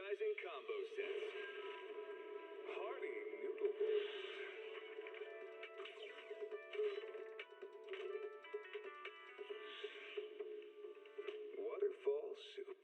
mesmerizing combo sets. Hearty noodle bowls. Waterfall soup.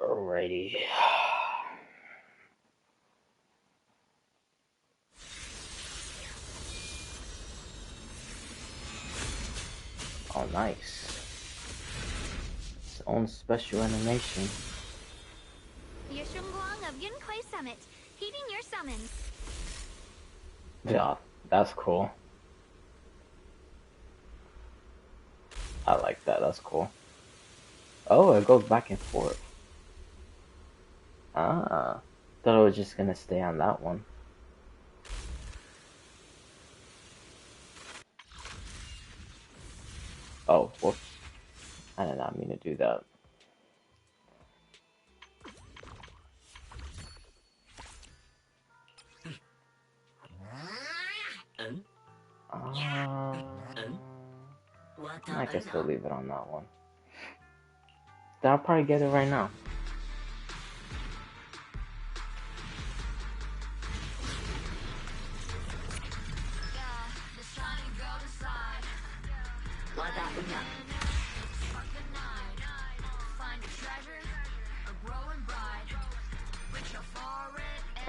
Alrighty. Oh, nice. Its own special animation. Yeshungguang of Yunquai Summit, heeding your summons. Yeah, that's cool. I like that, that's cool. Oh, it goes back and forth. Ah, thought I was just gonna stay on that one. Oh, whoops. I did not mean to do that. I guess we'll leave it on that one. I'll probably get it right now.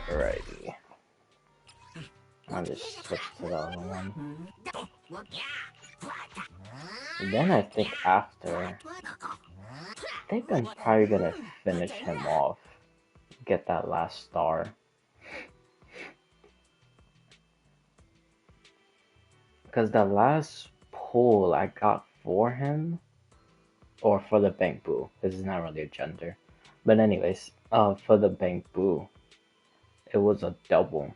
Alrighty. I'll just switch to the other one. Then I think after, I think I'm probably gonna finish him off. Get that last star. Because the last pull I got for him, or for the Bank Boo, this is not really a gender. But anyways, for the Bank Boo, it was a double.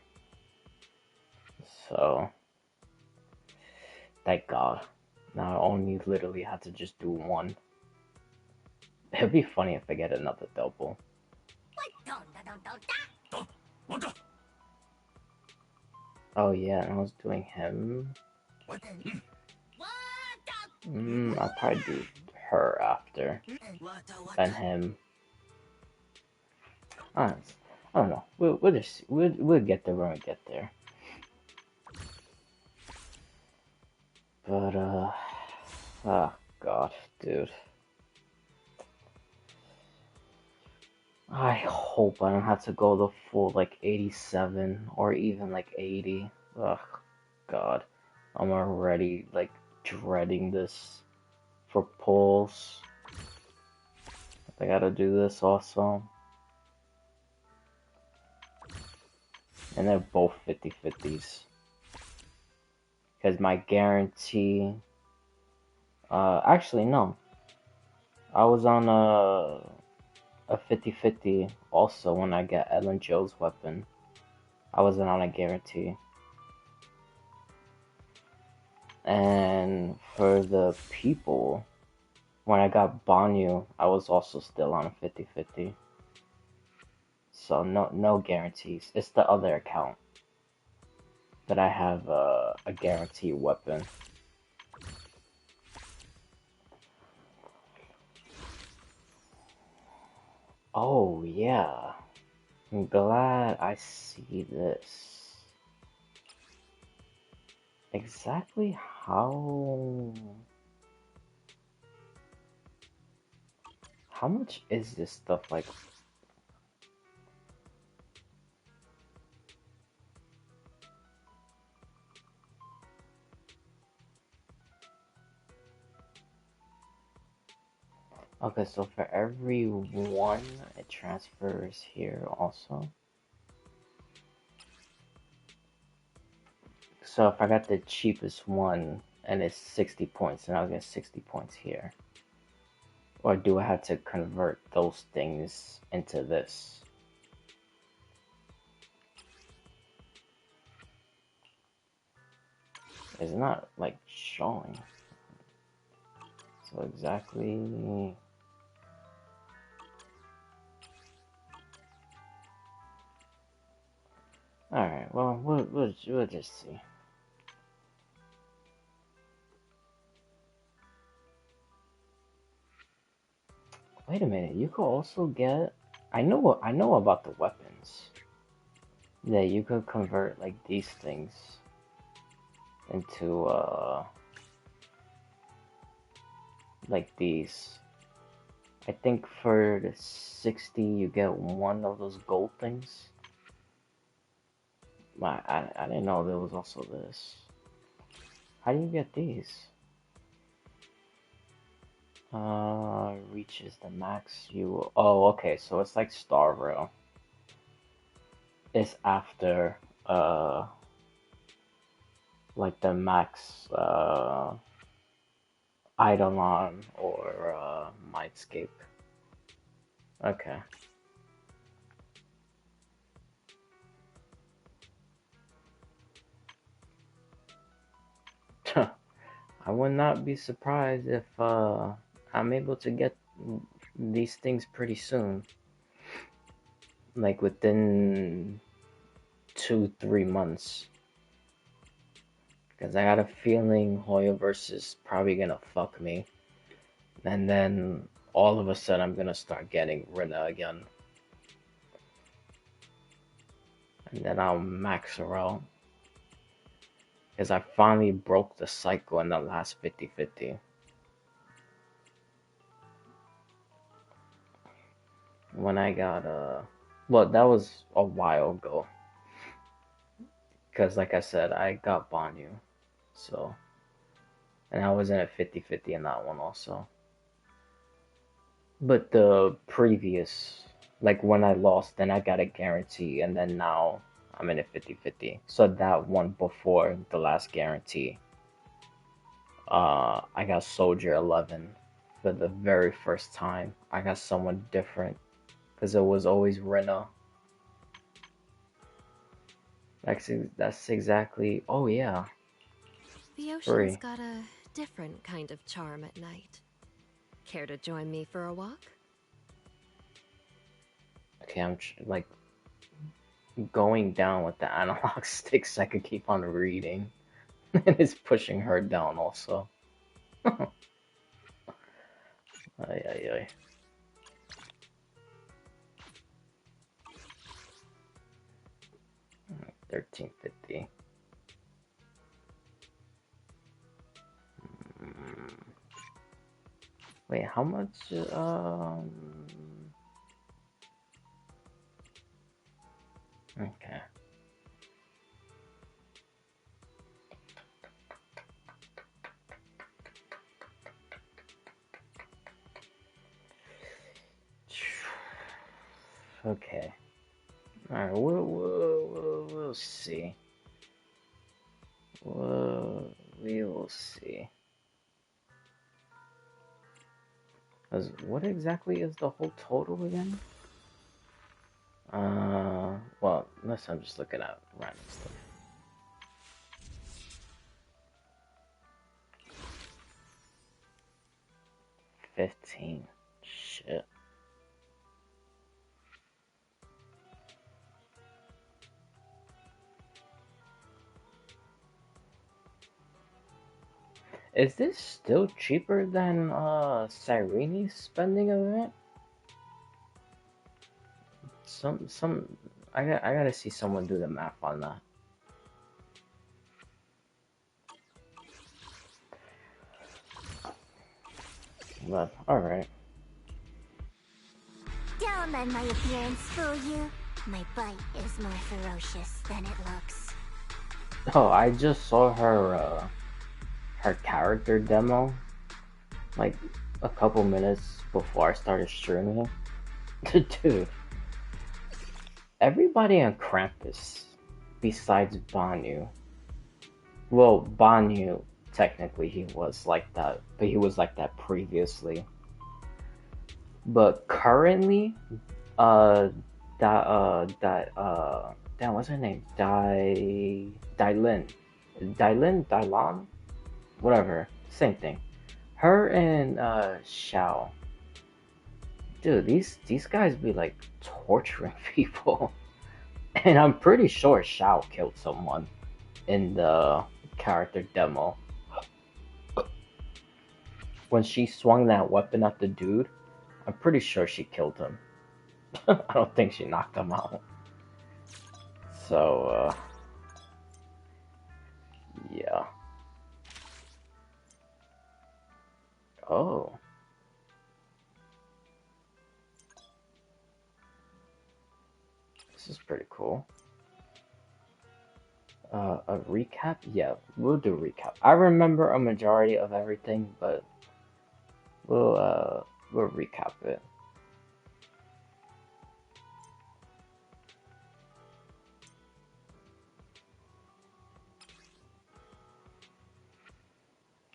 So, thank God. Now I only literally had to just do one. It'd be funny if I get another double. Oh yeah, and I was doing him. I'll probably do her after. Then him. I don't know. We'll just we'll get there when we get there. But oh God, dude. I hope I don't have to go the full like 87 or even like 80. Ugh, God, I'm already like dreading this for pulls. I gotta do this also. And they're both 50-50s. Because my guarantee... actually, no. I was on a 50-50 also when I get Ellen Joe's weapon. I wasn't on a guarantee. And for the people, when I got Banyu, I was also still on a 50-50. So no guarantees. It's the other account that I have a guaranteed weapon. Oh yeah, I'm glad I see this. Exactly how much is this stuff like? Okay, so for every one, it transfers here also. So if I got the cheapest one and it's 60 points, then I'll get 60 points here. Or do I have to convert those things into this? It's not like showing. So exactly. Alright, well, we'll just see. Wait a minute, you could also get. I know about the weapons. That you could convert like these things into like these. I think for the 60 you get one of those gold things. I didn't know there was also this. How do you get these? Reaches the max you. Oh, okay, so it's like Star Rail. It's after like the max Eidolon or Mindscape. Okay. I would not be surprised if I'm able to get these things pretty soon. Like within 2-3 months. Because I got a feeling Hoyoverse is probably gonna fuck me. And then all of a sudden I'm gonna start getting Rina again. And then I'll max her out. Because I finally broke the cycle in the last 50-50. When I got well, that was a while ago. Because like I said, I got Banyu. So, and I was in a 50-50 in that one also. But the previous, like when I lost, then I got a guarantee, and then now I'm in a 50-50. So that one before the last guarantee, I got Soldier 11 for the very first time. I got someone different because it was always Rena. That's exactly. Oh yeah, The it's ocean's free. got a different kind of charm at night. Care to join me for a walk? Okay, I'm like going down with the analog sticks. I could keep on reading, and it's pushing her down also. Ay ay ay. 1350. Wait, how much? Okay. Okay. Alright, we'll see. We will see. What exactly is the whole total again? Well, unless I'm just looking at random stuff. 15. Shit. Is this still cheaper than Cyrene's spending event? Some I gotta see someone do the math on that. But alright. Don't let my appearance fool you. My bite is more ferocious than it looks. Oh, I just saw her character demo like a couple minutes before I started streaming. Dude, everybody on Krampus besides Banyu. Well, Banyu technically he was like that, but he was like that previously. But currently, uh, damn, what's her name? Dylan, whatever, same thing. Her and Xiao, dude, these guys be like torturing people, and I'm pretty sure Xiao killed someone in the character demo when she swung that weapon at the dude. I'm pretty sure she killed him. I don't think she knocked him out. So, yeah. Oh. This is pretty cool. A recap? Yeah, we'll do a recap. I remember a majority of everything, but we'll recap it.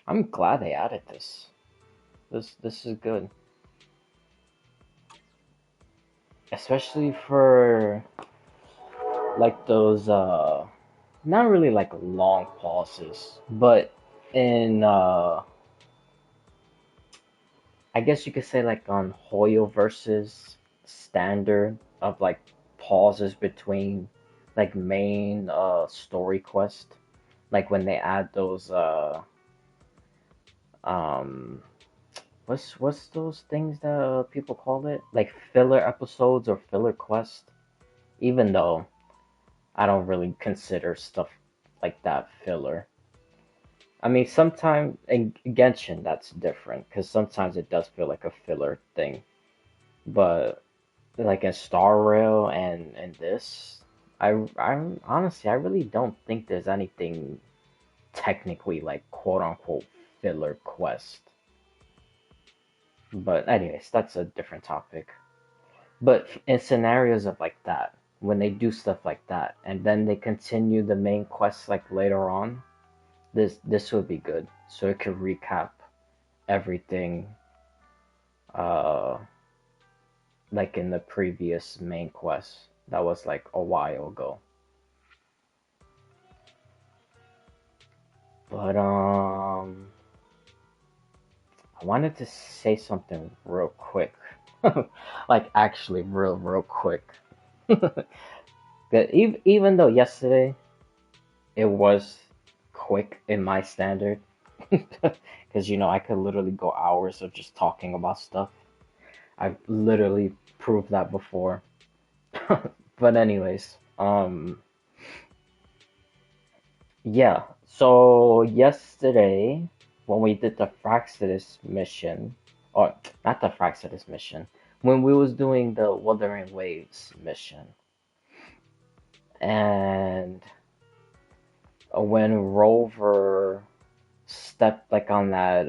I'm glad they added this. This is good. Especially for like those not really like long pauses, but in I guess you could say like on Hoyo versus standard of like pauses between like main story quest, like when they add those um what's those things that people call it, like filler episodes or filler quest, even though I don't really consider stuff like that filler. I mean, sometimes in Genshin that's different because sometimes it does feel like a filler thing, but like in Star Rail and this, I honestly I really don't think there's anything technically like quote unquote filler quest. But anyways, that's a different topic. But in scenarios of like that, when they do stuff like that, and then they continue the main quest like later on, this would be good. So it could recap everything, uh, like in the previous main quest that was like a while ago. But I wanted to say something real quick, like actually real quick. That even though yesterday it was quick in my standard, because you know I could literally go hours of just talking about stuff. I've literally proved that before. But anyways, yeah. So yesterday when we did the Fraxidus mission, or not the Fraxidus mission, when we was doing the Wuthering Waves mission, and when Rover stepped like on that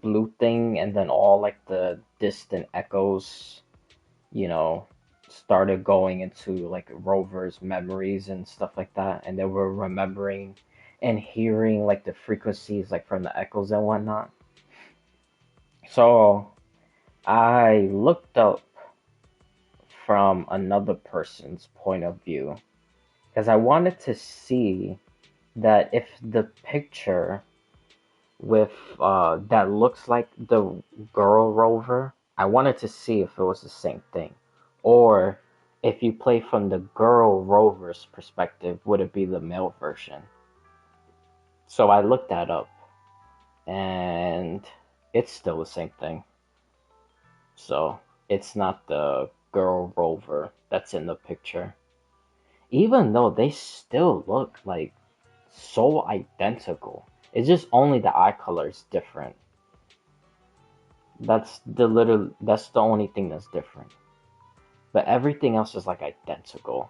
blue thing, and then all like the distant echoes, you know, started going into like Rover's memories and stuff like that, and they were remembering and hearing like the frequencies like from the echoes and whatnot. So I looked up from another person's point of view because I wanted to see that if the picture with that looks like the girl Rover, I wanted to see if it was the same thing, or if you play from the girl Rover's perspective, would it be the male version? So I looked that up, and it's still the same thing. So it's not the girl rover that's in the picture. Even though they still look like so identical. It's just only the eye color is different. That's the only thing that's different. But everything else is like identical.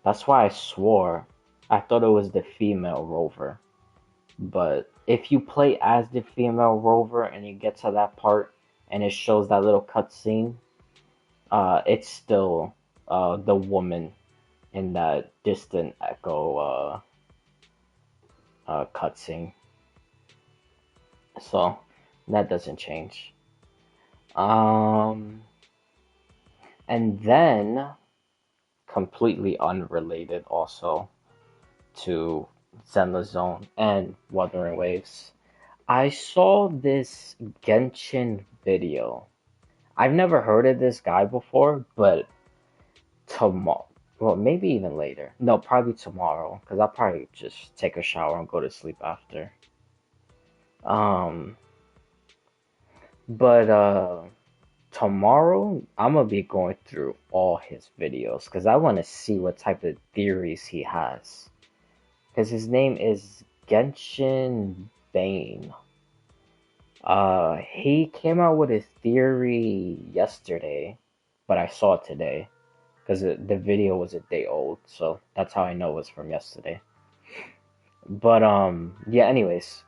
That's why I swore I thought it was the female rover. But if you play as the female rover and you get to that part and it shows that little cutscene, it's still the woman in that distant echo cutscene. So that doesn't change. And then, completely unrelated also to Zenless Zone and Wuthering Waves, I saw this Genshin video. I've never heard of this guy before, but tomorrow, well, maybe even later. No, probably tomorrow, because I'll probably just take a shower and go to sleep after. Um, but tomorrow I'm gonna be going through all his videos because I want to see what type of theories he has. Because his name is Genshin Bane. He came out with his theory yesterday, but I saw it today because the video was a day old, so that's how I know it was from yesterday. But yeah. Anyways,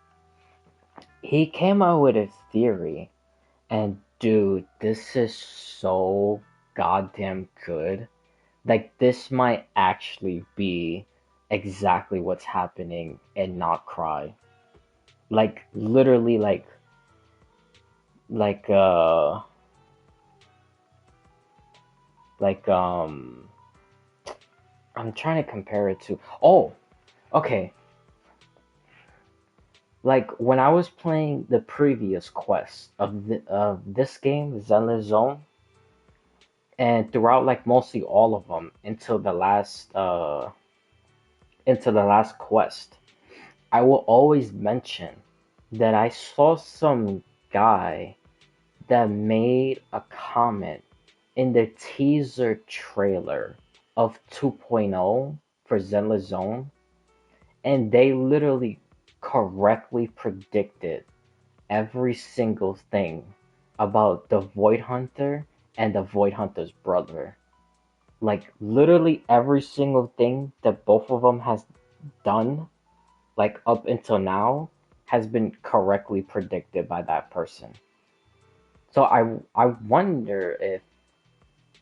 he came out with a theory, and dude, this is so goddamn good. Like, this might actually be exactly what's happening in Not Cry. Like, literally, like, uh, like, I'm trying to compare it to. Oh, okay. Like, when I was playing the previous quest of this game, Zenless Zone, and throughout, like, mostly all of them into the last quest, I will always mention that I saw some guy that made a comment in the teaser trailer of 2.0 for Zenless Zone, and they literally correctly predicted every single thing about the Void Hunter and the Void Hunter's brother. Like, literally every single thing that both of them has done, like, up until now, has been correctly predicted by that person. So I wonder if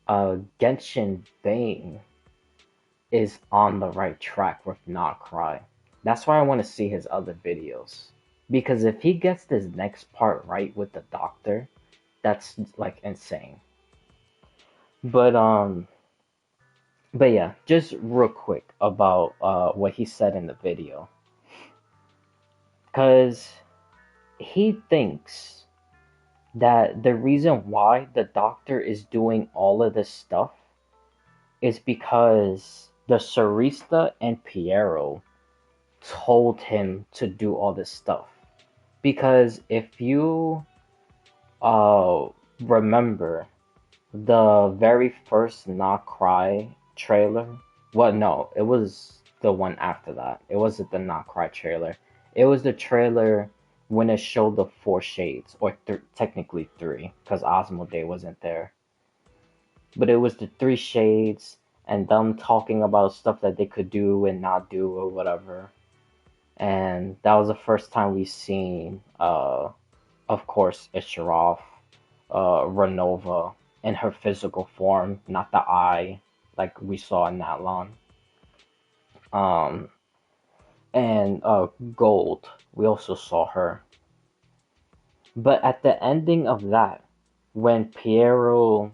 Genshin Bane is on the right track with Not Cry. That's why I want to see his other videos. Because if he gets this next part right with the doctor, that's like insane. But but yeah, just real quick about what he said in the video. Cause he thinks that the reason why the doctor is doing all of this stuff is because the Sarista and Piero told him to do all this stuff. Because if you uh remember the very first Not Cry trailer, well, no, it was the one after that. It wasn't the Not Cry trailer. It was the trailer when it showed the four shades, or technically three, because Asmodee wasn't there. But it was the three shades and them talking about stuff that they could do and not do or whatever. And that was the first time we seen, of course, Ishiroff, Renova in her physical form, not the eye like we saw in Natlan. Um, and Gold, we also saw her. But at the ending of that, when Piero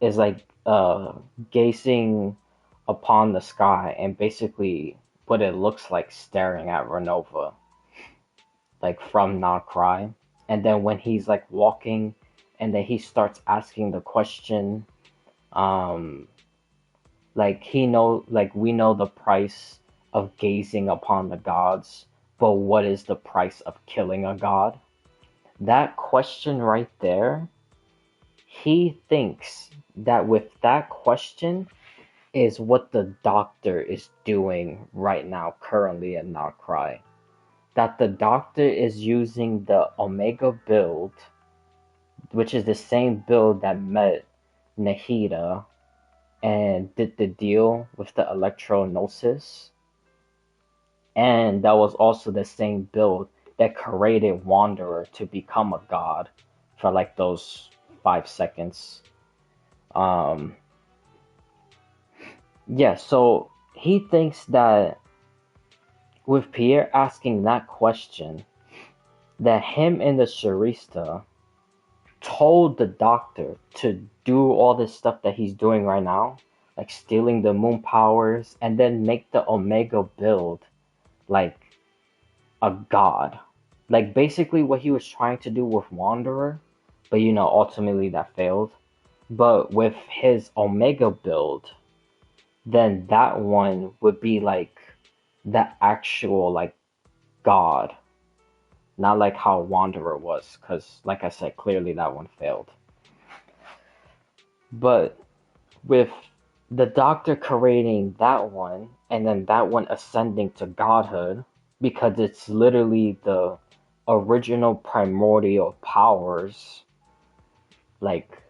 is like gazing upon the sky and basically what it looks like staring at Renova, like from Not Cry. And then when he's like walking and then he starts asking the question, um like we know the price of gazing upon the gods, but what is the price of killing a god? That question right there, he thinks that with that question is what the doctor is doing right now, currently at Not Cry. That the doctor is using the Omega build, which is the same build that met Nahida and did the deal with the Electro-Gnosis. And that was also the same build that created Wanderer to become a god for like those 5 seconds. Yeah, so he thinks that with Pierre asking that question, that him and the Sharista told the doctor to do all this stuff that he's doing right now, like stealing the moon powers, and then make the Omega build like a god. Like basically what he was trying to do with Wanderer, but ultimately that failed. But with his Omega build, then that one would be like the actual like god. Not like how Wanderer was, because like I said, clearly that one failed. But with the Doctor creating that one, and then that one ascending to godhood, because it's literally the original primordial powers, like,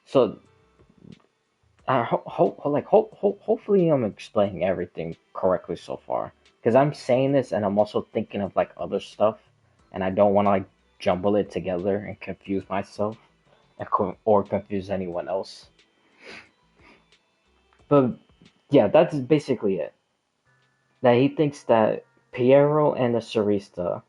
so, hopefully I'm explaining everything correctly so far. Because I'm saying this and I'm also thinking of like other stuff, and I don't want to like jumble it together and confuse myself or confuse anyone else. But yeah, that's basically it. That he thinks that Piero and the Sarista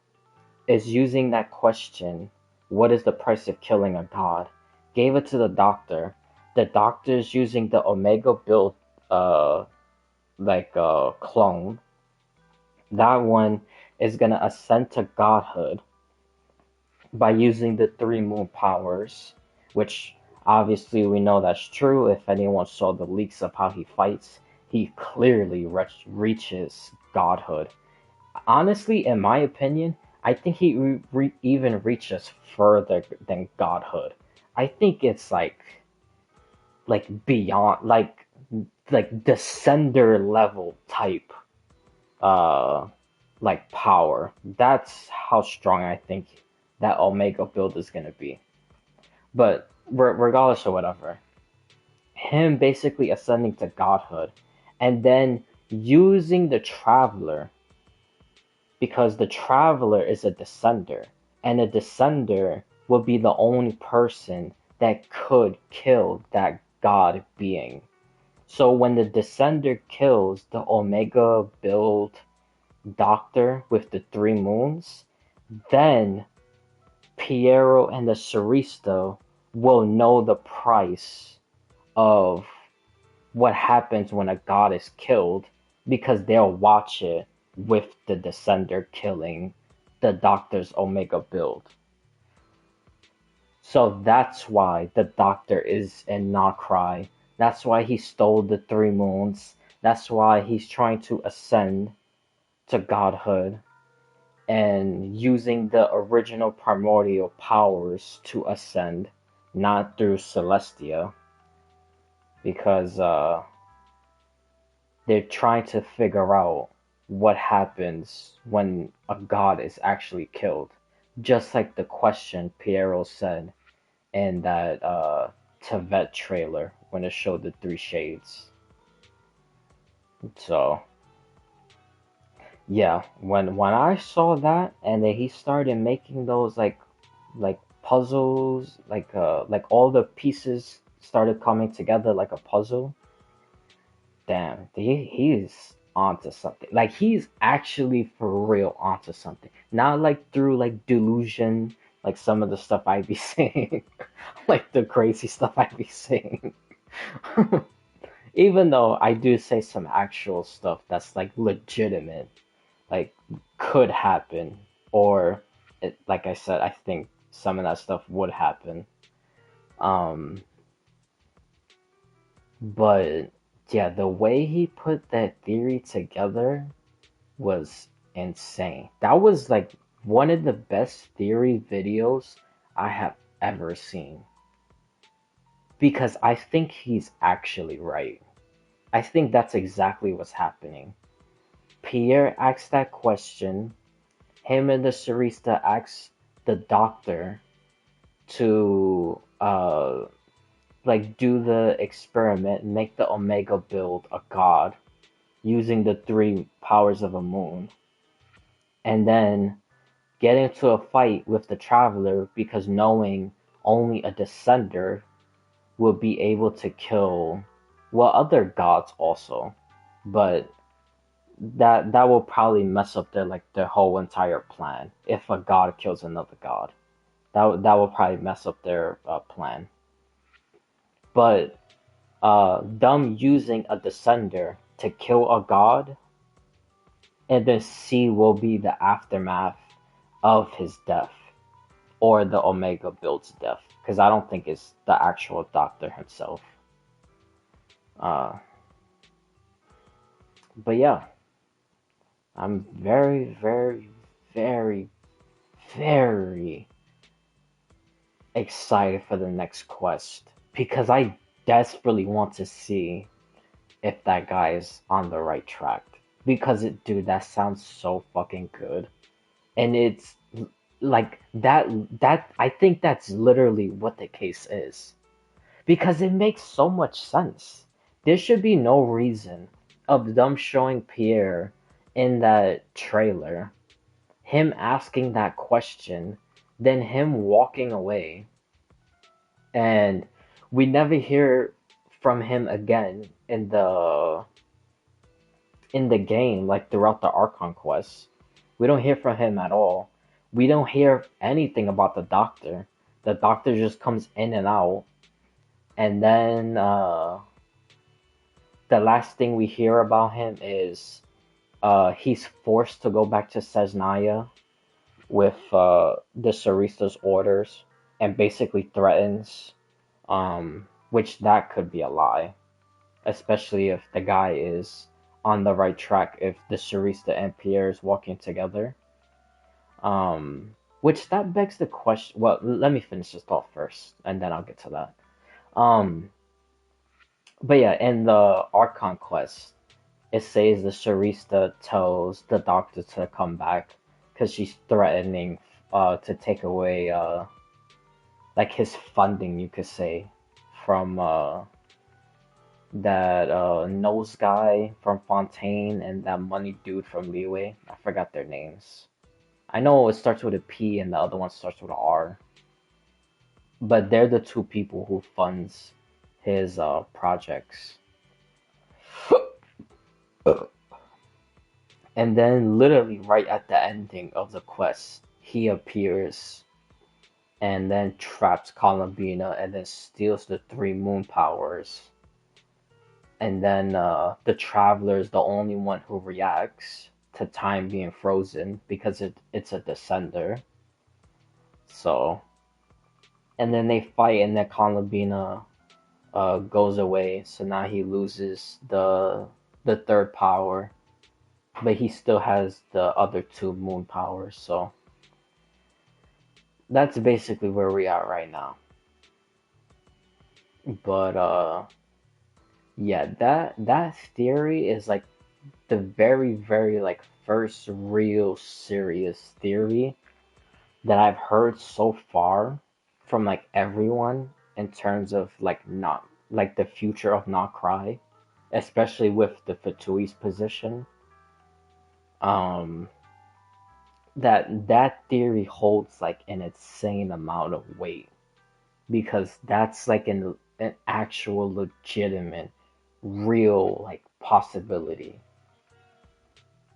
is using that question, what is the price of killing a god? Gave it to the doctor. The doctor is using the Omega build clone. That one is gonna ascend to godhood by using the three moon powers, which obviously we know that's true. If anyone saw the leaks of how he fights, he clearly reaches godhood. Honestly, in my opinion, I think he even reaches further than godhood. I think it's like beyond like descender level type like power. That's how strong I think that Omega build is gonna be. But regardless of whatever, him basically ascending to godhood and then using the Traveler, because the Traveler is a descender, and a descender will be the only person that could kill that god being. So when the descender kills the Omega build doctor with the three moons, then Piero and the Saristo will know the price of what happens when a god is killed, because they'll watch it with the descender killing the doctor's Omega build. So that's why the doctor is in Nacry. That's why he stole the three moons. That's why he's trying to ascend to godhood and using the original primordial powers to ascend, not through Celestia, because they're trying to figure out what happens when a god is actually killed. Just like the question Piero said in that Tevet trailer when it showed the three shades. So yeah, when I saw that and then he started making those like puzzles, like all the pieces started coming together like a puzzle. Damn, he's onto something. Like he's actually for real onto something. Not like through like delusion, like some of the stuff I be saying, like the crazy stuff I be saying. Even though I do say some actual stuff that's like legitimate, like could happen, or like I said, I think some of that stuff would happen. Um, but yeah, the way he put that theory together was insane. That was like one of the best theory videos I have ever seen. Because I think he's actually right. I think that's exactly what's happening. Pierre asks that question. Him and the Sarista asks the doctor to like do the experiment, make the Omega build a god using the three powers of a moon, and then get into a fight with the Traveler because knowing only a Descender will be able to kill, well, other gods also, but that will probably mess up their whole entire plan if a god kills another god. That will probably mess up their plan. But them using a Descender to kill a god, and then C will be the aftermath of his death, or the Omega build's death, because I don't think it's the actual Doctor himself. Uh, but yeah, I'm very, very, very, very excited for the next quest because I desperately want to see if that guy is on the right track. Because dude, that sounds so fucking good, and it's like that. I think that's literally what the case is because it makes so much sense. There should be no reason of them showing Pierre in that trailer, him asking that question, then him walking away, and we never hear from him again in the game, like throughout the Archon quest. We don't hear from him at all. We don't hear anything about the Doctor. The Doctor just comes in and out, and then the last thing we hear about him is he's forced to go back to Cesnaya with the Sarista's orders and basically threatens, which that could be a lie, especially if the guy is on the right track, if the Sarista and Pierre is walking together. Which that begs the question. Well, let me finish this thought first, and then I'll get to that. Um, but yeah, in the Archon quest, it says the Sharista tells the Doctor to come back because she's threatening to take away like his funding, you could say, from that nose guy from Fontaine and that money dude from Leeway. I forgot their names. I know it starts with a P and the other one starts with a R. But they're the two people who funds his projects. And then literally right at the ending of the quest, he appears and then traps Columbina and then steals the three moon powers. And then the Traveler is the only one who reacts to time being frozen because it's a descender. So, and then they fight and then Columbina goes away. So now he loses the third power, but he still has the other two moon powers. So that's basically where we are right now. But yeah, that theory is like the very, very like first real serious theory that I've heard so far from like everyone in terms of like not like the future of Not Cry, especially with the Fatui's position. Um, that theory holds like an insane amount of weight because that's like an actual legitimate real like possibility.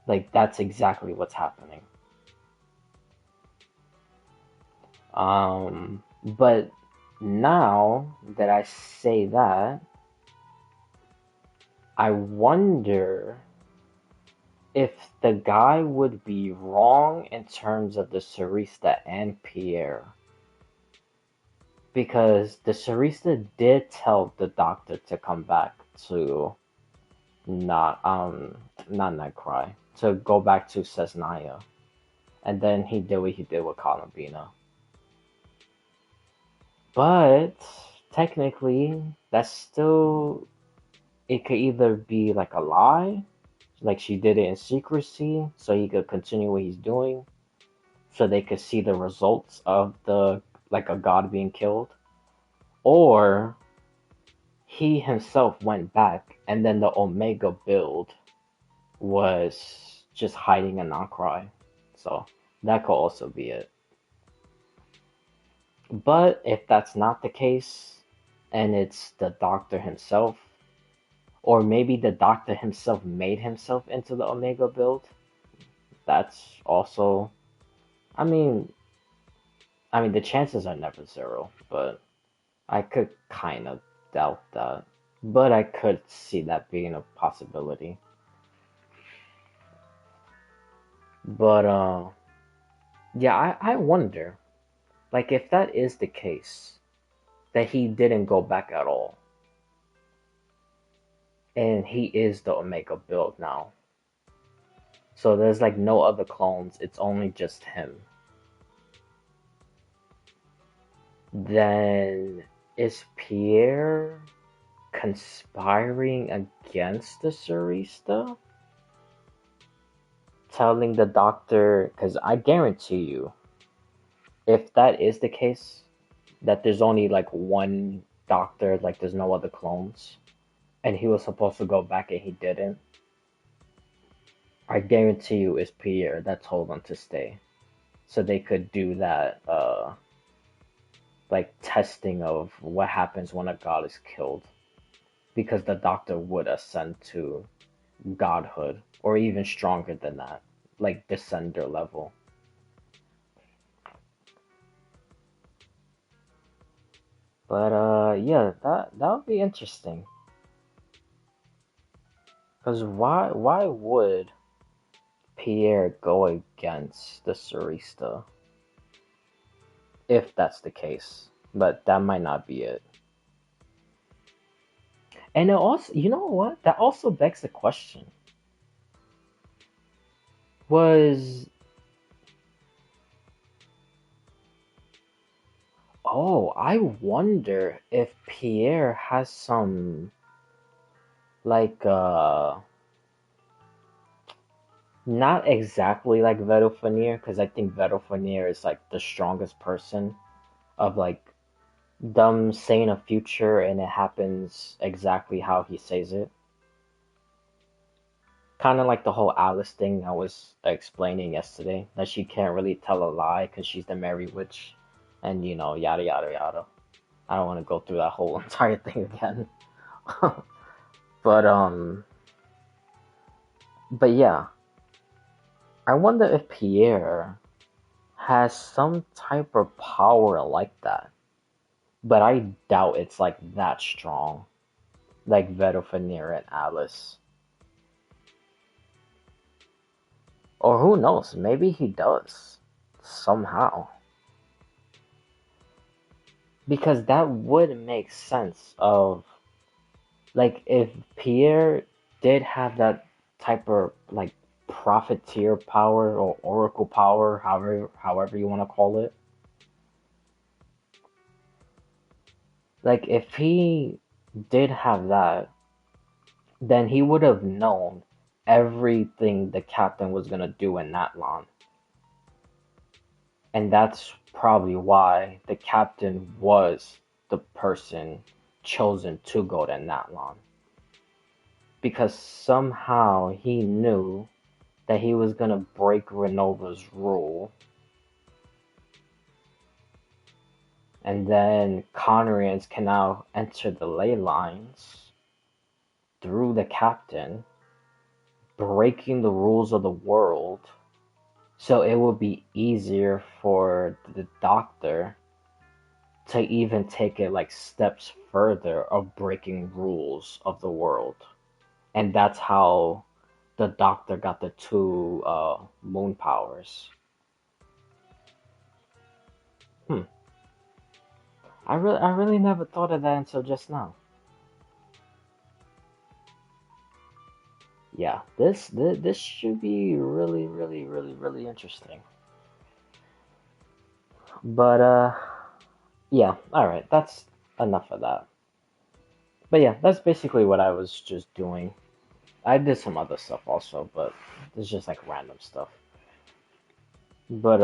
Like that's exactly what's happening. But now that I say that, I wonder if the guy would be wrong in terms of the Sarista and Pierre. Because the Sarista did tell the Doctor to come back to not Nightcry. To go back to Cesnaya. And then he did what he did with Columbina. But technically, that's still, it could either be like a lie, like she did it in secrecy, so he could continue what he's doing, so they could see the results of the like a god being killed, or he himself went back and then the Omega build was just hiding a Nocry. So that could also be it. But if that's not the case, and it's the Doctor himself, or maybe the Doctor himself made himself into the Omega build, that's also, I mean, the chances are never zero, but I could kind of doubt that. But I could see that being a possibility. But yeah, I wonder, like if that is the case, that he didn't go back at all, and he is the Omega build now. So there's like no other clones, it's only just him. Then is Pierre conspiring against the Sarista? Telling the Doctor, because I guarantee you, if that is the case, that there's only like one Doctor, like there's no other clones, and he was supposed to go back and he didn't, I guarantee you it's Pierre that told them to stay. So they could do that, like testing of what happens when a god is killed. Because the Doctor would ascend to godhood, or even stronger than that, like Descender level. But yeah, that would be interesting. Cause why would Pierre go against the Sarista if that's the case? But that might not be it. And it also, you know what? That also begs the question: was I wonder if Pierre has some like not exactly like Vedofanier, because I think Vedofanier is like the strongest person of like them saying a future and it happens exactly how he says it. Kind of like the whole Alice thing I was explaining yesterday, that she can't really tell a lie because she's the Merry Witch, and you know, yada yada yada. I don't want to go through that whole entire thing again. But yeah, I wonder if Pierre has some type of power like that. But I doubt it's like that strong, like Vedofanier and Alice. Or who knows, maybe he does. Somehow. Because that would make sense of, like, if Pierre did have that type of, like, profiteer power or oracle power, however you want to call it. Like, if he did have that, then he would have known everything the captain was going to do in Natlan. And that's probably why the captain was the person chosen to go to Natlan. Because somehow he knew that he was going to break Renova's rule. And then Conrians can now enter the ley lines through the captain, breaking the rules of the world. So it would be easier for the Doctor to even take it like steps further of breaking rules of the world. And that's how the Doctor got the two moon powers. I really never thought of that until just now. yeah, this should be really, really, really, really interesting. But yeah, all right, that's enough of that. But yeah, that's basically what I was just doing. I did some other stuff also, but it's just like random stuff. But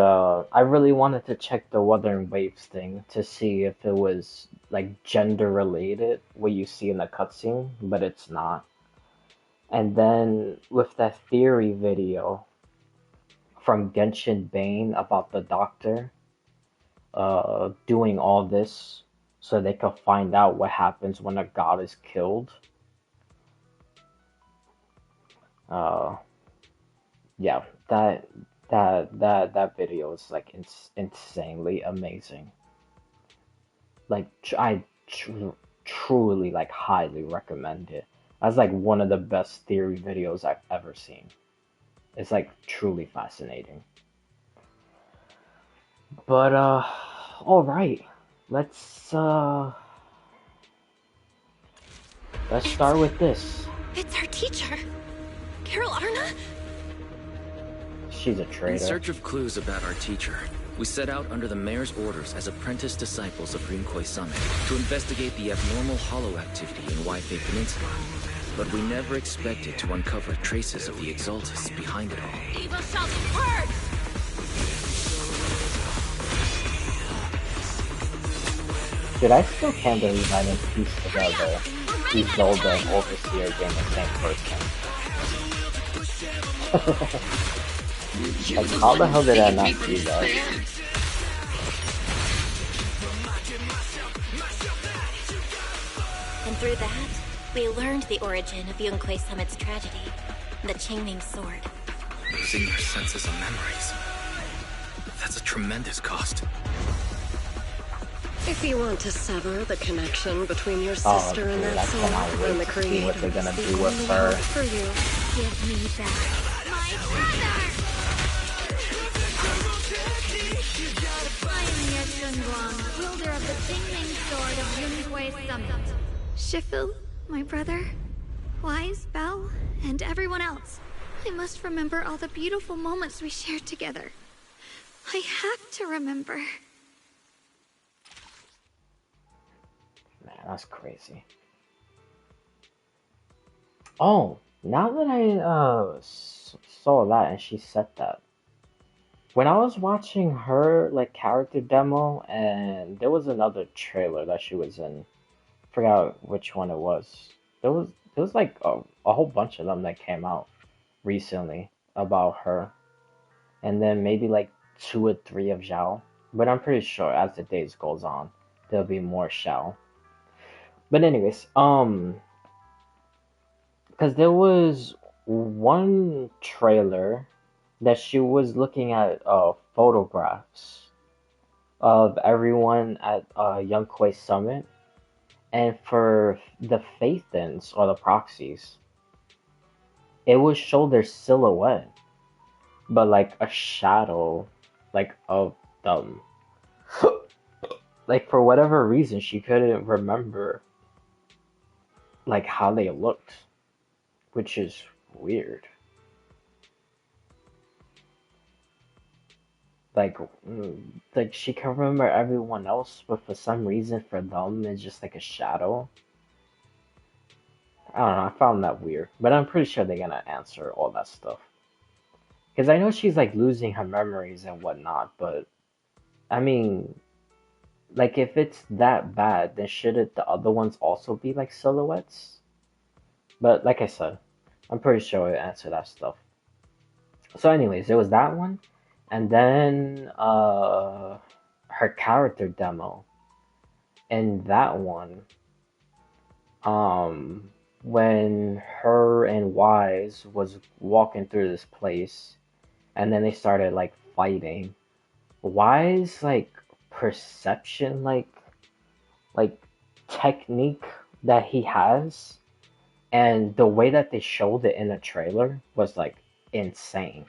I really wanted to check the Wuthering Waves thing to see if it was like gender related, what you see in the cutscene, but it's not. And then with that theory video from Genshin Bane about the doctor doing all this so they could find out what happens when a god is killed. Uh, yeah, that video is like insanely amazing. Like I truly like highly recommend it. That's like one of the best theory videos I've ever seen. It's like truly fascinating. But all right. Let's uh let's It's... start with this. It's our teacher. Carol Arna? She's a In traitor. search of clues about our teacher, we set out under the mayor's orders as apprentice disciples of Rinkway Summit to investigate the abnormal hollow activity in Waifei Peninsula. But we never expected to uncover traces of the Exaltus behind it all. Evil shall be purged! Dude, I still can't believe I didn't piece together Isolde and Overseer being the same person. Like, how the hell did I not see that? And through that, we learned the origin of Yunkwei Summit's tragedy, the Qingming sword. Losing your senses and memories. That's a tremendous cost. If you want to sever the connection between your Oh, sister and dude, that I sword, cannot then wait the to see creator what they're gonna is the do with only her. hope for you. Give me back my brother! I am Ye Shunguang, wielder of the Qingming sword of Yunkwei Summit. Shifu, my brother, Wise, Belle, and everyone else. I must remember all the beautiful moments we shared together. I have to remember. Man, that's crazy. Oh, now that I saw that and she said that, when I was watching her like character demo and there was another trailer that she was in, forgot which one it was. There was like a whole bunch of them that came out recently about her, and then maybe like two or three of Zhao. But I'm pretty sure as the days goes on, there'll be more Xiao. But anyways, because there was one trailer that she was looking at photographs of everyone at Yunkwei Summit, and for the Faithins or the proxies, it would show their silhouette, but like a shadow, like of them. Like for whatever reason, she couldn't remember like how they looked, which is weird. Like, like she can remember everyone else, but for some reason, for them, it's just like a shadow. I don't know. I found that weird, but I'm pretty sure they're gonna answer all that stuff. Because I know she's like losing her memories and whatnot, but I mean, like if it's that bad, then shouldn't the other ones also be like silhouettes? But like I said, I'm pretty sure it answered that stuff. So, anyways, there was that one, and then her character demo. In that one, um, when her and Wise was walking through this place, and then they started like fighting. Wise like perception, like technique that he has, and the way that they showed it in the trailer was like insane.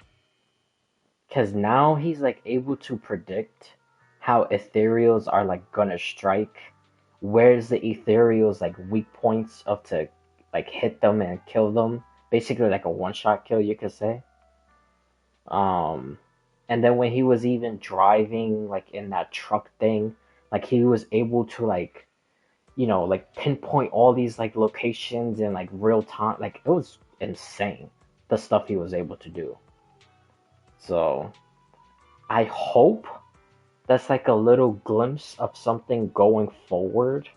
Cause now he's like able to predict how ethereals are like gonna strike. Where's the ethereals like weak points of to like hit them and kill them basically like a one-shot kill, you could say. Um, and then when he was even driving like in that truck thing, like he was able to like like pinpoint all these like locations in like real time. Like it was insane the stuff he was able to do. So I hope that's like a little glimpse of something going forward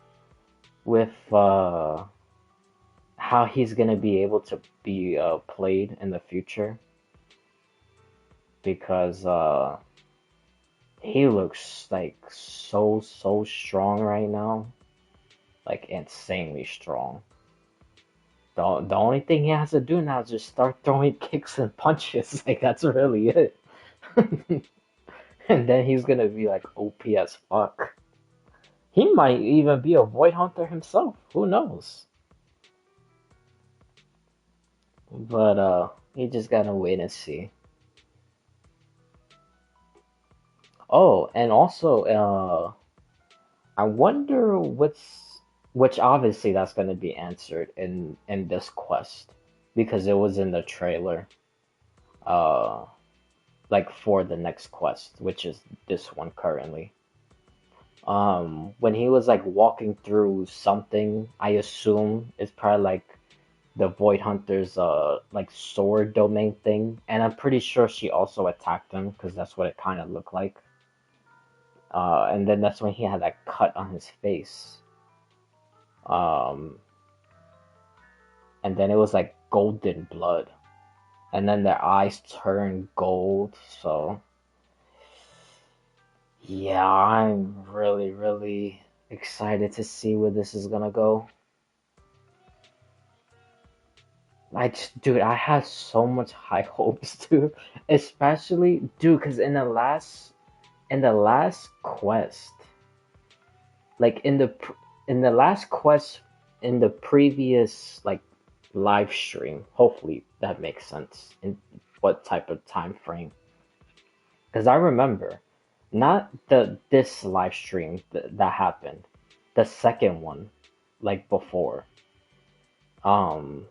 with how he's gonna be able to be played in the future because he looks like so strong right now, like insanely strong. The only thing he has to do now is just start throwing kicks and punches. Like that's really it. And then he's gonna be like OP as fuck. He might even be a Void Hunter himself. Who knows? But you just gotta wait and see. Oh, and also I wonder which obviously that's gonna be answered in this quest because it was in the trailer. Uh like for the next quest, which is this one currently. When he was like walking through something, I assume it's probably like the Void Hunter's like sword domain thing, and I'm pretty sure she also attacked him because that's what it kind of looked like. And then that's when he had that cut on his face. Um, and then it was like golden blood, and then their eyes turned gold. So yeah, I'm really excited to see where this is gonna go. Dude, I had so much high hopes, dude. Especially, dude, because in the last quest, like in the last quest in the previous like live stream, hopefully that makes sense in what type of time frame. Because I remember, not this live stream that happened, the second one, like before. Um,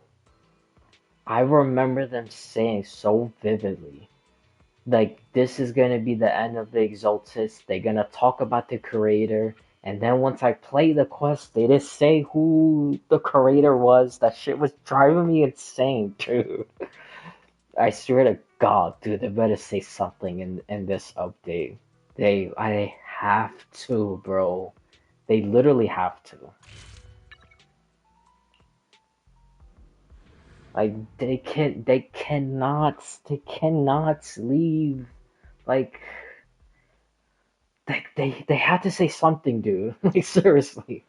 I remember them saying so vividly, like this is gonna be the end of the Exaltus. They're gonna talk about the creator, and then once I play the quest, they didn't say who the creator was. That shit was driving me insane, dude. I swear to God, dude, they better say something in this update. I have to, bro. They literally have to. Like they cannot leave. Like they had to say something, dude. Like seriously.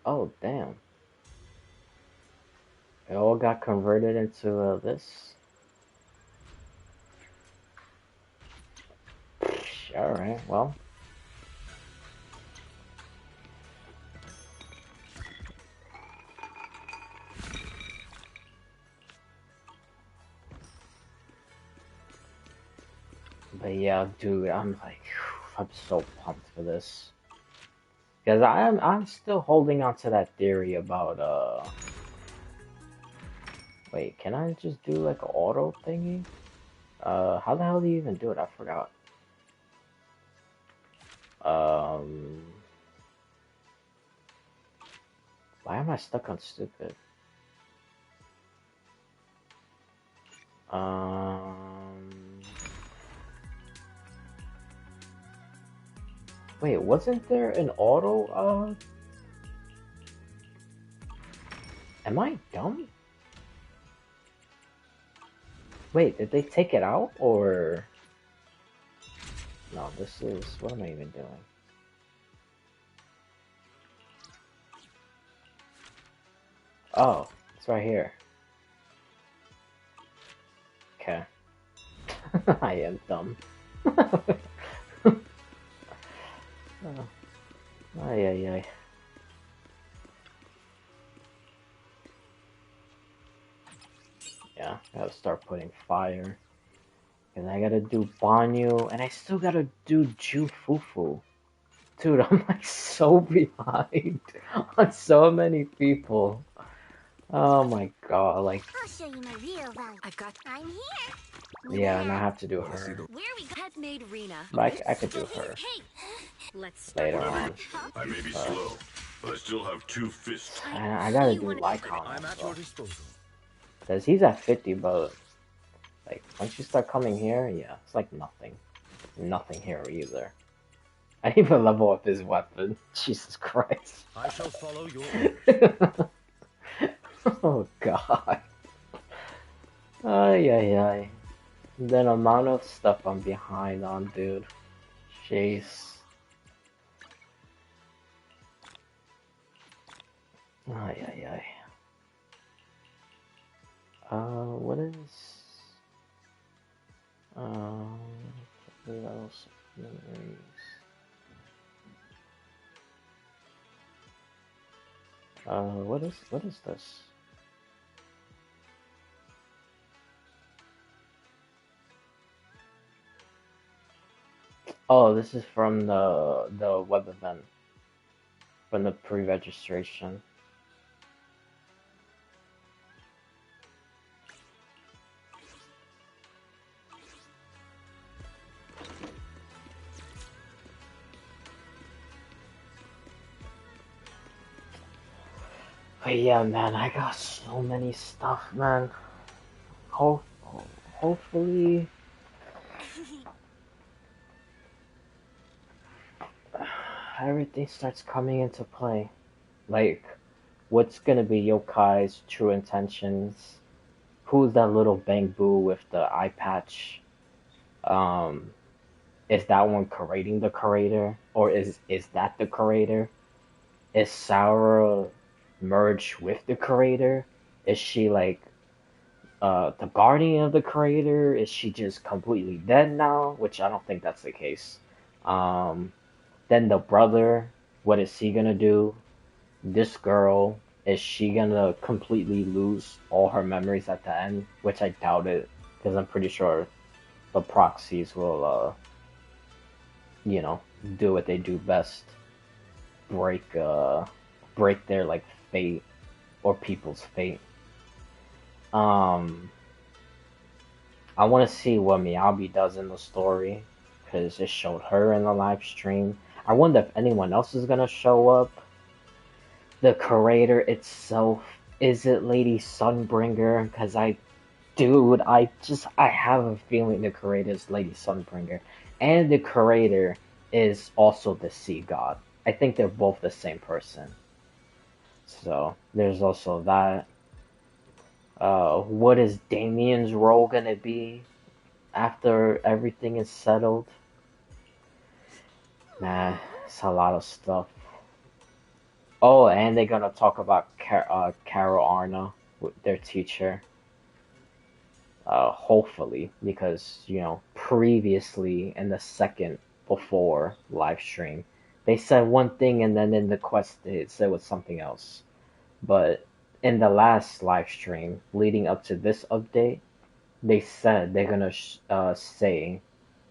Oh damn! It all got converted into this. All right, well. But yeah, dude, I'm so pumped for this. Because I'm still holding on to that theory about wait, can I just do like an auto thingy? How the hell do you even do it? I forgot. Um, why am I stuck on stupid? Um, wait, wasn't there an auto? Am I dumb? Wait, did they take it out or? No, this is, what am I even doing? Oh, it's right here. Okay. I am dumb. Oh. Ay, ay, ay. Yeah, gotta start putting fire. And I gotta do Banyu, and I still gotta do Jufufu. Dude, I'm like so behind on so many people. Oh my god, like, I'll show you my real value. I'm here. yeah, and I have to do Where her. we had made Rena. But I could do her Hey, Let's start. later on. I may be slow, but I still have two fists. And I gotta do Lycon I'm at also. your disposal. Because he's at 50, but, like, once you start coming here, yeah, it's like nothing. Nothing here either. I didn't even level up his weapon. Jesus Christ. I shall follow your orders. Oh god. Ay, ay, ay. The amount of stuff I'm behind on, dude. Jeez. Ay, ay, ay. What is... What else? Memories. What is this? Oh, this is from the web event, from the pre-registration. But yeah, man, I got so many stuff, man. Hopefully, everything starts coming into play. Like, what's gonna be Yokai's true intentions? Who's that little bang boo with the eye patch? Um, is that one creating the creator, or is that the creator? Is Saura merged with the creator? Is she like the guardian of the creator? Is she just completely dead now? Which I don't think that's the case. Then the brother, what is he gonna do? This girl, is she gonna completely lose all her memories at the end? Which I doubt it, because I'm pretty sure the proxies will, you know, do what they do best. Break their, like, fate, or people's fate. I want to see what Miyabi does in the story, because it showed her in the live stream. I wonder if anyone else is gonna show up. The creator itself, is it Lady Sunbringer? Because I have a feeling the creator is Lady Sunbringer. And the creator is also the sea god. I think they're both the same person. So, there's also that. What is Damien's role gonna be after everything is settled? Nah, it's a lot of stuff. Oh, and they're gonna talk about Carol Arna, their teacher. Hopefully, because, you know, previously in the second before live stream, they said one thing and then in the quest it said was something else. But in the last live stream leading up to this update, they said they're gonna say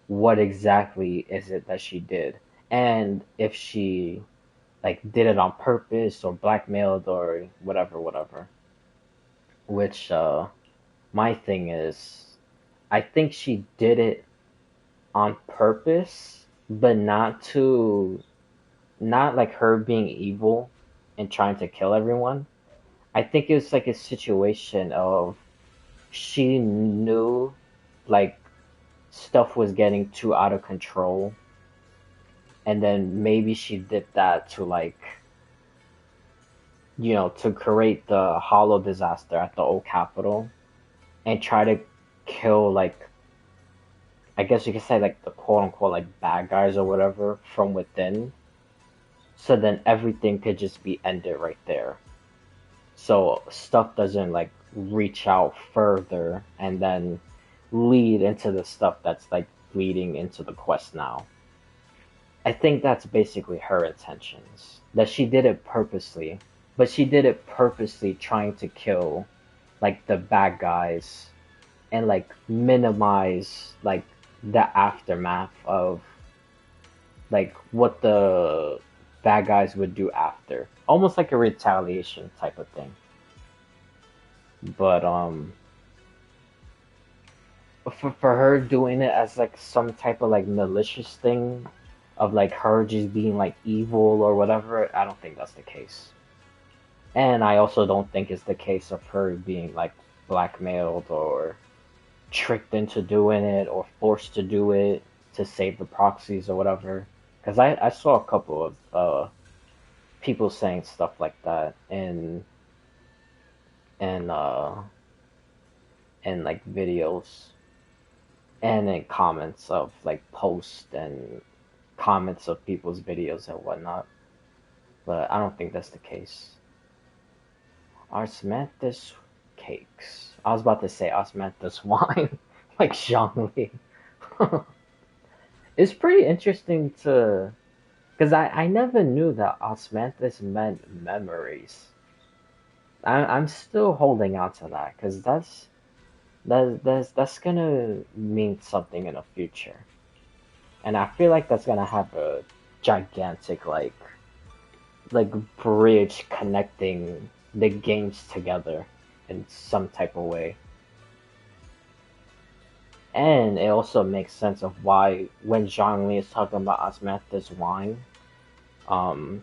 what exactly is it that she did, and if she like did it on purpose or blackmailed or whatever. Which my thing is, I think she did it on purpose, but not like her being evil and trying to kill everyone. I think it's like a situation of she knew like stuff was getting too out of control, and then maybe she did that to like, you know, to create the hollow disaster at the old capital and try to kill, like, I guess you could say like the quote unquote like bad guys or whatever from within, so then everything could just be ended right there, so stuff doesn't like reach out further and then lead into the stuff that's like leading into the quest now. I think that's basically her intentions, that she did it purposely, but she did it purposely trying to kill like the bad guys and like minimize like the aftermath of like what the bad guys would do after, almost like a retaliation type of thing. But for her doing it as like some type of like malicious thing of like her just being like evil or whatever, I don't think that's the case. And I also don't think it's the case of her being like blackmailed or tricked into doing it or forced to do it to save the proxies or whatever. Because I saw a couple of people saying stuff like that and in like videos and in comments of like posts and comments of people's videos and whatnot. But I don't think that's the case. Osmanthus cakes. I was about to say osmanthus wine, like Zhongli. It's pretty interesting to, because I never knew that osmanthus meant memories. I'm still holding on to that because that's gonna mean something in the future, and I feel like that's gonna have a gigantic like bridge connecting the games together in some type of way. And it also makes sense of why when Zhongli is talking about osmanthus wine,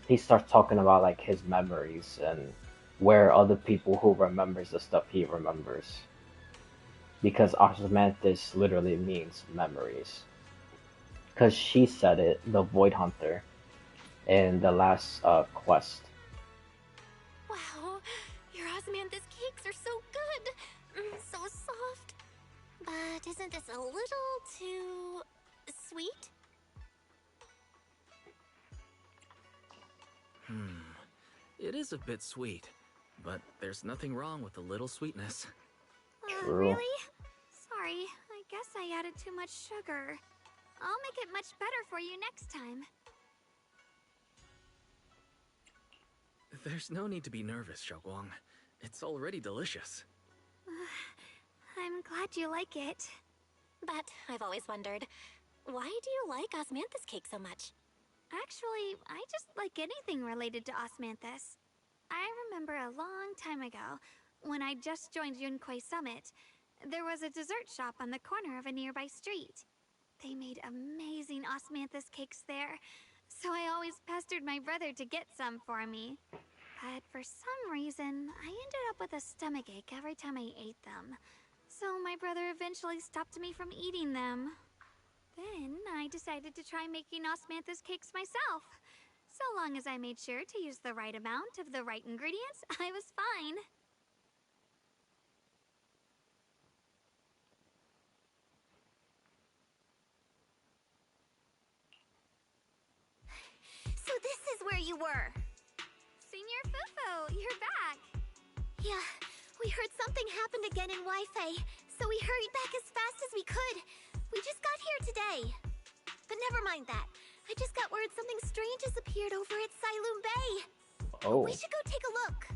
he starts talking about like his memories and where other people who remembers the stuff he remembers. Because osmanthus literally means memories. Because she said it, the Void Hunter, in the last quest. Wow, your osmanthus cakes are so good. So soft. But isn't this a little too sweet? It is a bit sweet, but there's nothing wrong with a little sweetness. True. Really? Sorry, I guess I added too much sugar. I'll make it much better for you next time. There's no need to be nervous, Xiaoguang. It's already delicious. I'm glad you like it. But I've always wondered, why do you like osmanthus cake so much? Actually, I just like anything related to osmanthus. I remember a long time ago, when I just joined Yunquay Summit, there was a dessert shop on the corner of a nearby street. They made amazing osmanthus cakes there, so I always pestered my brother to get some for me. But for some reason, I ended up with a stomachache every time I ate them. So my brother eventually stopped me from eating them. Then I decided to try making osmanthus cakes myself. So long as I made sure to use the right amount of the right ingredients, I was fine. So this is where you were. Senior Fufu, you're back. Yeah, we heard something happened again in Wi-Fi, so we hurried back as fast as we could. We just got here today. But never mind that. I just got word something strange has appeared over at Sailoon Bay. Oh. We should go take a look.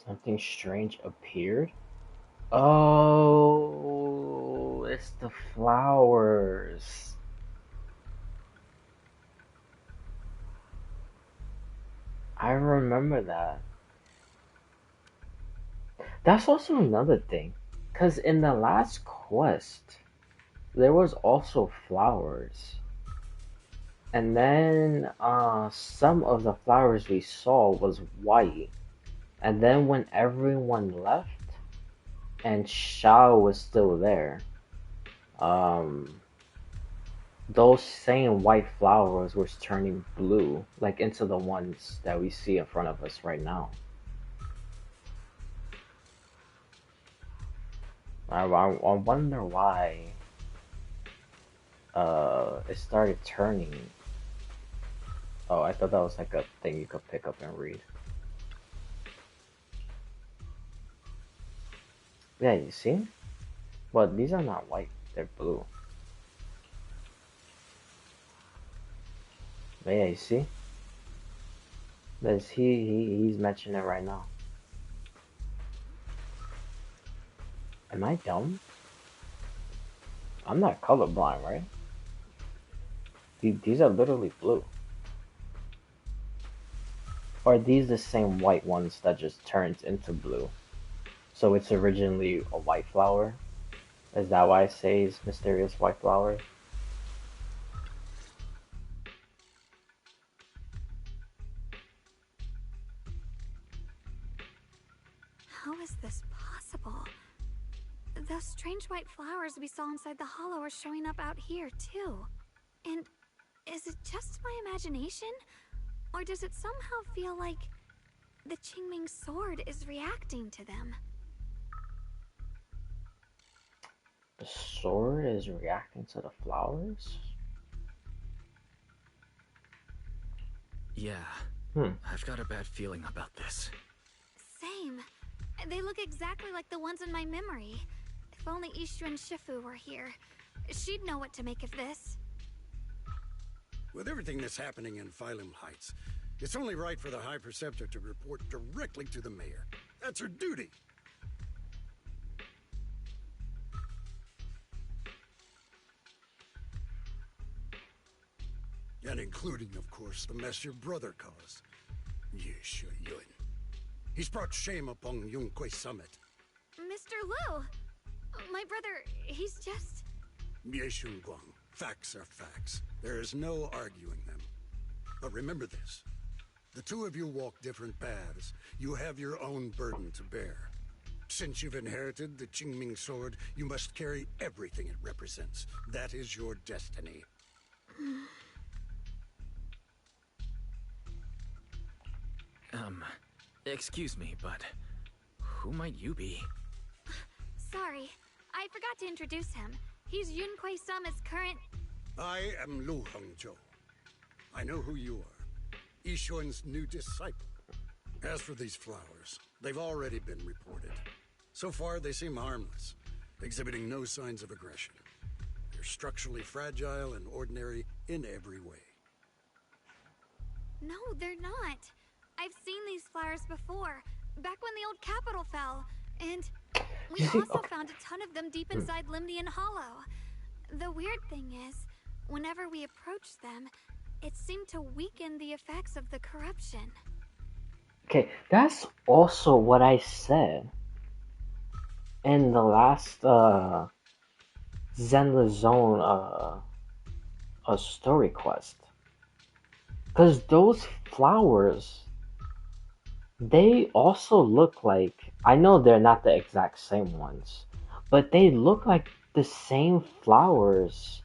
Something strange appeared? Oh, it's the flowers. I remember that. That's also another thing. Because in the last quest, there was also flowers. And then some of the flowers we saw was white. And then when everyone left, and Shao was still there, those same white flowers was turning blue, like into the ones that we see in front of us right now. I wonder why it started turning. Oh, I thought that was like a thing you could pick up and read. Yeah, you see? But these are not white, they're blue. But yeah, you see? There's he's mentioning it right now. Am I dumb? I'm not colorblind, right? These are literally blue. Or are these the same white ones that just turned into blue? So it's originally a white flower? Is that why I say it's mysterious white flower? How is this possible? Those strange white flowers we saw inside the hollow are showing up out here, too. And is it just my imagination? Or does it somehow feel like the Qingming sword is reacting to them? The sword is reacting to the flowers? Yeah, I've got a bad feeling about this. Same. They look exactly like the ones in my memory. If only Ishu and Shifu were here. She'd know what to make of this. With everything that's happening in Phylum Heights, it's only right for the High Preceptor to report directly to the mayor. That's her duty. And including, of course, the mess your brother caused. Yeshu Yun. He's brought shame upon Yunquay Summit. Mr. Liu! My brother, he's just... Yeshun Guang. Facts are facts. There is no arguing them. But remember this. The two of you walk different paths. You have your own burden to bear. Since you've inherited the Qingming sword, you must carry everything it represents. That is your destiny. Excuse me, but who might you be? Sorry, I forgot to introduce him. He's Yunquay Summit's current... I am Lu Hongzhou. I know who you are. Yishun's new disciple. As for these flowers, they've already been reported. So far, they seem harmless, exhibiting no signs of aggression. They're structurally fragile and ordinary in every way. No, they're not. I've seen these flowers before, back when the old capital fell, and we also found a ton of them deep inside Limnian Hollow. The weird thing is, whenever we approached them, it seemed to weaken the effects of the corruption. Okay, that's also what I said in the last Zenless Zone a story quest. Because those flowers, they also look like, I know they're not the exact same ones, but they look like the same flowers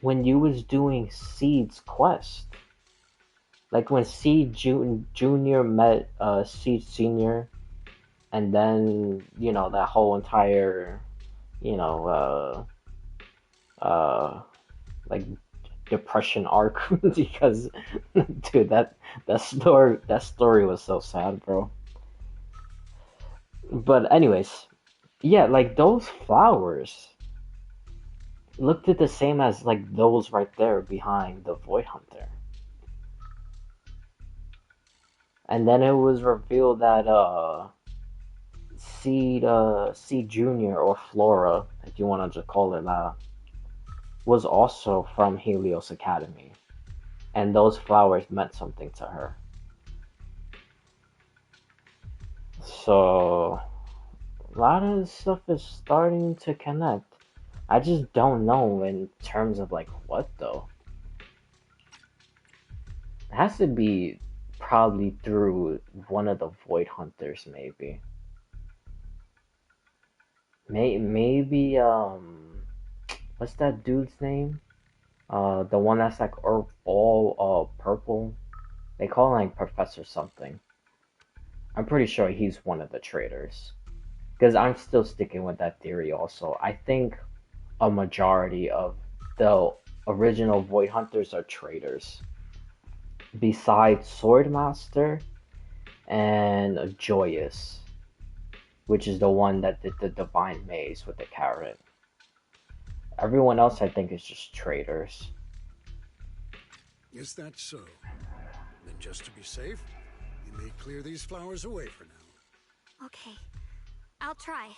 when you was doing Seed's quest. Like when Seed Junior met Seed Senior, and then, you know, that whole entire, you know, like depression arc because dude, that story was so sad, bro. But anyways, yeah, like those flowers looked the same as like those right there behind the Void Hunter. And then it was revealed that Seed Junior, or Flora, if you want to just call it that, was also from Helios Academy, and those flowers meant something to her. So a lot of stuff is starting to connect. I just don't know in terms of like what though. It has to be probably through one of the Void Hunters, maybe. Maybe what's that dude's name? The one that's like all purple. They call him like Professor something. I'm pretty sure he's one of the traitors. Because I'm still sticking with that theory also. I think a majority of the original Void Hunters are traitors. Besides Swordmaster and Joyous, which is the one that did the Divine Maze with the carrot. Everyone else, I think, is just traitors. Is that so? Then just to be safe, you may clear these flowers away for now. Okay, I'll try.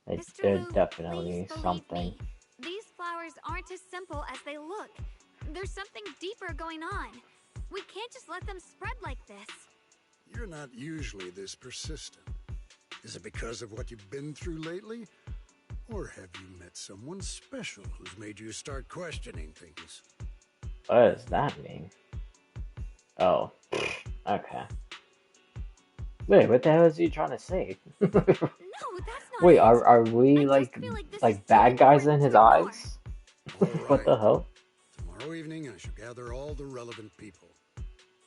Mr. There's Liu, definitely please believe something. me. These flowers aren't as simple as they look. There's something deeper going on. We can't just let them spread like this. You're not usually this persistent. Is it because of what you've been through lately? Or have you met someone special who's made you start questioning things? What does that mean? Oh, okay. Wait, what the hell is he trying to say? No, that's not Wait, it. are we I just like feel like this is like too bad guys in important his to ignore. eyes? All What the right. hell? Tomorrow evening, I shall gather all the relevant people.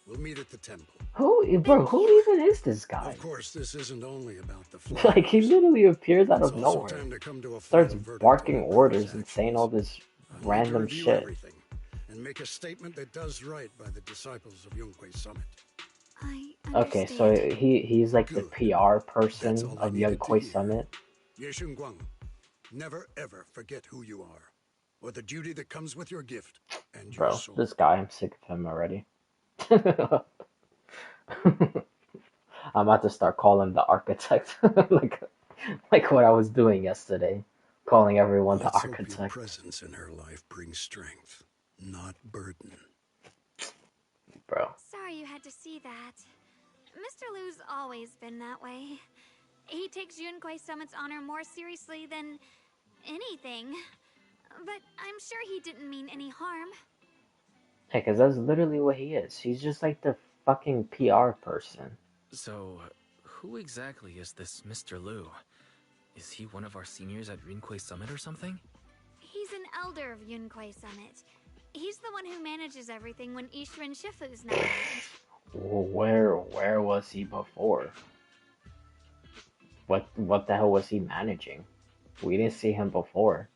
We'll meet at the temple. Bro, who even is this guy? Of course, this isn't only about the flowers. Like, he literally appears out It's of also nowhere. time to come to a Starts final verdict barking on your brother's orders and saying all actions. this I need to random review shit. everything and make a statement that does right by the disciples of Yunquei Summit. I Okay, so understand. he's like the Good. PR That's person all I of needed to Yunquei hear. Summit. Ye Guang, never ever forget who you are, or the duty that comes with your gift and your Bro, soul. this guy, I'm sick of him already. I'm about to start calling the architect, like what I was doing yesterday, calling everyone the Let's hope your architect. presence in her life brings strength, not burden. Bro, Sorry you had to see that. Mr. Liu's always been that way. He takes Yunquei Summit's honor more seriously than anything. But I'm sure he didn't mean any harm. hey, cause that's literally what he is. He's just like the fucking PR person. So, who exactly is this Mr. Liu? Is he one of our seniors at Rinquei Summit or something? He's an elder of Yunquei Summit. He's the one who manages everything when Ishu and Shifu's not around. Where was he before? What the hell was he managing? We didn't see him before.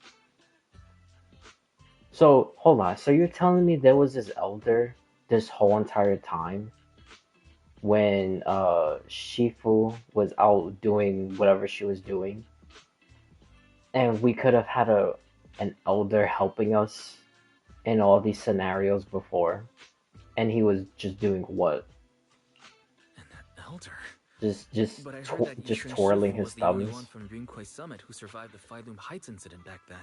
So, hold on. So you're telling me there was this elder this whole entire time when Shifu was out doing whatever she was doing, and we could have had an elder helping us in all these scenarios before, and he was just doing what? An elder? But I heard that Just Yishin twirling Shifu his was the only thumbs. one from Rinquei Summit who survived the Phyloom Heights incident back then.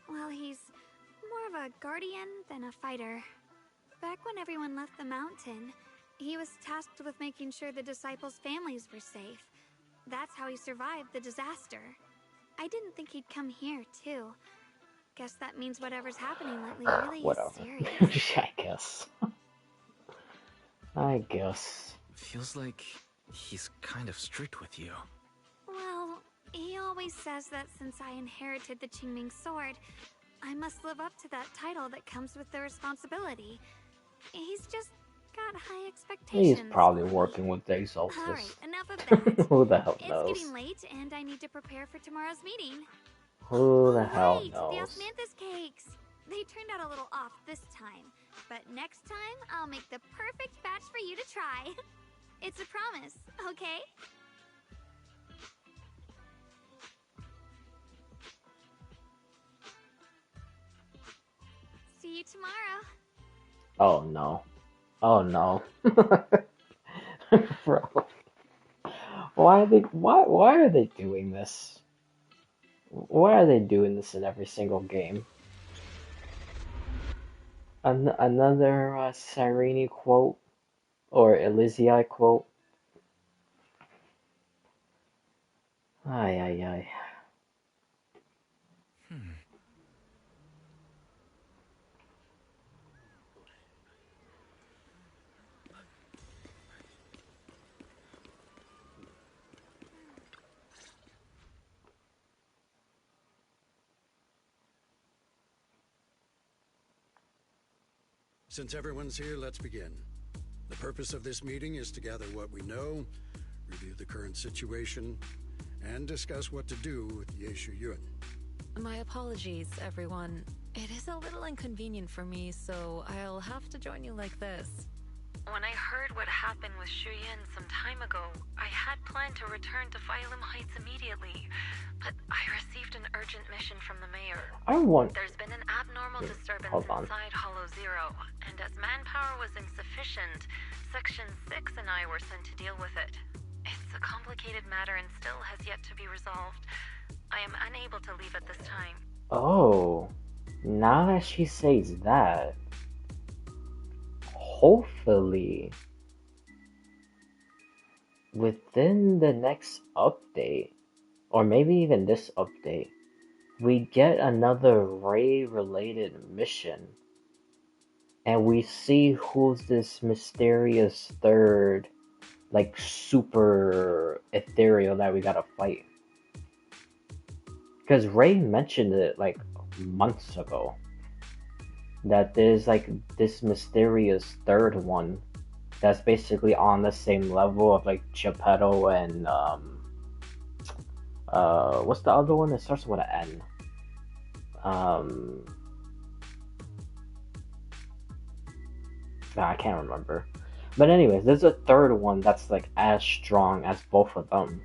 Well, he's more of a guardian than a fighter. Back when everyone left the mountain, he was tasked with making sure the disciples' families were safe. That's how he survived the disaster. I didn't think he'd come here, too. Guess that means whatever's happening lately really Whatever. is serious. I guess. I guess. Feels like he's kind of strict with you. Well, he always says that since I inherited the Qingming sword, I must live up to that title that comes with the responsibility. He's just got high expectations. He's probably for me. working with the Alright, Exaltus. enough of that. Who the hell It's knows? getting late, and I need to prepare for tomorrow's meeting. Who the hell Right, the knows? osmanthus cakes. They turned out a little off this time, but next time I'll make the perfect batch for you to try. It's a promise, okay? See you tomorrow. Oh no. Oh no. Bro. Why are they doing this? Why are they doing this in every single game? Another Cyrene quote or Elysiai quote. Ay ay ay. Since everyone's here, let's begin. The purpose of this meeting is to gather what we know, review the current situation, and discuss what to do with Yeshu Yun. My apologies, everyone. It is a little inconvenient for me, so I'll have to join you like this. When I heard what happened with Shuyin some time ago, I had planned to return to Phyloom Heights immediately, but I received an urgent mission from the mayor. There's been an abnormal disturbance inside Hollow Zero, and as manpower was insufficient, Section 6 and I were sent to deal with it. It's a complicated matter and still has yet to be resolved. I am unable to leave at this time. Oh, now that she says that, hopefully within the next update, or maybe even this update, we get another Ray-related mission, and we see who's this mysterious third, like, super ethereal that we gotta fight. Because Ray mentioned it, like, months ago, that there's, like, this mysterious third one that's basically on the same level of, like, Geppetto and, what's the other one that starts with an N? I can't remember. But anyways, there's a third one that's, like, as strong as both of them.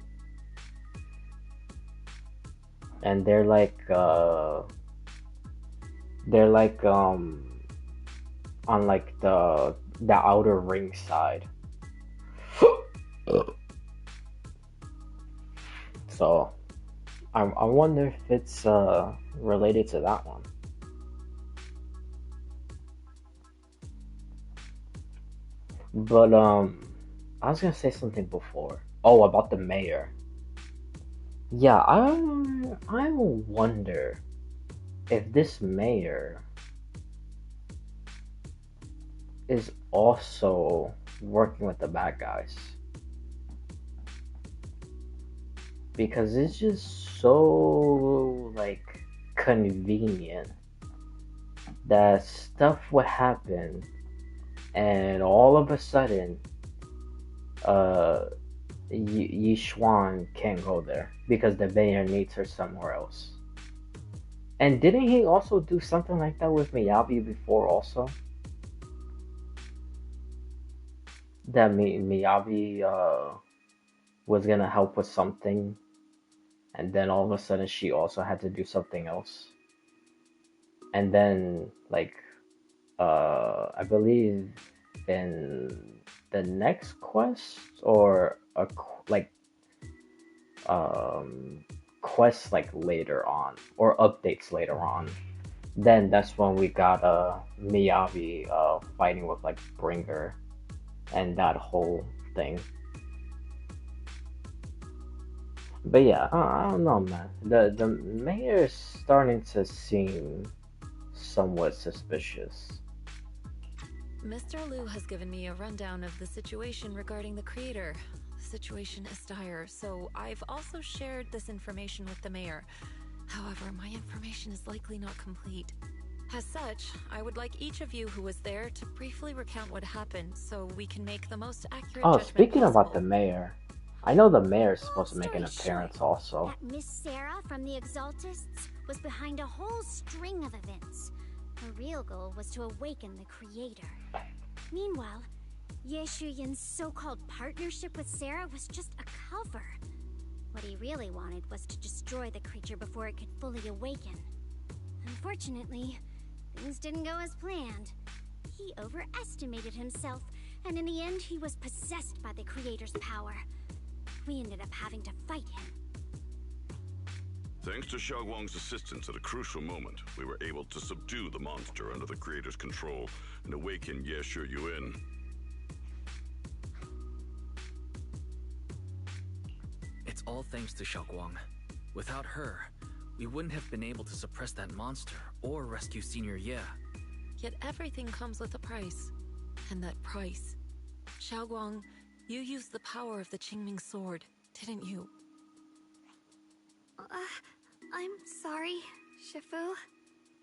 And they're like, on, like, the outer ring side. So, I wonder if it's, related to that one. But, I was gonna say something before. Oh, about the mayor. Yeah, I wonder if this mayor is also working with the bad guys. Because it's just so, like, convenient that stuff would happen and all of a sudden, Yi Xuan can't go there because the mayor needs her somewhere else. And didn't he also do something like that with Miyabi before also? That Miyabi was gonna help with something, and then all of a sudden she also had to do something else. And then, like, I believe in the next quest, or a quest, like, later on, or updates later on, then that's when we got Miyabi fighting with, like, Bringer and that whole thing. But yeah, I don't know, man. The mayor's starting to seem somewhat suspicious. Mr. Liu has given me a rundown of the situation regarding the creator. The situation is dire, so I've also shared this information with the mayor. However, my information is likely not complete. As such, I would like each of you who was there to briefly recount what happened so we can make the most accurate judgment speaking possible. about the mayor, I know the mayor's supposed to make an appearance also. That Miss Sarah from the Exaltists was behind a whole string of events. Her real goal was to awaken the creator. Meanwhile, Ye Shuyan's so-called partnership with Sarah was just a cover. What he really wanted was to destroy the creature before it could fully awaken. Unfortunately, things didn't go as planned. He overestimated himself, and in the end he was possessed by the creator's power. We ended up having to fight him. Thanks to Xiaoguang's assistance at a crucial moment, we were able to subdue the monster under the creator's control and awaken Ye Shuyuan. It's all thanks to Xiaoguang. Without her, we wouldn't have been able to suppress that monster or rescue Senior Ye. Yet everything comes with a price. And that price... Xiaoguang, you used the power of the Qingming sword, didn't you? I'm sorry, Shifu.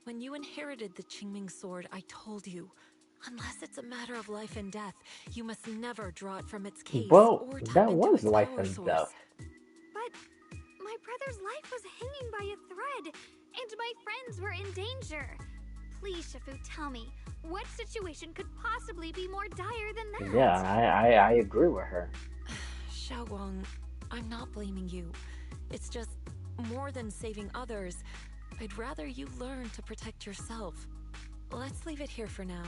When you inherited the Qingming sword, I told you, unless it's a matter of life and death, you must never draw it from its case Well, or tap that into was its life power and source. death. But my brother's life was hanging by a thread, and my friends were in danger. Please, Shifu, tell me, what situation could possibly be more dire than that? Yeah, I agree with her. Xiaoguang, I'm not blaming you. It's just, more than saving others, I'd rather you learn to protect yourself. Let's leave it here for now.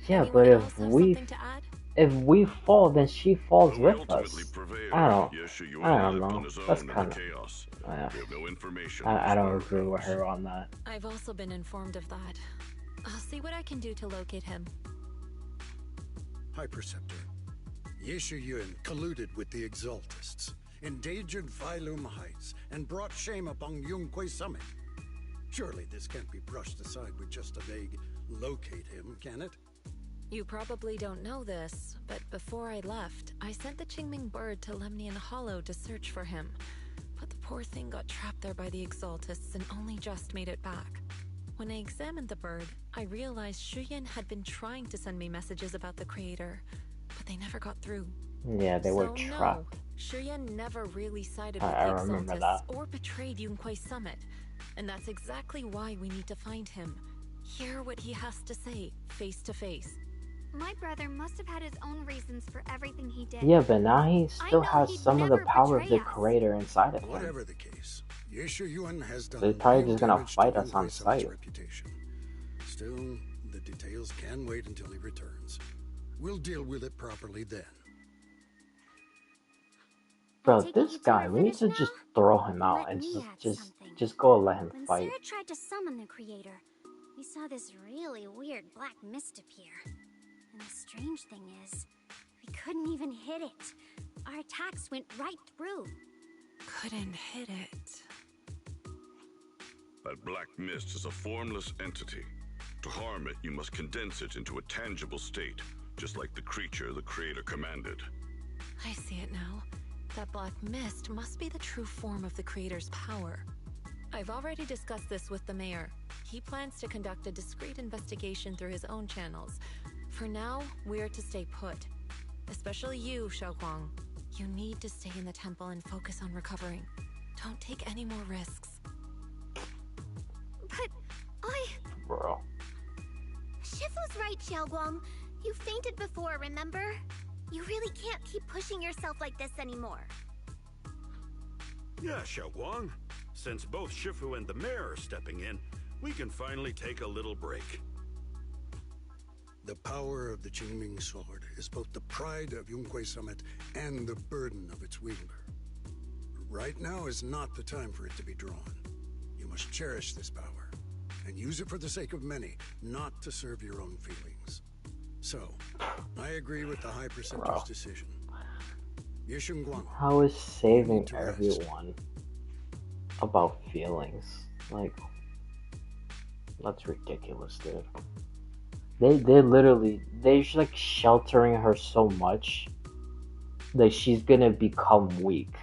Yeah, Anyone but else have something to add? if we fall, then she falls Though we with ultimately us. prevailed, I don't Yeshua lived know. on his That's own in kind the of. chaos. We have no information on I his don't agree with whereabouts. her on that. I've also been informed of that. I'll see what I can do to locate him. High Preceptor, Yeshu Yun colluded with the Exaltists, endangered Phylum Heights, and brought shame upon Yunquay Summit. Surely this can't be brushed aside with just a vague locate him, can it? You probably don't know this, but before I left, I sent the Qingming bird to Lemnian Hollow to search for him. But the poor thing got trapped there by the Exaltists and only just made it back. When I examined the bird, I realized Shuyan had been trying to send me messages about the Creator, but they never got through. Yeah, they were So trapped. no, Shuyan never really sided with I the remember Exaltists that. or betrayed Yunquay Summit. And that's exactly why we need to find him. Hear what he has to say, face to face. My brother must have had his own reasons for everything he did. Yeah, but now he still know has he'd some of the never power of betray the us. Creator inside of him. Whatever the case, Yeshu Yun has done They're probably real just gonna damage fight to us on Yunquay Summit's sight. reputation. Still, the details can wait until he returns. We'll deal with it properly then. Bro, take it this you two guy, are we need finished to now? just throw him out Let and me add something. just go let him When fight. Sarah tried to summon the Creator, we saw this really weird black mist appear. And the strange thing is, we couldn't even hit it. Our attacks went right through. Couldn't hit it. That black mist is a formless entity. To harm it, you must condense it into a tangible state, just like the creature the Creator commanded. I see it now. That black mist must be the true form of the Creator's power. I've already discussed this with the mayor. He plans to conduct a discreet investigation through his own channels. For now, we're to stay put. Especially you, Xiaoguang. You need to stay in the temple and focus on recovering. Don't take any more risks. But Bro. Shifu's right, Xiaoguang. You fainted before, remember? You really can't keep pushing yourself like this anymore. Yeah, Xiaoguang. Since both Shifu and the mayor are stepping in, we can finally take a little break. The power of the Qingming sword is both the pride of Yunquay Summit and the burden of its wielder. Right now is not the time for it to be drawn. You must cherish this power and use it for the sake of many, not to serve your own feelings. So, I agree with the High Preceptor's decision. Yeshunguang, How is saving to rest. everyone about feelings? Like, that's ridiculous, dude. They're literally, they're just like sheltering her so much that she's gonna become weak.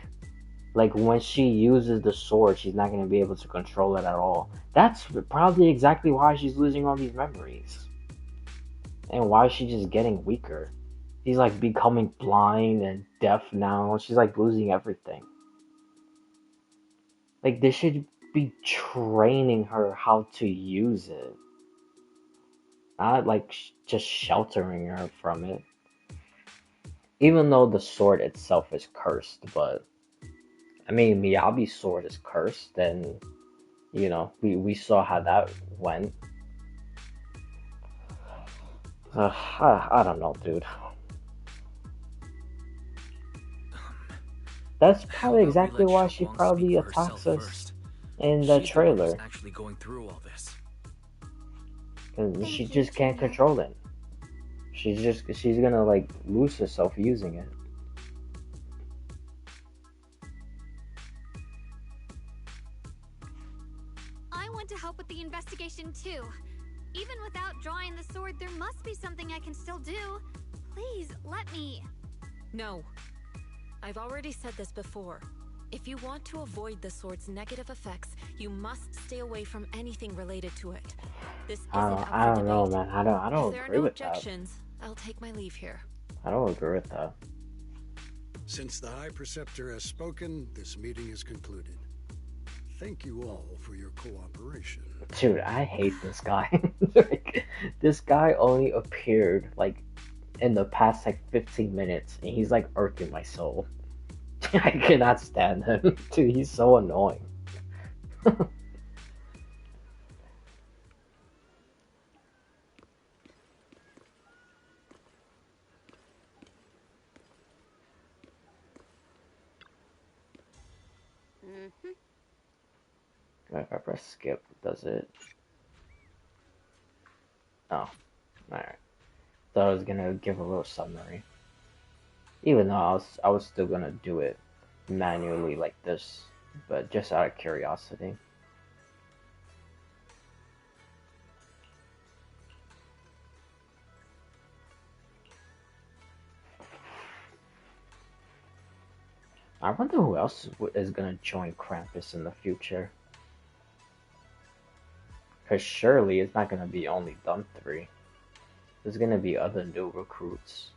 Like, when she uses the sword, she's not gonna be able to control it at all. That's probably exactly why she's losing all these memories. And why is she just getting weaker? She's like becoming blind and deaf now. She's like losing everything. Like, they should be training her how to use it. Not like just sheltering her from it. Even though the sword itself is cursed, but I mean, Miyabi's sword is cursed, and you know, we saw how that went. I don't know, dude. That's probably exactly why she probably attacks us in the trailer. Actually going through all this. And she just can't control it. She's gonna like lose herself using it. I want to help with the investigation too. Even without drawing the sword, there must be something I can still do. Please, let me. No. I've already said this before. If you want to avoid the sword's negative effects, you must stay away from anything related to it. This isn't up for I don't know, debate. man. I don't If there are agree no with that. objections, I'll take my leave here. I don't agree with that. Since the High Preceptor has spoken, this meeting is concluded. Thank you all for your cooperation. Dude, I hate this guy. Like, this guy only appeared like in the past like 15 minutes, and he's like irking my soul. I cannot stand him. Dude, he's so annoying. If I press skip, does it? Oh, alright. Thought I was gonna give a little summary. Even though I was still gonna do it manually like this, but just out of curiosity. I wonder who else is gonna join Krampus in the future. Because surely it's not gonna be only them three. There's gonna be other new recruits.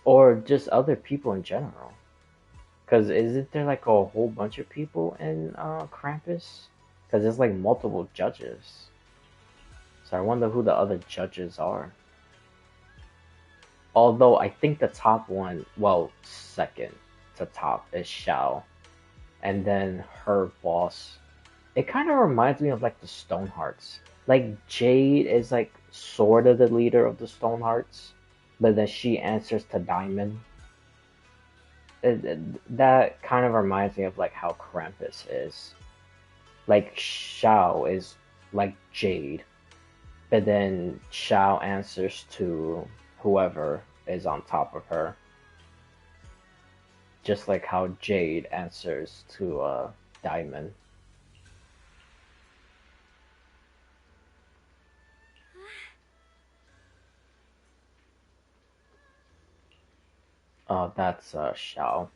Or just other people in general. Because isn't there like a whole bunch of people in Krampus? Because there's like multiple judges. So I wonder who the other judges are. Although I think the top one, well, second to top is Xiao. And then her boss. It kind of reminds me of like the Stonehearts. Like Jade is like sort of the leader of the Stonehearts. But then she answers to Diamond. That kind of reminds me of like how Krampus is. Like Xiao is like Jade. But then Xiao answers to whoever is on top of her. Just like how Jade answers to Diamond. Oh, that's Xiao.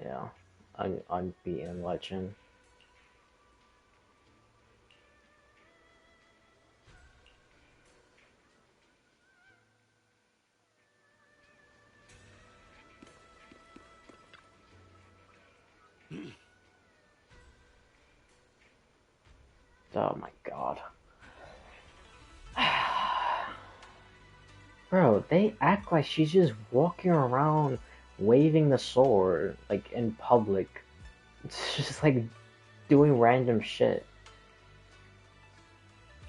Yeah, unbeaten legend. Oh my god. Bro, they act like she's just walking around waving the sword, like in public. It's just like doing random shit.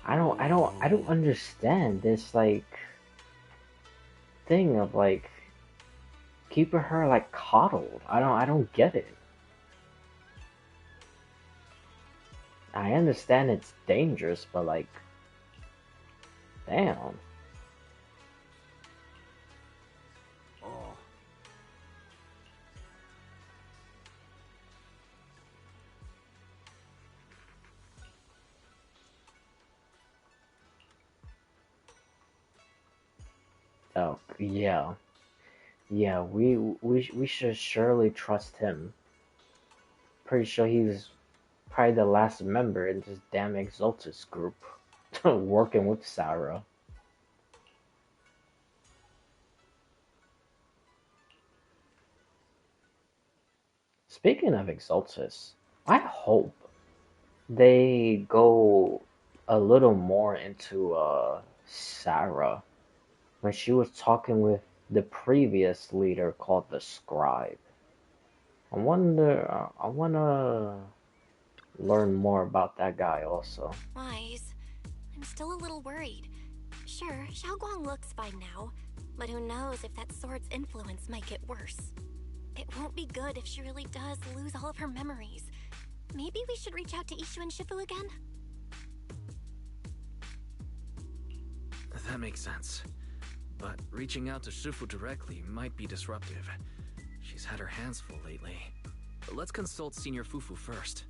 I don't understand this like thing of like keeping her like coddled. I don't get it. I understand it's dangerous, but like, damn. Oh, yeah. Yeah, we should surely trust him. Pretty sure he's probably the last member in this damn Exaltus group working with Sarah. Speaking of Exaltus, I hope they go a little more into Sarah when she was talking with the previous leader called the Scribe. I wanna learn more about that guy also. Wise, I'm still a little worried. Sure, Xiaoguang looks fine now, but who knows if that sword's influence might get worse. It won't be good if she really does lose all of her memories. Maybe we should reach out to Ishu and Shifu again? That makes sense. But reaching out to Shifu directly might be disruptive. She's had her hands full lately. Let's consult Senior Fufu first.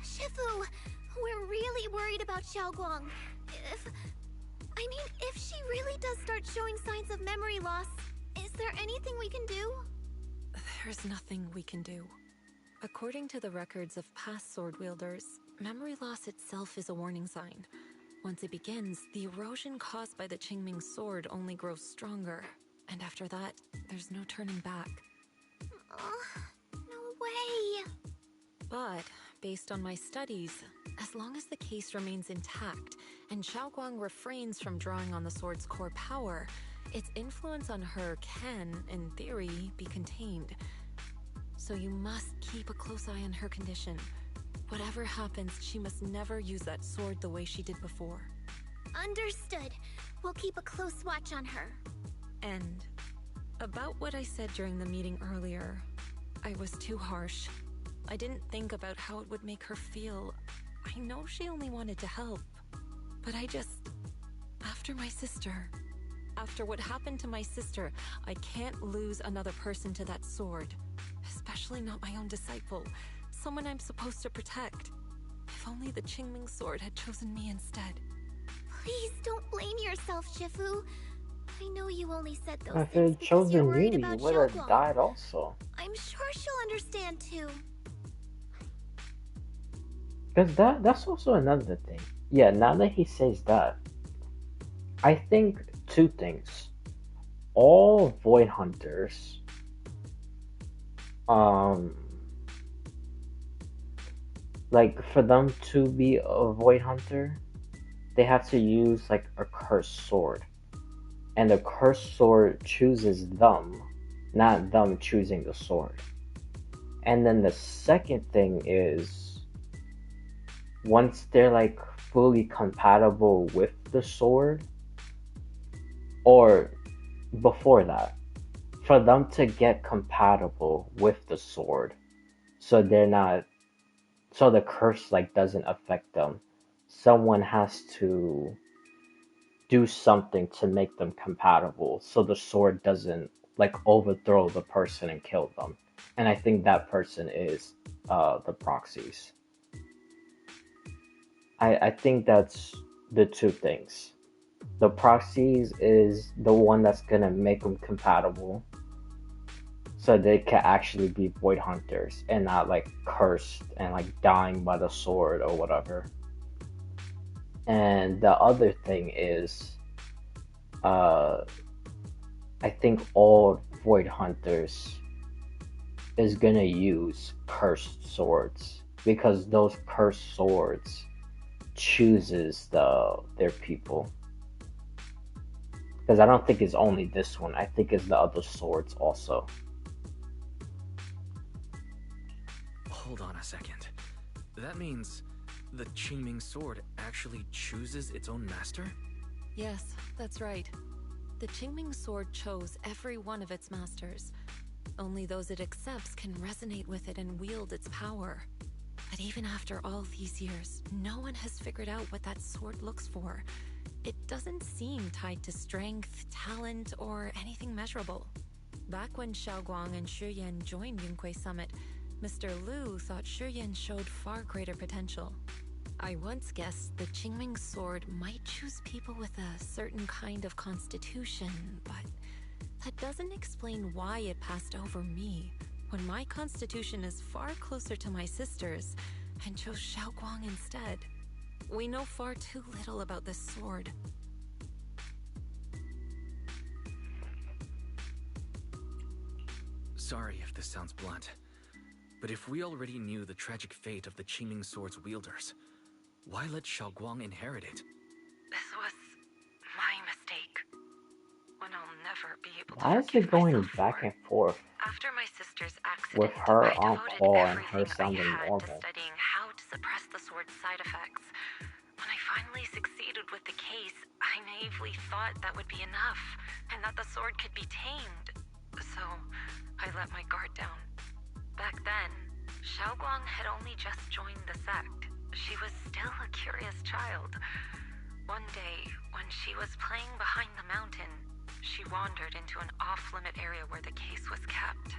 Shifu, we're really worried about Xiaoguang. If she really does start showing signs of memory loss, is there anything we can do? There's nothing we can do. According to the records of past sword wielders, memory loss itself is a warning sign. Once it begins, the erosion caused by the Qingming sword only grows stronger, and after that, there's no turning back. No way! But, based on my studies, as long as the case remains intact, and Xiaoguang refrains from drawing on the sword's core power, its influence on her can, in theory, be contained. So you must keep a close eye on her condition. Whatever happens, she must never use that sword the way she did before. Understood. We'll keep a close watch on her. And about what I said during the meeting earlier, I was too harsh. I didn't think about how it would make her feel. I know she only wanted to help, but after my sister, after what happened to my sister, I can't lose another person to that sword. Especially not my own disciple, someone I'm supposed to protect. If only the Qingming sword had chosen me instead. Please don't blame yourself, Shifu. I know you only said those If things it because you're chosen worried you, about you would have Xiaoguang. died also. I'm sure she'll understand too. Because that's also another thing. Yeah, now that he says that, I think two things. All Void Hunters, like for them to be a Void Hunter, they have to use like a cursed sword. And the cursed sword chooses them, not them choosing the sword. And then the second thing is, once they're like fully compatible with the sword, or before that, for them to get compatible with the sword, so the curse like doesn't affect them, someone has to do something to make them compatible so the sword doesn't like overthrow the person and kill them. And I think that person is the proxies. I think that's the two things. The proxies is the one that's gonna make them compatible, so they can actually be Void Hunters and not like cursed and like dying by the sword or whatever. And the other thing is, I think all Void Hunters is gonna use cursed swords, because those cursed swords chooses their people. Because I don't think it's only this one. I think it's the other swords also. Hold on a second. That means the Qingming sword actually chooses its own master? Yes, that's right. The Qingming sword chose every one of its masters. Only those it accepts can resonate with it and wield its power. But even after all these years, no one has figured out what that sword looks for. It doesn't seem tied to strength, talent, or anything measurable. Back when Xiaoguang and Shi Yan joined Yunque Summit, Mr. Liu thought Shi Yan showed far greater potential. I once guessed the Qingming sword might choose people with a certain kind of constitution, but that doesn't explain why it passed over me, when my constitution is far closer to my sister's, and chose Xiaoguang instead. We know far too little about this sword. Sorry if this sounds blunt, but if we already knew the tragic fate of the Qingming sword's wielders, why let Xiaoguang inherit it? This was my mistake. One I'll never be able to Why is it going back and forth After my sister's accident, with her I on devoted call and her everything sounding I had normal? to studying how to suppress the sword's side effects. When I finally succeeded with the case, I naively thought that would be enough, and that the sword could be tamed. So, I let my guard down. Back then, Xiaoguang had only just joined the sect. She was still a curious child. One day, when she was playing behind the mountain, she wandered into an off-limit area where the case was kept.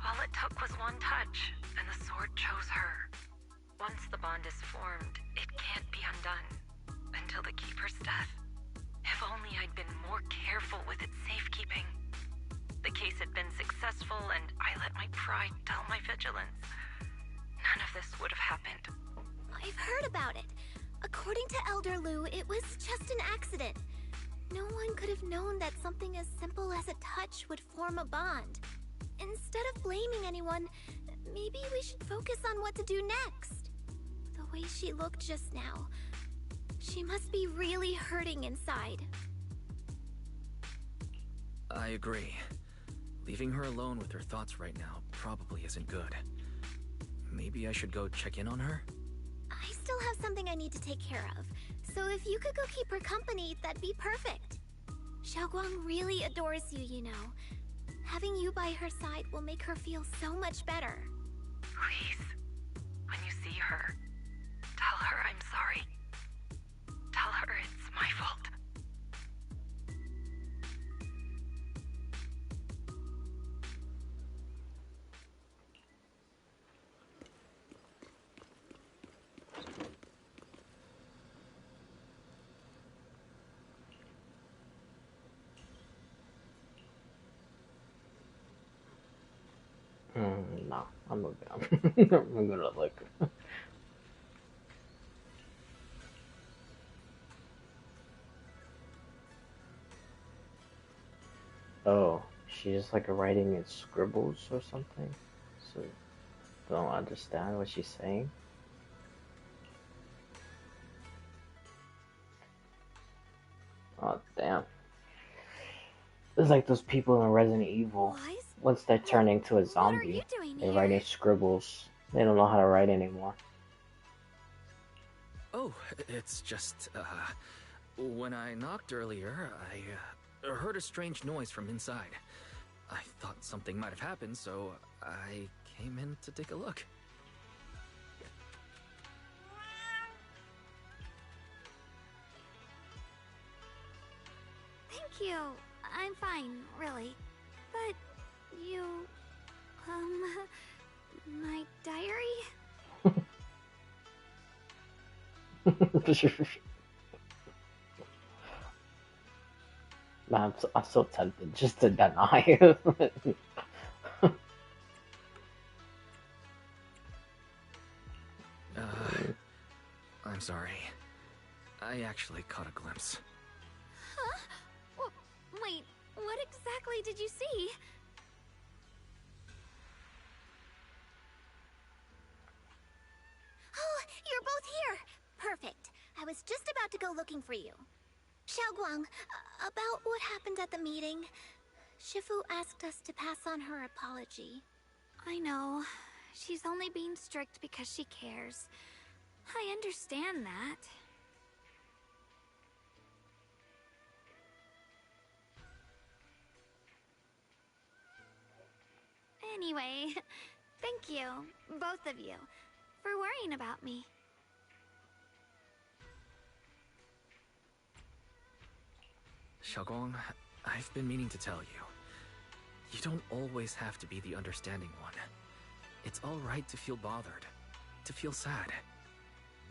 All it took was one touch, and the sword chose her. Once the bond is formed, it can't be undone. Until the Keeper's death. If only I'd been more careful with its safekeeping. The case had been successful, and I let my pride dull my vigilance. None of this would have happened. I've heard about it. According to Elder Liu, it was just an accident. No one could have known that something as simple as a touch would form a bond. Instead of blaming anyone, maybe we should focus on what to do next. The way she looked just now, she must be really hurting inside. I agree. Leaving her alone with her thoughts right now probably isn't good. Maybe I should go check in on her? I still have something I need to take care of, so if you could go keep her company, that'd be perfect. Xiaoguang really adores you, you know. Having you by her side will make her feel so much better. Please, when you see her, tell her I'm sorry. Tell her it's my fault. No, I'm moving on. I'm gonna look. Oh, she's like writing in scribbles or something. So, don't understand what she's saying. Oh, damn. It's like those people in Resident Evil. Once they turn into a zombie, they're writing scribbles. They don't know how to write anymore. Oh, it's just, when I knocked earlier, I heard a strange noise from inside. I thought something might have happened, so I came in to take a look. Thank you. I'm fine, really. But you... my diary? Man, I'm so tempted just to deny. I'm sorry. I actually caught a glimpse. Huh? Wait, what exactly did you see? Oh, you're both here! Perfect. I was just about to go looking for you. Xiaoguang, about what happened at the meeting, Shifu asked us to pass on her apology. I know. She's only being strict because she cares. I understand that. Anyway, thank you, both of you, for worrying about me. Xiaoguang, I've been meaning to tell you. You don't always have to be the understanding one. It's alright to feel bothered, to feel sad.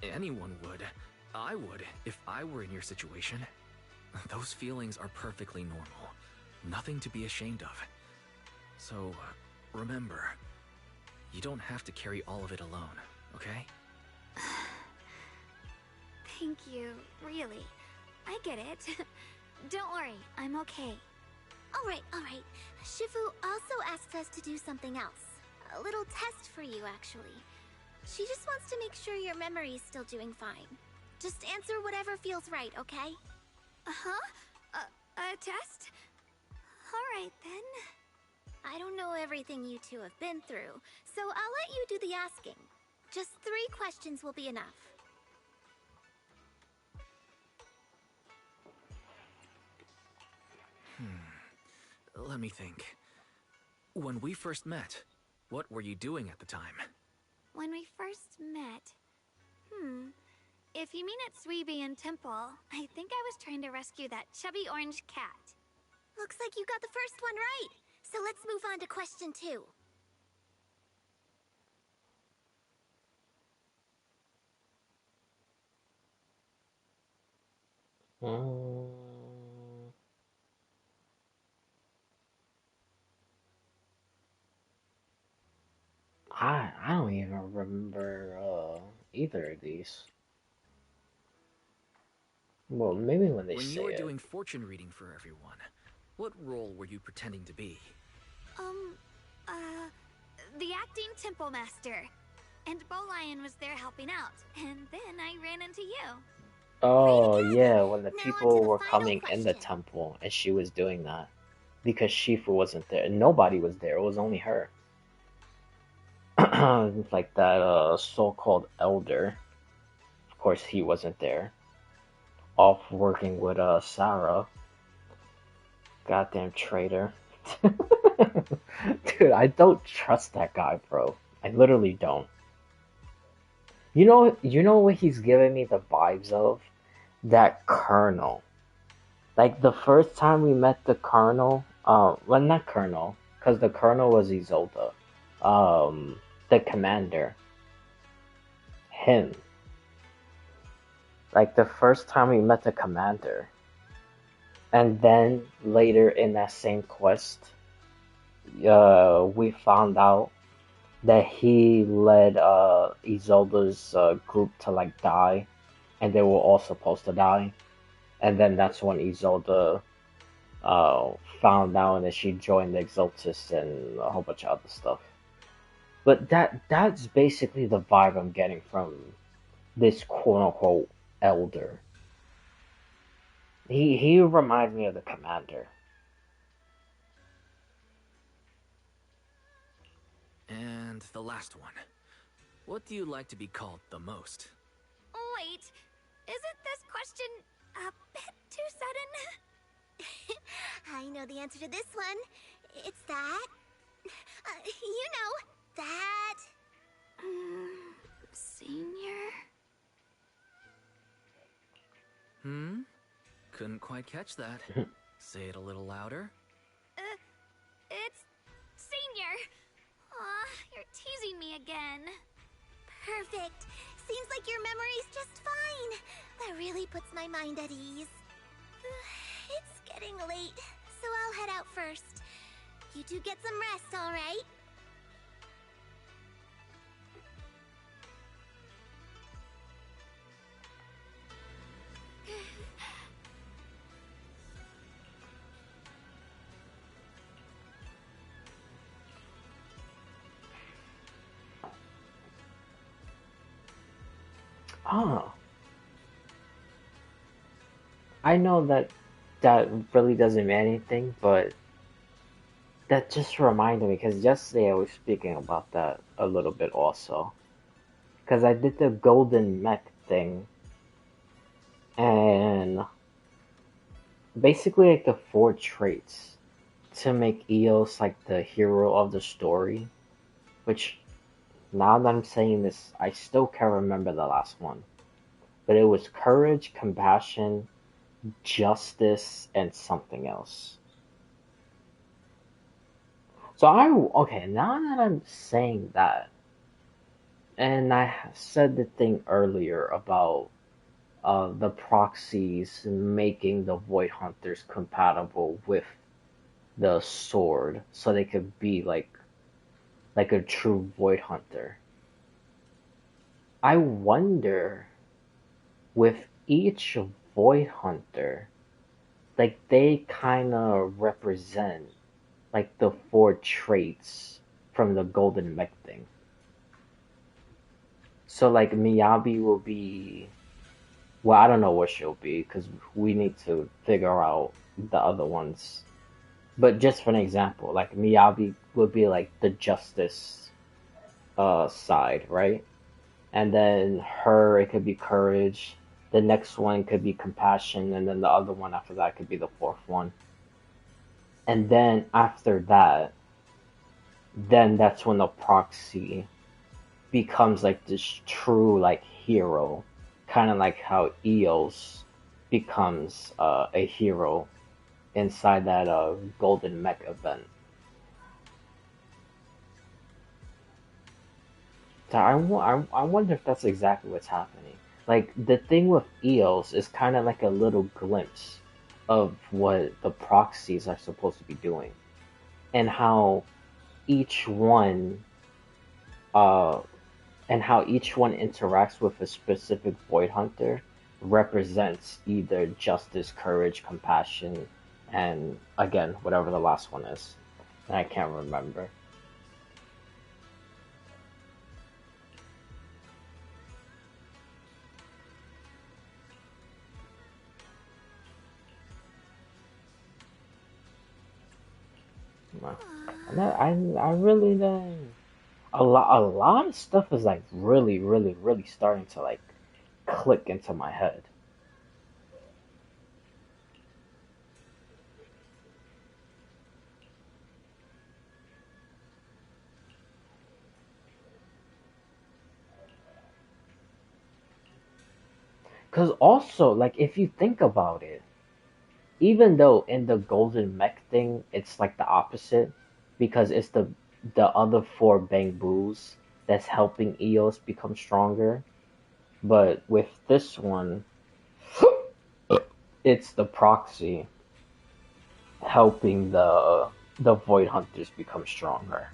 Anyone would. I would, if I were in your situation. Those feelings are perfectly normal. Nothing to be ashamed of. So, remember, you don't have to carry all of it alone, okay? Thank you, really. I get it. Don't worry, I'm okay. Alright. Shifu also asked us to do something else. A little test for you, actually. She just wants to make sure your memory is still doing fine. Just answer whatever feels right, okay? Uh-huh? A test? Alright, then. I don't know everything you two have been through, so I'll let you do the asking. Just 3 questions will be enough. Let me think. When we first met, what were you doing at the time? When we first met... If you mean at Suibian Temple, I think I was trying to rescue that chubby orange cat. Looks like you got the first one right. So let's move on to question 2. I don't even remember either of these. Well, maybe when they When say you were it. doing fortune reading for everyone, what role were you pretending to be? The acting temple master. And Bolion was there helping out, and then I ran into you. Oh yeah, when the Now people onto the were final coming in the question. temple and she was doing that. because Shifu wasn't there. Nobody was there. It was only her. Like that so-called elder. Of course, he wasn't there. Off working with Sarah. Goddamn traitor. Dude, I don't trust that guy, bro. I literally don't. You know what he's giving me the vibes of? That Colonel. Like the first time we met the Colonel, well not Colonel, because the Colonel was Isolde. The commander. Him. Like the first time we met the commander. And then later in that same quest, we found out that he led Isolde's group to like die, and they were all supposed to die. And then that's when Isolde found out, and then she joined the Exultus and a whole bunch of other stuff. But that's basically the vibe I'm getting from this quote unquote elder. He reminds me of the commander. And the last one. What do you like to be called the most? Wait, isn't this question a bit too sudden? I know the answer to this one. It's that. You know, that. Senior? Couldn't quite catch that. Say it a little louder. It's Senior. Aw, you're teasing me again. Perfect. Seems like your memory's just fine. That really puts my mind at ease. It's getting late, so I'll head out first. You two get some rest, all right? Oh. I know that really doesn't mean anything, but that just reminded me, because yesterday I was speaking about that a little bit also. Because I did the golden mech thing, and basically like the 4 traits to make Eos like the hero of the story, which now that I'm saying this, I still can't remember the last one. But it was courage, compassion, justice, and something else. So okay, now that I'm saying that, and I said the thing earlier about the proxies making the Void Hunters compatible with the sword, so they could be like a true Void Hunter. I wonder, with each Void Hunter, like they kind of represent like the 4 traits from the golden mech thing. So like Miyabi will be, well, I don't know what she'll be because we need to figure out the other ones. But just for an example, like Miyabi would be like the justice side, right? And then her, it could be courage. The next one could be compassion, and then the other one after that could be the 4th one. And then after that, then that's when the proxy becomes like this true like hero, kind of like how Eos becomes a hero inside that golden mech event. So I wonder if that's exactly what's happening. Like the thing with Eos is kind of like a little glimpse of what the proxies are supposed to be doing, and how each one interacts with a specific Void Hunter represents either justice, courage, compassion, and again, whatever the last one is. And I can't remember. I really don't. A lot of stuff is like really starting to like click into my head. Cause also like if you think about it, even though in the golden mech thing it's like the opposite, because it's the other four bamboos that's helping Eos become stronger. But with this one, it's the proxy helping the Void Hunters become stronger.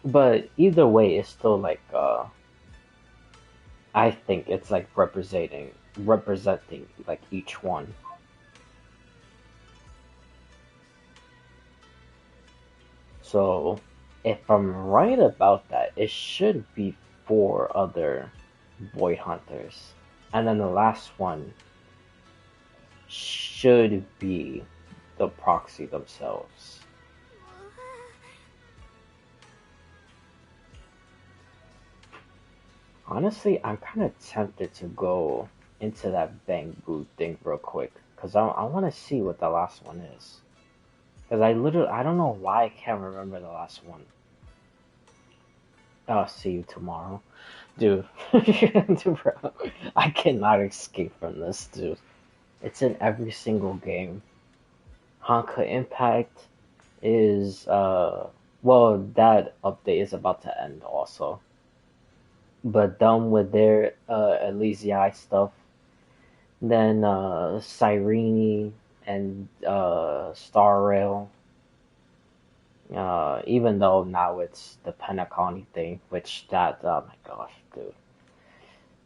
But either way, it's still like I think it's like representing like each one. So if I'm right about that, it should be four other Void Hunters, and then the last one should be the proxy themselves. Honestly, I'm kind of tempted to go into that bamboo thing real quick, because I want to see what the last one is. Because I don't know why I can't remember the last one. I'll see you tomorrow. Dude, dude, bro, I cannot escape from this, dude. It's in every single game. Honka Impact is, well, that update is about to end also. But done with their Elysiai stuff. Then Cyrene and Star Rail. Even though now it's the Penacony thing, which that, oh my gosh, dude.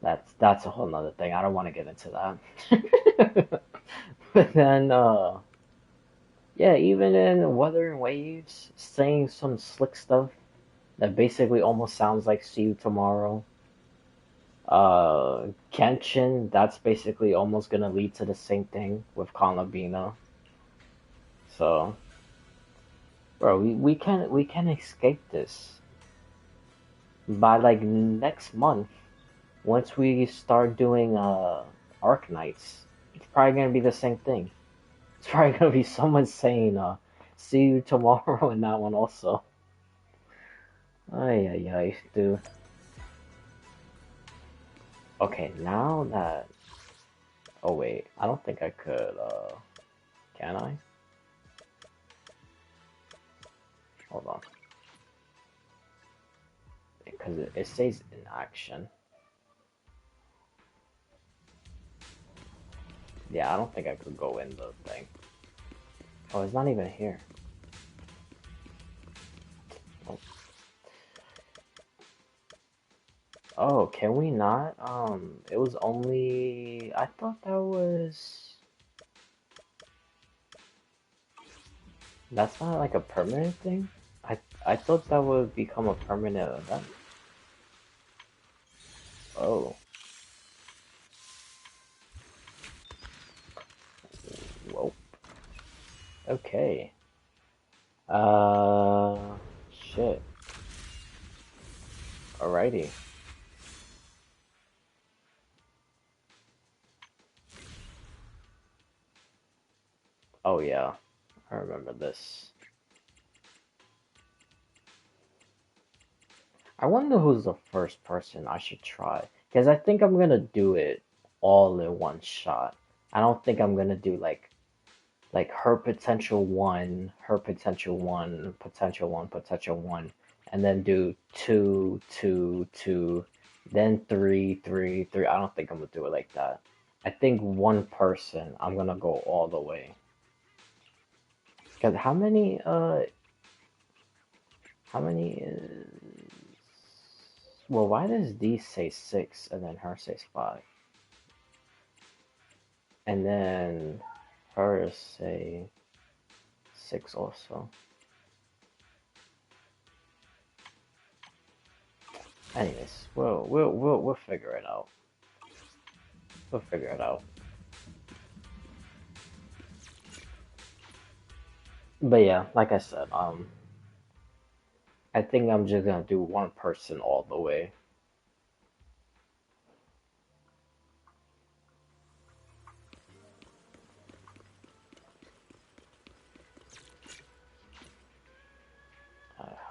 That's a whole nother thing. I don't want to get into that. But then, yeah, even in Wuthering Waves, saying some slick stuff that basically almost sounds like "See You Tomorrow." Genshin, that's basically almost gonna lead to the same thing with Kanabina. So, bro, we can escape this by like next month. Once we start doing Arknights, it's probably gonna be the same thing. It's probably gonna be someone saying "See you tomorrow" in that one also. Ay, ay, ay, dude. Okay, now that... Oh wait, I don't think I could, can I? Hold on. Because it says in action. Yeah, I don't think I could go in the thing. Oh, it's not even here. Oh. Oh, can we not? It was only... I thought that was... That's not like a permanent thing? I thought that would become a permanent event. Oh. Whoa. Okay. Shit. Alrighty. Oh yeah, I remember this. I wonder who's the first person I should try. Because I think I'm gonna do it all in one shot. I don't think I'm gonna do like her potential one, potential one, and then do two, two, two, then three, three, three. I don't think I'm gonna do it like that. I think one person, I'm gonna go all the way. Because how many is... Well, why does D say 6 and then her says 5? And then hers say 6 also. Anyways, we'll figure it out. We'll figure it out. But yeah, like I said, I think I'm just gonna do one person all the way.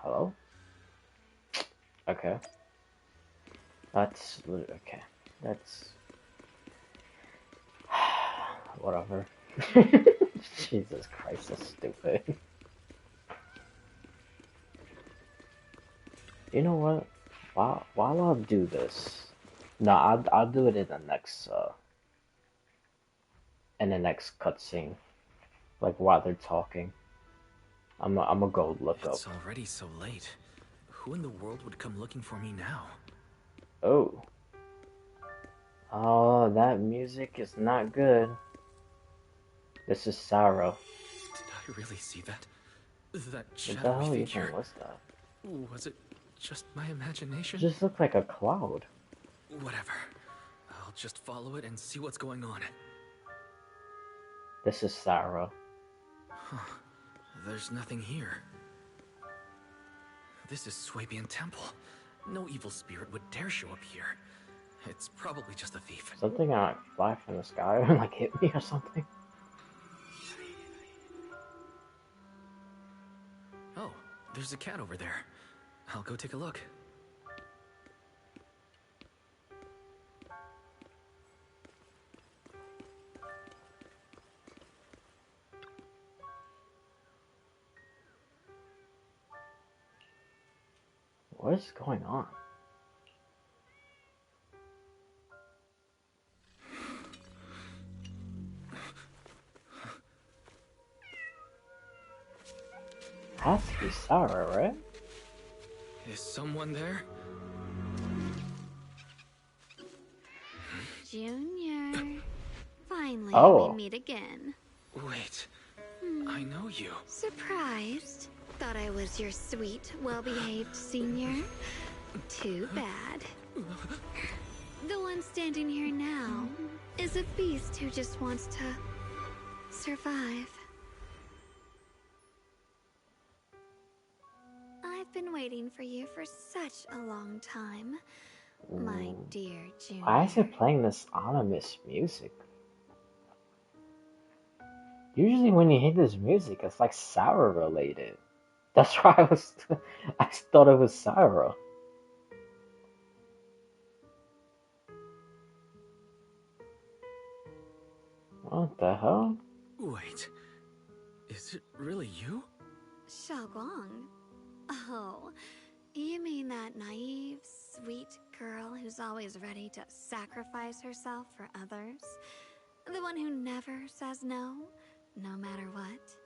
Hello? Okay. That's okay. That's whatever. Jesus Christ, that's stupid. You know what? While I'll do this, no, I'll do it in the next cutscene, like while they're talking. I'm gonna go look up. It's already so late. Who in the world would come looking for me now? Oh. Oh, that music is not good. This is Sarah. Did I really see that? That What the shadowy hell figure? even was that? Was it just my imagination? It just looked like a cloud. Whatever. I'll just follow it and see what's going on. This is Sarah. Huh. There's nothing here. This is Swabian Temple. No evil spirit would dare show up here. It's probably just a thief. Something fly from the sky and like hit me or something. Oh, there's a cat over there. I'll go take a look. What is going on? Has to be Sarah, right? Is someone there? Junior. Finally, Oh. we meet again. Wait. I know you. Surprised? Thought I was your sweet, well-behaved senior? Too bad. The one standing here now is a beast who just wants to survive. I've been waiting for you for such a long time, my dear Junior. Why is it playing this ominous music? Usually when you hear this music, it's like Sarah related. That's why I thought it was Sarah. What the hell? Wait. Is it really you? Xiaoguang? Oh, you mean that naive, sweet girl who's always ready to sacrifice herself for others? The one who never says no, no matter what?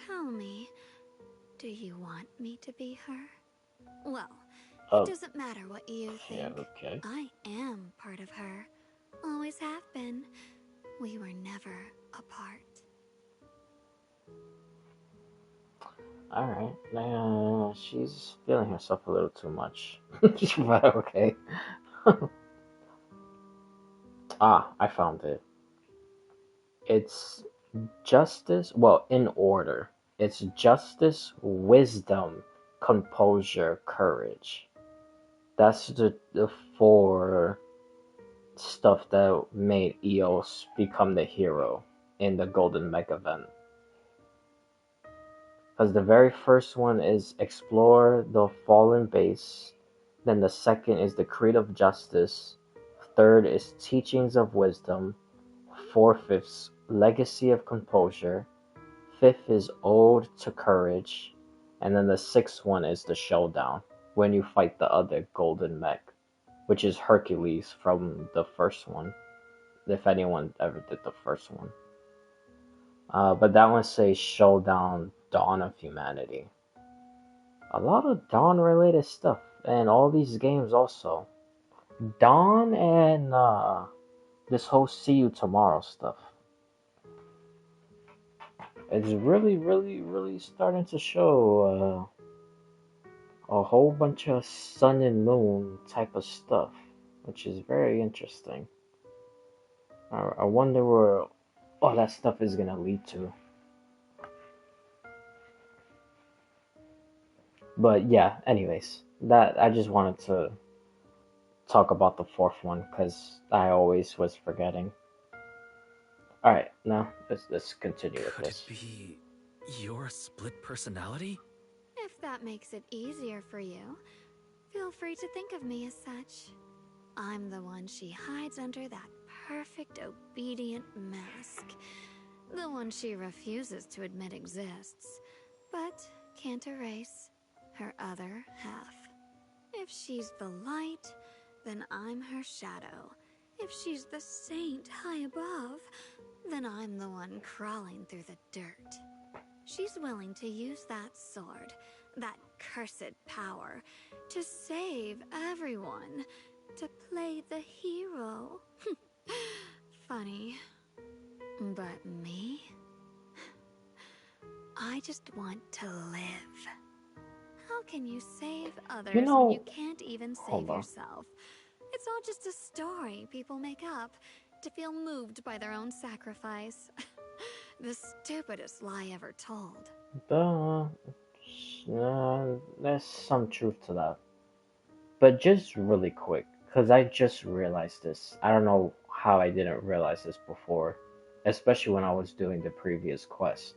Tell me, do you want me to be her? Well, it doesn't matter what you think. Yeah, okay. I am part of her. Always have been. We were never apart. Alright, she's feeling herself a little too much. But okay. I found it. It's justice, well, in order. It's justice, wisdom, composure, courage. That's the four stuff that made Eos become the hero in the Golden Mech event. Because the very first one is explore the fallen base, then the second is the creed of justice, third is teachings of wisdom, fourth is legacy of composure, fifth is ode to courage, and then the sixth one is the showdown, when you fight the other golden mech, which is Hercules from the first one, if anyone ever did the first one. But that one says Showdown, Dawn of Humanity. A lot of Dawn related stuff, and all these games also. Dawn and this whole See You Tomorrow stuff. It's really starting to show a whole bunch of sun and moon type of stuff, which is very interesting. I wonder where all that stuff is gonna lead to. But yeah, anyways, that I just wanted to talk about the fourth one because I always was forgetting. All right, now let's continue with Could it this. be your split personality? If that makes it easier for you, feel free to think of me as such. I'm the one she hides under that perfect obedient mask. The one she refuses to admit exists, but can't erase her other half. If she's the light, then I'm her shadow. If she's the saint high above, then I'm the one crawling through the dirt. She's willing to use that sword, that cursed power, to save everyone, to play the hero. Funny. But me? I just want to live. How can you save others You when you know, can't even save hold on. yourself? It's all just a story people make up to feel moved by their own sacrifice. The stupidest lie ever told. There's some truth to that. But just really quick, because I just realized this. I don't know how I didn't realize this before, especially when I was doing the previous quest.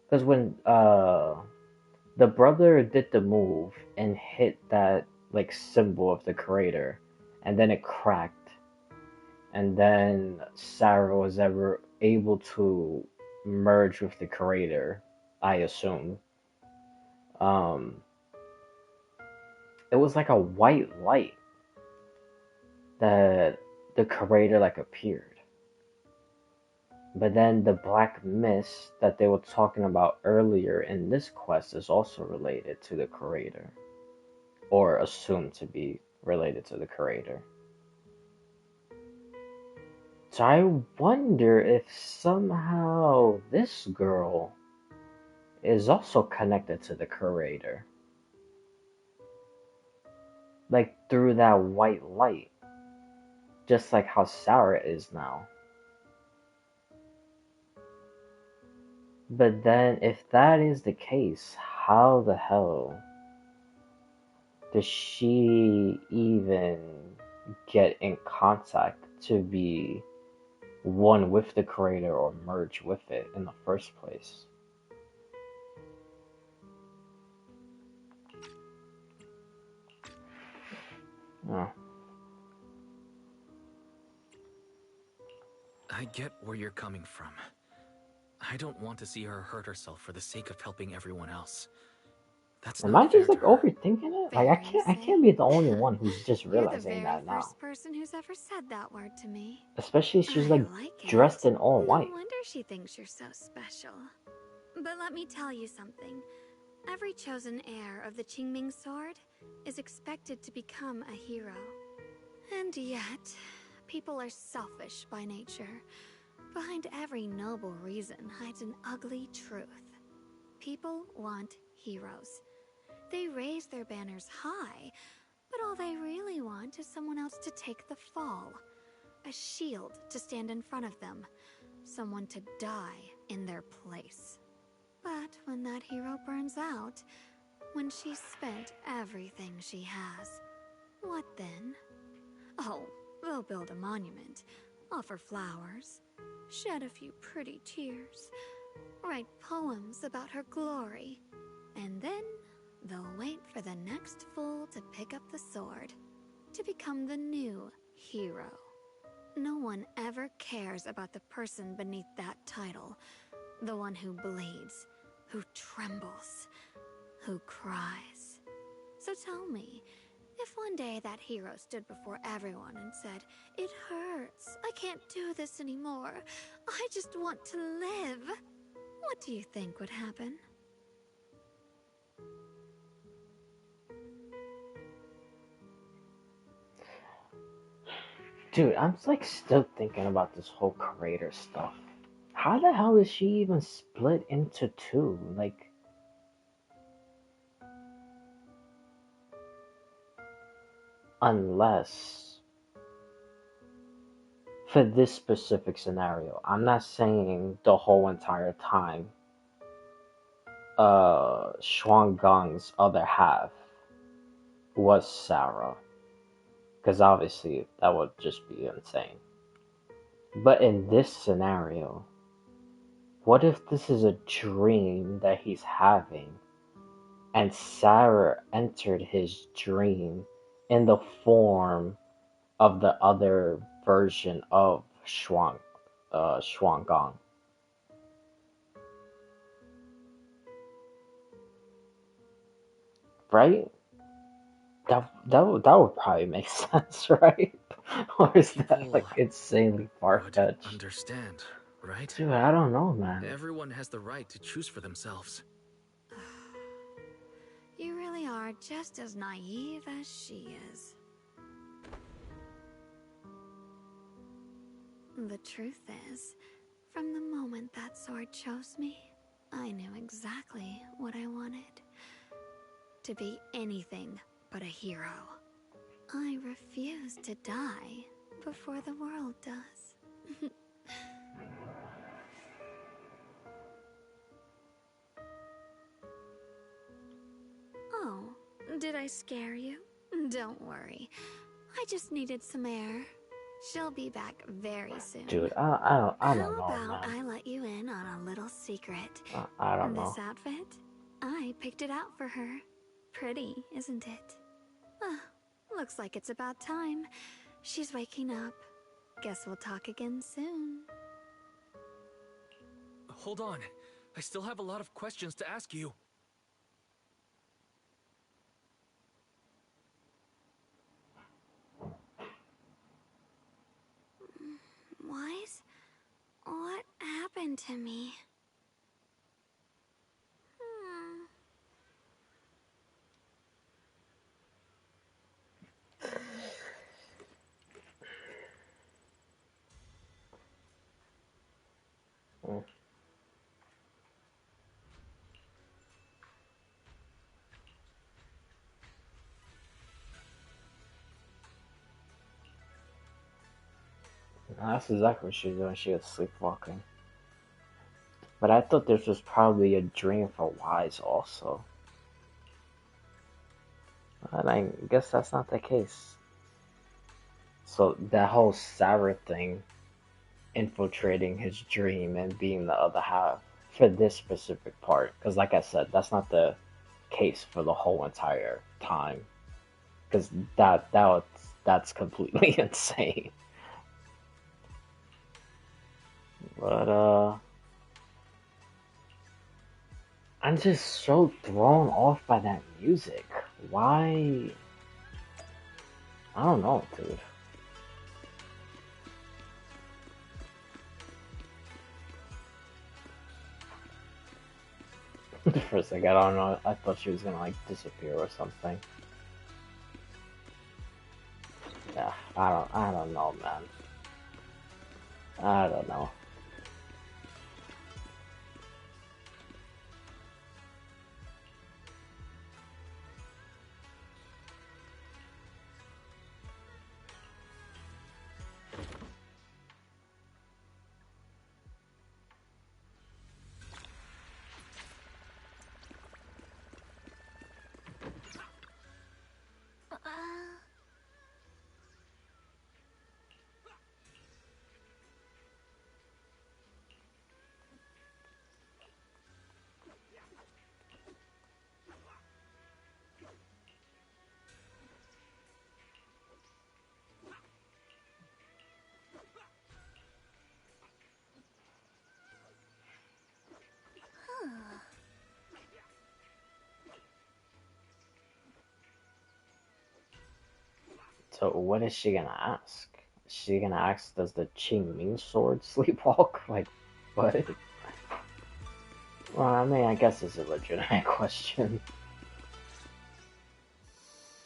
Because when the brother did the move and hit that like symbol of the crater, and then it cracked, and then Sarah was ever able to merge with the crater, I assume. Um, it was like a white light that the crater like appeared. But then the black mist that they were talking about earlier in this quest is also related to the crater, or assumed to be related to the crater. So I wonder if somehow this girl is also connected to the curator. Like through that white light. Just like how Sarah is now. But then if that is the case, how the hell does she even get in contact to be one with the creator or merge with it in the first place? Oh. I get where you're coming from. I don't want to see her hurt herself for the sake of helping everyone else. That's Am I not fair just to like her. overthinking it? Like Fair, you I say? can't be the only one who's just You're the realizing very that now. first person who's ever said that word to me. Especially she's I like like dressed it. in all No white. wonder she thinks you're so special. But let me tell you something. Every chosen heir of the Qingming sword is expected to become a hero. And yet, people are selfish by nature. Behind every noble reason hides an ugly truth. People want heroes. They raise their banners high, but all they really want is someone else to take the fall. A shield to stand in front of them. Someone to die in their place. But when that hero burns out, when she's spent everything she has, what then? Oh, they'll build a monument, offer flowers, shed a few pretty tears, write poems about her glory, and then they'll wait for the next fool to pick up the sword, to become the new hero. No one ever cares about the person beneath that title, the one who bleeds, who trembles, who cries. So tell me, if one day that hero stood before everyone and said, "It hurts, I can't do this anymore, I just want to live," what do you think would happen? Dude, I'm like still thinking about this whole creator stuff. How the hell is she even split into two? Like, unless for this specific scenario, I'm not saying the whole entire time Gong's other half was Sarah. Because obviously that would just be insane. But in this scenario, what if this is a dream that he's having and Sarah entered his dream in the form of the other version of Gong? Right? That would probably make sense, right? Or is that like insanely far-fetched? Understand, right? Dude, I don't know, man. Everyone has the right to choose for themselves. You really are just as naive as she is. The truth is, from the moment that sword chose me, I knew exactly what I wanted. To be anything but a hero. I refuse to die before the world does. Oh, did I scare you? Don't worry. I just needed some air. She'll be back very soon. Dude, I don't know, How about man. I let you in on a little secret? I don't know. This outfit? I picked it out for her. Pretty, isn't it? Looks like it's about time. She's waking up. Guess we'll talk again soon. Hold on. I still have a lot of questions to ask you. Wise? What happened to me? That's exactly what she was doing. She was sleepwalking. But I thought this was probably a dream for Wise also. And I guess that's not the case. So that whole Sarah thing, infiltrating his dream and being the other half for this specific part. Because like I said, that's not the case for the whole entire time. Because that's completely insane. But I'm just so thrown off by that music. Why? I don't know, dude. For a second, I don't know. I thought she was gonna like disappear or something. Yeah, I don't know, man. I don't know. So what is she gonna ask? Is she gonna ask, does the Qing Ming sword sleepwalk? Like, what? Well, I mean, I guess it's a legitimate question.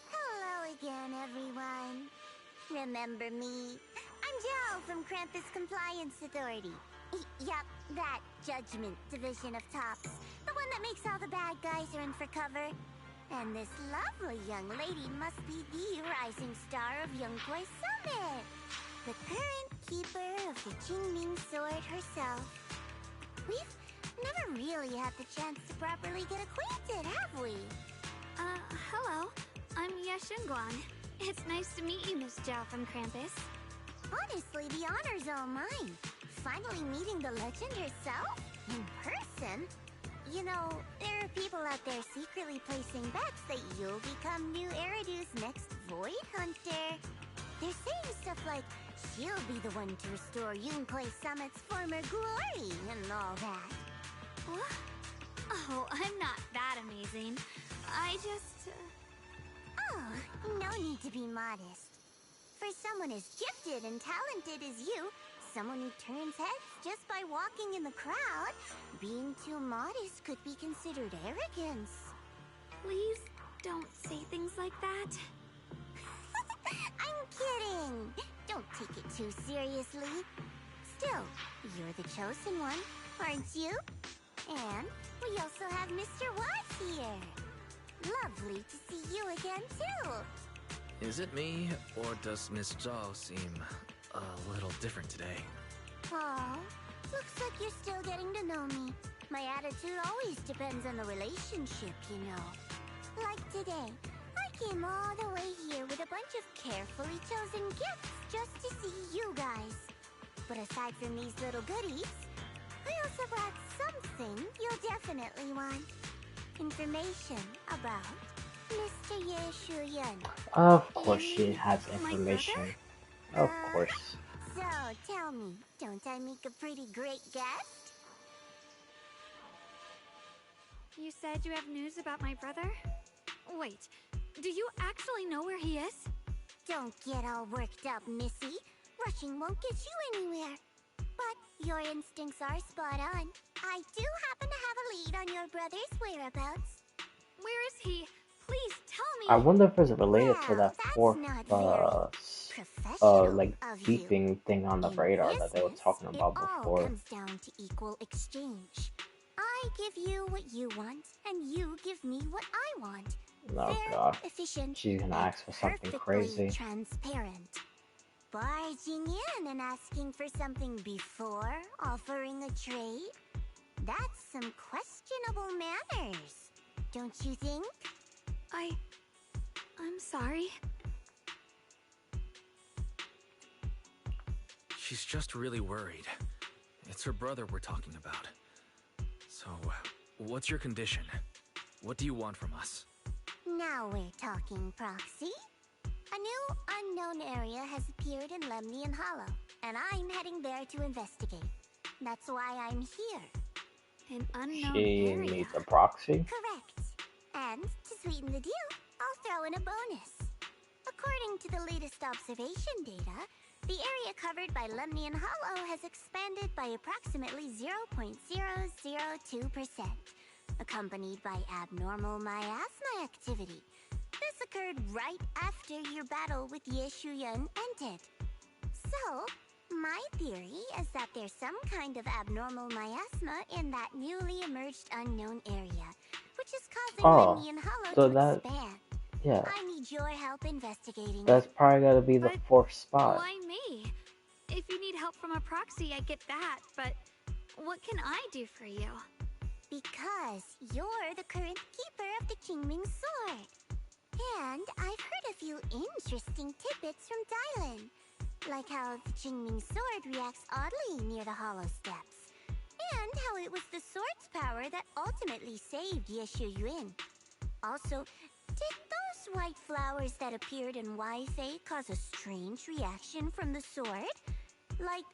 Hello again, everyone. Remember me? I'm Jill from Krampus Compliance Authority. Yup, that Judgment Division of Tops. The one that makes all the bad guys run for cover. And this lovely young lady must be the rising star of Yongguai Summit. The current keeper of the Qingming sword herself. We've never really had the chance to properly get acquainted, have we? Hello. I'm Yeshengguang. It's nice to meet you, Miss Zhao from Krampus. Honestly, the honor's all mine. Finally meeting the legend herself? In person? You know, there are people out there secretly placing bets that you'll become new Eridu's next Void Hunter. They're saying stuff like, she'll be the one to restore Yunquay Summit's former glory and all that. What? Oh, I'm not that amazing. I just... Oh, no need to be modest. For someone as gifted and talented as you, someone who turns heads just by walking in the crowd, being too modest could be considered arrogance. Please don't say things like that. I'm kidding. Don't take it too seriously. Still, you're the chosen one, aren't you? And we also have Mr. Watt here. Lovely to see you again, too. Is it me, or does Miss Zhao seem a little different today? Aw, looks like you're still getting to know me. My attitude always depends on the relationship, you know. Like today, I came all the way here with a bunch of carefully chosen gifts just to see you guys. But aside from these little goodies, I also brought something you'll definitely want. Information about Mr. Ye Shuyan. Of course she has information. Of course. So, tell me, don't I make a pretty great guest? You said you have news about my brother? Wait, do you actually know where he is? Don't get all worked up, Missy. Rushing won't get you anywhere. But your instincts are spot on. I do happen to have a lead on your brother's whereabouts. Where is he? Please tell me. I wonder if it's related to that fourth, like beeping thing on the radar that they were talking about before. It all comes down to equal exchange. I give you what you want, and you give me what I want. Oh Fair, god. efficient, She's gonna ask for something crazy. Transparent. Barging in and asking for something before offering a trade? That's some questionable manners, don't you think? I'm sorry. She's just really worried. It's her brother we're talking about. So, what's your condition? What do you want from us? Now we're talking, Proxy. A new unknown area has appeared in Lemnian Hollow, and I'm heading there to investigate. That's why I'm here. An unknown She area? needs a proxy? Correct. And to sweeten the deal, I'll throw in a bonus. According to the latest observation data, the area covered by Lemnian Hollow has expanded by approximately 0.002%, accompanied by abnormal miasma activity. This occurred right after your battle with Ye Shuyan ended. So, my theory is that there's some kind of abnormal miasma in that newly emerged unknown area, which is causing Lemnian Hollow to expand. Yeah. I need your help investigating. That's probably gotta be the fourth spot. Why me? If you need help from a proxy, I get that, but what can I do for you? Because you're the current keeper of the Qingming Sword. And I've heard a few interesting tidbits from Dylan, like how the Qingming Sword reacts oddly near the Hollow Steps, and how it was the sword's power that ultimately saved Ye Shuyan. Also, did those white flowers that appeared in Waifei cause a strange reaction from the sword? Like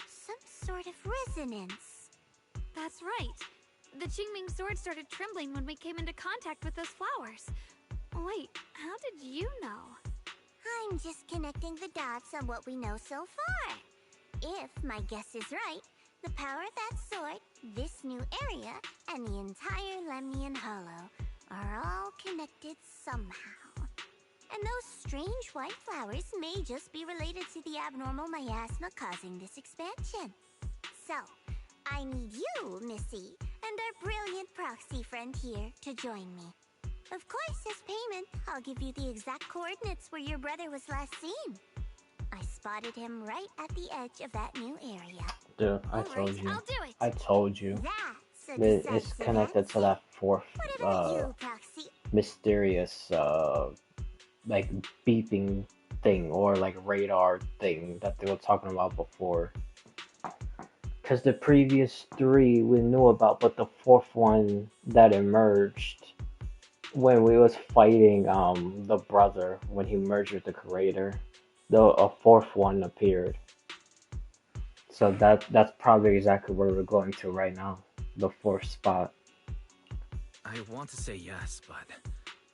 some sort of resonance. That's right. The Qingming sword started trembling when we came into contact with those flowers. Wait, how did you know? I'm just connecting the dots on what we know so far. If my guess is right, the power of that sword, this new area, and the entire Lemnian Hollow are all connected somehow. And those strange white flowers may just be related to the abnormal miasma causing this expansion. So, I need you, Missy, and our brilliant proxy friend here to join me. Of course, as payment, I'll give you the exact coordinates where your brother was last seen. I spotted him right at the edge of that new area. Dude, I told you. I'll do it. I told you. That's It's connected to that fourth mysterious like beeping thing or like radar thing that they were talking about before. Because the previous three we knew about, but the fourth one that emerged when we was fighting the brother when he merged with the creator, a fourth one appeared. So that's probably exactly where we're going to right now, the fourth spot. I want to say yes, but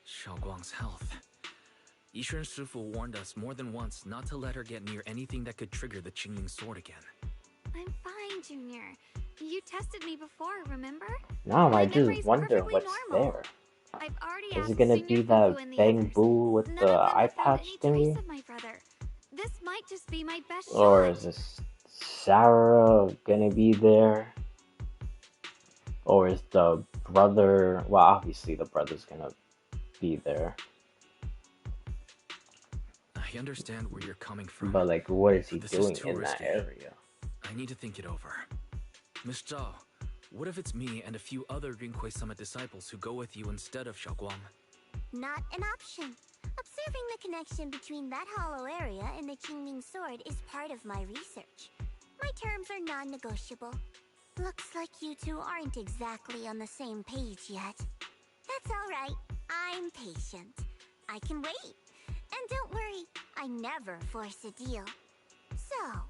Xiaoguang's health. Yishun Shifu warned us more than once not to let her get near anything that could trigger the Qingming sword again. I'm fine, Junior. You tested me before, remember? Now I just wonder what's there. Is it gonna be that Bang Boo with the eye patch thingy? This might just be my best shot. Or is this Sarah gonna be there? Or is the brother... Well, obviously the brother's gonna be there. I understand where you're coming from. But like, what is he doing in that area? I need to think it over. Miss Zhao, what if it's me and a few other Rinkwei Summit disciples who go with you instead of Xiaoguang? Not an option. Observing the connection between that hollow area and the Qingming sword is part of my research. My terms are non-negotiable. Looks like you two aren't exactly on the same page yet. That's all right. I'm patient. I can wait. And don't worry, I never force a deal. So,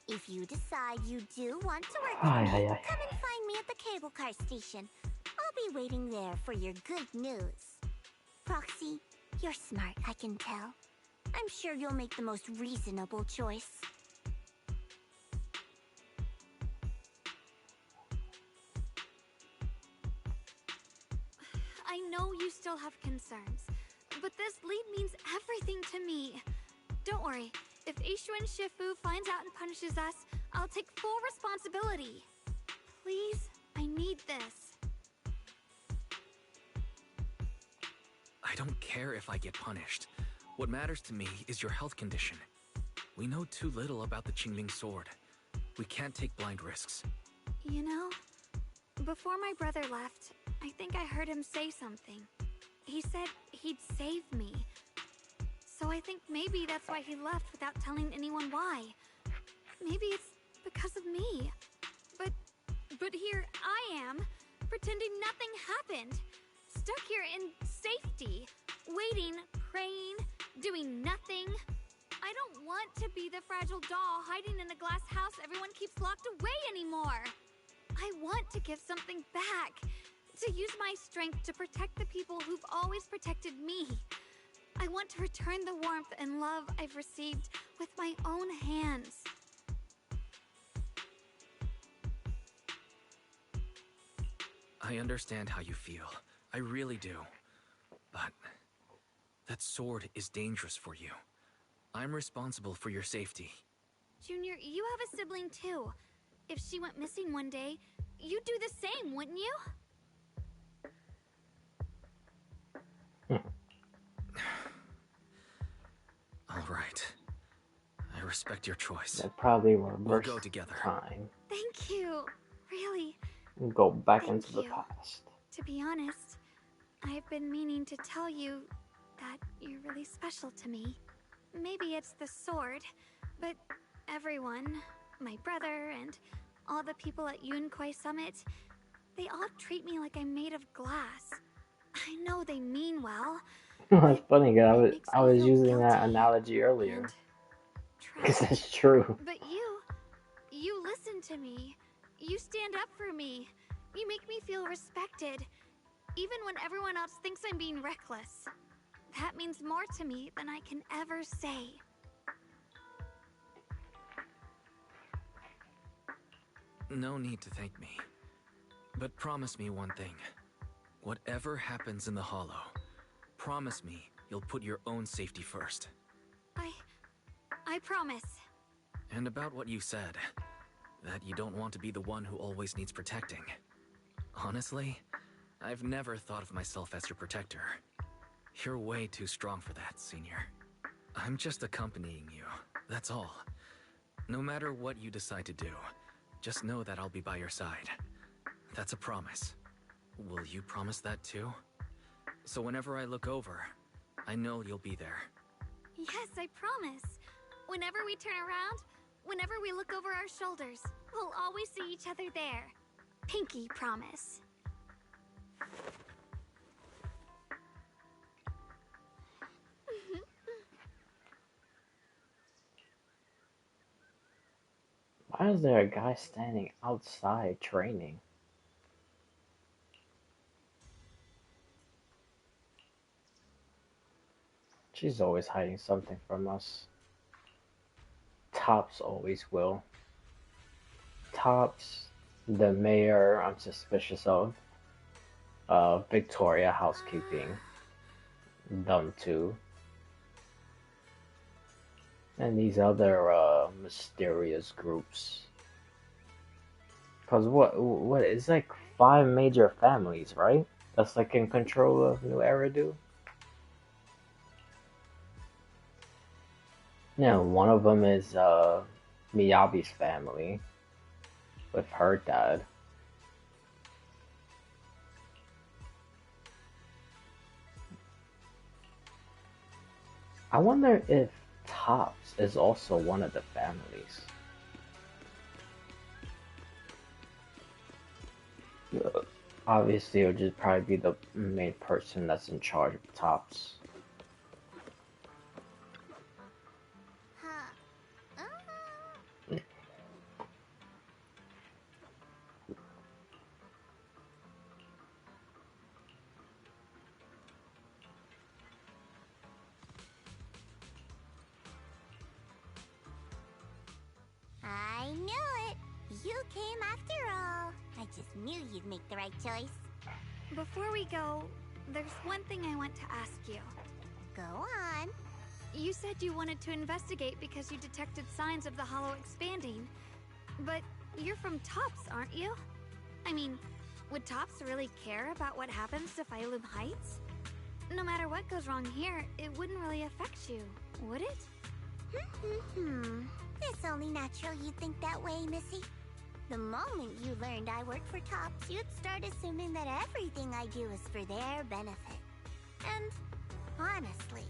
if you decide you do want to work with me, come and find me at the cable car station. I'll be waiting there for your good news. Proxy, you're smart, I can tell. I'm sure you'll make the most reasonable choice. I know you still have concerns, but this lead means everything to me. Don't worry, if Ishuan Shifu finds out and punishes us, I'll take full responsibility. Please, I need this. I don't care if I get punished. What matters to me is your health condition. We know too little about the Qingming sword. We can't take blind risks. You know, before my brother left, I think I heard him say something. He said he'd save me. So I think maybe that's why he left without telling anyone why. Maybe it's because of me. But here I am, pretending nothing happened. Stuck here in safety, waiting, praying, doing nothing. I don't want to be the fragile doll hiding in a glass house everyone keeps locked away anymore. I want to give something back. To use my strength to protect the people who've always protected me. I want to return the warmth and love I've received with my own hands. I understand how you feel. I really do. But that sword is dangerous for you. I'm responsible for your safety. Junior, you have a sibling too. If she went missing one day, you'd do the same, wouldn't you? All right. I respect your choice. That probably reverse we'll go together. Time. Thank you. Really. We'll go back into the past. To be honest, I've been meaning to tell you that you're really special to me. Maybe it's the sword, but everyone, my brother and all the people at Yunquei Summit, they all treat me like I'm made of glass. I know they mean well. That's funny, because I was using that analogy earlier. Because that's true. But you listen to me. You stand up for me. You make me feel respected. Even when everyone else thinks I'm being reckless. That means more to me than I can ever say. No need to thank me. But promise me one thing. Whatever happens in the Hollow, promise me you'll put your own safety first. I promise. And about what you said, that you don't want to be the one who always needs protecting. Honestly, I've never thought of myself as your protector. You're way too strong for that, Senior. I'm just accompanying you, that's all. No matter what you decide to do, just know that I'll be by your side. That's a promise. Will you promise that too? So whenever I look over, I know you'll be there. Yes, I promise. Whenever we turn around, whenever we look over our shoulders, we'll always see each other there. Pinky promise. Why is there a guy standing outside training? She's always hiding something from us. Tops always will. Tops, the mayor I'm suspicious of. Victoria housekeeping. Them two. And these other mysterious groups. Cause what it's like 5 major families, right? That's like in control of New Eridu. Yeah, one of them is Miyabi's family with her dad. I wonder if Tops is also one of the families. Obviously, it would just probably be the main person that's in charge of Tops. I knew it! You came after all. I just knew you'd make the right choice. Before we go, there's one thing I want to ask you. Go on. You said you wanted to investigate because you detected signs of the hollow expanding. But you're from Tops, aren't you? I mean, would Tops really care about what happens to Phylum Heights? No matter what goes wrong here, it wouldn't really affect you, would it? It's only natural you'd think that way, Missy. The moment you learned I work for Tops, you'd start assuming that everything I do is for their benefit. And honestly,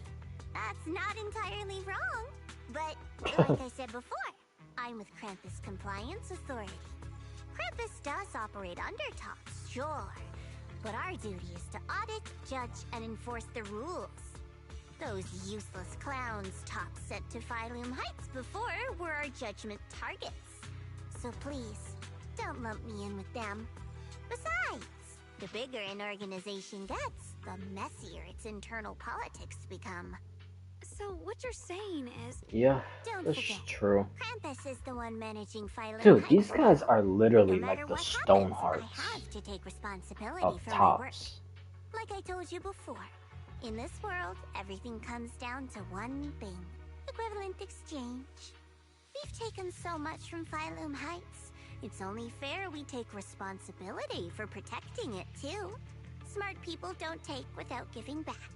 that's not entirely wrong. But like I said before, I'm with Krampus Compliance Authority. Krampus does operate under Tops, sure. But our duty is to audit, judge, and enforce the rules. Those useless clowns Tops sent to Phylum Heights before were our judgment targets. So please, don't lump me in with them. Besides, the bigger an organization gets, the messier its internal politics become. So what you're saying is... Yeah, Don't that's forget, true. Krampus is the one managing Phylum Dude, Heights. these guys are literally No like matter the what stone happens, hearts I have to take responsibility of for my work. Tops. Like I told you before, in this world, everything comes down to one thing. Equivalent exchange. We've taken so much from Phylum Heights. It's only fair we take responsibility for protecting it, too. Smart people don't take without giving back.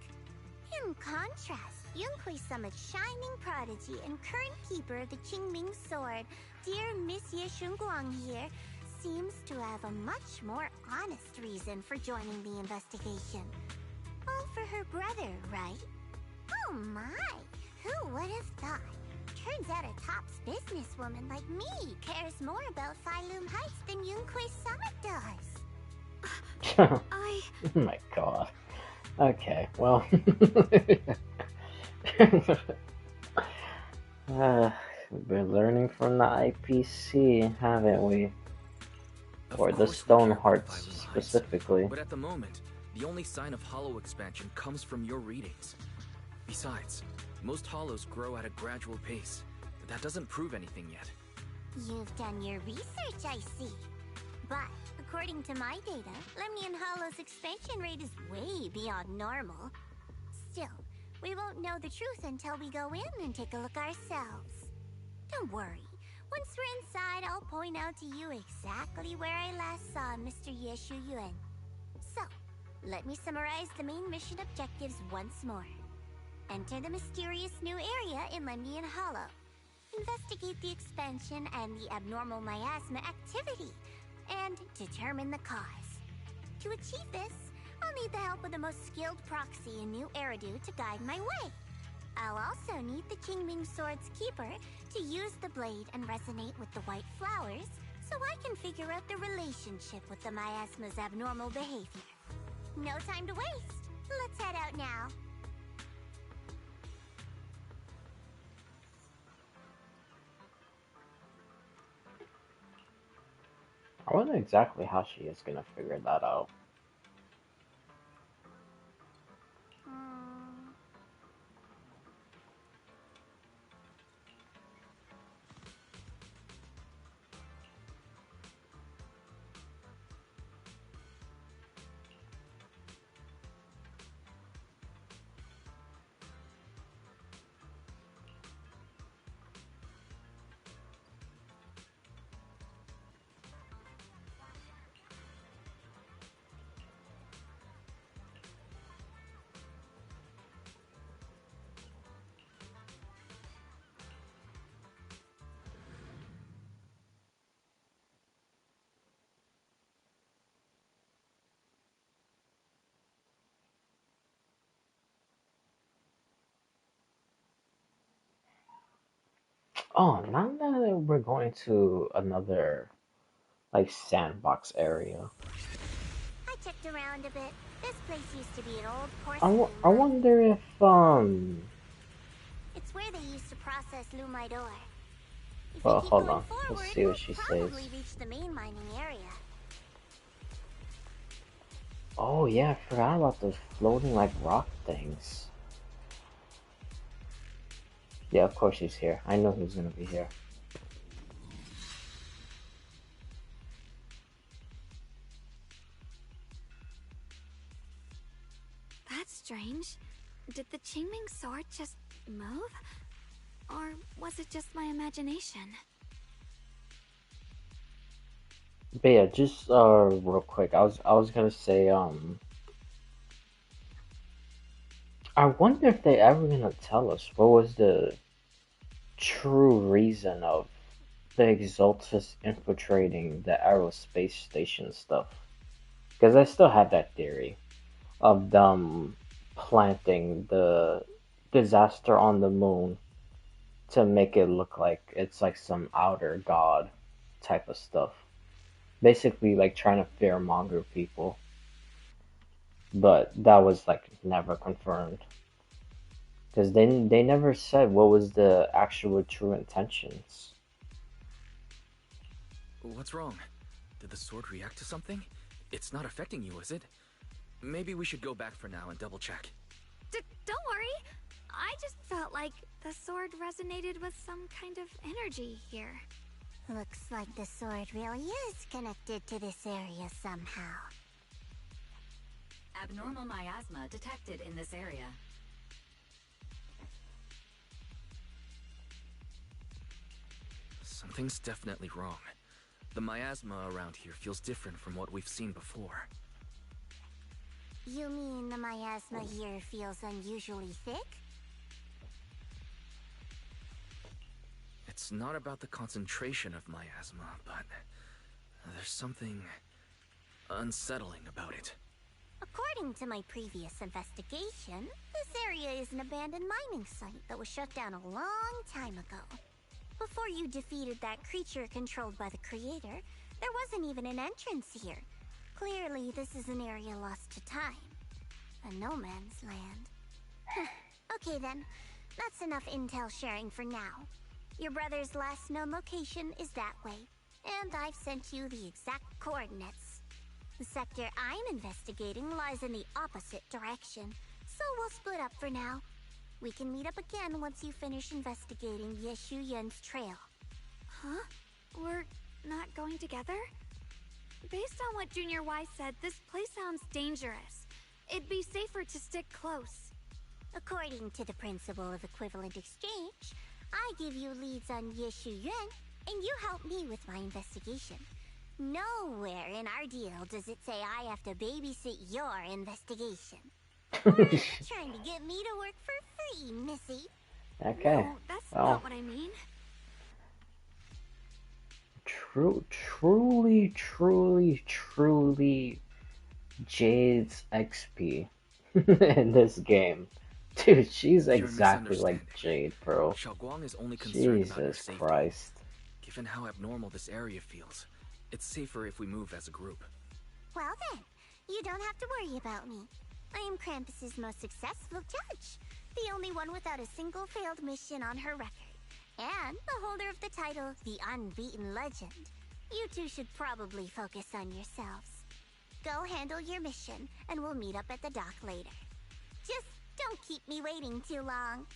In contrast, Yunhui Summit's shining prodigy and current keeper of the Qingming Sword, dear Miss Ye Shunguang here, seems to have a much more honest reason for joining the investigation. All for her brother, right? Oh my! Who would have thought? Turns out a Tops businesswoman like me cares more about Phylum Heights than Yunhui Summit does. Oh my god. Okay, well. We've been learning from the IPC, haven't we? Or the Stone Hearts specifically. But at the moment, the only sign of hollow expansion comes from your readings. Besides, most hollows grow at a gradual pace. That doesn't prove anything yet. You've done your research, I see. But according to my data, Lemnian Hollow's expansion rate is way beyond normal. Still, we won't know the truth until we go in and take a look ourselves. Don't worry. Once we're inside, I'll point out to you exactly where I last saw Mr. Ye Shuyuan. So, let me summarize the main mission objectives once more. Enter the mysterious new area in Lemnian Hollow. Investigate the expansion and the abnormal miasma activity. and determine the cause. To achieve this, I'll need the help of the most skilled proxy in New Eridu to guide my way. I'll also need the Qingming Sword's keeper to use the blade and resonate with the white flowers so I can figure out the relationship with the miasma's abnormal behavior. No time to waste. Let's head out now. I wonder exactly how she is gonna figure that out. Oh, now that we're going to another, like, sandbox area. I checked around a bit. This place used to be an old I porcelain wonder if, It's where they used to process Lumidor. If well, we keep hold going on. forward, Let's see what she we'll says. probably reach the main mining area. Oh, yeah, I forgot about those floating, like, rock things. Yeah, of course he's here. I know he's gonna be here. That's strange. Did the Qingming Sword just move? Or was it just my imagination? But yeah, just real quick, I was gonna say, I wonder if they ever gonna tell us what was the true reason of the Exaltus infiltrating the aerospace station stuff. Because I still have that theory of them planting the disaster on the moon to make it look like it's like some outer god type of stuff. Basically, like trying to fearmonger people. But that was like never confirmed. Because they never said what was the actual true intentions. What's wrong? Did the sword react to something? It's not affecting you, is it? Maybe we should go back for now and double check. Don't worry. I just felt like the sword resonated with some kind of energy here. Looks like the sword really is connected to this area somehow. Abnormal miasma detected in this area. Something's definitely wrong. The miasma around here feels different from what we've seen before. You mean the miasma here feels unusually thick? It's not about the concentration of miasma, but there's something unsettling about it. According to my previous investigation, this area is an abandoned mining site that was shut down a long time ago. Before you defeated that creature controlled by the Creator, there wasn't even an entrance here. Clearly, this is an area lost to time. A no man's land. Okay then, that's enough intel sharing for now. Your brother's last known location is that way, and I've sent you the exact coordinates. The sector I'm investigating lies in the opposite direction, so we'll split up for now. We can meet up again once you finish investigating Yeshu Yun's trail. Huh? We're not going together? Based on what Junior Y said, this place sounds dangerous. It'd be safer to stick close. According to the principle of equivalent exchange, I give you leads on Yeshu Yun, and you help me with my investigation. Nowhere in our deal does it say I have to babysit your investigation. Or are you trying to get me to work for free, Missy? Okay. No, that's well, not what I mean. truly Jade's XP in this game. Dude, she's You're exactly like misunderstanding. Jade, bro. Shao Guang is only concerned about your Jesus safety. Christ. Given how abnormal this area feels, it's safer if we move as a group. Well then, you don't have to worry about me. I am Krampus's most successful judge. The only one without a single failed mission on her record. And the holder of the title, the Unbeaten Legend. You two should probably focus on yourselves. Go handle your mission, and we'll meet up at the dock later. Just don't keep me waiting too long.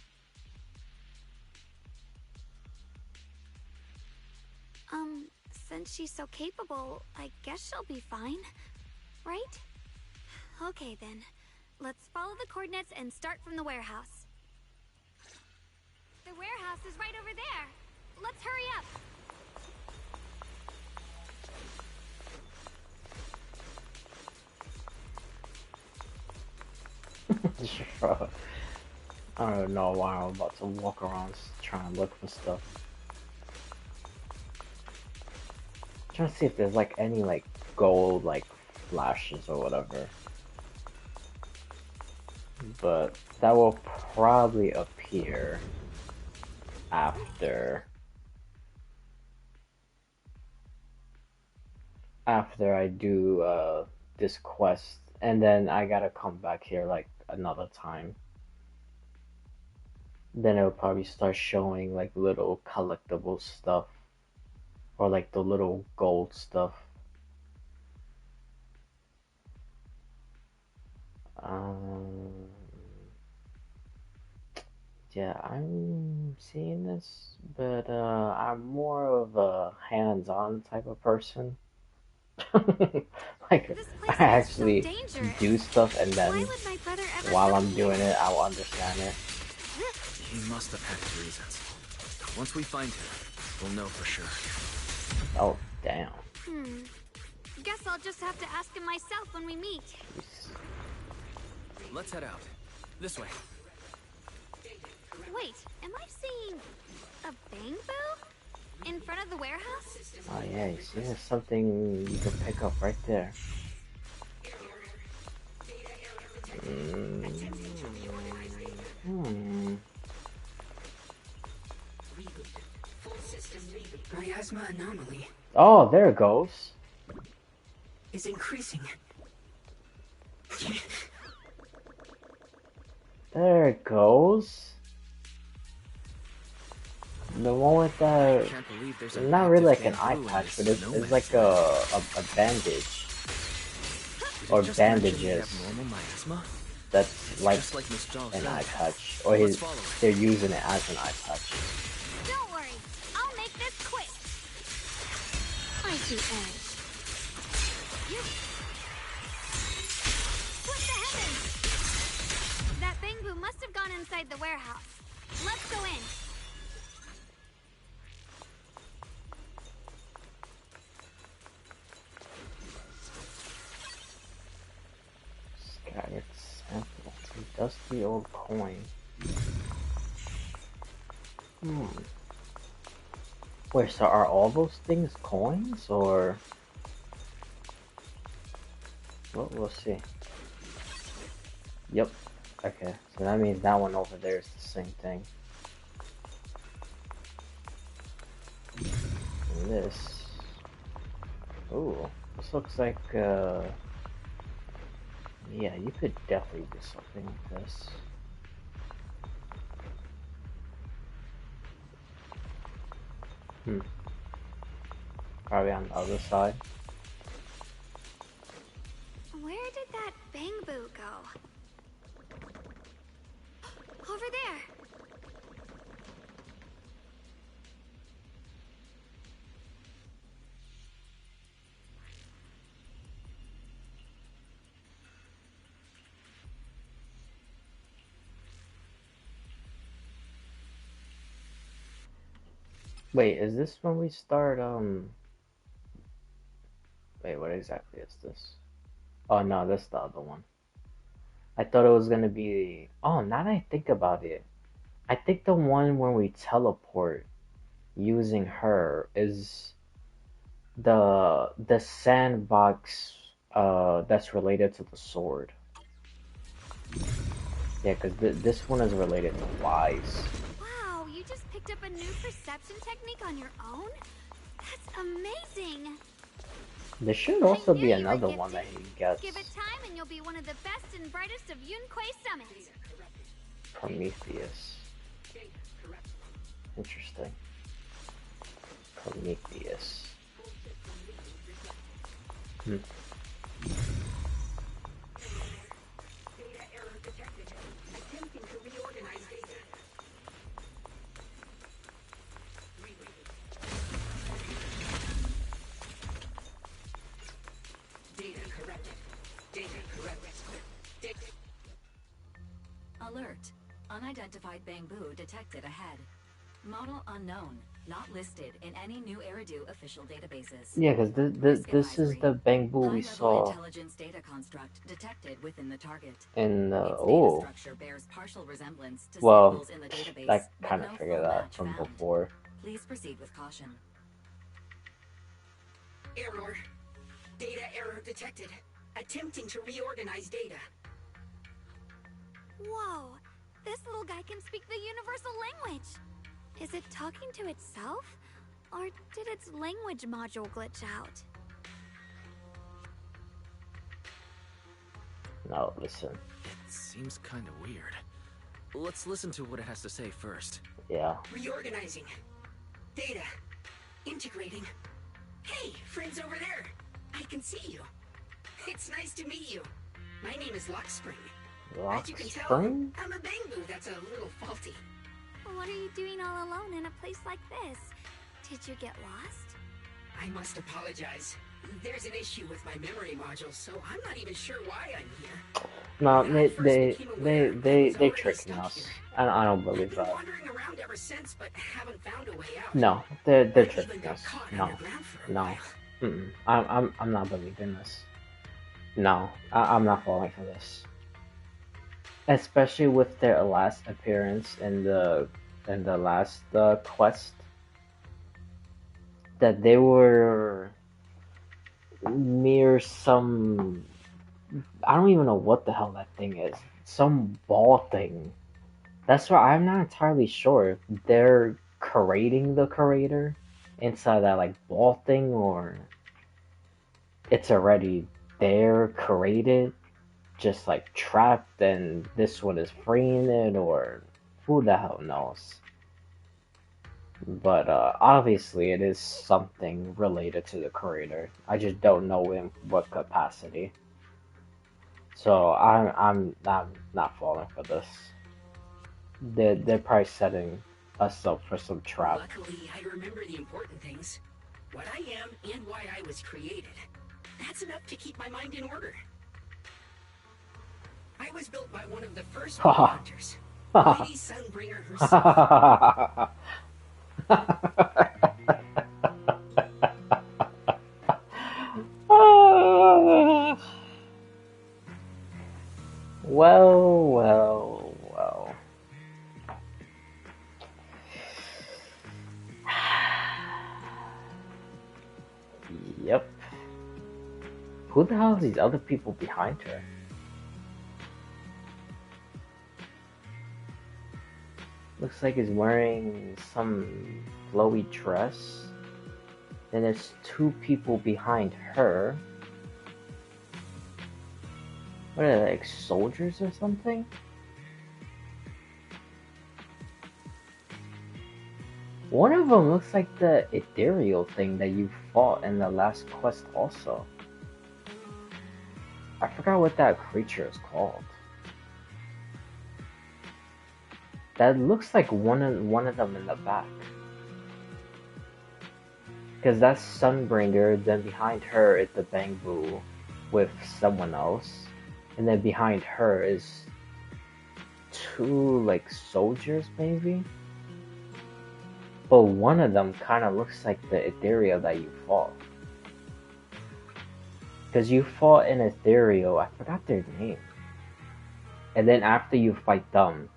Since she's so capable, I guess she'll be fine. Right? Okay then. Let's follow the coordinates and start from the warehouse. The warehouse is right over there. Let's hurry up. I don't know why I'm about to walk around trying to look for stuff. I'm trying to see if there's like any like gold like flashes or whatever. But that will probably appear after I do this quest, and then I gotta come back here like another time. Then it'll probably start showing like little collectible stuff or like the little gold stuff. Yeah, I'm seeing this, but I'm more of a hands-on type of person. Like, I actually do stuff, and then while I'm doing it, I'll understand it. He must have had his reasons. Once we find him, we'll know for sure. Oh, damn. Guess I'll just have to ask him myself when we meet. Let's head out. This way. Wait, am I seeing a bamboo in front of the warehouse? Oh yeah, you see there's something you can pick up right there. Miasma anomaly Oh, there it goes. is increasing. There it goes. The one with the, not really like an eye patch, but it's like a bandage. Or bandages. That's like an eye patch. Or they're using it as an eye patch. Don't worry, I'll make this quick. I see edge. What the heavens? That bamboo must have gone inside the warehouse. Let's go in. Scattered sample. A dusty old coin. Wait, so are all those things coins, or? Well, we'll see. Yep. Okay, so that means that one over there is the same thing. And this. Ooh, this looks like, yeah, you could definitely do something with this. Probably on the other side. Where did that bamboo go? Over there. Wait, is this when we start, wait, what exactly is this? Oh no, that's the other one. I thought it was gonna be, oh, now that I think about it, I think the one when we teleport using her is the sandbox that's related to the sword. Yeah, because this one is related to Wise. Wow, you just picked up a new perception technique on your own? That's amazing! There should also be another one that he gets. Give it time and you'll be one of the best and brightest of Yunquei Summit. Prometheus. Interesting. Prometheus. Hmm. Alert. Unidentified bamboo detected ahead. Model unknown. Not listed in any new Eridu official databases. Yeah, because this is the bamboo we saw intelligence data construct detected within the target. in the Data structure bears partial resemblance to well, samples in the database, I but kind of no figured full that match from found. before. Please proceed with caution. Error. Data error detected. Attempting to reorganize data. Whoa, this little guy can speak the universal language. Is it talking to itself? Or did its language module glitch out? No, listen. It seems kind of weird. Let's listen to what it has to say first. Yeah. Reorganizing. Data. Integrating. Hey, friends over there. I can see you. It's nice to meet you. My name is Lockspring. As you can tell, Lockspring? I'm a bamboo that's a little faulty. What are you doing all alone in a place like this? Did you get lost? I must apologize. There's an issue with my memory module, so I'm not even sure why I'm here. No, they tricking us. I don't believe that. Wandering around ever since, but haven't found a way out. No, they're tricking us. No, no. I'm not believing this. No, I'm not falling for this. Especially with their last appearance in the last quest, that they were mere some, I don't even know what the hell that thing is. Some ball thing. That's why I'm not entirely sure if they're creating the creator inside that like ball thing, or it's already there created, just like trapped, and this one is freeing it, or who the hell knows. But obviously it is something related to the creator. I just don't know in what capacity. So I'm not falling for this. They're probably setting us up for some trap. Luckily, I remember the important things. What I am and why I was created. That's enough to keep my mind in order. I was built by one of the first hunters, Lady Sunbringer herself. Well. Yep. Who the hell are these other people behind her? Looks like he's wearing some flowy dress. Then there's two people behind her. What are they, like soldiers or something? One of them looks like the ethereal thing that you fought in the last quest also. I forgot what that creature is called. That looks like one of them in the back. Because that's Sunbringer, then behind her is the Bangbu with someone else. And then behind her is two, like, soldiers, maybe? But one of them kind of looks like the Ethereal that you fought. Because you fought an Ethereal, I forgot their name. And then after you fight them,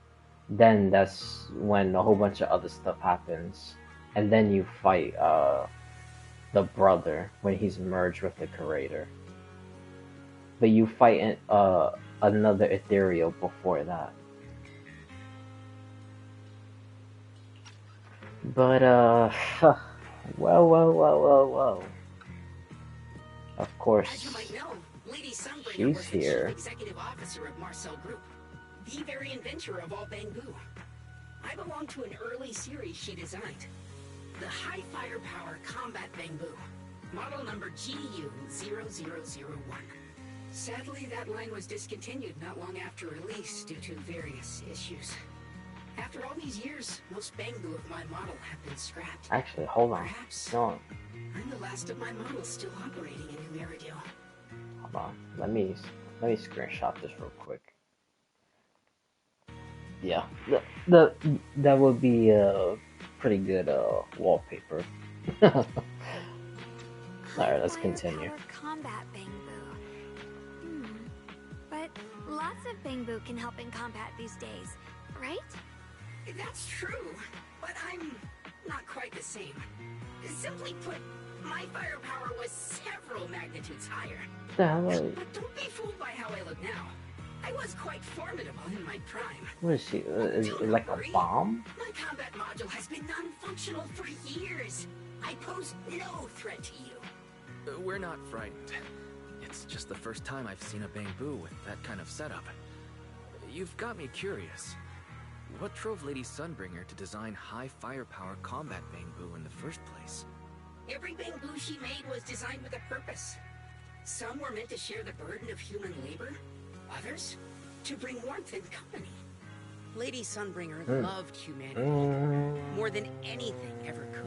then that's when a whole bunch of other stuff happens. And then you fight, the the brother when he's merged with the curator. But you fight another ethereal before that. But well. Of course, as you might know, Lady Sunbringer she's was the here. chief executive officer of Marcel Group, the very inventor of all Bangbu. I belong to an early series she designed, the High Firepower Combat Bangbu, model number GU0001. Sadly, that line was discontinued not long after release due to various issues. After all these years, most Bangbu of my model have been scrapped. Actually, hold on. Perhaps No. I'm the last of my models still operating in New Eridu. Hold on. Let me screenshot this real quick. Yeah, that would be a pretty good wallpaper. Alright, let's continue. Combat Bangbu. But lots of Bangbu can help in combat these days, right? That's true, but I'm not quite the same. Simply put, my firepower was several magnitudes higher. The hell are But don't be fooled by how I look now. I was quite formidable in my prime. What is she? Is it like a bomb? My combat module has been non-functional for years. I pose no threat to you. We're not frightened. It's just the first time I've seen a Bangbu with that kind of setup. You've got me curious. What drove Lady Sunbringer to design high firepower combat Bangbu in the first place? Every Bangbu she made was designed with a purpose. Some were meant to share the burden of human labor, others to bring warmth and company. Lady Sunbringer loved humanity more than anything ever could.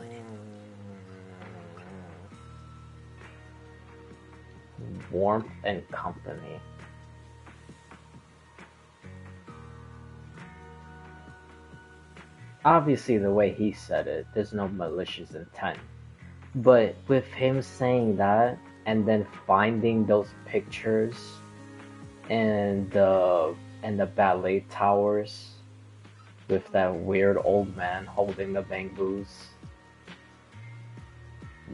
Warmth and company. Obviously, the way he said it, there's no malicious intent. But with him saying that, and then finding those pictures and the ballet towers with that weird old man holding the Bangbus.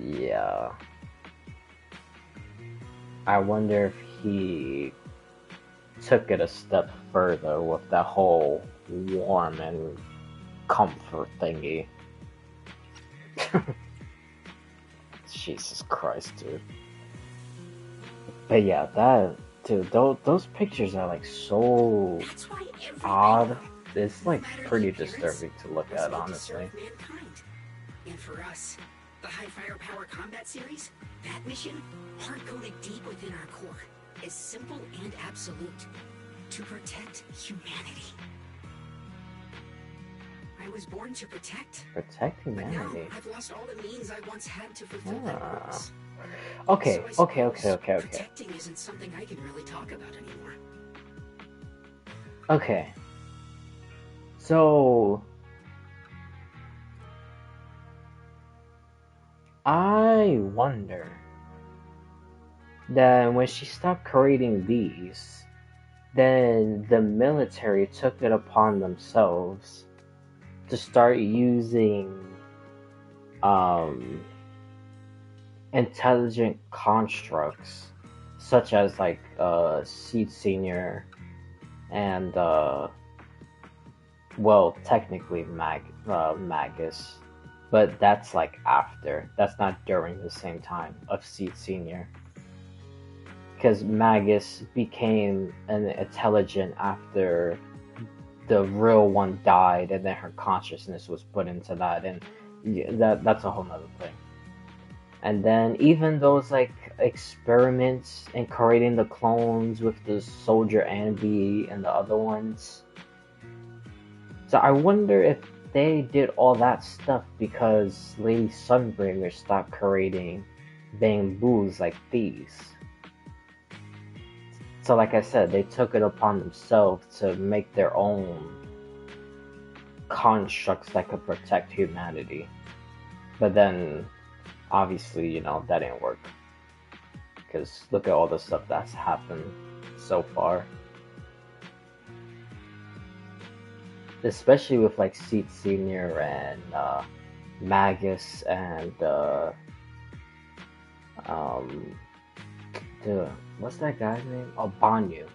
Yeah. I wonder if he took it a step further with that whole warm and comfort thingy. Jesus Christ, dude. But yeah, those pictures are like so odd. It's like pretty disturbing to look at, honestly. And for us, the High Firepower Combat Series, that mission, hard-coded deep within our core, is simple and absolute. To protect humanity. I was born to protect. Protect humanity. But now I've lost all the means I once had to fulfill that purpose. Okay. Protecting isn't something I can really talk about anymore. Okay. So I wonder that when she stopped creating these, then the military took it upon themselves to start using intelligent constructs such as like Seed Senior and well, technically Magus, but that's like after. That's not during the same time of Seed Senior. Because Magus became an intelligent after the real one died, and then her consciousness was put into that, and that's a whole nother thing. And then even those like experiments in creating the clones with the Soldier Anby and the other ones. So I wonder if they did all that stuff because Lady Sunbringer stopped creating Bangbus like these. So like I said, they took it upon themselves to make their own constructs that could protect humanity. But then, obviously, you know, that didn't work. Because look at all the stuff that's happened so far. Especially with like Seed Senior and Magus and Um, dude, what's that guy's name? Oh, Banyu.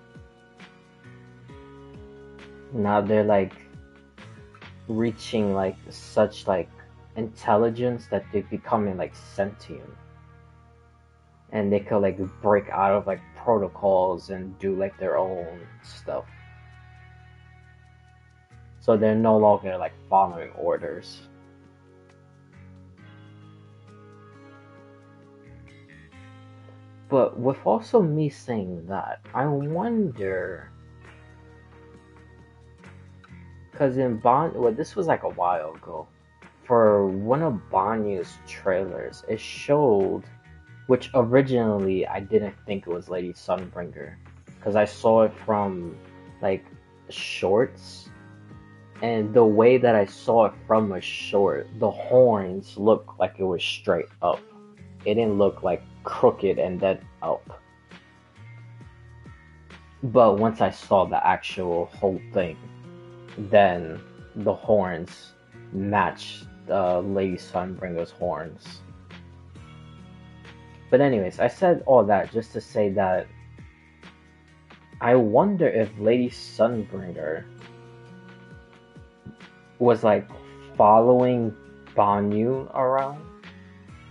Now they're like reaching like such like intelligence that they're becoming like sentient. And they could like break out of like protocols and do like their own stuff. So they're no longer like following orders. But with also me saying that, I wonder, because in well, this was like a while ago, for one of Banyu's trailers, it showed, which originally I didn't think it was Lady Sunbringer, because I saw it from like shorts, and the way that I saw it from a short, the horns looked like it was straight up. It didn't look like crooked and then up. But once I saw the actual whole thing, then the horns matched Lady Sunbringer's horns. But anyways, I said all that just to say that I wonder if Lady Sunbringer was like following Banyu around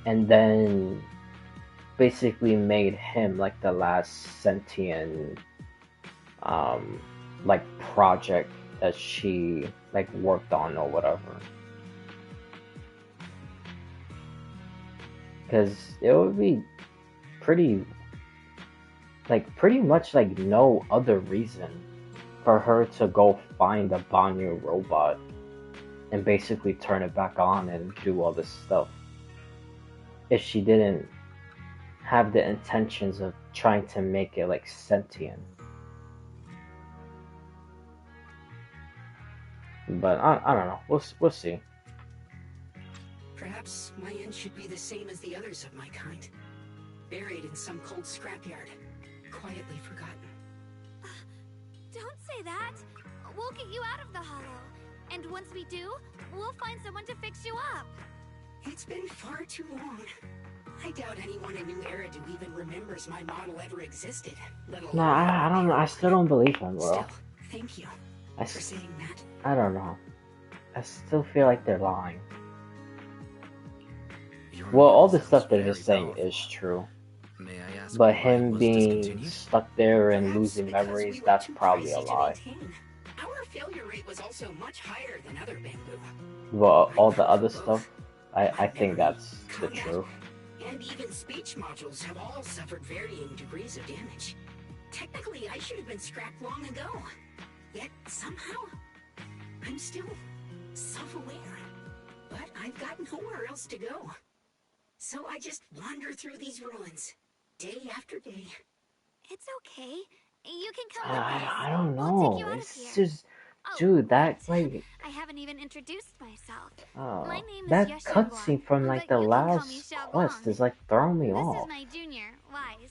and then basically made him like the last sentient like project that she like worked on or whatever. Because it would be pretty much like no other reason for her to go find a Banyu robot and basically turn it back on and do all this stuff if she didn't have the intentions of trying to make it like sentient. But I don't know. We'll see. Perhaps my end should be the same as the others of my kind. Buried in some cold scrapyard. Quietly forgotten. Don't say that. We'll get you out of the hollow. And once we do, we'll find someone to fix you up. It's been far too long. I doubt anyone in New Eridu even remembers my model ever existed. No, I don't know. I still don't believe him, bro. Still, thank you for saying that. I don't know. I still feel like they're lying. Well, all the stuff that they're saying is true. May I ask but him being stuck there and losing memories, that's probably a lie. Our failure rate was also much higher than other bamboo. Well, all the other stuff, I think that's the truth. And even speech modules have all suffered varying degrees of damage. Technically, I should have been scrapped long ago. Yet, somehow, I'm still self-aware. But I've got nowhere else to go. So I just wander through these ruins, day after day. It's okay. You can come with us. I don't know. We'll take you out It's of here. just, dude, that Wait. like, I haven't even introduced myself. oh, My name is that Yeshin cutscene from like the but you can call me last Xiao quest Guang. is like throwing me This off. is my junior, Wise.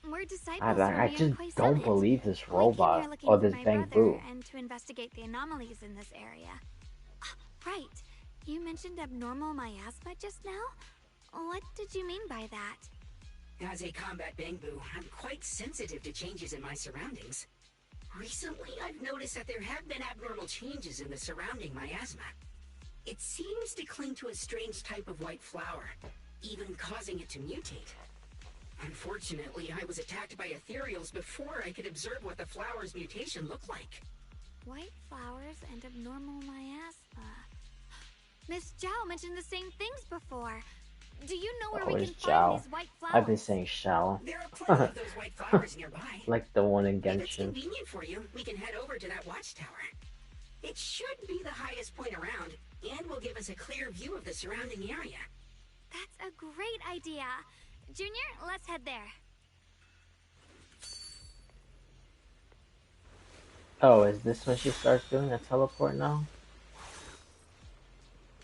We're disciples I from just Yunkui don't Summit. believe this We came robot here looking or for this my Bang brother Boo. and to investigate the anomalies in this area. Right. You mentioned abnormal miasma just now? What did you mean by that? As a combat bamboo, I'm quite sensitive to changes in my surroundings. Recently, I've noticed that there have been abnormal changes in the surrounding miasma. It seems to cling to a strange type of white flower, even causing it to mutate. Unfortunately, I was attacked by ethereals before I could observe what the flower's mutation looked like. White flowers and abnormal miasma. Miss Zhao mentioned the same things before. Do you know where we Always can Zhao. find these white flowers? I've been saying Shao. There are plenty of those white flowers nearby. Like the one in If it's Genshin. convenient for you, we can head over to that watchtower. It should be the highest point around, and will give us a clear view of the surrounding area. That's a great idea. Junior, let's head there. Oh, is this when she starts doing the teleport now?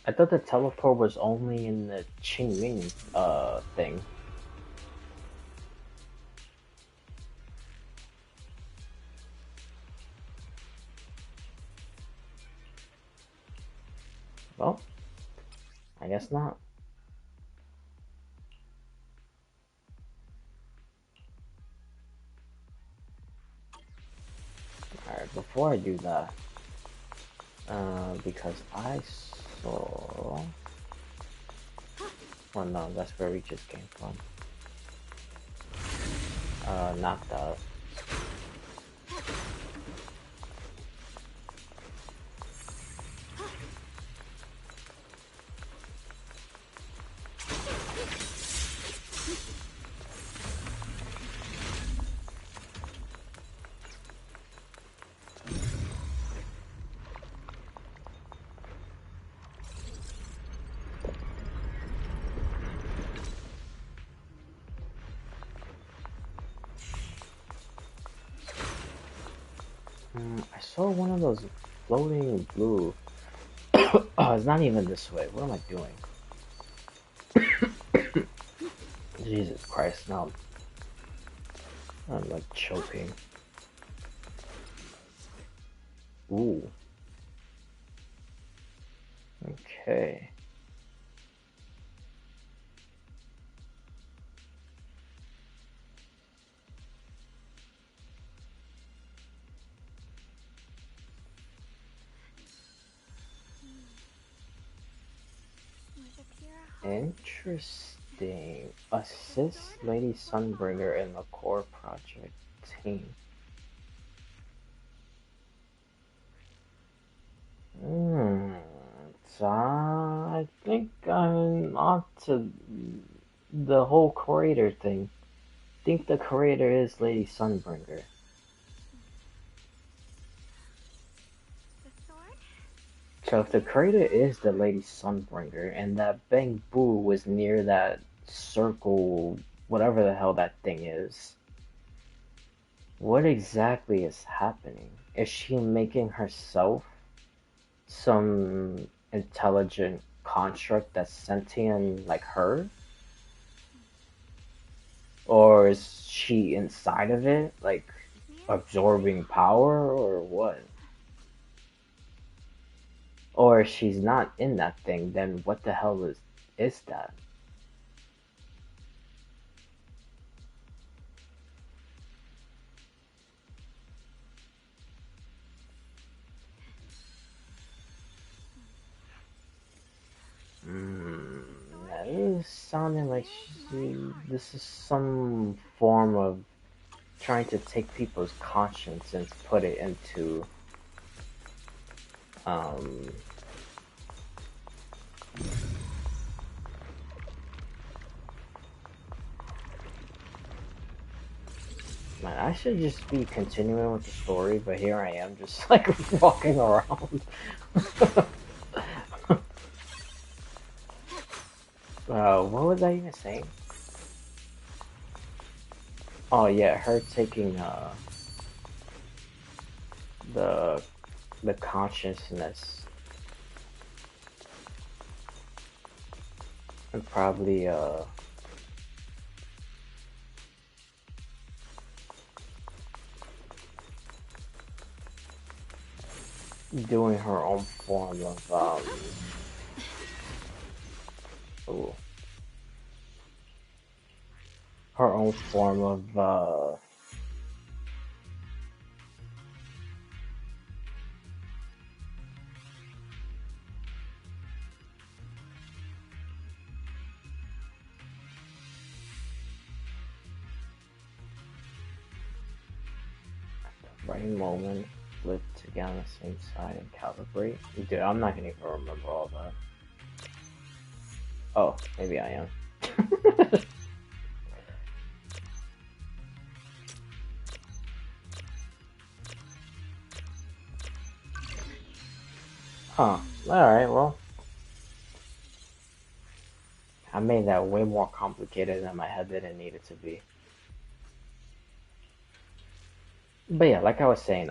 I thought the teleport was only in the Qingming thing. Well, I guess not. before I do that, because I saw. Oh no, that's where we just came from. Not that. I saw one of those floating blue. Oh, it's not even this way. What am I doing? Jesus Christ, now I'm like choking. Ooh. Okay. Interesting. Assist Lady Sunbringer in the core project team. So I think I'm on to the whole creator thing. I think the creator is Lady Sunbringer. So if the creator is the Lady Sunbringer and that Bang Boo was near that circle, whatever the hell that thing is, what exactly is happening? Is she making herself some intelligent construct that's sentient like her? Or is she inside of it, like absorbing power, or what? Or if she's not in that thing, then what the hell is that? That is sounding like this is some form of trying to take people's conscience and put it into man, I should just be continuing with the story, but here I am just like walking around. What was I even saying? Oh yeah, her taking the consciousness and probably doing her own form of ooh, her own form of right moment, flip to get on the same side and calibrate. Dude, I'm not gonna even remember all that. Oh, maybe I am. Huh. Alright, well. I made that way more complicated than my head didn't need it to be. But yeah, like I was saying,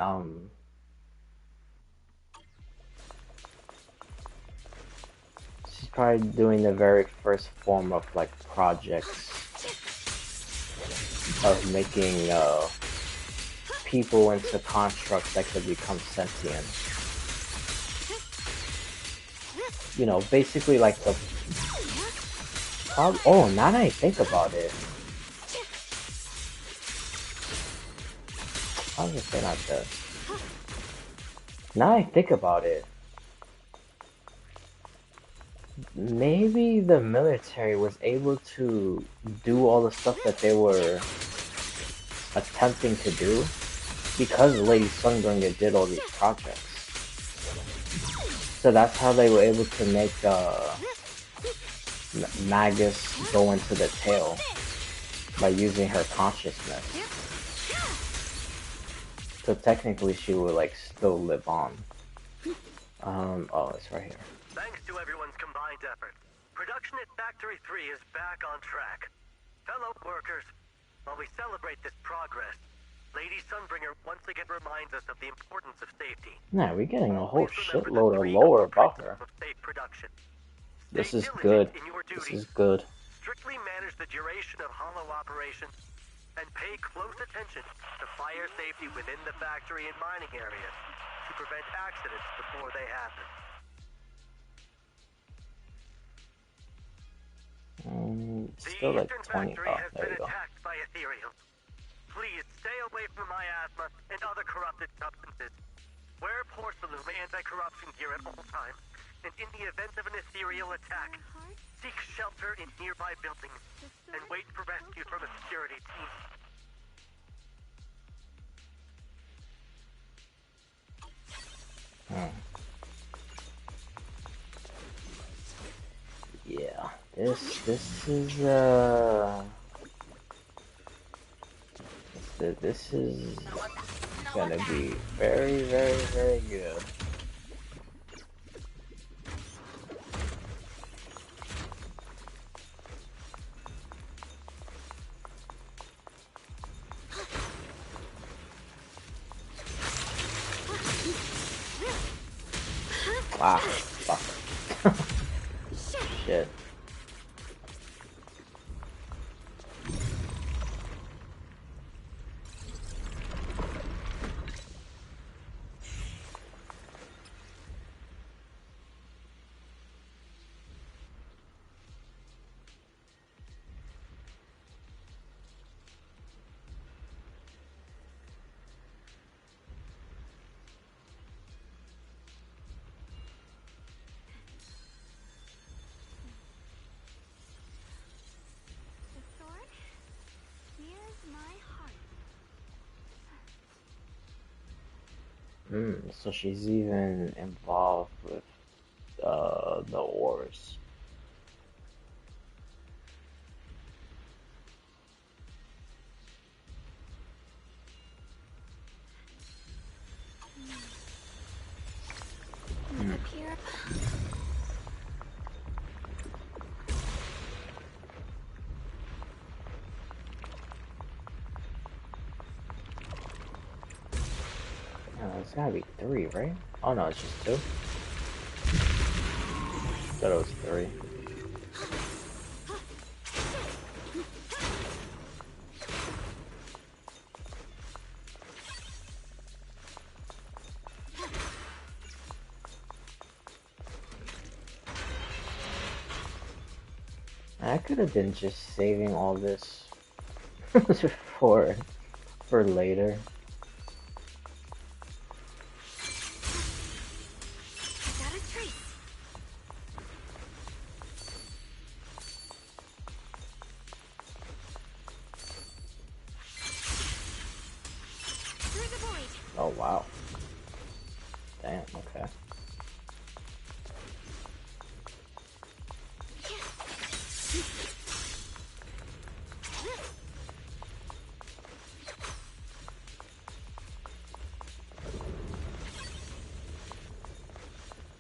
she's probably doing the very first form of like projects of making people into constructs that could become sentient. You know, basically like the oh, now that I think about it, I was gonna say not this. Now I think about it, maybe the military was able to do all the stuff that they were attempting to do because Lady Sunbringer did all these projects. So that's how they were able to make Magus go into the tail by using her consciousness. So technically she would like still live on. Oh, it's right here. Thanks to everyone's combined efforts, production at Factory 3 is back on track. Fellow workers, while we celebrate this progress, Lady Sunbringer once again reminds us of the importance of safety. Yeah, we're getting a whole shitload of lore about her. This is good. This is good. Strictly manage the duration of hollow operations and pay close attention to fire safety within the factory and mining areas to prevent accidents before they happen. Still like 20. Oh, there you go. By Ethereals. Please stay away from miasma and other corrupted substances. Wear porcelain anti-corruption gear at all times, and in the event of an ethereal attack, seek shelter in nearby buildings and wait for rescue from a security team. Yeah, this is this is gonna be very, very, very good. Wow, fuck. Shit. So she's even involved with the ores. It's gotta be 3, right? Oh no, it's just 2. Thought it was 3. I could have been just saving all this for later. Oh wow. Damn, okay.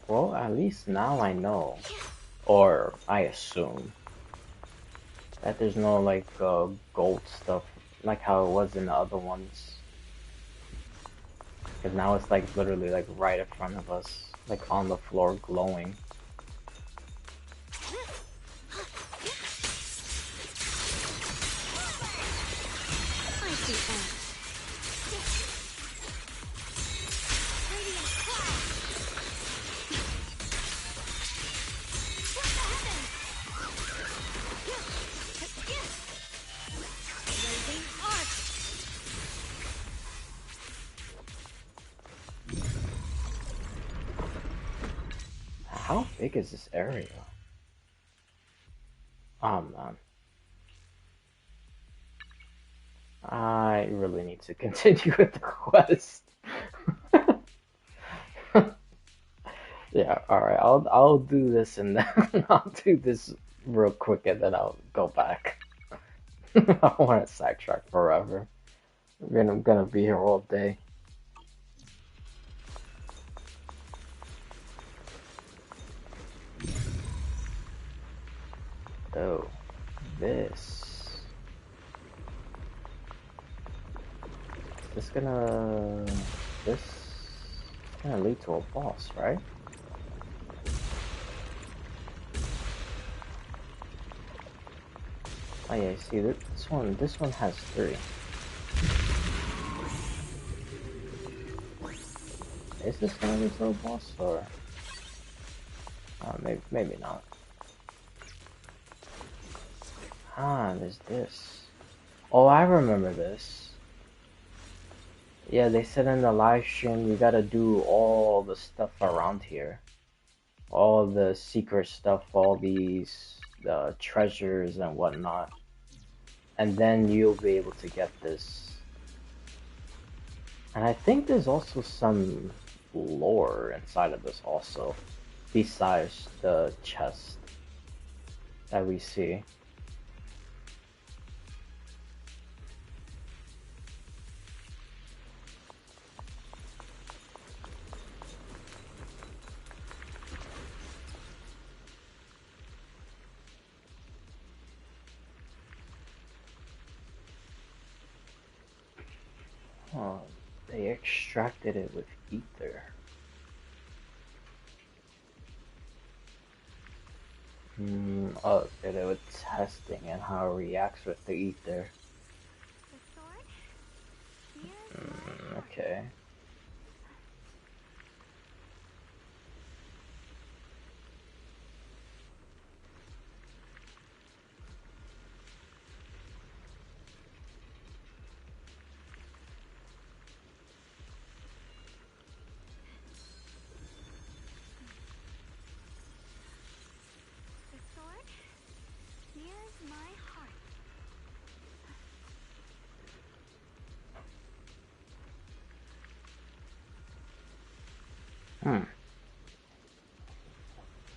Well, at least now I know, or I assume, that there's no like gold stuff like how it was in the other ones. Because now it's like literally like right in front of us, like on the floor glowing. How big is this area? Oh man. I really need to continue with the quest. Yeah, alright, I'll do this and then I'll do this real quick and then I'll go back. I don't want to sidetrack forever. I'm gonna be here all day. Oh, this. This gonna lead to a boss, right? Oh yeah, see this one has 3. Is this gonna lead to a boss or maybe not. Ah, there's this. Oh, I remember this. Yeah, they said in the live stream you gotta do all the stuff around here. All the secret stuff, all these treasures and whatnot. And then you'll be able to get this. And I think there's also some lore inside of this also. Besides the chest that we see. Oh, they extracted it with ether. Oh, they were testing and how it reacts with the ether. Okay.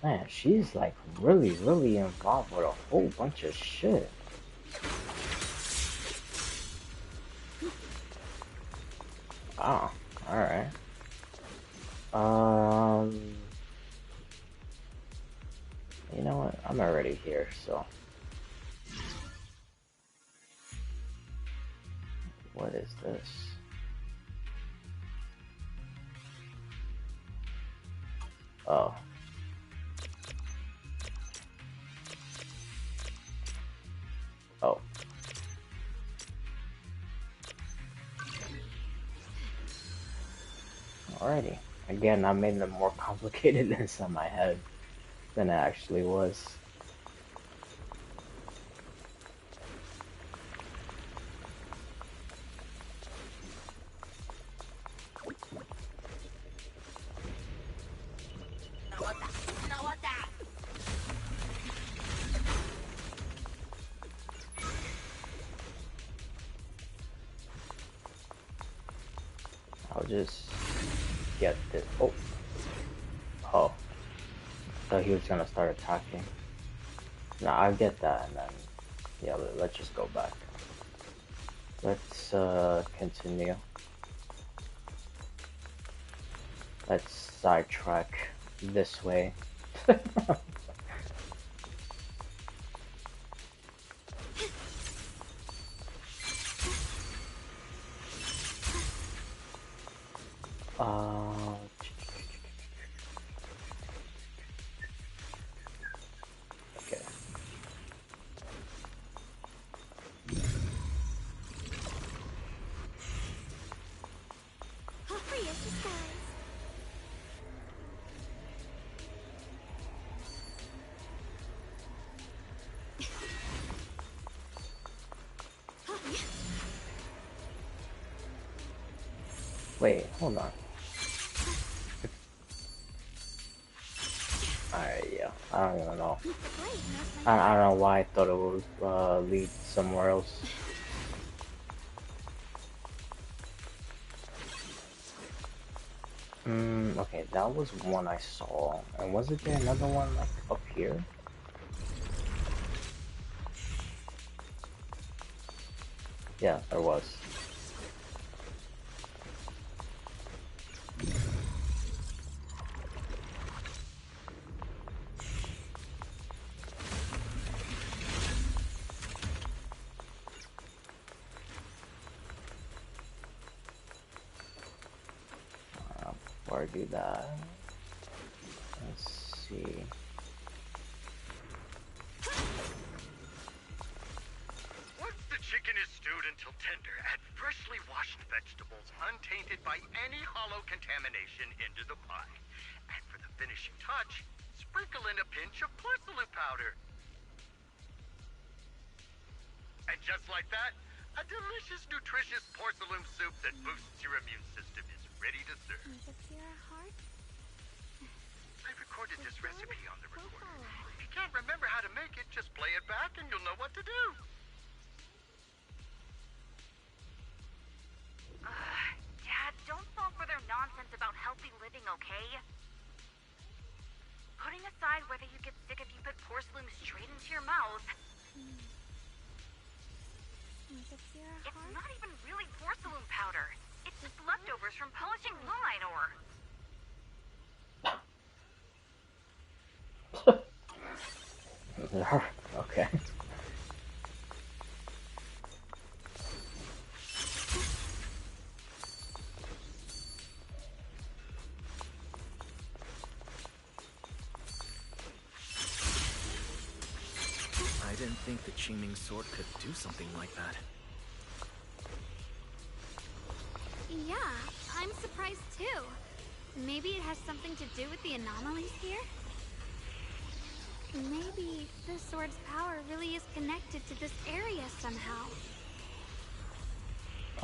Man, she's like really involved with a whole bunch of shit. Oh, alright. You know what? I'm already here, so. What is this? Oh. Oh. Alrighty. Again, I made it more complicated inside my head than it actually was. I'll just get this. Oh. Oh. So he was gonna start attacking. No, I get that, and then yeah, let's just go back. Let's continue. Let's sidetrack this way. Okay. Wait, hold on. I don't even know. I don't know why I thought it would lead somewhere else. Okay, that was one I saw. And wasn't there another one like up here? Yeah, there was. Before I do that, let's see. Once the chicken is stewed until tender, add freshly washed vegetables untainted by any hollow contamination into the pie. And for the finishing touch, sprinkle in a pinch of porcelain powder. And just like that, a delicious, nutritious porcelain soup that boosts your immune system is ready to serve. I recorded this recipe on the recorder. If you can't remember how to make it, just play it back and you'll know what to do. Dad, don't fall for their nonsense about healthy living, okay? Putting aside whether you get sick if you put porcelain straight into your mouth. It's not even really porcelain powder. It's just leftovers from polishing line ore. Okay. I didn't think the Qingming sword could do something like that. Yeah, I'm surprised too. Maybe it has something to do with the anomalies here? Maybe the sword's power really is connected to this area somehow.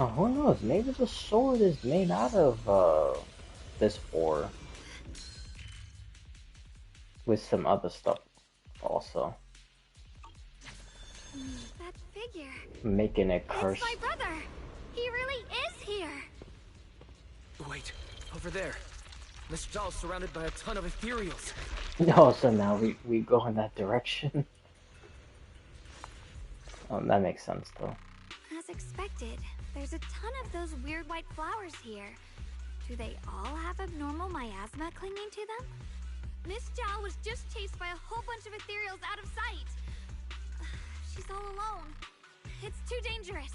Oh, who knows? Maybe the sword is made out of this ore. With some other stuff also. That figure. Making it cursed. It's my brother! He really is here! Wait, over there. Miss Zhao's surrounded by a ton of ethereals. No, so now we go in that direction. Oh, that makes sense though. As expected, there's a ton of those weird white flowers here. Do they all have abnormal miasma clinging to them? Miss Zhao was just chased by a whole bunch of ethereals out of sight. She's all alone. It's too dangerous.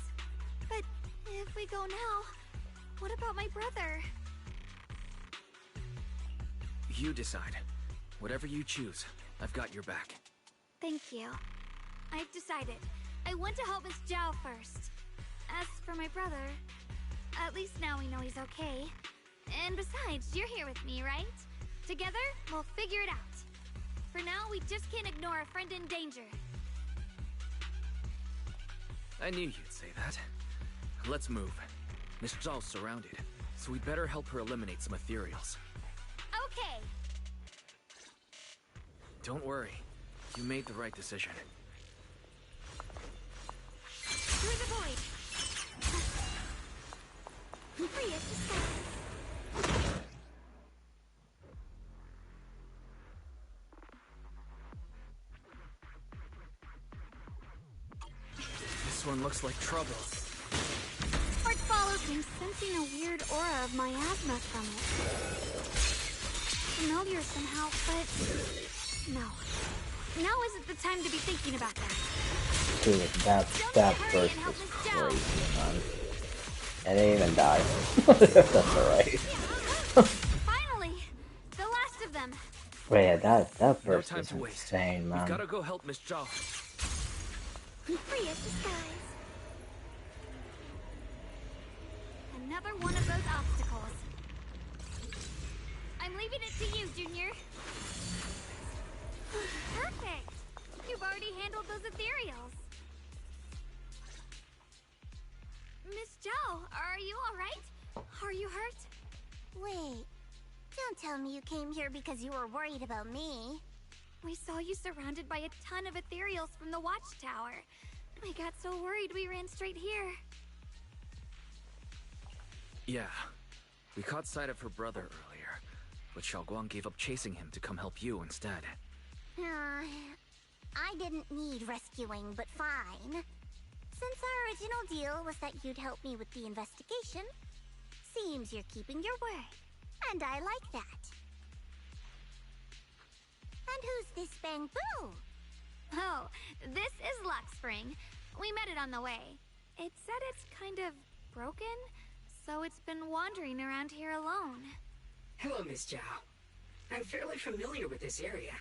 But if we go now, what about my brother? You decide. Whatever you choose, I've got your back. Thank you. I've decided. I want to help Miss Zhao first. As for my brother, at least now we know he's okay. And besides, you're here with me, right? Together, we'll figure it out. For now, we just can't ignore a friend in danger. I knew you'd say that. Let's move. Miss Zhao's surrounded, so we'd better help her eliminate some ethereals. Okay. Don't worry. You made the right decision. Through the void. Free as the sky. This one looks like trouble. Art follows me, sensing a weird aura of miasma from it. Familiar somehow, but no. Now isn't the time to be thinking about that. Dude, that burst is crazy, man. And they even died. That's alright. Finally! The last of them! Wait, yeah, that burst No time is to waste. insane, man. We've gotta go help Miss Zhao. Free as the skies. Another one of those obstacles. I'm leaving it to you, Junior. Perfect! You've already handled those ethereals. Miss Zhao, are you alright? Are you hurt? Wait, don't tell me you came here because you were worried about me. We saw you surrounded by a ton of ethereals from the watchtower. I got so worried we ran straight here. Yeah. We caught sight of her brother earlier, but Xiaoguang gave up chasing him to come help you instead. I didn't need rescuing, but fine. Since our original deal was that you'd help me with the investigation, seems you're keeping your word, and I like that. And who's this Bangbu? Oh, this is Luckspring. We met it on the way. It said it's kind of broken, so it's been wandering around here alone. Hello, Miss Zhao. I'm fairly familiar with this area.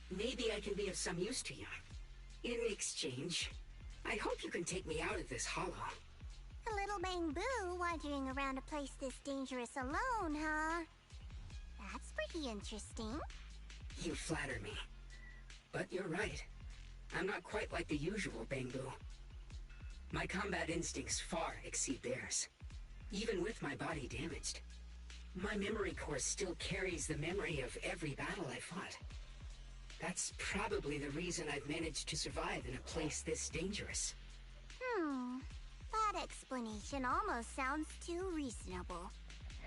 Maybe I can be of some use to you. In exchange, I hope you can take me out of this hollow. A little Bangbu wandering around a place this dangerous alone, huh? That's pretty interesting. You flatter me. But you're right. I'm not quite like the usual Bangbu. My combat instincts far exceed theirs. Even with my body damaged, my memory core still carries the memory of every battle I fought. That's probably the reason I've managed to survive in a place this dangerous. That explanation almost sounds too reasonable.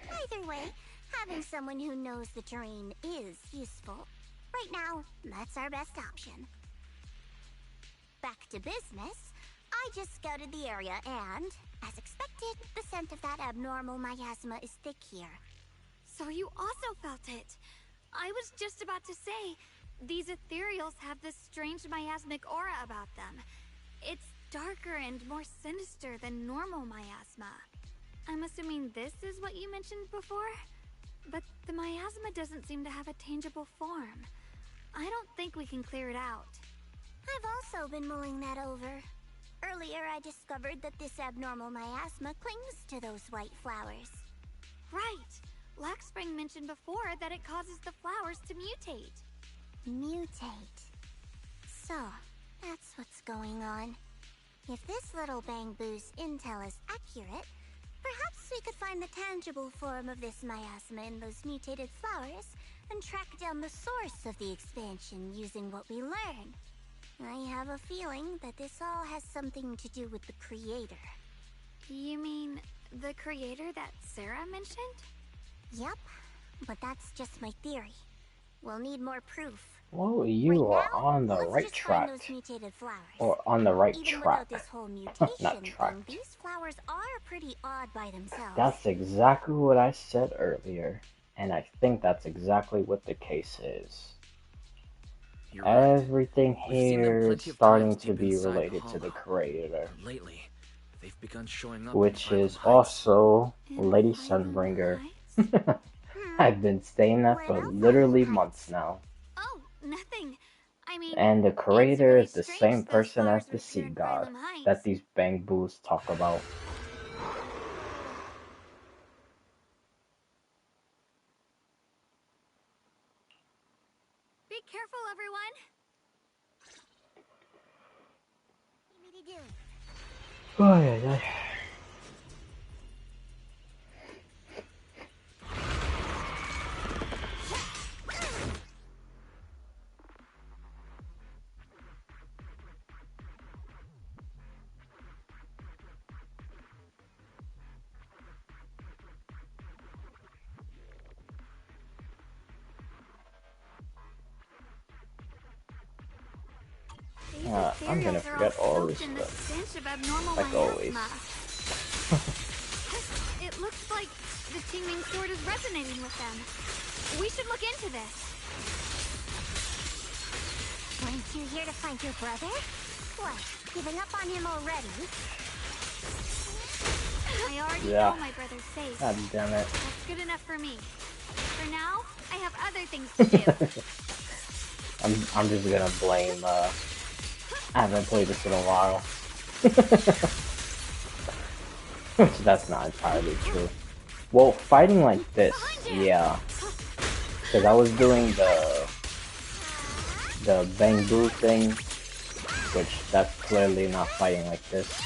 Either way, having someone who knows the terrain is useful. Right now, that's our best option. Back to business. I just scouted the area and, as expected, the scent of that abnormal miasma is thick here. So you also felt it. I was just about to say, these ethereals have this strange miasmic aura about them. It's darker and more sinister than normal miasma. I'm assuming this is what you mentioned before? But the miasma doesn't seem to have a tangible form. I don't think we can clear it out. I've also been mulling that over. Earlier I discovered that this abnormal miasma clings to those white flowers. Right! Luckspring mentioned before that it causes the flowers to mutate. Mutate. So, that's what's going on. If this little Bangbu's intel is accurate, perhaps we could find the tangible form of this miasma in those mutated flowers and track down the source of the expansion using what we learn. I have a feeling that this all has something to do with the creator. You mean the creator that Sarah mentioned? Yep, but that's just my theory. We'll need more proof. Well, you right are now, on the let's right just track. Find those mutated flowers. Or on the right Even track. Without this whole mutation Not track. thing, these flowers are pretty odd by themselves. That's exactly what I said earlier. And I think that's exactly what the case is. You're right. Everything here is starting to be related to the creator. Lately, they've begun showing up. Which is also Lady Sunbringer. I've been saying that for literally months now. Oh, nothing. I mean, and the creator is the same person as the sea god that these Bangbus talk about. Be careful, everyone. Oh, yeah, yeah. I'm gonna forget all this stuff, like always. It looks like the teeming sword is resonating with them. We should look into this. Weren't you here to find your brother? What, giving up on him already? I already know my brother's safe. God damn it. That's good enough for me. For now, I have other things to do. I'm just gonna blame, I haven't played this in a while. Which that's not entirely true. Well, fighting like this, yeah. Because I was doing the Bangbu thing, which that's clearly not fighting like this.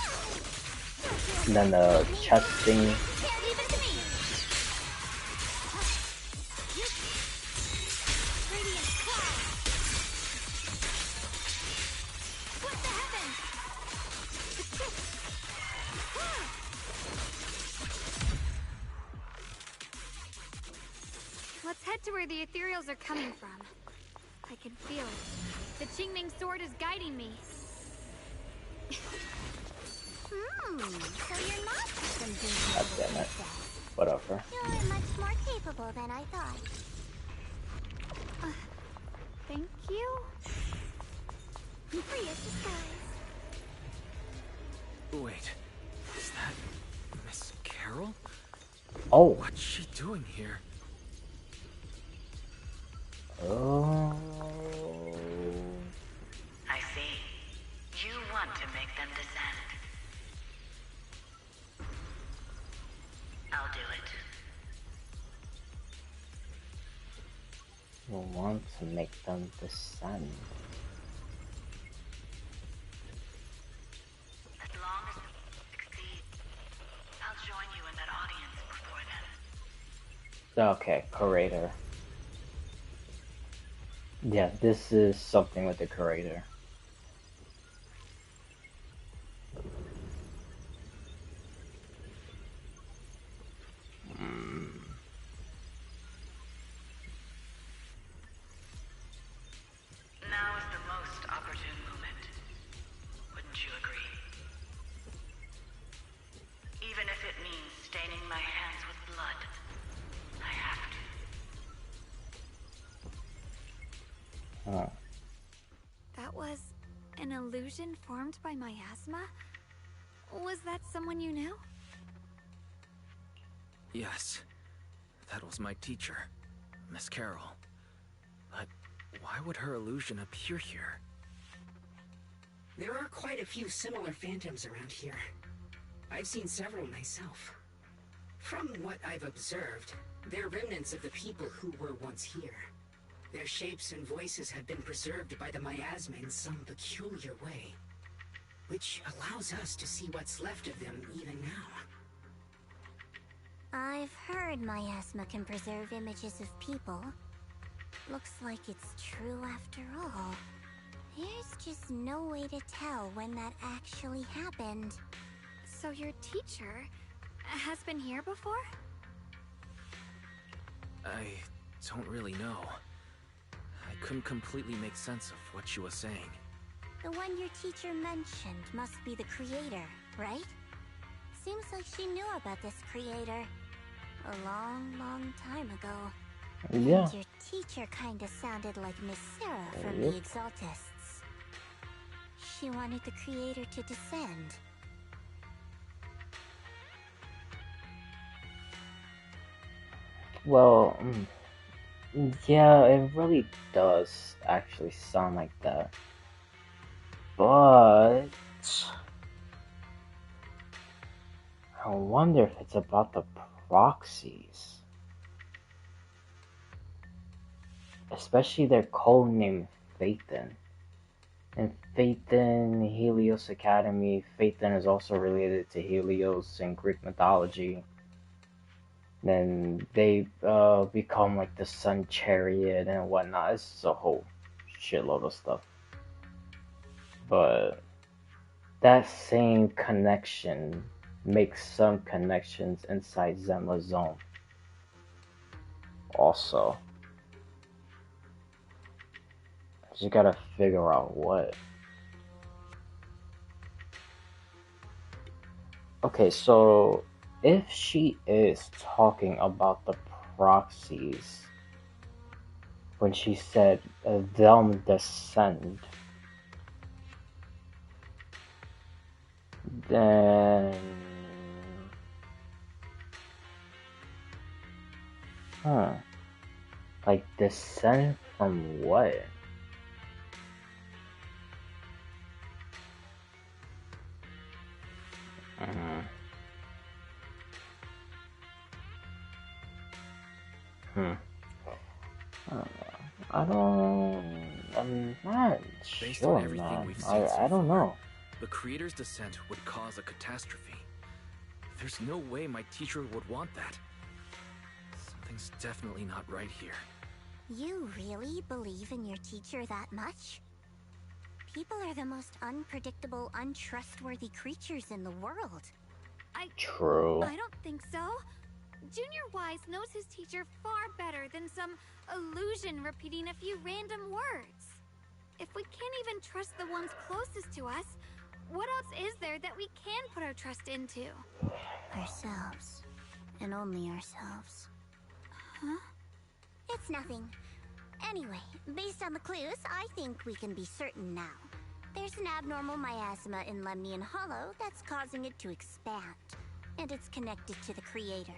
And then the chest thing. where the ethereals are coming from. I can feel it. The Qingming sword is guiding me. So you're not some God damn it. Whatever. You're much more capable than I thought. Thank you. Free as disguise. Wait, is that Miss Carol? Oh. What's she doing here? Oh. I see. You want to make them descend. I'll do it. You want to make them descend. As long as you succeed, I'll join you in that audience before then. Okay, curator. Yeah, this is something with the curator. Now is the most opportune moment. Wouldn't you agree? Even if it means staining my hands with blood, I have to. Huh. That was an illusion formed by miasma? Was that someone you knew? Yes, that was my teacher, Miss Carol. But why would her illusion appear here? There are quite a few similar phantoms around here. I've seen several myself. From what I've observed, they're remnants of the people who were once here. Their shapes and voices have been preserved by the miasma in some peculiar way, which allows us to see what's left of them even now. I've heard miasma can preserve images of people. Looks like it's true after all. There's just no way to tell when that actually happened. So your teacher has been here before? I don't really know. I couldn't completely make sense of what she was saying. The one your teacher mentioned must be the creator, right? Seems like she knew about this creator a long, long time ago. Yeah. And your teacher kinda sounded like Miss Sarah from the Exaltists. She wanted the creator to descend. Well, yeah, it really does actually sound like that. But I wonder if it's about the proxies. Especially their codename Phaethon. And Phaethon, Helios Academy, Phaethon is also related to Helios in Greek mythology. Then they become like the sun chariot and whatnot. It's a whole shitload of stuff. But that same connection makes some connections inside Zenla's zone. Also, you gotta figure out what. Okay, so if she is talking about the proxies when she said them descend, then like descend from what? I'm not Based sure, on everything man. we've seen I don't know. The creator's descent would cause a catastrophe. There's no way my teacher would want that. Something's definitely not right here. You really believe in your teacher that much? People are the most unpredictable, untrustworthy creatures in the world. True. I don't think so. Junior Wise knows his teacher far better than some illusion repeating a few random words. If we can't even trust the ones closest to us, what else is there that we can put our trust into? Ourselves. And only ourselves. Huh? It's nothing. Anyway, based on the clues, I think we can be certain now. There's an abnormal miasma in Lemnian Hollow that's causing it to expand. And it's connected to the creator.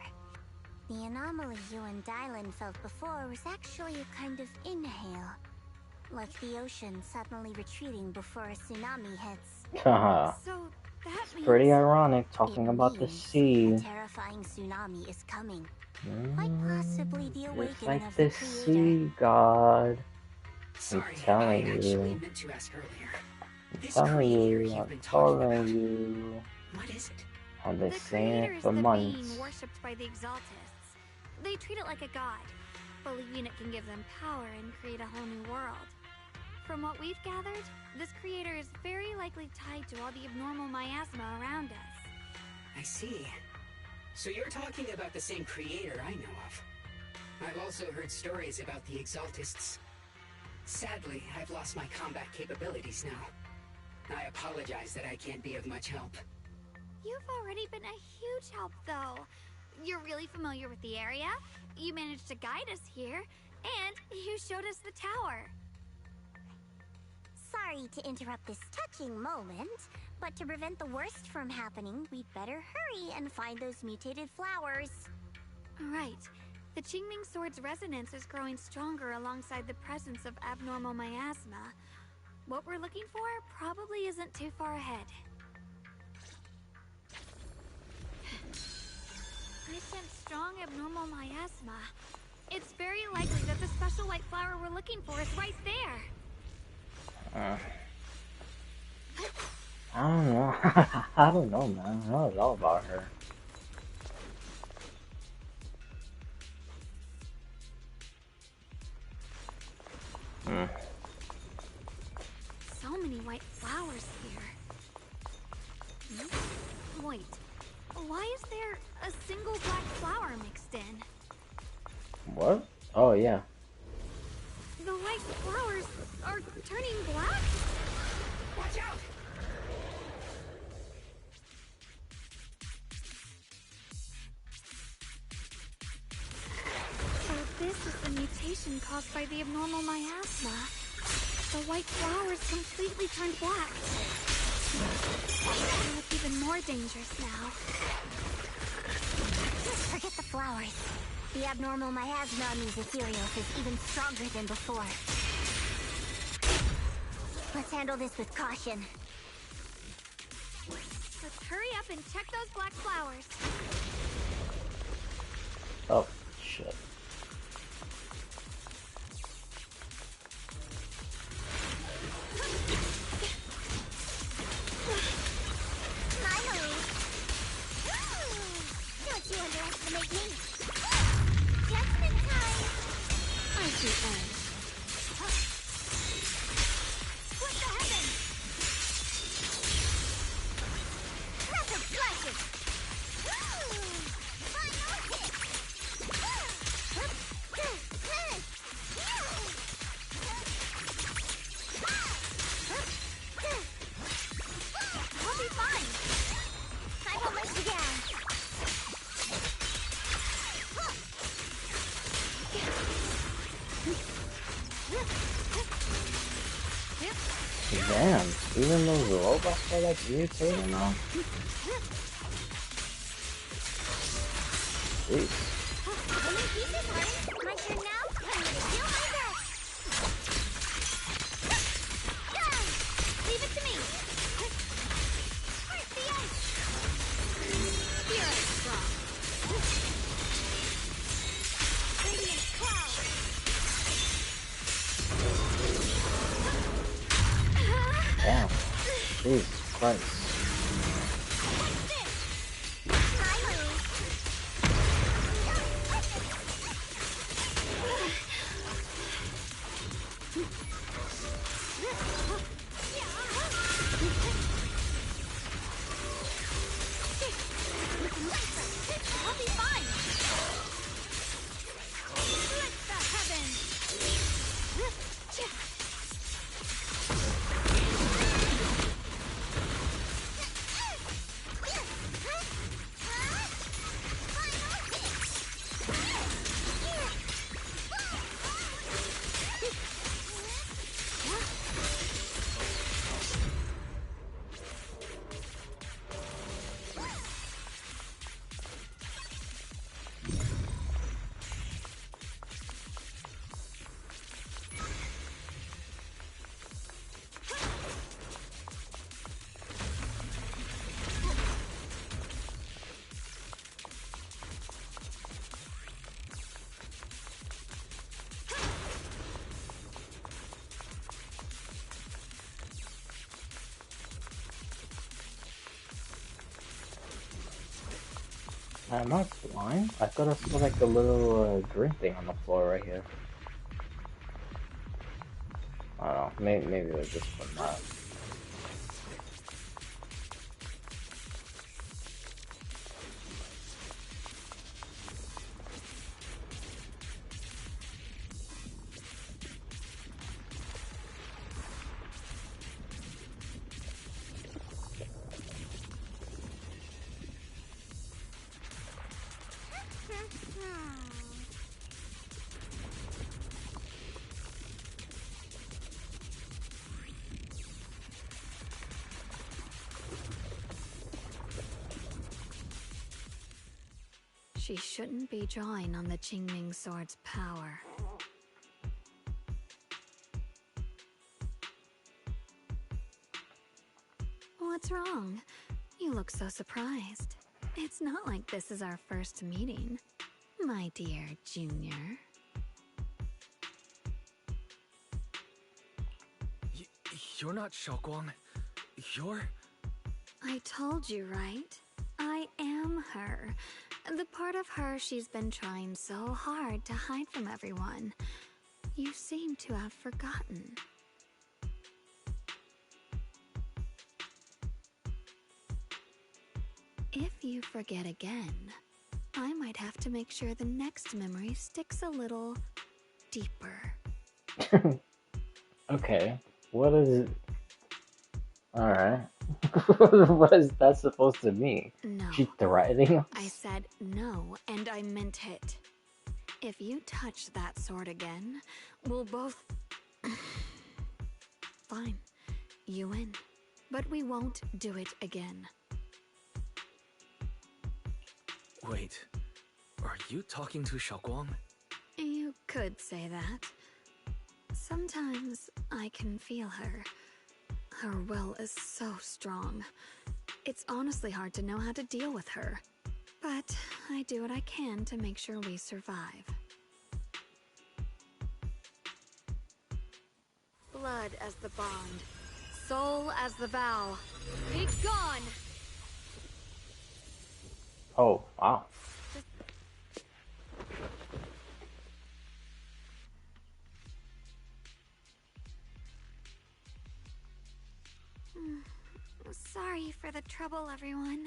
The anomaly you and Dylan felt before was actually a kind of inhale. Like the ocean suddenly retreating before a tsunami hits. Haha. So that It's pretty ironic talking It about the means sea. a terrifying tsunami is coming. Quite possibly the It's awakening like of the the creator. sea god. Sorry, I'm telling I actually you. meant to ask earlier. I'm This telling creator you. you've I'm been talking telling about. you. What is it? I've been The saying creator it is for the months. being worshipped by the Exaltists. They treat it like a god, believing it can give them power and create a whole new world. From what we've gathered, this creator is very likely tied to all the abnormal miasma around us. I see. So you're talking about the same creator I know of. I've also heard stories about the Exaltists. Sadly, I've lost my combat capabilities now. I apologize that I can't be of much help. You've already been a huge help, though. You're really familiar with the area, you managed to guide us here, and you showed us the tower. Sorry to interrupt this touching moment, but to prevent the worst from happening, we'd better hurry and find those mutated flowers. Right. The Qingming Sword's resonance is growing stronger alongside the presence of abnormal miasma. What we're looking for probably isn't too far ahead. I sense strong abnormal miasma. It's very likely that the special white flower we're looking for is right there. I don't know. I don't know, man. I don't know all about her. So many white flowers here. Wait, why is there a single black flower mixed in? What? Oh, yeah. The white flowers are turning black? Watch out! So this is the mutation caused by the abnormal miasma. The white flowers completely turned black. They look even more dangerous now. Forget the flowers. The abnormal miasma on these ethereals is even stronger than before. Let's handle this with caution. Let's hurry up and check those black flowers. Oh, shit. My move. Don't you underestimate me. Judgment time. I see end. Split the heavens. Rapid flashes. Final hit. I'll be fine. I won't let you down. Damn, even those robots are like mutated now? Jeez. My turn now? I'm gonna do my best. Leave it to me. Where's the edge? Here I'm strong. Radiant cloud. Damn. Jesus Christ. I'll be fine. I'm not blind. I thought I saw like a little green thing on the floor right here. I don't know. Maybe it was just from that. She shouldn't be drawing on the Qingming sword's power. What's wrong? You look so surprised. It's not like this is our first meeting, my dear Junior. You're not Xiaoguang. You're... I told you, right? I am her. The part of her she's been trying so hard to hide from everyone. You seem to have forgotten. If you forget again, I might have to make sure the next memory sticks a little deeper. Okay, what is it? Alright. What is that supposed to mean? No. She threatening us? I said no, and I meant it. If you touch that sword again, we'll both... Fine, you win. But we won't do it again. Wait, are you talking to Xiaoguang? You could say that. Sometimes I can feel her. Her will is so strong. It's honestly hard to know how to deal with her. But I do what I can to make sure we survive. Blood as the bond. Soul as the vow. Be gone! Oh, wow. Sorry for the trouble, everyone.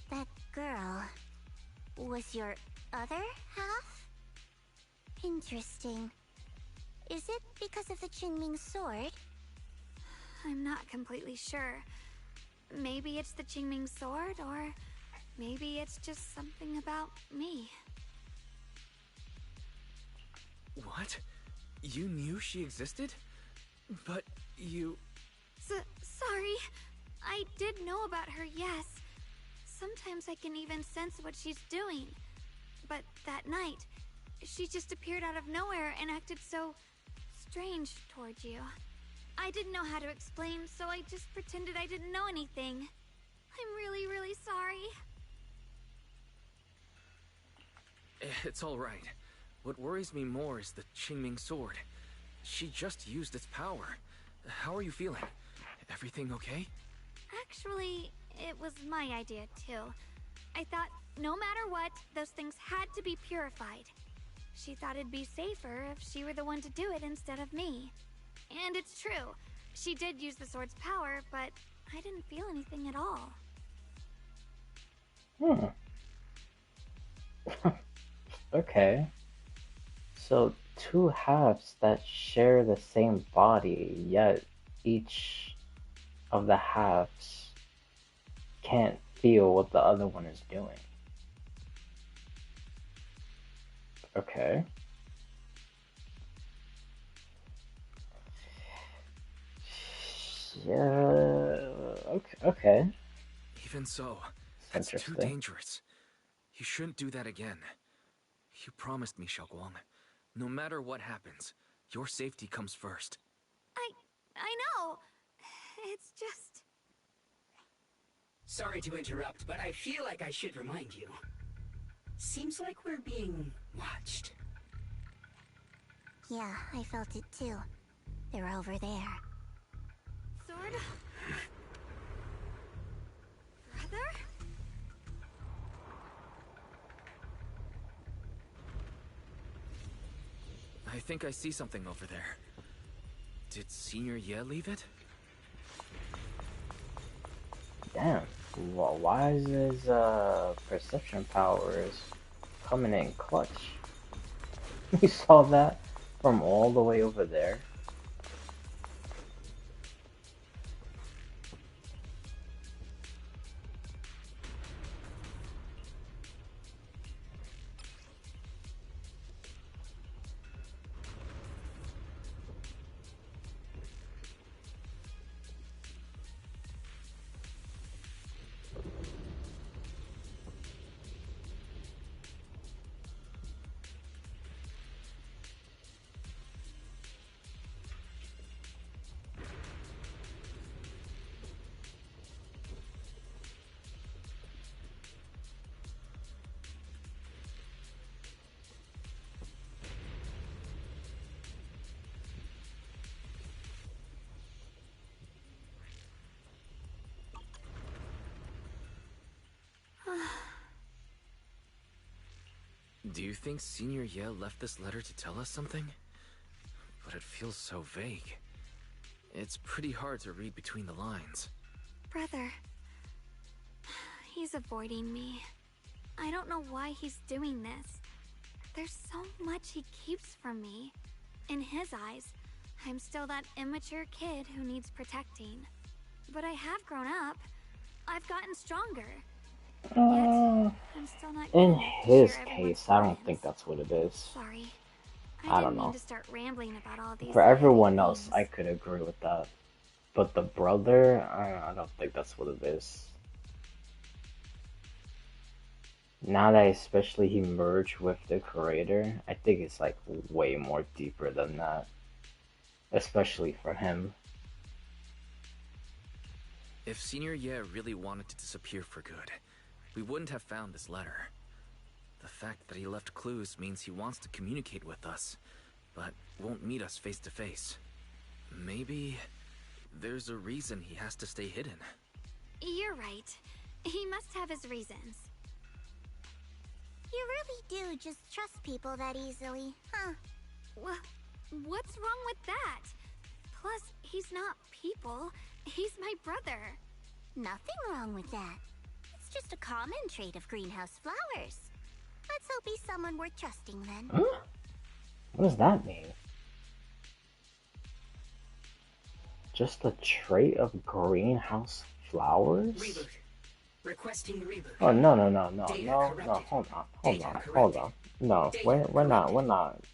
That girl was your other half? Interesting. Is it because of the Qingming sword? I'm not completely sure. Maybe it's the Qingming sword, or maybe it's just something about me. What? You knew she existed? But you... Sorry. I did know about her, yes. Sometimes I can even sense what she's doing. But that night, she just appeared out of nowhere and acted so strange towards you. I didn't know how to explain, so I just pretended I didn't know anything. I'm really, really sorry. It's all right. What worries me more is the Qingming sword. She just used its power. How are you feeling? Everything okay? Actually, it was my idea too. I thought no matter what, those things had to be purified. She thought it'd be safer if she were the one to do it instead of me. And it's true. She did use the sword's power, but I didn't feel anything at all. Okay. So, two halves that share the same body, yet each of the halves can't feel what the other one is doing. Okay. Yeah. Okay. Even so, that's too dangerous. You shouldn't do that again. You promised me, Xiaoguang. No matter what happens, your safety comes first. I know. It's just... Sorry to interrupt, but I feel like I should remind you. Seems like we're being watched. Yeah, I felt it too. They're over there. Sword? Brother? I think I see something over there. Did Senior Ye leave it? Damn. Well, why is his perception powers coming in clutch? You saw that from all the way over there. Do you think Senior Ye left this letter to tell us something? But it feels so vague. It's pretty hard to read between the lines. Brother. He's avoiding me. I don't know why he's doing this. There's so much he keeps from me. In his eyes, I'm still that immature kid who needs protecting. But I have grown up. I've gotten stronger. Yet, I'm still not In good his to share case, everyone's I don't plans. think that's what it is. Sorry. I don't didn't mean know. to start rambling about all these For everyone heavy else, things. I could agree with that. But the brother, I don't think that's what it is. Now that especially he merged with the creator, I think it's like way more deeper than that. Especially for him. If Senior Ye really wanted to disappear for good, we wouldn't have found this letter. The fact that he left clues means he wants to communicate with us, but won't meet us face to face. Maybe there's a reason he has to stay hidden. You're right. He must have his reasons. You really do just trust people that easily, huh? What's wrong with that? Plus, he's not people. He's my brother. Nothing wrong with that. It's just a common trait of greenhouse flowers. Let's hope he's someone worth trusting then. Huh? What does that mean? Just a trait of greenhouse flowers? Reboot. Requesting reboot. Oh no, Data corrupted. hold on. Corrupted. No, Data we're not. corrupted.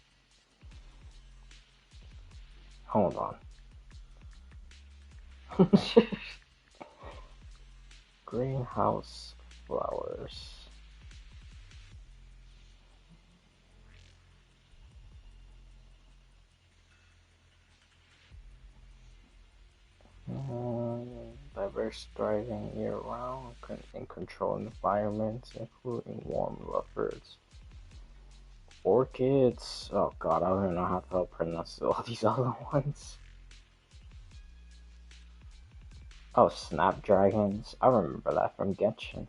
Hold on. Greenhouse flowers. Diverse, thriving year-round, in controlled environments, including warm lovebirds. Orchids. Oh god, I don't even know how to pronounce all these other ones. Oh, snapdragons. I remember that from Genshin.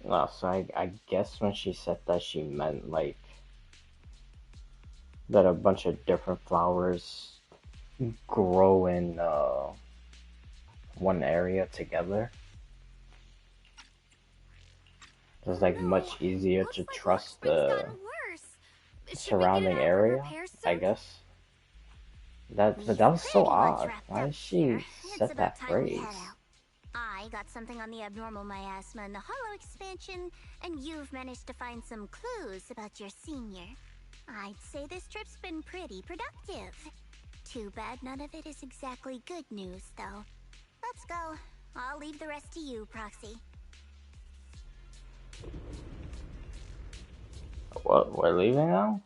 No, so I guess when she said that, she meant like that a bunch of different flowers grow in one area together. It's like much easier to trust the surrounding area, I guess. But that was so odd. Why did she set that phrase? I got something on the abnormal miasma and the hollow expansion, and you've managed to find some clues about your senior. I'd say this trip's been pretty productive. Too bad none of it is exactly good news, though. Let's go. I'll leave the rest to you, Proxy. What, we're leaving now?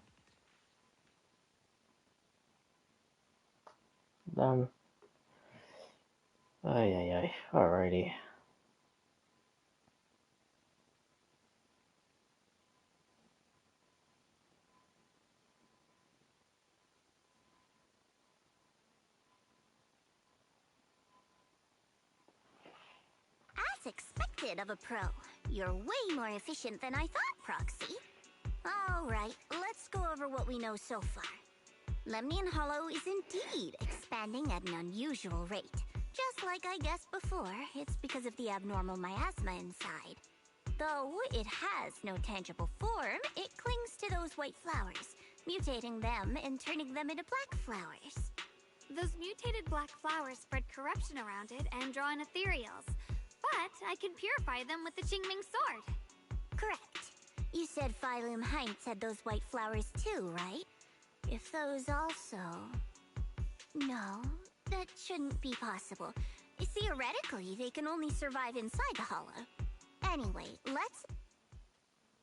Ay, alrighty. That's expected of a pro. You're way more efficient than I thought, Proxy. Alright, let's go over what we know so far. Lemnian Hollow is indeed expanding at an unusual rate. Just like I guessed before, it's because of the abnormal miasma inside. Though it has no tangible form, it clings to those white flowers, mutating them and turning them into black flowers. Those mutated black flowers spread corruption around it and draw in ethereals. But I can purify them with the Qingming sword. Correct. You said Phylum Heinz had those white flowers too, right? If those also... No, that shouldn't be possible. Theoretically, they can only survive inside the hollow. Anyway, let's...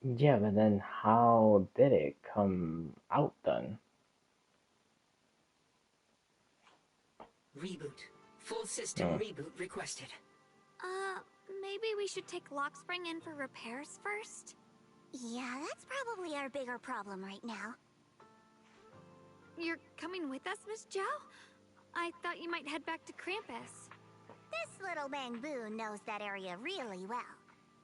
Yeah, but then how did it come out then? Reboot. Full system reboot requested. Maybe we should take Lockspring in for repairs first? Yeah, that's probably our bigger problem right now. You're coming with us, Miss Joe? I thought you might head back to Krampus. This little Bangbu knows that area really well.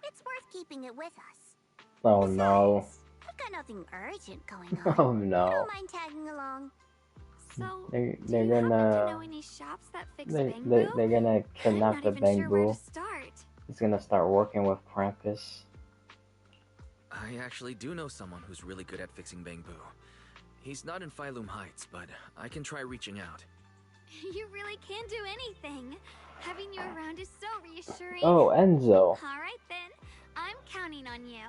It's worth keeping it with us. Oh Besides, no. I've got nothing urgent going on. Oh no. I don't mind tagging along. So, They're do you gonna happen to know any shops that fix Bangbu? they're gonna kidnap the I'm not even sure where Bangbu. to start. He's gonna start working with Krampus. I actually do know someone who's really good at fixing Bangbu. He's not in Phylum Heights, but I can try reaching out. You really can do anything. Having you around is so reassuring. Oh, Enzo. Alright then, I'm counting on you.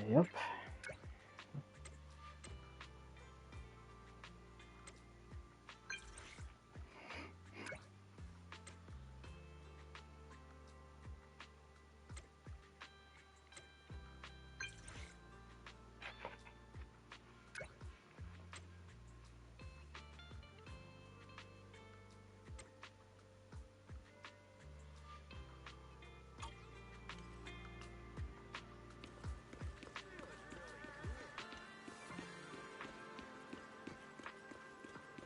Yep.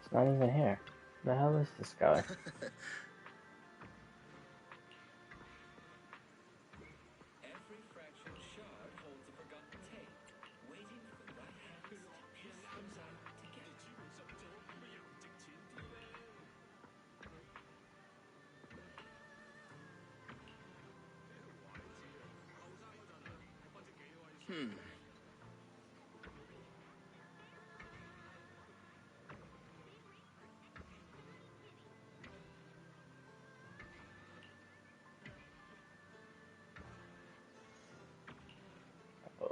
It's not even here. The hell is this guy?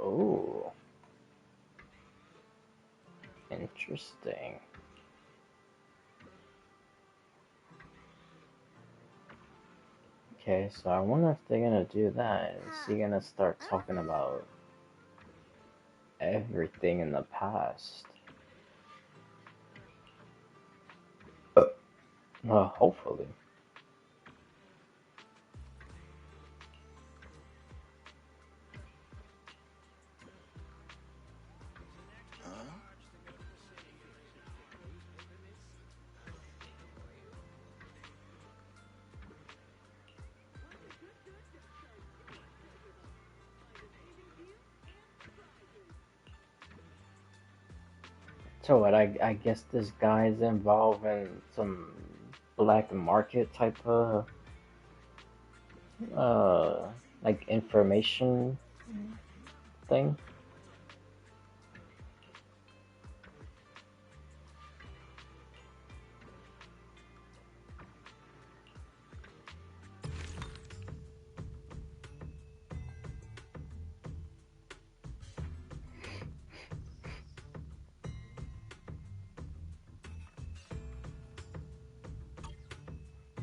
Oh. Interesting. Okay, so I wonder if they're gonna do that. Is he gonna start talking about everything in the past? Hopefully. So what, I guess this guy's involved in some black market type of like information thing.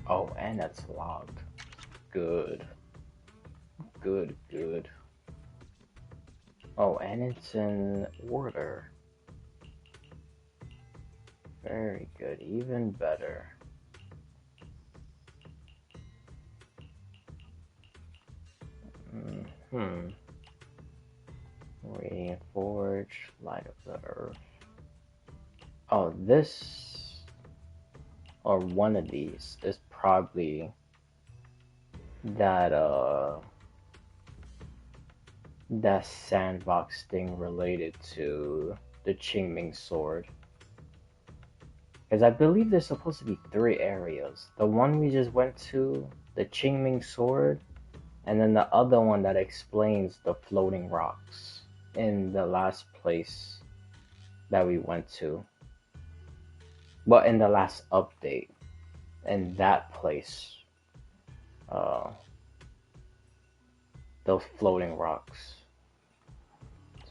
Oh, and it's logged. Good. Good, good. Oh, and it's in order. Very good, even better. Radiant Forge, Light of the Earth. Oh, this or one of these is probably that sandbox thing related to the Qingming sword. Because I believe there's supposed to be 3 areas. The one we just went to, the Qingming sword, and then the other one that explains the floating rocks in the last place that we went to. Well, in the last update, in that place, those floating rocks.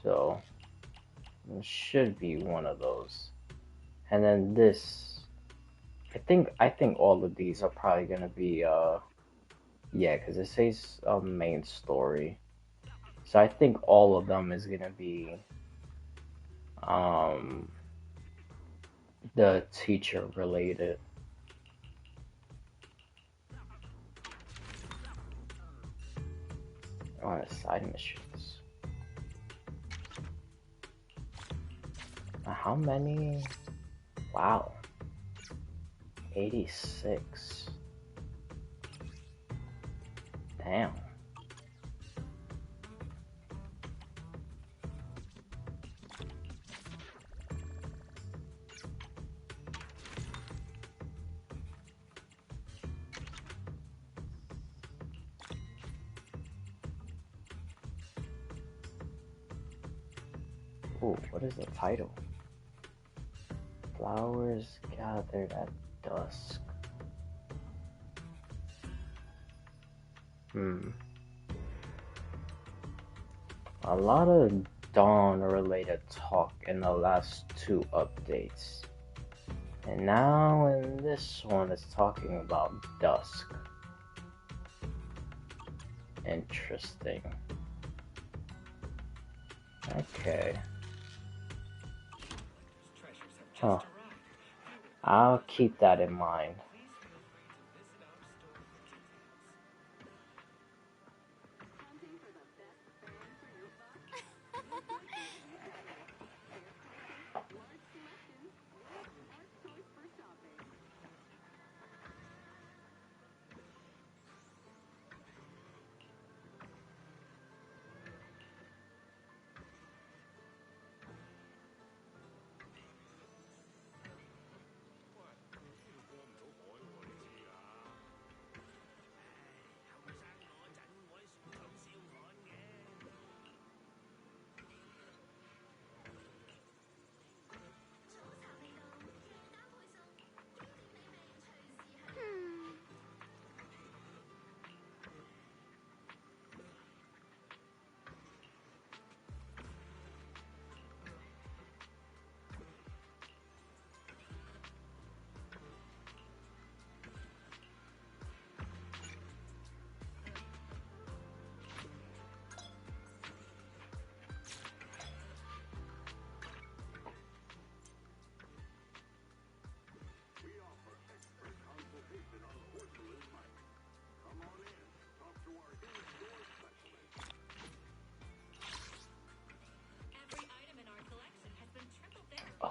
So it should be one of those. And then this, I think all of these are probably gonna be yeah, because it says main story. So I think all of them is gonna be the teacher related. On the side missions. How many? Wow. 86. Damn. Ooh, what is the title? Flowers gathered at dusk. A lot of dawn related talk in the last 2 updates. And now in this one it's talking about dusk. Interesting. Okay. Huh. I'll keep that in mind.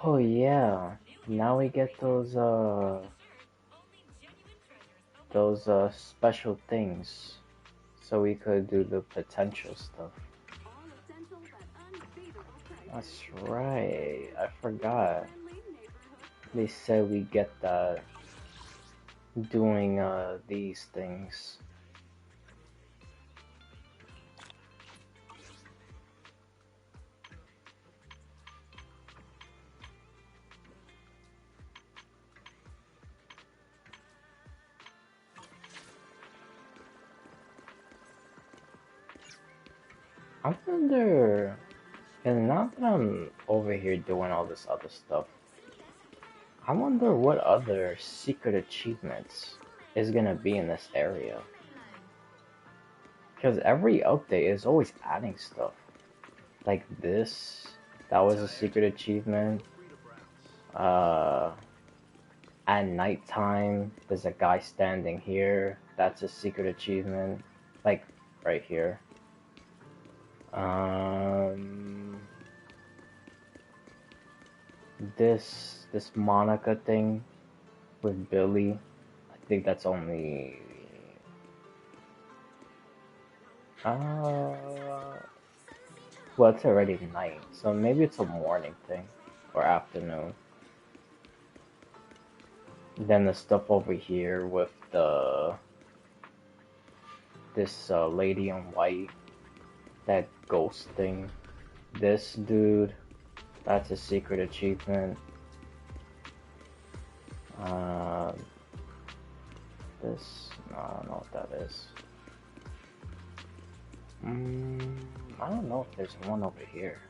Oh yeah, now we get those special things, so we could do the potential stuff. That's right, I forgot. They said we get that doing these things. I wonder, and now that I'm over here doing all this other stuff, I wonder what other secret achievements is gonna be in this area. Because every update is always adding stuff. Like this, that was a secret achievement. At nighttime, there's a guy standing here. That's a secret achievement. Like, right here. This this Monica thing with Billy. I think that's only well, it's already night, so maybe it's a morning thing or afternoon. Then the stuff over here with this lady in white, that ghost thing. This dude, that's a secret achievement. This, no, I don't know what that is. I don't know if there's one over here.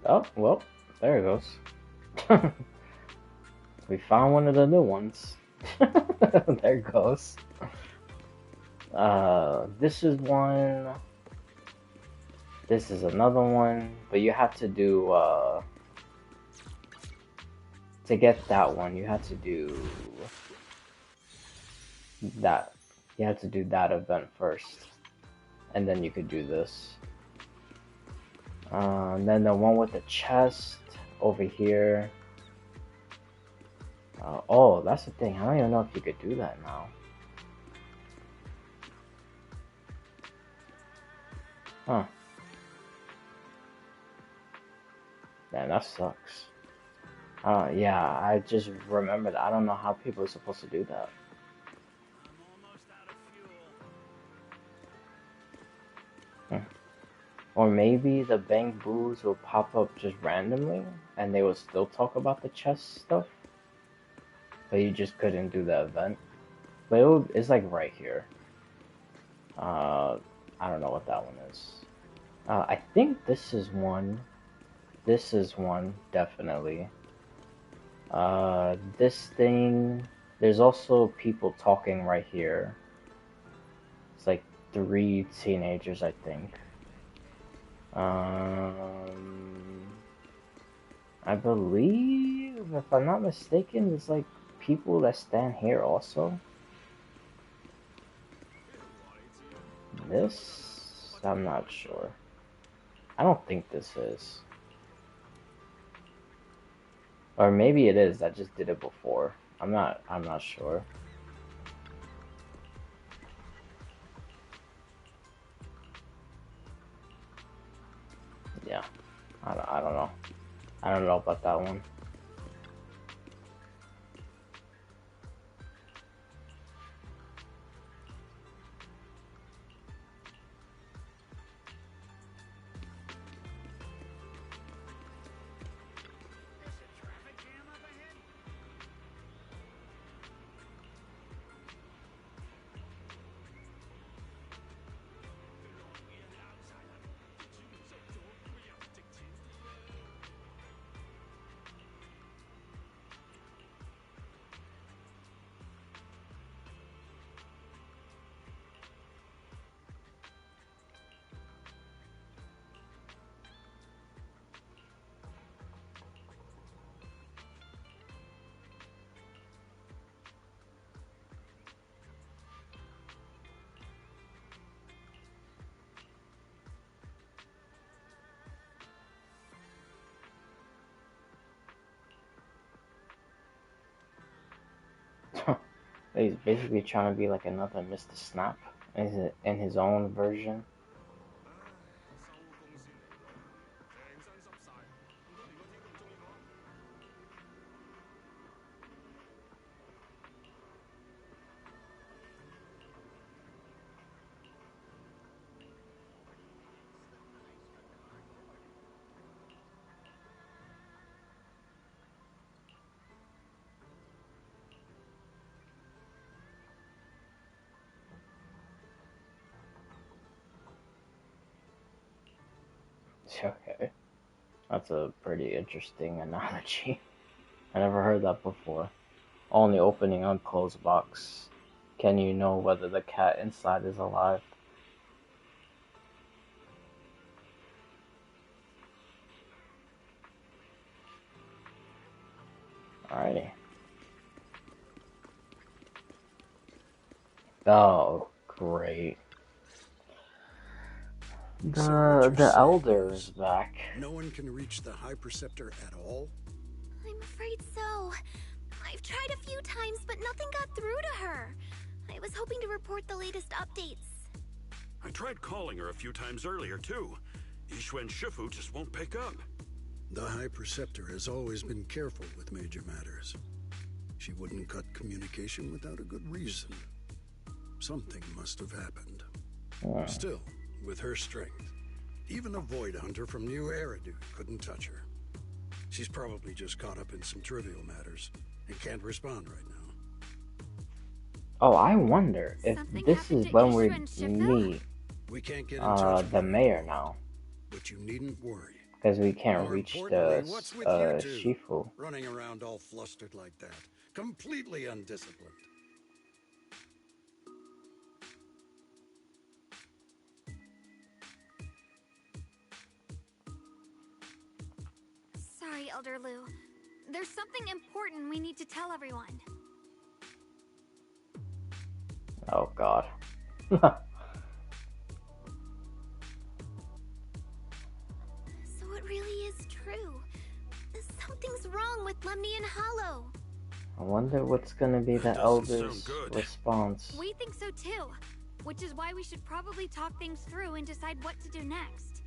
Oh, well, there it goes. We found one of the new ones. There it goes. This is one. This is another one, but you have to do, to get that one, you have to do that. You have to do that event first, and then you could do this. And then the one with the chest over here. Oh, that's the thing. I don't even know if you could do that now. Huh. Man, that sucks. Yeah, I just remembered. I don't know how people are supposed to do that. Or maybe the Bang Boos will pop up just randomly, and they will still talk about the chest stuff. But you just couldn't do the event. But it's like right here. I don't know what that one is. I think this is one. This is one, definitely. This thing, there's also people talking right here. It's like 3 teenagers, I think. I believe, if I'm not mistaken, there's like people that stand here also. This, I'm not sure. I don't think this is. Or maybe it is, I just did it before. I'm not sure. Yeah, I don't know. I don't know about that one. He's basically trying to be like another Mr. Snap in his own version. Okay, that's a pretty interesting analogy. I never heard that before. Only opening unclosed box. Can you know whether the cat inside is alive? Alrighty. Oh, great. The Elder is back. No one can reach the High Preceptor at all? I'm afraid so. I've tried a few times, but nothing got through to her. I was hoping to report the latest updates. I tried calling her a few times earlier, too. Yixuan Shifu just won't pick up. The High Preceptor has always been careful with major matters. She wouldn't cut communication without a good reason. Something must have happened. Still, with her strength, even a Void Hunter from New Eridu couldn't touch her. She's probably just caught up in some trivial matters and can't respond right now. Oh, I wonder if this is when we meet the mayor now. But you needn't worry. Because we can't reach the Shifu. Running around all flustered like that. Completely undisciplined. Sorry, Elder Lu. There's something important we need to tell everyone. Oh god. So it really is true. Something's wrong with Lemnian Hollow. I wonder what's gonna be the Elder's response. We think so too, which is why we should probably talk things through and decide what to do next.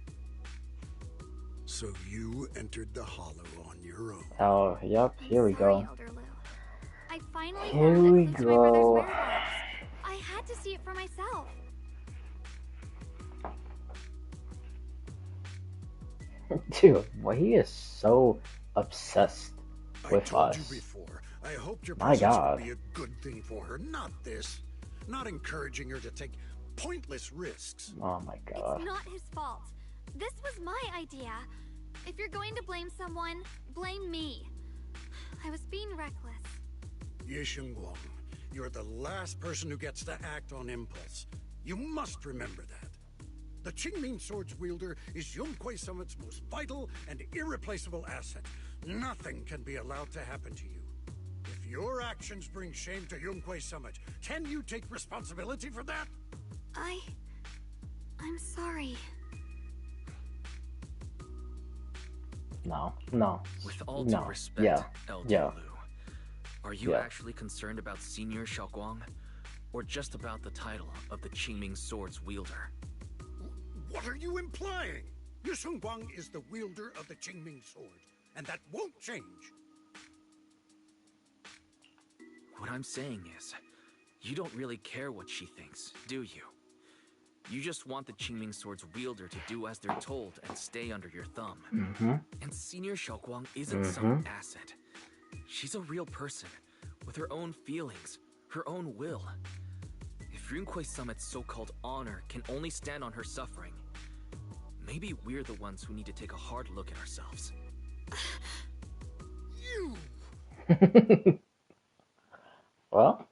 So you entered the Hollow on your own. Oh, yep, here we go. I finally Here we found access to my brother's go. whereabouts. I had to see it for myself. Dude, well, he is so obsessed with us. You before. I hoped your My presence God. would be a good thing for her, not this. Not encouraging her to take pointless risks. Oh my god. It's not his fault. This was my idea. If you're going to blame someone, blame me. I was being reckless. Yixuan Guang, you're the last person who gets to act on impulse. You must remember that. The Qingming Sword's wielder is Yunquei Summit's most vital and irreplaceable asset. Nothing can be allowed to happen to you. If your actions bring shame to Yunquei Summit, can you take responsibility for that? I'm sorry. No. With all due respect, Elder Lu, are you actually concerned about Senior Xiaoguang? Or just about the title of the Qingming Sword's wielder? What are you implying? Yixuan Guang is the wielder of the Qingming Sword, and that won't change. What I'm saying is, you don't really care what she thinks, do you? You just want the Qingming Sword's wielder to do as they're told and stay under your thumb. And Senior Xiaoguang isn't some asset. She's a real person, with her own feelings, her own will. If Yunquei Summit's so-called honor can only stand on her suffering, maybe we're the ones who need to take a hard look at ourselves. You! Well,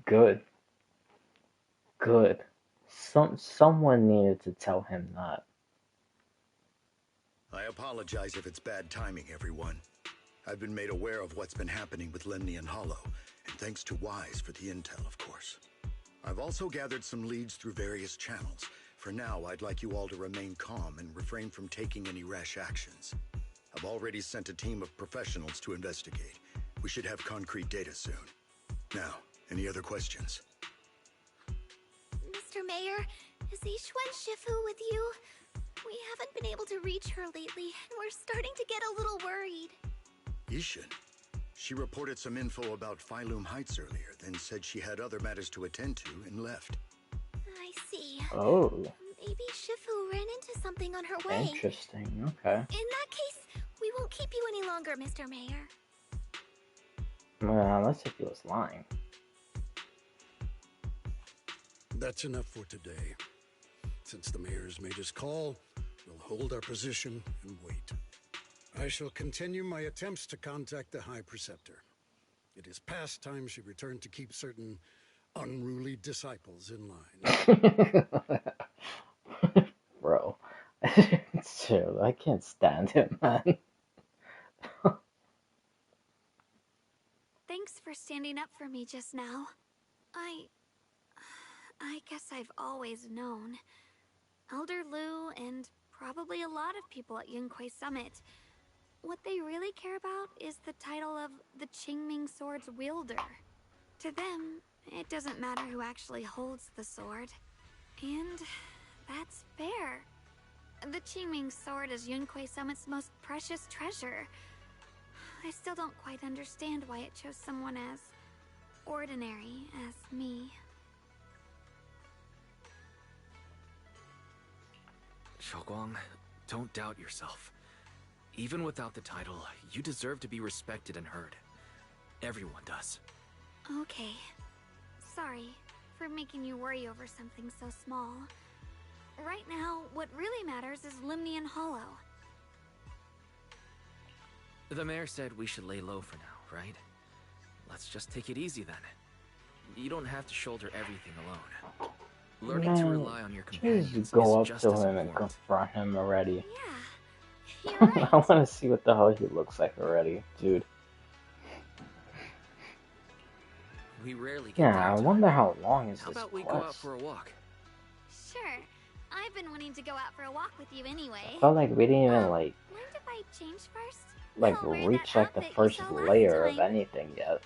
good. Someone needed to tell him that. I apologize if it's bad timing, everyone. I've been made aware of what's been happening with Lemnian Hollow, and thanks to Wise for the intel, of course. I've also gathered some leads through various channels. For now, I'd like you all to remain calm and refrain from taking any rash actions. I've already sent a team of professionals to investigate. We should have concrete data soon. Now, any other questions? Mr. Mayor, is Yixuan Shifu with you? We haven't been able to reach her lately, and we're starting to get a little worried. Yixuan? She reported some info about Phylum Heights earlier, then said she had other matters to attend to and left. I see. Oh. Maybe Shifu ran into something on her way. Interesting, okay. In that case, we won't keep you any longer, Mr. Mayor. Unless if he was lying. That's enough for today. Since the mayor's made his call, we'll hold our position and wait. I shall continue my attempts to contact the High Preceptor. It is past time she returned to keep certain unruly disciples in line. Bro. It's true. I can't stand him, man. Thanks for standing up for me just now. I guess I've always known. Elder Lu and probably a lot of people at Yunquei Summit, what they really care about is the title of the Qingming Sword's wielder. To them, it doesn't matter who actually holds the sword. And that's fair. The Qingming Sword is Yunquei Summit's most precious treasure. I still don't quite understand why it chose someone as ordinary as me. Xiaoguang, don't doubt yourself. Even without the title, you deserve to be respected and heard. Everyone does. Okay. Sorry for making you worry over something so small. Right now, what really matters is Limnian Hollow. The mayor said we should lay low for now, right? Let's just take it easy then. You don't have to shoulder everything alone. Learning to rely on your companions just go up just to as him and important. confront him already. Yeah, you're right. I want to see what the hell he looks like already, dude. We rarely get Yeah, I wonder how long is How this about we quest? go out for a walk? Sure. I've been wanting to go out for a walk with you anyway. I felt like we didn't even Mind if I change first? like I'll wear reach that like the outfit you first saw last layer of time. anything yet.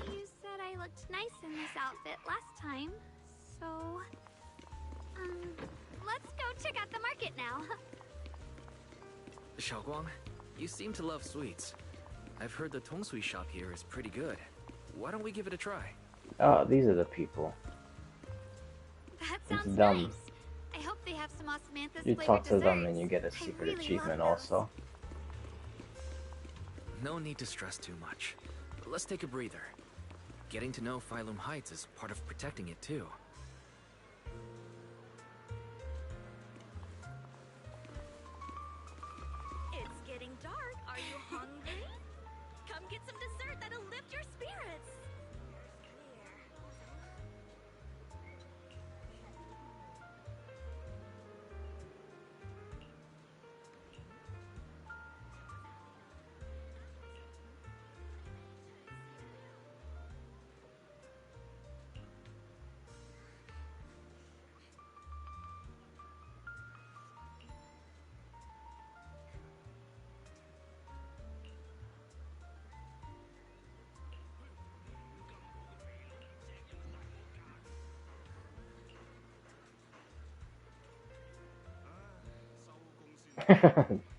You said I looked nice in this outfit last time, so... let's go check out the market now. Xiaoguang, you seem to love sweets. I've heard the tongsui shop here is pretty good. Why don't we give it a try? Oh, these are the people. That It's sounds dumb. nice. I hope they have some osmanthus You flavored talk to them desserts. and you get a I secret really achievement love those. also. No need to stress too much. Let's take a breather. Getting to know Phylum Heights is part of protecting it too. It's getting dark. Are you hungry? Come get some dessert that'll lift your spirits.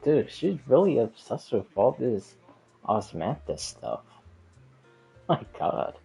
Dude, she's really obsessed with all this osmanthus stuff. My god.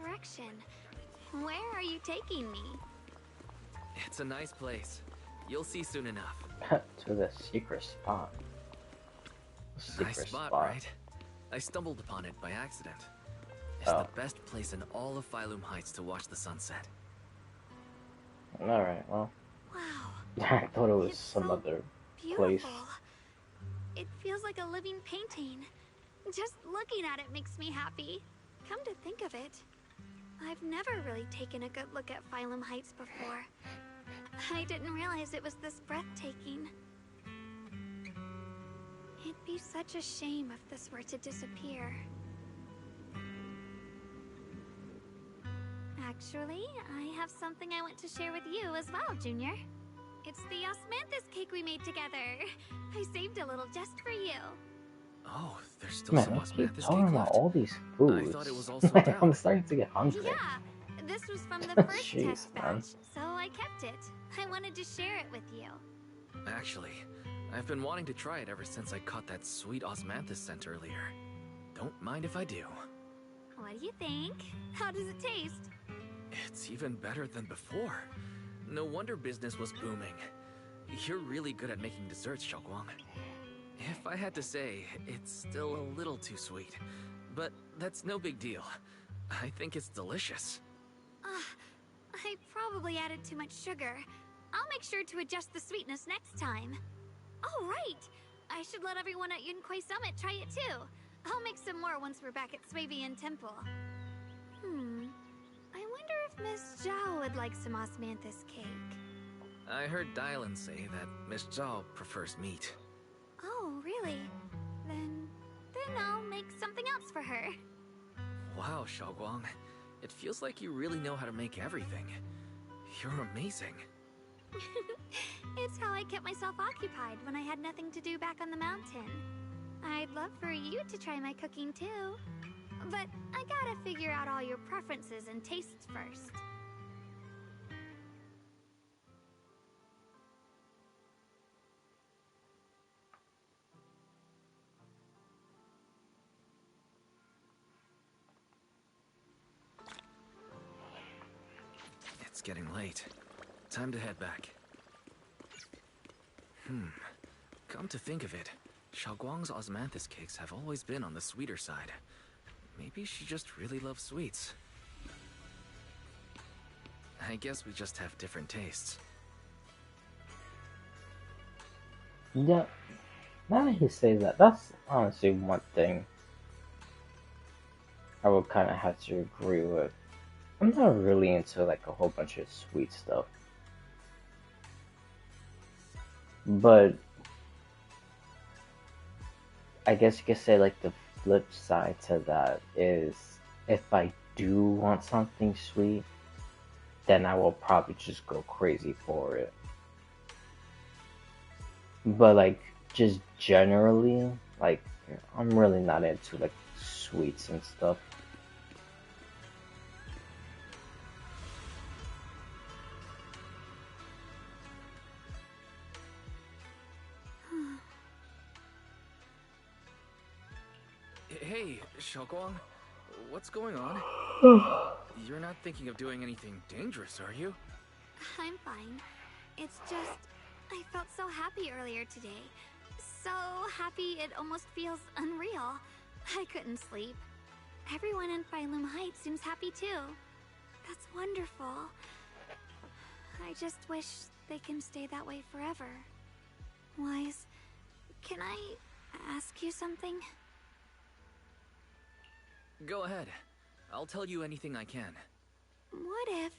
direction. Where are you taking me? It's a nice place. You'll see soon enough. To the secret spot. Nice spot, right? I stumbled upon it by accident. It's the best place in all of Phylum Heights to watch the sunset. Alright, well. Wow. I thought it was some other place. It feels like a living painting. Just looking at it makes me happy. Come to think of it, I've never really taken a good look at Phylum Heights before. I didn't realize it was this breathtaking. It'd be such a shame if this were to disappear. Actually, I have something I want to share with you as well, Junior. It's the osmanthus cake we made together. I saved a little just for you. Oh, there's still some osmanthus cake talking left. about all these foods. I thought it was all sold out. I'm starting to get hungry. Yeah, this was from the first Jeez, test man. batch, so I kept it. I wanted to share it with you. Actually, I've been wanting to try it ever since I caught that sweet osmanthus scent earlier. Don't mind if I do. What do you think? How does it taste? It's even better than before. No wonder business was booming. You're really good at making desserts, Xiaoguang. If I had to say, it's still a little too sweet. But that's no big deal. I think it's delicious. I probably added too much sugar. I'll make sure to adjust the sweetness next time. Oh, right! I should let everyone at Yunquay Summit try it too. I'll make some more once we're back at Swabian Temple. I wonder if Miss Zhao would like some osmanthus cake. I heard Dylan say that Miss Zhao prefers meat. Oh, really? Then I'll make something else for her. Wow, Xiaoguang. It feels like you really know how to make everything. You're amazing. It's how I kept myself occupied when I had nothing to do back on the mountain. I'd love for you to try my cooking too. But I gotta figure out all your preferences and tastes first. It's getting late. Time to head back. Come to think of it, Xiaoguang's osmanthus cakes have always been on the sweeter side. Maybe she just really loves sweets. I guess we just have different tastes. Yeah, now that he says that, that's honestly one thing I would kind of have to agree with. I'm not really into like a whole bunch of sweet stuff. But I guess you could say like the flip side to that is if I do want something sweet, then I will probably just go crazy for it. But like just generally, like I'm really not into like sweets and stuff. Hey, Xiaoguang, what's going on? You're not thinking of doing anything dangerous, are you? I'm fine. It's just, I felt so happy earlier today. So happy it almost feels unreal. I couldn't sleep. Everyone in Phylum Heights seems happy too. That's wonderful. I just wish they can stay that way forever. Wise, can I ask you something? Go ahead. I'll tell you anything I can. What if...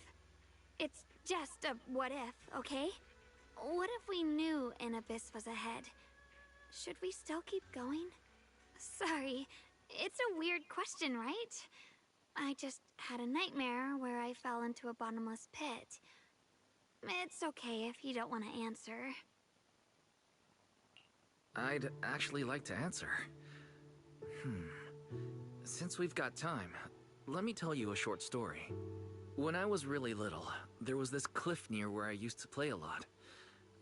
It's just a what if, okay? What if we knew an abyss was ahead? Should we still keep going? Sorry, it's a weird question, right? I just had a nightmare where I fell into a bottomless pit. It's okay if you don't want to answer. I'd actually like to answer. Since we've got time, let me tell you a short story. When I was really little, there was this cliff near where I used to play a lot.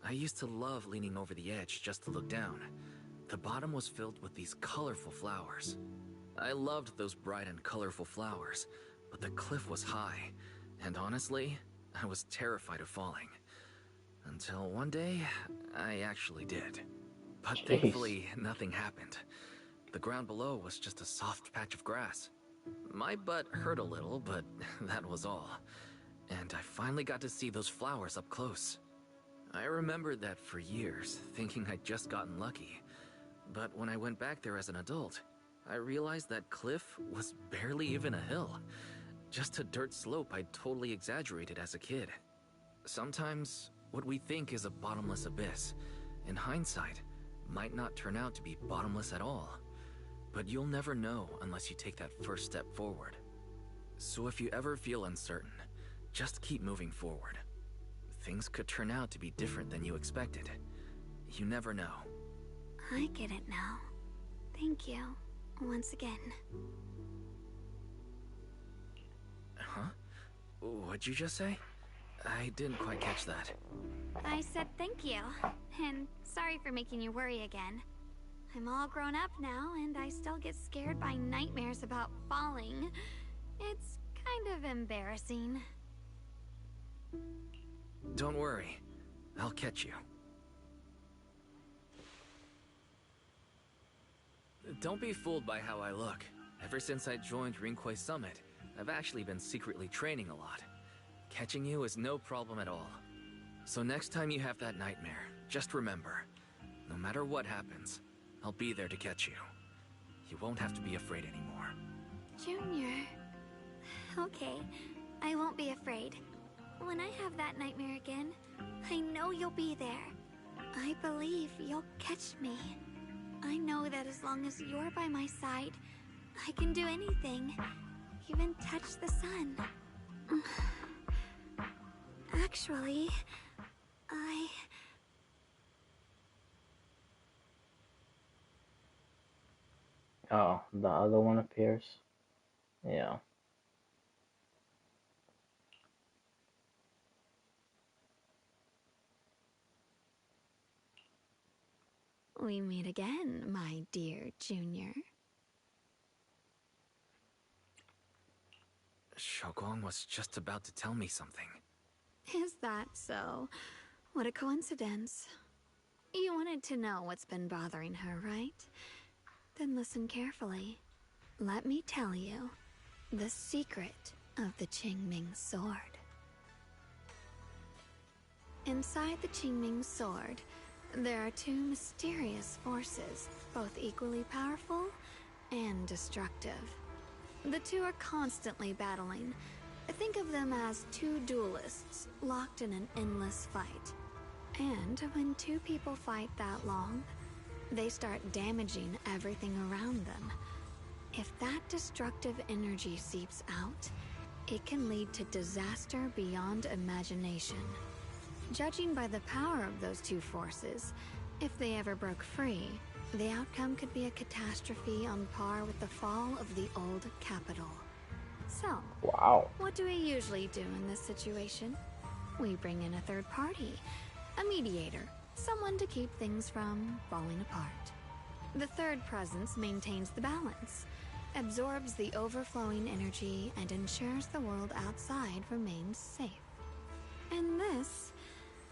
I used to love leaning over the edge just to look down. The bottom was filled with these colorful flowers. I loved those bright and colorful flowers, but the cliff was high, and honestly, I was terrified of falling. Until one day, I actually did. But Jeez. thankfully, nothing happened. The ground below was just a soft patch of grass. My butt hurt a little, but that was all. And I finally got to see those flowers up close. I remembered that for years, thinking I'd just gotten lucky. But when I went back there as an adult, I realized that cliff was barely even a hill. Just a dirt slope I'd totally exaggerated as a kid. Sometimes, what we think is a bottomless abyss, in hindsight, might not turn out to be bottomless at all. But you'll never know unless you take that first step forward. So if you ever feel uncertain, just keep moving forward. Things could turn out to be different than you expected. You never know. I get it now. Thank you, once again. Huh? What'd you just say? I didn't quite catch that. I said thank you, and sorry for making you worry again. I'm all grown up now, and I still get scared by nightmares about falling. It's kind of embarrassing. Don't worry. I'll catch you. Don't be fooled by how I look. Ever since I joined Rinkway Summit, I've actually been secretly training a lot. Catching you is no problem at all. So next time you have that nightmare, just remember, no matter what happens, I'll be there to catch you. You won't have to be afraid anymore. Junior. Okay, I won't be afraid. When I have that nightmare again, I know you'll be there. I believe you'll catch me. I know that as long as you're by my side, I can do anything, even touch the sun. Actually, Oh, the other one appears? Yeah. We meet again, my dear Junior. Xiaoguang was just about to tell me something. Is that so? What a coincidence. You wanted to know what's been bothering her, right? Then listen carefully. Let me tell you the secret of the Qingming sword. Inside the Qingming sword, there are two mysterious forces, both equally powerful and destructive. The two are constantly battling. Think of them as two duelists locked in an endless fight. And when two people fight that long, they start damaging everything around them. If that destructive energy seeps out, it can lead to disaster beyond imagination. Judging by the power of those two forces, if they ever broke free, the outcome could be a catastrophe on par with the fall of the old capital. So, wow. What do we usually do in this situation? We bring in a third party, a mediator, someone to keep things from falling apart. The third presence maintains the balance, absorbs the overflowing energy, and ensures the world outside remains safe. And this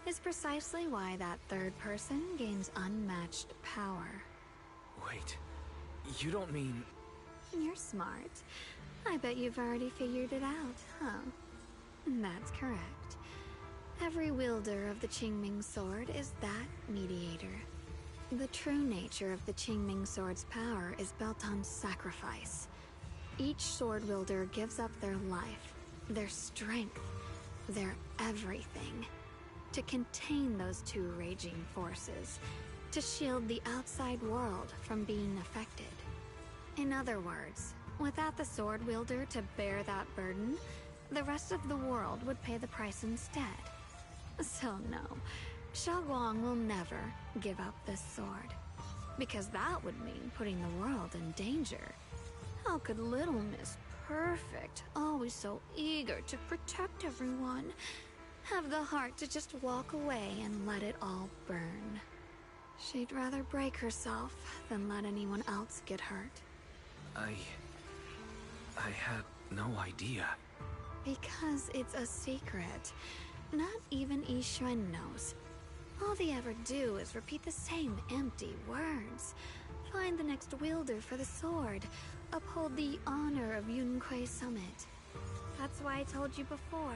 is precisely why that third person gains unmatched power. Wait, you don't mean... You're smart. I bet you've already figured it out, huh? That's correct. Every wielder of the Qingming sword is that mediator. The true nature of the Qingming sword's power is built on sacrifice. Each sword wielder gives up their life, their strength, their everything, to contain those two raging forces, to shield the outside world from being affected. In other words, without the sword wielder to bear that burden, the rest of the world would pay the price instead. So no, Xiaoguang will never give up this sword, because that would mean putting the world in danger. How could little Miss Perfect, always so eager to protect everyone, have the heart to just walk away and let it all burn? She'd rather break herself than let anyone else get hurt. I had no idea. Because it's a secret. Not even Yixuan knows. All they ever do is repeat the same empty words. Find the next wielder for the sword. Uphold the honor of Yunquei Summit. That's why I told you before.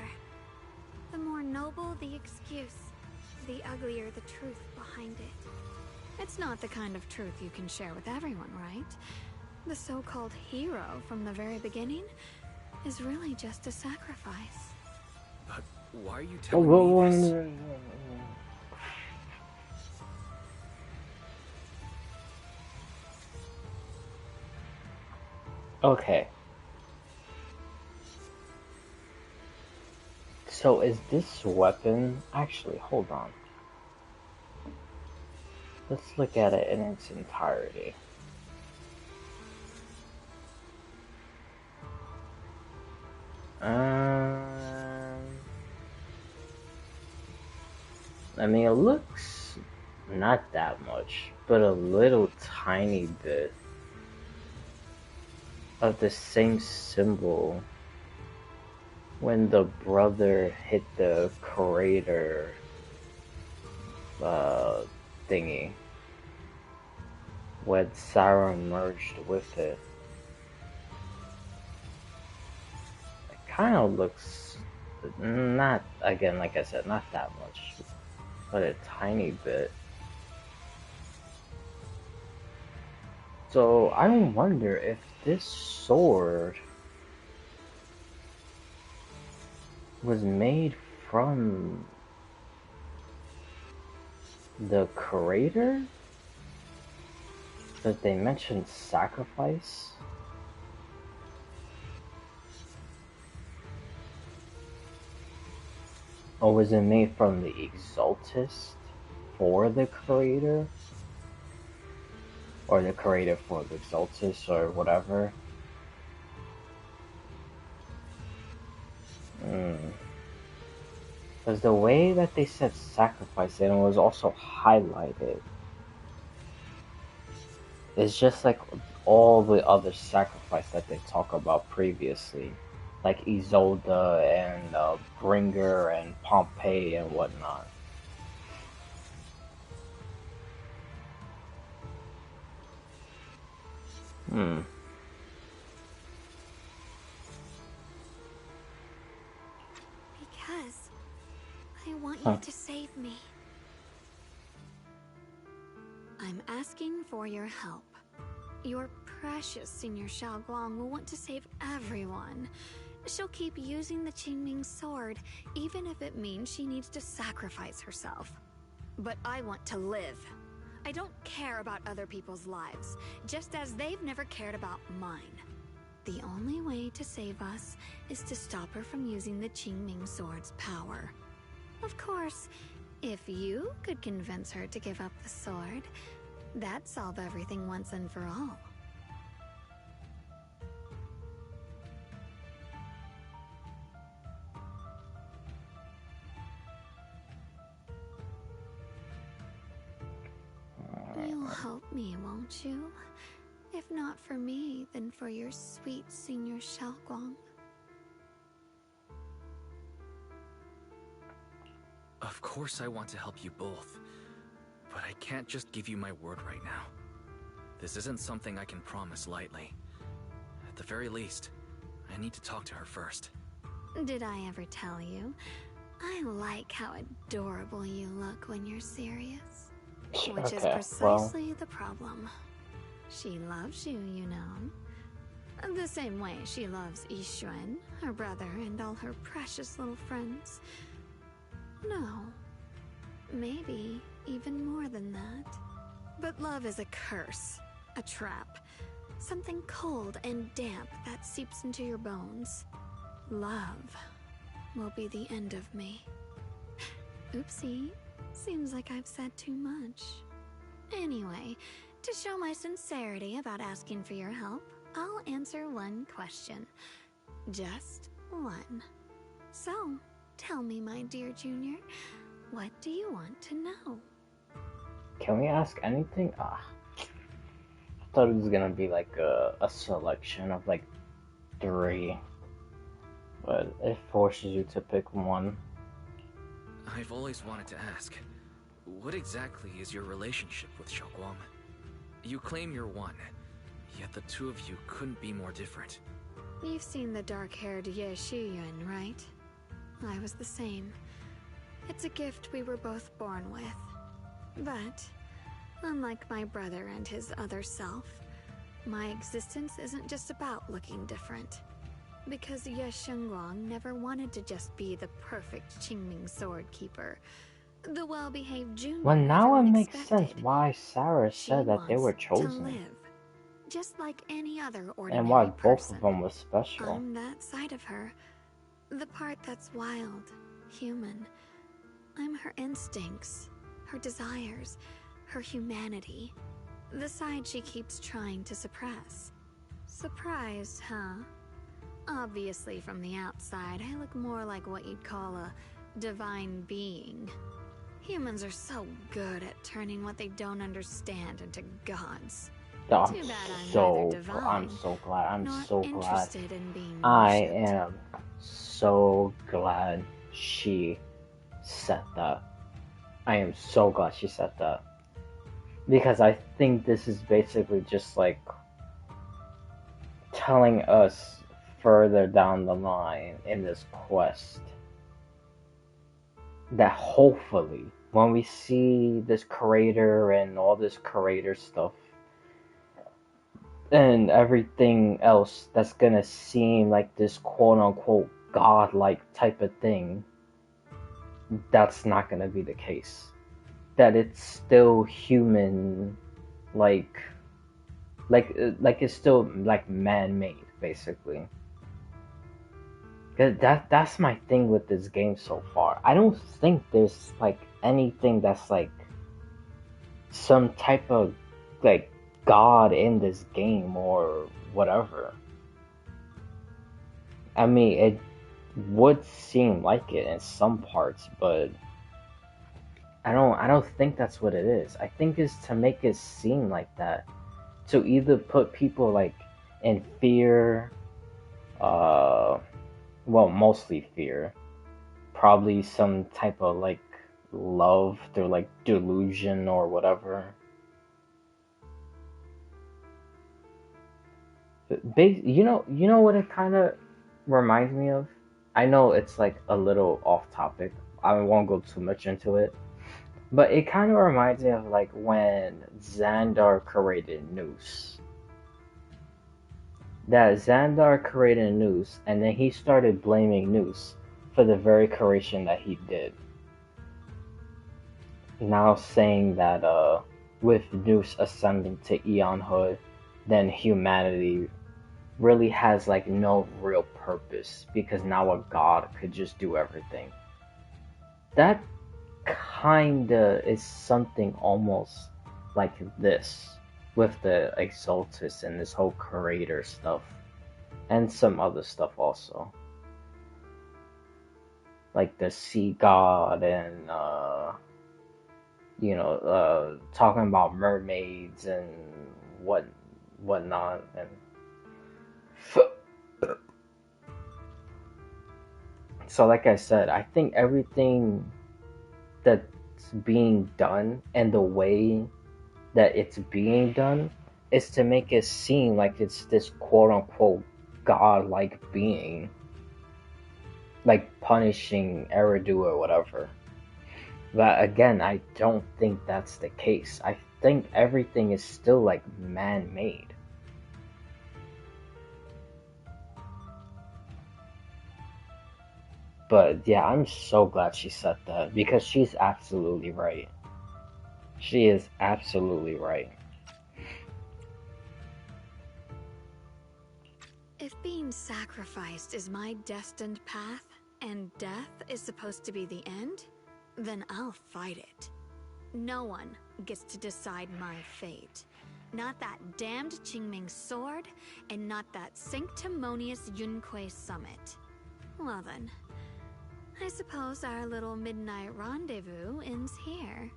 The more noble the excuse, the uglier the truth behind it. It's not the kind of truth you can share with everyone, right? The so-called hero from the very beginning is really just a sacrifice. But why are you telling me this? Okay. So is this weapon... Actually, hold on. Let's look at it in its entirety. I mean, it looks not that much, but a little tiny bit of the same symbol when the brother hit the crater thingy, when Sarah merged with it. It kind of looks, not, again, like I said, not that much, but a tiny bit. So I wonder if this sword was made from the crater? But they mentioned sacrifice? Or was it made from the Exaltist for the creator? Or the creator for the Exaltist, or whatever? Because the way that they said sacrifice, and it was also highlighted, it's just like all the other sacrifice that they talk about previously. Like Isolde and Bringer and Pompeii and whatnot. Because I want you to save me. I'm asking for your help. Your precious Senior Xiaoguang will want to save everyone. She'll keep using the Qingming sword, even if it means she needs to sacrifice herself. But I want to live. I don't care about other people's lives, just as they've never cared about mine. The only way to save us is to stop her from using the Qingming sword's power. Of course, if you could convince her to give up the sword, that'd solve everything once and for all. You'll help me, won't you? If not for me, then for your sweet Senior Xiaoguang. Of course I want to help you both, but I can't just give you my word right now. This isn't something I can promise lightly. At the very least, I need to talk to her first. Did I ever tell you? I like how adorable you look when you're serious. Which is precisely the problem. She loves you, you know. The same way she loves Yixuan, her brother, and all her precious little friends. No. Maybe even more than that. But love is a curse. A trap. Something cold and damp that seeps into your bones. Love will be the end of me. Oopsie. Seems like I've said too much. Anyway, to show my sincerity about asking for your help, I'll answer one question. Just one. So, tell me, my dear Junior, what do you want to know? Can we ask anything? I thought it was gonna be like a selection of like 3 but it forces you to pick one. I've always wanted to ask, what exactly is your relationship with Xiaoguang? You claim you're one, yet the two of you couldn't be more different. You've seen the dark-haired Ye Shiyuan, right? I was the same. It's a gift we were both born with. But, unlike my brother and his other self, my existence isn't just about looking different. Because Ye Shengguang never wanted to just be the perfect Qingming sword keeper, the well-behaved junior. Well, now it everyone makes expected. sense why Sarah said that they were To chosen. live, just like any other ordinary And why both person. of them were special. I'm that side of her. The part that's wild, human. I'm her instincts, her desires, her humanity. The side she keeps trying to suppress. Surprised, huh? Obviously, from the outside, I look more like what you'd call a divine being. Humans are so good at turning what they don't understand into gods. I'm Too bad I'm so neither divine, I'm so glad. I'm nor so glad. interested in being I worshipped. am so glad she said that. I am so glad she said that. Because I think this is basically just like telling us further down the line in this quest that hopefully when we see this crater and all this crater stuff and everything else that's gonna seem like this quote-unquote godlike type of thing, that's not gonna be the case. That it's still human, like it's still like man-made, basically. That's my thing with this game so far. I don't think there's like anything that's like some type of like god in this game or whatever. I mean, it would seem like it in some parts, but I don't think that's what it is. I think it's to make it seem like that. To either put people like in fear, well, mostly fear, probably some type of like love through like delusion or whatever. You know what it kind of reminds me of? I know it's like a little off topic. I won't go too much into it. But it kind of reminds me of like when Xandar created Noose. That Xandar created Noose, and then he started blaming Noose for the very creation that he did. Now saying that with Noose ascending to Eonhood, then humanity really has like no real purpose because now a god could just do everything. That kinda is something almost like this with the Exaltus and this whole creator stuff and some other stuff also, like the sea god and talking about mermaids and whatnot and so like I said, I think everything that's being done and the way that it's being done is to make it seem like it's this quote-unquote god-like being, like punishing Eridu or whatever. But again, I don't think that's the case. I think everything is still like man-made. But yeah, I'm so glad she said that because she's absolutely right. She is absolutely right. If being sacrificed is my destined path, and death is supposed to be the end, then I'll fight it. No one gets to decide my fate. Not that damned Qingming sword, and not that sanctimonious Yunque summit. Well then, I suppose our little midnight rendezvous ends here.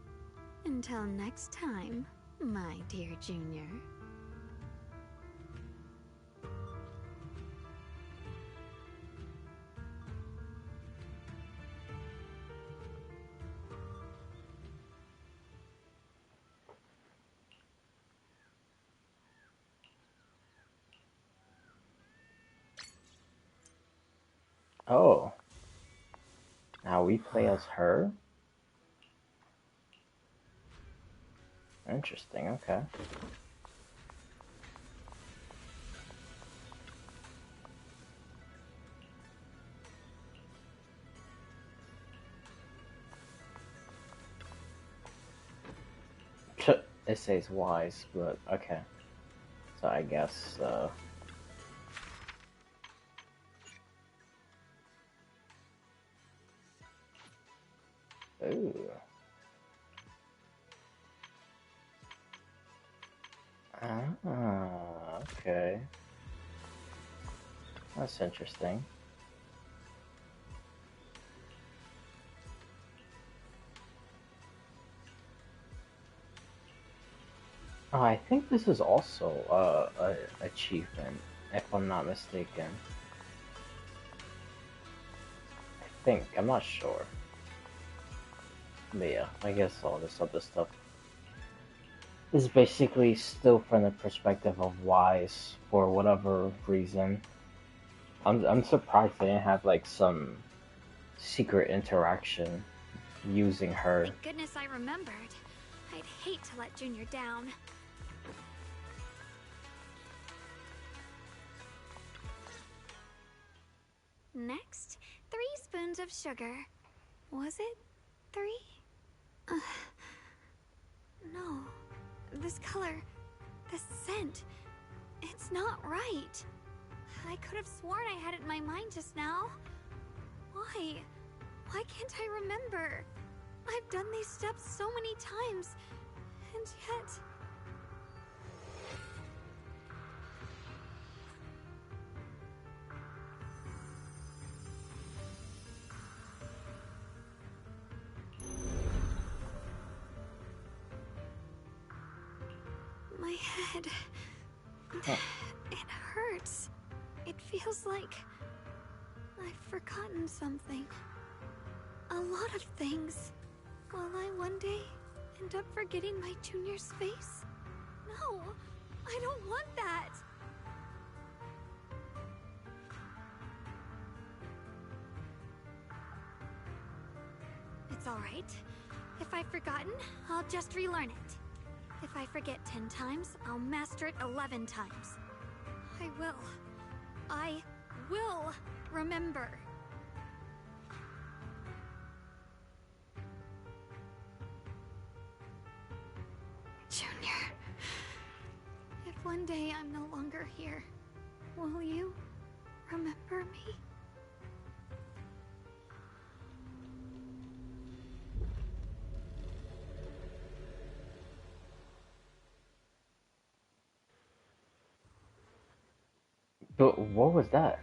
Until next time, my dear Junior. Oh. Now we play as her? Interesting, okay. It says wise, but okay. So I guess, ooh. Ah, okay. That's interesting. Oh, I think this is also a achievement, if I'm not mistaken. I think, I'm not sure. But yeah, I guess all this other stuff is basically still from the perspective of Wise for whatever reason. I'm surprised they didn't have like some secret interaction using her. Thank goodness I remembered. I'd hate to let Junior down. Next, 3 spoons of sugar. Was it 3? No. This color, this scent, it's not right. I could have sworn I had it in my mind just now. Why? Why can't I remember? I've done these steps so many times, and yet... My head... It hurts. It feels like... I've forgotten something. A lot of things. Will I one day end up forgetting my Junior's face? No! I don't want that! It's alright. If I've forgotten, I'll just relearn it. If I forget 10 times, I'll master it 11 times. I will remember. Junior, if one day I'm no longer here, will you remember me? But what was that?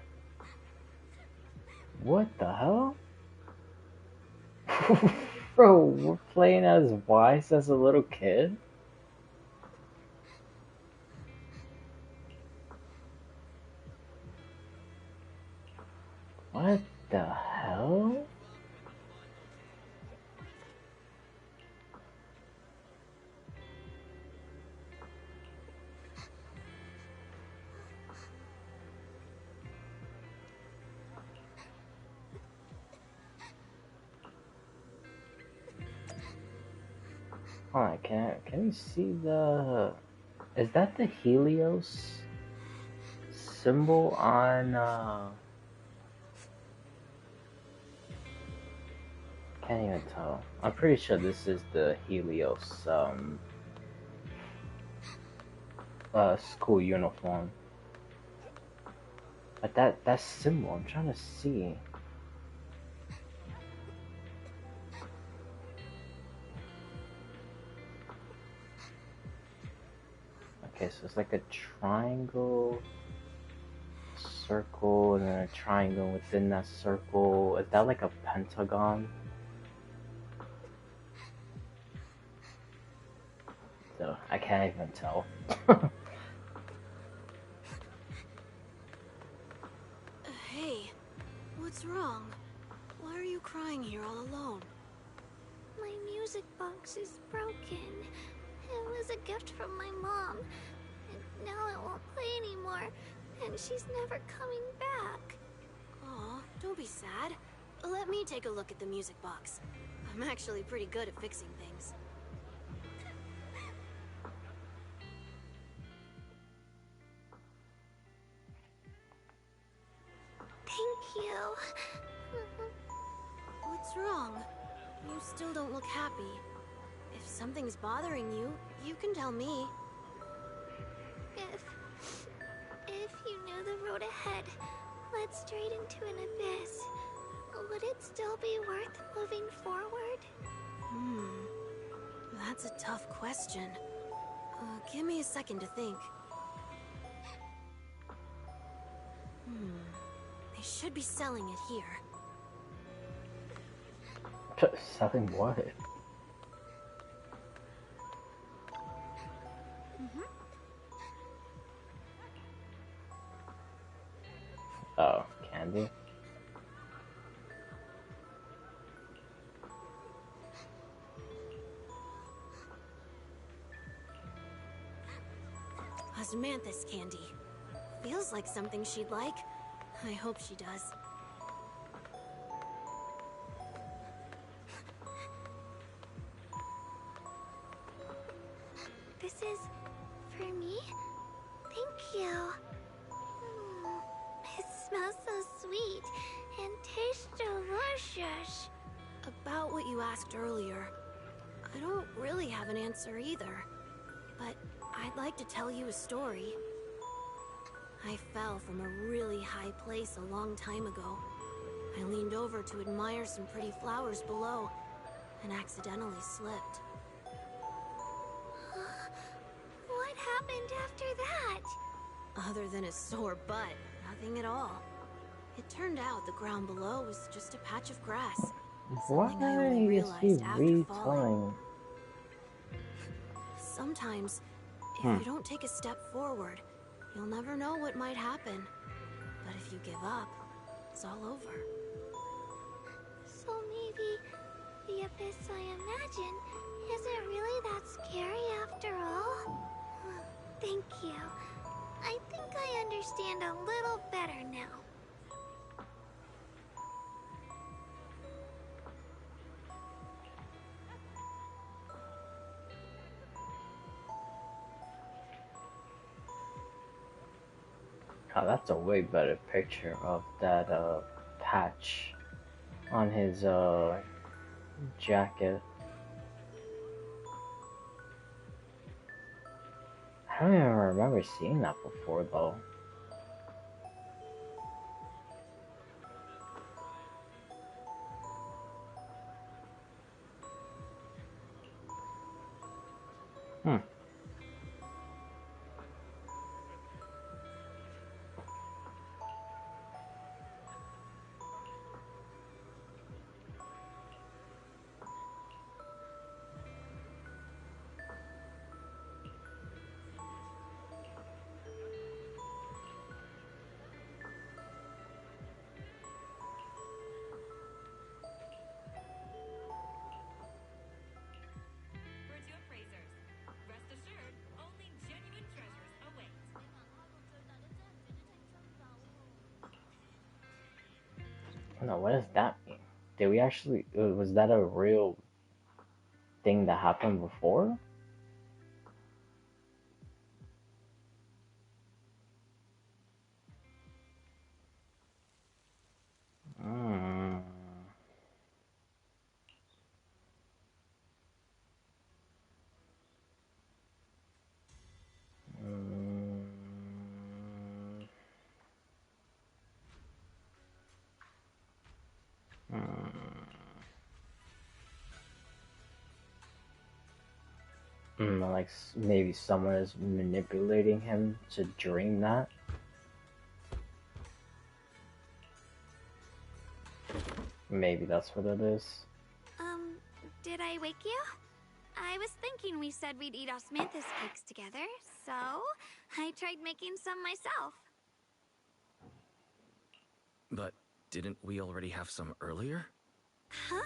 What the hell? Bro, we're playing as Wise as a little kid? What the hell? Alright, can you see the... Is that the Helios symbol on, Can't even tell. I'm pretty sure this is the Helios, school uniform. But that symbol, I'm trying to see. Okay, so it's like a triangle, circle, and then a triangle within that circle. Is that like a pentagon? So I can't even tell. Hey, what's wrong? Why are you crying here all alone? My music box is broken. It was a gift from my mom. And now it won't play anymore. And she's never coming back. Aw, Don't be sad. Let me take a look at the music box. I'm actually pretty good at fixing things. Thank you. What's wrong? You still don't look happy. If something's bothering you, you can tell me. If you knew the road ahead led straight into an abyss, would it still be worth moving forward? That's a tough question. Give me a second to think. They should be selling it here. Selling what? Oh, candy? Osmanthus candy. Feels like something she'd like. I hope she does. This is for me? Thank you. It smells so sweet and tastes delicious. About what you asked earlier, I don't really have an answer either. But I'd like to tell you a story. I fell from a really high place a long time ago. I leaned over to admire some pretty flowers below and accidentally slipped. What happened after that? Other than a sore butt, nothing at all. It turned out the ground below was just a patch of grass. Why Something I only is realized he after falling. retelling? Sometimes, if you don't take a step forward, you'll never know what might happen. But if you give up, it's all over. So maybe the abyss I imagine isn't really that scary after all? Thank you. I think I understand a little better now. Oh, that's a way better picture of that patch on his jacket. I don't even remember seeing that before though. No, what does that mean? Did we actually, was that a real thing that happened before? Like maybe someone is manipulating him to dream that. Maybe that's what it is. Did I wake you? I was thinking we said we'd eat osmanthus cakes together, so I tried making some myself. But didn't we already have some earlier? Huh?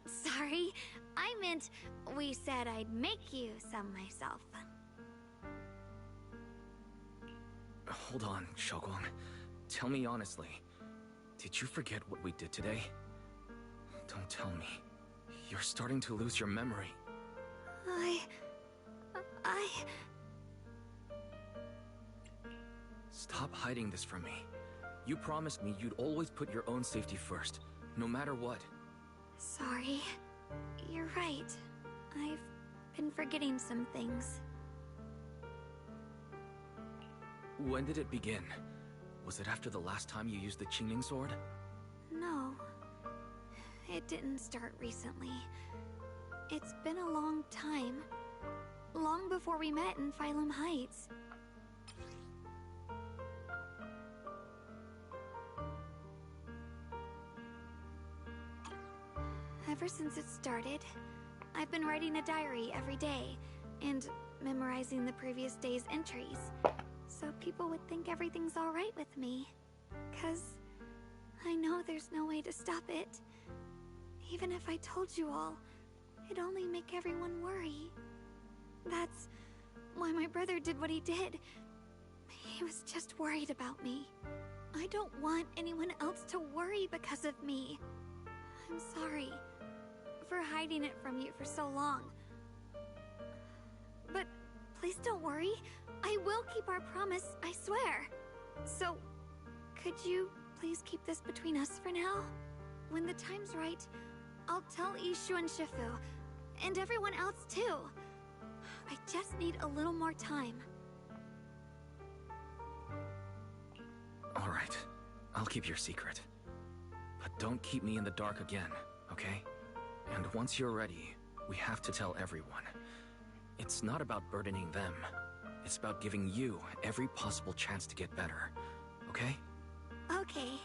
Sorry. I meant we said I'd make you some myself. Hold on, Xiaoguang. Tell me honestly. Did you forget what we did today? Don't tell me. You're starting to lose your memory. Stop hiding this from me. You promised me you'd always put your own safety first, no matter what. Sorry. You're right. I've been forgetting some things. When did it begin? Was it after the last time you used the Qingling sword? No. It didn't start recently. It's been a long time. Long before we met in Phylum Heights. Ever since it started, I've been writing a diary every day and memorizing the previous day's entries, so people would think everything's alright with me. 'Cause I know there's no way to stop it. Even if I told you all, it'd only make everyone worry. That's why my brother did what he did. He was just worried about me. I don't want anyone else to worry because of me. I'm sorry for hiding it from you for so long. But please don't worry. I will keep our promise, I swear. So, could you please keep this between us for now? When the time's right, I'll tell Ishu and Shifu, and everyone else too. I just need a little more time. Alright, I'll keep your secret. But don't keep me in the dark again, okay? And once you're ready, we have to tell everyone. It's not about burdening them. It's about giving you every possible chance to get better, okay? Okay,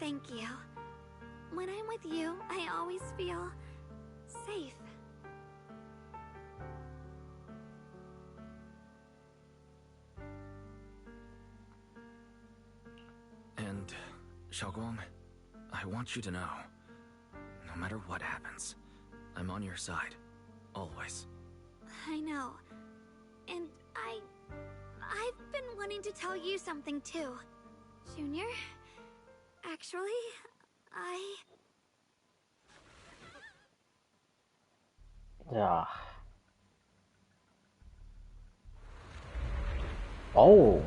thank you. When I'm with you, I always feel safe. And, Xiaoguang, I want you to know, no matter what happens, I'm on your side, always. I know. And I've been wanting to tell you something too. Junior, actually, Yeah. Oh.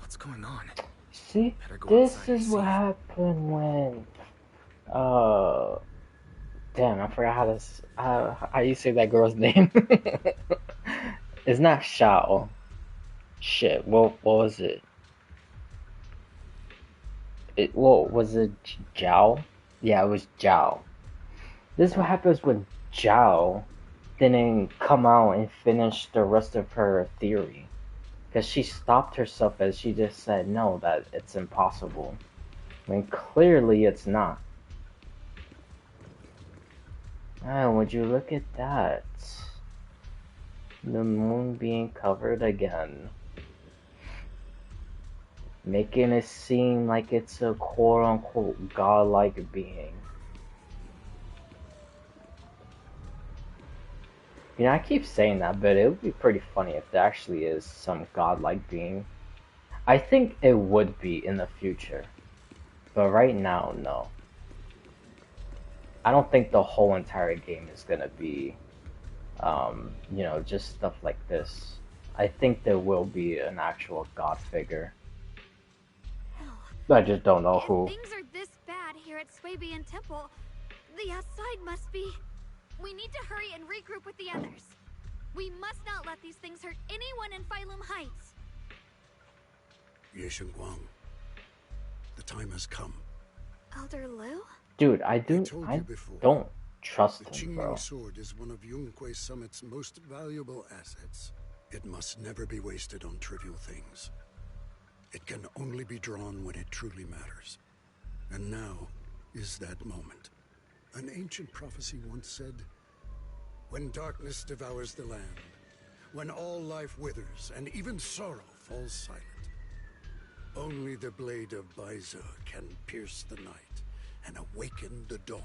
What's going on? See, this is what happened when, damn, I forgot how you say that girl's name. It's not Shao. Shit, what was it? Was it Zhao? Yeah, it was Zhao. This is what happens when Zhao didn't come out and finish the rest of her theory. Because she stopped herself as she just said, no, that it's impossible. When clearly it's not. Oh, would you look at that? The moon being covered again. Making it seem like it's a quote-unquote godlike being. You know, I keep saying that, but it would be pretty funny if there actually is some godlike being. I think it would be in the future. But right now, no. I don't think the whole entire game is gonna be, you know, just stuff like this. I think there will be an actual god figure. I just don't know who. If things are this bad here at Swabian Temple, the outside must be... We need to hurry and regroup with the others. We must not let these things hurt anyone in Phylum Heights. Ye Guang, the time has come. Elder Lu? Dude, I don't trust the him, bro. Qingling sword is one of Yunque Summit's most valuable assets. It must never be wasted on trivial things. It can only be drawn when it truly matters. And now is that moment. An ancient prophecy once said, when darkness devours the land, when all life withers and even sorrow falls silent, only the blade of Baiza can pierce the night and awaken the dawn.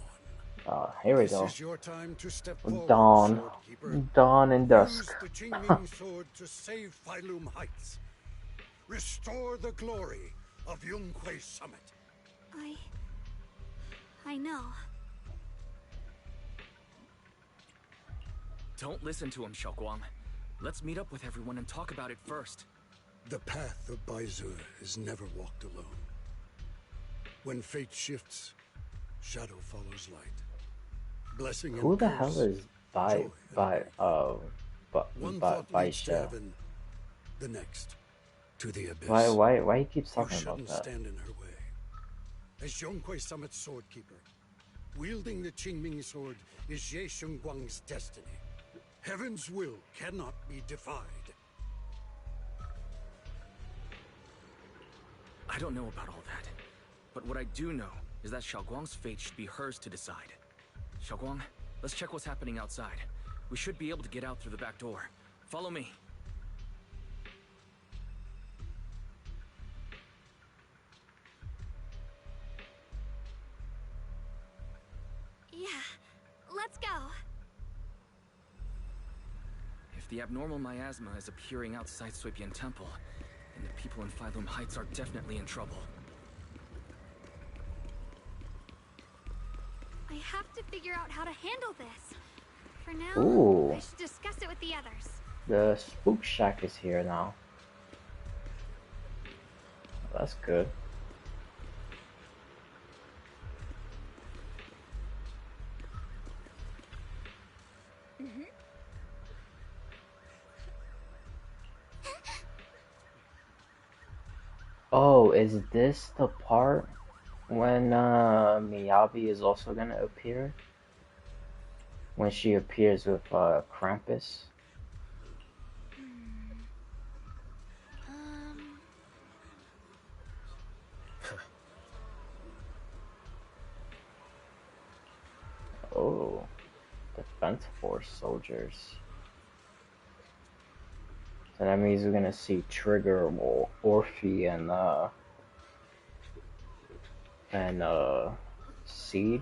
Here we This go. is your time to step forward, Dawn. Swordkeeper. Dawn and dusk. Use the Qingming sword to save Phylum Heights. Restore the glory of Yunhui Summit. I know. Don't listen to him, Xiaoguang. Let's meet up with everyone and talk about it first. The path of Baizu is never walked alone. When fate shifts, shadow follows light. Blessing and Who the curse, hell is joy One thought leads to Baisha? heaven, the next to the abyss. Why he keeps You talking about shouldn't that? stand in her way. As Yonghui Summit's swordkeeper, wielding the Qingming sword is Ye Shengguang's destiny. Heaven's will cannot be defied. I don't know about all that, but what I do know is that Xiaoguang's fate should be hers to decide. Xiaoguang, let's check what's happening outside. We should be able to get out through the back door. Follow me. Yeah, let's go. If the abnormal miasma is appearing outside Suipian Temple, then the people in Phylum Heights are definitely in trouble. I have to figure out how to handle this. For now, Ooh. I should discuss it with the others. The Spook Shack is here now. That's good. Oh, is this the part when Miyabi is also gonna appear? When she appears with Krampus? Oh, Defense Force soldiers. So that means we're gonna see Trigger, Orphe, and Seed.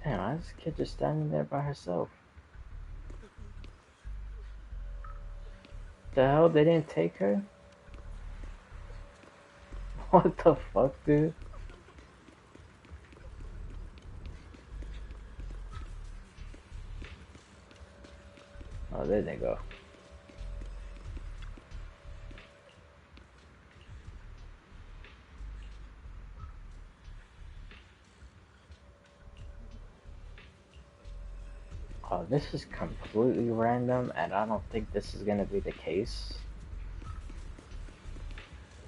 Damn, why is this kid just standing there by herself? The hell, they didn't take her? What the fuck, dude? Oh, there they go. Oh, this is completely random, and I don't think this is gonna be the case.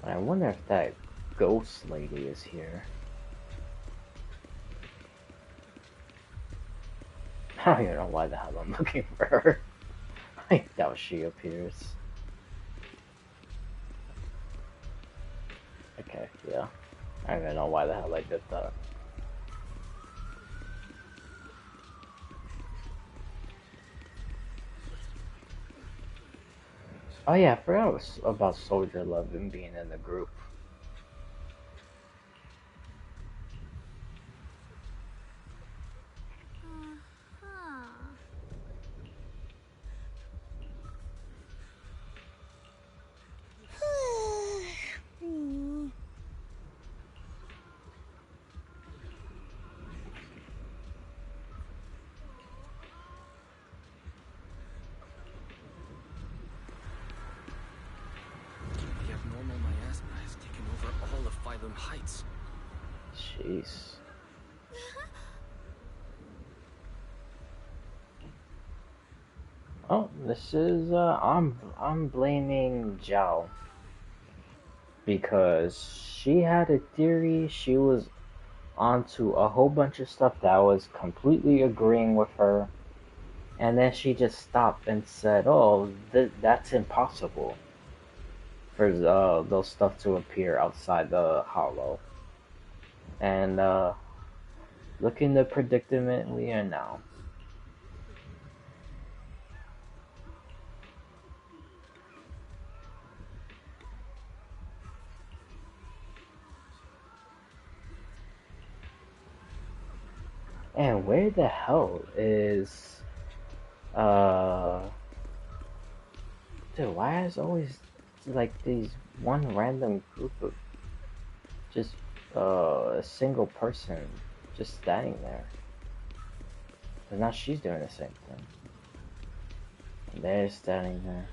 But I wonder if that ghost lady is here. I don't even know why the hell I'm looking for her. I doubt she appears. Okay, yeah. I don't even know why the hell I did that. Oh yeah, I forgot about Soldier Love and being in the group. The abnormal miasma has taken over all of Phylum Heights. Jeez. Oh, this is I'm blaming Zhao. because she had a theory. She was onto a whole bunch of stuff that was completely agreeing with her, and then she just stopped and said, "Oh, that's impossible for those stuff to appear outside the hollow." And look in the predicament we are now. And where the hell is dude, why is always like these one random group of just a single person just standing there? But now she's doing the same thing. And they're standing there.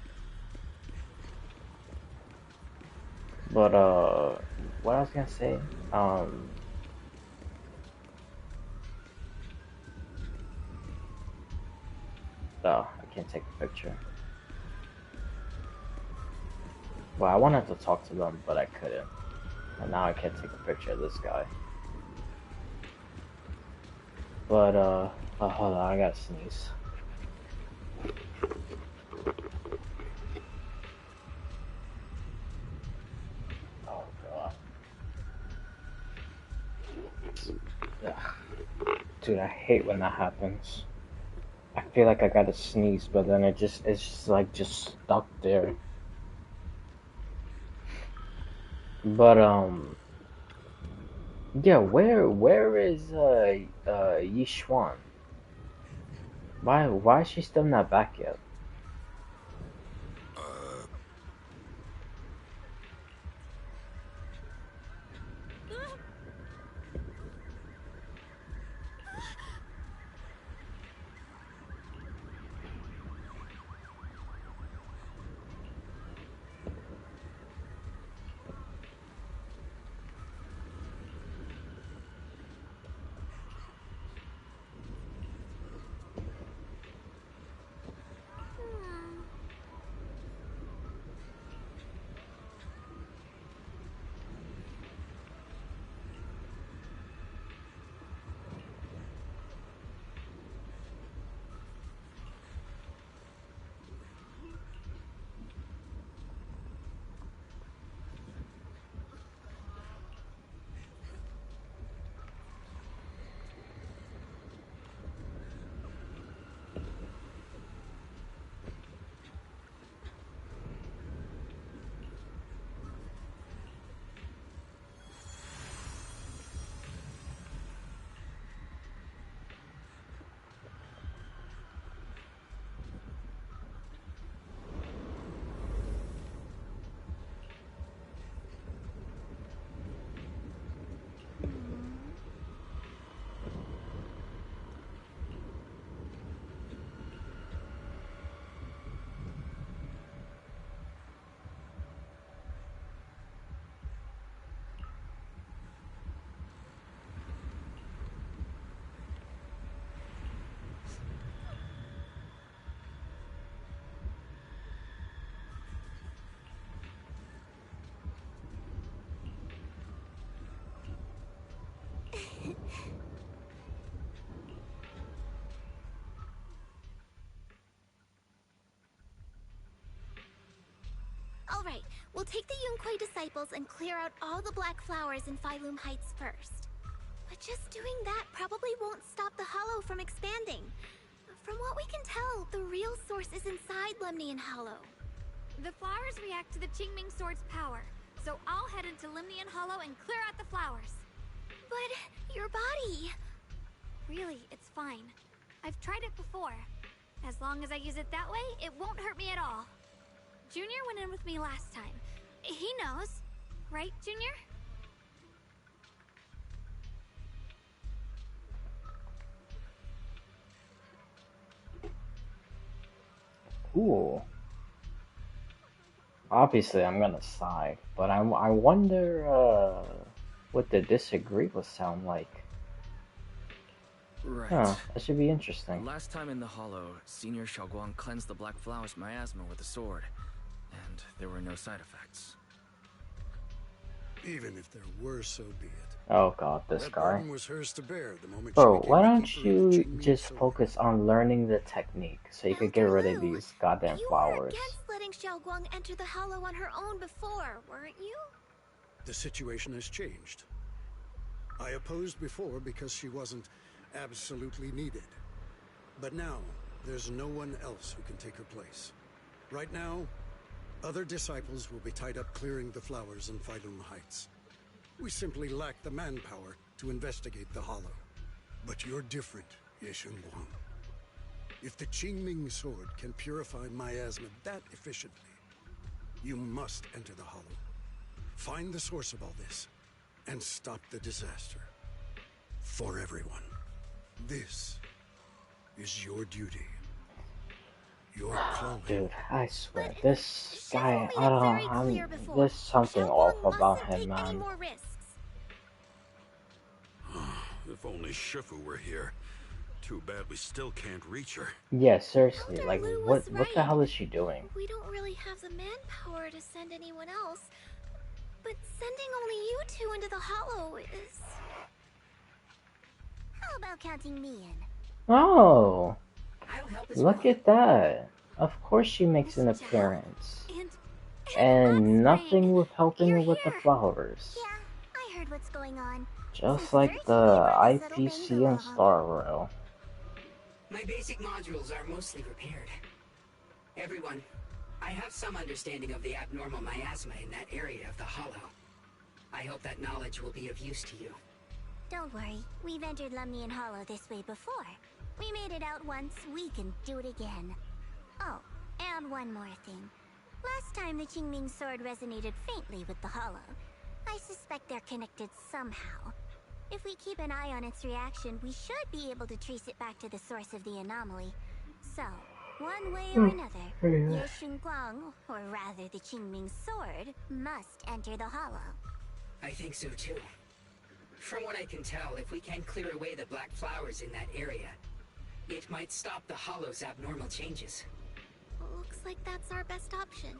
But what I was gonna say, oh, I can't take a picture. Well, I wanted to talk to them, but I couldn't. And now I can't take a picture of this guy. But, oh, hold on, I gotta sneeze. Oh, God. Ugh. Dude, I hate when that happens. I feel like I gotta sneeze, but then it's just like, just stuck there. But, yeah, where is, Yishuan? Why is she still not back yet? Alright, we'll take the Yunquei disciples and clear out all the black flowers in Phylum Heights first. But just doing that probably won't stop the Hollow from expanding. From what we can tell, the real source is inside Lemnian Hollow. The flowers react to the Qingming Sword's power, so I'll head into Lemnian Hollow and clear out the flowers. But your body... Really, it's fine. I've tried it before. As long as I use it that way, it won't hurt me at all. Junior went in with me last time. He knows. Right, Junior? Ooh. Obviously, I'm gonna sigh, but I wonder, what the disagree will sound like. Right. Huh, that should be interesting. Last time in the Hollow, Senior Xiaoguang cleansed the Black Flower's miasma with a sword, and there were no side effects. Even if there were, so be it. Oh god, this That guy. burden was hers to bear the moment Bro, she became why the don't keeper of the you Qingming just sword. focus on learning the technique so you could get rid of these goddamn flowers? Against letting Xiaoguang enter the hollow on her own before, weren't you? The situation has changed. I opposed before because she wasn't absolutely needed. But now, there's no one else who can take her place. Right now, other disciples will be tied up clearing the flowers in Failum Heights. We simply lack the manpower to investigate the hollow. But you're different, Yeshunguang. If the Qingming sword can purify miasma that efficiently, you must enter the hollow. Find the source of all this, and stop the disaster. For everyone. This is your duty. Your calling. Dude, I swear, this guy, I don't know, there's something off about him, man. If only Shifu were here. Too bad we still can't reach her. Yeah, seriously, like, what the hell is she doing? We don't really have the manpower to send anyone else. But sending only you two into the hollow is... How about counting me in? Oh, look at that. Of course she makes an appearance. And nothing with helping her with the flowers. Yeah, I heard what's going on. Just like the IPC and Star Rail. My basic modules are mostly repaired. Everyone, I have some understanding of the abnormal miasma in that area of the hollow. I hope that knowledge will be of use to you. Don't worry, we've entered Lumnian Hollow this way before. We made it out once, we can do it again. Oh, and one more thing. Last time the Qingming sword resonated faintly with the hollow. I suspect they're connected somehow. If we keep an eye on its reaction, we should be able to trace it back to the source of the anomaly. So, one way or another, Ye Guang, or rather the Qingming sword, must enter the hollow. I think so too. From what I can tell, if we can clear away the black flowers in that area, it might stop the hollow's abnormal changes. Looks like that's our best option.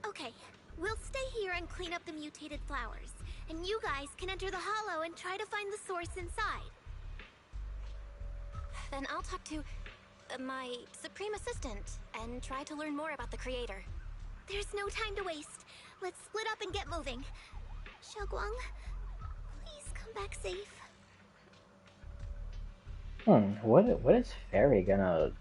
Okay, we'll stay here and clean up the mutated flowers. And you guys can enter the hollow and try to find the source inside. Then I'll talk to my Supreme Assistant and try to learn more about the creator. There's no time to waste. Let's split up and get moving. Xiaoguang, please come back safe. What is Fairy gonna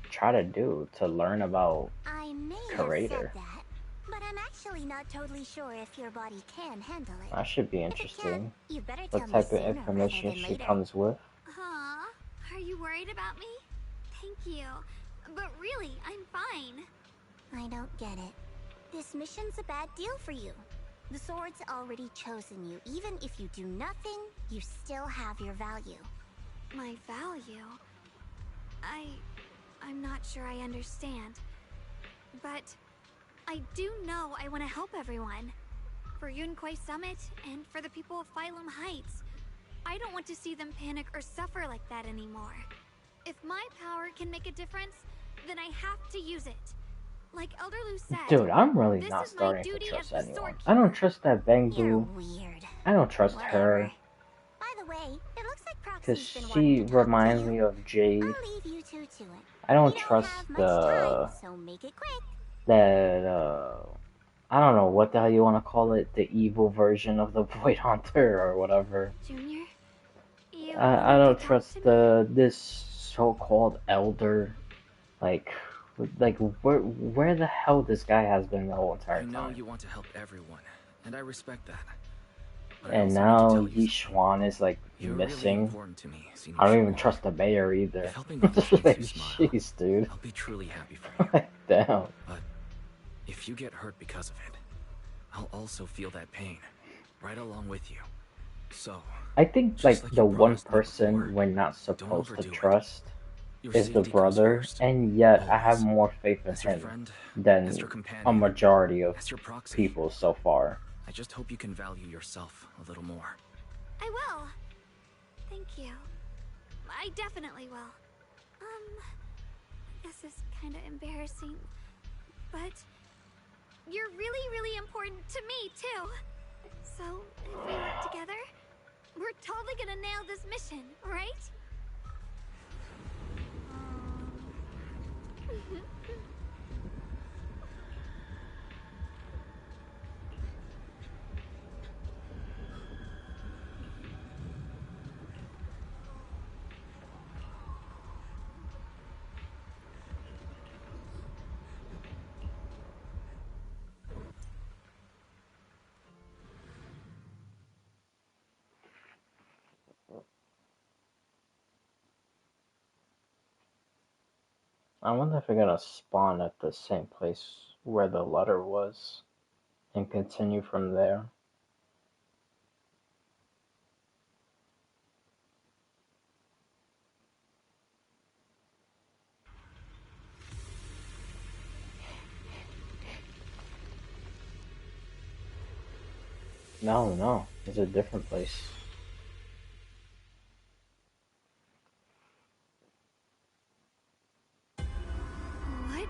try to do to learn about I may creator? have said that, but I'm actually not totally sure if your body can handle it. That should be interesting. You better What tell me type of sooner information rather than she later. comes with? Aw, are you worried about me? Thank you. But really, I'm fine. I don't get it. This mission's a bad deal for you. The sword's already chosen you. Even if you do nothing, you still have your value. My value? I'm not sure I understand. But I do know I want to help everyone. For Yunquay Summit and for the people of Failum Heights. I don't want to see them panic or suffer like that anymore. If my power can make a difference, then I have to use it. Like Elder Lu said, Dude, I'm really this not is my starting to duty trust as the anyone. sword I don't trust that Bangbu. You're weird. I don't trust her. By the way, it looks like Because Proxy's been she wanting to reminds me of Jade. I'll leave you two to it. I don't trust the... So make it quick. That, I don't know what the hell you want to call it. The evil version of the Void Hunter or whatever. Junior, I don't trust this so-called elder. Like where the hell this guy has been the whole entire I know time. you want to help everyone, and I respect that. But I And also now need to tell you Yishuan is like you're really missing. important to me, Senior I don't even Shuan. trust the mayor either. If helping others makes Like, you smile, jeez, dude. I'll be truly happy for you. Damn. But if you get hurt because of it, I'll also feel that pain, right along with you. So I think like the one person we're not supposed to trust is the brother, and yet I have more faith in him than a majority of people so far. I just hope you can value yourself a little more. I will. Thank you. I definitely will. This is kind of embarrassing, but you're really, really important to me, too. So, if we work together, we're totally gonna nail this mission, right? I wonder if we're gonna spawn at the same place where the letter was and continue from there. No, it's a different place. What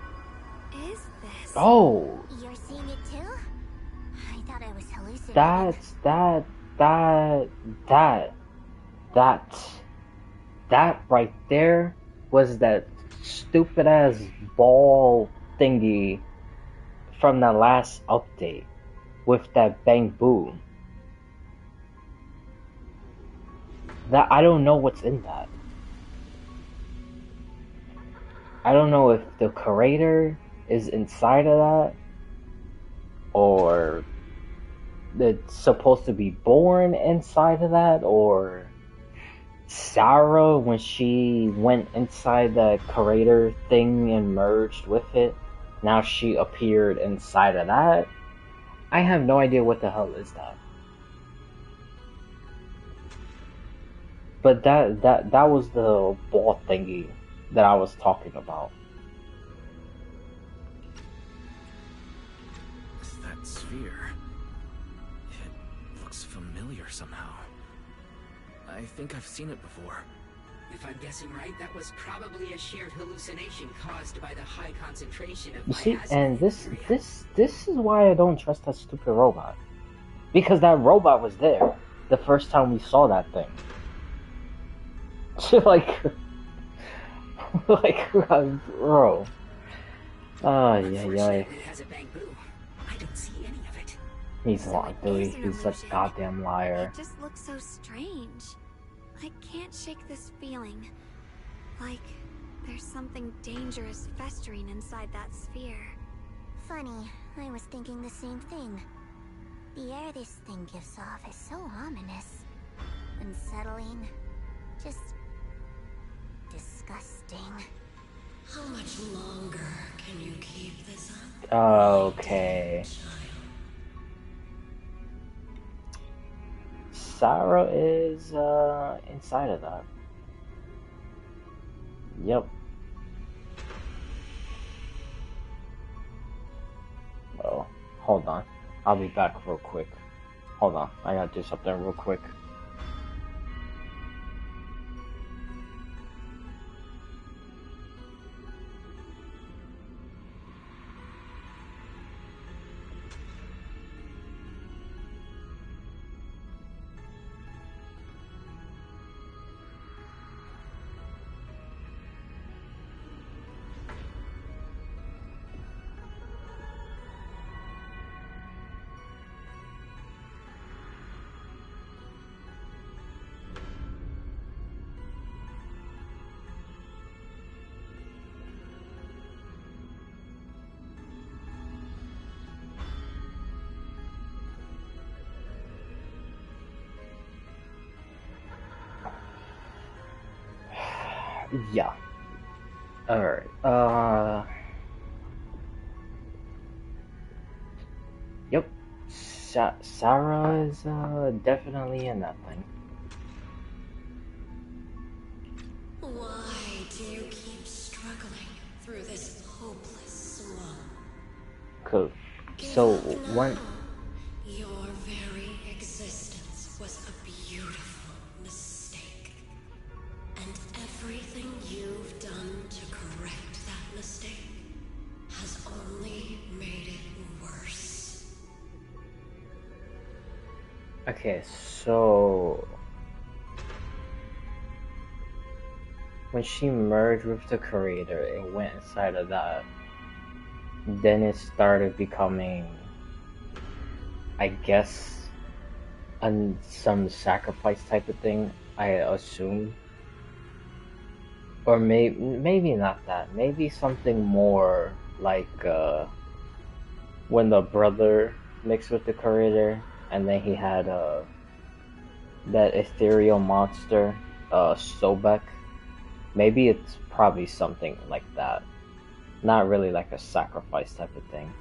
is this? Oh! You're seeing it too? I thought I was hallucinating. That right there was that stupid ass ball thingy from the last update with that bamboo. That I don't know what's in that. I don't know if the creator is inside of that, or it's supposed to be born inside of that, or Sarah, when she went inside the creator thing and merged with it, now she appeared inside of that. I have no idea what the hell is that. But that was the ball thingy that I was talking about. That sphere. It looks familiar somehow. I think I've seen it before. If I'm guessing right, that was probably a shared hallucination caused by the high concentration of You see, miasma and in this is why I don't trust that stupid robot. Because that robot was there the first time we saw that thing. like, bro. Oh, yeah. It has a bamboo. I don't see any of it. He's lying, dude. He's a goddamn liar. It just looks so strange. I can't shake this feeling. Like there's something dangerous festering inside that sphere. Funny, I was thinking the same thing. The air this thing gives off is so ominous. Unsettling. Just disgusting. How much longer can you keep this up? Okay. Sarah is inside of that. Yep. Oh, hold on. I'll be back real quick. Hold on. I gotta do something real quick. Yeah. Alright, yep. Sarah is, definitely in that thing. Why do you keep struggling through this hopeless swamp? Cool. So, one... Your very existence was a beautiful mistake. And everything you've done to correct that mistake has only made it worse. Okay, so when she merged with the creator, it went inside of that. Then it started becoming, I guess, some sacrifice type of thing, I assume. Or maybe not that. Maybe something more like when the brother mixed with the creator, and then he had that ethereal monster, Sobek. Maybe it's probably something like that. Not really like a sacrifice type of thing.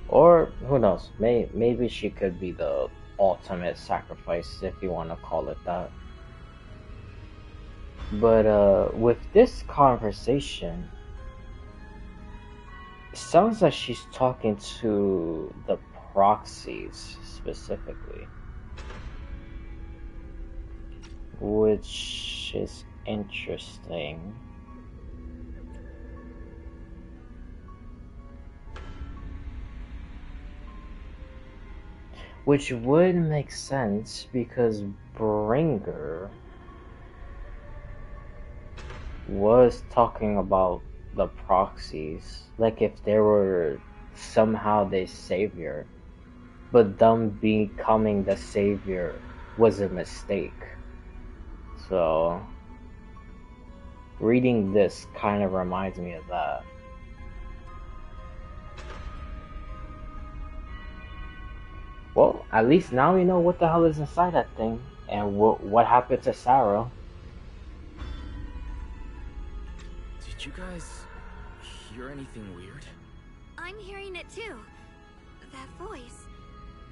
Or, who knows, maybe she could be the ultimate sacrifice, if you want to call it that. But with this conversation, it sounds like she's talking to the proxies specifically. Which is interesting. Which would make sense because Bringer was talking about the proxies, like if they were somehow the savior, but them becoming the savior was a mistake. So reading this kind of reminds me of that. Well, at least now we know what the hell is inside that thing, and what happened to Sarah. Did you guys hear anything weird? I'm hearing it too. That voice.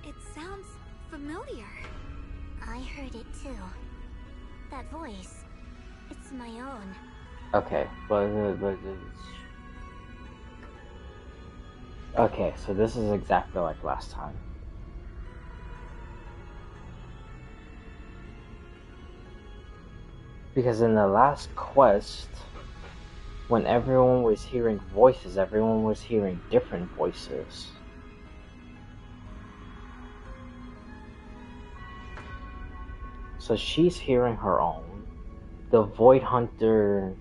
It sounds familiar. I heard it too. That voice. It's my own. Okay, but okay, so this is exactly like last time. Because in the last quest, when everyone was hearing voices, everyone was hearing different voices. So she's hearing her own. The Void Hunter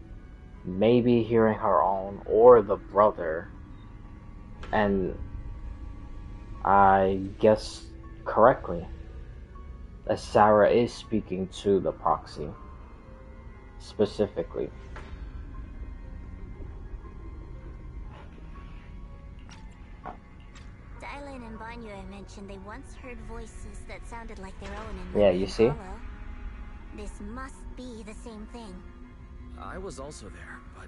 may be hearing her own, or the brother. And I guess correctly, that Sarah is speaking to the proxy. Specifically. Dylan and Banyu mentioned they once heard voices that sounded like their own in Yeah, you see? Hollow. This must be the same thing. I was also there, but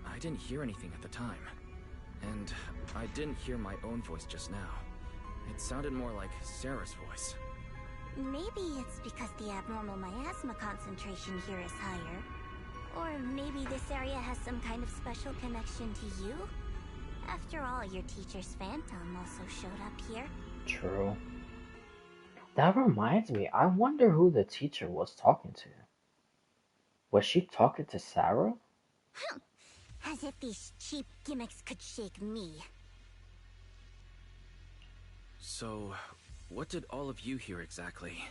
I didn't hear anything at the time. And I didn't hear my own voice just now. It sounded more like Sarah's voice. Maybe it's because the abnormal miasma concentration here is higher. Or maybe this area has some kind of special connection to you? After all, your teacher's phantom also showed up here. True. That reminds me, I wonder who the teacher was talking to. Was she talking to Sarah? As if these cheap gimmicks could shake me. So, what did all of you hear exactly?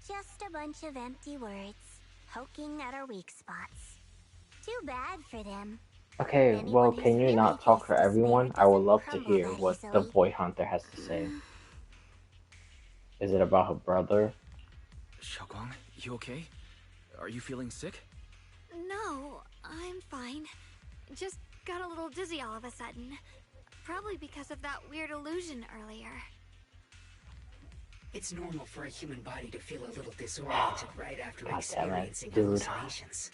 Just a bunch of empty words, poking at our weak spots. Too bad for them. Okay, well, can you not talk for everyone? I would love to hear what the Void Hunter has to say. Is it about her brother? Xiaoguang, you okay? Are you feeling sick? No, I'm fine. Just got a little dizzy all of a sudden. Probably because of that weird illusion earlier. It's normal for a human body to feel a little disoriented right after experiencing dude. hallucinations.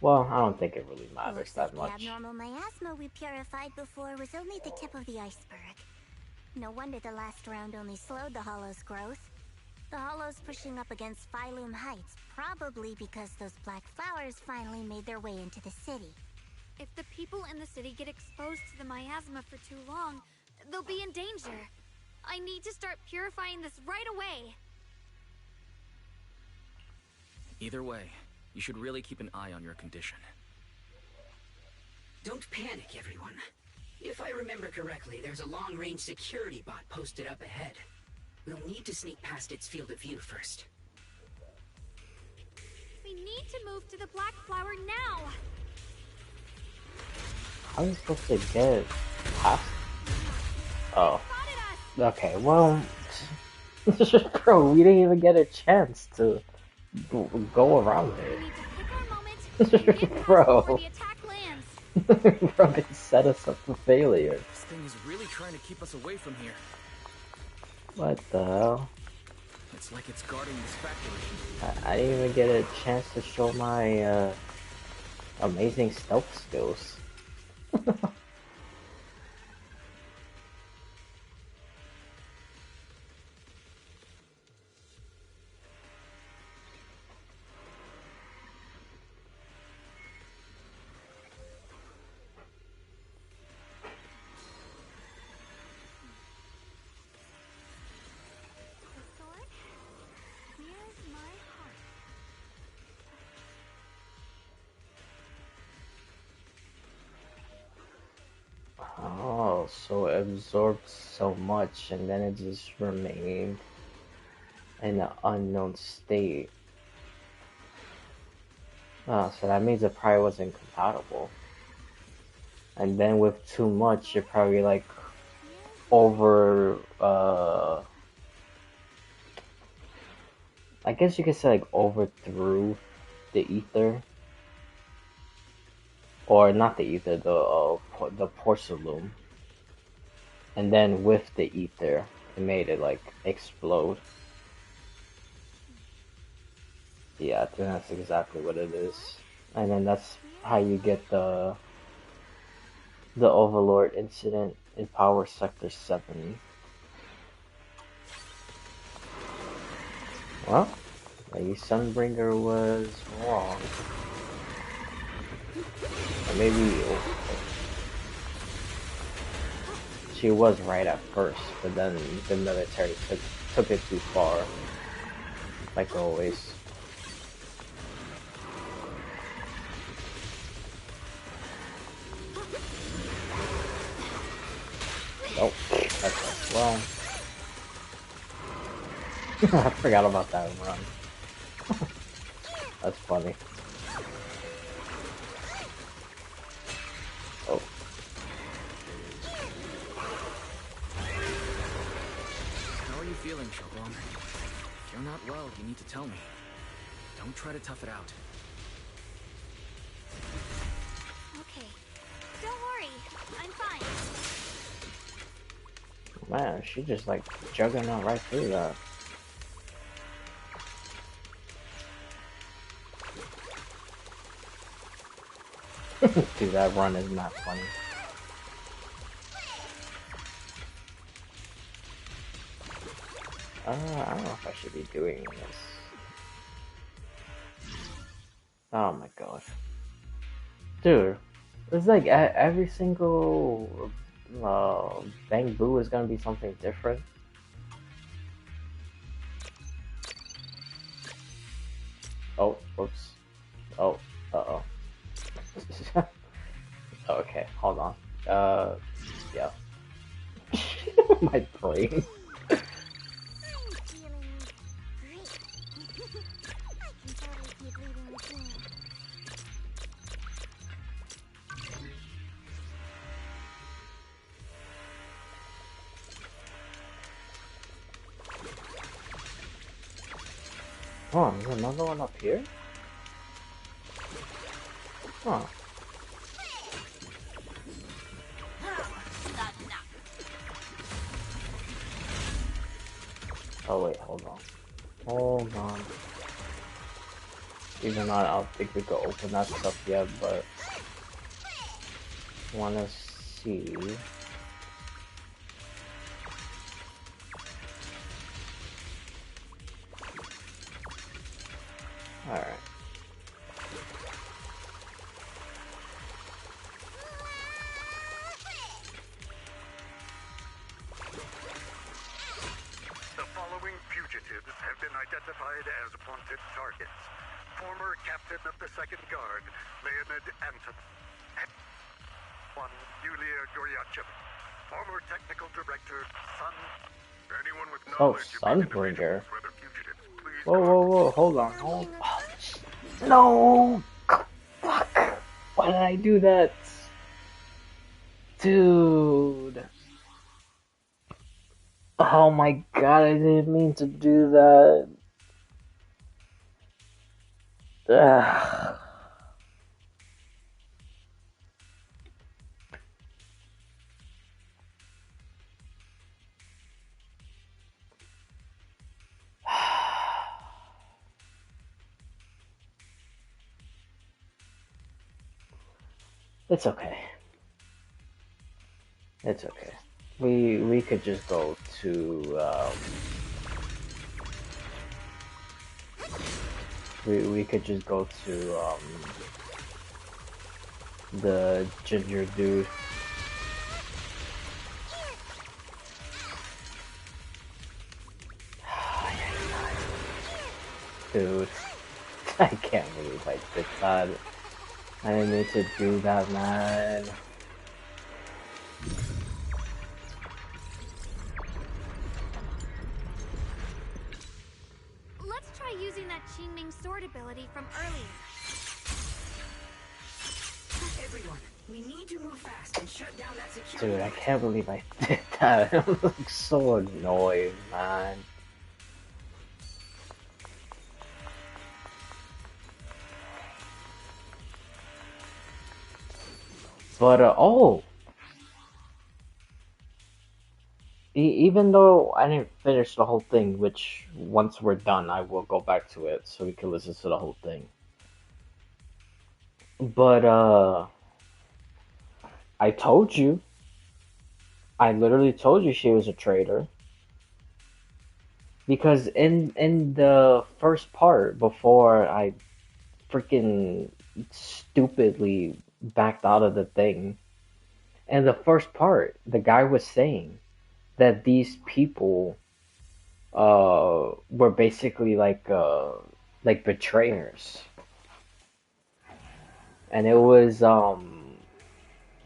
Well, I don't think it really matters that much. The abnormal miasma we purified before was only the tip of the iceberg. No wonder the last round only slowed the Hollow's growth. The Hollow's pushing up against Phylum Heights, probably because those black flowers finally made their way into the city. If the people in the city get exposed to the miasma for too long, they'll be in danger. I need to start purifying this right away. Either way, you should really keep an eye on your condition. Don't panic, everyone. If I remember correctly, there's a long-range security bot posted up ahead. We'll need to sneak past its field of view first. We need to move to the black flower now. How are you supposed to get past? Oh. Okay, well... Bro, we didn't even get a chance to go around it. Bro. Bro, they set us up for failure. This thing is really trying to keep us away from here. What the hell? It's like it's guarding this factory. I didn't even get a chance to show my amazing stealth skills. Oh, so it absorbed so much and then it just remained in an unknown state. Oh, so that means it probably wasn't compatible. And then with too much, you're probably like over, I guess you could say like overthrew the ether. Or not the ether, the porcelain. And then with the ether, it made it like explode. Yeah, I think that's exactly what it is. And then that's how you get the Overlord incident in Power Sector 7. Well, Lady Sunbringer was wrong. Or maybe she was right at first, but then the military took it too far, like always. Oh, that's right. Well, I forgot about that run. That's funny. Oh. How are you feeling, Shogun? If you're not well, you need to tell me. Don't try to tough it out. Okay. Don't worry. I'm fine. Man, she just like juggling out right through that. Dude, that run is not funny. I don't know if I should be doing this. Oh my god. Dude, it's like every single Bang Boo is gonna be something different. Oh, oops. Oh, uh-oh. Okay, hold on. Yeah. My brain. Oh, there's another one up here? Huh. Oh wait, hold on. Hold on. Even though I don't think we could open that stuff yet, but wanna see. Alright. The following fugitives have been identified as wanted targets. Former captain of the Second Guard, Leonid Anton. One, Yulia Goryachev. Former technical director, Sun Oh, Sunbringer. Whoa, whoa, whoa, hold on, No! Fuck! Why did I do that? Dude! Oh my god, I didn't mean to do that. Ugh. It's okay. It's okay. We could just go to we could just go to the ginger dude. Dude, I can't believe I did that. I didn't need to do that, man. Let's try using that Qingming sword ability from earlier. Everyone, we need to move fast and shut down that security. Dude, I can't believe I did that. I'm like so annoyed, man. But oh, even though I didn't finish the whole thing, which once we're done, I will go back to it so we can listen to the whole thing. But I told you. I literally told you she was a traitor. Because in the first part, before I freaking stupidly backed out of the thing, in the first part, the guy was saying that these people were basically like betrayers. And it was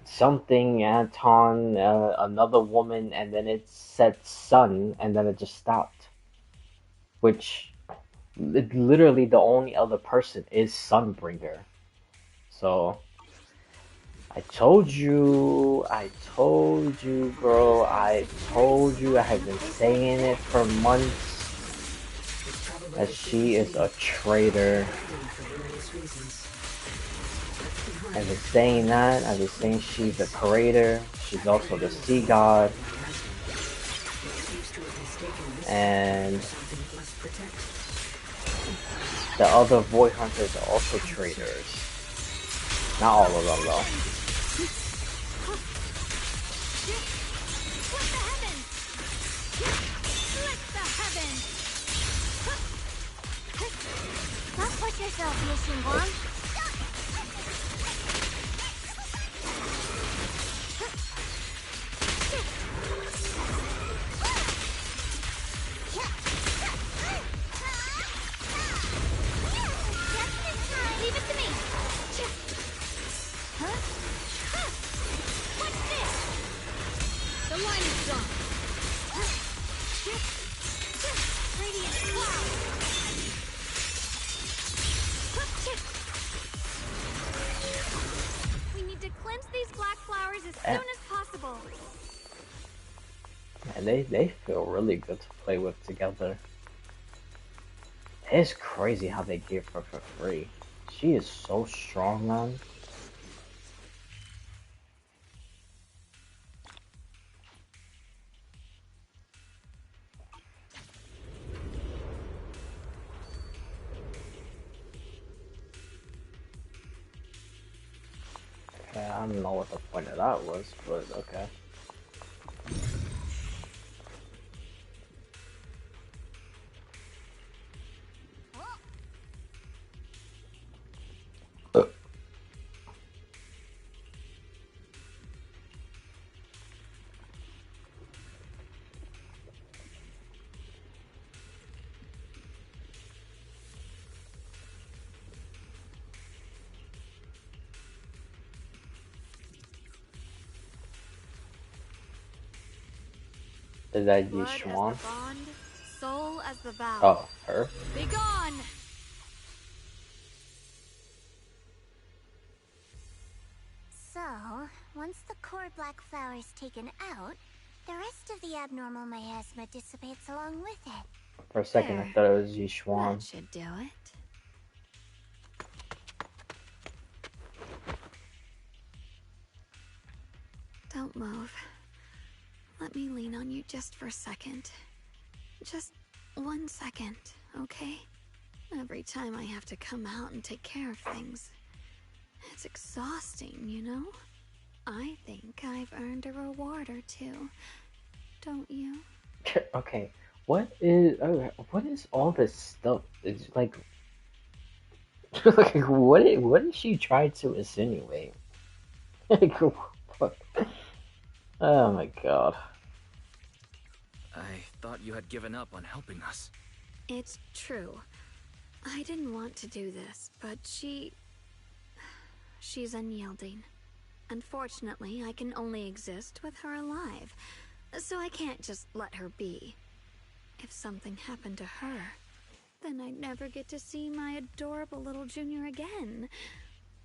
something Anton, another woman, and then it said son, and then it just stopped. Which literally the only other person is Sunbringer. So I told you, bro. I told you. I have been saying it for months that she is a traitor. I've been saying that. I've been saying she's a creator. She's also the sea god. And the other void hunters are also traitors. Not all of them, though. Don't push yourself, Mission Guan. Leave it to me. Huh? What's this? The line is gone. Radiant cloud. We need to cleanse these black flowers as soon as possible. And they feel really good to play with together. It's crazy how they give her for free. She is so strong, man. Okay, I don't know what the point of that was, but okay. Is that Blood Yishuan? as the bond, soul as the vow. Oh, her? Be gone! So, once the core black flower is taken out, the rest of the abnormal miasma dissipates along with it. For a second, I thought it was Yishuan. That should do it. Don't move. Let me lean on you just for a second. Just 1 second, okay? Every time I have to come out and take care of things, it's exhausting, you know? I think I've earned a reward or two. Don't you? Okay, what is all this stuff? It's like, what is she trying to insinuate? Like, what? Oh my god. I thought you had given up on helping us. It's true. I didn't want to do this, but she's unyielding. Unfortunately, I can only exist with her alive, so I can't just let her be. If something happened to her, then I'd never get to see my adorable little junior again,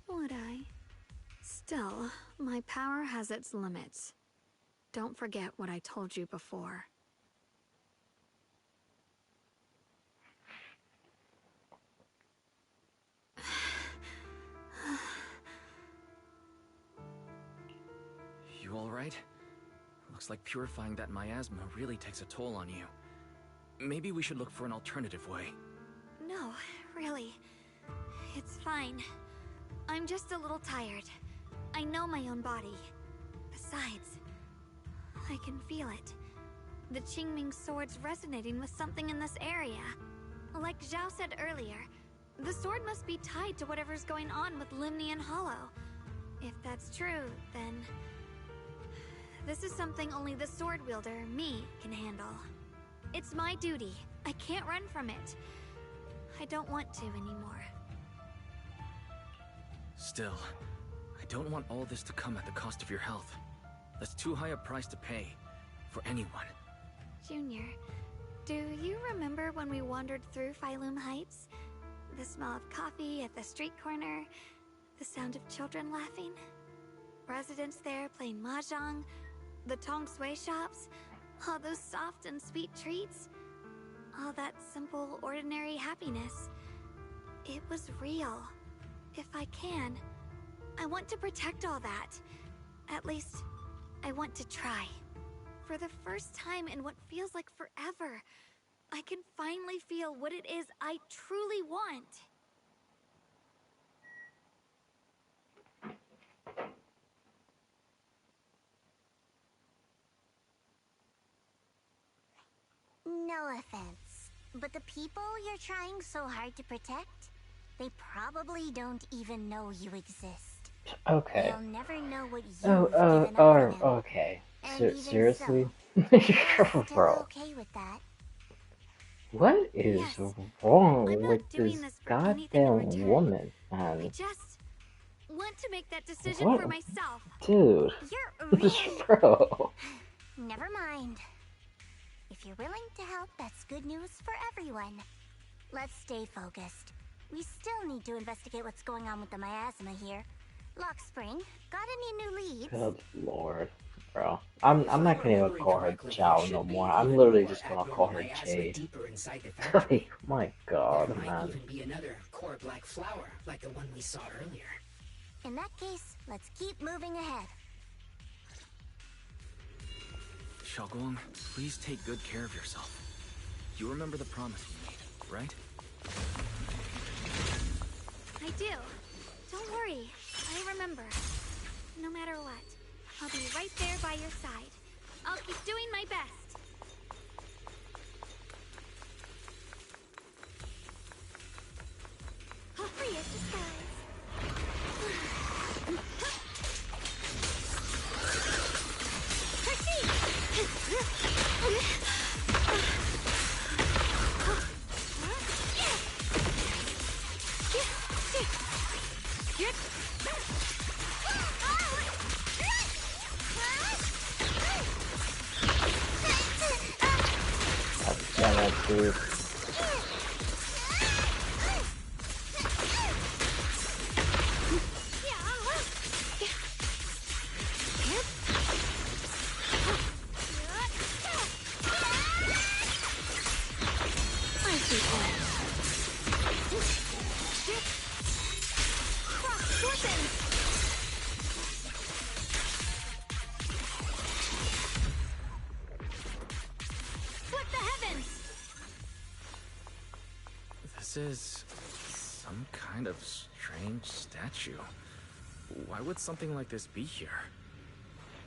would I? Still, my power has its limits. Don't forget what I told you before. You alright? Looks like purifying that miasma really takes a toll on you. Maybe we should look for an alternative way. No, really. It's fine. I'm just a little tired. I know my own body. Besides, I can feel it. The Qingming sword's resonating with something in this area. Like Zhao said earlier, the sword must be tied to whatever's going on with Limnian Hollow. If that's true, then this is something only the sword wielder, me, can handle. It's my duty. I can't run from it. I don't want to anymore. Still, I don't want all this to come at the cost of your health. That's too high a price to pay, for anyone. Junior, do you remember when we wandered through Phylum Heights? The smell of coffee at the street corner, the sound of children laughing, residents there playing mahjong, the Tong Sui shops, all those soft and sweet treats, all that simple, ordinary happiness. It was real. If I can, I want to protect all that. At least, I want to try. For the first time in what feels like forever, I can finally feel what it is I truly want. No offense, but the people you're trying so hard to protect, they probably don't even know you exist. Okay. They'll never know what you've given up for them. Okay. Seriously? So, Bro. okay with that. What is wrong with this goddamn woman, man? I just want to make that decision for myself. Dude. You're really... Bro. Never mind. If you're willing to help, that's good news for everyone. Let's stay focused. We still need to investigate what's going on with the miasma here. Lockspring, got any new leads? Good lord, bro. I'm not gonna even call her Chow no more. I'm literally just gonna call her Jade. Like, my god, man. Even be another core black flower like the one we saw earlier. In that case, let's keep moving ahead. Xiaoguang, please take good care of yourself. You remember the promise we made, right? I do. Don't worry. I remember. No matter what, I'll be right there by your side. I'll keep doing my best. How free is disguise? dude. This is some kind of strange statue. Why would something like this be here?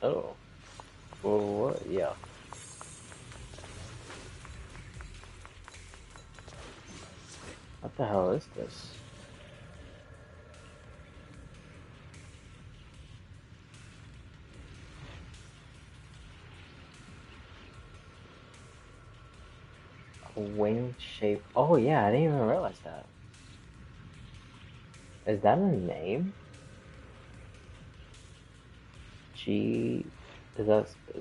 Oh. Well, what? Yeah. What the hell is this? A wing shape. Oh yeah, I didn't even realize that. Is that a name? G. Is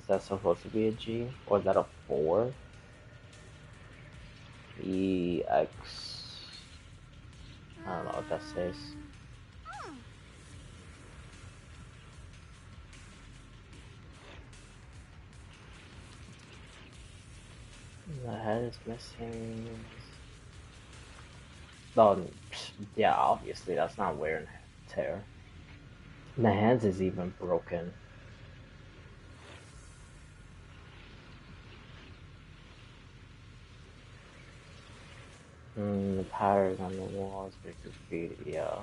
that supposed to be a G? Or is that a 4? EX. I don't know what that says. The head is missing. Oh, yeah, obviously that's not wear and tear. The hands is even broken. The patterns on the walls make your feet, yeah.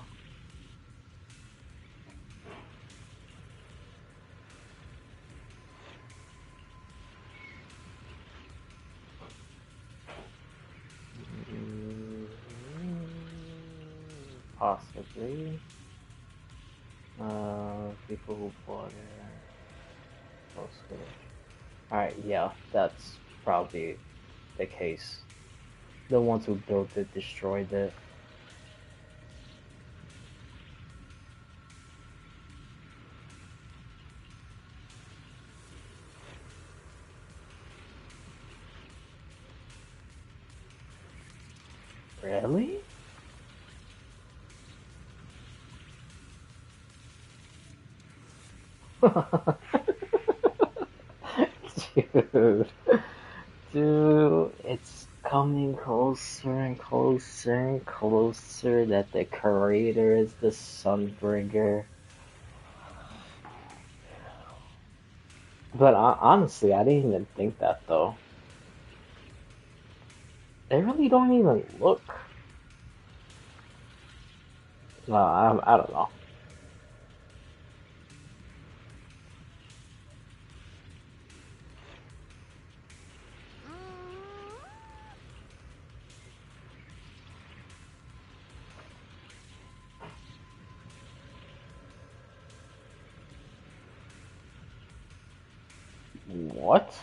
Possibly. People who bought it. Mostly. Alright, yeah, that's probably the case. The ones who built it destroyed it. Really? Dude, it's coming closer and closer and closer that the creator is the Sunbringer. But honestly, I didn't even think that though. They really don't even look. I don't know. What?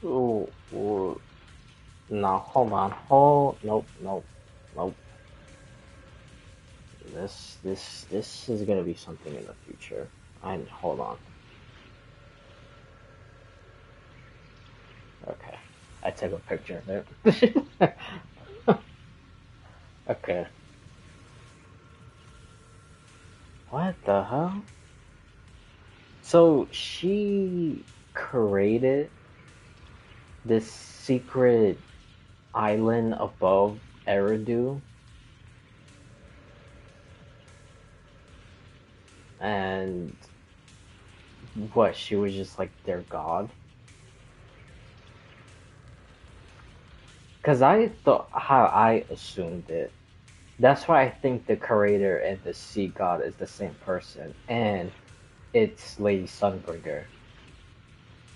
Ooh, ooh. No, hold on. Nope, nope, nope. This is gonna be something in the future. Hold on. Okay, I took a picture of it. Okay. What the hell? So she created this secret island above Eridu, and what? She was just like their god. Cause I thought how I assumed it. That's why I think the creator and the sea god is the same person, and it's Lady Sunbringer.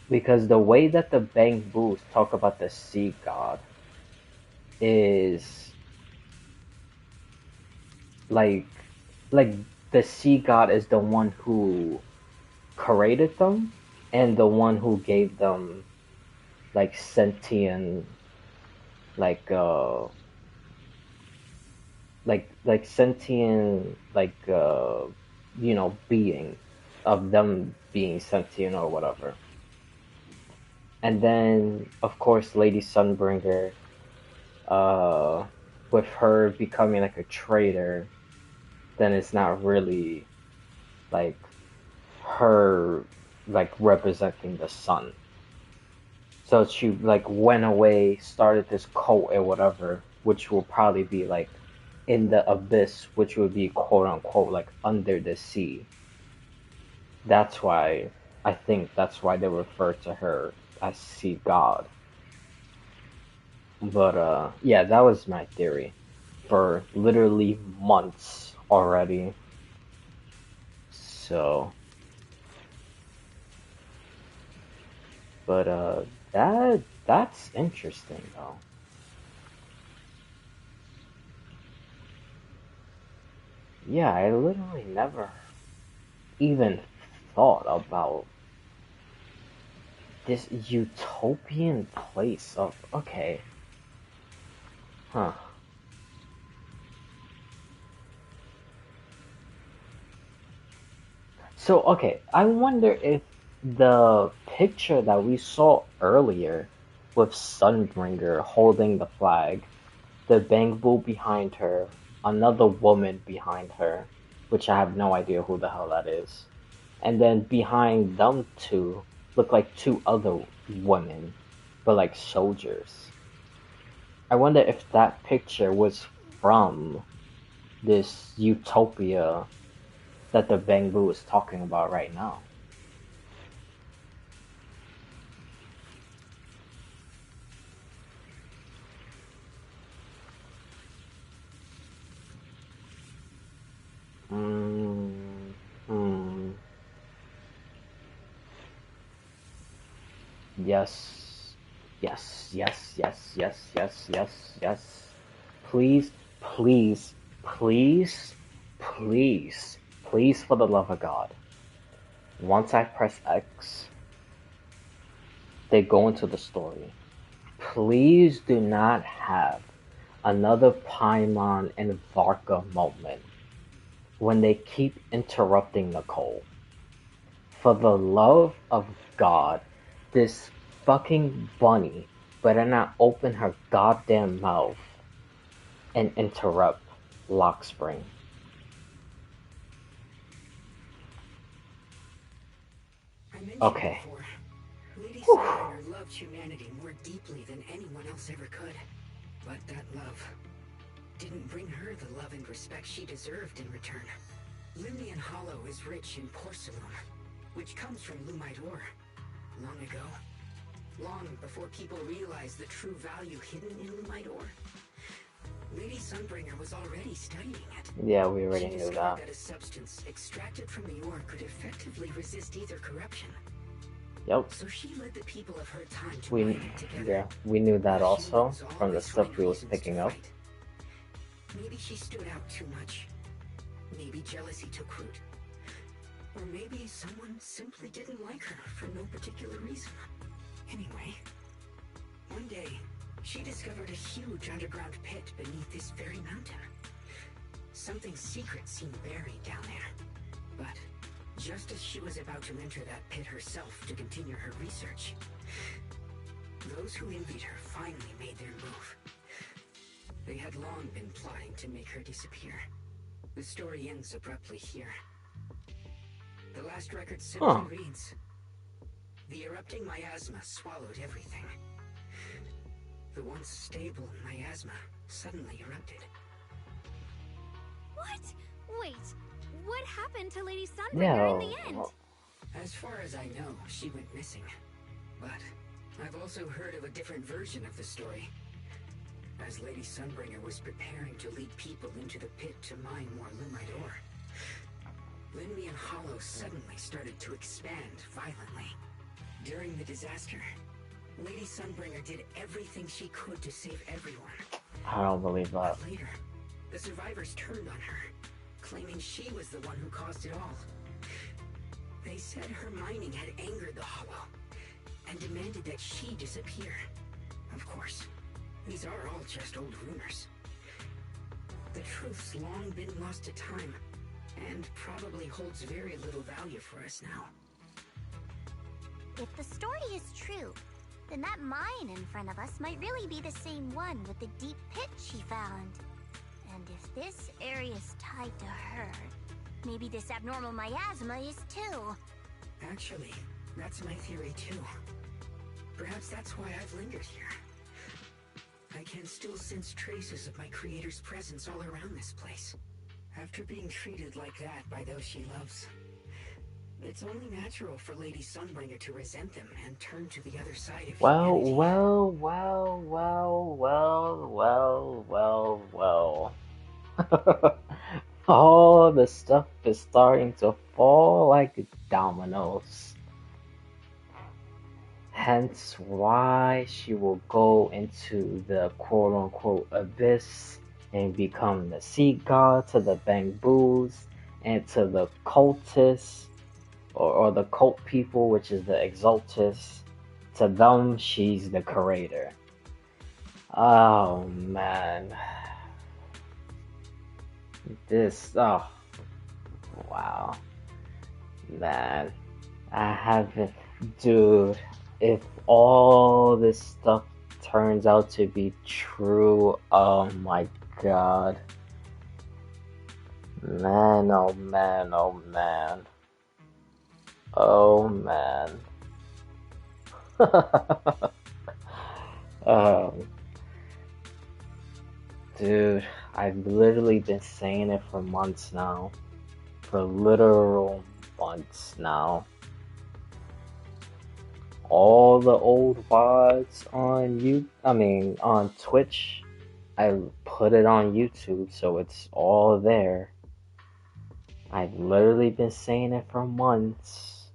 Because the way that the Bang Boos talk about the sea god is like the sea god is the one who created them and the one who gave them like sentient like sentient being. of them being sentient or whatever. And then, of course, Lady Sunbringer, with her becoming like a traitor, then it's not really like her like representing the sun. So she like went away, started this cult or whatever, which will probably be like in the abyss, which would be quote unquote like under the sea. That's why I think that's why they refer to her as Sea God. But yeah, that was my theory for literally months already. So, but that's interesting though. Yeah, I literally never even thought about this utopian place of, okay. Huh. So, okay, I wonder if the picture that we saw earlier with Sunbringer holding the flag, the bamboo behind her, another woman behind her, which I have no idea who the hell that is, and then behind them two look like two other women, but like soldiers. I wonder if that picture was from this utopia that the bamboo is talking about right now. Yes. Yes, yes, yes, yes, yes, yes, yes. Please, please, please, please, please, for the love of God. Once I press X, they go into the story. Please do not have another Paimon and Varka moment when they keep interrupting Nicole. For the love of God, this fucking bunny better not open her goddamn mouth and interrupt Lockspring. Okay. Lady Sunbringer loved humanity more deeply than anyone else ever could. But that love didn't bring her the love and respect she deserved in return. Limnian Hollow is rich in porcelain, which comes from Lumite ore. Long ago, long before people realized the true value hidden in Lumite ore, Lady Sunbringer was already studying it. Yeah, we already She knew discovered that. a substance extracted from the ore could effectively resist ether corruption. Yep. So she led the people of her time to mine it together. We knew that also from the stuff we was picking up. Maybe she stood out too much. Maybe jealousy took root. Or maybe someone simply didn't like her for no particular reason. Anyway, one day, she discovered a huge underground pit beneath this very mountain. Something secret seemed buried down there. But just as she was about to enter that pit herself to continue her research, those who envied her finally made their move. They had long been plotting to make her disappear. The story ends abruptly here. The last record simply reads, "The erupting miasma swallowed everything. The once stable miasma suddenly erupted." What? Wait, what happened to Lady Sunbringer in the end? As far as I know, she went missing. But I've also heard of a different version of the story. As Lady Sunbringer was preparing to lead people into the pit to mine more Lumite ore, Limnian Hollow suddenly started to expand violently. During the disaster, Lady Sunbringer did everything she could to save everyone. I don't believe that. But later, the survivors turned on her, claiming she was the one who caused it all. They said her mining had angered the Hollow, and demanded that she disappear. Of course, these are all just old rumors. The truth's long been lost to time, and probably holds very little value for us now. If the story is true, then that mine in front of us might really be the same one with the deep pit she found. And if this area is tied to her, maybe this abnormal miasma is too. Actually, that's my theory too. Perhaps that's why I've lingered here. I can still sense traces of my creator's presence all around this place. After being treated like that by those she loves, it's only natural for Lady Sunbringer to resent them and turn to the other side of humanity. Well. All the stuff is starting to fall like dominoes. Hence why she will go into the quote-unquote abyss and become the sea god to the Bangboos and to the cultists or the cult people, which is the Exaltists. To them, she's the creator. Oh man. Wow. Man. I haven't, dude, if all this stuff turns out to be true, oh my god. Man, oh man, oh man. Oh man. Dude, I've literally been saying it for months now. For literal months now. All the old VODs on Twitch, I put it on YouTube, so it's all there. I've literally been saying it for months.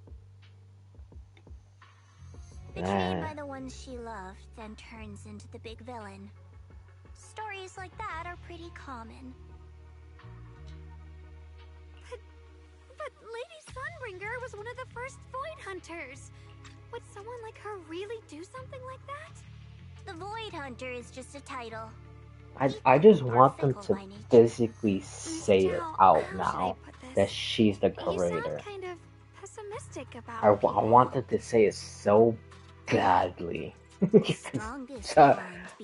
Betrayed by the ones she loved, then turns into the big villain. Stories like that are pretty common. But Lady Sunbringer was one of the first Void Hunters. Would someone like her really do something like that? The Void Hunter is just a title. I just want them to physically say it out now that she's the creator. You sound kind of pessimistic about I want them to say it so badly.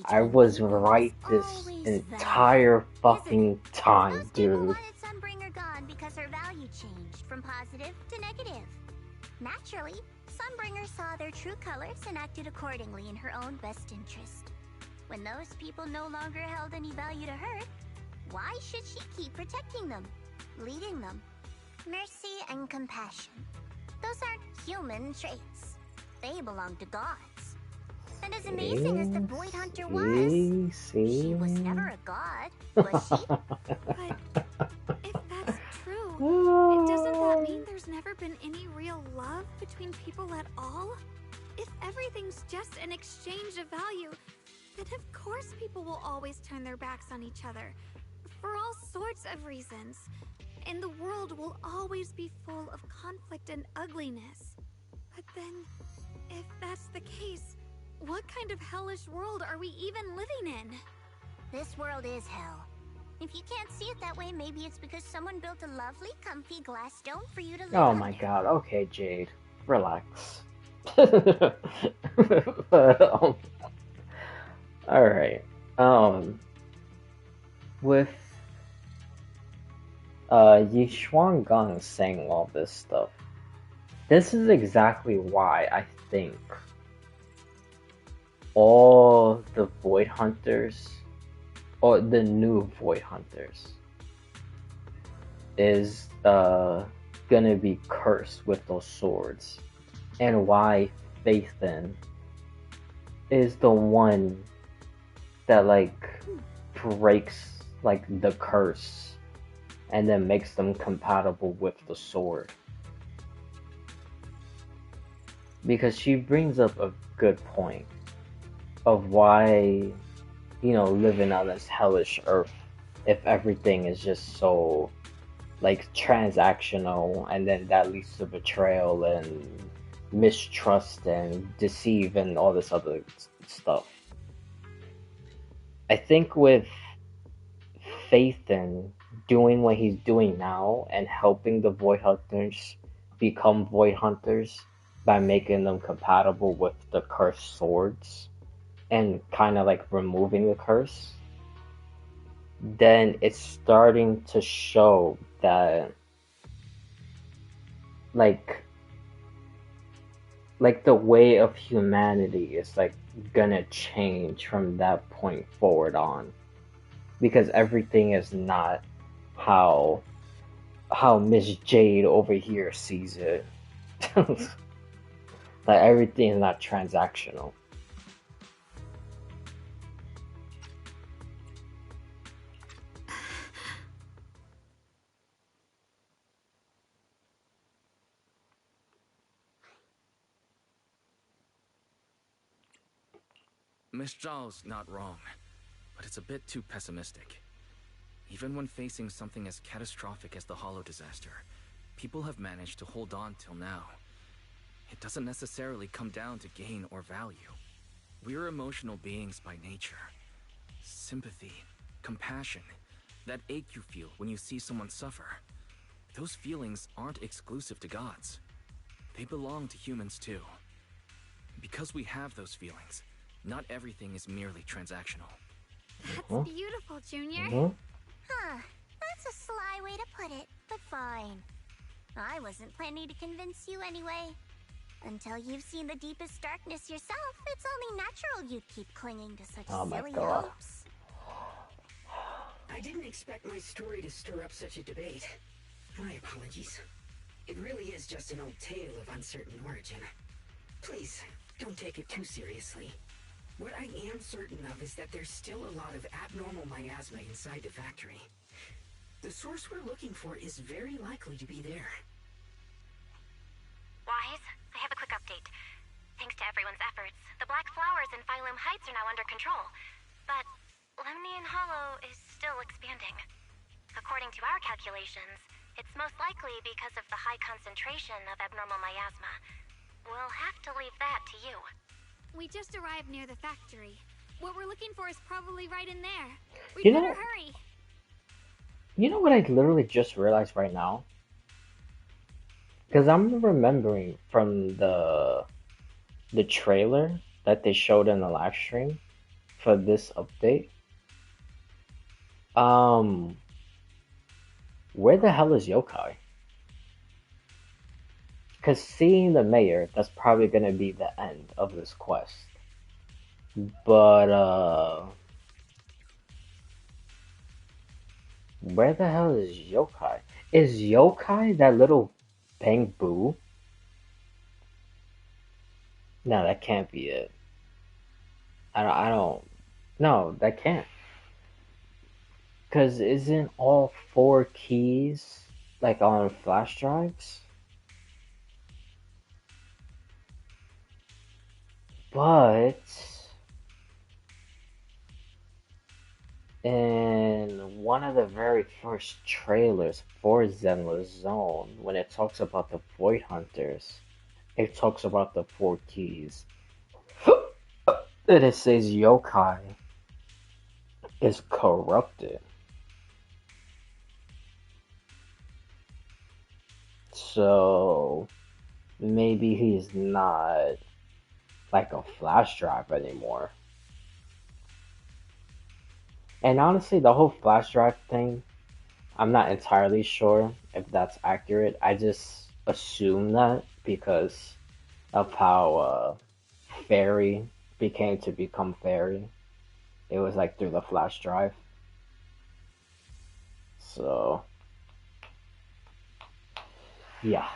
I was right this entire fucking time, dude. Wanted Sunbringer gone because her value changed from positive to negative. Naturally, Sunbringer saw their true colors and acted accordingly in her own best interest. When those people no longer held any value to her, why should she keep protecting them, leading them? Mercy and compassion. Those aren't human traits. They belong to gods. And as amazing as the Void Hunter was, she was never a god, was she? But if that's true, doesn't that mean there's never been any real love between people at all? If everything's just an exchange of value, then of course people will always turn their backs on each other, for all sorts of reasons. And the world will always be full of conflict and ugliness. But then, if that's the case, what kind of hellish world are we even living in? This world is hell. If you can't see it that way, maybe it's because someone built a lovely, comfy glass dome for you to live Oh under. my god, okay, Jade. Relax. Alright. With Yi Xuangang saying all this stuff, this is exactly why I think all the Void Hunters, or the new Void Hunters, is gonna be cursed with those swords, and why Phaethon is the one that breaks the curse and then makes them compatible with the sword. Because she brings up a good point of why, living on this hellish earth, if everything is just so transactional, and then that leads to betrayal and mistrust and deceive and all this other stuff. I think with Phaethon doing what he's doing now and helping the Void Hunters become Void Hunters by making them compatible with the cursed swords and kind of like removing the curse, then it's starting to show that like the way of humanity is like gonna change from that point forward on, because everything is not how Miss Jade over here sees it. Like everything is not transactional. Miss Zhao's not wrong, but it's a bit too pessimistic. Even when facing something as catastrophic as the Hollow disaster, people have managed to hold on till now. It doesn't necessarily come down to gain or value. We're emotional beings by nature. Sympathy, compassion, that ache you feel when you see someone suffer. Those feelings aren't exclusive to gods. They belong to humans too. Because we have those feelings, not everything is merely transactional. That's beautiful, Junior. Huh. That's a sly way to put it, but fine. I wasn't planning to convince you anyway. Until you've seen the deepest darkness yourself, it's only natural you'd keep clinging to such silly hopes. I didn't expect my story to stir up such a debate. My apologies. It really is just an old tale of uncertain origin. Please, don't take it too seriously. What I am certain of is that there's still a lot of abnormal miasma inside the factory. The source we're looking for is very likely to be there. Wise, I have a quick update. Thanks to everyone's efforts, the Black Flowers in Phylum Heights are now under control. But Lemnian Hollow is still expanding. According to our calculations, it's most likely because of the high concentration of abnormal miasma. We'll have to leave that to you. We just arrived near the factory. What we're looking for is probably right in there. We You better know- hurry. You know what I literally just realized right now? Because I'm remembering from the trailer that they showed in the live stream for this update. Where the hell is Yokai? Because seeing the mayor, that's probably gonna be the end of this quest. But where the hell is Yokai? Is Yokai that little Bangbu? No, that can't be it. I don't. No, that can't. Cause isn't all 4 keys like on flash drives? But in one of the very first trailers for Zenless Zone, when it talks about the Void Hunters, it talks about the 4 keys. And it says Yokai is corrupted. So maybe he's not like a flash drive anymore. And honestly, the whole flash drive thing, I'm not entirely sure if that's accurate. I just assume that because of how Fairy became to become Fairy. It was like through the flash drive. So, yeah.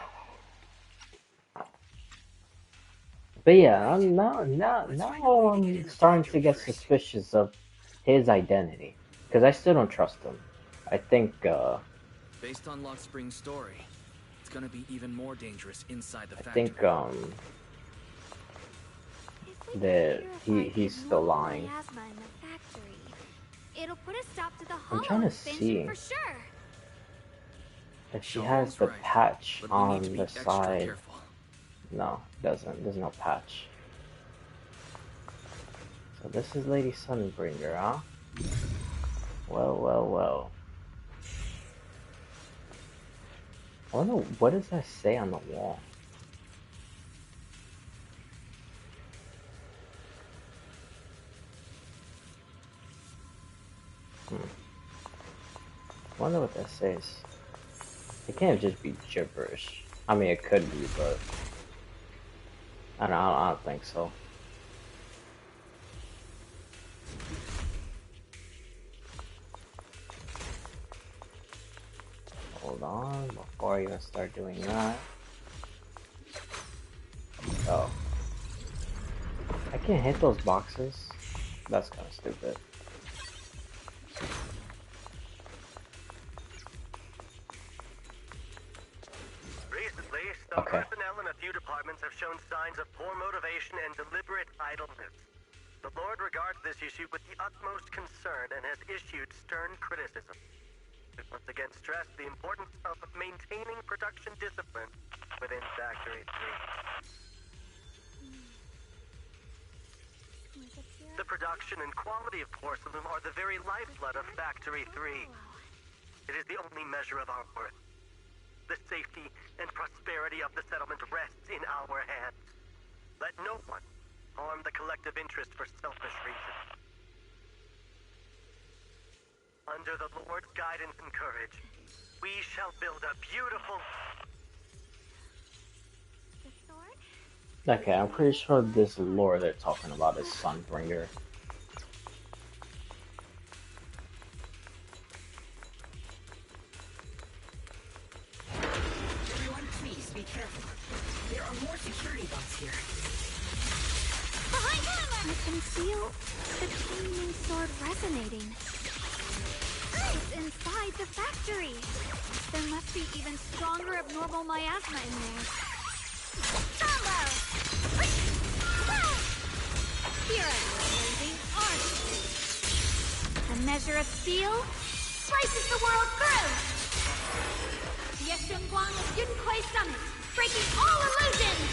But yeah, now I'm starting to get suspicious of his identity. Because I still don't trust him. I think, Based on Lock Spring's story, it's gonna be even more dangerous inside the I factory. think, that he's still lying. Miasma in the factory. It'll put a stop to the I'm hollow trying to expansion see for sure. if she has the patch but we need on to be the extra side. careful. No, it doesn't. There's no patch. So this is Lady Sunbringer, huh? Well, well, well. I wonder, what does that say on the wall? I wonder what that says. It can't just be gibberish. I mean, it could be, but I don't think so. Hold on, before I even start doing that. Oh. I can't hit those boxes? That's kind of stupid. Recently, some personnel in a few departments have shown signs of poor motivation and deliberate idleness. The Lord regards this issue with the utmost concern and has issued stern criticism. It once again stressed the importance of maintaining production discipline within Factory 3. The production and quality of porcelain are the very lifeblood of Factory 3. It is the only measure of our worth. The safety and prosperity of the settlement rests in our hands. Let no one harm the collective interest for selfish reasons. Under the Lord's guidance and courage, we shall build a beautiful... Okay, I'm pretty sure this lore they're talking about is Sunbringer. Everyone, please be careful. There are more security bots here. Behind him! I can feel the gleaming sword resonating. It's inside the factory. There must be even stronger abnormal miasma in there. Combo! Here I am, blazing arm. The measure of steel slices the world through. Yeshun Guang of Yunquay Summit, breaking all illusions!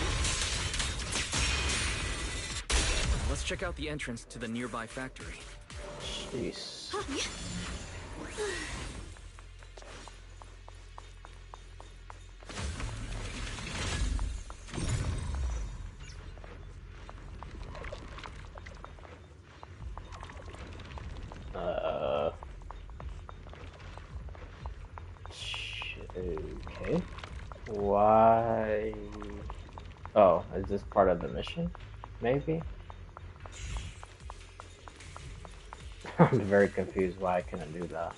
Let's check out the entrance to the nearby factory. Jeez. Okay. Why? Oh, is this part of the mission? Maybe? I'm very confused why I couldn't do that.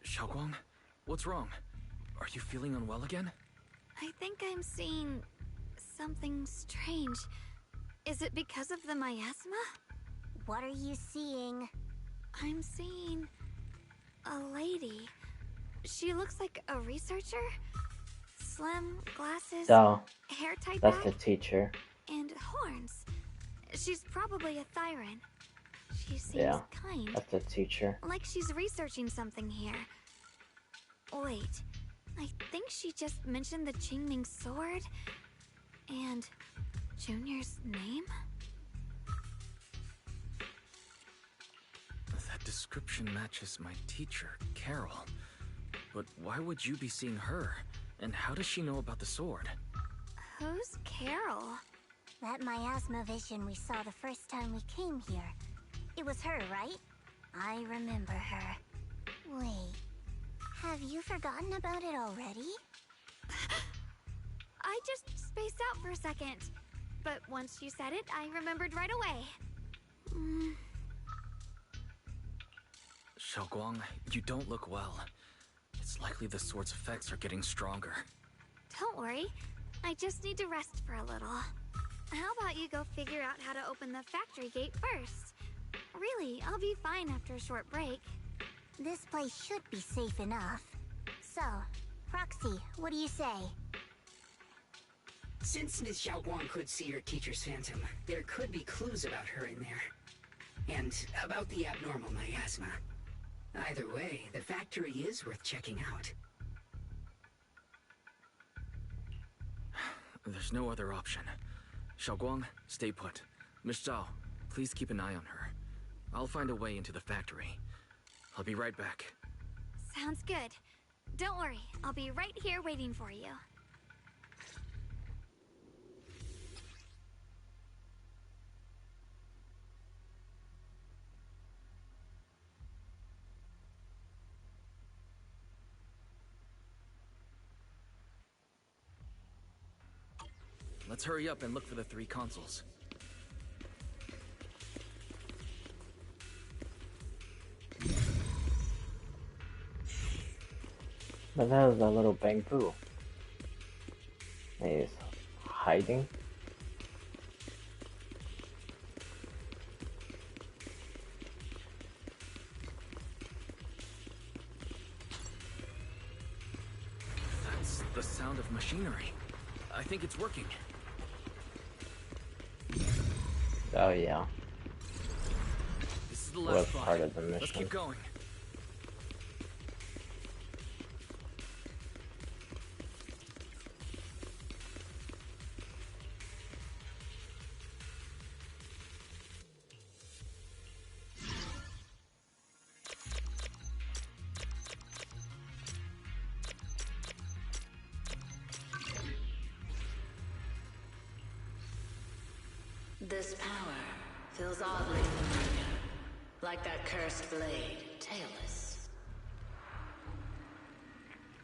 Xiaoguang, what's wrong? Are you feeling unwell again? I think I'm seeing something strange. Is it because of the miasma? What are you seeing? I'm seeing a lady. She looks like a researcher. Slim, glasses, So, hair tied that's back, the teacher. and horns. She's probably a Thyran. She seems Yeah, kind. that's the teacher. Like she's researching something here. Wait, I think she just mentioned the Qingming sword and Junior's name? That description matches my teacher, Carol. But why would you be seeing her? And how does she know about the sword? Who's Carol? That miasma vision we saw the first time we came here. It was her, right? I remember her. Wait, have you forgotten about it already? I just spaced out for a second. But once you said it, I remembered right away. Xiaoguang, you don't look well. It's likely the sword's effects are getting stronger. Don't worry. I just need to rest for a little. How about you go figure out how to open the factory gate first? Really, I'll be fine after a short break. This place should be safe enough. So, Roxy, what do you say? Since Ms. Xiaoguang could see her teacher's phantom, there could be clues about her in there. And about the abnormal miasma. Either way, the factory is worth checking out. There's no other option. Xiaoguang, stay put. Miss Zhao, please keep an eye on her. I'll find a way into the factory. I'll be right back. Sounds good. Don't worry, I'll be right here waiting for you. Let's hurry up and look for the 3 consoles. But that was a little bamboo. He's hiding. That's the sound of machinery. I think it's working. Oh yeah. This is the Was last spot. part of the mission. Let's keep going. This power feels oddly familiar. Like that cursed blade, tailless.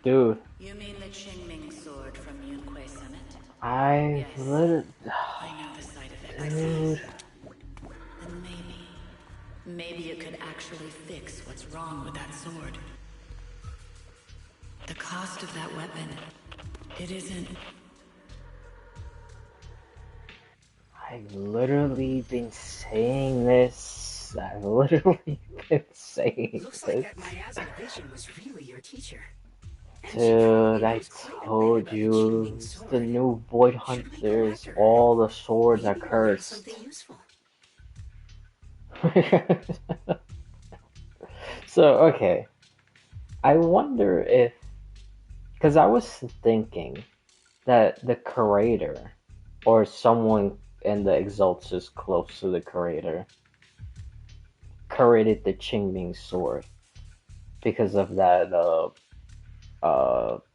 Dude. You mean the Qingming sword from Yunque Summit? I literally... I know the sight of it myself. And maybe it could actually fix what's wrong with that sword. The cost of that weapon, it isn't... I've literally been saying this. I've literally been saying Looks this. like that miasma vision was really your teacher. Dude, I told you, the new Void Hunters, all the swords are cursed. So, okay. I wonder if... Because I was thinking that the curator, or someone in the Exaltus close to the curator, curated the Qingming sword. Because of that,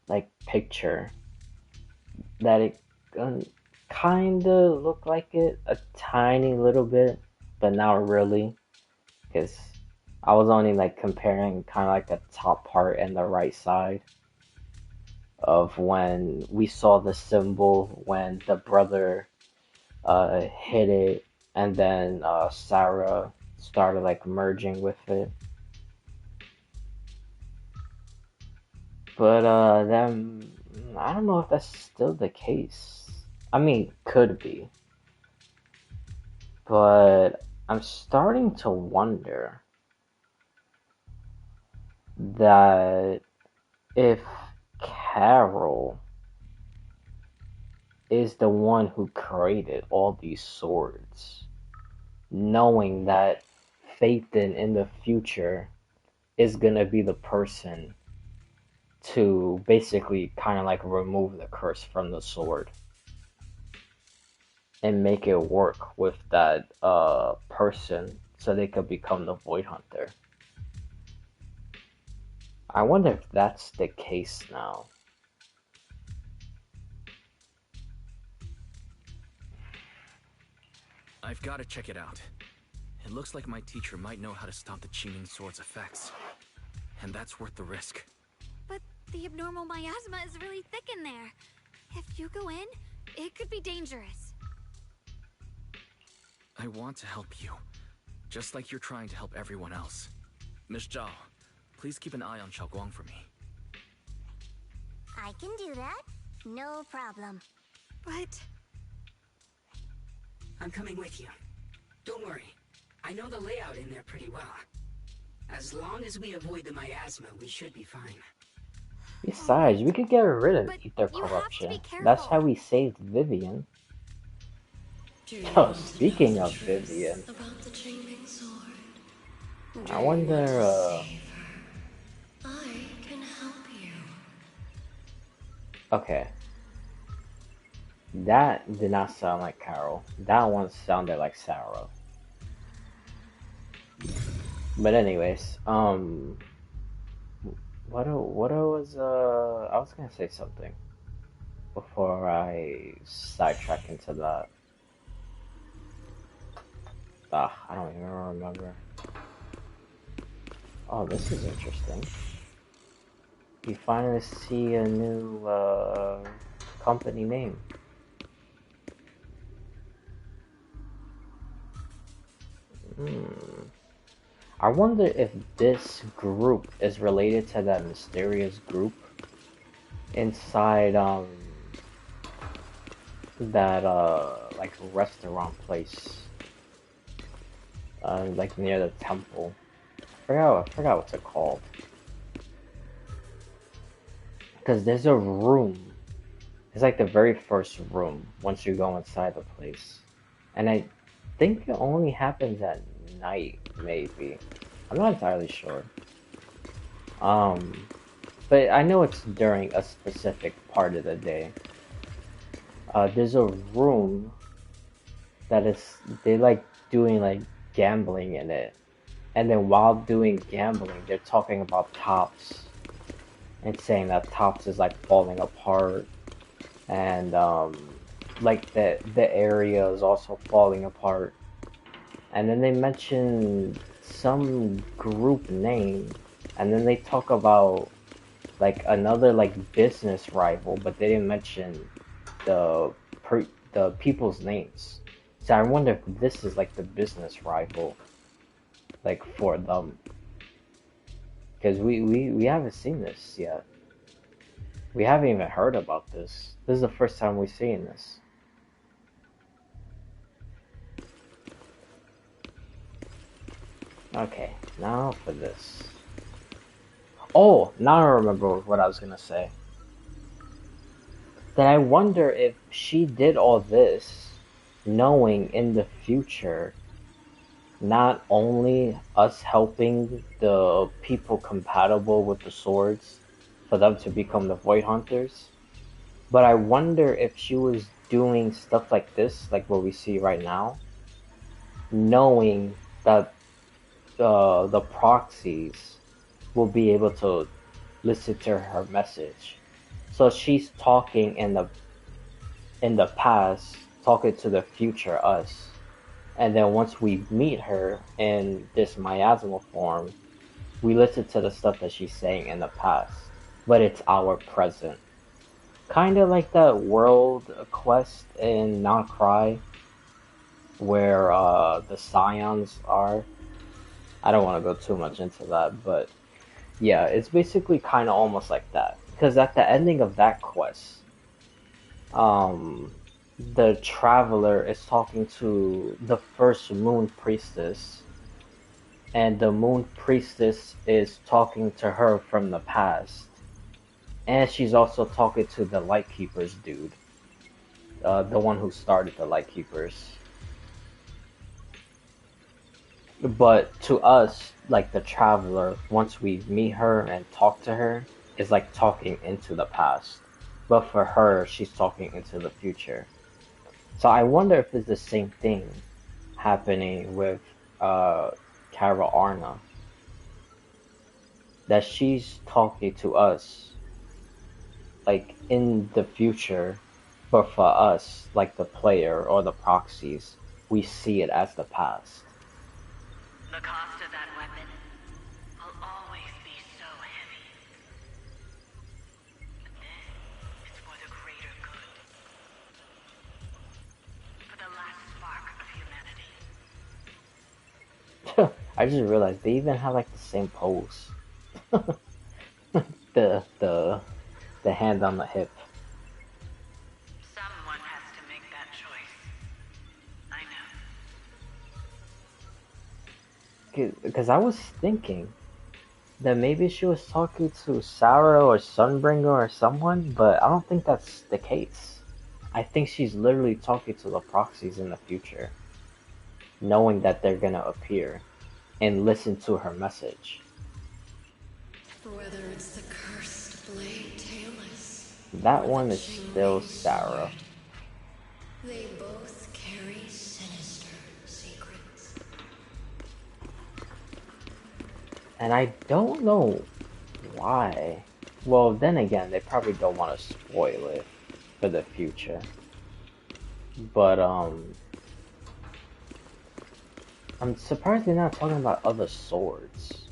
like, picture. That it kinda looked like it, a tiny little bit, but not really. Because I was only, like, comparing kind of like the top part and the right side of when we saw the symbol when the brother hit it, and then Sarah started like merging with it. But then I don't know if that's still the case. I mean, could be. But I'm starting to wonder that if Carol is the one who created all these swords, knowing that Phaethon in the future is gonna be the person to basically kind of like remove the curse from the sword and make it work with that person so they could become the Void Hunter. I wonder if that's the case now. I've got to check it out. It looks like my teacher might know how to stop the Qingming sword's effects. And that's worth the risk. But the abnormal miasma is really thick in there. If you go in, it could be dangerous. I want to help you. Just like you're trying to help everyone else. Miss Zhao, please keep an eye on Xiaoguang for me. I can do that. No problem. But... I'm coming with you. Don't worry. I know the layout in there pretty well. As long as we avoid the miasma, we should be fine. Besides, we could get rid of ether corruption. That's how we saved Vivian. Oh, speaking of Vivian, I wonder, I can help you. okay. That did not sound like Carol. That one sounded like Sarah. But anyways, I was gonna say something before I sidetrack into that. I don't even remember. Oh, this is interesting. You finally see a new company name. I wonder if this group is related to that mysterious group inside that like restaurant place, like near the temple. I forgot what's it called. Because there's a room. It's like the very first room once you go inside the place, and I think it only happens at night, maybe. I'm not entirely sure. But I know it's during a specific part of the day. There's a room that they like doing like gambling in it, and then while doing gambling, they're talking about Tops and saying that Tops is like falling apart, and like the area is also falling apart. And then they mention some group name, and then they talk about like another like business rival, but they didn't mention the people's names. So I wonder if this is like the business rival, like for them, because we haven't seen this yet. We haven't even heard about this. This is the first time we've seen this. Okay, now for this. Oh, now I remember what I was gonna say. Then I wonder if she did all this knowing in the future not only us helping the people compatible with the swords for them to become the Void Hunters, but I wonder if she was doing stuff like this, like what we see right now, knowing that the proxies will be able to listen to her message. So she's talking in the past, talking to the future us. And then once we meet her in this miasmal form, we listen to the stuff that she's saying in the past, but it's our present. Kind of like that world quest in Not Cry, where the Scions are. I don't want to go too much into that, but yeah, it's basically kind of almost like that. Because at the ending of that quest, the traveler is talking to the first moon priestess, and the moon priestess is talking to her from the past, and she's also talking to the Lightkeepers dude, the one who started the Lightkeepers. But to us, like the traveler, once we meet her and talk to her, is like talking into the past. But for her, she's talking into the future. So I wonder if it's the same thing happening with Kara Arna. That she's talking to us, like in the future, but for us, like the player or the proxies, we see it as the past. The cost of that weapon will always be so heavy. But this is for the greater good. For the last spark of humanity. I just realized they even have like the same pose. the hand on the hip. Someone has to make that choice. I know. Because I was thinking that maybe she was talking to Sarah or Sunbringer or someone, but I don't think that's the case. I think she's literally talking to the proxies in the future, knowing that they're gonna appear, and listen to her message. Whether it's the cursed blade tailless. That one is still Sarah. They both carry sinister secrets. And I don't know why. Well, then again, they probably don't want to spoil it for the future. But, I'm surprised they're not talking about other swords.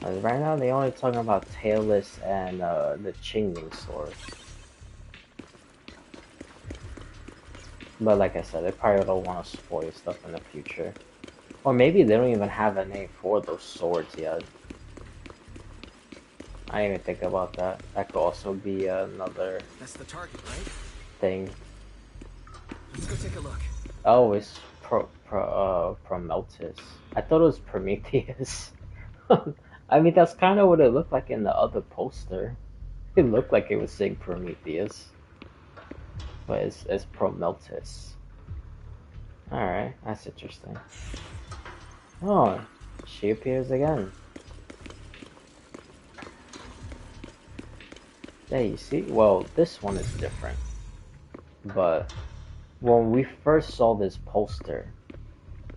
Right now, they're only talking about Tailless and the Qingming sword. But like I said, they probably don't want to spoil stuff in the future. Or maybe they don't even have a name for those swords yet. I didn't even think about that. That could also be another That's the target, right? thing. Let's go take a look. Oh, it's Promeltus. I thought it was Prometheus. I mean, that's kind of what it looked like in the other poster. It looked like it was saying Prometheus. But it's Promeltus. Alright, that's interesting. Oh, she appears again. There you see? Well, this one is different. But when we first saw this poster,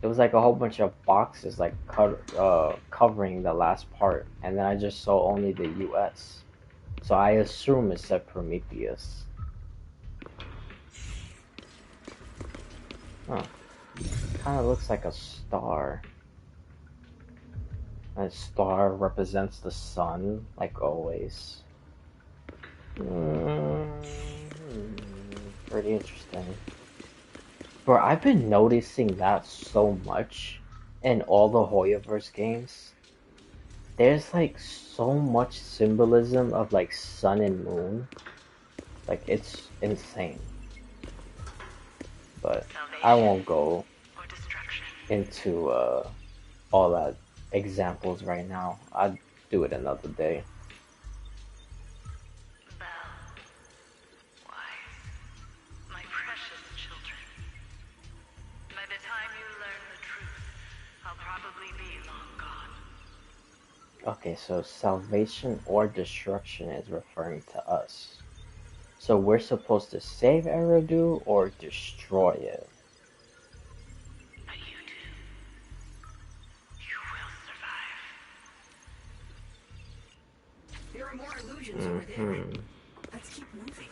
it was like a whole bunch of boxes like covering the last part. And then I just saw only the US. So I assume it said Prometheus. Huh. Kind of looks like a star. A star represents the sun, like always. Pretty interesting. Bro, I've been noticing that so much in all the Hoyoverse games. There's like so much symbolism of like sun and moon. Like it's insane. But I won't go into all that examples right now. I'll do it another day. My precious children. By the time you learn the truth, I'll probably be long gone. Okay, so salvation or destruction is referring to us. So we're supposed to save Eridu or destroy it? But you do. You will survive. There are more illusions over there. Let's keep moving.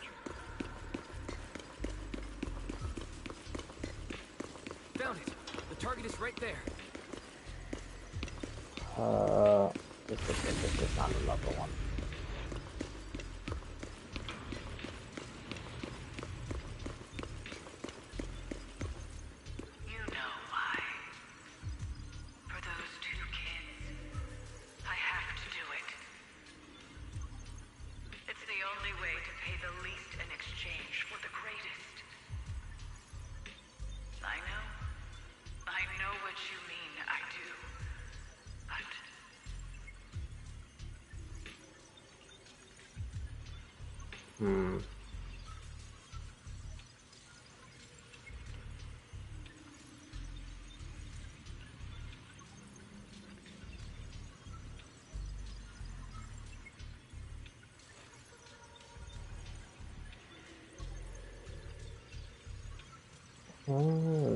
Found it. The target is right there. This is not another one. You know why. For those two kids, I have to do it. It's the only way to pay the least in exchange for the greatest. I know what you mean, I do. But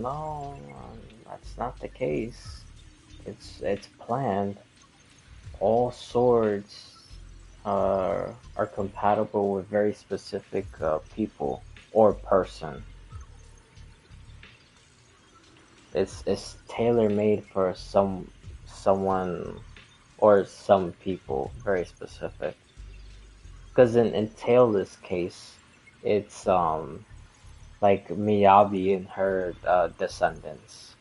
No, that's not the case. It's planned. All swords are compatible with very specific people or person. It's tailor made for someone or some people, very specific. Because in Tailless case, it's like Miyabi and her descendants.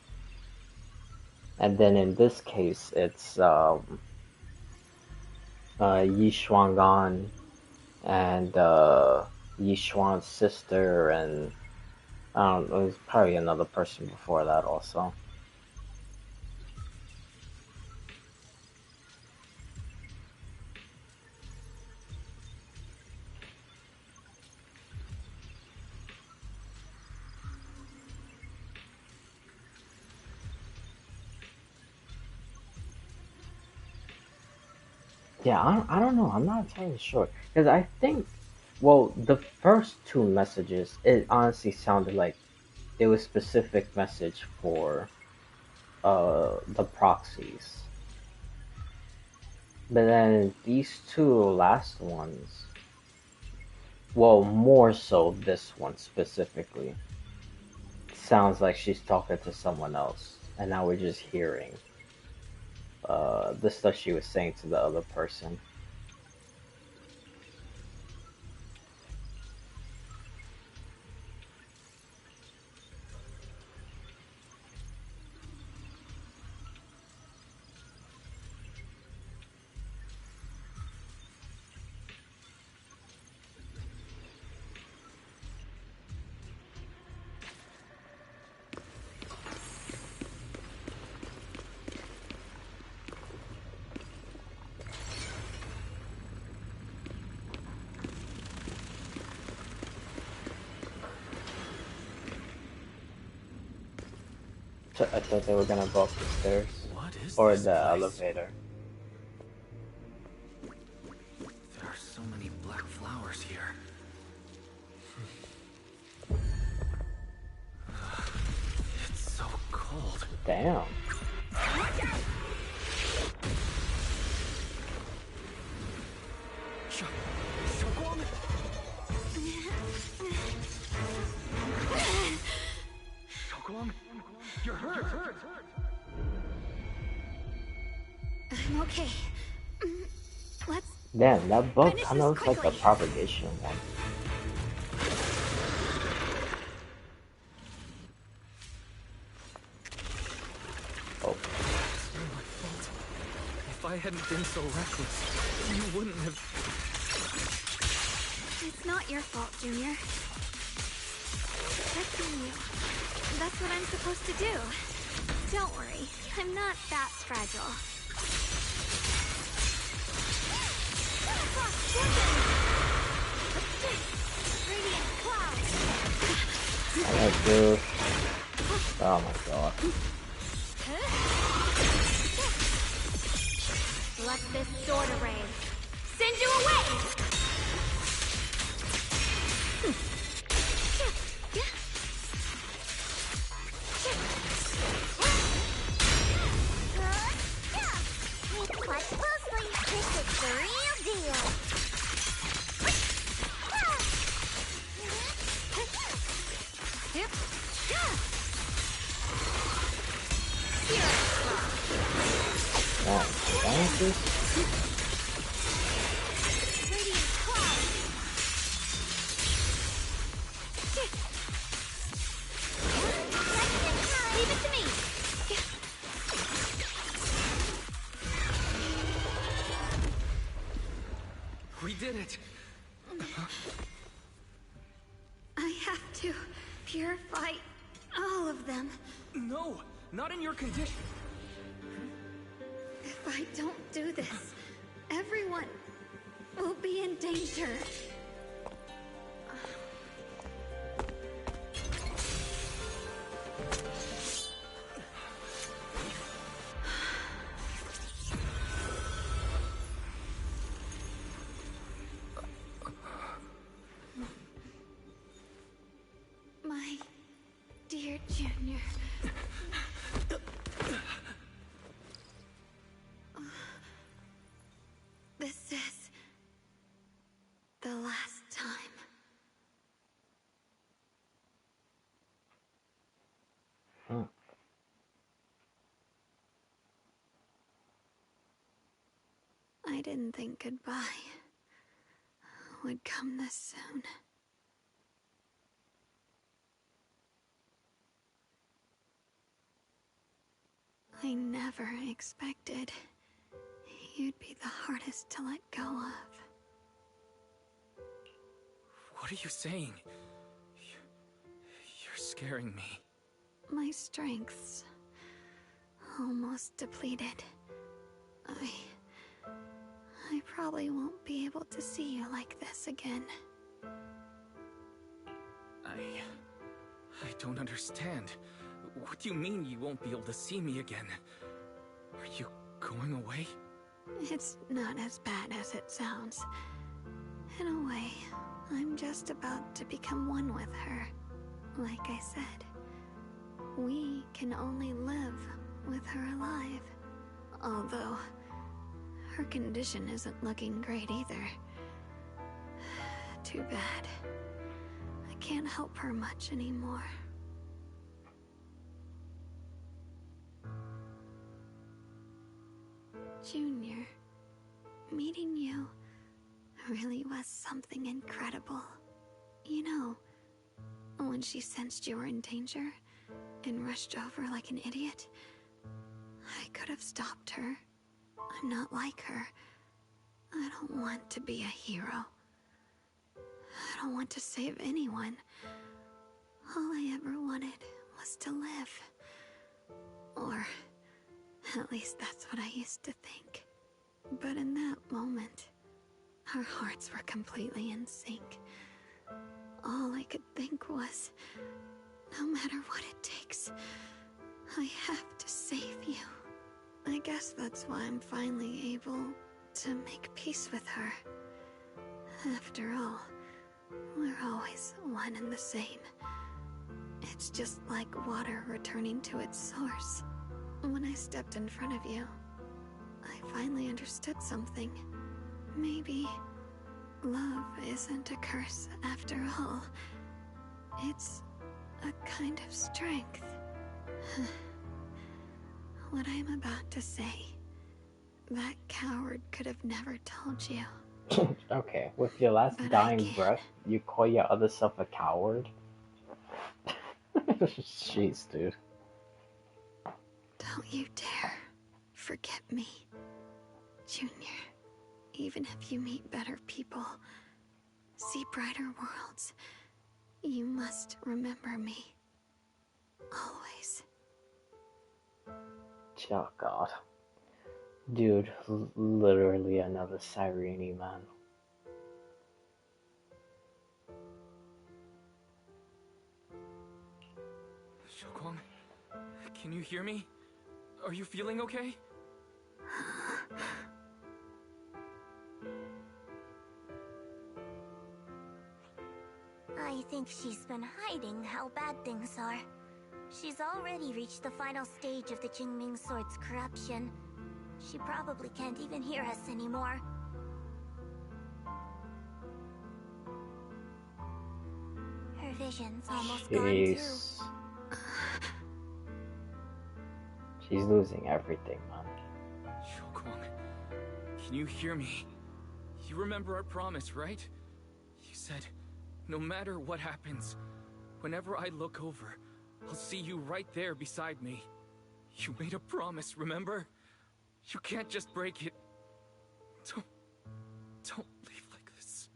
And then in this case, it's Yi Shuanggan and Yi Xuan's sister, and I don't know, there's probably another person before that also. Yeah, I don't know. I'm not entirely sure because I think, well, the first two messages, it honestly sounded like it was specific message for the proxies, but then these two last ones, well, more so this one specifically, sounds like she's talking to someone else, and now we're just hearing the stuff she was saying to the other person. I thought they were gonna go up the stairs. What is or this the place? elevator. There are so many black flowers here. It's so cold. Damn. You're hurt. I'm okay. Let's. Damn, that bug finish kind of this looks like the quickly. propagation one. Oh. It's not my fault. If I hadn't been so reckless, you wouldn't have... It's not your fault, Junior. Protecting you. That's what I'm supposed to do. Don't worry, I'm not that fragile. Radiant cloud. Alright, dude. Oh my god. Let this sword array send you away! Watch closely. This is the real deal. Wow, what is this? Leave it to me. We did it! I have to purify all of them. No! Not in your condition! If I don't do this, everyone will be in danger. My dear Junior. This is the last time. I didn't think goodbye would come this soon. I never expected you'd be the hardest to let go of. What are you saying? You're scaring me. My strength's almost depleted. I probably won't be able to see you like this again. I don't understand. What do you mean you won't be able to see me again? Are you going away? It's not as bad as it sounds. In a way, I'm just about to become one with her. Like I said, we can only live with her alive. Although, her condition isn't looking great either. Too bad. I can't help her much anymore. Junior, meeting you really was something incredible. You know, when she sensed you were in danger and rushed over like an idiot, I could have stopped her. I'm not like her. I don't want to be a hero. I don't want to save anyone. All I ever wanted was to live. Or at least that's what I used to think. But in that moment, our hearts were completely in sync. All I could think was, no matter what it takes, I have to save you. I guess that's why I'm finally able to make peace with her. After all, we're always one and the same. It's just like water returning to its source. When I stepped in front of you, I finally understood something. Maybe love isn't a curse after all. It's a kind of strength. What I'm about to say, that coward could have never told you. Okay, with your last dying breath, you call your other self a coward? Jeez, dude. Don't you dare forget me, Junior. Even if you meet better people, see brighter worlds, you must remember me. Always. Oh god. Dude, literally another Sirene, man. Xiaoguang, can you hear me? Are you feeling okay? I think she's been hiding how bad things are. She's already reached the final stage of the Jingming Sword's corruption. She probably can't even hear us anymore. Her vision's almost gone too. She's losing everything, man. Xiaoguang, can you hear me? You remember our promise, right? You said, no matter what happens, whenever I look over, I'll see you right there beside me. You made a promise, remember? You can't just break it. Don't leave like this.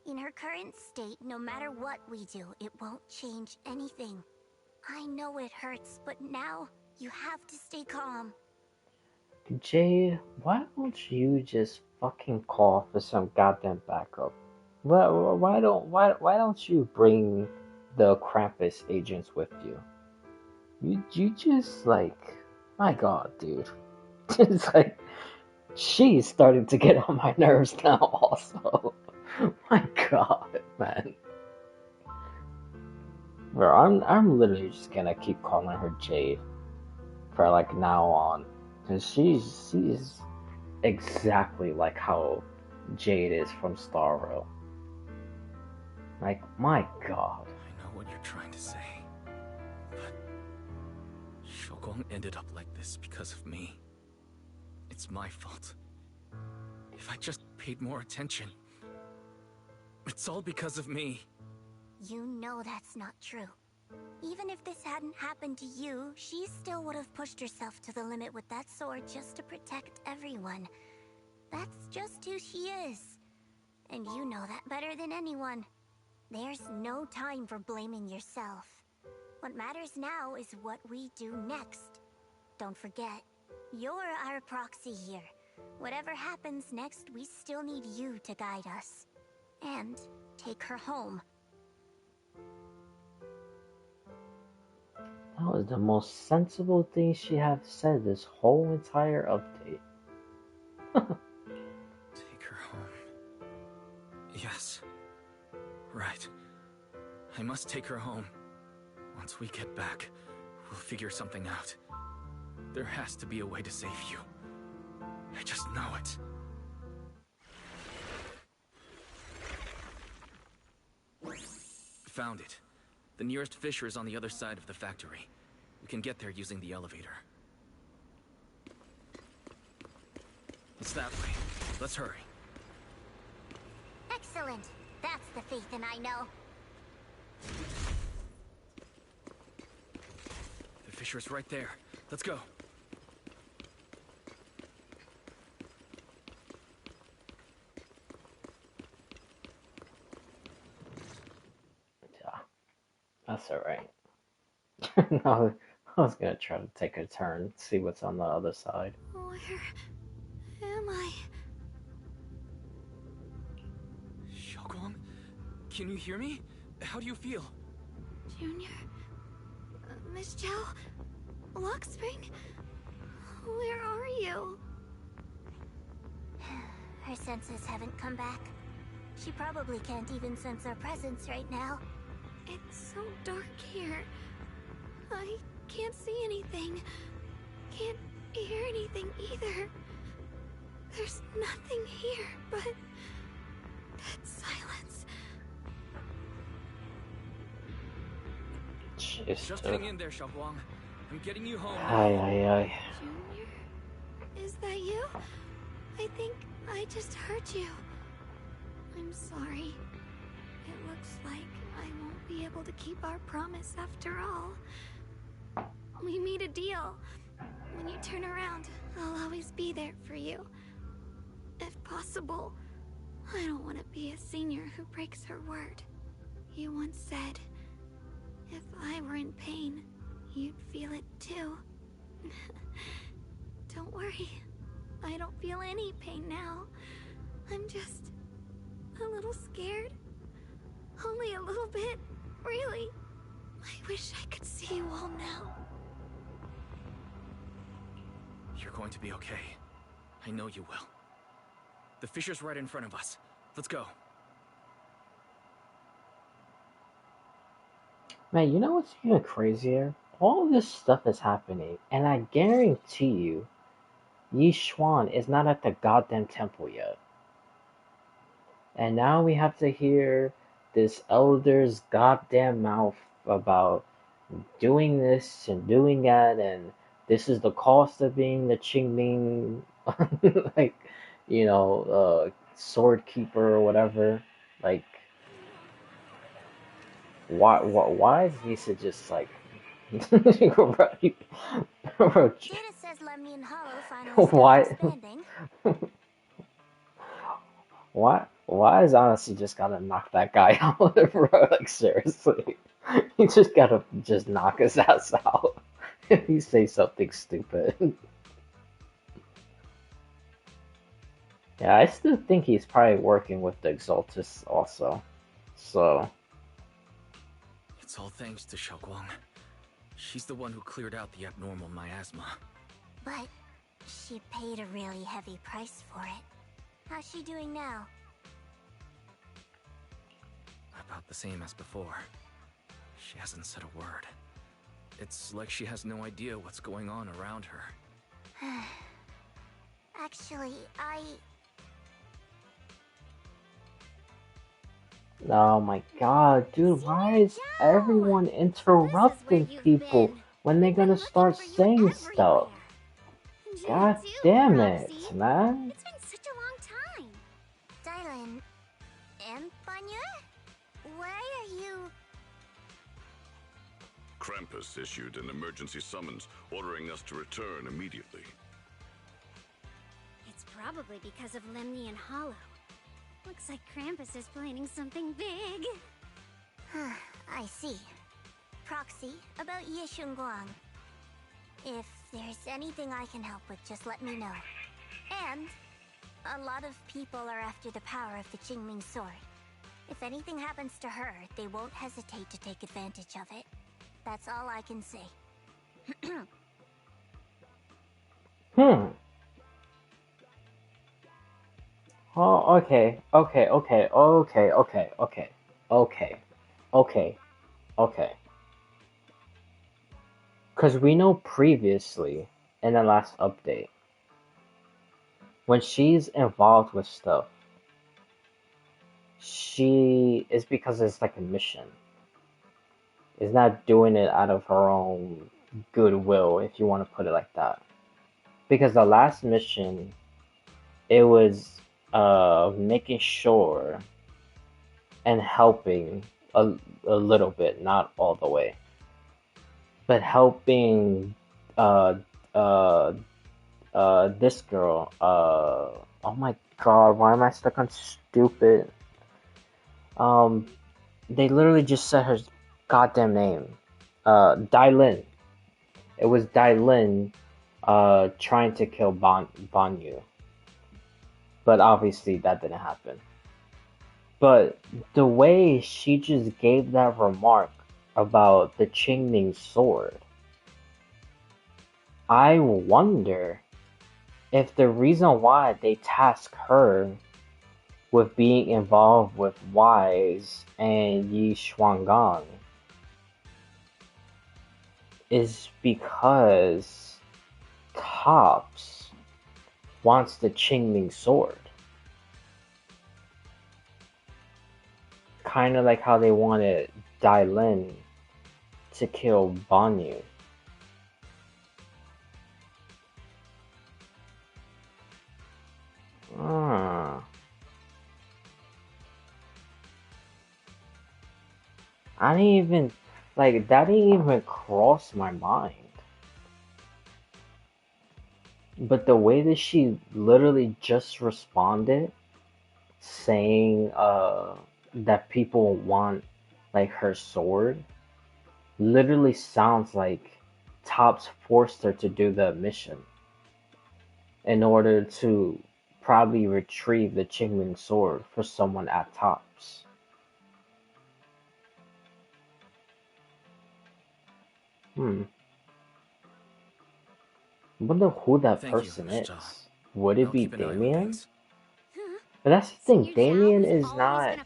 In her current state, no matter what we do, it won't change anything. I know it hurts, but now you have to stay calm. Jade, why don't you just fucking call for some goddamn backup? Why don't you bring the Krampus agents with you? You just like, my god, dude. It's like she's starting to get on my nerves now also. My god, man. Bro, I'm literally just gonna keep calling her Jade for like now on. Cause she's exactly like how Jade is from Starro. Like, my god. I know what you're trying to say, but Xiaoguang ended up like this because of me. It's my fault. If I just paid more attention, it's all because of me. You know that's not true. Even if this hadn't happened to you, she still would have pushed herself to the limit with that sword just to protect everyone. That's just who she is. And you know that better than anyone. There's no time for blaming yourself. What matters now is what we do next. Don't forget, you're our proxy here. Whatever happens next, we still need you to guide us. and take her home. That was the most sensible thing she had said this whole entire update. Take her home. Yes. Right. I must take her home. Once we get back, we'll figure something out. There has to be a way to save you. I just know it. Found it. The nearest fissure is on the other side of the factory. We can get there using the elevator. It's that way. Let's hurry. Excellent. That's the Phaethon I know. The fissure's right there. Let's go. Yeah, that's alright. No, I was gonna try to take a turn, see what's on the other side. Where am I? Xiaoguang? Can you hear me? How do you feel? Junior? Miss Chow? Lockspring? Where are you? Her senses haven't come back. She probably can't even sense our presence right now. It's so dark here. I can't see anything. Can't hear anything either. There's nothing here but that silence. Just hang in there, Xiaoguang. I'm getting you home. Aye. Junior? Is that you? I think I just heard you. I'm sorry. It looks like I won't be able to keep our promise after all. We made a deal. When you turn around, I'll always be there for you. If possible, I don't want to be a senior who breaks her word. You once said, if I were in pain, you'd feel it too. Don't worry. I don't feel any pain now. I'm just a little scared. Only a little bit, really. I wish I could see you all now. You're going to be okay. I know you will. The fissure's right in front of us. Let's go. Man, you know what's even crazier? All this stuff is happening, and I guarantee you, Yi Xuan is not at the goddamn temple yet. And now we have to hear this elder's goddamn mouth about doing this and doing that, and this is the cost of being the Qingming, like, sword keeper or whatever. Like, why is Lisa just like, Data says Lemnian Hollow finally stopped expanding. Why is honestly just gotta knock that guy out, bro? Like, seriously. He just gotta just knock his ass out if he says something stupid. Yeah, I still think he's probably working with the Exaltus also. So. It's all thanks to Xiaoguang. She's the one who cleared out the abnormal miasma. But she paid a really heavy price for it. How's she doing now? About the same as before. She hasn't said a word. It's like she has no idea what's going on around her. Actually, Oh my god, dude, why is everyone interrupting people when they're gonna start saying stuff? God damn it, man. It's been such a long time. Dylan and Banya? Why are you... Krampus issued an emergency summons ordering us to return immediately. It's probably because of Lemnian Hollow. Looks like Krampus is planning something big. I see. Proxy, about Yi Guang. If there's anything I can help with, just let me know. And a lot of people are after the power of the Qingming sword. If anything happens to her, they won't hesitate to take advantage of it. That's all I can say. Oh, okay. Because we know previously, in the last update, when she's involved with stuff, it's because it's like a mission. It's not doing it out of her own goodwill, if you want to put it like that. Because the last mission, it was making sure and helping a little bit, not all the way, but helping this girl. Oh my god, why am I stuck on stupid? They literally just said her goddamn name. Dailin. It was Dailin trying to kill Banyu. But obviously that didn't happen. But the way she just gave that remark about the Qingning sword, I wonder if the reason why they task her with being involved with Wise and Yi Shuanggang is because Tops wants the Qingling sword. Kind of like how they wanted Dailin to kill Banyu. I didn't even, like, that didn't even cross my mind. But the way that she literally just responded, saying that people want, like, her sword, literally sounds like Tops forced her to do the mission in order to probably retrieve the Qingling sword for someone at Tops. I wonder who that person is. Would it be Damien? But that's the thing, Damien is not...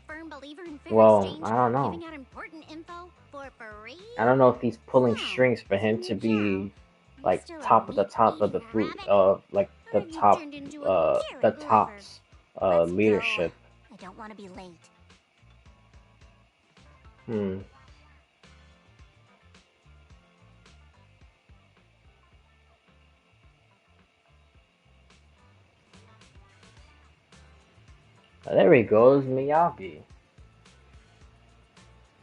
Well, I don't know. I don't know if he's pulling strings for him to be, like, top of the food, like, the Tops leadership. I don't want to be late. There he goes, Miyagi.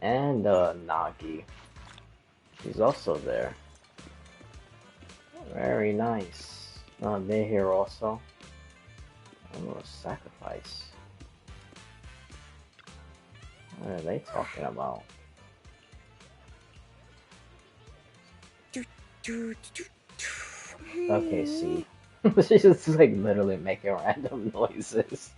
And Nagi. He's also there. Very nice. They're here also. Oh, sacrifice. What are they talking about? Okay, see. She's just like literally making random noises.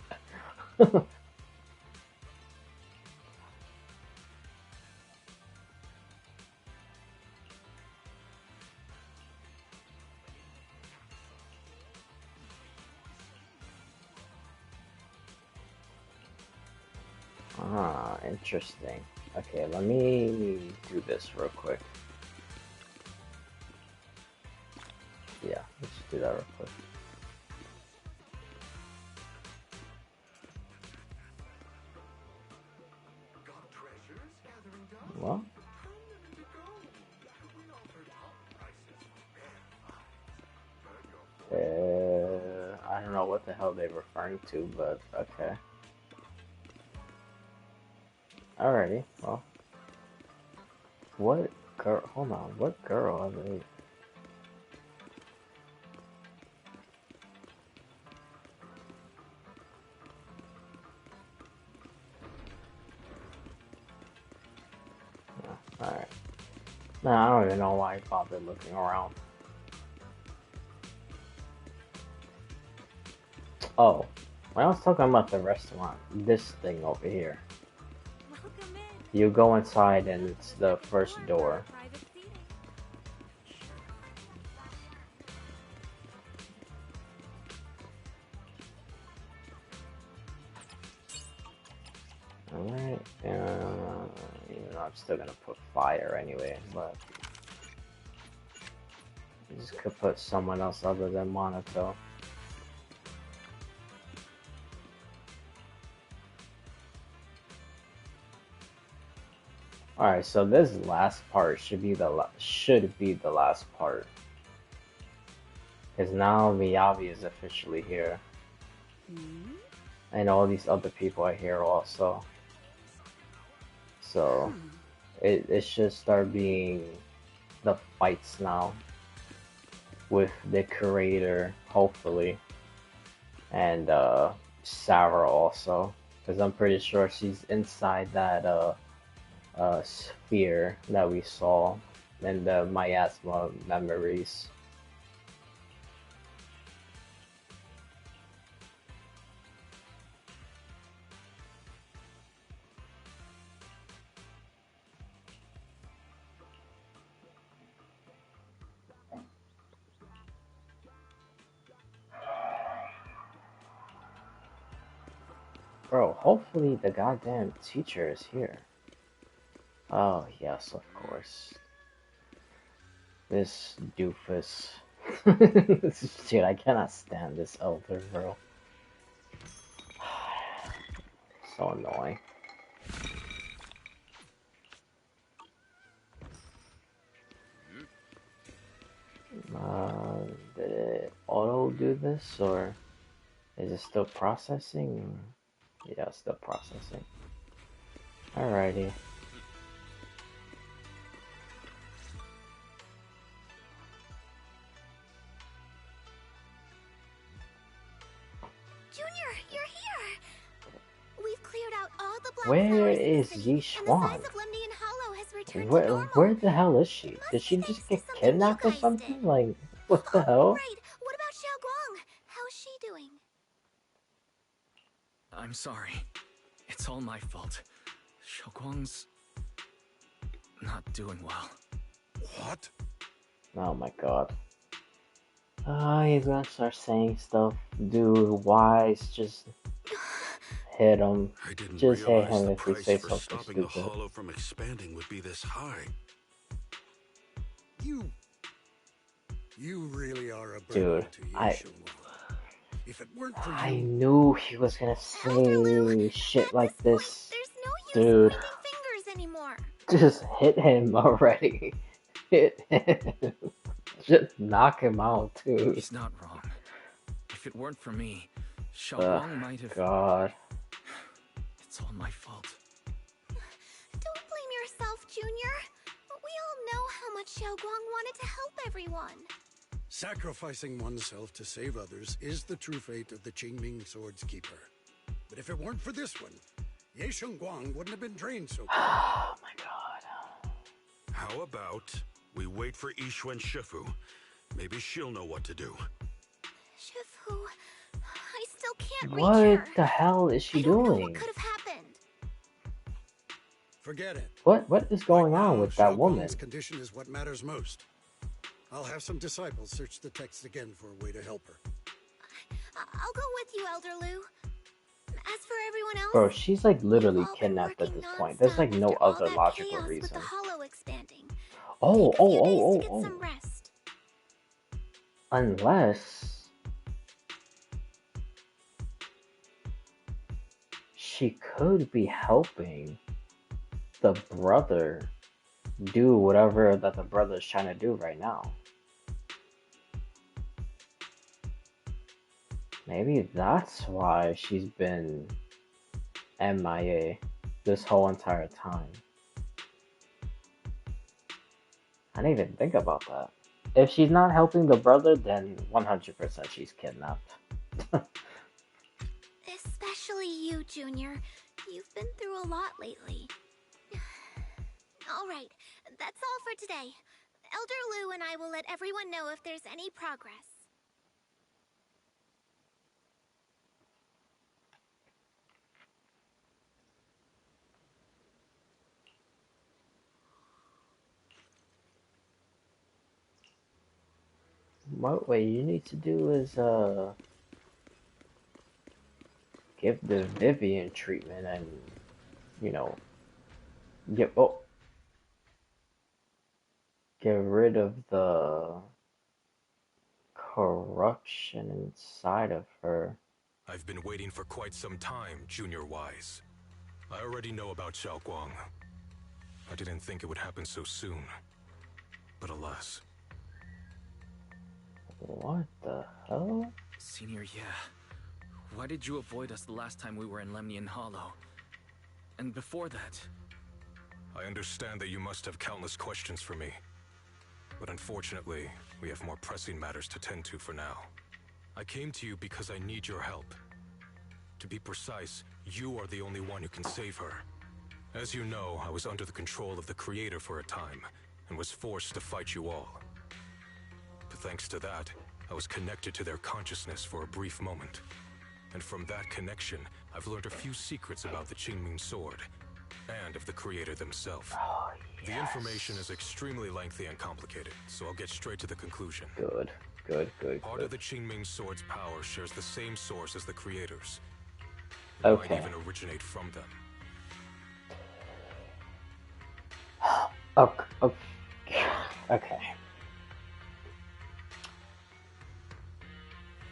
Interesting. Okay, let me do this real quick. Yeah, let's do that real quick. What? I don't know what the hell they're referring to, but okay. Alrighty, well. What girl? Hold on, what girl are they? Alright. No, I don't even know why I bothered looking around. Oh, when I was talking about the restaurant, this thing over here. You go inside and it's the first door. Alright, even though I'm still gonna put fire anyway, but I just could put someone else other than Monato. Alright, so this last part should be the last part. Because now Miyabi is officially here. And all these other people are here also. So it should start being the fights now. With the curator, hopefully. And Sarah also. Because I'm pretty sure she's inside that sphere that we saw in the miasma memories. Bro, hopefully the goddamn teacher is here. Oh, yes, of course. This doofus. Dude, I cannot stand this elder, bro. So annoying. Did it auto do this, or is it still processing? Yeah, still processing. Alrighty. Junior, you're here! We've cleared out all the black Where flowers is in the Yi city, and the Xuan? size of Lemnian Hollow has returned to normal. Where the hell is she? Did she just get kidnapped or something? Like, what the hell? Right, what about Xiao Guang? How's she doing? I'm sorry. It's all my fault. Xiaoguang's not doing well. What? Oh my god. He's gonna start saying stuff. Dude, wise, just hit him. I didn't Just hit realize him the if he price says for something stopping the stupid. hollow from expanding would be this high. You really are a burden Dude, to Yeshua. If it weren't for I you, knew he was gonna say shit like this. Dude, Fingers anymore. just hit him already. Hit him. Just knock him out, too. He's not wrong. If it weren't for me, Xiaoguang might have... God. It's all my fault. Don't blame yourself, Junior. We all know how much Xiao Guang wanted to help everyone. sacrificing oneself to save others is the true fate of the Qingming Sword's Keeper. But if it weren't for this one, Ye Guang wouldn't have been drained so quickly. Oh my god. How about we wait for Yishuan Shifu? Maybe she'll know what to do. Shifu, I still can't reach What her. the hell is she I don't know doing? what could have happened. Forget it. What is going on with that woman? Xiaoguang's condition is what matters most. I'll have some disciples search the text again for a way to help her. I'll go with you, Elder Lu. As for everyone else, Bro, she's like literally kidnapped at this point. There's like no other logical chaos reason. with the hollow expanding. Oh, Take a few days to oh, get oh, some oh. rest. Unless she could be helping the brother do whatever that the brother is trying to do right now. Maybe that's why she's been MIA this whole entire time. I didn't even think about that. If she's not helping the brother, then 100% she's kidnapped. Especially you, Junior. You've been through a lot lately. Alright, that's all for today. Elder Lu and I will let everyone know if there's any progress. what you need to do is give the Vivian treatment and you know get rid of the corruption inside of her. I've been waiting for quite some time, Junior Wise. I already know about Xiao Guang. I didn't think it would happen so soon. But alas. What the hell? Senior, yeah. Why did you avoid us the last time we were in Lemnian Hollow? And before that? I understand that you must have countless questions for me. But unfortunately, we have more pressing matters to tend to for now. I came to you because I need your help. To be precise, you are the only one who can save her. As you know, I was under the control of the Creator for a time, and was forced to fight you all. But thanks to that, I was connected to their consciousness for a brief moment. And from that connection, I've learned a few secrets about the Qingming Sword, and of the Creator themselves. Oh, yes. The information is extremely lengthy and complicated, so I'll get straight to the conclusion. Good. Part of the Qingming Sword's power shares the same source as the Creator's. It Okay. might even originate from them. Okay.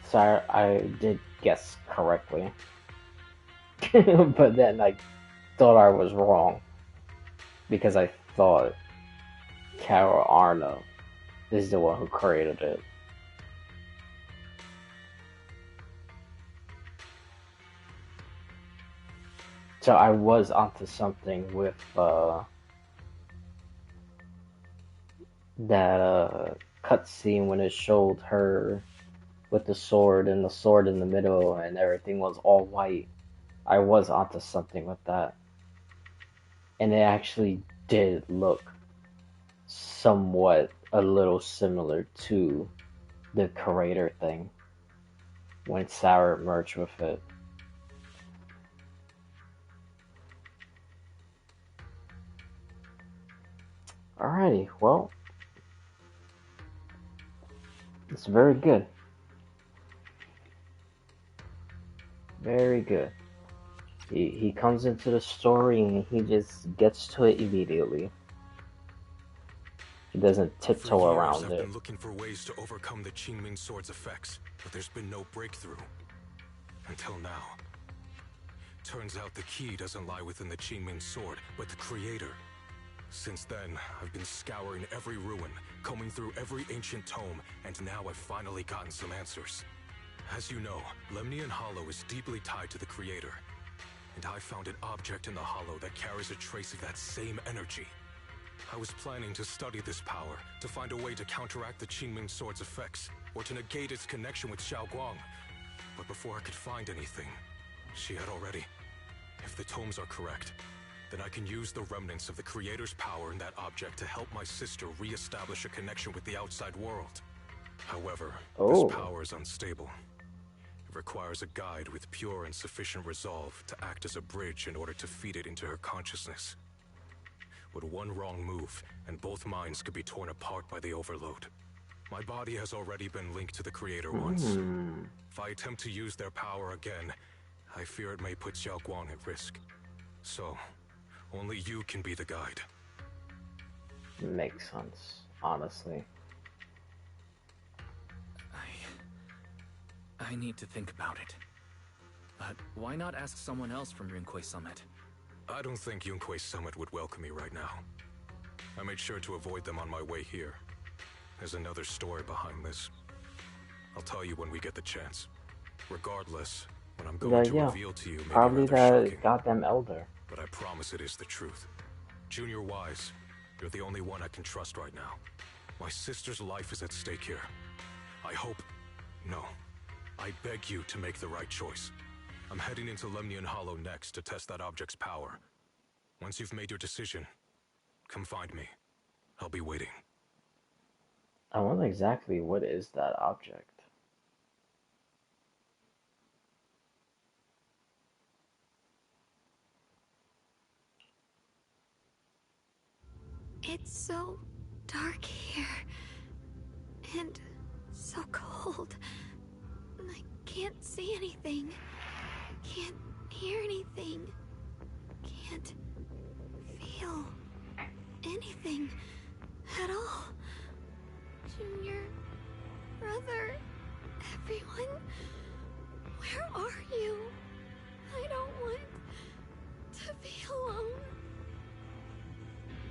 Sorry, I did guess correctly. But then I thought I was wrong. Because I thought Carol Arna is the one who created it. So I was onto something with that cutscene when it showed her with the sword and the sword in the middle and everything was all white. I was onto something with that. And it actually did look somewhat a little similar to the Creator thing when Sour merged with it. Alrighty, well, it's very good. Very good. He comes into the story and he just gets to it immediately. He doesn't tiptoe around I've it. been looking for ways to overcome the Qingming Sword's effects, but there's been no breakthrough. Until now. Turns out the key doesn't lie within the Qingming Sword, but the Creator. Since then, I've been scouring every ruin, combing through every ancient tome, and now I've finally gotten some answers. As you know, Lemnian Hollow is deeply tied to the Creator. And I found an object in the Hollow that carries a trace of that same energy. I was planning to study this power, to find a way to counteract the Qingming Sword's effects, or to negate its connection with Xiao Guang. But before I could find anything, she had already. If the tomes are correct, then I can use the remnants of the Creator's power in that object to help my sister re-establish a connection with the outside world. However, this power is unstable. It requires a guide with pure and sufficient resolve to act as a bridge in order to feed it into her consciousness. With one wrong move, and both minds could be torn apart by the overload. My body has already been linked to the Creator once. If I attempt to use their power again, I fear it may put Xiao Guang at risk. So, only you can be the guide. Makes sense, honestly. I need to think about it. But why not ask someone else from Rinquay Summit? I don't think Yunquay Summit would welcome me right now. I made sure to avoid them on my way here. There's another story behind this. I'll tell you when we get the chance. Regardless, when I'm going to reveal to you may probably be rather that shocking. goddamn elder. But I promise it is the truth. Junior Wise, you're the only one I can trust right now. My sister's life is at stake here. I hope... No. I beg you to make the right choice. I'm heading into Lemnian Hollow next to test that object's power. Once you've made your decision, come find me. I'll be waiting. I wonder exactly what is that object. It's so dark here. And so cold. I can't see anything. Can't hear anything. Can't feel anything at all. Junior, brother, everyone, where are you? I don't want to be alone.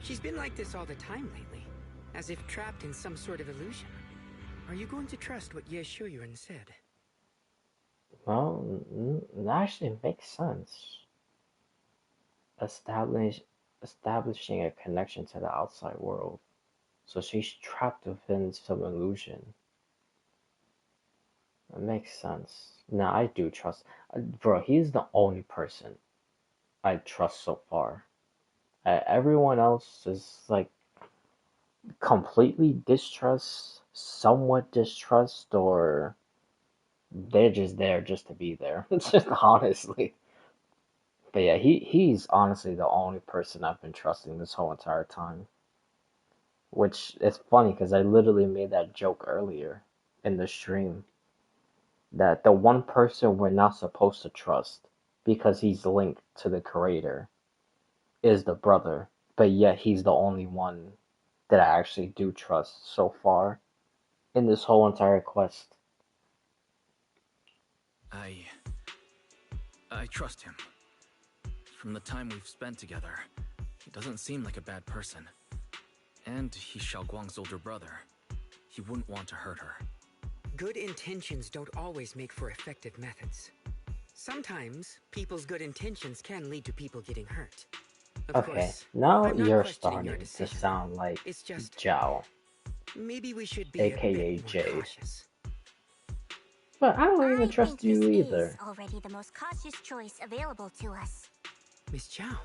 She's been like this all the time lately, as if trapped in some sort of illusion. Are you going to trust what Ye Shuyuan said? Well, that actually makes sense. Establishing a connection to the outside world. So she's trapped within some illusion. It makes sense. Now I do trust. Bro, he's the only person I trust so far. Everyone else is like completely distrust, somewhat distrust, or they're just there just to be there. Just honestly. But yeah, he's honestly the only person I've been trusting this whole entire time. Which is funny because I literally made that joke earlier in the stream. That the one person we're not supposed to trust because he's linked to the creator is the brother. But yet he's the only one that I actually do trust so far in this whole entire quest. I trust him. From the time we've spent together, he doesn't seem like a bad person. And he's Xiaoguang's older brother. He wouldn't want to hurt her. Good intentions don't always make for effective methods. Sometimes, people's good intentions can lead to people getting hurt. Of Okay, course, now I'm not you're questioning your starting to decision. sound like It's just, Zhao, maybe we should be aka a bit more Jade. cautious. But I don't even I trust think you this either. is already the most cautious choice available to us. Miss Zhao,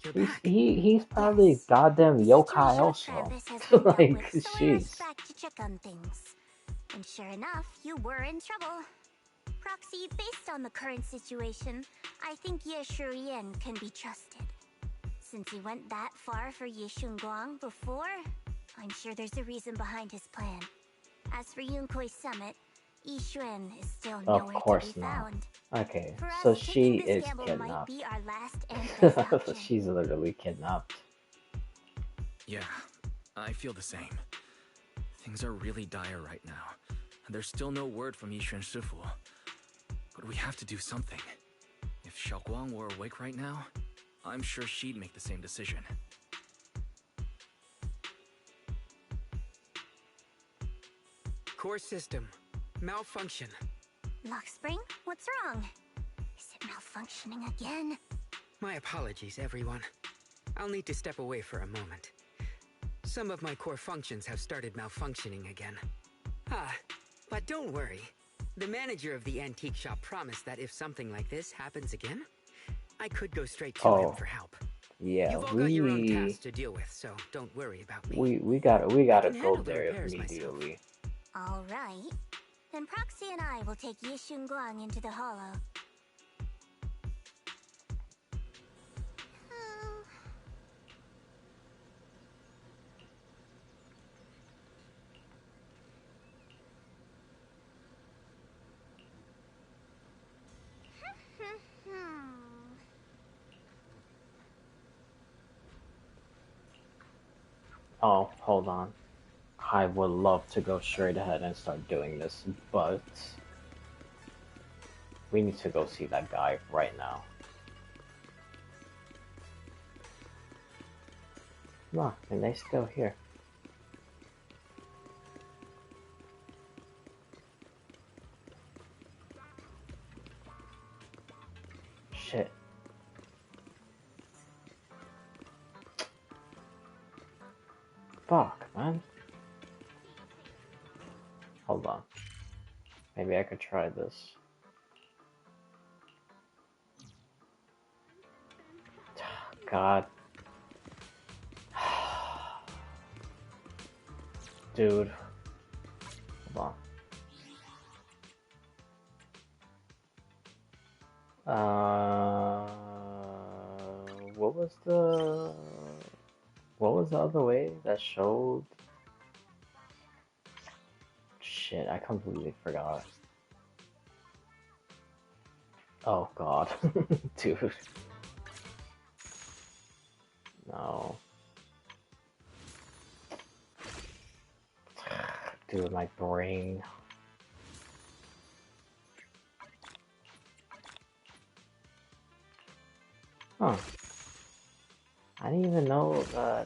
you're back. He's probably Yes. goddamn The yokai situation with also. Krampus has been dealt Like, with, so I rushed jeez. back to check on things. And sure enough, you were in trouble. Proxy, based on the current situation, I think Ye Shurian can be trusted. Since he went that far for Ye Shunguang before, I'm sure there's a reason behind his plan. As for Yunkoi Summit, Yixuan is still Of nowhere to course be not. found. Okay, For so us, she taking this is gamble might kidnapped. be our last and best option. She's literally kidnapped. Yeah, I feel the same. Things are really dire right now, and there's still no word from Yishuan Shifu. But we have to do something. If Xiaoguang were awake right now, I'm sure she'd make the same decision. Core system. Malfunction. Lockspring, what's wrong? Is it malfunctioning again? My apologies, everyone. I'll need to step away for a moment. Some of my core functions have started malfunctioning again. But don't worry. The manager of the antique shop promised that if something like this happens again, I could go straight to him for help. Yeah, You've all got your own tasks to deal with, so don't worry about me. we gotta can go handle the there repairs immediately. All right. Then Proxy and I will take Ye Shunguang into the hollow. Oh, hold on. I would love to go straight ahead and start doing this, but we need to go see that guy right now. Come on, and they still here. Shit. Fuck, man. Hold on. Maybe I could try this. God. Dude. Hold on. What was the other way that showed? shit, I completely forgot. Oh god. Dude. No. Dude, my brain. Huh. I didn't even know that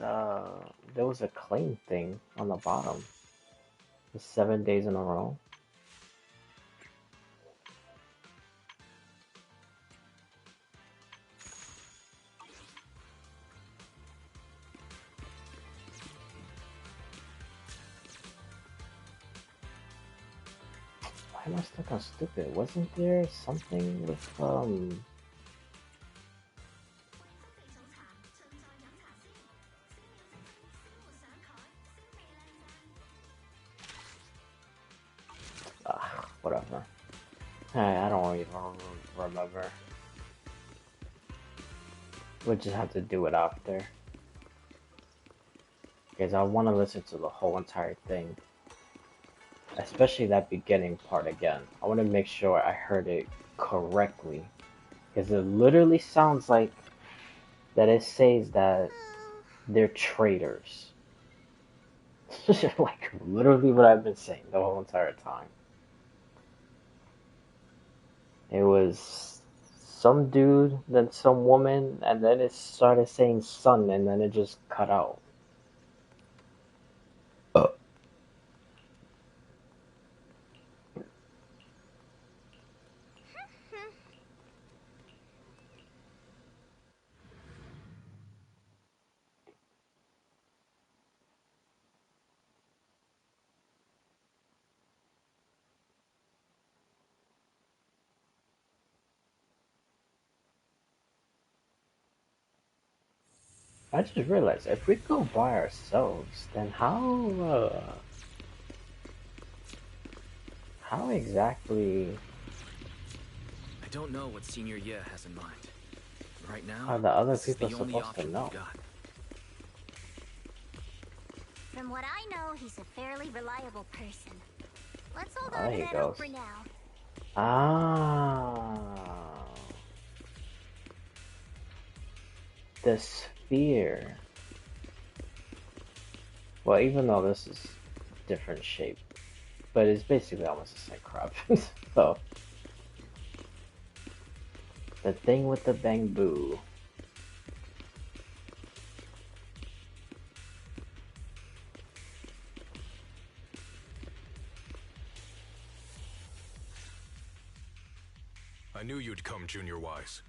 there was a claim thing on the bottom. The 7 days in a row. Why am I stuck on stupid? Wasn't there something with whatever. I don't even remember. We'll just have to do it after. Because I want to listen to the whole entire thing. Especially that beginning part again. I want to make sure I heard it correctly. Because it literally sounds like that it says that they're traitors. Like literally what I've been saying the whole entire time. It was some dude, then some woman, and then it started saying son, and then it just cut out. I just realized if we go by ourselves, then how exactly I don't know what Senior Ye has in mind. Right now, are the other this is people the only supposed to option know? we got. From what I know, he's a fairly reliable person. Let's hold Oh, on there to he that hope goes. for now. Ah, the sphere. Well, even though this is different shape, but it's basically almost the same crap. So, the thing with the bamboo. I knew you'd come, Junior Wise.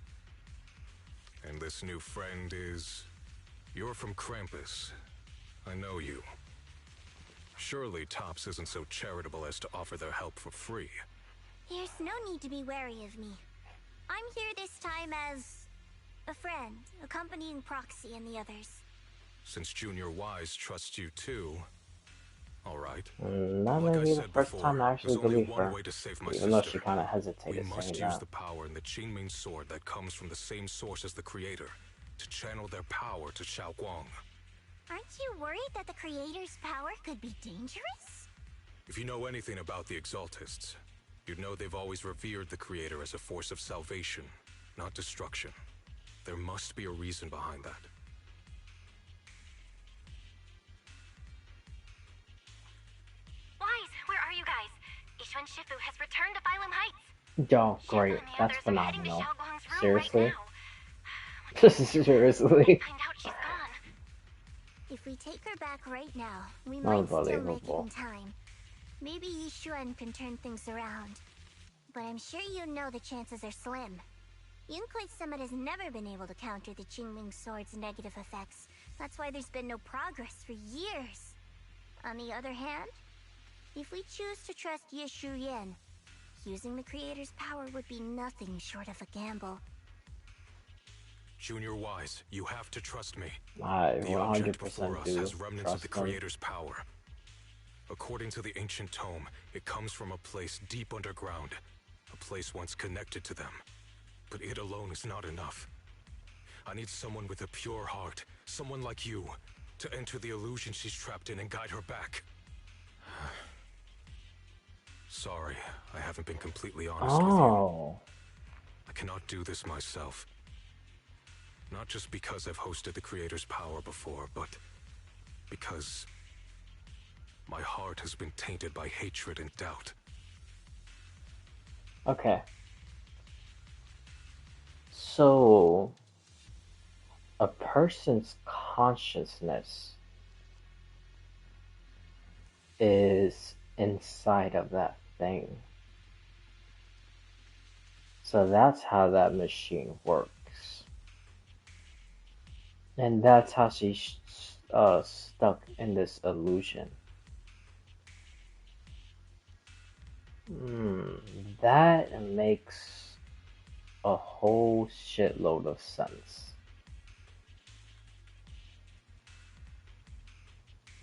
And this new friend is... You're from Krampus. I know you. Surely Tops isn't so charitable as to offer their help for free. There's no need to be wary of me. I'm here this time as a friend, accompanying Proxy and the others. Since Junior Wise trusts you too... Alright. Not Like I maybe the said first before, time I actually there's only believe one her, way to save my even though sister. she kind of We hesitated must saying use that. the power in the Qingming sword that comes from the same source as the Creator to channel their power to Xiaoguang. Aren't you worried that the Creator's power could be dangerous? If you know anything about the Exaltists, you'd know they've always revered the Creator as a force of salvation, not destruction. There must be a reason behind that. Wise, where are you guys? Ishu and Shifu has returned to Phylum Heights. Yo, great. That's phenomenal. Seriously? Seriously? If we take her back right now, we might still make it in Unbelievable. time. Maybe Yishuan can turn things around. But I'm sure you know the chances are slim. Yunquei Summit has never been able to counter the Qingming Sword's negative effects. That's why there's been no progress for years. On the other hand, if we choose to trust Yishu Yan, using the Creator's power would be nothing short of a gamble. Junior Wise, you have to trust me. I The object before 100% us do has remnants of trust the them. Creator's power. According to the ancient tome, it comes from a place deep underground, a place once connected to them. But it alone is not enough. I need someone with a pure heart, someone like you, to enter the illusion she's trapped in and guide her back. Sorry, I haven't been completely honest with you. Oh. I cannot do this myself. Not just because I've hosted the Creator's power before, but because my heart has been tainted by hatred and doubt. Okay. So, a person's consciousness is inside of that thing. So that's how that machine works. And that's how she's stuck in this illusion. That makes a whole shitload of sense.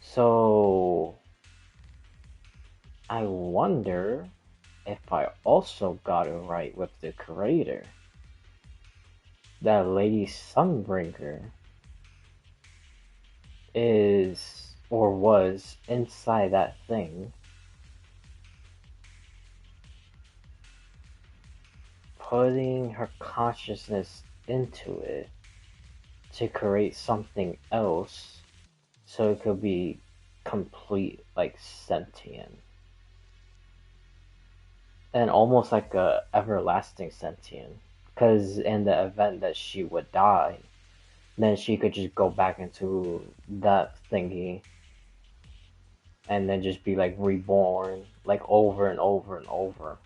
So, I wonder if I also got it right with the creator. That Lady Sunbringer is, or was, inside that thing, putting her consciousness into it to create something else so it could be complete, like sentient. And almost like a everlasting sentient. Because in the event that she would die, then she could just go back into that thingy and then just be like reborn, like over and over and over.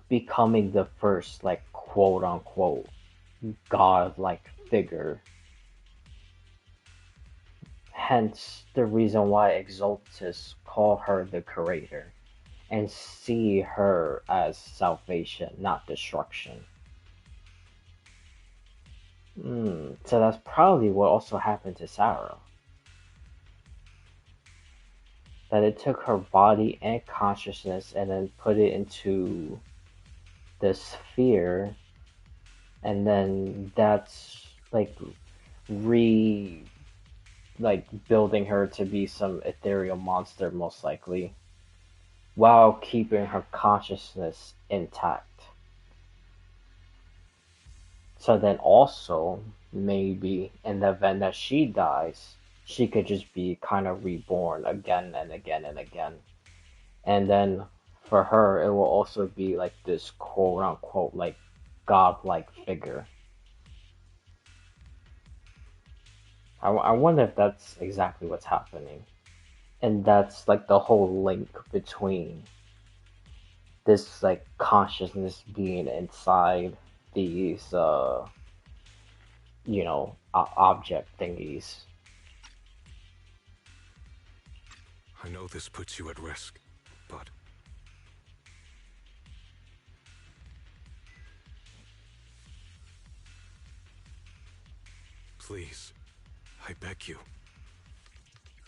Becoming the first, like, quote unquote, god-like figure. Hence the reason why Exaltus call her the creator and see her as salvation, not destruction. So that's probably what also happened to Sarah. That it took her body and consciousness and then put it into the sphere, and then that's like building her to be some ethereal monster, most likely, while keeping her consciousness intact. So then also, maybe in the event that she dies, she could just be kind of reborn again and again and again. And then for her, it will also be like this quote unquote, like, godlike figure. I wonder if that's exactly what's happening. And that's like the whole link between this like consciousness being inside these object thingies. I know this puts you at risk, but please, I beg you,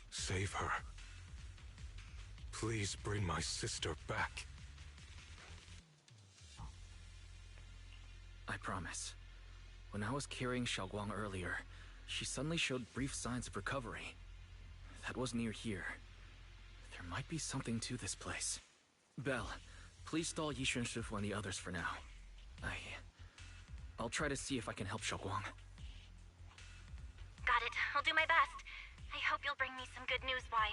save her. Please bring my sister back. I promise. When I was carrying Xiaoguang earlier, she suddenly showed brief signs of recovery. That was near here. There might be something to this place. Belle, please stall Yixuan Shifu and the others for now. I'll try to see if I can help Xiaoguang. Got it. I'll do my best. I hope you'll bring me some good news, Wise.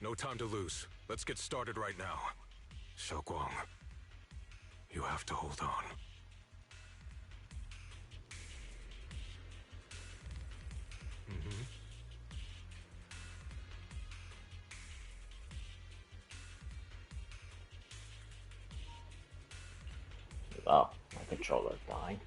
No time to lose. Let's get started right now. Xiaoguang, you have to hold on. Oh, my controller's dying.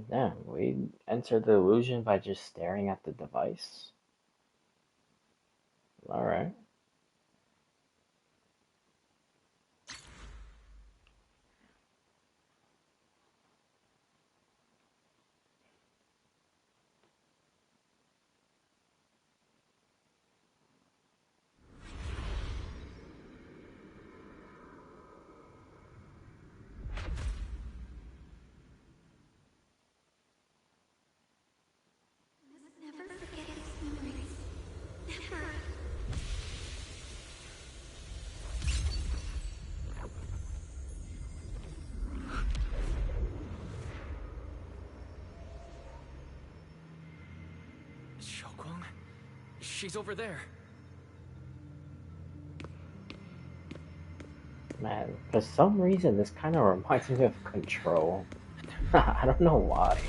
Damn, we enter the illusion by just staring at the device? Alright. She's over there. Man, for some reason, this kind of reminds me of Control. I don't know why.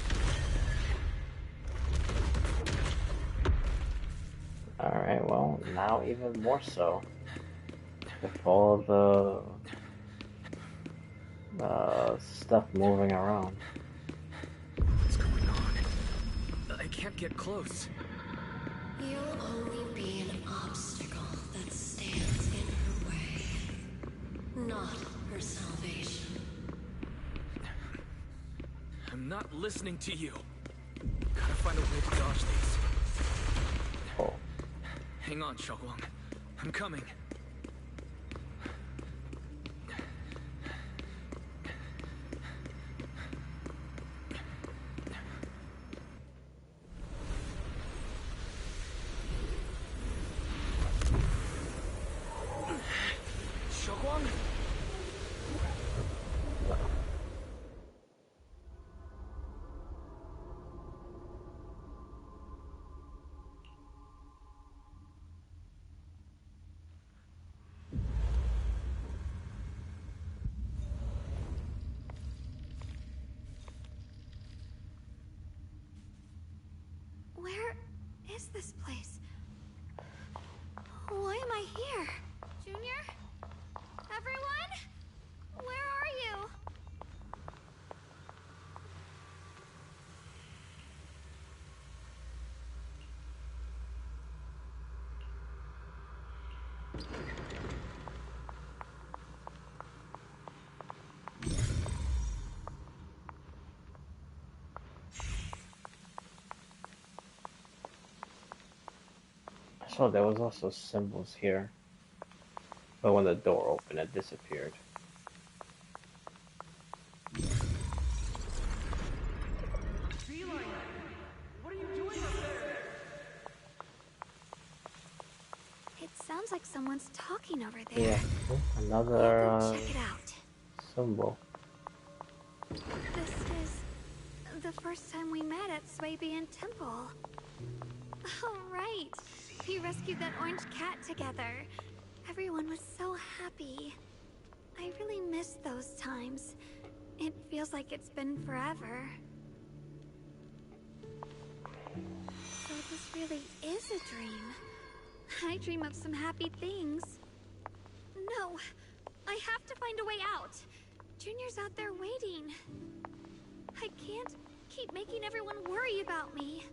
Alright, well, now even more so. With all the stuff moving around. What's going on? I can't get close. You'll only be an obstacle that stands in her way, not her salvation. I'm not listening to you. Gotta find a way to dodge these. Oh. Hang on, Xiaoguang. I'm coming. Xiaoguang? Where is this place? Why am I here? Junior? Everyone? Where are you? I saw there was also symbols here. But when the door opened, it disappeared. What are you doing up there? It sounds like someone's talking over there. Yeah, another Check it out. symbol. This is the first time we met at Swabian Temple. Oh, right. We rescued that orange cat together. Everyone was so happy. I really miss those times. It feels like it's been forever. So this really is a dream. I dream of some happy things. No, I have to find a way out. Junior's out there waiting. I can't keep making everyone worry about me.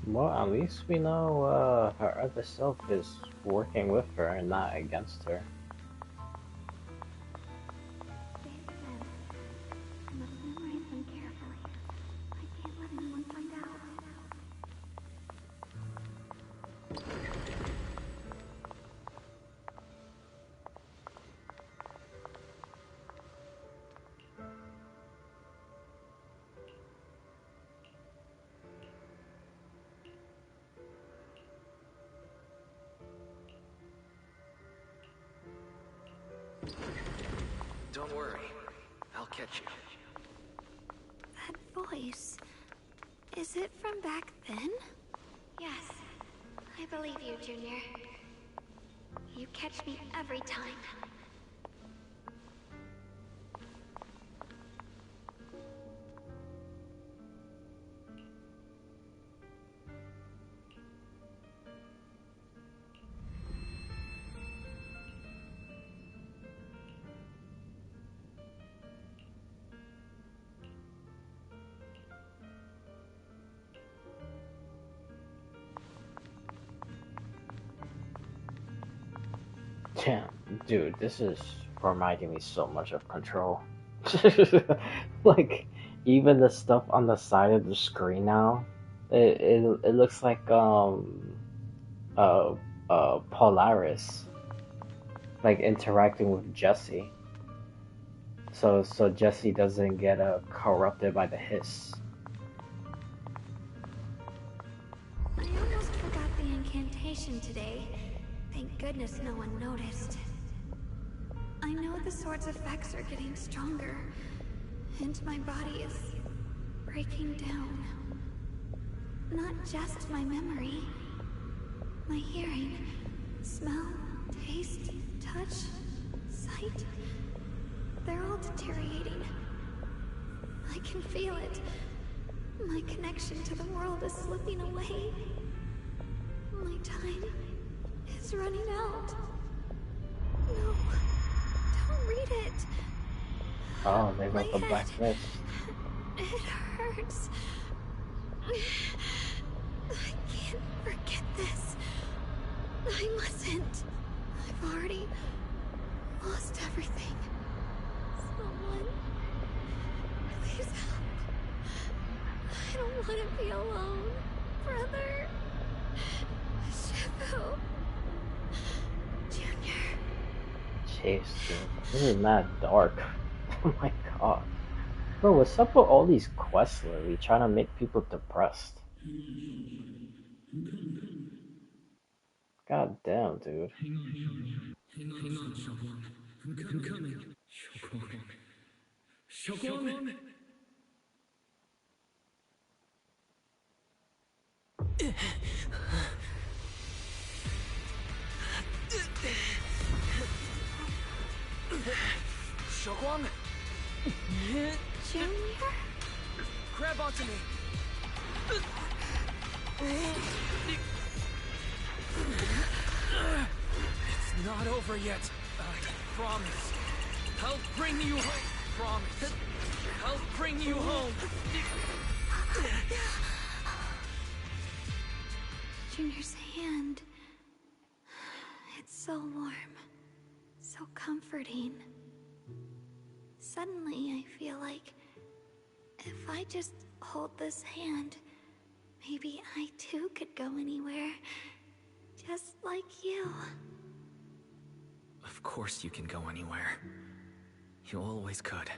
Well, at least we know her other self is working with her and not against her. I must memorize them carefully. I can't let anyone find out. Don't worry. I'll catch you. That voice. Is it from back then? Yes, I believe you, Junior. You catch me every time. Damn, dude, this is reminding me so much of Control. Like, even the stuff on the side of the screen now, it looks like Polaris, like interacting with Jesse. So Jesse doesn't get corrupted by the hiss. I almost forgot the incantation today. Thank goodness no one noticed. I know the sword's effects are getting stronger, and my body is breaking down. Not just my memory. My hearing, smell, taste, touch, sight. They're all deteriorating. I can feel it. My connection to the world is slipping away. My time is running out. No, don't read it. Oh, they wrote the Black Mist. It hurts. I can't forget this. I mustn't. I've already lost everything. Someone, please help. I don't want to be alone, brother. Shifu. Junior. Jeez, dude. This is not dark. Oh my god. Bro, what's up with all these quests lately? Trying to make people depressed. God damn, dude. Hang on, Xiaoguang. I'm coming. Xiaoguang! Xiaoguang! Junior? Grab onto me! It's not over yet. I promise. I'll bring you home. Promise. I'll bring you home. Junior's hand. It's so warm. So comforting. Suddenly, I feel like if I just hold this hand, maybe I too could go anywhere. Just like you. Of course you can go anywhere. You always could.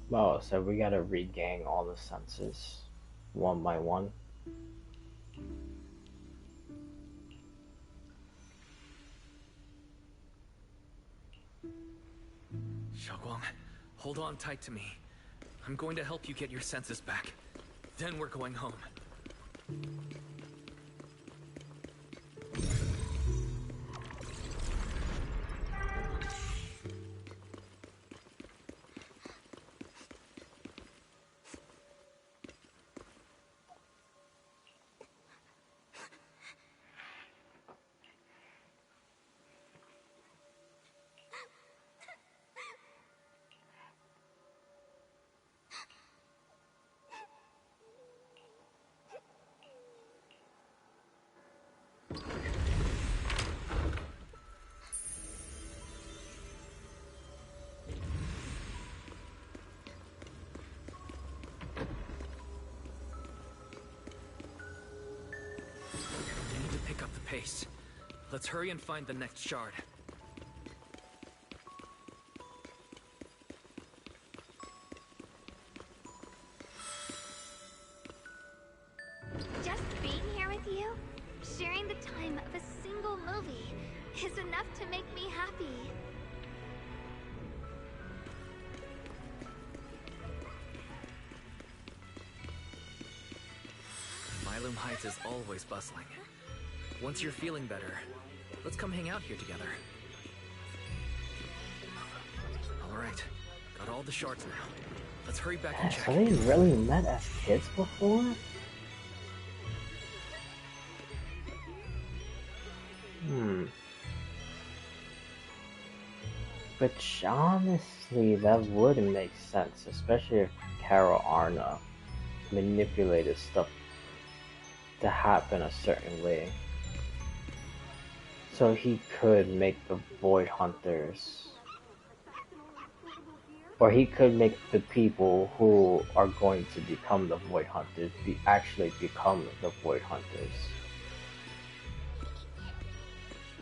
Wow, so we gotta regain all the senses one by one. Xiaoguang, hold on tight to me. I'm going to help you get your senses back. Then we're going home. pace. Let's hurry and find the next shard. Just being here with you, sharing the time of a single movie, is enough to make me happy. Milum Heights is always bustling. Once you're feeling better, let's come hang out here together. Alright, got all the shards now. Let's hurry back and check. Have they really met as kids before? Which honestly, that would make sense, especially if Carol Arna manipulated stuff to happen a certain way. So he could make the Void Hunters, or he could make the people who are going to become the Void Hunters actually become the Void Hunters.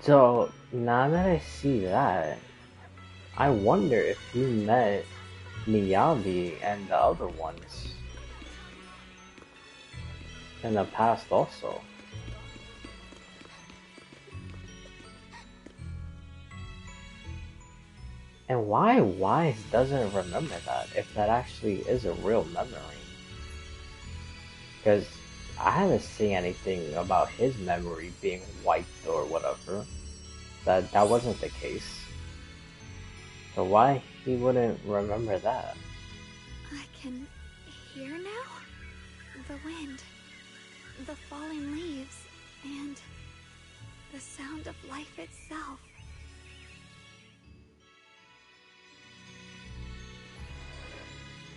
So now that I see that, I wonder if he met Miyabi and the other ones in the past also. And why Wise doesn't remember that, if that actually is a real memory? Because I haven't seen anything about his memory being wiped or whatever. That wasn't the case. So why he wouldn't remember that? I can hear now? The wind, the falling leaves, and the sound of life itself.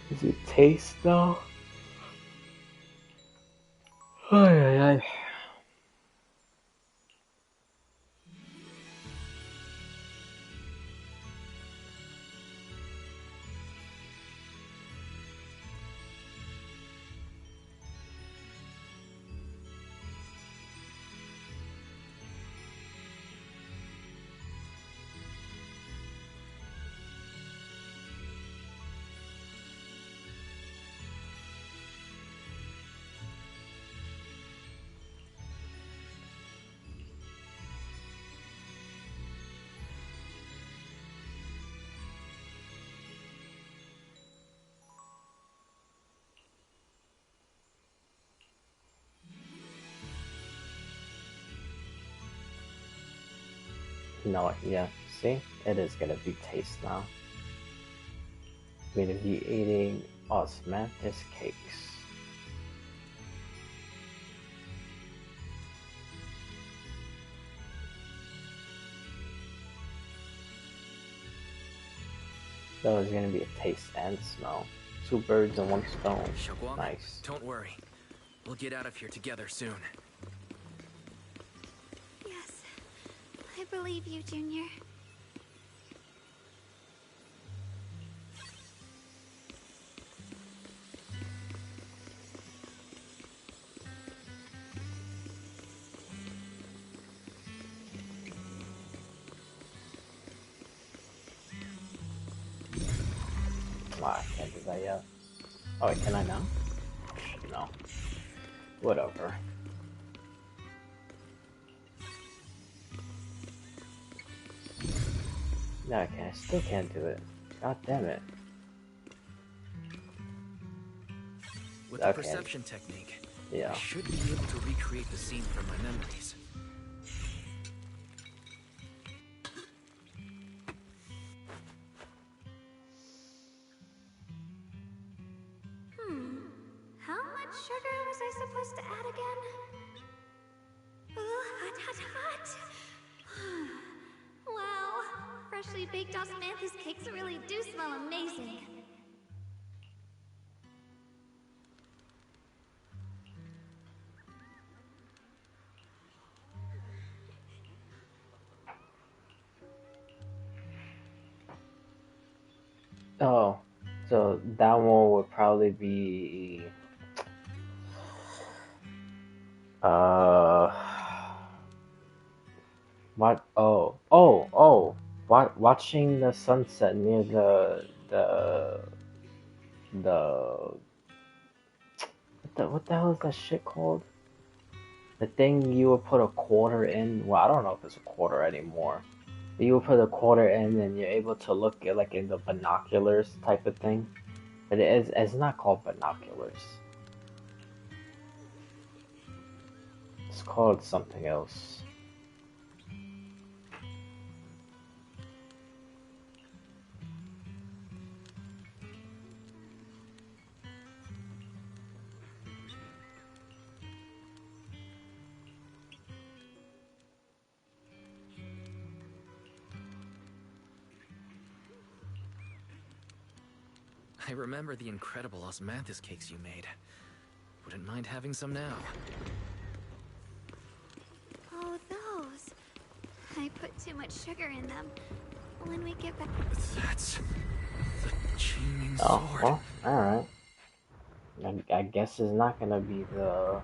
Does it taste though? Ay, ay, ay. No, yeah, see? It is gonna be taste now. We're gonna be eating osmanthus cakes. So it's gonna be a taste and smell. Two birds in one stone. Nice. Don't worry. We'll get out of here together soon. Yes, I believe you, Junior. I can't do that yet. Oh wait, can I now? No. Whatever. No, I can't. I still can't do it. God damn it. With the perception technique, yeah, I should be able to recreate the scene from my memories. How much sugar was I supposed to add again? Hot. Wow, freshly baked osmanthus cakes really do smell amazing. Oh, so that one would probably be watching the sunset near the what the hell is that shit called? The thing you would put a quarter in. Well, I don't know if it's a quarter anymore. But you would put a quarter in, and you're able to look at like in the binoculars type of thing. But it's not called binoculars. It's called something else. I remember the incredible osmanthus cakes you made. Wouldn't mind having some now. Oh, those. I put too much sugar in them. When we get back... That's... the Qingming Oh, sword. well, alright. I guess it's not gonna be the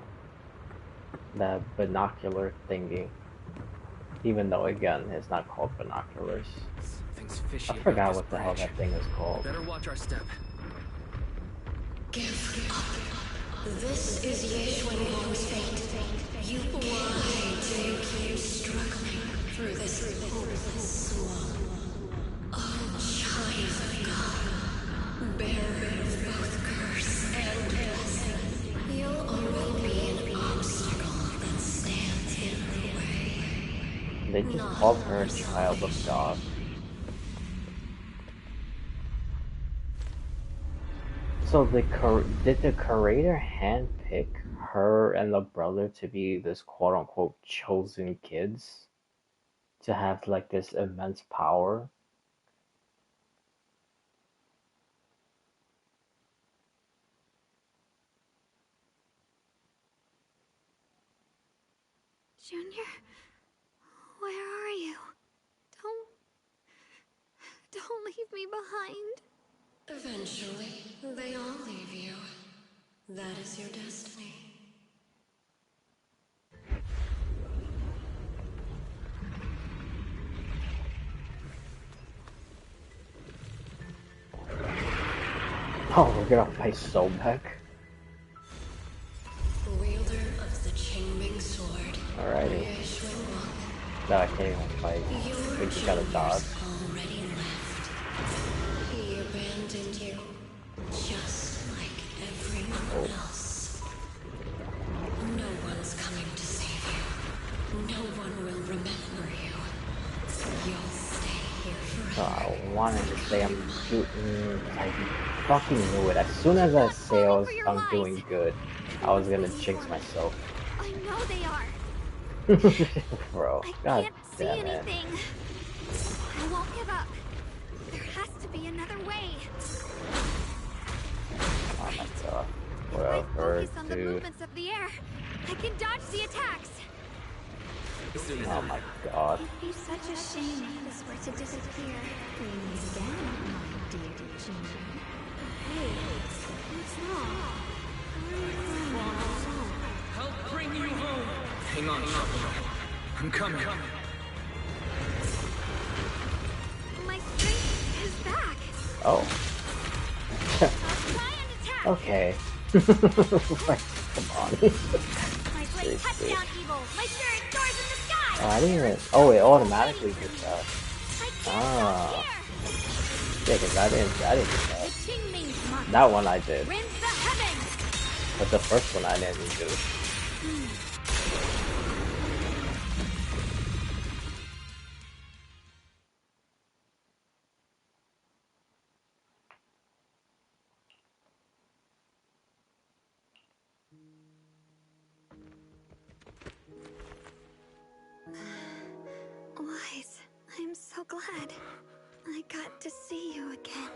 binocular thingy. Even though, again, it's not called binoculars. Something's fishy. I forgot what the hell that thing is called. Better watch our step. Give up. This is Yeshuan's fate. You, why do you keep struggling through this hopeless swamp? Oh, child of God, bearer of both curse and blessing, you'll always be an obstacle that stands in the way. They just called her a child of God. So did the curator handpick her and the brother to be this quote-unquote chosen kids? To have like this immense power? Junior, where are you? Don't leave me behind. Eventually, they all leave you. That is your destiny. Oh, we're gonna fight Sobek? Wielder of the Qingming sword. Alrighty. No, I can't even fight. We just gotta dodge. Already left. He abandoned you, just like everyone else. No one's coming to save you. No one will remember you. You'll stay here forever. I wanted to say I'm shooting. I fucking knew it. As soon as I say I'm doing good, I was gonna jinx myself. I know they are. Bro, god damn it. Anything. I won't give up. There has to be another way. Oh my god. If I Whatever, focus on the dude. movements of the air, I can dodge the attacks. Oh my god. It'd be such a shame if this were to disappear. Please again, my deity Junior. Hey, what's wrong? Help bring you home. Hang on, I'm coming. My strength is back. Oh. I'll try and attack. Okay. Come on. My blade cuts down evil. My spirit soars in the sky. Oh, I didn't even. Oh, it automatically did that. Ah. Yeah, because I didn't do that. That one I did. But the first one I didn't do. Wise, I'm so glad I got to see you again.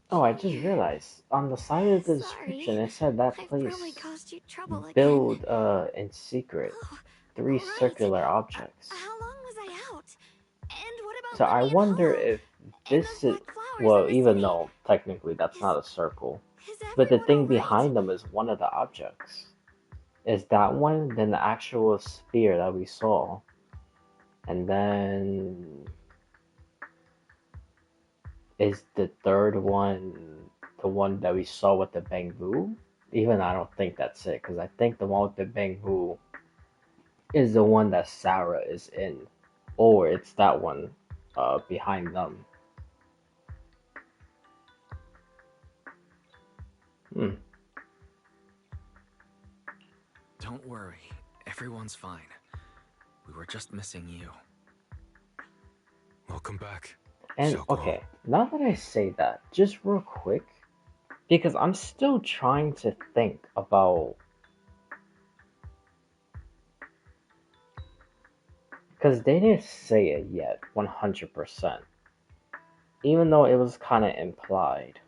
Oh, I just realized on the side of the description it said that I've place probably caused you trouble again. build in secret 3 circular objects. How long was I out? And what about So I wonder if this is, well, even though technically that's not a circle, but the thing behind them is one of the objects. Is that one then the actual sphere that we saw? And then is the third one the one that we saw with the bamboo? Even I don't think that's it, because I think the one with the bamboo is the one that Sarah is in. Or it's that one behind them. Don't worry, everyone's fine. We were just missing you. Welcome back. And okay, now that I say that, just real quick, because I'm still trying to think about, because they didn't say it yet 100%, even though it was kind of implied.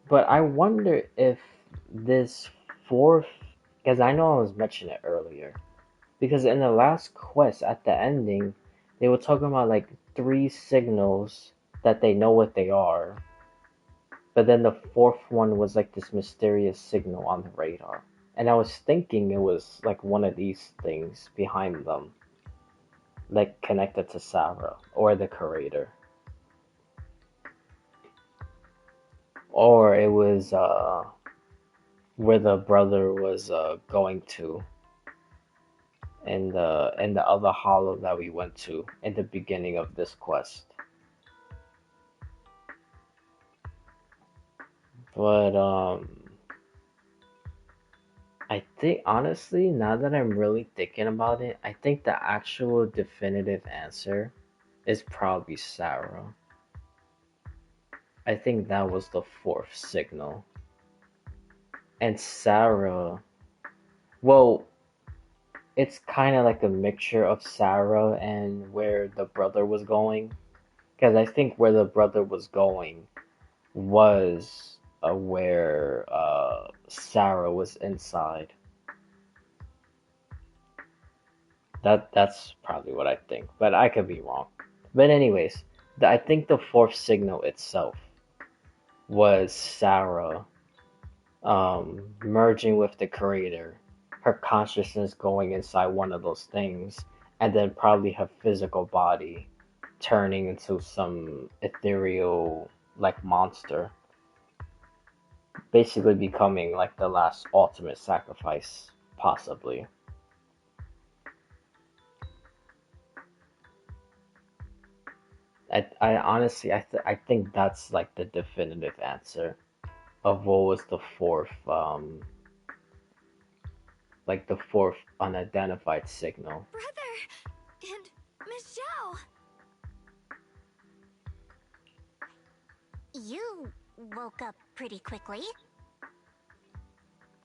But I wonder if this fourth, because I know I was mentioning it earlier, because in the last quest at the ending, they were talking about like 3 signals that they know what they are. But then the fourth one was like this mysterious signal on the radar. And I was thinking it was like one of these things behind them. Like connected to Sarah or the curator. Or it was where the brother was going to. In the other hollow that we went to in the beginning of this quest. But I think honestly, now that I'm really thinking about it, I think the actual definitive answer is probably Sarah. I think that was the fourth signal. And Sarah, well, it's kind of like a mixture of Sarah and where the brother was going. Because I think where the brother was going was where Sarah was inside. That's probably what I think, but I could be wrong. But anyways, I think the fourth signal itself was Sarah merging with the creator, her consciousness going inside one of those things, and then probably her physical body turning into some ethereal like monster. Basically becoming like the last ultimate sacrifice, possibly. I honestly, I think that's like the definitive answer of what was the fourth, like the fourth unidentified signal. Brother! And Miss Zhao! You woke up pretty quickly.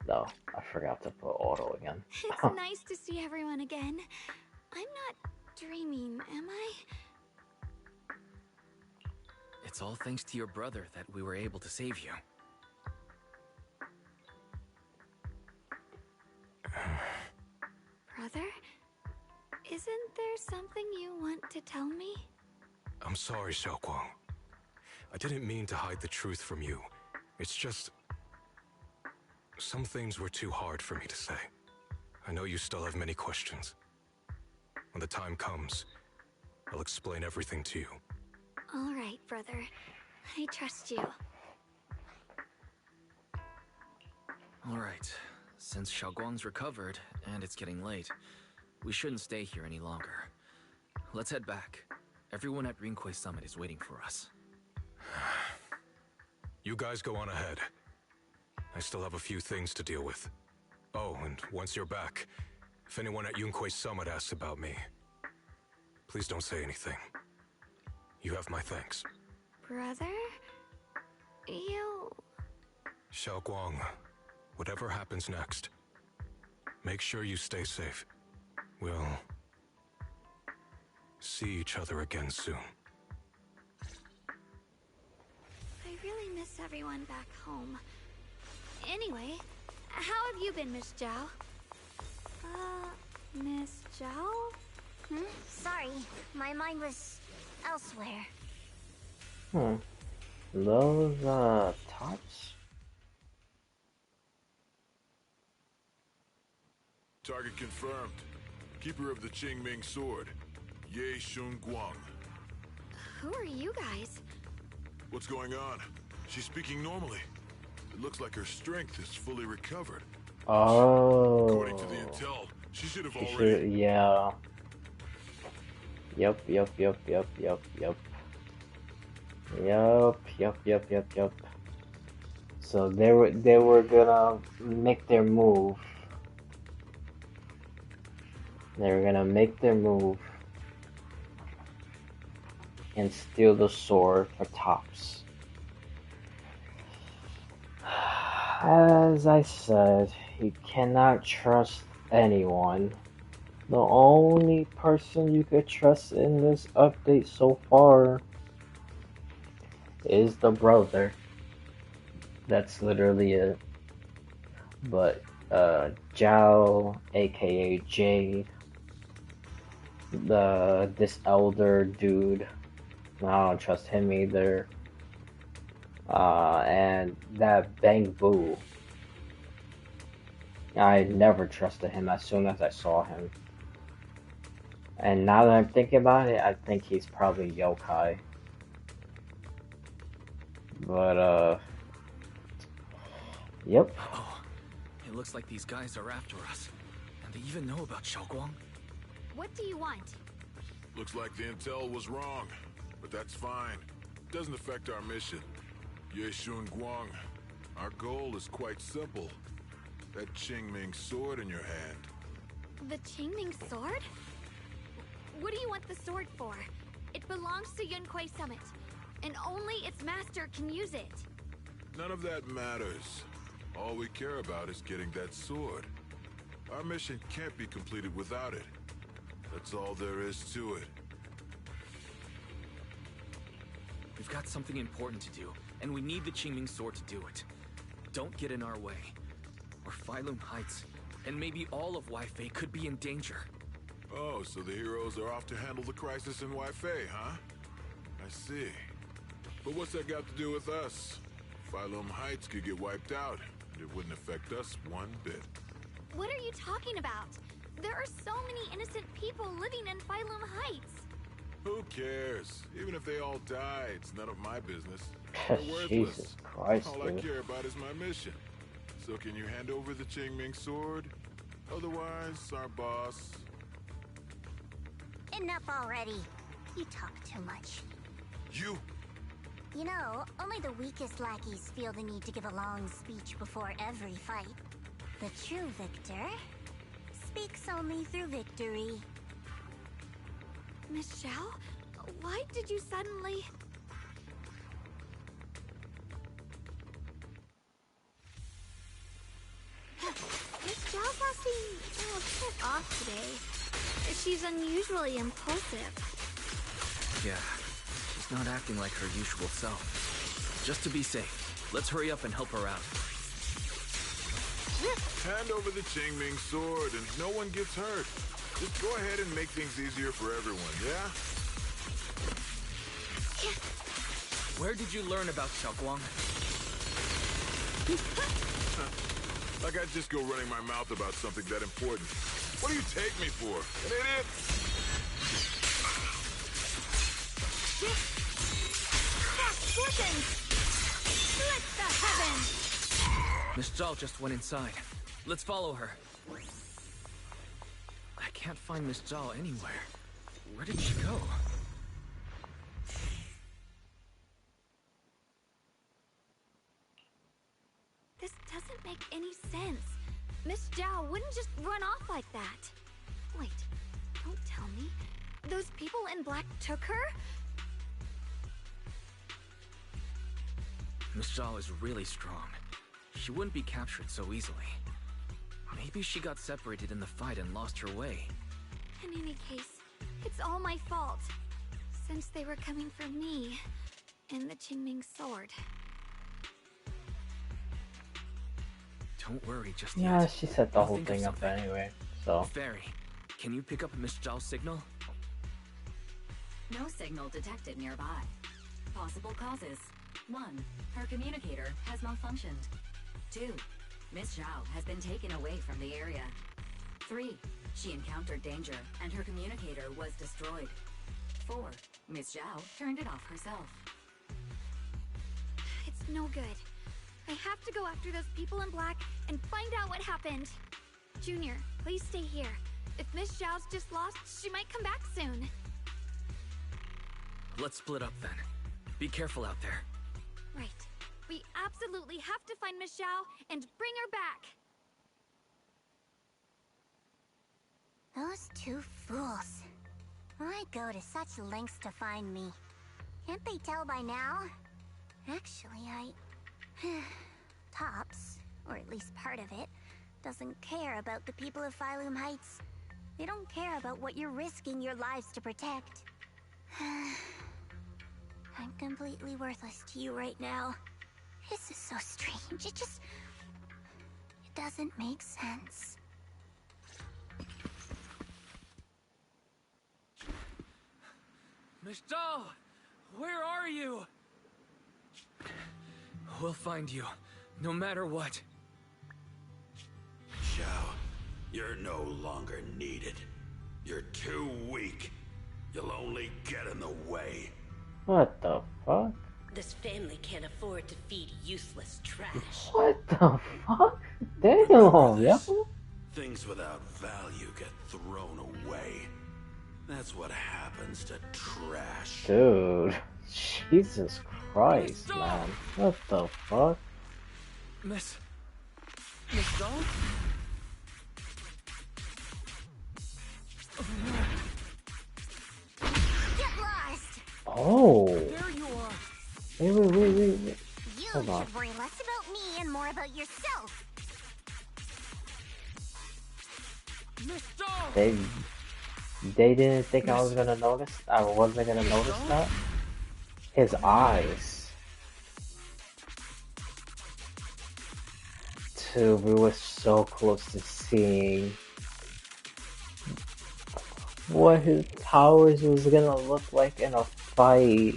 No, I forgot to put auto again. It's nice to see everyone again. I'm not dreaming, am I? It's all thanks to your brother that we were able to save you. Brother? Isn't there something you want to tell me? I'm sorry, Xiaoguang. I didn't mean to hide the truth from you. It's just... some things were too hard for me to say. I know you still have many questions. When the time comes, I'll explain everything to you. All right, brother. I trust you. All right. Since Xiaoguang's recovered, and it's getting late, we shouldn't stay here any longer. Let's head back. Everyone at Rinquay Summit is waiting for us. You guys go on ahead. I still have a few things to deal with. Oh, and once you're back, if anyone at Yunquay Summit asks about me, please don't say anything. You have my thanks. Brother? You... Xiaoguang, whatever happens next, make sure you stay safe. We'll see each other again soon. everyone back home. Anyway, how have you been, Miss Zhao? Miss Zhao? Sorry, my mind was elsewhere. Those, tops? Target confirmed. Keeper of the Qingming Sword, Ye Shun Guang. Who are you guys? What's going on? She's speaking normally. It looks like her strength is fully recovered. Oh. According to the intel, she should have already... Yeah. Yep. So they were gonna make their move. They were gonna make their move and steal the sword for tops. As I said, you cannot trust anyone. The only person you could trust in this update so far is the brother. That's literally it. But Zhao, aka Jade, this elder dude, I don't trust him either. And that Bang Boo, I never trusted him as soon as I saw him. And now that I'm thinking about it, I think he's probably yokai. But, yep. Oh, it looks like these guys are after us. And they even know about Xiaoguang. What do you want? Looks like the intel was wrong, but that's fine. Doesn't affect our mission. Ye Shun Guang, our goal is quite simple. That Qingming sword in your hand. The Qingming sword? What do you want the sword for? It belongs to Yunquei Summit, and only its master can use it. None of that matters. All we care about is getting that sword. Our mission can't be completed without it. That's all there is to it. We've got something important to do, and we need the Qingming sword to do it. Don't get in our way, or Phylum Heights, and maybe all of Waifei could be in danger. Oh, so the heroes are off to handle the crisis in Waifei, huh? I see. But what's that got to do with us? Phylum Heights could get wiped out, and it wouldn't affect us one bit. What are you talking about? There are so many innocent people living in Phylum Heights. Who cares? Even if they all die, it's none of my business. They're worthless. Jesus Christ, All I dude. care about is my mission. So can you hand over the Qingming sword? Otherwise, our boss... Enough already. You talk too much. You? You know, only the weakest lackeys feel the need to give a long speech before every fight. The true victor speaks only through victory. Miss Zhao? Why did you suddenly... Miss Zhao's acting a bit off today. She's unusually impulsive. Yeah, she's not acting like her usual self. Just to be safe, let's hurry up and help her out. Hand over the Qingming sword and no one gets hurt. Just go ahead and make things easier for everyone, yeah? Where did you learn about Xiaoguang? Like I'd just go running my mouth about something that important. What do you take me for? An idiot? Listen! Split the heavens! Miss Zhao just went inside. Let's follow her. I can't find Miss Zhao anywhere. Where did she go? This doesn't make any sense. Miss Zhao wouldn't just run off like that. Wait, don't tell me. Those people in black took her? Miss Zhao is really strong. She wouldn't be captured so easily. Maybe she got separated in the fight and lost her way. In any case, it's all my fault. Since they were coming for me and the Qingming sword. Don't worry just Yeah, yet. she set the I'll whole think of thing up something. anyway, so. Fairy, can you pick up Miss Zhao's signal? No signal detected nearby. Possible causes. 1. Her communicator has malfunctioned. 2. Miss Zhao has been taken away from the area. 3. She encountered danger and her communicator was destroyed. 4. Miss Zhao turned it off herself. It's no good. I have to go after those people in black and find out what happened. Junior, please stay here. If Miss Zhao's just lost, she might come back soon. Let's split up then. Be careful out there. Right. We absolutely have to find Miss Zhao and bring her back. Those two fools. Why go to such lengths to find me? Can't they tell by now? Actually, Tops, or at least part of it, doesn't care about the people of Phylum Heights. They don't care about what you're risking your lives to protect. I'm completely worthless to you right now. This is so strange. It doesn't make sense. Miss Zhao! Where are you? We'll find you, no matter what. Zhao, you're no longer needed. You're too weak. You'll only get in the way. What the fuck? This family can't afford to feed useless trash. What the fuck? Damn, yeah. Things without value get thrown away. That's what happens to trash. Dude, Jesus Christ, man. What the fuck? Miss Zhao? Get lost! Oh. There you are. Wait. You Hold on. should worry less about me and more about yourself. Miss Zhao! They didn't think I was gonna notice. I wasn't gonna notice that. His eyes. Dude, we were so close to seeing what his powers was gonna look like in a fight.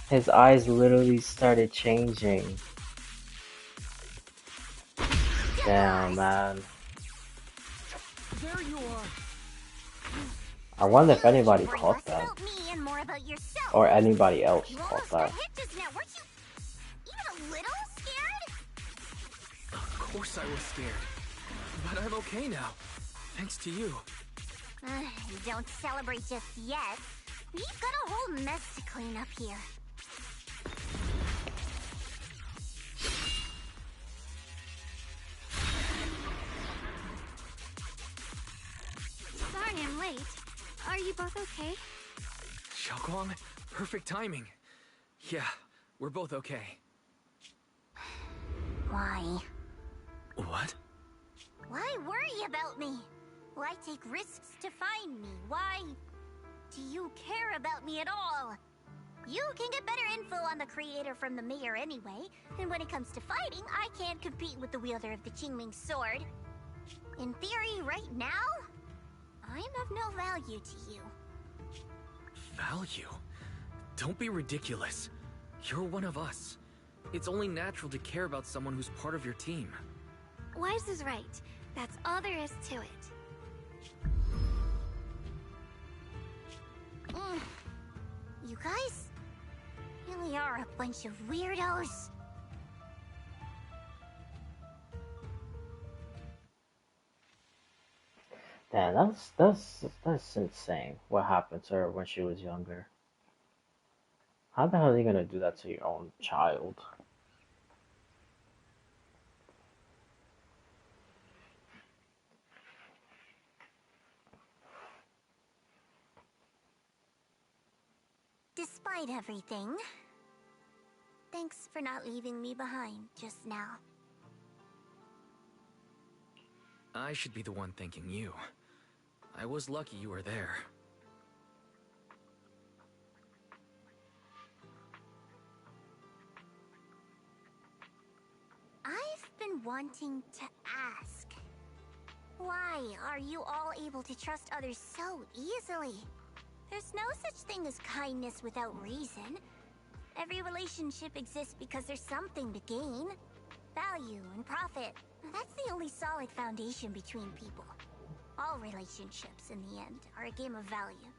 His eyes literally started changing. Damn, man. There you are. I wonder if anybody caught that. Me and more about yourself. Or anybody else You caught almost that. got hit just now. Weren't you even a little scared? Of course I was scared. But I'm okay now. Thanks to you. Don't celebrate just yet. We've got a whole mess to clean up here. Sorry I'm late. Are you both okay? Xiaoguang, perfect timing. Yeah, we're both okay. Why? What? Why worry about me? Why take risks to find me? Why do you care about me at all? You can get better info on the creator from the mayor anyway, and when it comes to fighting, I can't compete with the wielder of the Qingming sword. In theory, right now, I'm of no value to you. Value? Don't be ridiculous. You're one of us. It's only natural to care about someone who's part of your team. Wise is right. That's all there is to it. You guys really are a bunch of weirdos. Damn, that's insane. What happened to her when she was younger? How the hell are you gonna do that to your own child? Despite everything, thanks for not leaving me behind just now. I should be the one thanking you. I was lucky you were there. wanting to ask. Why are you all able to trust others so easily? There's no such thing as kindness without reason. Every relationship exists because there's something to gain. Value and profit. That's the only solid foundation between people. All relationships, in the end, are a game of value.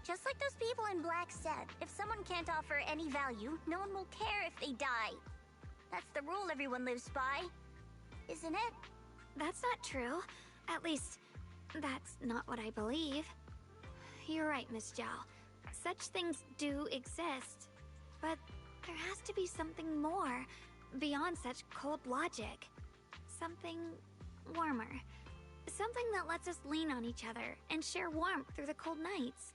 Just like those people in Black said, if someone can't offer any value, no one will care if they die. That's the rule everyone lives by, isn't it? That's not true. At least, that's not what I believe. You're right, Miss Zhao. Such things do exist. But there has to be something more, beyond such cold logic. Something warmer. Something that lets us lean on each other and share warmth through the cold nights.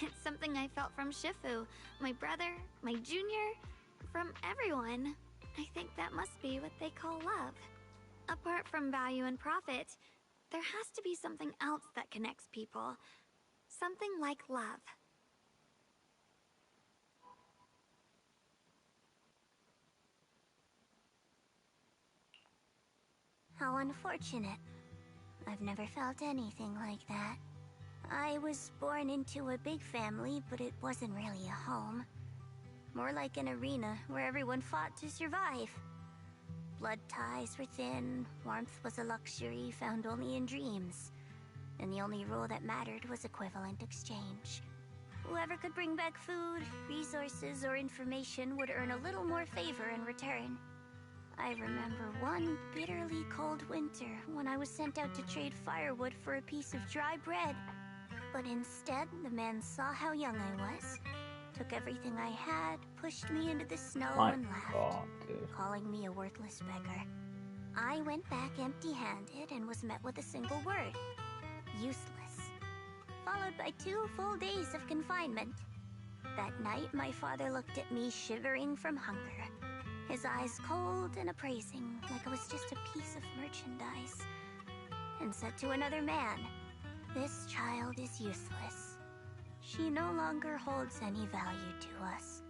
It's something I felt from Shifu, my brother, my junior, from everyone. I think that must be what they call love. Apart from value and profit, there has to be something else that connects people. Something like love. How unfortunate. I've never felt anything like that. I was born into a big family, but it wasn't really a home. More like an arena where everyone fought to survive. Blood ties were thin, warmth was a luxury found only in dreams. And the only rule that mattered was equivalent exchange. Whoever could bring back food, resources, or information would earn a little more favor in return. I remember one bitterly cold winter when I was sent out to trade firewood for a piece of dry bread. But instead, the man saw how young I was, took everything I had, pushed me into the snow and left, calling me a worthless beggar. I went back empty-handed and was met with a single word: useless. Followed by 2 full days of confinement. That night, my father looked at me shivering from hunger, his eyes cold and appraising, like I was just a piece of merchandise, and said to another man, "This child is useless. She no longer holds any value to us."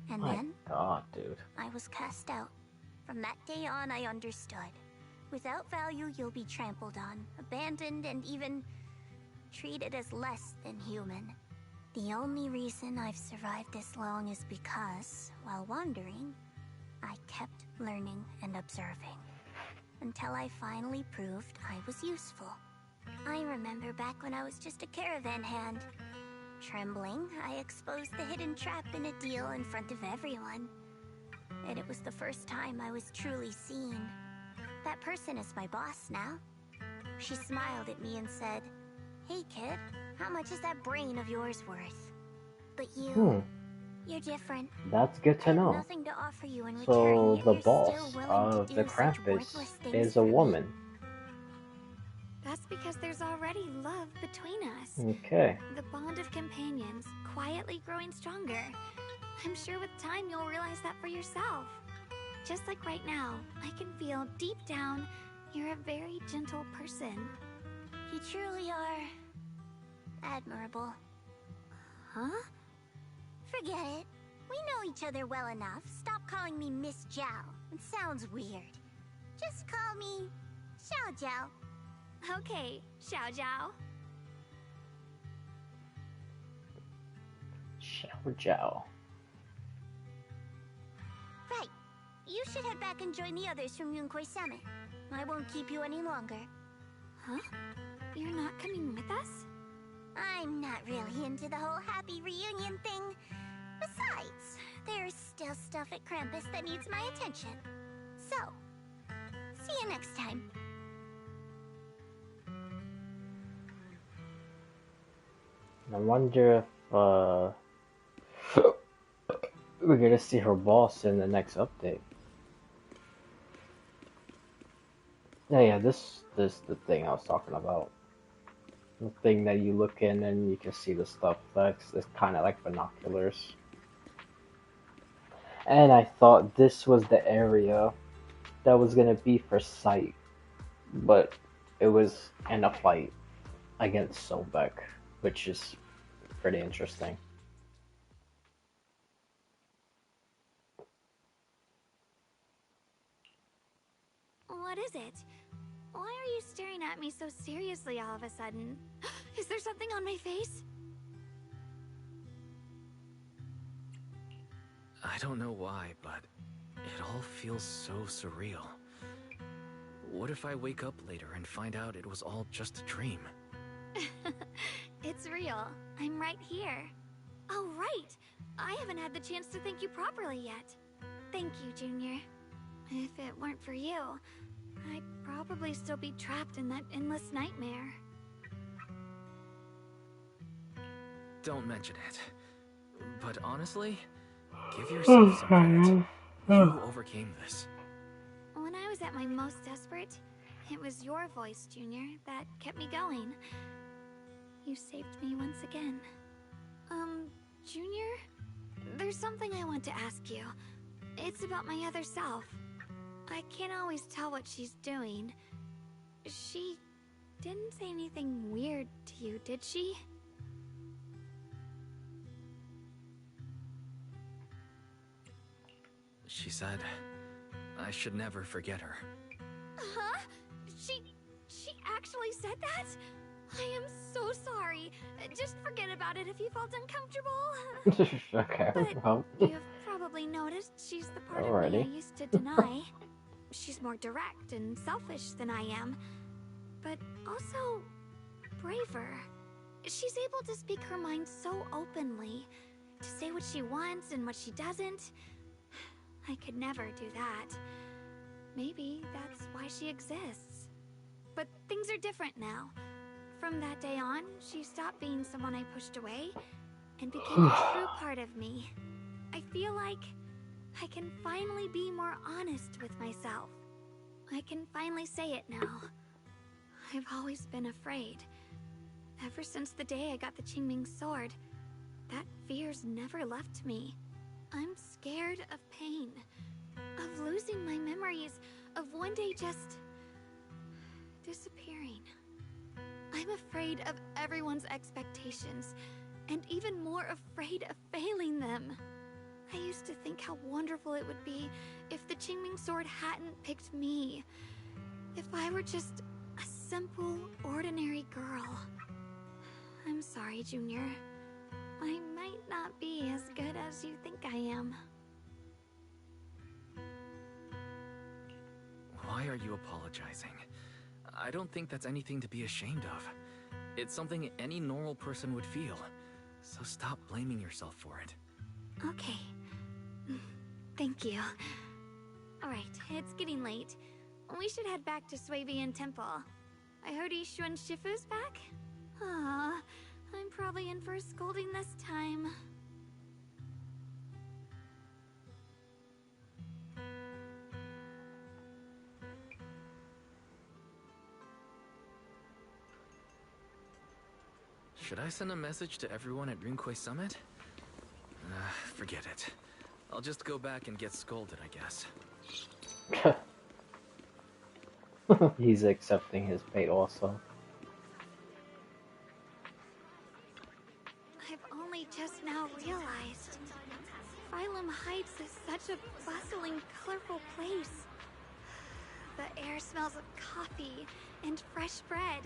And then, God, dude. I was cast out. From that day on, I understood. Without value, you'll be trampled on, abandoned, and even treated as less than human. The only reason I've survived this long is because, while wandering, I kept learning and observing, until I finally proved I was useful. I remember back when I was just a caravan hand. Trembling, I exposed the hidden trap in a deal in front of everyone. And it was the first time I was truly seen. That person is my boss now. She smiled at me and said, "Hey kid, how much is that brain of yours worth? But you're different. That's good to know. Nothing to offer you in return, So yet the you're boss still willing of to the do such worthless Krampus things is a for me." woman. That's because there's already love between us. Okay. The bond of companions, quietly growing stronger. I'm sure with time you'll realize that for yourself. Just like right now, I can feel deep down you're a very gentle person. You truly are admirable. Huh? Forget it. We know each other well enough. Stop calling me Miss Zhao. It sounds weird. Just call me Xiao Zhao. Okay, Xiao Zhao. Xiao Zhao. Right. You should head back and join the others from Yunquei Summit. I won't keep you any longer. Huh? You're not coming with us? I'm not really into the whole happy reunion thing. Besides, there's still stuff at Krampus that needs my attention. So, see you next time. I wonder if we're gonna see her boss in the next update. Yeah, this is the thing I was talking about. The thing that you look in and you can see the stuff. It's kind of like binoculars. And I thought this was the area that was gonna be for Sight, but it was in a fight against Sobek, which is pretty interesting. is it? Why are you staring at me so seriously all of a sudden? Is there something on my face? I don't know why, but it all feels so surreal. What if I wake up later and find out it was all just a dream? It's real. I'm right here. Oh, right. I haven't had the chance to thank you properly yet. Thank you, Junior. If it weren't for you, I'd probably still be trapped in that endless nightmare. Don't mention it. But honestly, give yourself some credit. You overcame this. When I was at my most desperate, it was your voice, Junior, that kept me going. You saved me once again. Junior? There's something I want to ask you. It's about my other self. I can't always tell what she's doing. She didn't say anything weird to you, did she? She said I should never forget her. Huh? She actually said that? I am so sorry. Just forget about it if you felt uncomfortable. Okay, But well. you've probably noticed she's the part of me I used to deny. She's more direct and selfish than I am, but also braver. She's able to speak her mind so openly, to say what she wants and what she doesn't. I could never do that. Maybe that's why she exists. But things are different now. From that day on, she stopped being someone I pushed away and became a true part of me. I feel like I can finally be more honest with myself. I can finally say it now. I've always been afraid. Ever since the day I got the Qingming sword, that fear's never left me. I'm scared of pain, of losing my memories, of one day just disappearing. I'm afraid of everyone's expectations, and even more afraid of failing them. I used to think how wonderful it would be if the Qingming sword hadn't picked me. If I were just a simple, ordinary girl. I'm sorry, Junior. I might not be as good as you think I am. Why are you apologizing? I don't think that's anything to be ashamed of. It's something any normal person would feel. So stop blaming yourself for it. Okay. Thank you. Alright, it's getting late. We should head back to Swabian Temple. I heard Ishu and Shifu's back? Aw, I'm probably in for a scolding this time. Should I send a message to everyone at Rinkway Summit? Forget it. I'll just go back and get scolded, I guess. He's accepting his fate also. I've only just now realized Phylum Heights is such a bustling, colorful place. The air smells of coffee and fresh bread,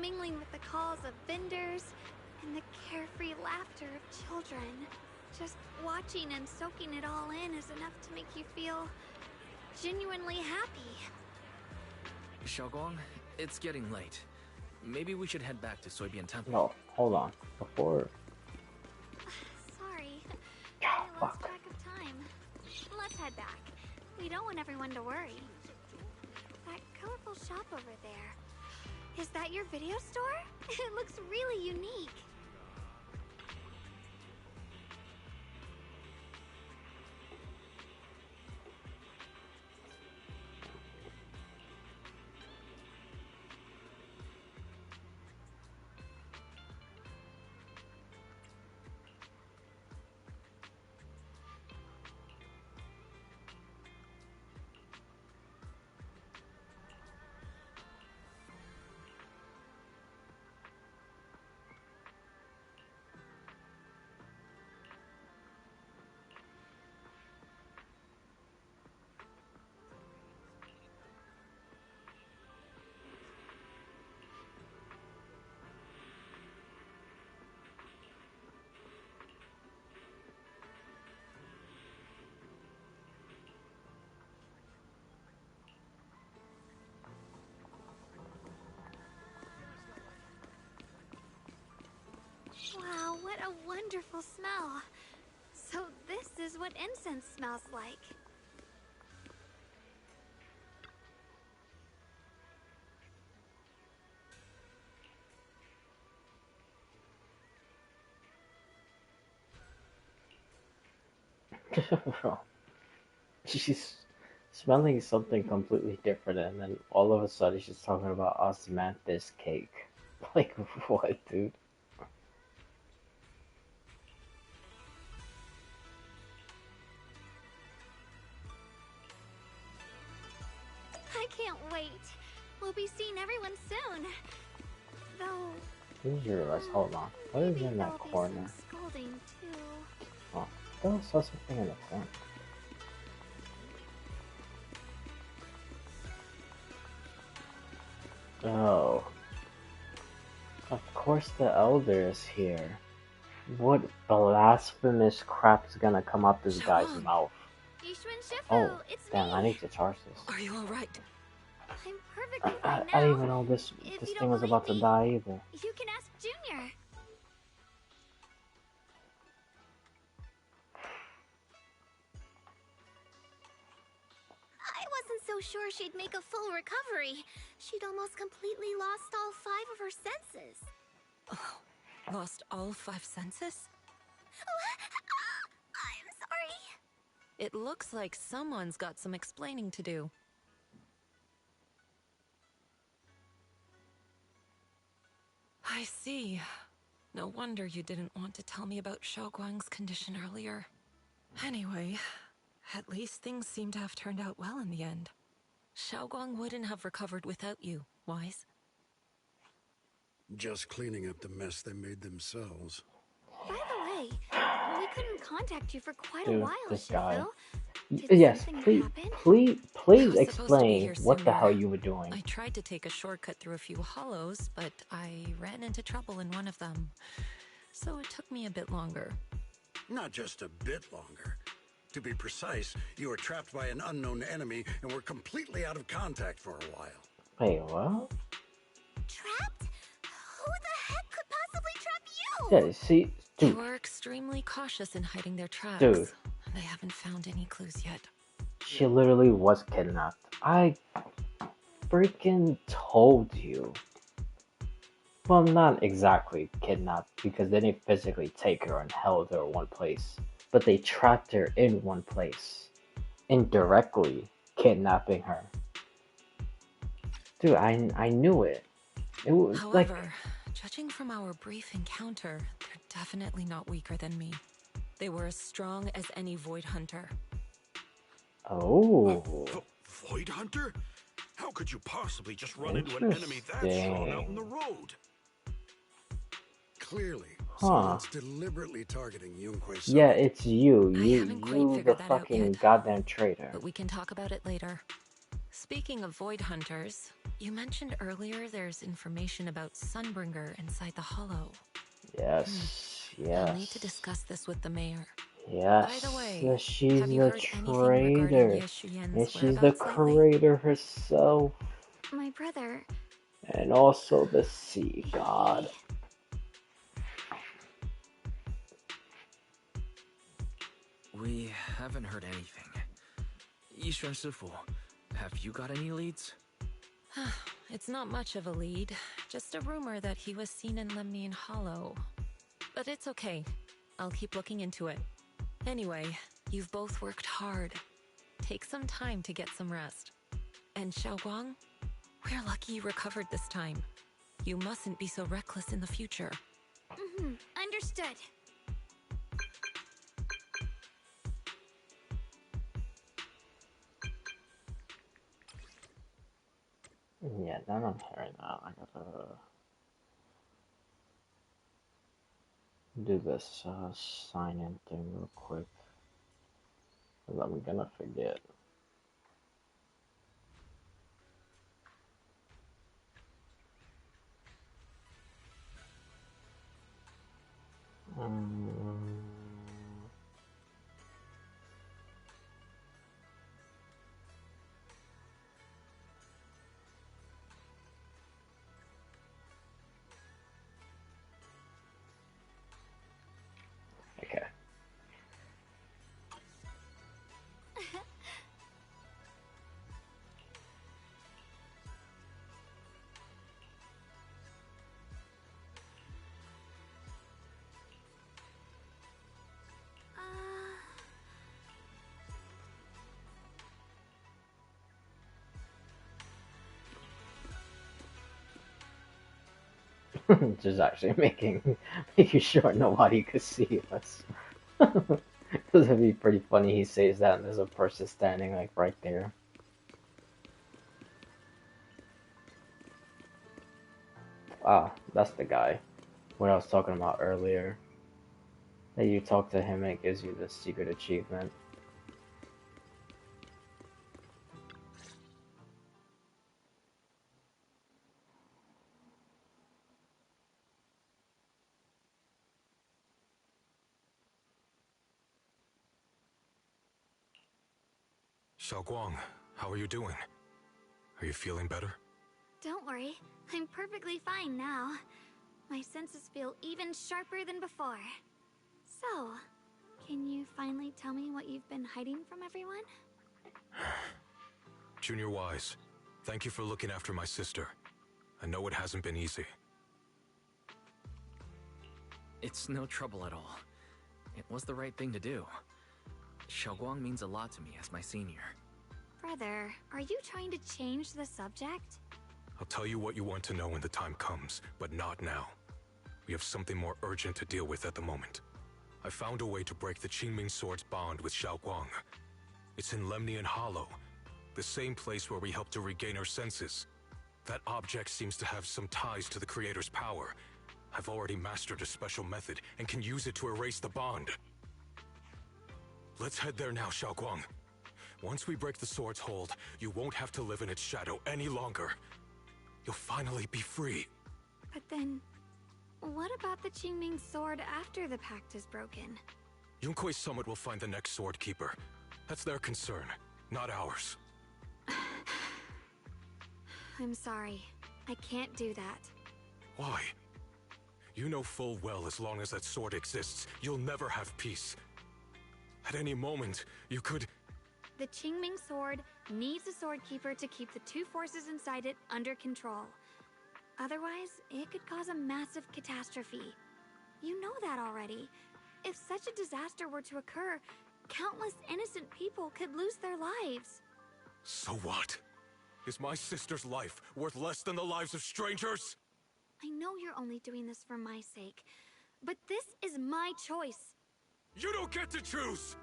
mingling with the calls of vendors and the carefree laughter of children. Just watching and soaking it all in is enough to make you feel genuinely happy. Xiaoguang, it's getting late. Maybe we should head back to Swabian Temple. No, hold on. Before... Sorry. I lost track of time. Let's head back. We don't want everyone to worry. That colorful shop over there. Is that your video store? It looks really unique. Wow, what a wonderful smell. So this is what incense smells like. She's smelling something completely different, and then all of a sudden she's talking about osmanthus cake. Like, what, dude? I can't wait. We'll be seeing everyone soon. Though, Who's yours? Hold on. What is in that corner? scolding too. Oh, I thought I saw something in the corner. Oh. Of course the Elder is here. What blasphemous crap's gonna come out this guy's mouth? Oh, damn, I need to charge this. Are you alright? I'm perfectly I fine didn't now. even know this If you thing was don't about to believe die me, either. You can ask Junior. I wasn't so sure she'd make a full recovery. She'd almost completely lost all 5 of her senses. Lost all 5 senses? I'm sorry. It looks like someone's got some explaining to do. I see. No wonder you didn't want to tell me about Xiaoguang's condition earlier. Anyway, at least things seem to have turned out well in the end. Xiaoguang wouldn't have recovered without you, Wise. Just cleaning up the mess they made themselves. By the way, we couldn't contact you for quite a Dude, while, this guy. Sheffield. Yes, something please I was supposed to be explain here what the sooner. hell you were doing. I tried to take a shortcut through a few hollows, but I ran into trouble in one of them. So it took me a bit longer. Not just a bit longer. To be precise, you were trapped by an unknown enemy and were completely out of contact for a while. Wait, what? Trapped? Who the heck could possibly trap you? Yeah, see, They dude, were extremely cautious in hiding their tracks. Dude. And they haven't found any clues yet. she literally was kidnapped. I freaking told you. Well, not exactly kidnapped, because they didn't physically take her and held her in one place. But they trapped her in one place. Indirectly kidnapping her. Dude, I knew it. It was However, judging from our brief encounter, they're definitely not weaker than me. They were as strong as any Void Hunter. Oh. Void Hunter? How could you possibly just run into an enemy that strong out in the road? Clearly, Huh. someone's deliberately targeting Yunquei. Yeah, it's you. I haven't quite You the figured that out fucking yet. goddamn traitor. But we can talk about it later. Speaking of Void Hunters, you mentioned earlier there's information about Sunbringer inside the Hollow. Yes, I'll yes. need to discuss this with the mayor. Yes, By the way, she's have you the heard anything regarding traitor. Ye Xuyan's And she's the whereabouts lately? creator herself. My brother. And also the sea god. We haven't heard anything. Yishuan Sifu, have you got any leads? It's not much of a lead, just a rumor that he was seen in Lemnian Hollow. But it's okay. I'll keep looking into it. Anyway, you've both worked hard. Take some time to get some rest. And Xiaoguang, we're lucky you recovered this time. You mustn't be so reckless in the future. Understood. Yeah, now I'm hearing that. I gotta do this sign in thing real quick. Because I'm gonna forget. Just actually making sure nobody could see us. Because it'd be pretty funny he says that and there's a person standing like right there. Ah, that's the guy. What I was talking about earlier. That you talk to him and it gives you the secret achievement. Xiaoguang, how are you doing? Are you feeling better? Don't worry, I'm perfectly fine now. My senses feel even sharper than before. So, can you finally tell me what you've been hiding from everyone? Junior Wise, thank you for looking after my sister. I know it hasn't been easy. It's no trouble at all. It was the right thing to do. Xiaoguang means a lot to me as my senior. Brother, are you trying to change the subject? I'll tell you what you want to know when the time comes, but not now. We have something more urgent to deal with at the moment. I found a way to break the Qingming Sword's bond with Xiaoguang. It's in Lemnian Hollow, the same place where we helped to regain our senses. That object seems to have some ties to the Creator's power. I've already mastered a special method and can use it to erase the bond. Let's head there now, Xiaoguang. Once we break the sword's hold, you won't have to live in its shadow any longer. You'll finally be free. But then, what about the Qingming Sword after the pact is broken? Yunkuei Summit will find the next sword keeper. That's their concern, not ours. I'm sorry. I can't do that. Why? You know full well as long as that sword exists, you'll never have peace. At any moment, you could... The Qingming Sword needs a sword keeper to keep the two forces inside it under control. Otherwise, it could cause a massive catastrophe. You know that already. If such a disaster were to occur, countless innocent people could lose their lives. So what? Is my sister's life worth less than the lives of strangers? I know you're only doing this for my sake, but this is my choice. You don't get to choose!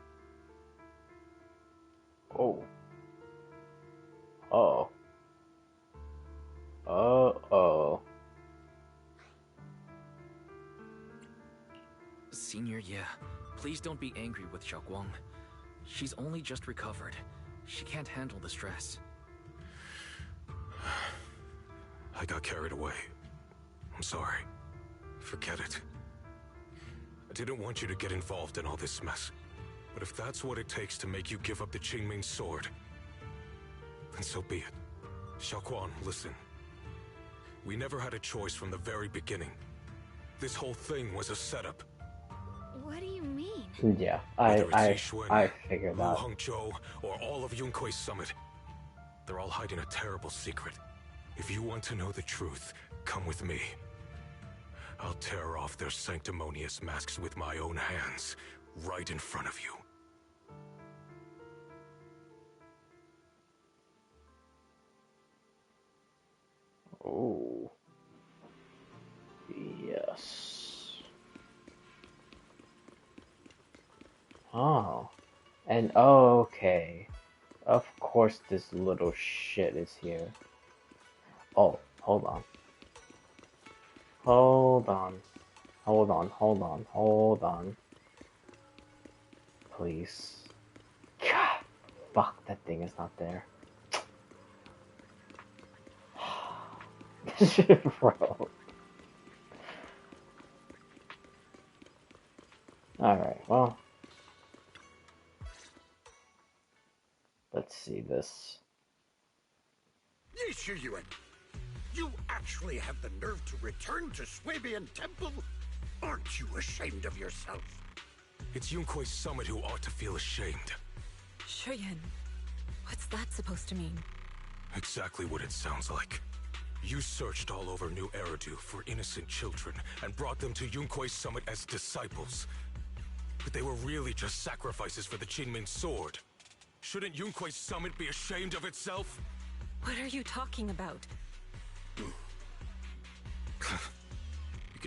Oh. Oh. Oh. Senior, yeah. Please don't be angry with Xiaoguang. She's only just recovered. She can't handle the stress. I got carried away. I'm sorry. Forget it. I didn't want you to get involved in all this mess. But if that's what it takes to make you give up the Qingming Sword, then so be it. Xiaoguang, listen. We never had a choice from the very beginning. This whole thing was a setup. What do you mean? Yeah, I figured Lu that. Hongzhou, or all of Yunkuei Summit. They're all hiding a terrible secret. If you want to know the truth, come with me. I'll tear off their sanctimonious masks with my own hands, right in front of you. Oh. Yes. Oh. And okay. Of course this little shit is here. Oh, hold on. Hold on. Hold on, hold on, hold on. Please. God, fuck, that thing is not there. Bro. Alright, well. Let's see this. Yi Shiyuan, you actually have the nerve to return to Swabian Temple? Aren't you ashamed of yourself? It's Yunkuei Summit who ought to feel ashamed. Shuyan, what's that supposed to mean? Exactly what it sounds like. You searched all over New Eridu for innocent children and brought them to Yunkuei Summit as disciples. But they were really just sacrifices for the Qingming Sword. Shouldn't Yunkuei Summit be ashamed of itself? What are you talking about?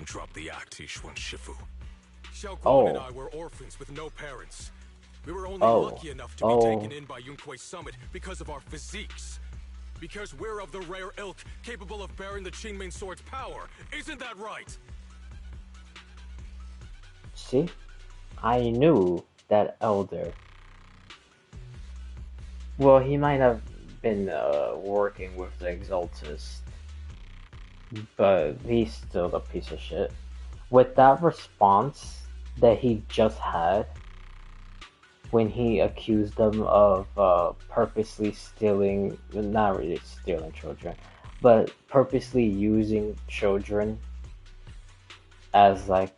can drop the act, Yishuan Shifu. Xiao Guang Oh. and I were orphans with no parents. We were only Oh. lucky enough to be taken in by Yunquei Summit because of our physiques. Because we're of the rare ilk capable of bearing the Qingming Sword's power. Isn't that right? See? I knew that elder. Well, he might have been working with the Exaltist, but he's still a piece of shit. With that response that he just had, when he accused them of purposely stealing, not really stealing children, but purposely using children as like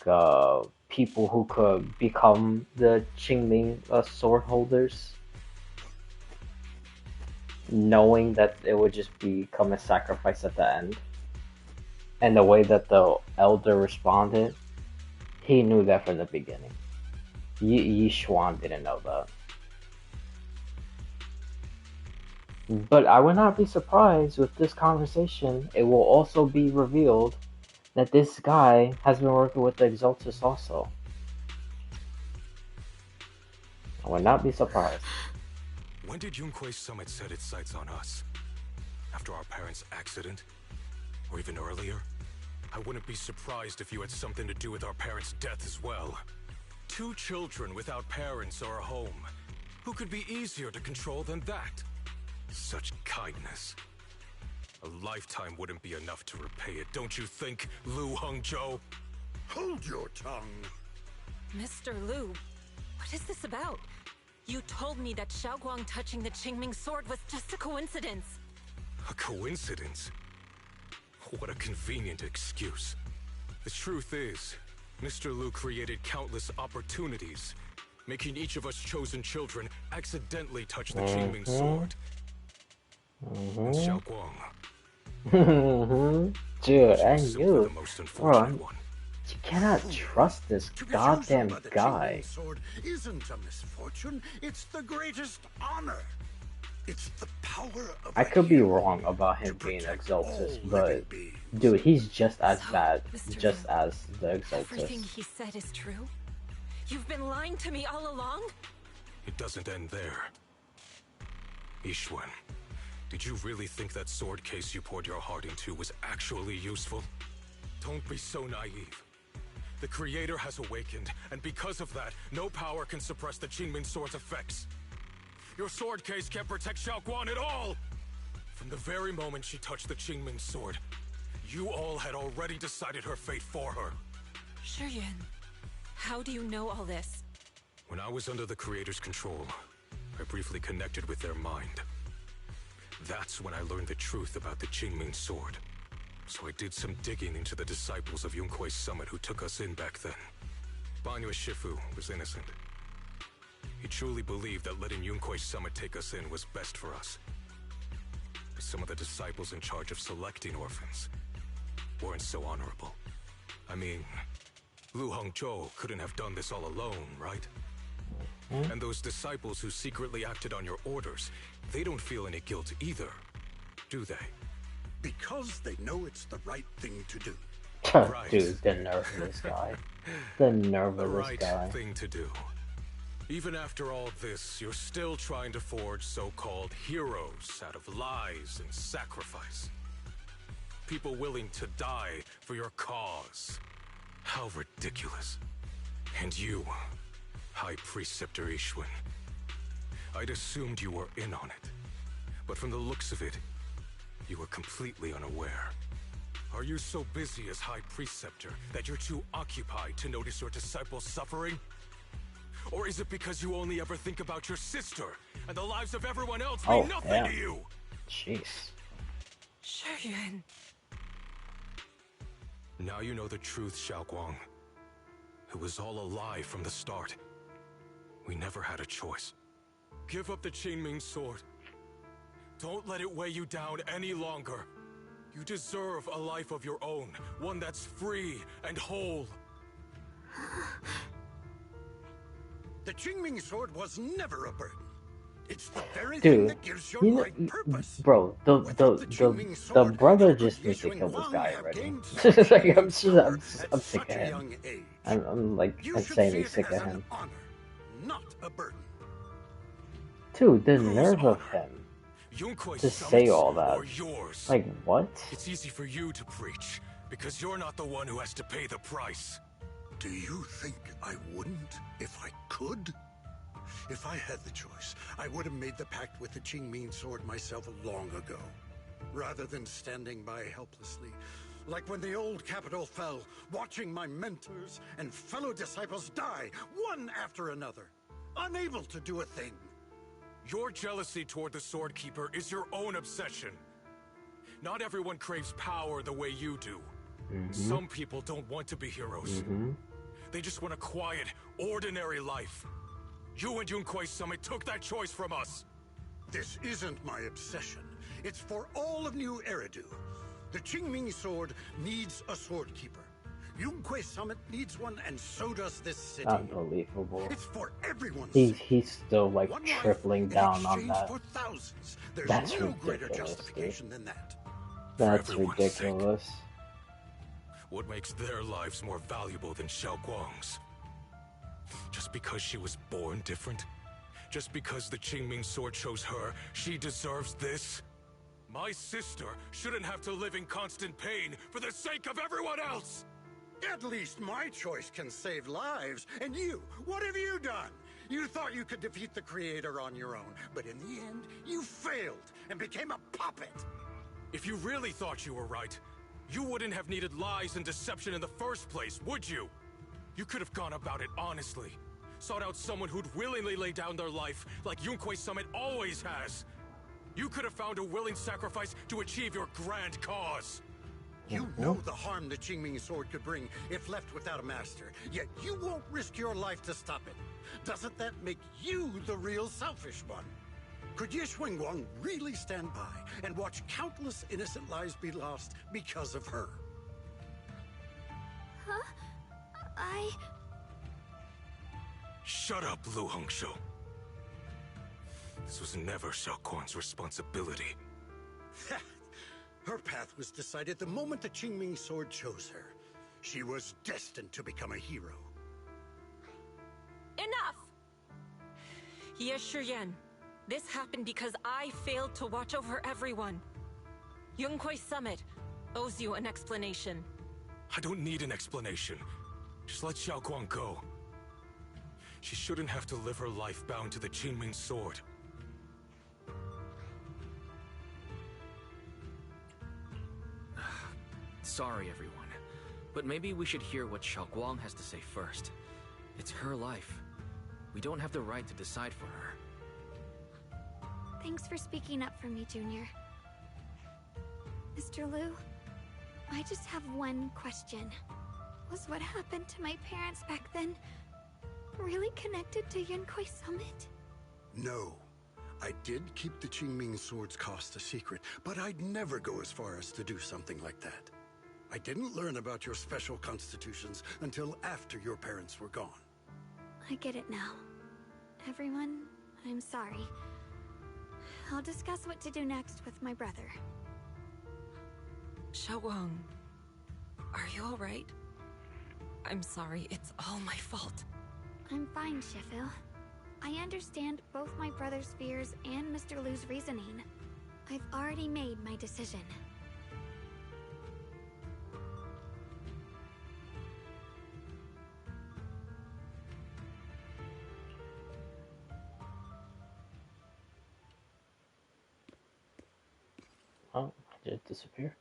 people who could become the Qingming sword holders, knowing that it would just become a sacrifice at the end. And the way that the elder responded, he knew that from the beginning. Yi Xuan didn't know that. But I would not be surprised with this conversation. It will also be revealed that this guy has been working with the Exaltus also. I would not be surprised. When did Yunquei Summit set its sights on us? After our parents' accident? Or even earlier? I wouldn't be surprised if you had something to do with our parents' death as well. 2 children without parents or a home. Who could be easier to control than that? Such kindness. A lifetime wouldn't be enough to repay it, don't you think, Lu Hongzhou? Hold your tongue. Mr. Lu, what is this about? You told me that Xiao Guang touching the Qingming sword was just a coincidence. A coincidence? What a convenient excuse. The truth is, Mr. Lu created countless opportunities, making each of us chosen children accidentally touch the Qingming sword. And Xiao Guang. Dude, I Simply knew. the most unfortunate one. You cannot trust this goddamn By the guy. Qingming sword isn't a misfortune, it's the greatest honor. It's the power of I could be wrong about him being Exaltus, but dude, he's just as bad, just as the Everything Exaltus. he said is true? You've been lying to me all along? It doesn't end there. Yishuan, did you really think that sword case you poured your heart into was actually useful? Don't be so naive. The Creator has awakened, and because of that, no power can suppress the Qingming Sword's effects. Your sword case can't protect Xiao Guan at all! From the very moment she touched the Qingming Sword, you all had already decided her fate for her. Shuyuan, how do you know all this? When I was under the Creator's control, I briefly connected with their mind. That's when I learned the truth about the Qingming Sword. So I did some digging into the disciples of Yunquei Summit who took us in back then. Banyue Shifu was innocent. He truly believed that letting Yunquei Summit take us in was best for us. But some of the disciples in charge of selecting orphans weren't so honorable. I mean, Lu Hongzhou couldn't have done this all alone, right? And those disciples who secretly acted on your orders, they don't feel any guilt either, do they? Because they know it's the right thing to do. Right. Dude, the nerve of this guy. The nerve The of this right guy. thing to do. Even after all this, you're still trying to forge so-called heroes out of lies and sacrifice. People willing to die for your cause. How ridiculous. And you, High Preceptor Yishuan. I'd assumed you were in on it. But from the looks of it, you were completely unaware. Are you so busy as High Preceptor that you're too occupied to notice your disciples suffering? Or is it because you only ever think about your sister and the lives of everyone else mean nothing to you? Jeez. Shuyuan. Now you know the truth, Xiao Guang. It was all a lie from the start. We never had a choice. Give up the Qingming Sword. Don't let it weigh you down any longer. You deserve a life of your own, one that's free and whole. The Qingming Sword was never a burden. It's the very thing Dude, that gives your life purpose. bro, the brother just needs to kill this guy already. Like, I'm sick of him. I'm like insanely sick of him. Not a burden. Dude, the nerve of him to say all that. Like, what? It's easy for you to preach, because you're not the one who has to pay the price. Do you think I wouldn't if I could? If I had the choice, I would have made the pact with the Qingming sword myself long ago, rather than standing by helplessly, like when the old capital fell, watching my mentors and fellow disciples die, one after another, unable to do a thing. Your jealousy toward the Sword Keeper is your own obsession. Not everyone craves power the way you do. Some people don't want to be heroes. They just want a quiet, ordinary life. You and Yunquei Summit took that choice from us. This isn't my obsession. It's for all of New Eridu. The Qingming sword needs a sword keeper. Yunquei Summit needs one, and so does this city. Unbelievable. It's for everyone's He's still like tripling down on that. There's That's no greater ridiculous, justification dude. than that. That's ridiculous. What makes their lives more valuable than Xiaoguang's? Just because she was born different? Just because the Qingming sword chose her, she deserves this? My sister shouldn't have to live in constant pain for the sake of everyone else! At least my choice can save lives. And you, what have you done? You thought you could defeat the Creator on your own, but in the end, you failed and became a puppet. If you really thought you were right, you wouldn't have needed lies and deception in the first place, would you? You could have gone about it honestly. Sought out someone who'd willingly lay down their life, like Yunquei Summit always has. You could have found a willing sacrifice to achieve your grand cause. You know the harm the Qingming sword could bring if left without a master, yet you won't risk your life to stop it. Doesn't that make you the real selfish one? Could Ye Xuanguang really stand by and watch countless innocent lives be lost because of her? Huh? Shut up, Lu Hongshou. This was never Xiaoguang's responsibility. Her path was decided the moment the Qingming sword chose her. She was destined to become a hero. Enough! Ye Shiyan, this happened because I failed to watch over everyone. Yunquei Summit owes you an explanation. I don't need an explanation. Just let Xiaoguang go. She shouldn't have to live her life bound to the Qingming sword. Sorry, everyone, but maybe we should hear what Xiaoguang has to say first. It's her life. We don't have the right to decide for her. Thanks for speaking up for me, Junior. Mr. Liu, I just have one question. Was what happened to my parents back then really connected to Yunquei Summit? No. I did keep the Qingming sword's cost a secret, but I'd never go as far as to do something like that. I didn't learn about your special constitutions until after your parents were gone. I get it now. Everyone, I'm sorry. I'll discuss what to do next with my brother. Xiaoguang, are you alright? I'm sorry, it's all my fault. I'm fine, Sheffield. I understand both my brother's fears and Mr. Liu's reasoning. I've already made my decision. Oh, did it disappear?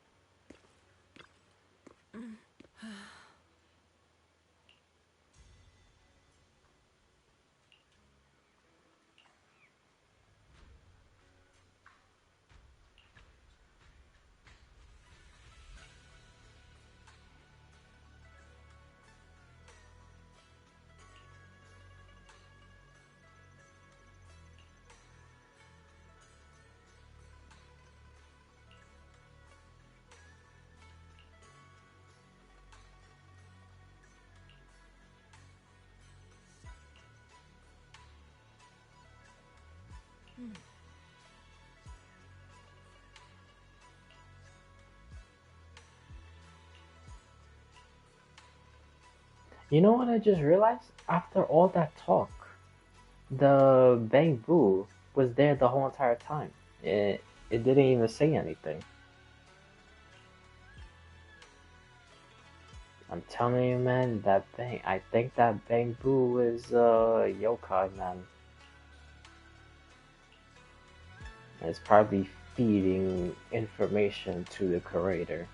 You know what I just realized? After all that talk, the Bamboo was there the whole entire time. It didn't even say anything. I'm telling you, man, that thing. I think that Bamboo is yokai, man. And it's probably feeding information to the curator.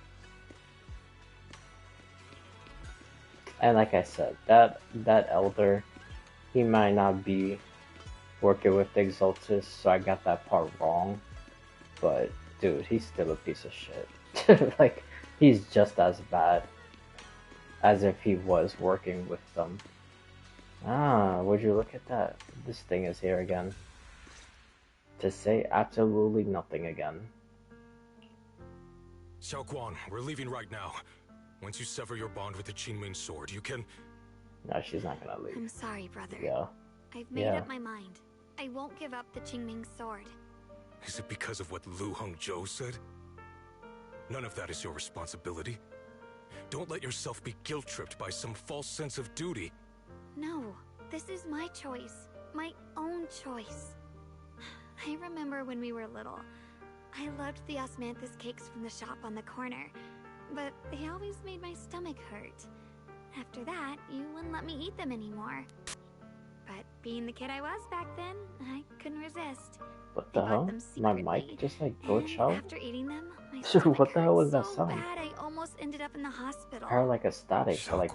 And like I said, that elder, he might not be working with Exaltus, so I got that part wrong. But dude, he's still a piece of shit. Like, he's just as bad as if he was working with them. Ah, would you look at that? This thing is here again. To say absolutely nothing again. Xiaoguang, we're leaving right now. Once you sever your bond with the Qingming sword, you can... No, she's not gonna leave. I'm sorry, brother. Yeah. I've made up my mind. I won't give up the Qingming sword. Is it because of what Lu Hongzhou said? None of that is your responsibility. Don't let yourself be guilt-tripped by some false sense of duty. No, this is my choice. My own choice. I remember when we were little. I loved the osmanthus cakes from the shop on the corner, but they always made my stomach hurt. After that, you wouldn't let me eat them anymore. But being the kid I was back then, I couldn't resist. What the hell? My mic just like glitched out? After eating them, my Dude, what the hell was that so sound? bad I almost ended up in the hospital. I heard like a static for like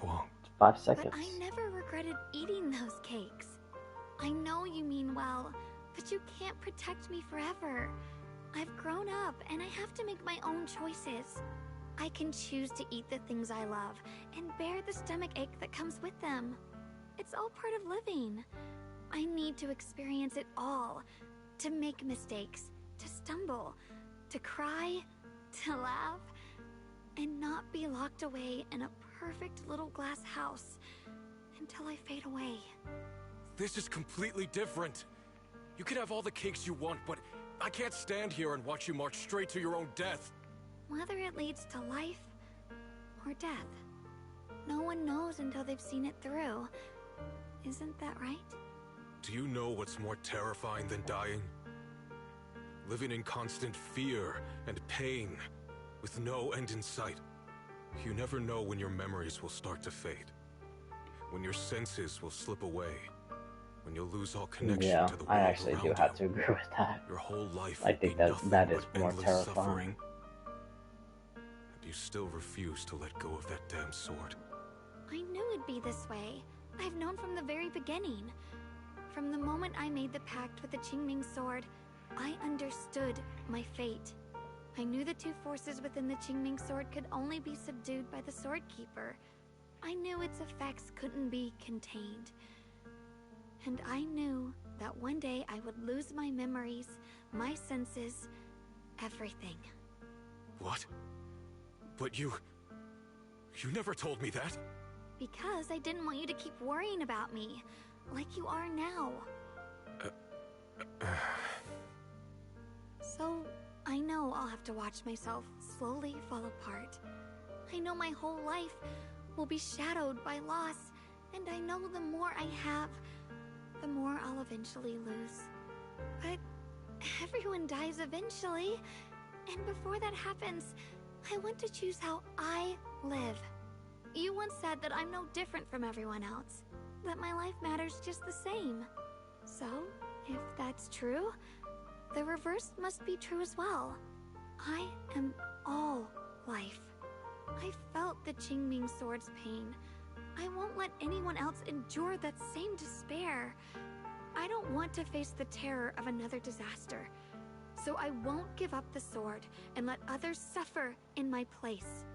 5 seconds. But I never regretted eating those cakes. I know you mean well, but you can't protect me forever. I've grown up, and I have to make my own choices. I can choose to eat the things I love, and bear the stomach ache that comes with them. It's all part of living. I need to experience it all. To make mistakes, to stumble, to cry, to laugh, and not be locked away in a perfect little glass house until I fade away. This is completely different. You can have all the cakes you want, but I can't stand here and watch you march straight to your own death. Whether it leads to life or death, no one knows until they've seen it through. Isn't that right? Do you know what's more terrifying than dying? Living in constant fear and pain, with no end in sight. You never know when your memories will start to fade. When your senses will slip away. When you'll lose all connection to the world I actually do around have you. to agree with that. Your whole life I think will be that nothing is but more endless terrifying. suffering. And you still refuse to let go of that damn sword. I knew it'd be this way. I've known from the very beginning. From the moment I made the pact with the Qingming sword, I understood my fate. I knew the two forces within the Qingming sword could only be subdued by the Sword Keeper. I knew its effects couldn't be contained. And I knew that one day I would lose my memories, my senses, everything. What? But you never told me that. Because I didn't want you to keep worrying about me, like you are now. So, I know I'll have to watch myself slowly fall apart. I know my whole life will be shadowed by loss, and I know the more I have, the more I'll eventually lose. But everyone dies eventually, and before that happens, I want to choose how I live. You once said that I'm no different from everyone else, that my life matters just the same. So, if that's true, the reverse must be true as well. I am all life. I felt the Qingming sword's pain. I won't let anyone else endure that same despair. I don't want to face the terror of another disaster. So I won't give up the sword and let others suffer in my place.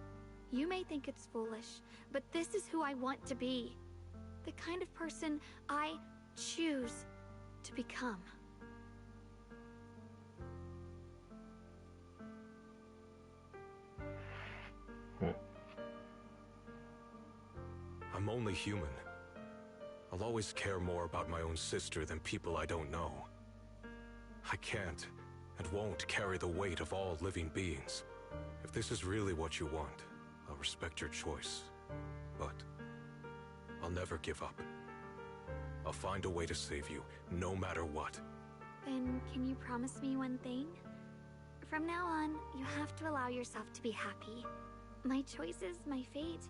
You may think it's foolish, but this is who I want to be. The kind of person I choose to become. I'm only human. I'll always care more about my own sister than people I don't know. I can't and won't carry the weight of all living beings. If this is really what you want, I'll respect your choice. But I'll never give up. I'll find a way to save you, no matter what. Then can you promise me one thing? From now on, you have to allow yourself to be happy. My choices, my fate,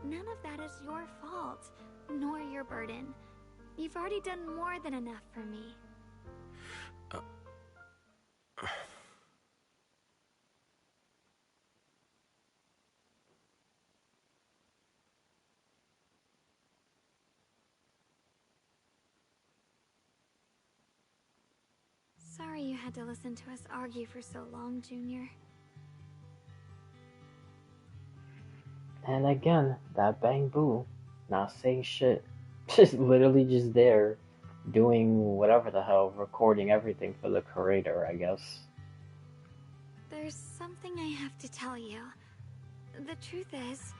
none of that is your fault, nor your burden. You've already done more than enough for me. Sorry you had to listen to us argue for so long, Junior. And again, that Bang Boo, not saying shit. Just literally just there, doing whatever the hell, recording everything for the creator, I guess. There's something I have to tell you. The truth is,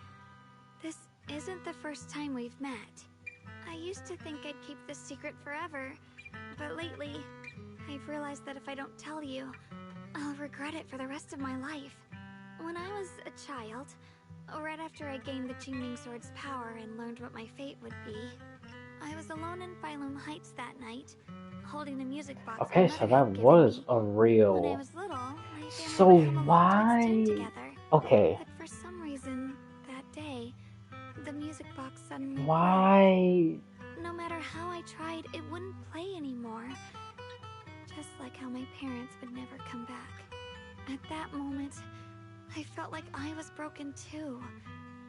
this isn't the first time we've met. I used to think I'd keep this secret forever, but lately, I've realized that if I don't tell you, I'll regret it for the rest of my life. When I was a child, right after I gained the Qingming Sword's power and learned what my fate would be, I was alone in Phylum Heights that night, holding a music box. Okay, so that was a real... When I was little, my family so would come along to its tune why... together. Okay. But for some reason, that day, the music box suddenly Why... broke. No matter how I tried, it wouldn't play anymore. Just like how my parents would never come back. At that moment, I felt like I was broken too.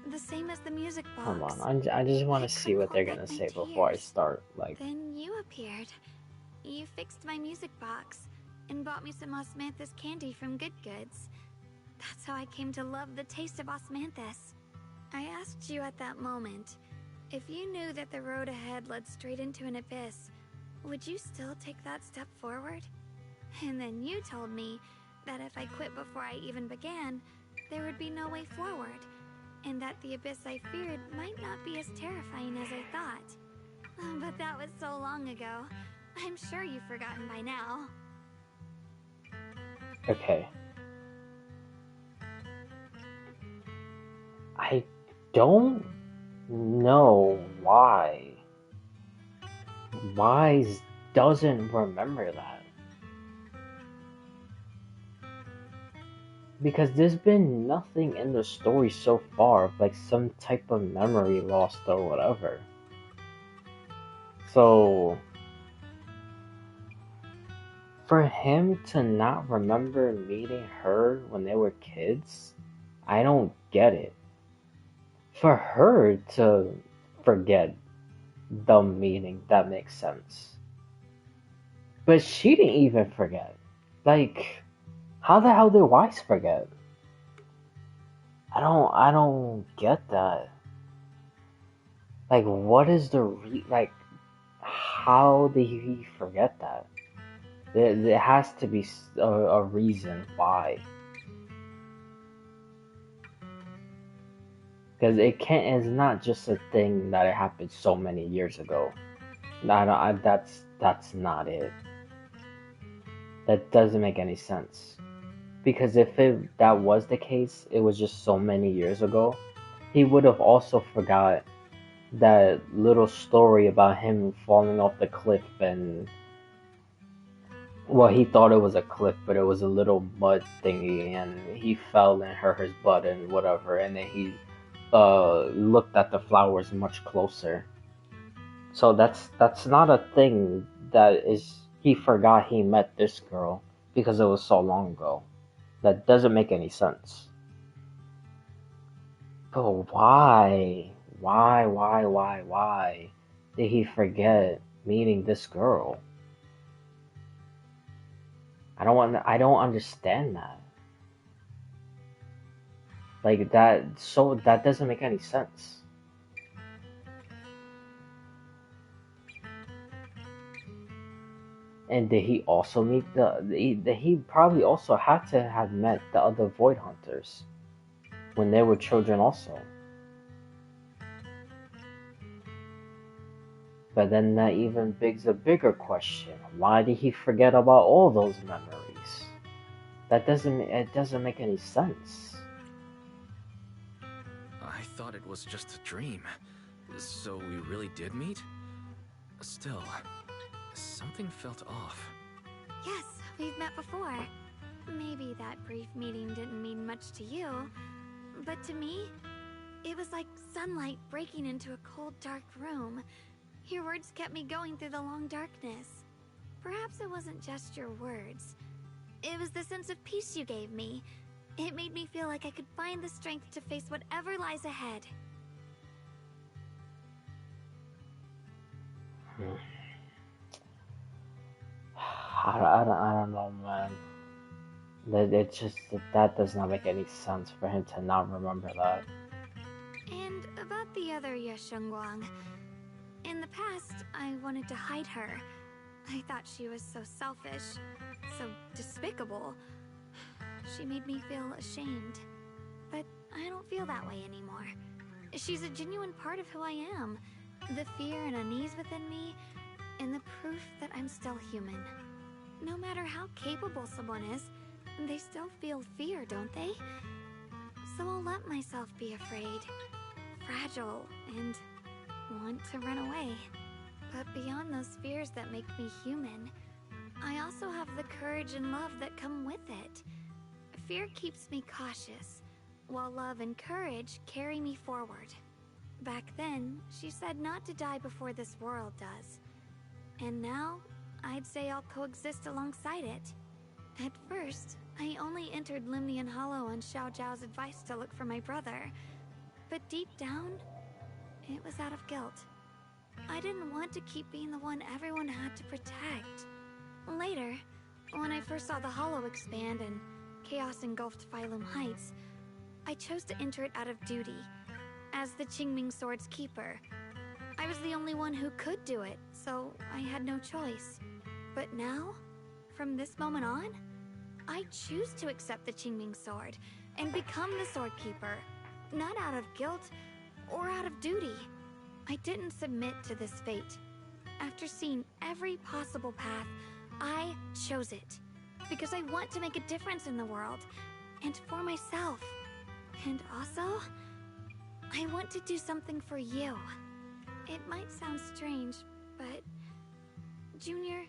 The same as the music box. Hold on, I just want to see what they're gonna say before I start, like... Then you appeared. You fixed my music box and bought me some osmanthus candy from Good Goods. That's how I came to love the taste of osmanthus. I asked you at that moment, if you knew that the road ahead led straight into an abyss, would you still take that step forward? And then you told me that if I quit before I even began, there would be no way forward, and that the abyss I feared might not be as terrifying as I thought. But that was so long ago. I'm sure you've forgotten by now. Okay. I don't know why Wise doesn't remember that. Because there's been nothing in the story so far of like some type of memory lost or whatever. So for him to not remember meeting her when they were kids, I don't get it. For her to forget the meeting, that makes sense. But she didn't even forget. Like, how the hell did Weiss forget? I don't get that. Like, what is the like, how did he forget that? There has to be a reason why. Because it's not just a thing that it happened so many years ago. That's not it. That doesn't make any sense. Because if that was the case, it was just so many years ago, he would have also forgot that little story about him falling off the cliff and... Well, he thought it was a cliff, but it was a little mud thingy, and he fell and hurt his butt and whatever, and then he looked at the flowers much closer. So that's not a thing that is... He forgot he met this girl because it was so long ago. That doesn't make any sense. But why? Why did he forget meeting this girl? I don't understand that. Like that doesn't make any sense. And did he also meet he probably also had to have met the other Void Hunters when they were children also. But then that even begs a bigger question. Why did he forget about all those memories? It doesn't make any sense. I thought it was just a dream. So we really did meet? Still, something felt off. Yes, we've met before. Maybe that brief meeting didn't mean much to you, but to me, it was like sunlight breaking into a cold, dark room. Your words kept me going through the long darkness. Perhaps it wasn't just your words. It was the sense of peace you gave me. It made me feel like I could find the strength to face whatever lies ahead. I don't know, man. It just that does not make any sense for him to not remember that. And about the other Yeshengguang. In the past, I wanted to hide her. I thought she was so selfish, so despicable. She made me feel ashamed. But I don't feel that way anymore. She's a genuine part of who I am. The fear and unease within me, and the proof that I'm still human. No matter how capable someone is, they still feel fear, don't they? So I'll let myself be afraid, fragile, and want to run away. But beyond those fears that make me human, I also have the courage and love that come with it. Fear keeps me cautious, while love and courage carry me forward. Back then, she said not to die before this world does. And now, I'd say I'll coexist alongside it. At first, I only entered Limnian Hollow on Xiao Zhao's advice to look for my brother. But deep down, it was out of guilt. I didn't want to keep being the one everyone had to protect. Later, when I first saw the Hollow expand and chaos engulfed Phylum Heights, I chose to enter it out of duty, as the Qingming Sword's keeper. I was the only one who could do it, so I had no choice. But now, from this moment on, I choose to accept the Qingming Sword and become the Sword Keeper, not out of guilt or out of duty. I didn't submit to this fate. After seeing every possible path, I chose it because I want to make a difference in the world and for myself. And also, I want to do something for you. It might sound strange, but Junior,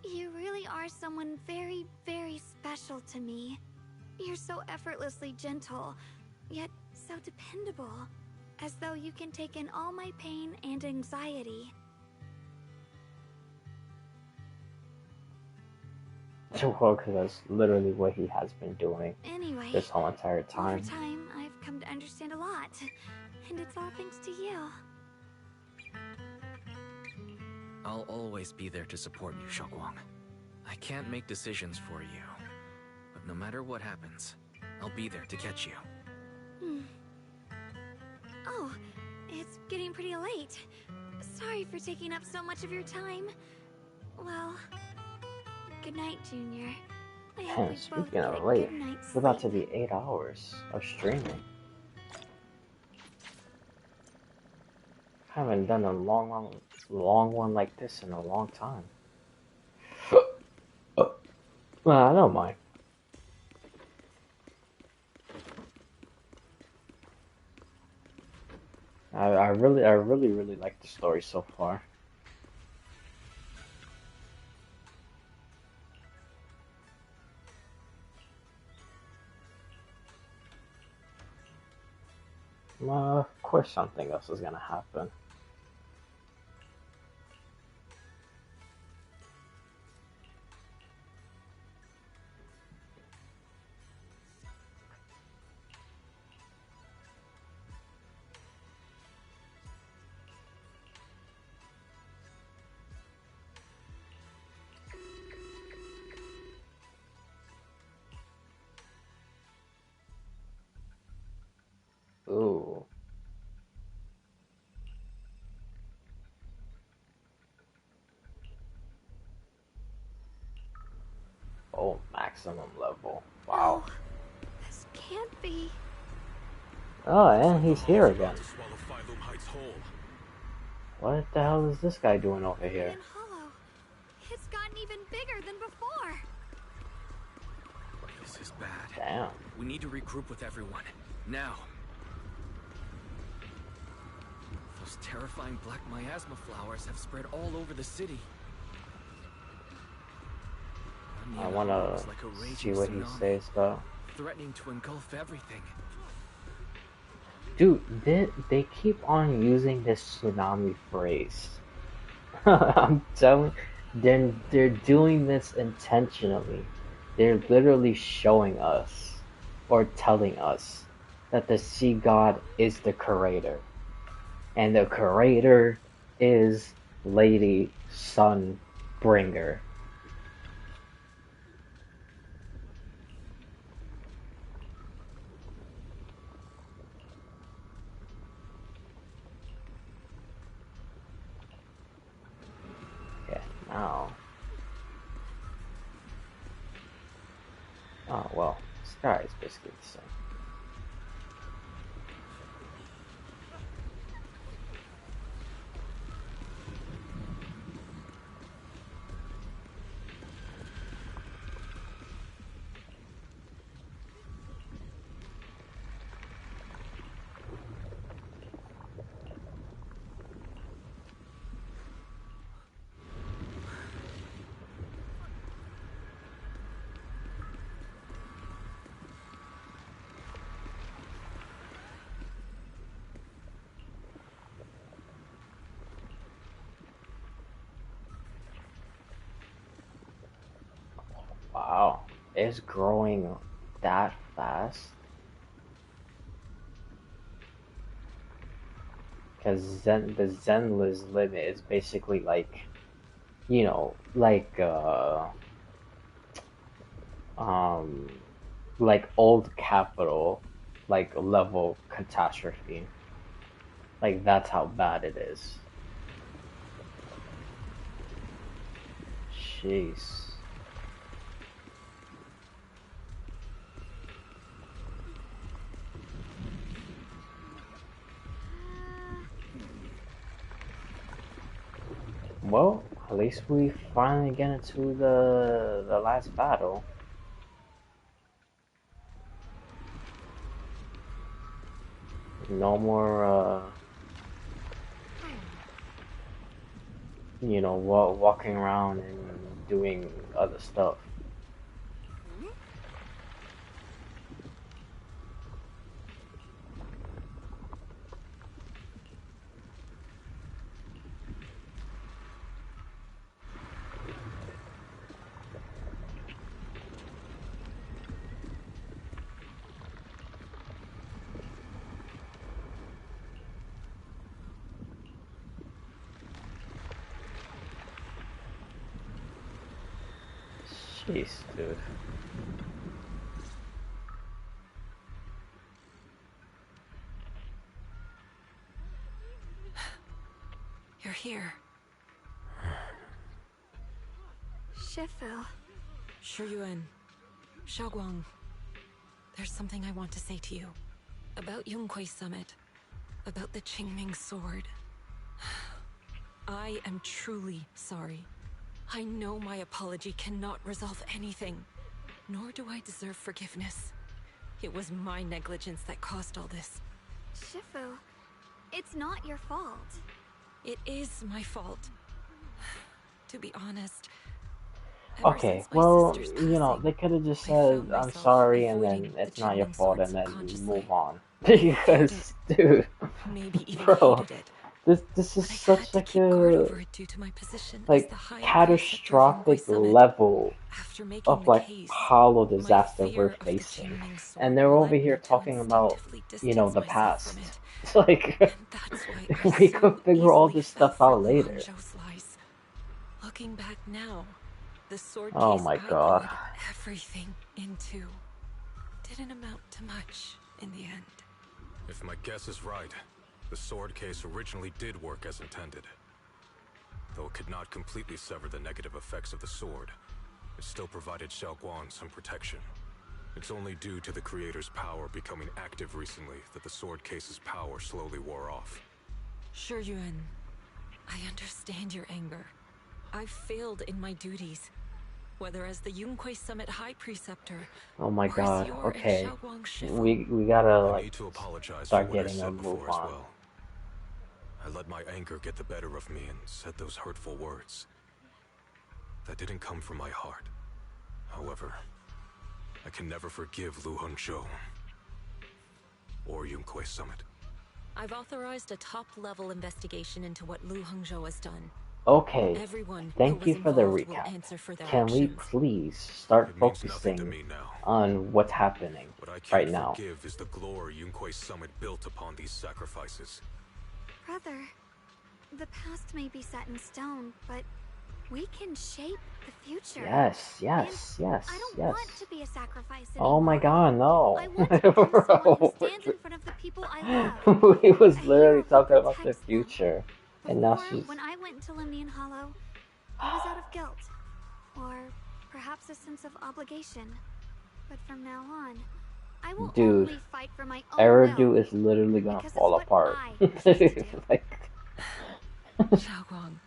you really are someone very, very special to me. You're so effortlessly gentle, yet so dependable, as though you can take in all my pain and anxiety. Well, because that's literally what he has been doing Anyway, this whole entire time. Over time, I've come to understand a lot, and it's all thanks to you. I'll always be there to support you, Xiaoguang. I can't make decisions for you, but no matter what happens, I'll be there to catch you. Oh, it's getting pretty late. Sorry for taking up so much of your time. Well, good night, Junior. I hope we both Speaking get of a late, good night's it's about to sleep. be 8 hours of streaming. I haven't done a long one like this in a long time. Well, I don't mind. I really like the story so far. Of course something else is gonna happen. Ooh. Oh, maximum level. Wow. No, this can't be. Oh, and he's here again. What the hell is this guy doing over here? Hollow. It's gotten even bigger than before. This is bad. Damn. We need to regroup with everyone. Now. The Those terrifying black miasma flowers have spread all over the city. I wanna see what he says though. Threatening to engulf everything. Dude, they keep on using this tsunami phrase. I'm telling, they're doing this intentionally. They're literally showing us or telling us that the sea god is the creator, and the creator is Lady Sunbringer. Now, oh well, sky is basically the same. Wow, it's growing that fast? Because the Zenless limit is basically like, you know, like old capital, like level catastrophe. Like that's how bad it is. Jeez. Well, at least we finally get into the last battle. No more, you know, walking around and doing other stuff. Jeez, dude. You're here. Shifu. Shiyuan. Xiaoguang. There's something I want to say to you. About Yunquei Summit. About the Qingming sword. I am truly sorry. I know my apology cannot resolve anything, nor do I deserve forgiveness. It was my negligence that caused all this. Shifu, it's not your fault. It is my fault. To be honest. Okay, well, you know, they could have just said, I'm sorry, and then it's not your fault, and then move on. Because, dude, bro, this is such like a, like, catastrophic level of, like, hollow disaster we're facing. And they're over here talking about, you know, the past. It's like, we could figure all this stuff out later. Looking back now, the sword Oh case my I god. poured everything into didn't amount to much in the end. If my guess is right, the sword case originally did work as intended. Though it could not completely sever the negative effects of the sword, it still provided Xiaoguang some protection. It's only due to the creator's power becoming active recently that the sword case's power slowly wore off. Shiyuan, I understand your anger. I failed in my duties, whether as the Yunquei Summit High Preceptor. Oh my god, okay. We gotta, like, start getting a move on. I let my anger get the better of me and said those hurtful words. That didn't come from my heart. However, I can never forgive Lu Hongzhou or Yunque Summit. I've authorized a top-level investigation into what Lu Hongzhou has done. Okay, Everyone thank you for the will recap. answer for their Can we actions. please start It means nothing to focusing me now. on what's happening What I can't right now? forgive is the glory Yunque Summit built upon these sacrifices. Brother, the past may be set in stone, but we can shape the future. Yes, And I don't want to be a sacrifice anymore. Oh my god, no. I want to become someone who stands in front of the people I love. He was A literally hero who talking about the protects them. future. And now Before, she's... when I went into Lemnian Hollow, I was out of guilt. Or perhaps a sense of obligation. But from now on, I will only fight for my own Eridu will, is literally gonna because fall it's apart. what I choose to do. Like... Xiaoguang,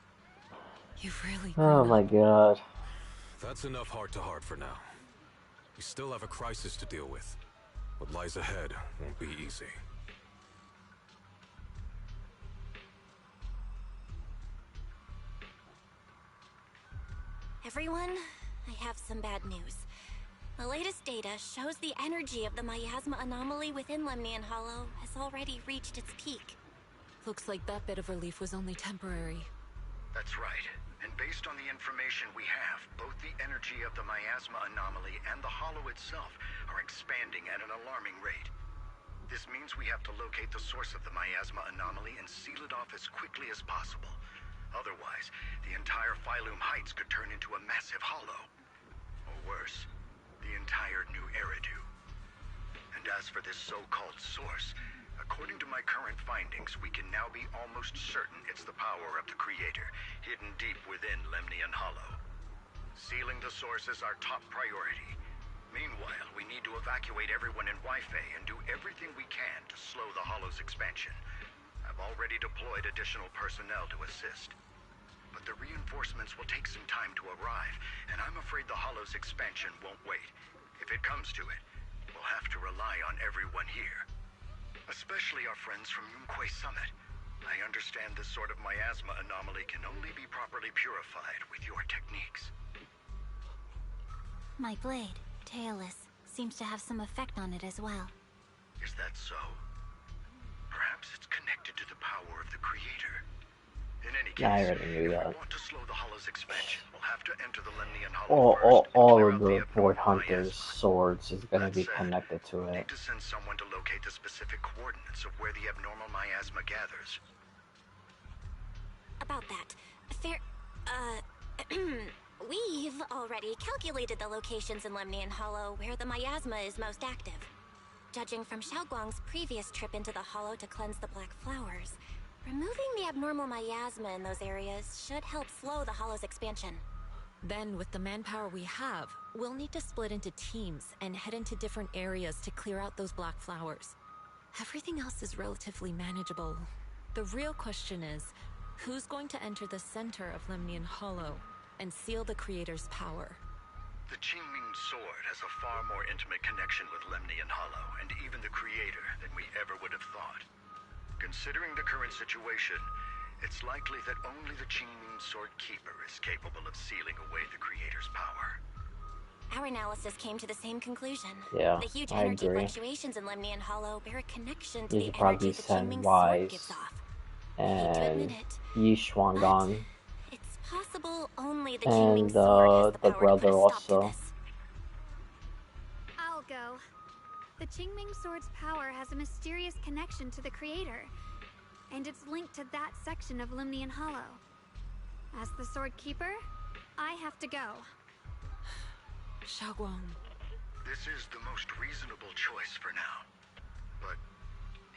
you've really Oh my god. That's enough heart-to-heart for now. We still have a crisis to deal with. What lies ahead won't be easy. Everyone, I have some bad news. The latest data shows the energy of the miasma anomaly within Lemnian Hollow has already reached its peak. Looks like that bit of relief was only temporary. That's right. And based on the information we have, both the energy of the miasma anomaly and the hollow itself are expanding at an alarming rate. This means we have to locate the source of the miasma anomaly and seal it off as quickly as possible. Otherwise, the entire Phylum Heights could turn into a massive hollow. Or worse, the entire new Eridu. And as for this so-called source, according to my current findings, we can now be almost certain it's the power of the Creator, hidden deep within Lemnian Hollow. Sealing the source is our top priority. Meanwhile, we need to evacuate everyone in Wi-Fi and do everything we can to slow the Hollow's expansion. I've already deployed additional personnel to assist. But the reinforcements will take some time to arrive, and I'm afraid the Hollow's expansion won't wait. If it comes to it, we'll have to rely on everyone here. Especially our friends from Yunque Summit. I understand this sort of miasma anomaly can only be properly purified with your techniques. My blade, Tailless, seems to have some effect on it as well. Is that so? Perhaps it's connected to the power of the Creator. In any case, I already knew that. if we want to slow the Hollow's expansion, we'll have to enter the Lemnian Hollow first. All of the Board Hunter's swords is gonna be connected to We'll it. need to send someone to locate the specific coordinates of where the abnormal miasma gathers. About that, we've already calculated the locations in Lemnian Hollow where the miasma is most active. Judging from Xiaoguang's previous trip into the Hollow to cleanse the Black Flowers, removing the abnormal miasma in those areas should help slow the Hollow's expansion. Then, with the manpower we have, we'll need to split into teams and head into different areas to clear out those black flowers. Everything else is relatively manageable. The real question is, who's going to enter the center of Lemnian Hollow and seal the Creator's power? The Qingming Sword has a far more intimate connection with Lemnian Hollow and even the Creator than we ever would have thought. Considering the current situation, it's likely that only the Qingming Sword Keeper is capable of sealing away the Creator's power. Our analysis came to the same conclusion. Yeah, the huge I energy agree. fluctuations in Lemnian Hollow bear a connection to You the should probably energy the send Qingming Sword Wise gives off. and Yi Shuanggang It's possible only the and Qingming Sword has the the power brother to put a stop to also. this. I'll go. The Qingming Sword's power has a mysterious connection to the Creator, and it's linked to that section of Lemnian Hollow. As the Sword Keeper, I have to go. Xiaoguang. This is the most reasonable choice for now. But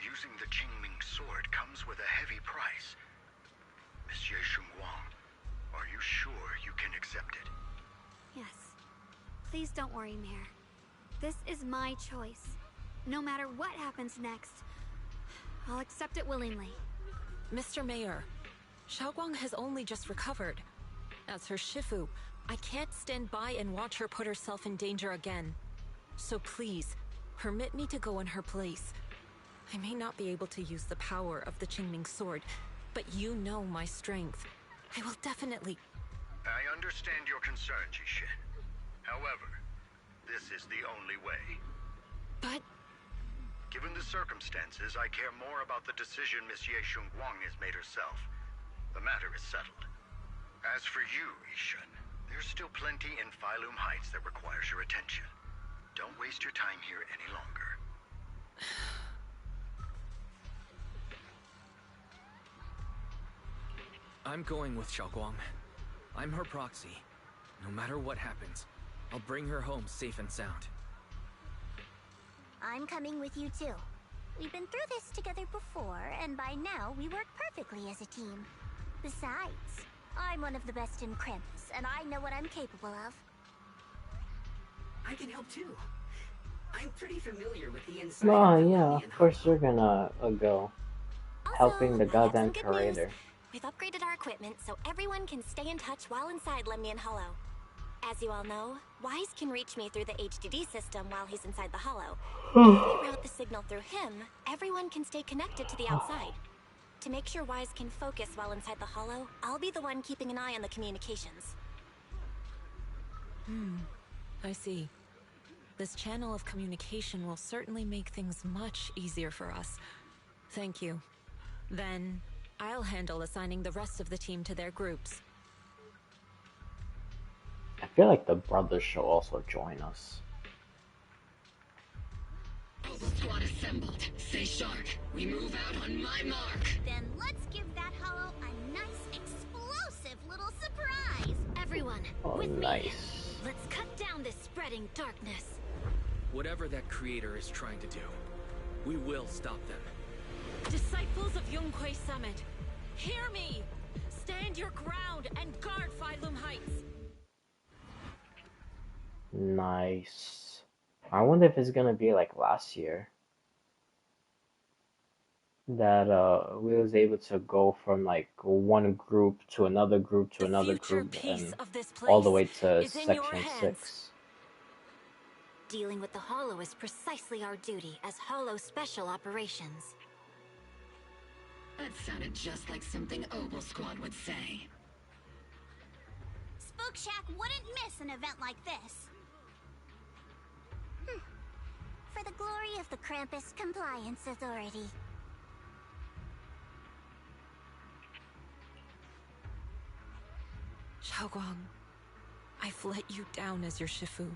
using the Qingming Sword comes with a heavy price. Monsieur Xunguang, are you sure you can accept it? Yes. Please don't worry, Mayor. This is my choice. No matter what happens next, I'll accept it willingly. Mr. Mayor, Xiaoguang has only just recovered. As her Shifu, I can't stand by and watch her put herself in danger again. So please, permit me to go in her place. I may not be able to use the power of the Qingming Sword, but you know my strength. I will definitely... I understand your concern, Jishin. However, this is the only way. But... Given the circumstances, I care more about the decision Miss Ye Shunguang has made herself. The matter is settled. As for you, Ishin, there's still plenty in Phylum Heights that requires your attention. Don't waste your time here any longer. I'm going with Xiaoguang. I'm her proxy. No matter what happens, I'll bring her home safe and sound. I'm coming with you too. We've been through this together before, and by now we work perfectly as a team. Besides, I'm one of the best in Krampus, and I know what I'm capable of. I can help too. I'm pretty familiar with the inside. Oh yeah, of course you're gonna go. Helping the I have some goddamn good curator. news. We've upgraded our equipment so everyone can stay in touch while inside Lemnian Hollow. As you all know, Wise can reach me through the HDD system while he's inside the Hollow. If we route the signal through him, everyone can stay connected to the outside. To make sure Wise can focus while inside the Hollow, I'll be the one keeping an eye on the communications. I see. This channel of communication will certainly make things much easier for us. Thank you. Then, I'll handle assigning the rest of the team to their groups. I feel like the brothers should also join us. All squad assembled. Stay sharp. We move out on my mark. Then let's give that hollow a nice, explosive little surprise. Everyone, with nice. me. Let's cut down this spreading darkness. Whatever that creator is trying to do, we will stop them. Disciples of Yunquei Summit, hear me! Stand your ground and guard Phylum Heights! Nice. I wonder if it's gonna be like last year. That we was able to go from like one group to another group to another group and all the way to section 6. Dealing with the Hollow is precisely our duty as Hollow Special Operations. That sounded just like something Obel Squad would say. Spook Shack wouldn't miss an event like this. For the glory of the Krampus Compliance Authority. Xiaoguang, I've let you down as your Shifu.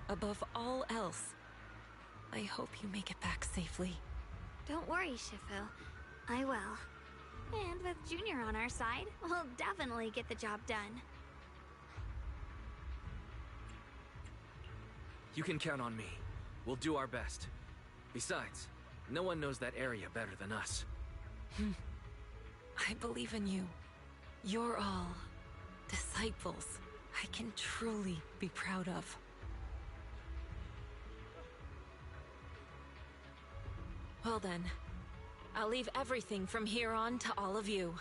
Above all else, I hope you make it back safely. Don't worry, Shifu. I will. And with Junior on our side, we'll definitely get the job done. You can count on me. We'll do our best. Besides, no one knows that area better than us. I believe in you. You're all disciples I can truly be proud of. Well then, I'll leave everything from here on to all of you.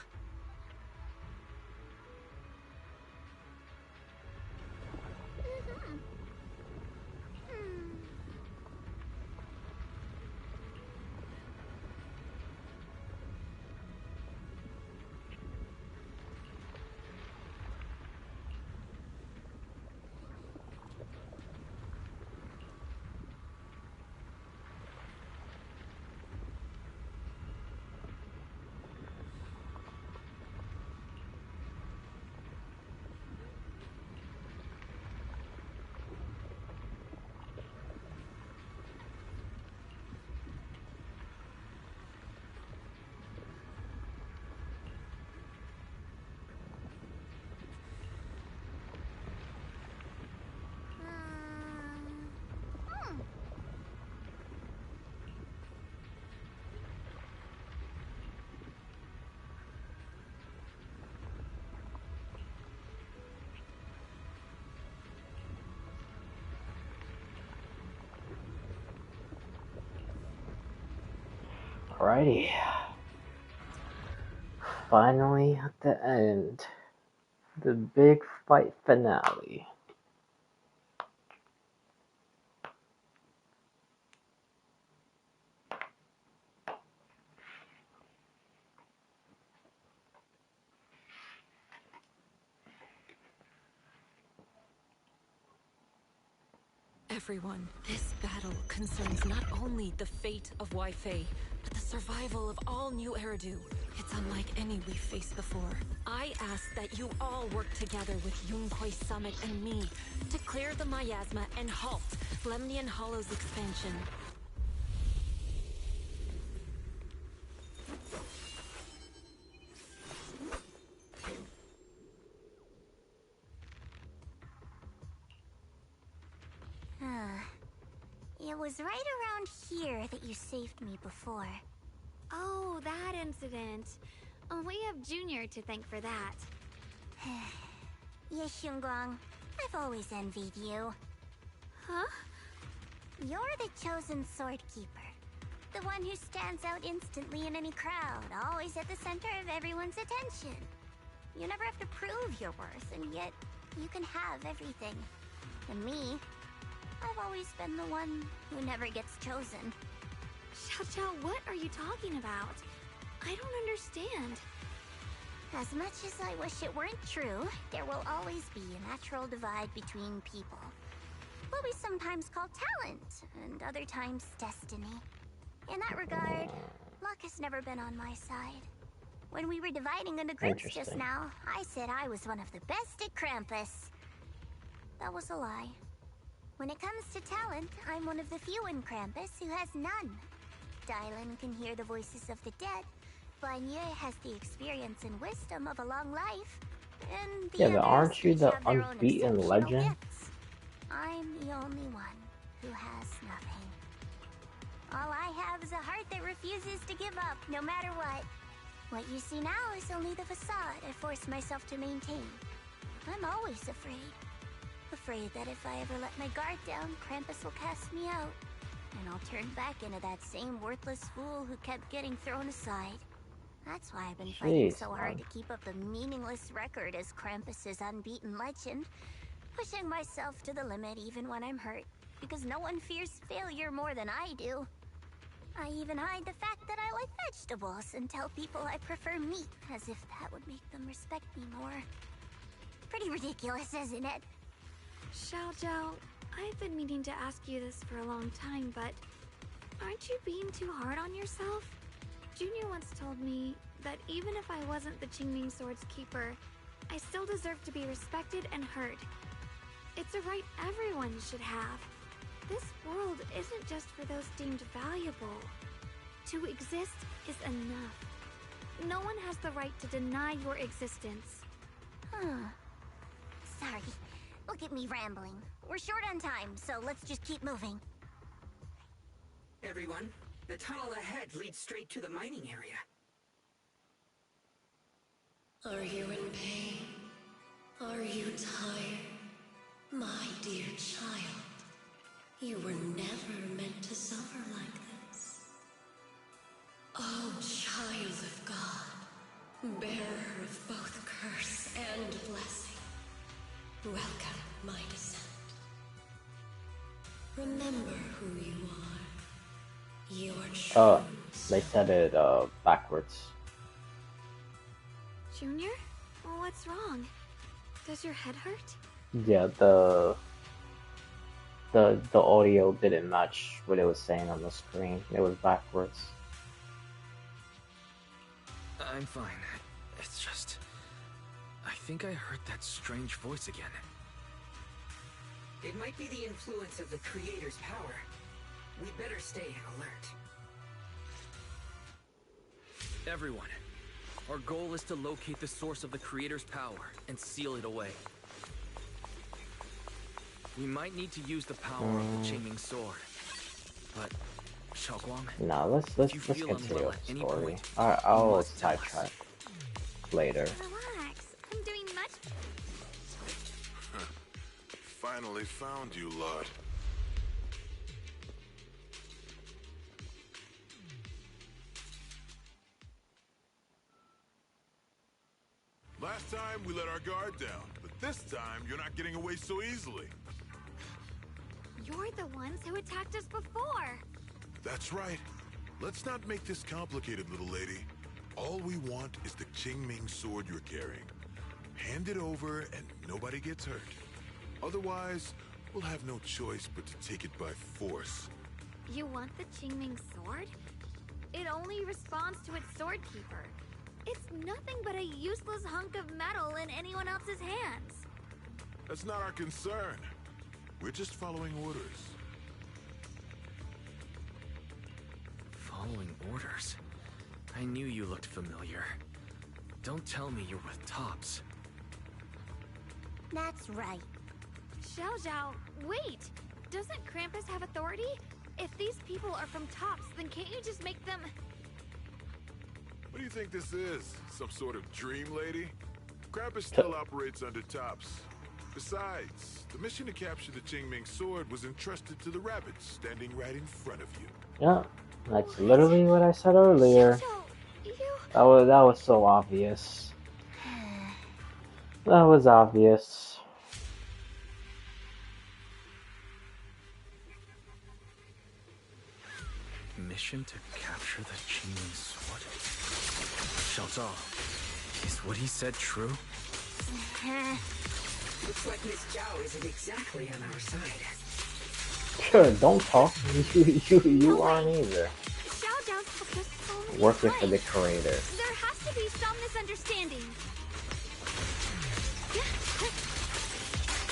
Alrighty. Finally at the end. The big fight finale. everyone. This battle concerns not only the fate of Waifei, but the survival of all New Eridu. It's unlike any we've faced before. I ask that you all work together with Yunquei Summit and me to clear the miasma and halt Lemnian Hollow's expansion. It was right around here that you saved me before. Oh, that incident. Oh, we have Junior to thank for that. Yes, Xinguang. I've always envied you. Huh? You're the chosen sword keeper. The one who stands out instantly in any crowd, always at the center of everyone's attention. You never have to prove your worth, and yet you can have everything. And me, I've always been the one who never gets chosen. Xiao, what are you talking about? I don't understand. As much as I wish it weren't true, there will always be a natural divide between people. What we sometimes call talent, and other times destiny. In that regard, luck has never been on my side. When we were dividing into groups just now, I said I was one of the best at Krampus. That was a lie. When it comes to talent, I'm one of the few in Krampus who has none. Dylan can hear the voices of the dead. Banye has the experience and wisdom of a long life. And the but aren't you the unbeaten legend? Gifts. I'm the only one who has nothing. All I have is a heart that refuses to give up, no matter what. What you see now is only the facade I forced myself to maintain. I'm always afraid. Afraid that if I ever let my guard down, Krampus will cast me out. And I'll turn back into that same worthless fool who kept getting thrown aside. That's why I've been fighting so hard to keep up the meaningless record as Krampus's unbeaten legend. Pushing myself to the limit even when I'm hurt, because no one fears failure more than I do. I even hide the fact that I like vegetables and tell people I prefer meat, as if that would make them respect me more. Pretty ridiculous, isn't it? Xiao, I've been meaning to ask you this for a long time, but aren't you being too hard on yourself? Junior once told me that even if I wasn't the Qingming Sword's keeper, I still deserve to be respected and heard. It's a right everyone should have. This world isn't just for those deemed valuable. To exist is enough. No one has the right to deny your existence. Sorry. Look at me rambling. We're short on time, so let's just keep moving. Everyone, the tunnel ahead leads straight to the mining area. Are you in pain? Are you tired? My dear child, you were never meant to suffer like this. Oh, child of God, bearer of both curse and blessing, welcome my descent. Remember who you are. Your true they said it backwards. Junior? What's wrong? Does your head hurt? Yeah, the audio didn't match what it was saying on the screen. It was backwards. I'm fine. It's just... I think I heard that strange voice again. It might be the influence of the Creator's power. We'd better stay alert. Everyone, our goal is to locate the source of the Creator's power and seal it away. We might need to use the power of the Qingming Sword, but Xiaoguang, Nah, let's continue with the story. I'll sidetrack later. Relax. I'm doing much. Finally found you, Lud. Last time we let our guard down, but this time you're not getting away so easily. You're the ones who attacked us before. That's right. Let's not make this complicated, little lady. All we want is the Qingming Sword you're carrying. Hand it over and nobody gets hurt. Otherwise, we'll have no choice but to take it by force. You want the Qingming sword? It only responds to its sword keeper. It's nothing but a useless hunk of metal in anyone else's hands. That's not our concern. We're just following orders. Following orders? I knew you looked familiar. Don't tell me you're with Tops. That's right. Xiao Zhao, wait! Doesn't Krampus have authority? If these people are from Tops, then can't you just make them... What do you think this is? Some sort of dream lady? Krampus still operates under Tops. Besides, the mission to capture the Qingming sword was entrusted to the rabbits standing right in front of you. Yeah, that's literally what I said earlier. That was so obvious. That was obvious. Mission to capture the Qingming sword? Xiao Zhao, is what he said true? Looks like Miss Zhao isn't exactly on our side. Sure, don't talk. You aren't either. Xiao Zhao's just told me Working he's for the right. creator. There has to be some misunderstanding.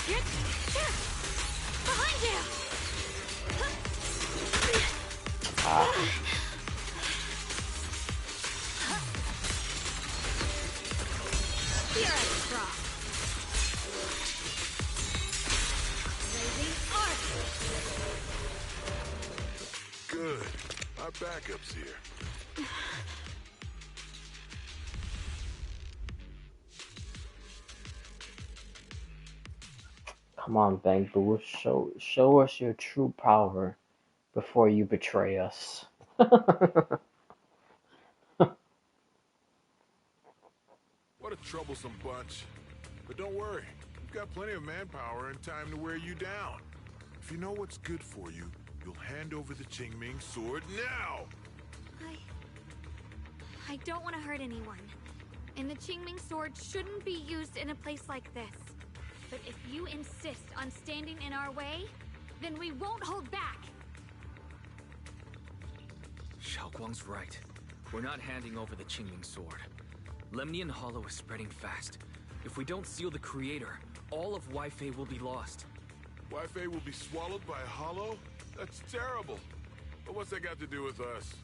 Here, behind you. Here I drop. Raising arc. Good. Our backup's here. Come on, Bang Boo. Show us your true power before you betray us. What a troublesome bunch. But don't worry, we've got plenty of manpower and time to wear you down. If you know what's good for you, you'll hand over the Qingming sword now! I don't want to hurt anyone. And the Qingming sword shouldn't be used in a place like this. But if you insist on standing in our way, then we won't hold back. Xiaoguang's right. We're not handing over the Qingming sword. Lemnian Hollow is spreading fast. If we don't seal the creator, all of Wi-Fei will be lost. Wi-Fei will be swallowed by a hollow? That's terrible. But what's that got to do with us?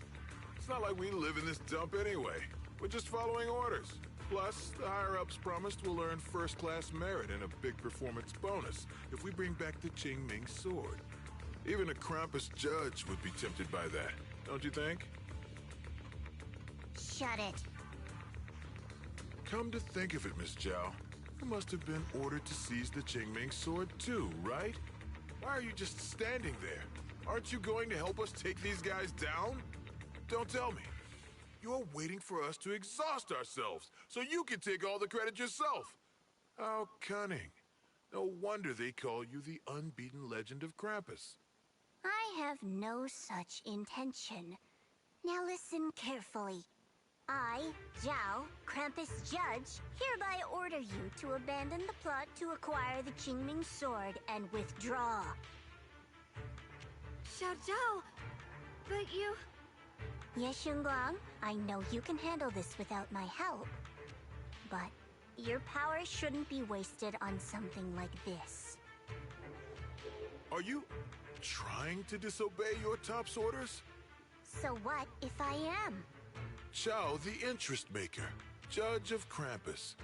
It's not like we live in this dump anyway. We're just following orders. Plus, the higher-ups promised we'll earn first-class merit and a big performance bonus if we bring back the Qingming sword. Even a Krampus judge would be tempted by that, don't you think? Shut it. Come to think of it, Miss Zhao, you must have been ordered to seize the Qingming sword too, right? Why are you just standing there? Aren't you going to help us take these guys down? Don't tell me. You're waiting for us to exhaust ourselves so you can take all the credit yourself. How cunning. No wonder they call you the unbeaten legend of Krampus. I have no such intention. Now listen carefully. I, Zhao, Krampus Judge, hereby order you to abandon the plot to acquire the Qingming sword and withdraw. Xiao Zhao, but you... Yes, Xunguang, I know you can handle this without my help. But your power shouldn't be wasted on something like this. Are you trying to disobey your top's orders? So what if I am? Zhao, the interest maker, judge of Krampus.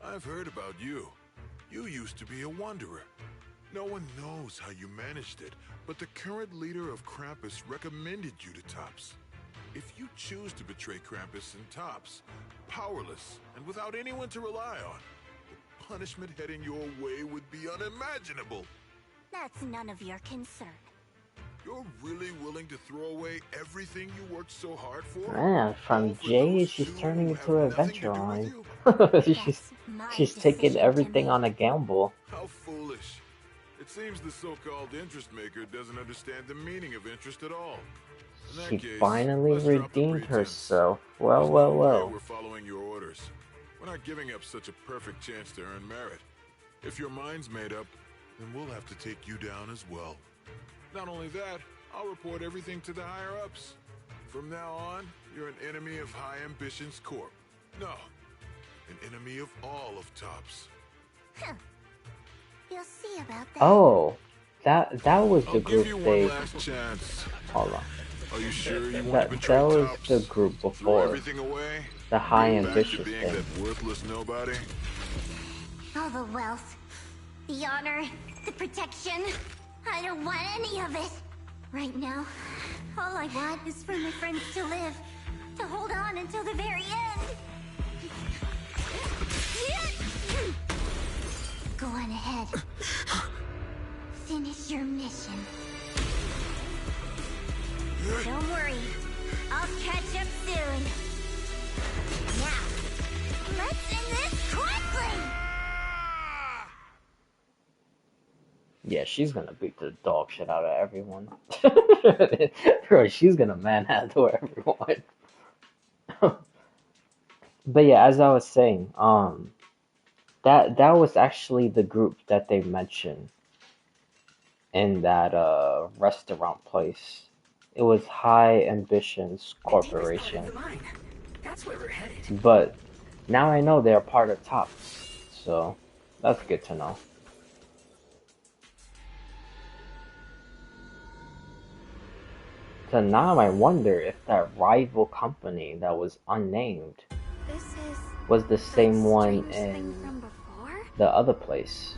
I've heard about you. You used to be a wanderer. No one knows how you managed it, but the current leader of Krampus recommended you to Tops. If you choose to betray Krampus and Tops, powerless and without anyone to rely on, the punishment heading your way would be unimaginable. That's none of your concern. You're really willing to throw away everything you worked so hard for? Man, from Jade, she's turning into an adventure line. she's taking everything on a gamble. How foolish. It seems the so-called interest maker doesn't understand the meaning of interest at all. She finally redeemed herself. Well. We're following your orders. We're not giving up such a perfect chance to earn merit. If your mind's made up, then we'll have to take you down as well. Not only that, I'll report everything to the higher-ups. From now on, you're an enemy of High Ambitions Corp. No, an enemy of all of TOPS. Huh. You'll see about that. Oh, that was the I'll group give you they. one last chance. Hold on. Are you sure you want to betray That was TOPS? the group Throw before. everything away? The High Back to Ambitious being thing. that worthless nobody? All the wealth, the honor, the protection. I don't want any of it. Right now, all I want is for my friends to live. To hold on until the very end. Go on ahead. Finish your mission. Don't worry. I'll catch up soon. Now, let's end this quickly! Yeah, she's gonna beat the dog shit out of everyone. Bro, she's gonna manhandle everyone. But yeah, as I was saying, that was actually the group that they mentioned in that restaurant place. It was High Ambitions Corporation. That's where we're headed. But now I know they're part of TOPS, so that's good to know. So now I wonder if that rival company that was unnamed was the same one in the other place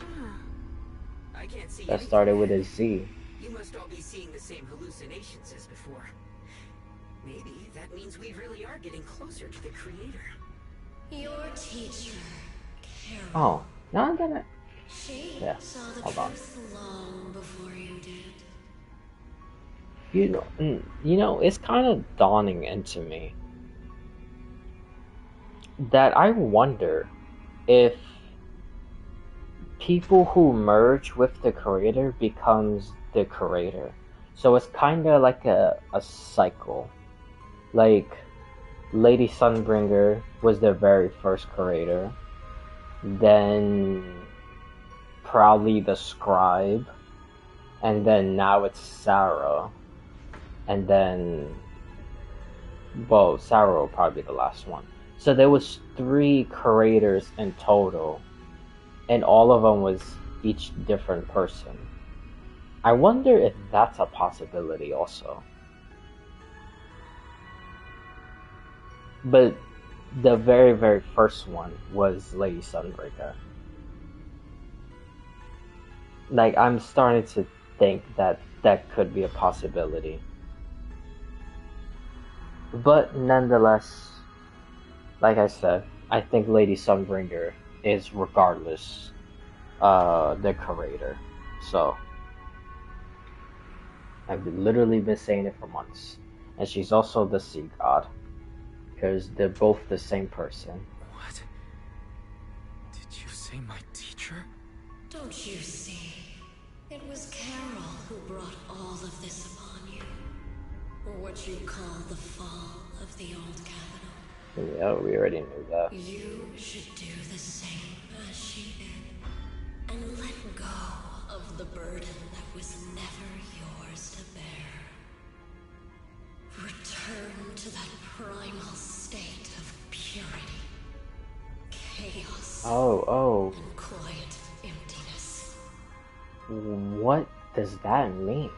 I can't see that started with a Z. You must all be seeing the same hallucinations as before. Maybe that means we really are getting closer to the creator. Your teacher, Carol. Oh, now I'm gonna. She Yeah, saw the hold on. truth long before you did. You know, it's kind of dawning into me that I wonder if people who merge with the creator becomes the creator. So it's kind of like a cycle. Like Lady Sunbringer was their very first creator. Then probably the Scribe. And then now it's Sarah. And then, well, Sarah will probably be the last one. So there was 3 creators in total, and all of them was each different person. I wonder if that's a possibility also. But the very, very first one was Lady Sunbreaker. Like, I'm starting to think that that could be a possibility. But nonetheless, like I said, I think Lady Sunbringer is regardless the creator. So I've literally been saying it for months. And she's also the sea god. Because they're both the same person. What? Did you say my teacher? Don't you see? It was Carol who brought all of this upon you. Or what you call the fall of the old capital. Yeah, we already knew that. You should do the same as she did. And let go of the burden that was never yours to bear. Return to that primal state of purity. Chaos. Oh. And quiet emptiness. What does that mean?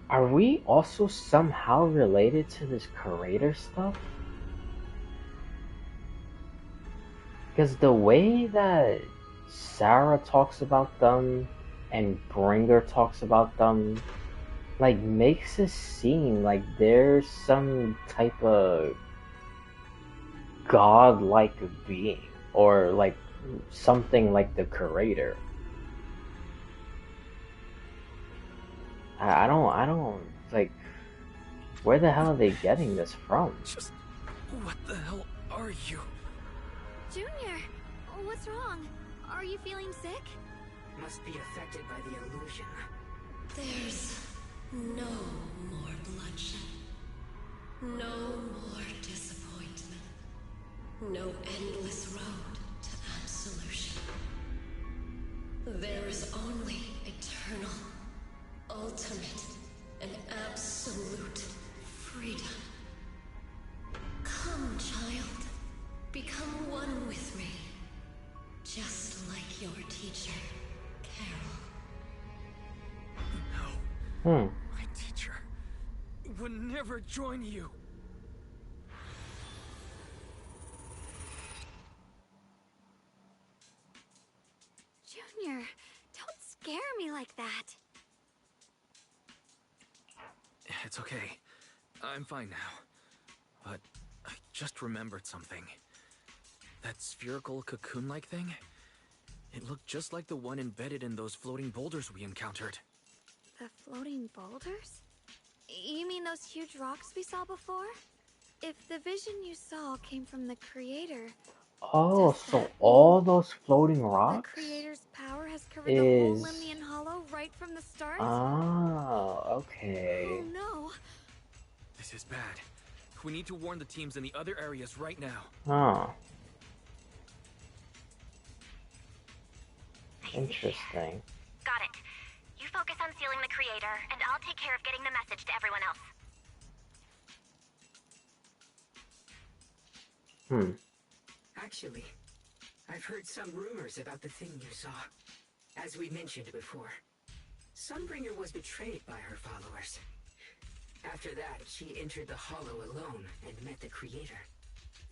Are we also somehow related to this creator stuff? Because the way that Sarah talks about them and Bringer talks about them, like, makes it seem like there's some type of godlike being, or like something like the creator. I don't, like, where the hell are they getting this from? Just, what the hell are you? Junior, what's wrong? Are you feeling sick? Must be affected by the illusion. There's no more bloodshed. No more disappointment. freedom. Come, child. Become one with me. Just like your teacher, Carol. No. My teacher would never join you. Junior, don't scare me like that. It's okay. I'm fine now. But I just remembered something. That spherical cocoon-like thing? It looked just like the one embedded in those floating boulders we encountered. The floating boulders? You mean those huge rocks we saw before? If the vision you saw came from the Creator... Oh, so all those floating The rocks Creator's power has covered the whole is... Limnian Hollow right from the start? Ah, okay. Oh no! This is bad. We need to warn the teams in the other areas right now. Oh. Interesting. Got it. You focus on sealing the Creator, and I'll take care of getting the message to everyone else. Actually, I've heard some rumors about the thing you saw. As we mentioned before, Sunbringer was betrayed by her followers. After that, she entered the Hollow alone and met the Creator.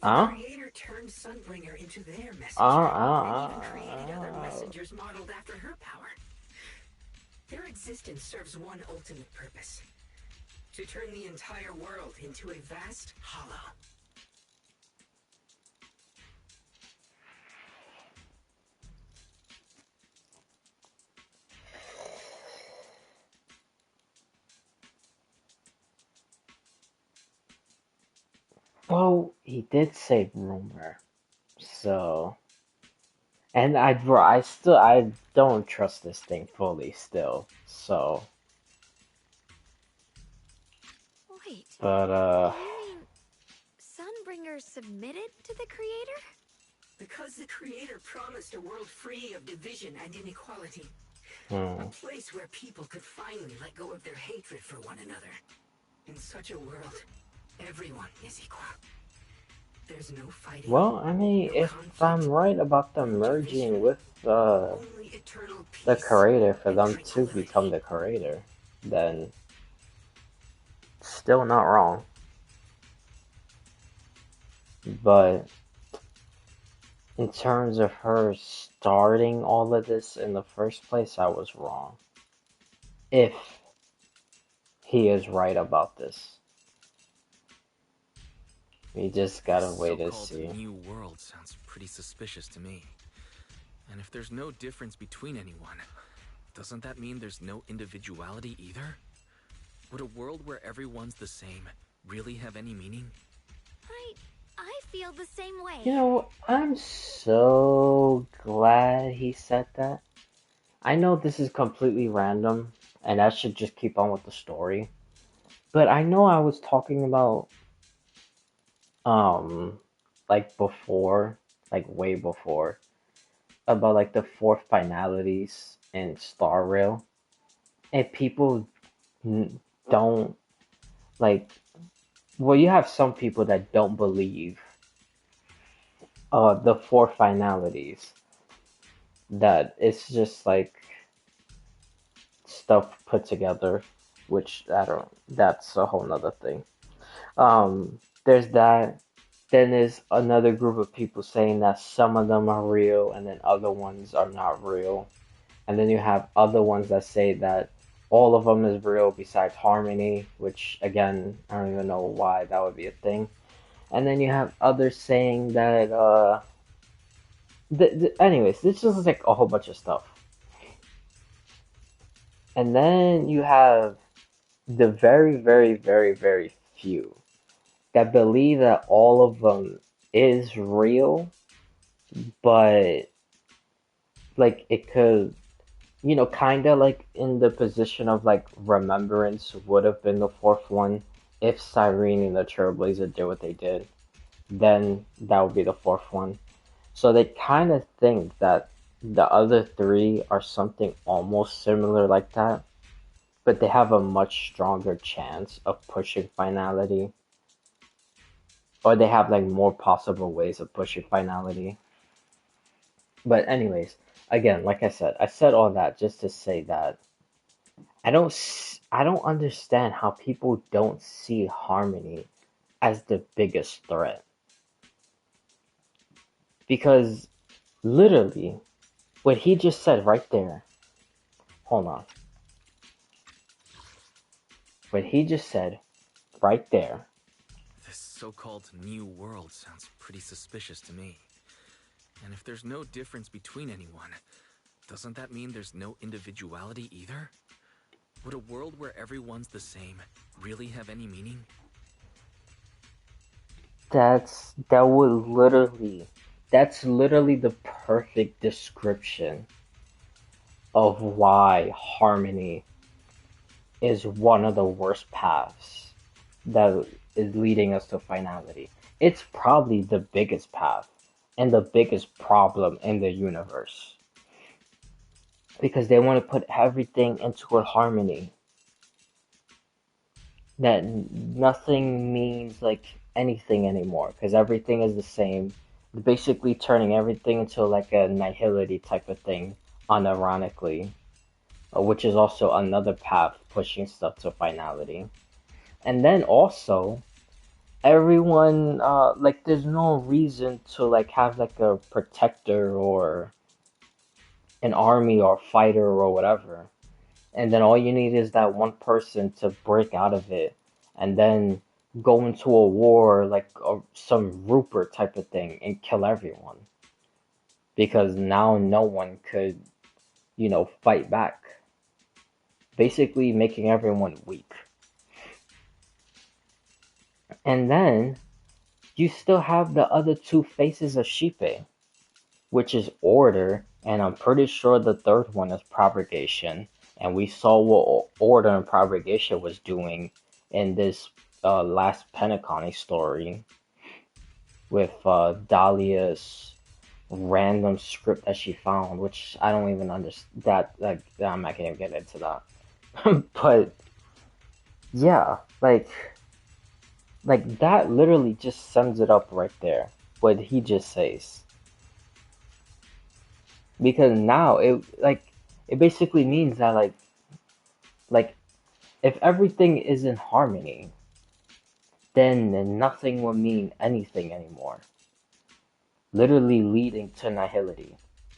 The Creator turned Sunbringer into their messenger, and even created other messengers modeled after her power. Their existence serves one ultimate purpose: to turn the entire world into a vast hollow. Well, he did say rumor, so, and I don't trust this thing fully still, so, Wait. but, You mean Sunbringer submitted to the Creator? Because the Creator promised a world free of division and inequality. Hmm. A place where people could finally let go of their hatred for one another. In such a world, everyone is equal. There's no fighting. Well, I mean, if I'm right about them merging with, the Creator for them to become the Creator, then still not wrong. But in terms of her starting all of this in the first place, I was wrong. If he is right about this. We just gotta wait and see. New world sounds pretty suspicious to me. And if there's no difference between anyone, doesn't that mean there's no individuality either? Would a world where everyone's the same really have any meaning? I feel the same way. You know, I'm so glad he said that. I know this is completely random, and I should just keep on with the story. But I know I was talking about, like before, like way before, about like the fourth finalities in Star Rail. And people don't, like, well, you have some people that don't believe the four finalities, that it's just like stuff put together, which that's a whole nother thing. There's that. Then there's another group of people saying that some of them are real and then other ones are not real. And then you have other ones that say that all of them is real besides Harmony, which again, I don't even know why that would be a thing. And then you have others saying that, anyways, this is like a whole bunch of stuff. And then you have the very, very, very, very few that believe that all of them is real, but like it could, you know, kind of like in the position of like Remembrance would have been the fourth one if Cyrene and the Trailblazer did what they did, then that would be the fourth one. So they kind of think that the other three are something almost similar like that, but they have a much stronger chance of pushing finality, or they have like more possible ways of pushing finality. But anyways, again, like I said all that just to say that I don't understand how people don't see Harmony as the biggest threat. Because literally, what he just said right there, hold on. What he just said right there. This so-called new world sounds pretty suspicious to me. And if there's no difference between anyone, doesn't that mean there's no individuality either? Would a world where everyone's the same really have any meaning? That's literally the perfect description of why Harmony is one of the worst paths that is leading us to finality. It's probably the biggest path and the biggest problem in the universe. Because they want to put everything into a harmony. That nothing means like anything anymore. Because everything is the same. Basically turning everything into like a nihility type of thing, unironically. Which is also another path pushing stuff to finality. And then also, everyone, like there's no reason to like have like a protector or an army or fighter or whatever. And then all you need is that one person to break out of it and then go into a war like some Rupert type of thing and kill everyone. Because now no one could, fight back. Basically making everyone weak. And then you still have the other two faces of Shippe, which is Order, and I'm pretty sure the third one is Propagation. And we saw what Order and Propagation was doing in this last Pentacon story with Dahlia's random script that she found, which I don't even understand. Like, I'm not gonna even get into that. But yeah, like that literally just sums it up right there. What he just says. Because now it basically means that like if everything is in harmony, then nothing will mean anything anymore. Literally leading to nihility,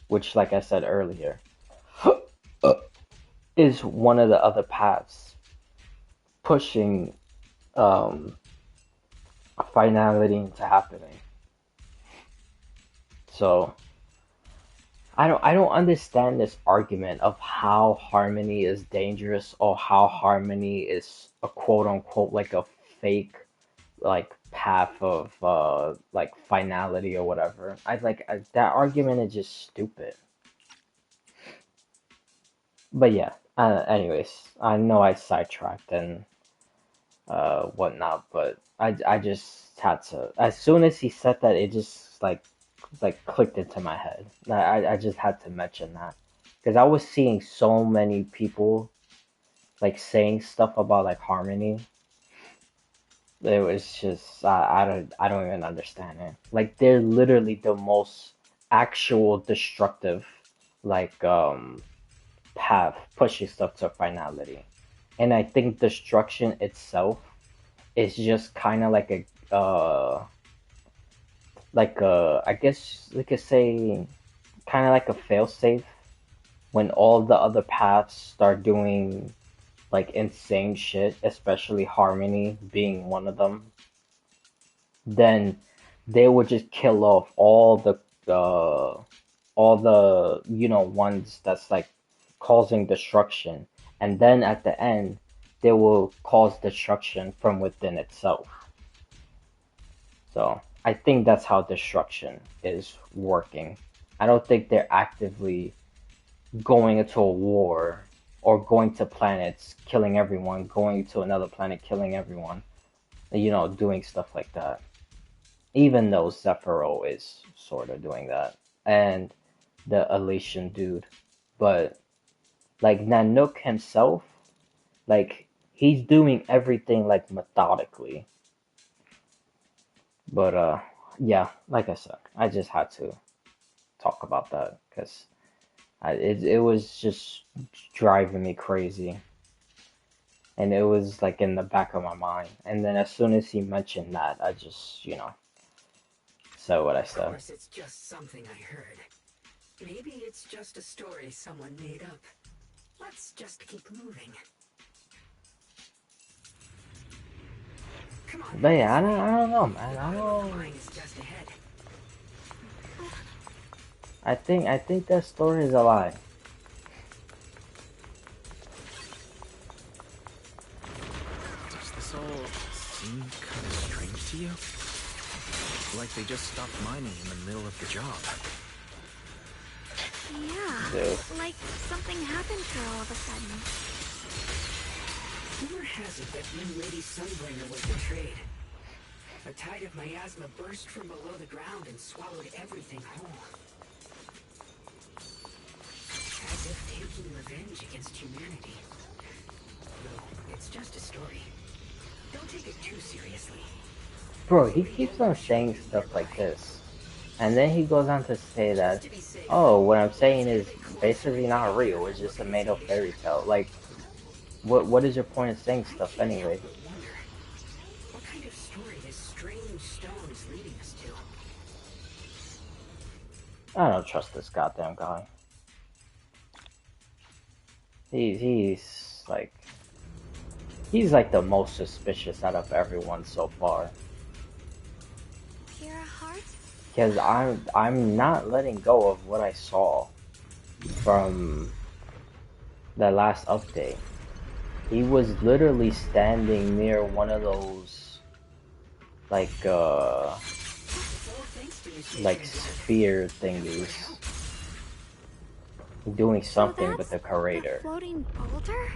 which, like I said earlier, is one of the other paths pushing finality into happening. So I don't understand this argument of how harmony is dangerous or how harmony is a quote unquote like a fake like path of like finality or whatever. That argument is just stupid. But yeah, anyways, I know I sidetracked and whatnot, but I just had to. As soon as he said that, it just like clicked into my head. I just had to mention that because I was seeing so many people like saying stuff about like harmony. It was just I don't even understand it. Like they're literally the most actual destructive like path pushing stuff to finality, and I think destruction itself is just kind of like I guess we could say kind of like a failsafe when all the other paths start doing like insane shit, especially Harmony being one of them, then they would just kill off all the ones that's like causing destruction, and then at the end they will cause destruction from within itself. So I think that's how destruction is working. I don't think they're actively going into a war or going to planets, killing everyone, going to another planet, killing everyone, doing stuff like that. Even though Zephyro is sort of doing that, and the Elation dude. But, like, Nanook himself, Like, he's doing everything, like, methodically. But, yeah, like I said, I just had to talk about that, because it was just driving me crazy. And it was, like, in the back of my mind. And then as soon as he mentioned that, I just, said what I said. Of course, it's just something I heard. Maybe it's just a story someone made up. Let's just keep moving. Come on. But yeah, I don't know, man. I think that story is a lie. Does this all seem kind of strange to you? Like they just stopped mining in the middle of the job. Yeah, like something happened here all of a sudden. Rumor has it that new Lady Sunbringer was betrayed. A tide of miasma burst from below the ground and swallowed everything whole. As if taking revenge against humanity. Though, it's just a story. Don't take it too seriously. Bro, he keeps on saying stuff like this. And then he goes on to say that, oh, what I'm saying is basically not real, it's just a made-up fairy tale. Like, what is your point of saying stuff anyway? What kind of story is strange stones leading us to? I don't trust this goddamn guy. He's like the most suspicious out of everyone so far. Pure heart? Because I'm not letting go of what I saw from the last update. He was literally standing near one of those like sphere thingies, doing something with the curator. Floating boulder?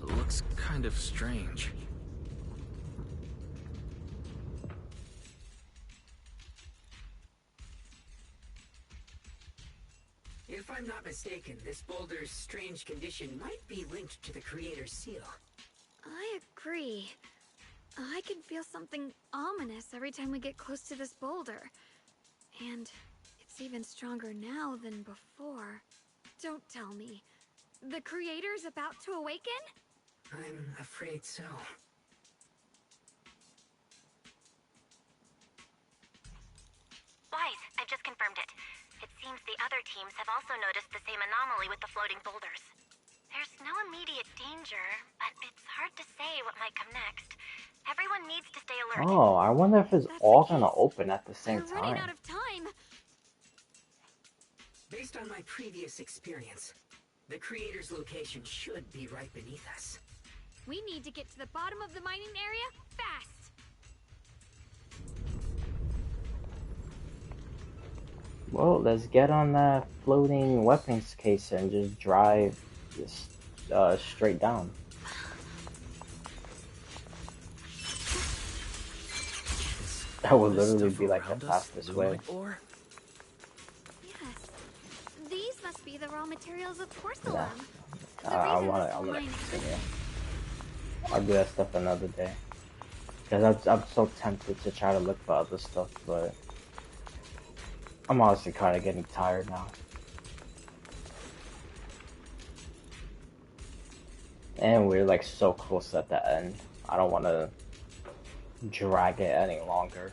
It looks kind of strange. If I'm not mistaken, this boulder's strange condition might be linked to the creator's seal. I agree. I can feel something ominous every time we get close to this boulder. And it's even stronger now than before. Don't tell me. The creator's about to awaken? I'm afraid so. Wise, I've just confirmed it. It seems the other teams have also noticed the same anomaly with the floating boulders. There's no immediate danger, but it's hard to say what might come next. Everyone needs to stay alert. Oh, I wonder if it's all gonna open at the same We're running time. out of time. Based on my previous experience, the creator's location should be right beneath us. We need to get to the bottom of the mining area fast. Well, let's get on that floating weapons case and just drive just straight down. That would literally be like the fastest way. Yes. These must be the raw materials of porcelain. Yeah. I wanna continue. I'll do that stuff another day. Because I'm so tempted to try to look for other stuff, but I'm honestly kind of getting tired now. And we're like so close at the end. I don't want to drag it any longer.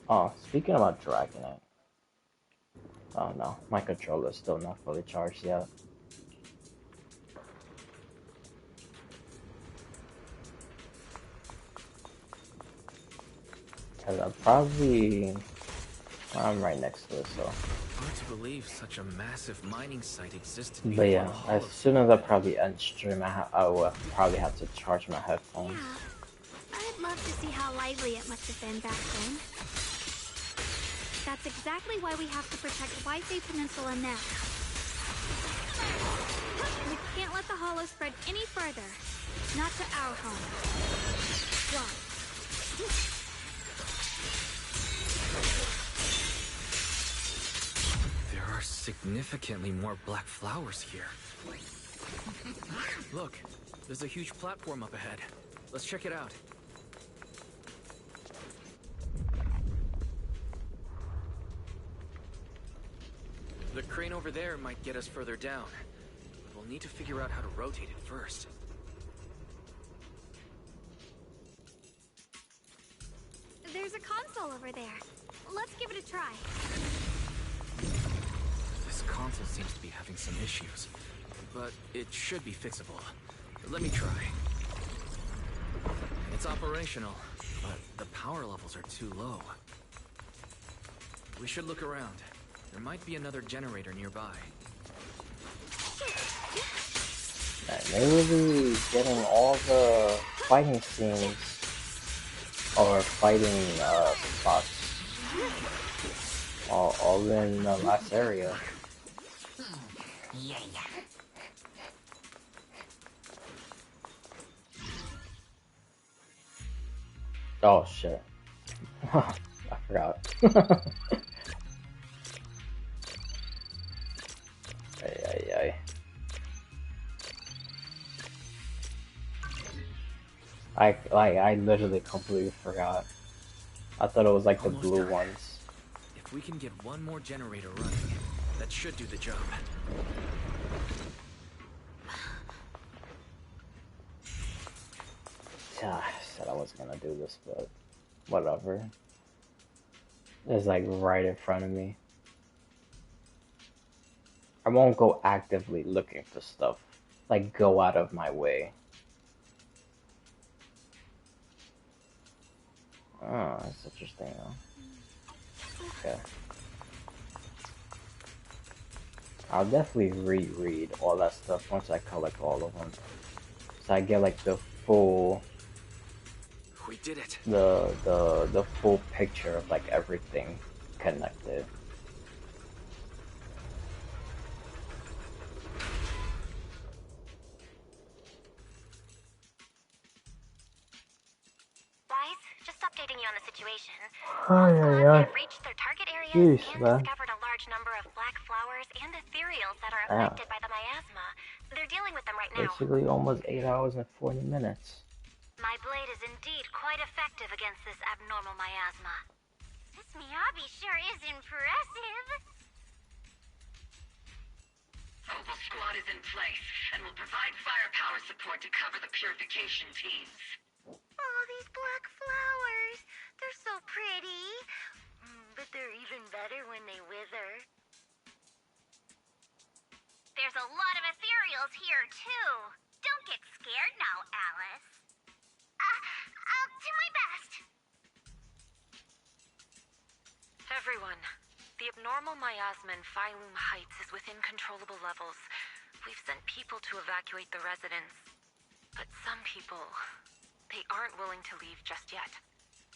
Oh, speaking about dragging it. Oh no, my controller's still not fully charged yet. Cause I'm right next to it, so. Hard to believe such a massive mining site existed. But yeah, as soon as I probably end stream, I will probably have to charge my headphones. Yeah. I'd love to see how lively it must have been back then. That's exactly why we have to protect Wi-Fi Peninsula now. We can't let the hollow spread any further. Not to our home. Why? are significantly more black flowers here. Look, there's a huge platform up ahead. Let's check it out. The crane over there might get us further down. We'll need to figure out how to rotate it first. There's a console over there. Let's give it a try. This console seems to be having some issues, but it should be fixable. Let me try. It's operational, but the power levels are too low. We should look around. There might be another generator nearby. They really getting all the fighting scenes or fighting spots all in the last area. Oh shit. I forgot. Ay. I literally completely forgot. I thought it was like the blue ones. If we can get one more generator running, that should do the job. I said I was gonna do this, but whatever. It's like right in front of me. I won't go actively looking for stuff. Like go out of my way. Oh, that's interesting though. Okay. I'll definitely reread all that stuff once I collect all of them. So I get like the full... We did it. The full picture of like everything connected. Wise, just updating you on the situation. Ay. They've reached their target areas Jeez, and man. discovered a large number of black flowers and ethereals that are affected by the miasma. They're dealing with them right now. Basically almost 8 hours and 40 minutes. My blade is indeed quite effective against this abnormal miasma. This Miyabi sure is impressive. Mobile squad is in place and will provide firepower support to cover the purification teams. Oh, these black flowers. They're so pretty. But they're even better when they wither. There's a lot of ethereals here, too. Don't get scared now, Alice. I'll do my best. Everyone, the abnormal miasma in Phylum Heights is within controllable levels. We've sent people to evacuate the residents. But some people, they aren't willing to leave just yet.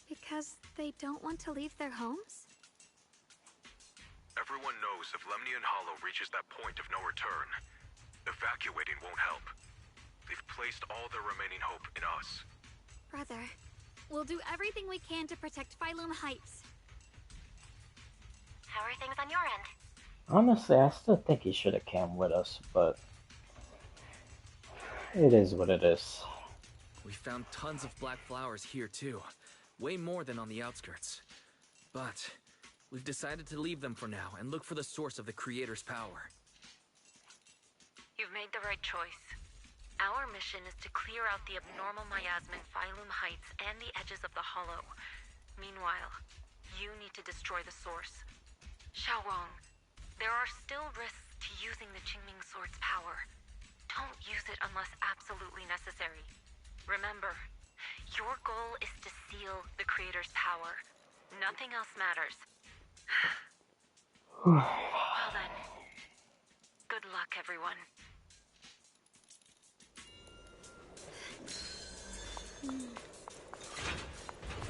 Because they don't want to leave their homes? Everyone knows if Lemnian Hollow reaches that point of no return, evacuating won't help. They've placed all their remaining hope in us. Brother, we'll do everything we can to protect Phylum Heights. How are things on your end? Honestly, I still think he should have came with us, but it is what it is. We found tons of black flowers here too. Way more than on the outskirts. But we've decided to leave them for now and look for the source of the Creator's power. You've made the right choice. Our mission is to clear out the abnormal miasma in Phylum Heights and the edges of the Hollow. Meanwhile, you need to destroy the source. Xiaowang, there are still risks to using the Qingming Sword's power. Don't use it unless absolutely necessary. Remember, your goal is to seal the Creator's power. Nothing else matters. Well then, good luck, everyone.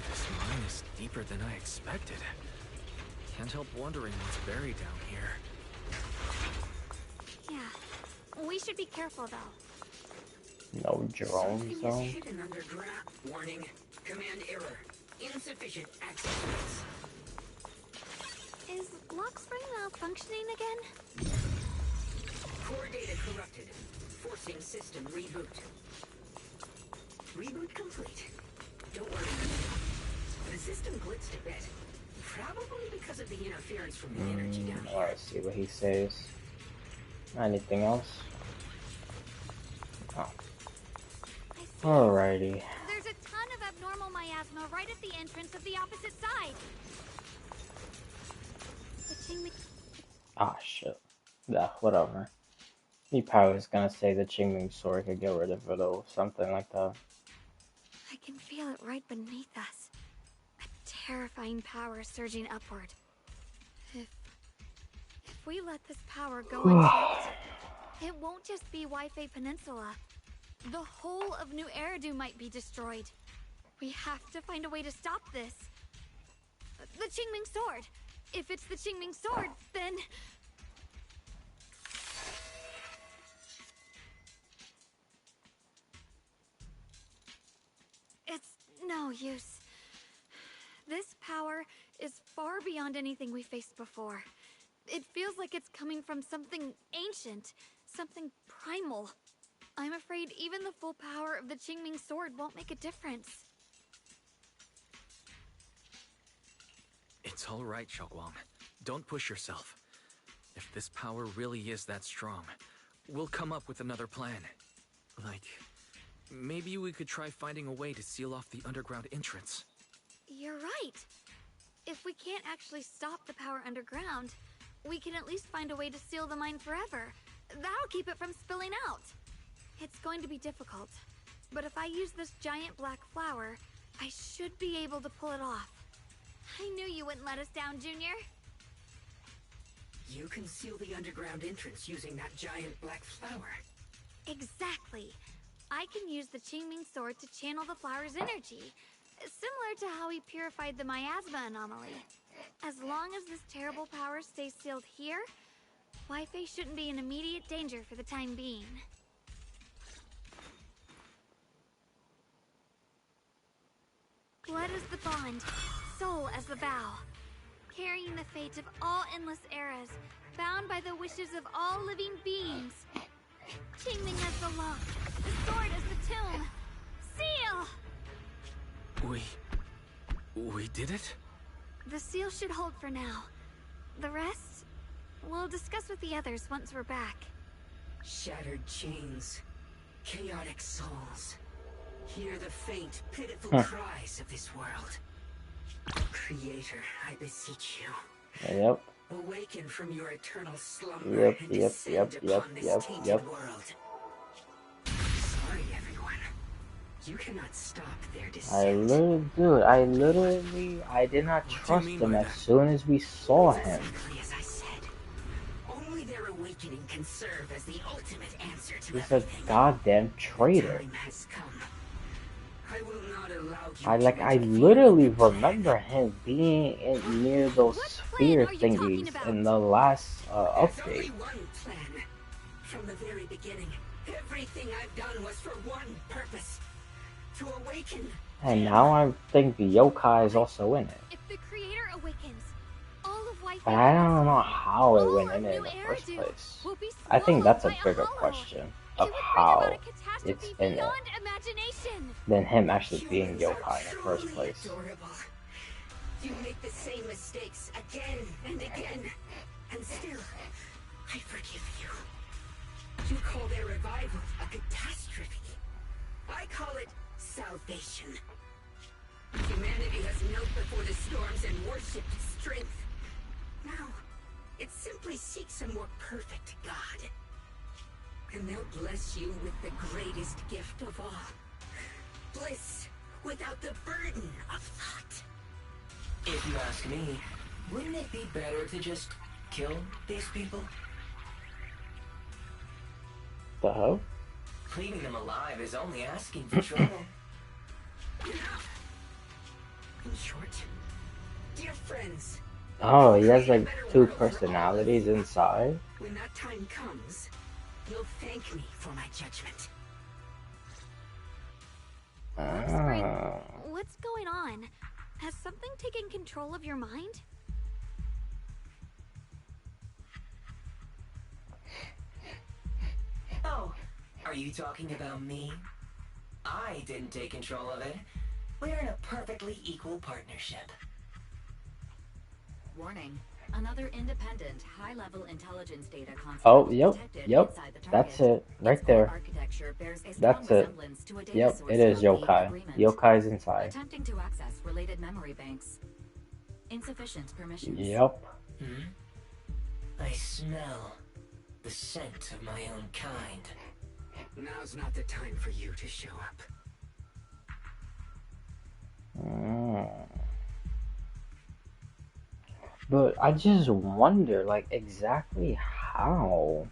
This mine is deeper than I expected. Can't help wondering what's buried down here. Yeah, we should be careful though. No drone Something zone? is hidden underground. Warning. Command error. Insufficient access. Is lock spring malfunctioning again? Core data corrupted. Forcing system reboot. Reboot complete. Don't worry. The system glitched a bit. Probably because of the interference from the energy down here. Let's see what he says. Anything else? Oh. Alrighty. There's a ton of abnormal miasma right at the entrance of the opposite side. The Qingming... Ah, shit. Yeah, whatever. He probably was gonna say the Qingming sword could get rid of it or something like that. I can feel it right beneath us. A terrifying power surging upward. If we let this power go unchecked, it won't just be Wi-Fi Peninsula. The whole of New Eridu might be destroyed. We have to find a way to stop this. The Qingming sword. If it's the Qingming sword, then... It's no use. This power is far beyond anything we faced before. It feels like it's coming from something ancient, something primal. I'm afraid even the full power of the Qingming sword won't make a difference. It's all right, Xiaoguang. Don't push yourself. If this power really is that strong, we'll come up with another plan. Like, maybe we could try finding a way to seal off the underground entrance. You're right. If we can't actually stop the power underground, we can at least find a way to seal the mine forever. That'll keep it from spilling out. It's going to be difficult, but if I use this giant black flower, I should be able to pull it off. I knew you wouldn't let us down, Junior. You can seal the underground entrance using that giant black flower. Exactly. I can use the Qingming sword to channel the flower's energy, similar to how we purified the miasma anomaly. As long as this terrible power stays sealed here, Wi-Fi shouldn't be in immediate danger for the time being. Blood is the bond, soul as the vow, carrying the fate of all endless eras, bound by the wishes of all living beings. Qingming as the lock, the sword as the tomb. Seal! We did it? The seal should hold for now. The rest, we'll discuss with the others once we're back. Shattered chains, chaotic souls. Hear the faint, pitiful cries of this world. Creator, I beseech you. Yep. Awaken from your eternal slumber and descend upon this tainted world. Sorry, everyone. You cannot stop their descent. I did not trust him as soon as we saw him. Exactly as I said. Only their awakening can serve as the ultimate answer to He's everything. a goddamn traitor. Time has come. I will not allow you I literally remember him being near those sphere thingies in the last update. There's only one plan. From the very beginning, everything I've done was for one purpose. To awaken. And now I think the yokai is also in it. If the creator awakens, all of Wi-Fi, But I don't know how it went in the first place. I think that's a bigger question of how it's in it than him actually being yokai in the first place. Adorable. You make the same mistakes again and again, and still, I forgive you. You call their revival a catastrophe. I call it salvation. Humanity has knelt before the storms and worshipped strength. Now, it simply seeks a more perfect God. And they'll bless you with the greatest gift of all. Bliss without the burden of thought. If you ask me, wouldn't it be better to just kill these people? The hell? Leaving them alive is only asking for trouble. In short, dear friends. Oh, he has like two personalities inside? When that time comes, you'll thank me for my judgment. Ah. What's going on? Has something taken control of your mind? Are you talking about me? I didn't take control of it. We're in a perfectly equal partnership. Warning. Another independent, high-level intelligence data construct Oh, yep, detected yep. inside the target. That's it, right Its core there. architecture bears a strong That's it. resemblance to a data Yep, source it is from the yokai. agreement. Yokai's inside. Attempting to access related memory banks. Insufficient permissions. Yep. I smell the scent of my own kind. Now's not the time for you to show up. But I just wonder, like, exactly how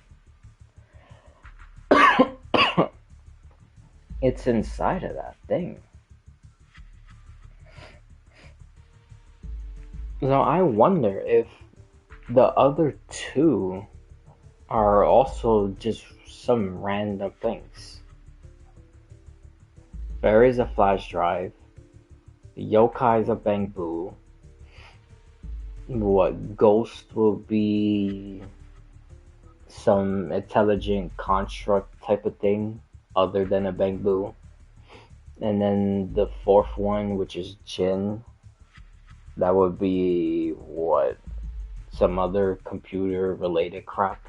it's inside of that thing. Now, I wonder if the other two are also just some random things. Barry's a flash drive. Yokai's a bamboo. What, Ghost will be some intelligent construct type of thing other than a bamboo. And then the fourth one, which is Jin, that would be what? Some other computer related crap.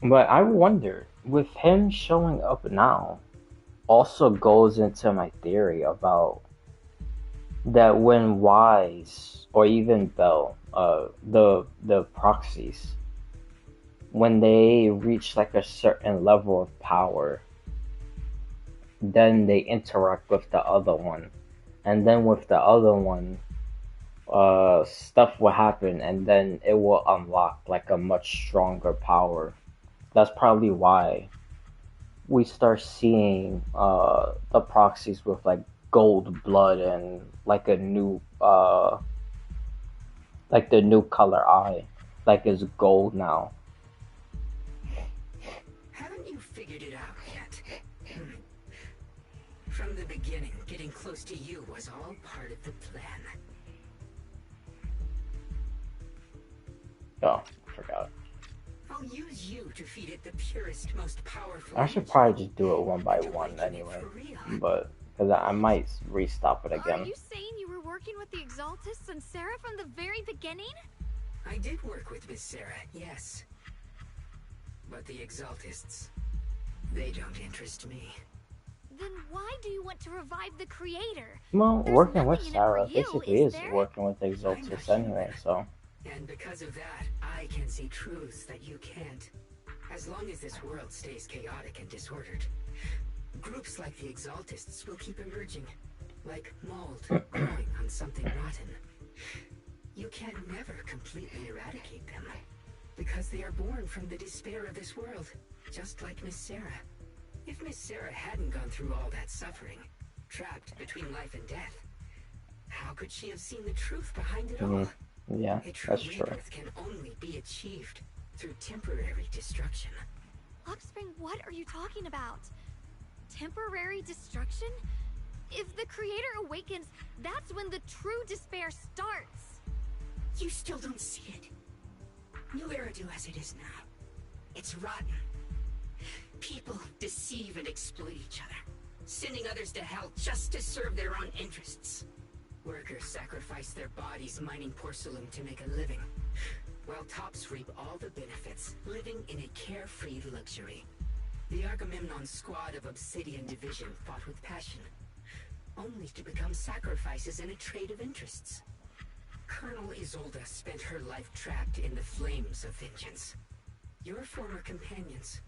But I wonder, with him showing up now, also goes into my theory about that when Wise or even Bell, the proxies, when they reach like a certain level of power, then they interact with the other one, and then with the other one, stuff will happen, and then it will unlock like a much stronger power. That's probably why we start seeing the proxies with like gold blood and like a new like the new color eye, like it's gold now. Haven't you figured it out yet? From the beginning, getting close to you was all part of the plan. Oh, I forgot. I'll use you to feed it the purest, most powerful. I should probably just do it one by one anyway, but because I might restop it again. Are you saying you were working with the Exaltists and Sarah from the very beginning? I did work with Miss Sarah, yes. But the Exaltists, they don't interest me. Then why do you want to revive the Creator? Well, There's working with nothing in it Sarah for you, basically is there? working with the Exaltists anyway, so. And because of that, I can see truths that you can't. As long as this world stays chaotic and disordered, groups like the Exaltists will keep emerging, like mold growing on something rotten. You can never completely eradicate them, because they are born from the despair of this world, just like Miss Sarah. If Miss Sarah hadn't gone through all that suffering, trapped between life and death, how could she have seen the truth behind it all? Yeah, that's true. Rebirth can only be achieved through temporary destruction. Luxspring, what are you talking about? Temporary destruction? If the Creator awakens, that's when the true despair starts. You still don't see it. New Eridu as it is now. It's rotten. People deceive and exploit each other, sending others to hell just to serve their own interests. Workers sacrifice their bodies mining porcelain to make a living, while tops reap all the benefits, living in a carefree luxury. The Agamemnon squad of Obsidian Division fought with passion, only to become sacrifices in a trade of interests. Colonel Isolde spent her life trapped in the flames of vengeance. Your former companions,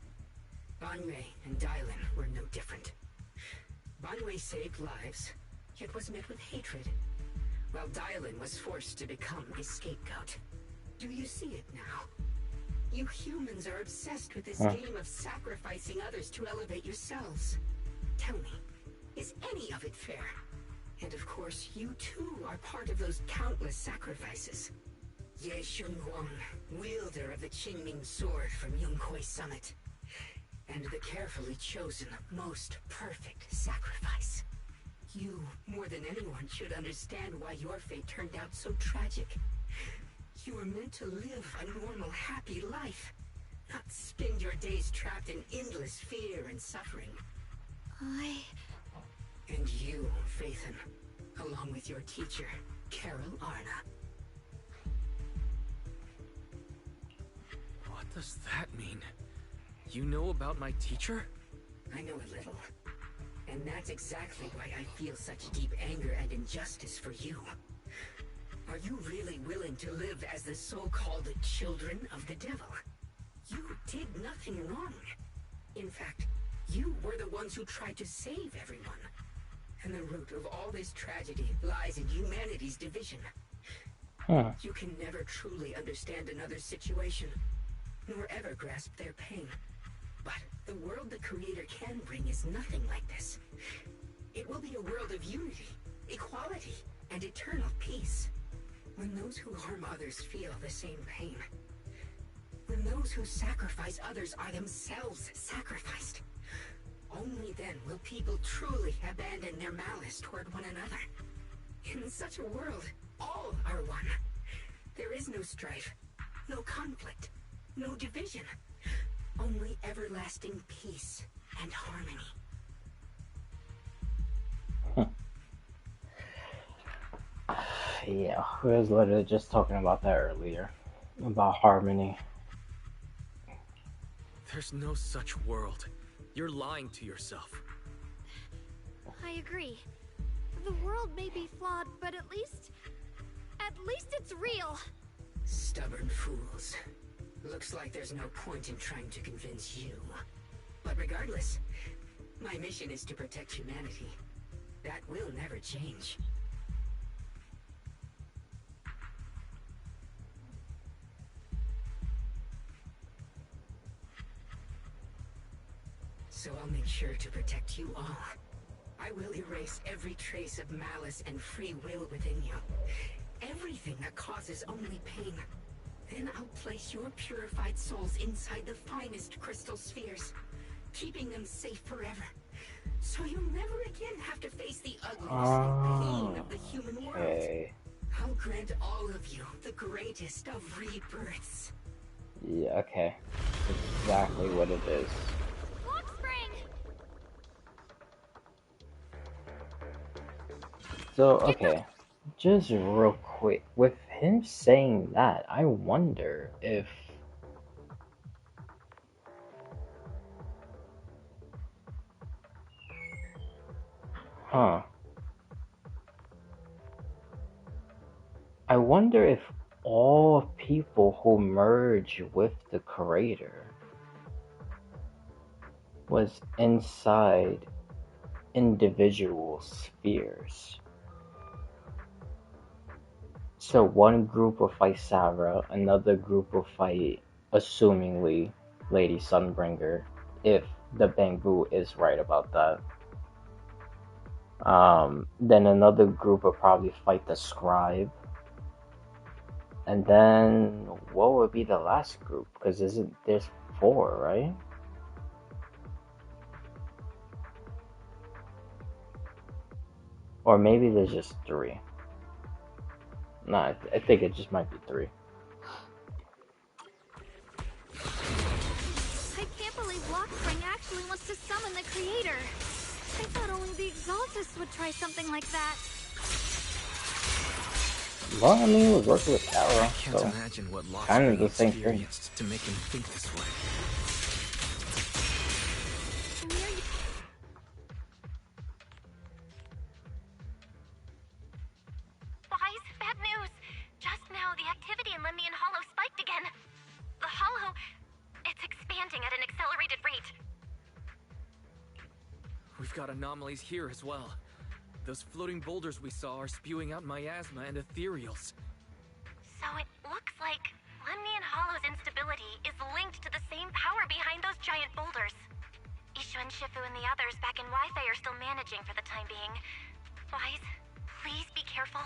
Banwei and Dylan, were no different. Banwei saved lives, yet was met with hatred, while Dylan was forced to become a scapegoat. Do you see it now? You humans are obsessed with this game of sacrificing others to elevate yourselves. Tell me, is any of it fair? And of course, you too are part of those countless sacrifices. Ye Shunguang, wielder of the Qingming sword from Yunhui Summit, and the carefully chosen, most perfect sacrifice. You, more than anyone, should understand why your fate turned out so tragic. You were meant to live a normal, happy life, not spend your days trapped in endless fear and suffering. And you, Phaethon, along with your teacher, Carol Arna. What does that mean? You know about my teacher? I know a little. And that's exactly why I feel such deep anger and injustice for you. Are you really willing to live as the so-called children of the devil? You did nothing wrong. In fact, you were the ones who tried to save everyone. And the root of all this tragedy lies in humanity's division. You can never truly understand another's situation, nor ever grasp their pain. But the world the Creator can bring is nothing like this. It will be a world of unity, equality, and eternal peace. When those who harm others feel the same pain. When those who sacrifice others are themselves sacrificed. Only then will people truly abandon their malice toward one another. In such a world, all are one. There is no strife, no conflict, no division. Only everlasting peace and harmony. Yeah, we was literally just talking about that earlier. About harmony. There's no such world. You're lying to yourself. I agree. The world may be flawed, but at least it's real. Stubborn fools. Looks like there's no point in trying to convince you. But regardless, my mission is to protect humanity. That will never change. So I'll make sure to protect you all. I will erase every trace of malice and free will within you. Everything that causes only pain. Then I'll place your purified souls inside the finest crystal spheres, keeping them safe forever. So you'll never again have to face the ugliness and pain of the human world. I'll grant all of you the greatest of rebirths. Yeah, okay. That's exactly what it is. So, okay. Just real quick, with him saying that, I wonder if... I wonder if all people who merge with the Creator was inside individual spheres. So one group will fight Sarah, another group will fight, assumingly, Lady Sunbringer, if the Bamboo is right about that. Then another group will probably fight the Scribe. And then, what would be the last group? Because there's 4, right? Or maybe there's just 3. Nah, I think it just might be 3. I can't believe Lockspring actually wants to summon the Creator. I thought only the Exaltists would try something like that. Well, I mean, it was working with Tara, I can't imagine what kind of Lockspring the same thing. experienced to make him think this way. Wise, bad news. Just now, the activity in Lemnian Hollow spiked again. The Hollow, it's expanding at an accelerated rate. We've got anomalies here as well. Those floating boulders we saw are spewing out miasma and ethereals. So it looks like Lemnian Hollow's instability is linked to the same power behind those giant boulders. Ishu and Shifu and the others back in Wi-Fi are still managing for the time being. Wise, please be careful.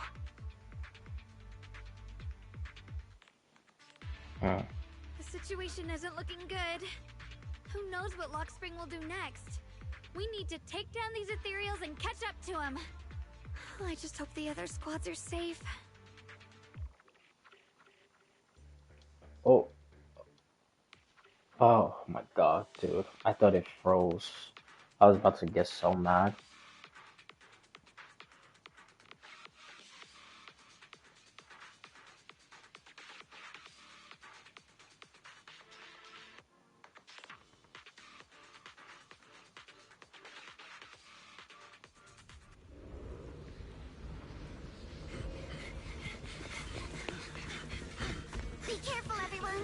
The situation isn't looking good. Who knows what Lockspring will do next? We need to take down these ethereals and catch up to him. I just hope the other squads are safe. Oh my god, dude. I thought it froze. I was about to get so mad. Be careful, everyone.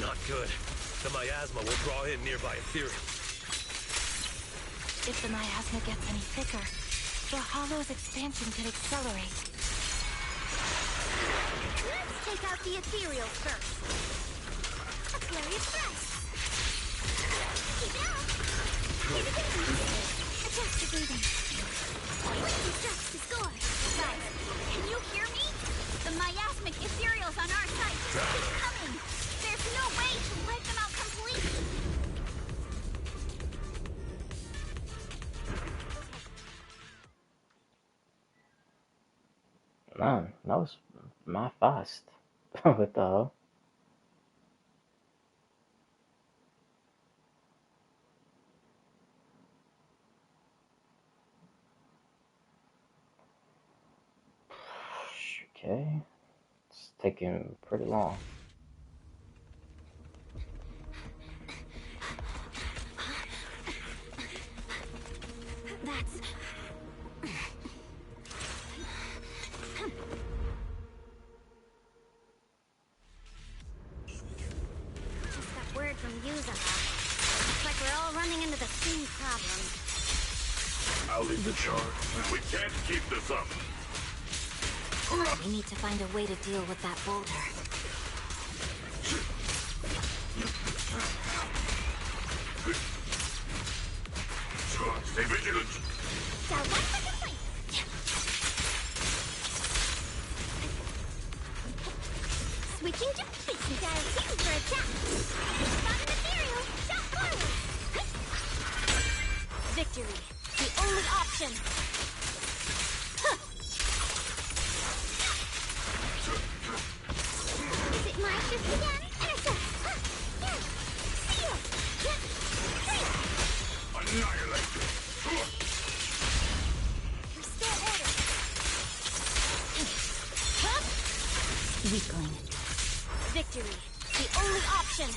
Not good. The miasma will draw in nearby ethereal. If the miasma gets any thicker, the hollow's expansion could accelerate. Let's take out the ethereal first. A flurry of stress. Keep it up. Here we go. Adjust your breathing. Quickly stretch to score. Guys, can you hear me? The miasmic ethereal's on our side. Just keep coming. There's no way to wipe them out completely. Man, that was my fast. What the hell? Okay. It's taking pretty long. That's... Just got word from Yuza. Looks like we're all running into the same problem. I'll lead the charge. We can't keep this up. We need to find a way to deal with that boulder. Stay vigilant. Got 1 second, please. Switching to facing dial 2 for attack. Found an ethereal. Shot forward. Victory. The only option. Is it my shift again? Intercept. Yeah. Seal. Annihilate. Restore order. Weakling. Victory. The only option.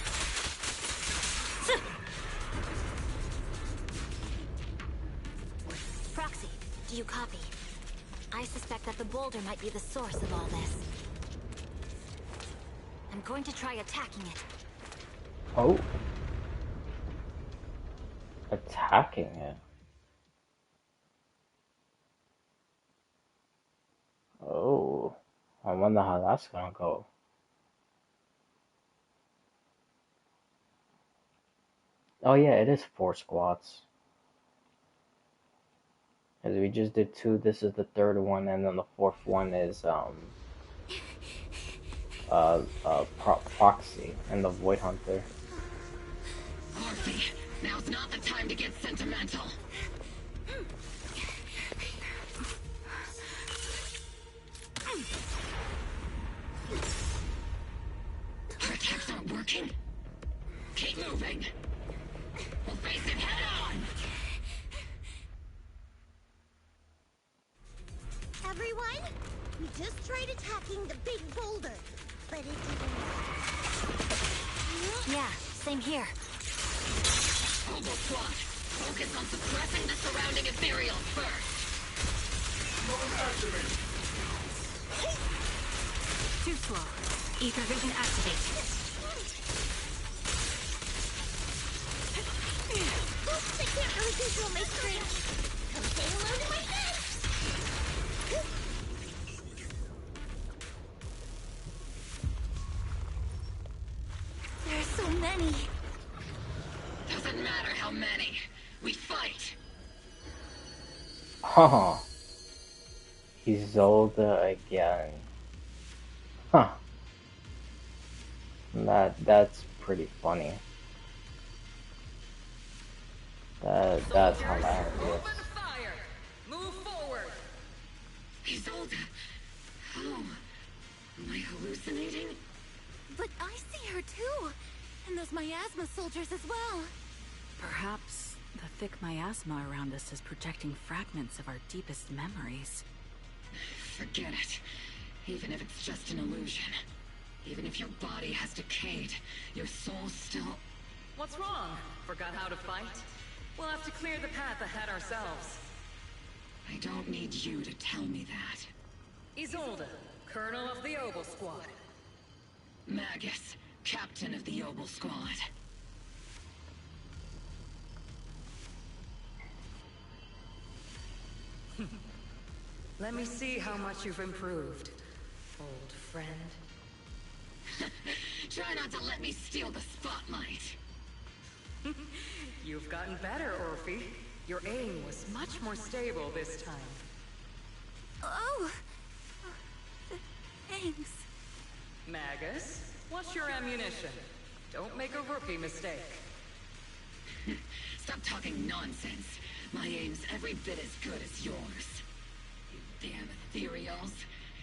Proxy, do you copy? I suspect that the boulder might be the source of all this. I'm going to try attacking it. Oh. Attacking it. Oh. I wonder how that's gonna go. Oh yeah, it is 4 squats. As we just did 2, this is the 3rd one, and then the 4th one is Proxy and the Void Hunter. Morphe, now's not the time to get sentimental. Our attacks aren't working. Keep moving. We'll face it head on. Everyone, we just tried attacking the big boulder, but it didn't work. Yeah, same here. Hobo squad, focus on suppressing the surrounding ethereal first. Too slow. Ether vision activate. Oops, I can't really control my strength. Come say hello to my bed. There are so many. Doesn't matter how many. We fight. Huh. He's Zelda again. Huh. That's pretty funny. That's hilarious. Isolde! How? Am I hallucinating? But I see her too! And those miasma soldiers as well! Perhaps the thick miasma around us is projecting fragments of our deepest memories. Forget it. Even if it's just an illusion. Even if your body has decayed, your soul still... What's wrong? Forgot how to fight? We'll have to clear the path ahead ourselves. I don't need you to tell me that. Isolde, Colonel of the Oboe Squad. Magus, Captain of the Oboe Squad. Let me see how much you've improved, old friend. Try not to let me steal the spotlight. You've gotten better, Orphe. Your aim was much more stable this time. Oh! Thanks. Magus, what's your ammunition? Don't make a rookie mistake. Stop talking nonsense. My aim's every bit as good as yours. You damn ethereals.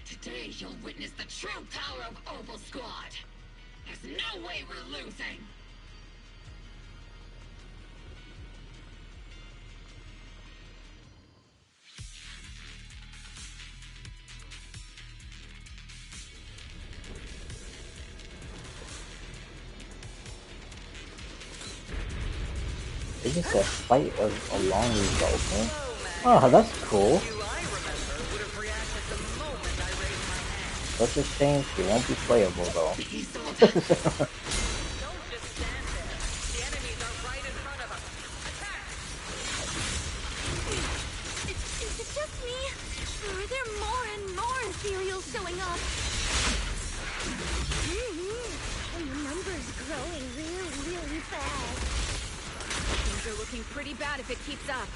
Today you'll witness the true power of Oboe Squad. There's no way we're losing. They just a fight along these open. Oh, that's cool. Such a shame she won't be playable though. Is it just me? Or are there more and more ethereals showing up? The number's growing really fast. Things are looking pretty bad if it keeps up.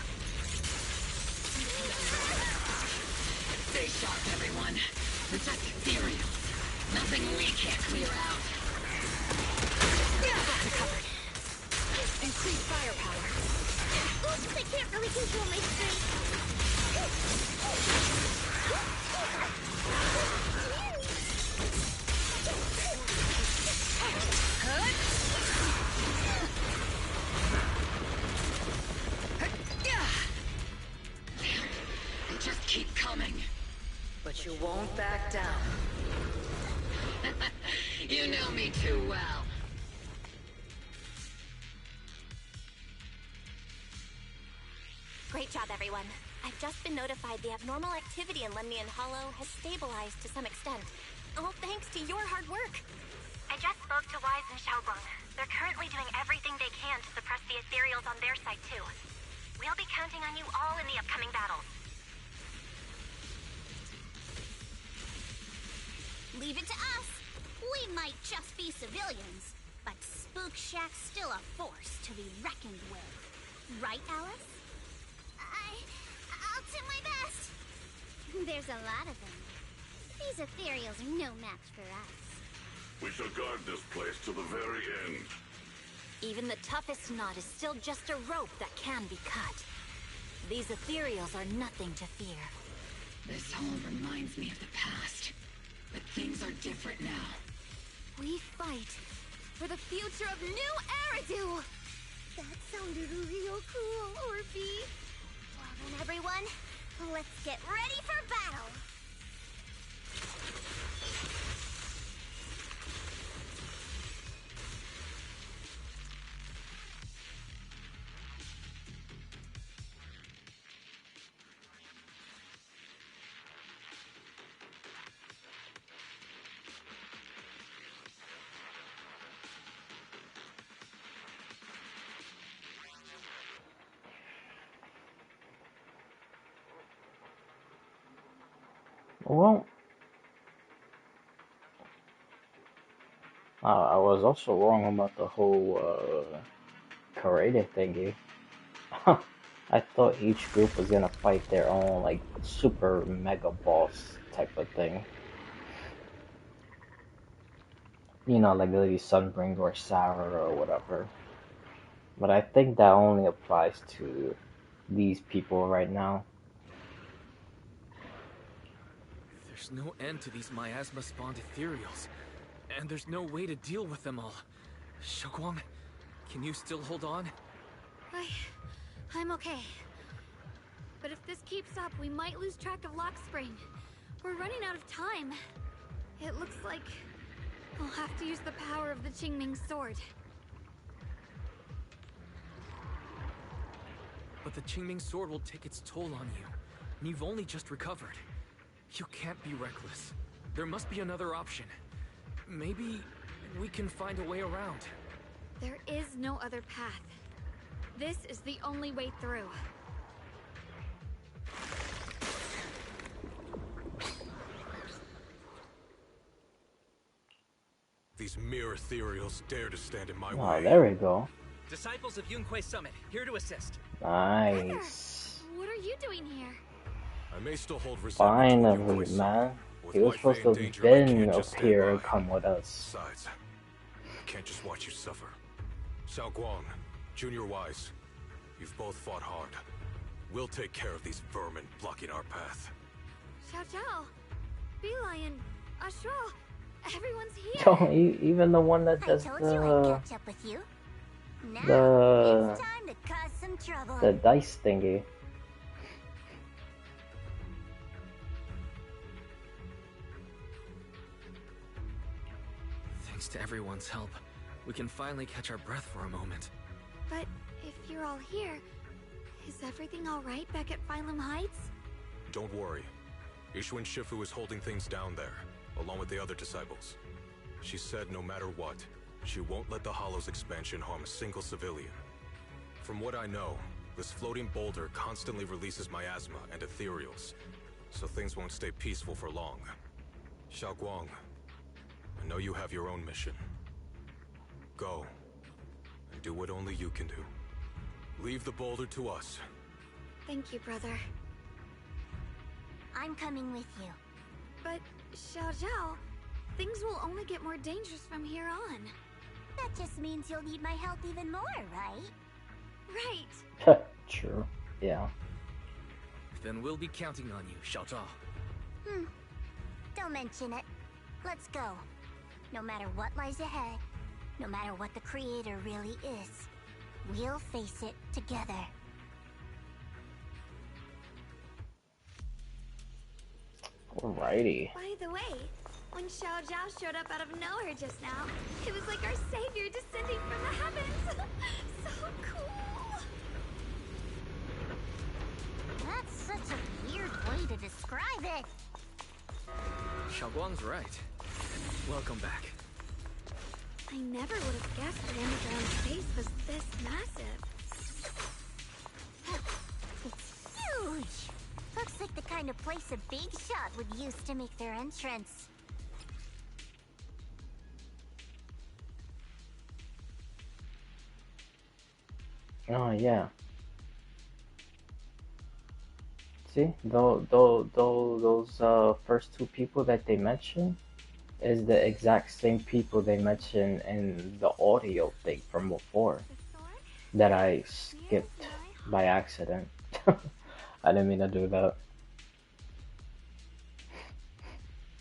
Stay sharp, everyone. We're just ethereals. Nothing we can't clear out. Covered. Increased firepower. Oops, I can't really control my strength. They just keep coming. But you won't back down. You know me too well. Great job, everyone. I've just been notified the abnormal activity in Lenmian Hollow has stabilized to some extent. All thanks to your hard work. I just spoke to Wise and Xiaoguang. They're currently doing everything they can to suppress the ethereals on their side, too. We'll be counting on you all in the upcoming battles. Leave it to us. We might just be civilians, but Spook Shack's still a force to be reckoned with. Right, Alice? I'll do my best. There's a lot of them. These ethereals are no match for us. We shall guard this place to the very end. Even the toughest knot is still just a rope that can be cut. These ethereals are nothing to fear. This all reminds me of the past. But things are different now. We fight for the future of New Eridu! That sounded real cool, Orphe. Well then, everyone, let's get ready for battle! Well, I was also wrong about the whole karate thingy. I thought each group was gonna fight their own like super mega boss type of thing. You know, like Lady Sunbring or Sarah or whatever. But I think that only applies to these people right now. There's no end to these miasma-spawned ethereals, and there's no way to deal with them all. Xiaoguang, can you still hold on? I'm okay. But if this keeps up, we might lose track of Lock Spring. We're running out of time. It looks like we'll have to use the power of the Qingming sword. But the Qingming sword will take its toll on you, and you've only just recovered. You can't be reckless. There must be another option. Maybe we can find a way around. There is no other path. This is the only way through. These mere ethereals dare to stand in my way. Oh, there we go. Disciples of Yunhui Summit, here to assist. Nice. What are you doing here? I may still hold Finally, man. He was supposed to have been up here and come with us. Besides, I can't just watch you suffer. Xiaoguang, Junior Wise, you've both fought hard. We'll take care of these vermin blocking our path. Xiao Zhao, Beelion, Astral, everyone's here. Oh, even the one that does the dice thingy. Thanks to everyone's help, we can finally catch our breath for a moment. But if you're all here, is everything all right back at Phylum Heights? Don't worry. Ishun Shifu is holding things down there, along with the other disciples. She said no matter what, she won't let the Hollow's expansion harm a single civilian. From what I know, this floating boulder constantly releases miasma and ethereals, so things won't stay peaceful for long. Xiaoguang, I know you have your own mission. Go, and do what only you can do. Leave the boulder to us. Thank you, brother. I'm coming with you. But, Xiao Zhao, things will only get more dangerous from here on. That just means you'll need my help even more, right? Right. True. Yeah. Then we'll be counting on you, Xiao Zhao. Don't mention it. Let's go. No matter what lies ahead, no matter what the Creator really is, we'll face it together. Alrighty. By the way, when Xiao Zhao showed up out of nowhere just now, it was like our savior descending from the heavens. So cool. That's such a weird way to describe it. Xiaoguang's right. Welcome back. I never would have guessed that underground space was this massive. It's huge. Looks like the kind of place a big shot would use to make their entrance. Oh yeah. See, those first two people that they mentioned is the exact same people they mentioned in the audio thing from before that I skipped by accident. I didn't mean to do that.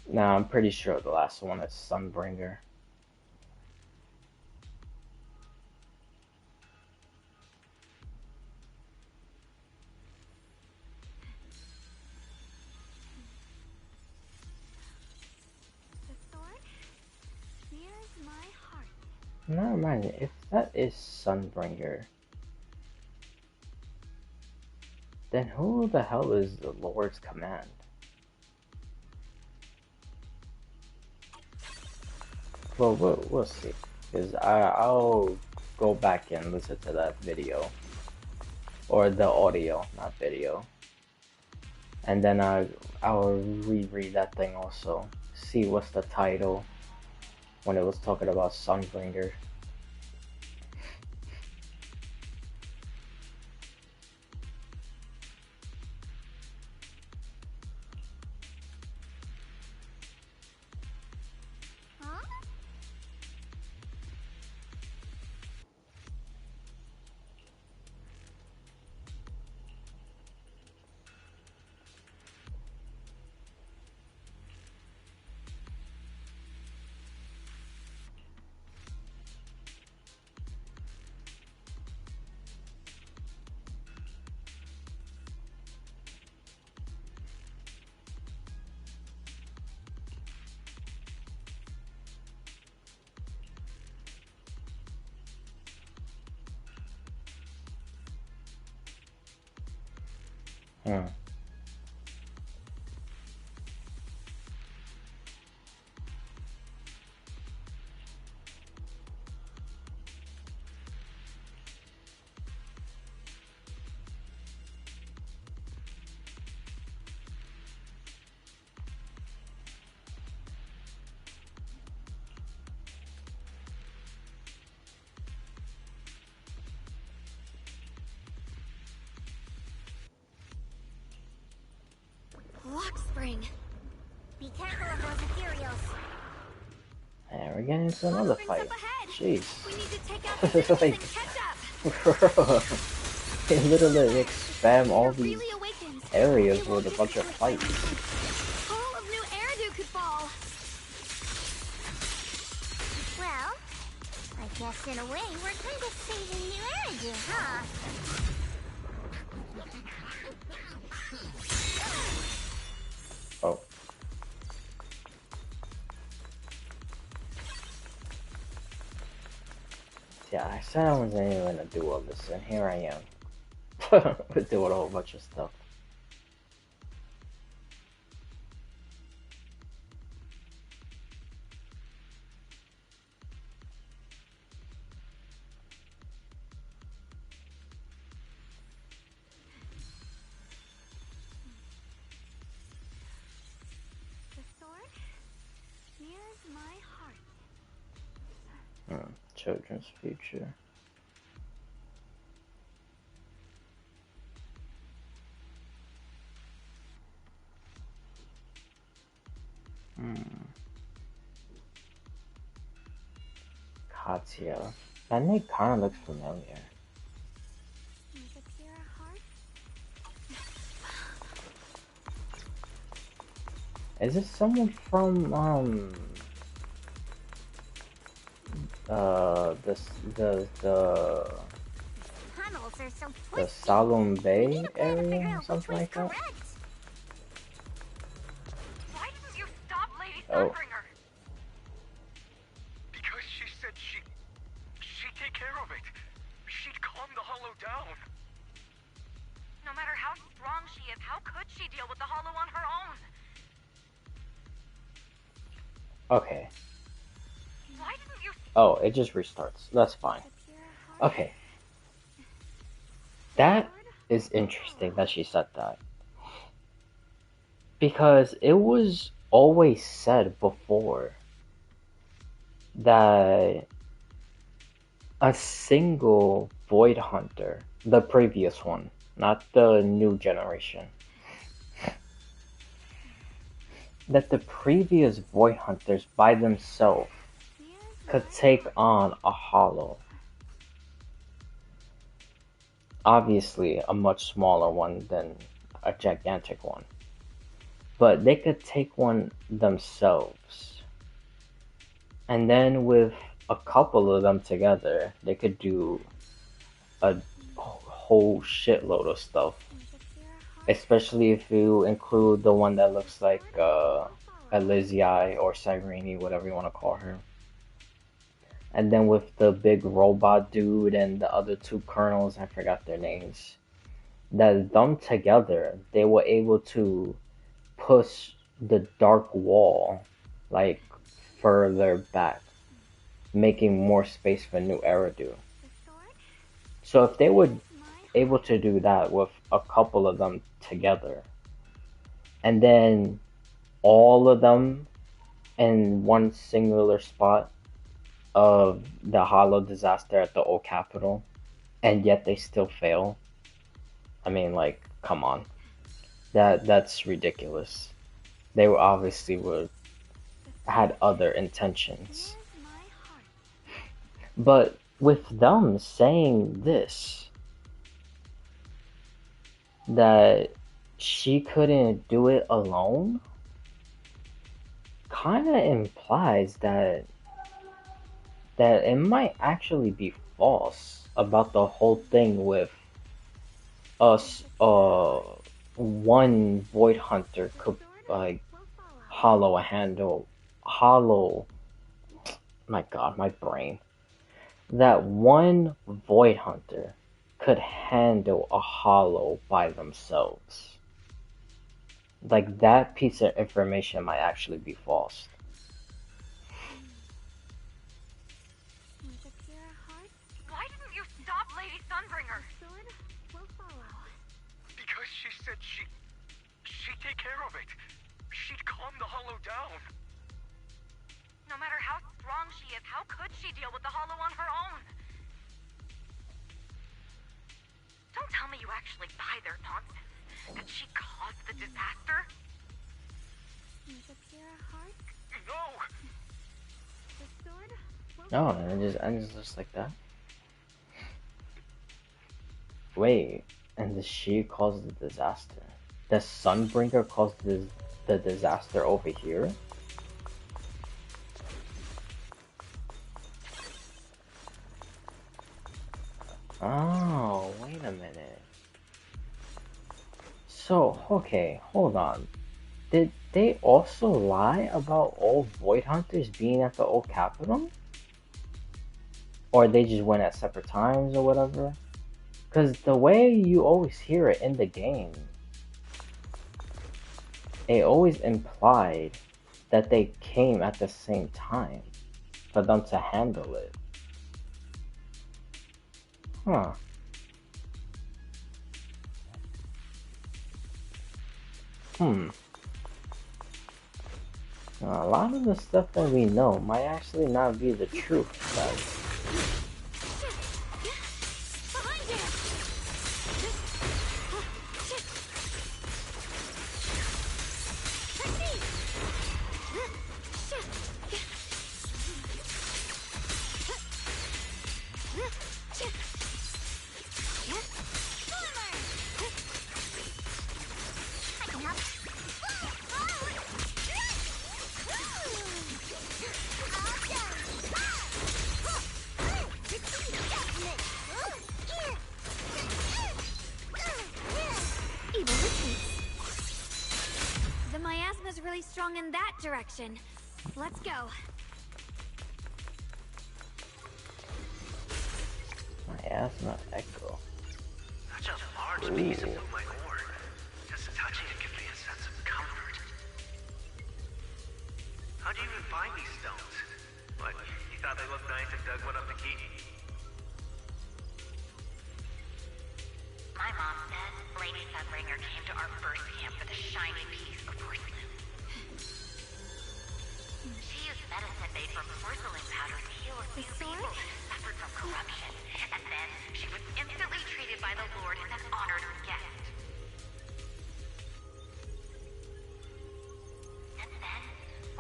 Nah, I'm pretty sure the last one is Sunbringer. Never mind, if that is Sunbringer, then who the hell is the Lord's Command? Well, we'll see, because I'll go back and listen to that video, or the audio, not video, and then I'll reread that thing also, see what's the title, when it was talking about Sunbringer. Hmm. Lock spring. Be careful of those ethereals. And we're getting into another fight. Jeez. We need to take out the Like, catch up. bro. They literally expand all these areas with a bunch of fights. All of New Eridu could fall. Well, I guess in a way we're kind of saving New Eridu, huh? Oh. Yeah, I said I wasn't even gonna do all this, and here I am. Doing a whole bunch of stuff. The sword nears my heart. Children's future. Katya. That name kind of looks familiar. Is this someone from the Salom Bay area or something like that? Why didn't you stop Lady Oh. Sunbringer? Because she said she'd take care of it. She'd calm the Hollow down. No matter how strong she is, how could she deal with the Hollow on her own? Okay. Why didn't you? Oh, it just restarts. That's fine. Okay. That is interesting that she said that. Because it was always said before that a single Void Hunter, the previous one, not the new generation, that the previous Void Hunters by themselves could take on a Hollow. Obviously, a much smaller one than a gigantic one. But they could take one themselves. And then with a couple of them together, they could do a whole shitload of stuff. Especially if you include the one that looks like Elysiai or Cyrene, whatever you want to call her. And then with the big robot dude and the other two colonels, I forgot their names, that them together, they were able to push the dark wall like further back, making more space for New Eridu. So if they were able to do that with a couple of them together, and then all of them in one singular spot of the Hollow disaster at the old capital, and yet they still fail. I mean, like, come on. That's ridiculous. They were obviously had other intentions. But with them saying this, that she couldn't do it alone, kind of implies that it might actually be false about the whole thing with us, one Void Hunter could, like, hollow, my god, my brain. That one Void Hunter could handle a Hollow by themselves. Like, that piece of information might actually be false. Why didn't you stop Lady Sunbringer? Sword will follow. Because she said she'd take care of it. She'd calm the Hollow down. No matter how strong she is, how could she deal with the Hollow on her own? Don't tell me you actually buy their nonsense. That she caused the disaster? With a pure heart. No! The sword will No, and it just ends just like that. Wait, and she caused the disaster. The Sunbringer caused the disaster over here? Oh, wait a minute. So, okay, hold on. Did they also lie about all Void Hunters being at the old Capitol? Or they just went at separate times or whatever? Because the way you always hear it in the game, it always implied that they came at the same time for them to handle it. Huh. Now, a lot of the stuff that we know might actually not be the truth, guys. The miasma's really strong in that direction. Let's go. Miasma Echo. Such a large piece of moonlight ore. Just touching it gives me a sense of comfort. How'd you even find these stones? What, you thought they looked nice and dug one up the key? My mom said Lady Sunbringer came to our first camp with a shiny piece of porcelain. She used medicine made from porcelain powder to heal a few people who suffered from corruption. And then she was instantly treated by the Lord as an honored guest. And then,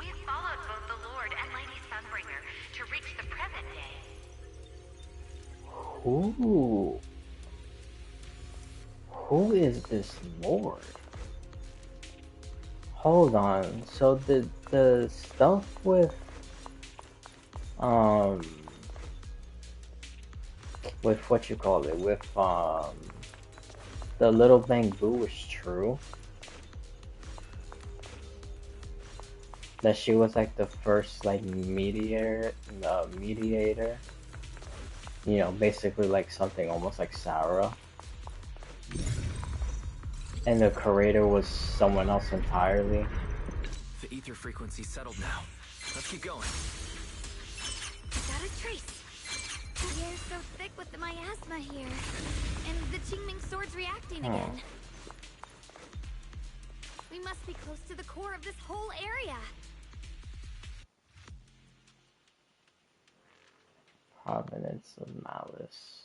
we followed both the Lord and Lady Sunbringer to reach the present day. Ooh. Who is this Lord? Hold on. So the stuff with what you call it, with the little bamboo is true. That she was like the first like mediator. You know, basically like something almost like Sarah. And the creator was someone else entirely. The ether frequency's settled now. Let's keep going. Got a trace. The air's so thick with the miasma here. And the Qingming sword's reacting again. We must be close to the core of this whole area. Provenance of Malice.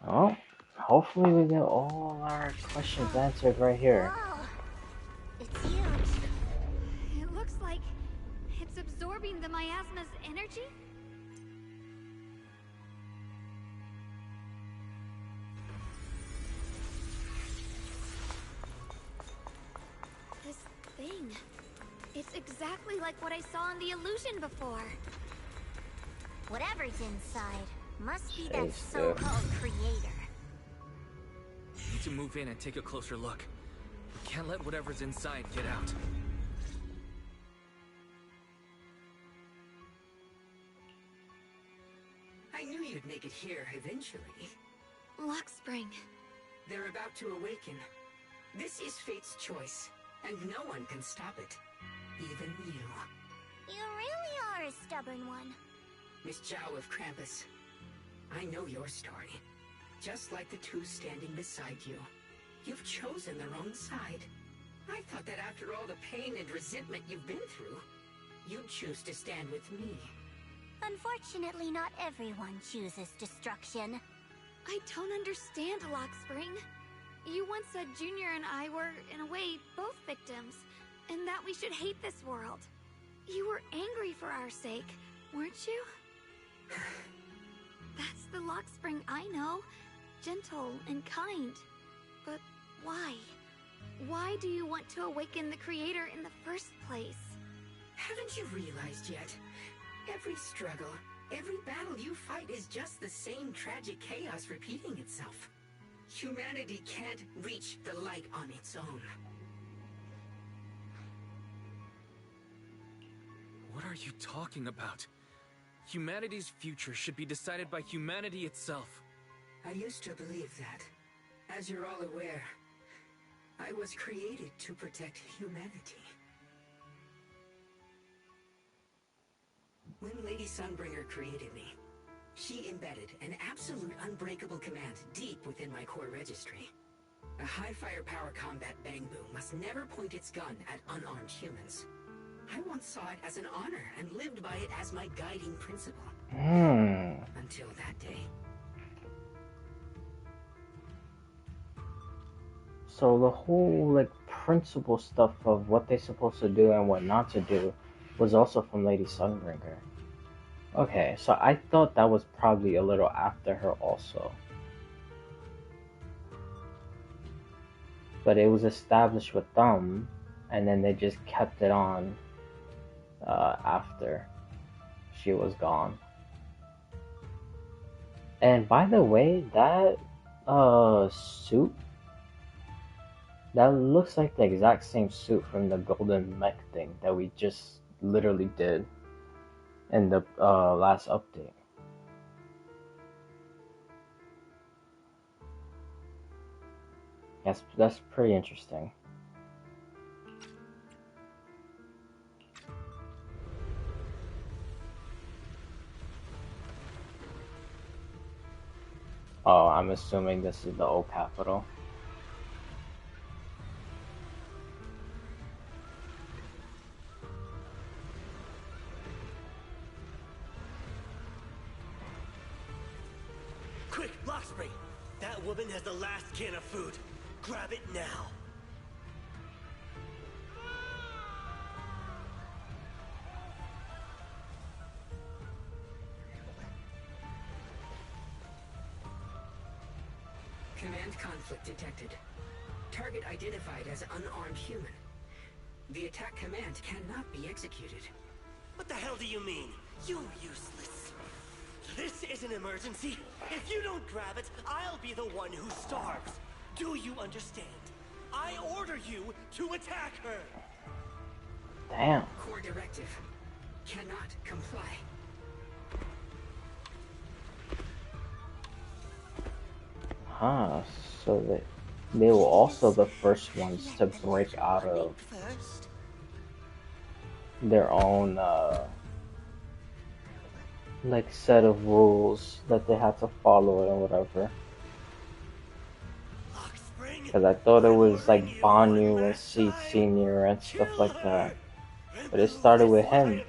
Oh, hopefully we get all our questions answered right here. It's huge. It looks like it's absorbing the miasma's energy? This thing. It's exactly like what I saw in the illusion before. Whatever's inside must be that so-called creator. We need to move in and take a closer look. We can't let whatever's inside get out. here eventually. Lockspring. They're about to awaken. This is fate's choice, and no one can stop it. Even you. You really are a stubborn one. Miss Zhao of Krampus, I know your story. Just like the two standing beside you. You've chosen the wrong side. I thought that after all the pain and resentment you've been through, you'd choose to stand with me. Unfortunately, not everyone chooses destruction. I don't understand, Lockspring. You once said Junior and I were, in a way, both victims, and that we should hate this world. You were angry for our sake, weren't you? That's the Lockspring I know. Gentle and kind. But why? Why do you want to awaken the Creator in the first place? Haven't you realized yet? Every struggle, every battle you fight is just the same tragic chaos repeating itself. Humanity can't reach the light on its own. What are you talking about? Humanity's future should be decided by humanity itself. I used to believe that. As you're all aware, I was created to protect humanity. When Lady Sunbringer created me, she embedded an absolute unbreakable command deep within my core registry. A high firepower combat bangbu must never point its gun at unarmed humans. I once saw it as an honor and lived by it as my guiding principle. Until that day. So the whole, like, principle stuff of what they're supposed to do and what not to do was also from Lady Sunbringer. Okay, so I thought that was probably a little after her also. But it was established with them, and then they just kept it on after she was gone. And by the way, that suit, that looks like the exact same suit from the golden mech thing that we just literally did in the last update. That's pretty interesting. Oh, I'm assuming this is the old capital. Quick, Lockspring! That woman has the last can of food. Grab it now. Command conflict detected. Target identified as unarmed human. The attack command cannot be executed. What the hell do you mean? You useless. This is an emergency. If you don't grab it, I'll be the one who starves. Do you understand? I order you to attack her. Damn. Core directive. Cannot comply. So they were also the first ones to break out of their own like set of rules that they had to follow and whatever. Because I thought it was like Banyu and Seed Senior and stuff like that, but it started with him.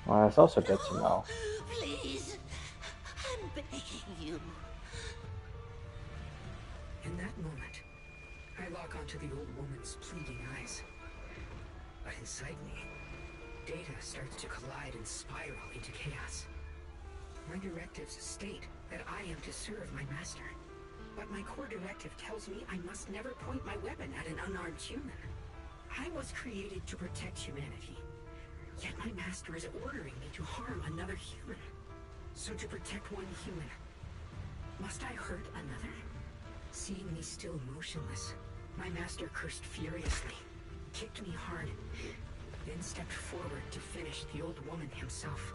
Well, that's also good to know. Please, I'm begging you. In that moment, I lock onto the old woman's pleading eyes. But inside me, data starts to collide and spiral into chaos. My directives state that I am to serve my master. But my core directive tells me I must never point my weapon at an unarmed human. I was created to protect humanity. Yet my master is ordering me to harm another human. So to protect one human, must I hurt another? Seeing me still motionless, my master cursed furiously, kicked me hard, then stepped forward to finish the old woman himself.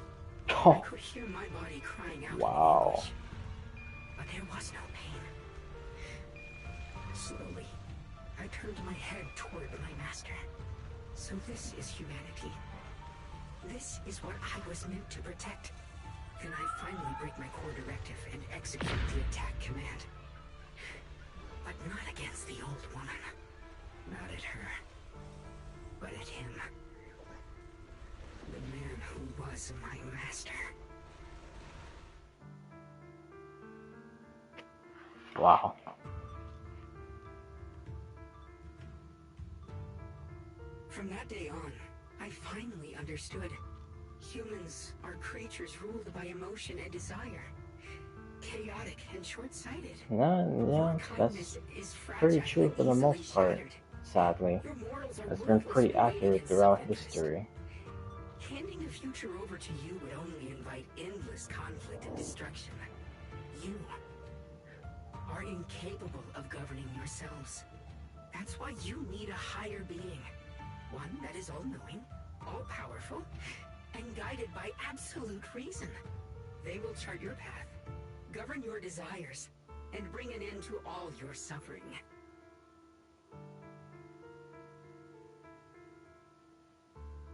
I could hear my body crying out in anguish, but there was no pain. Slowly, I turned my head toward my master. So this is humanity. This is what I was meant to protect. Then I finally break my core directive and execute the attack command. But not against the old woman. Not at her. But at him. The man who was my master. Wow. From that day on, I finally understood. Humans are creatures ruled by emotion and desire. Chaotic and short-sighted. Yeah, that's pretty true for the most part, sadly. It's been pretty accurate throughout history. Handing a future over to you would only invite endless conflict and destruction. You are incapable of governing yourselves. That's why you need a higher being. One that is all-knowing, all-powerful, and guided by absolute reason. They will chart your path, govern your desires, and bring an end to all your suffering.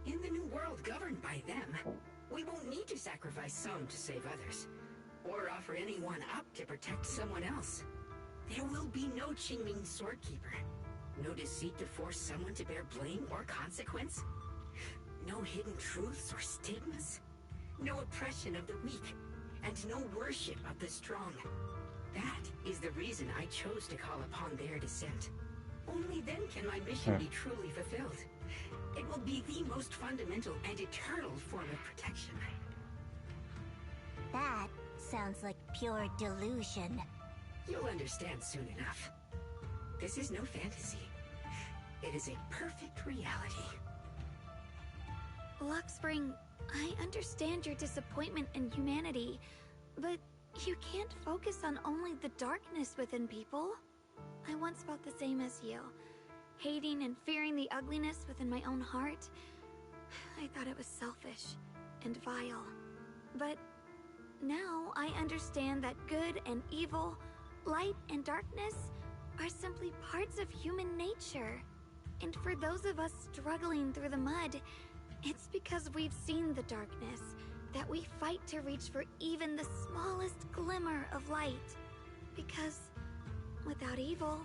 In the new world governed by them, we won't need to sacrifice some to save others, or offer anyone up to protect someone else. There will be no Qingming Swordkeeper. No deceit to force someone to bear blame or consequence. No hidden truths or stigmas. No oppression of the weak. And no worship of the strong. That is the reason I chose to call upon their descent. Only then can my mission be truly fulfilled. It will be the most fundamental and eternal form of protection. That sounds like pure delusion. You'll understand soon enough. This is no fantasy. It is a perfect reality. Luxspring, I understand your disappointment in humanity, but you can't focus on only the darkness within people. I once felt the same as you, hating and fearing the ugliness within my own heart. I thought it was selfish and vile. But now I understand that good and evil, light and darkness are simply parts of human nature. And for those of us struggling through the mud, it's because we've seen the darkness that we fight to reach for even the smallest glimmer of light. Because without evil,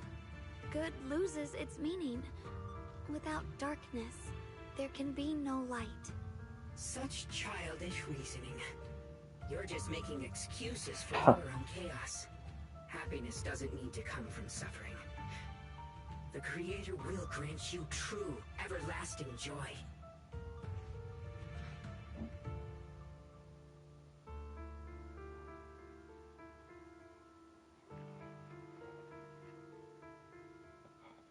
good loses its meaning. Without darkness, there can be no light. Such childish reasoning. You're just making excuses for your own chaos. Happiness doesn't need to come from suffering. The Creator will grant you true, everlasting joy.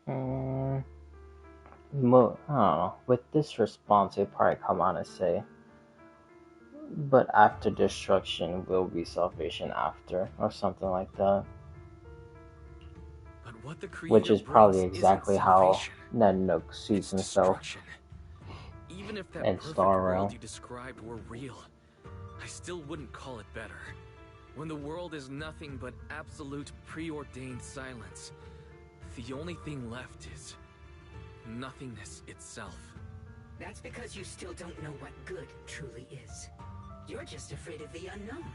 I don't know. With this response, they probably come out and say, but after destruction will be salvation after, or something like that. But what the Which is probably exactly how Ned Nook sees himself Even if that in perfect Star world Rail. you described were real, I still wouldn't call it better. When the world is nothing but absolute preordained silence, the only thing left is nothingness itself. That's because you still don't know what good truly is. You're just afraid of the unknown.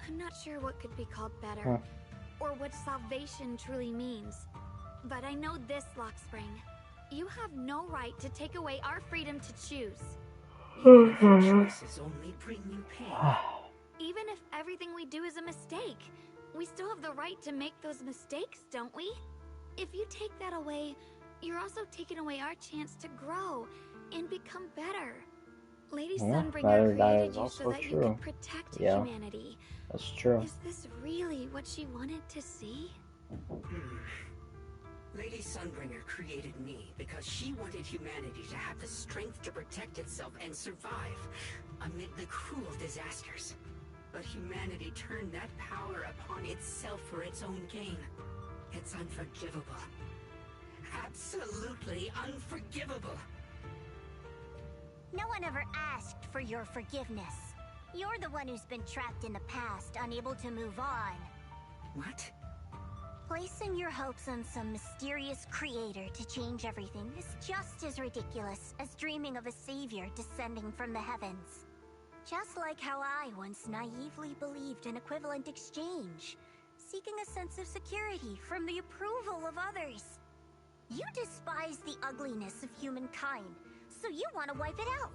I'm not sure what could be called better, or what salvation truly means. But I know this, Luxspring. You have no right to take away our freedom to choose. Even if your choices only bring you pain. Even if everything we do is a mistake, we still have the right to make those mistakes, don't we? If you take that away, you're also taking away our chance to grow and become better. Lady Sunbringer created you so that you could protect humanity. That's true. Is this really what she wanted to see? Lady Sunbringer created me because she wanted humanity to have the strength to protect itself and survive amid the cruel disasters. But humanity turned that power upon itself for its own gain. It's unforgivable. Absolutely unforgivable. No one ever asked for your forgiveness. You're the one who's been trapped in the past, unable to move on. What? Placing your hopes on some mysterious creator to change everything is just as ridiculous as dreaming of a savior descending from the heavens. Just like how I once naively believed in equivalent exchange, seeking a sense of security from the approval of others. You despise the ugliness of humankind, so you want to wipe it out.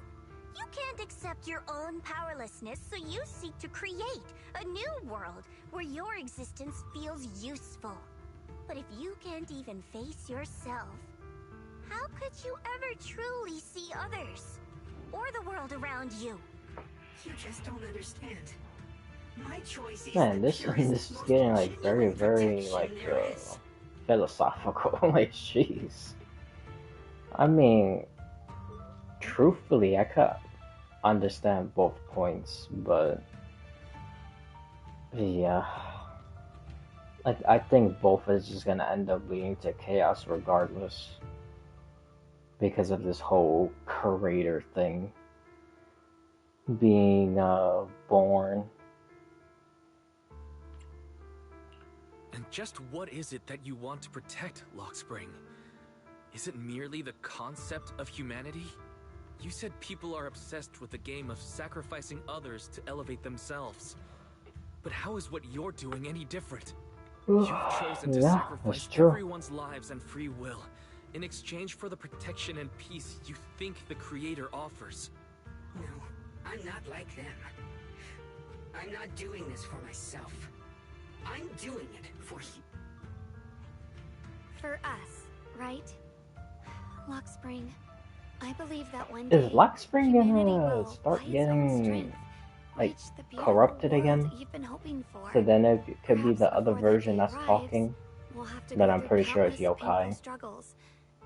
You can't accept your own powerlessness, so you seek to create a new world where your existence feels useful. But if you can't even face yourself, how could you ever truly see others? Or the world around you? You just don't understand. My choice is Man, this is getting like very like philosophical. Like, jeez. I mean, truthfully, I could understand both points, but yeah, I think both is just gonna end up leading to chaos regardless, because of this whole creator thing being born. And just what is it that you want to protect, Lockspring? Is it merely the concept of humanity? You said people are obsessed with the game of sacrificing others to elevate themselves. But how is what you're doing any different? You've chosen to sacrifice everyone's lives and free will in exchange for the protection and peace you think the Creator offers. No, I'm not like them. I'm not doing this for myself. I'm doing it for you. For us, right? Lockspring, I believe that one day Is Lockspring humanity gonna will, start by its own getting strength, like reach the beautiful corrupted world again? you've been hoping for. So then it could be Perhaps the other before that version day that's arrives, talking, we'll have to that go I'm through pretty sure is countless painful yokai. struggles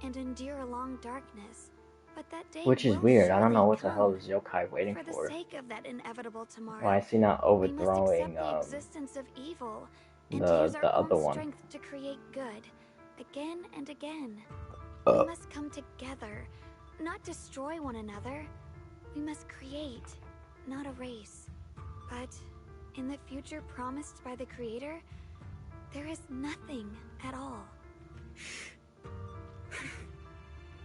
and endure long darkness. But that day Which is will weird. I don't know surely what the hell come. is yokai waiting For the for. sake of that inevitable tomorrow, Why is he not we must overthrowing accept the existence of evil and the use our other own one? strength to create good, again and again. Uh. We must come together, not destroy one another. We must create, not erase. But in the future promised by the Creator, there is nothing at all.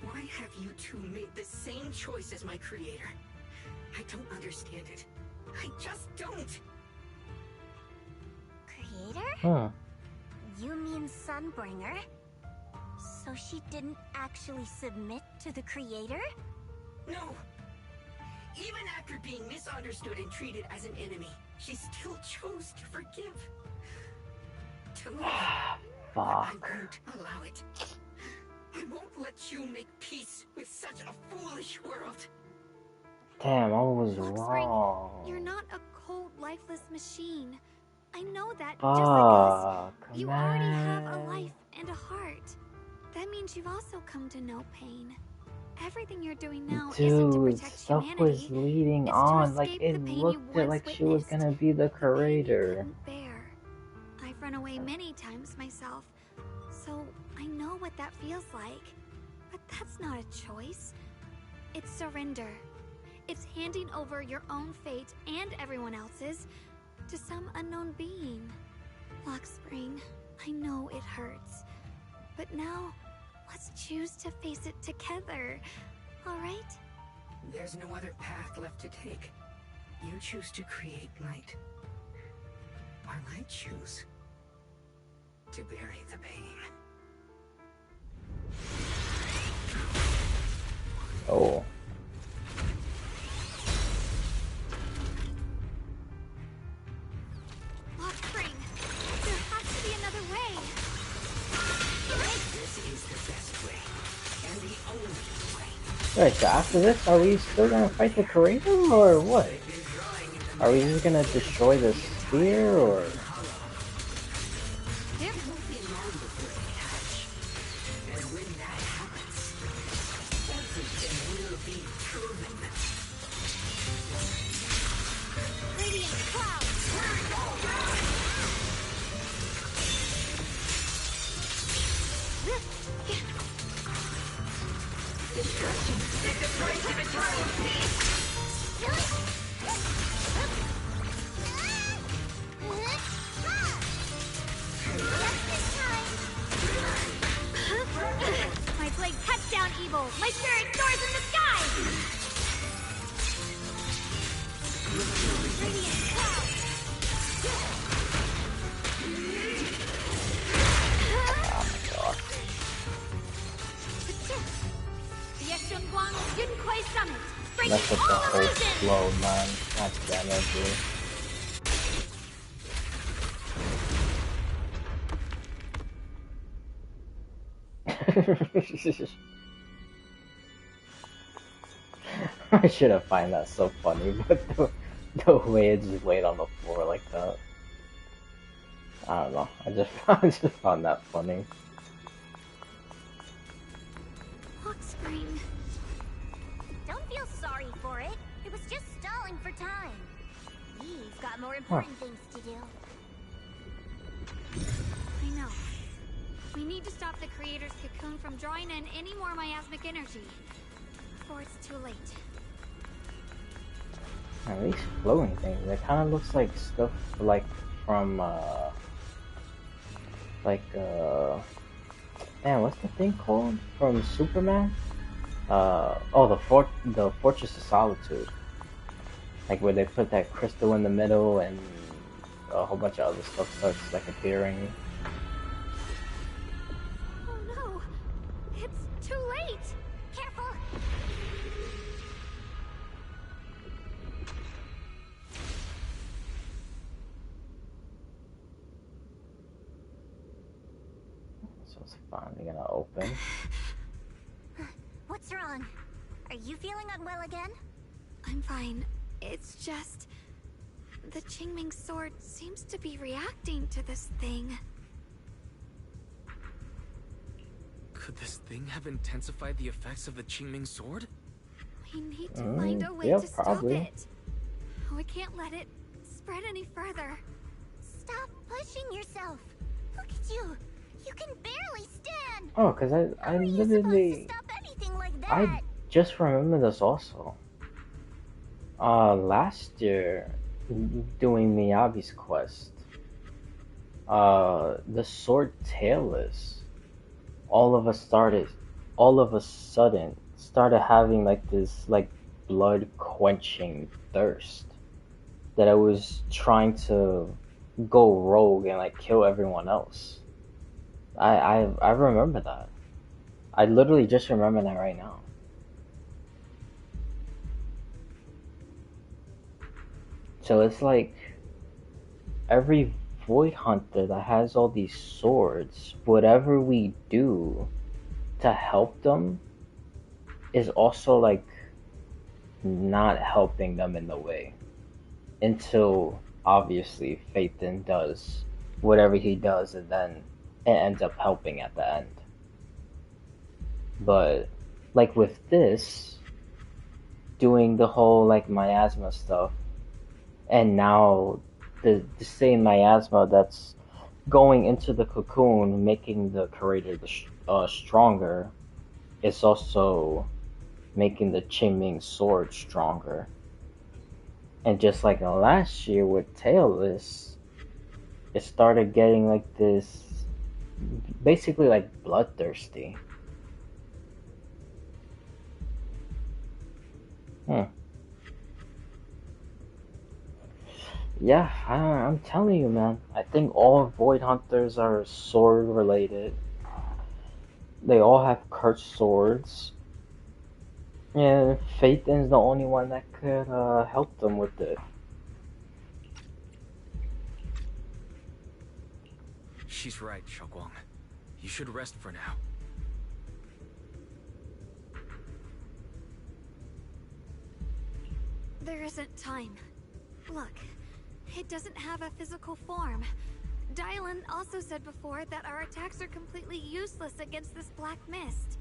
Why have you two made the same choice as my Creator? I don't understand it. I just don't. Creator? Huh. You mean Sunbringer? So she didn't actually submit to the Creator? No. Even after being misunderstood and treated as an enemy, she still chose to forgive. To love. Fuck. I won't allow it. I won't let you make peace with such a foolish world. Damn, I was Lockspring, wrong. you're not a cold, lifeless machine. I know that Fuck, just like us. You already have a man. life and a heart. That means you've also come to know pain. Everything you're doing now isn't to Dude, protect stuff humanity. was leading It's to on. Like, escape it the pain you looked once like she was witnessed. gonna be the creator. Couldn't bear. I've run away many times myself, so I know what that feels like. But that's not a choice. It's surrender. It's handing over your own fate and everyone else's to some unknown being. Lockspring, I know it hurts, but now let's choose to face it together. All right? There's no other path left to take. You choose to create light, while I choose to bury the pain. Oh. Lockspring, there has to be another way. This is the best way, and the only way. Wait, so after this, are we still gonna fight the creator, or what? Are we just gonna destroy the sphere, or? evil! My spirit soars in the sky! Radiant cloud! Oh my god. The Yeshunguang Yunquei Summit! Mess up the whole flow, man. God damn it, dude. I should have found that so funny, but the way it just laid on the floor like that. I don't know. I just found that funny. Spring. Don't feel sorry for it. It was just stalling for time. We've got more important things to do. I know. We need to stop the creator's cocoon from drawing in any more miasmic energy before it's too late. Now, these flowing things, it kind of looks like stuff like from man, what's the thing called from Superman? Oh, the Fortress of Solitude. Like where they put that crystal in the middle and a whole bunch of other stuff starts like appearing. Oh no! It's too late! Careful! So it's finally gonna open. What's wrong? Are you feeling unwell again? I'm fine. It's just... the Qingming sword seems to be reacting to this thing. Could this thing have intensified the effects of the Qingming sword? We need to find a way to stop it. We can't let it spread any further. Stop pushing yourself. Look at you. You can barely stand. Oh, because I literally... Stop anything like that. I just remember this also. Last year, doing Miyabi's quest, the sword tailless, all of a sudden started having like this like blood quenching thirst that I was trying to go rogue and like kill everyone else. I remember that. I literally just remember that right now. So it's like every Void Hunter that has all these swords, whatever we do to help them is also like not helping them in the way. Until obviously Phaethon does whatever he does and then it ends up helping at the end. But like with this, doing the whole like miasma stuff, and now the same miasma that's going into the cocoon, making the creator stronger, is also making the Qingming sword stronger. And just like last year with Tailless, it started getting like this, basically like bloodthirsty. Yeah, I'm telling you, man. I think all Void Hunters are sword related. They all have cursed swords. And Phaethon's the only one that could help them with it. She's right, Xiaoguang. You should rest for now. There isn't time. Look, it doesn't have a physical form. Dylan also said before that our attacks are completely useless against this black mist.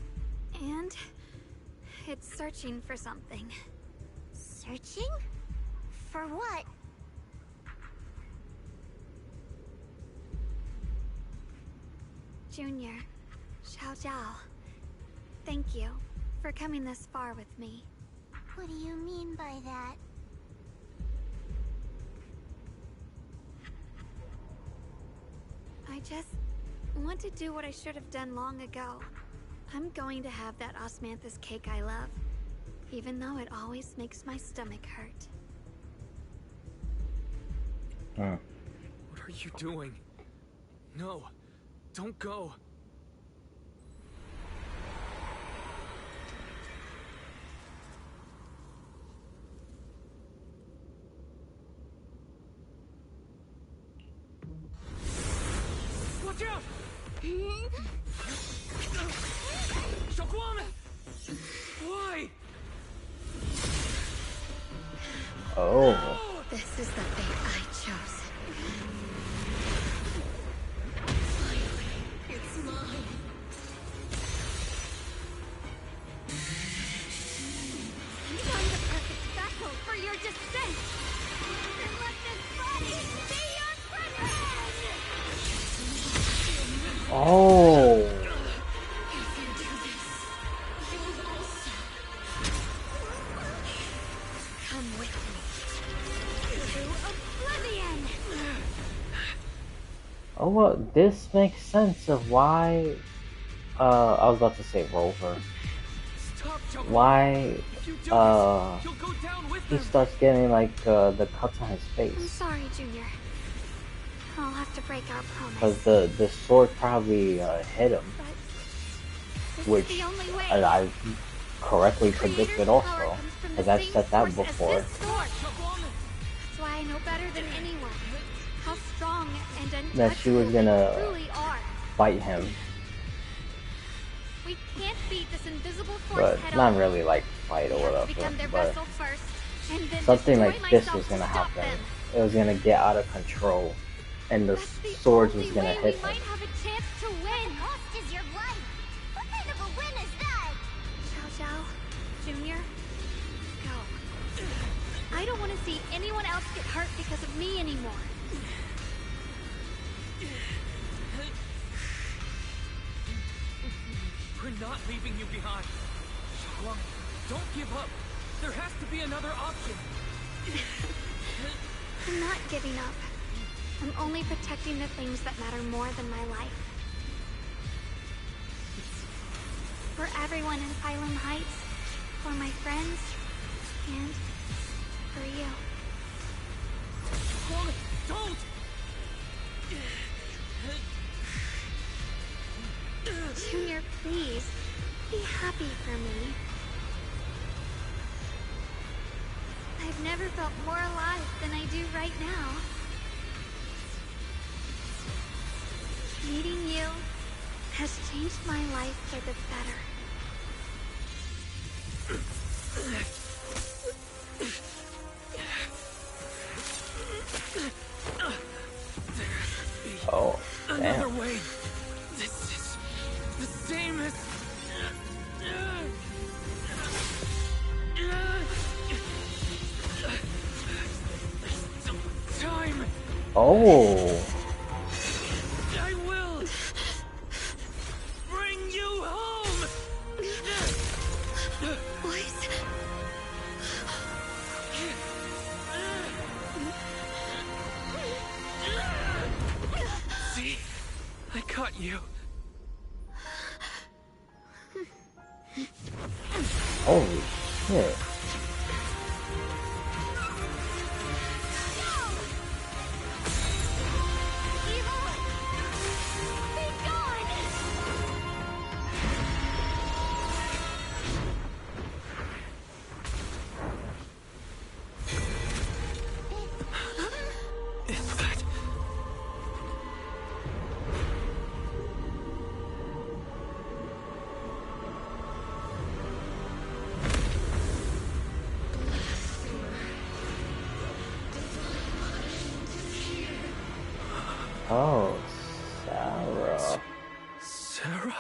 And it's searching for something. Searching? For what? Junior, Xiao Zhao, thank you for coming this far with me. What do you mean by that? I just want to do what I should have done long ago. I'm going to have that osmanthus cake I love, even though it always makes my stomach hurt. What are you doing? No, don't go. Watch out! Why? Oh. This is the fate I chose. Finally, it's mine. I'm the perfect vessel for your descent! Then let this body be your prison! Oh. If you do this, you will also come with me to oblivion! Oh, well, this makes sense of why, I was about to say Rover. Why, he starts getting, like, the cuts on his I'm face. sorry, Junior. I'll have to break our promise. Because the sword probably, hit him. Which, I correctly predicted also. Because I've said that before. That's why I know better than anyone how strong and untouchable That she was gonna truly are. fight him. We can't beat this invisible force But head not on. really like fight or whatever. Become their But vessel first, and then something destroy like this myself was to gonna stop happen. them. It was gonna get out of control. And the swords was gonna hit We him. might have a chance to win. The cost is your life. What kind of a win is that? Xiao Xiao, Junior, go. I don't want to see anyone else get hurt because of me anymore. We're not leaving you behind. Xiaoguang, don't give up. There has to be another option. I'm not giving up. I'm only protecting the things that matter more than my life. For everyone in Phylum Heights, for my friends, and for you. Don't! Junior, please, be happy for me. I've never felt more alive than I do right now. Meeting you has changed my life for the better. Oh, Another damn. way. This is the same as. Time. Oh. I will bring you home. Boys. See? I caught you. Holy shit. Is that... Oh, Sarah. Sarah?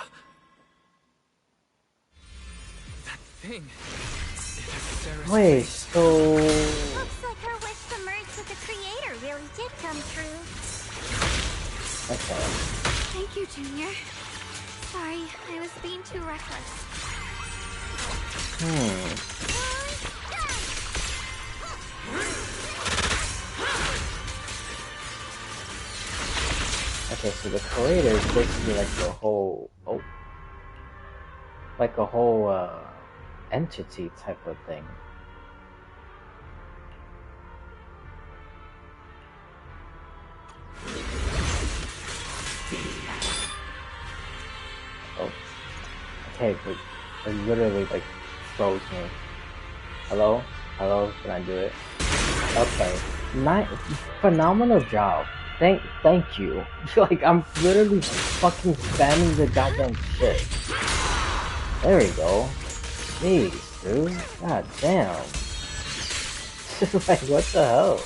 That thing. It has Sarah's Wait, face. so... Looks like her wish to merge with the creator really did come true. Okay. Thank you, Junior. Sorry, I was being too reckless. Okay, so the creator is basically like the whole... Oh. like a whole entity type of thing. Oh, okay, but it literally like froze me. Hello? Hello? Can I do it? Okay. Phenomenal job. Thank you. Like, I'm literally fucking spamming the goddamn shit. There we go. Jeez, dude. God damn. Like, what the hell?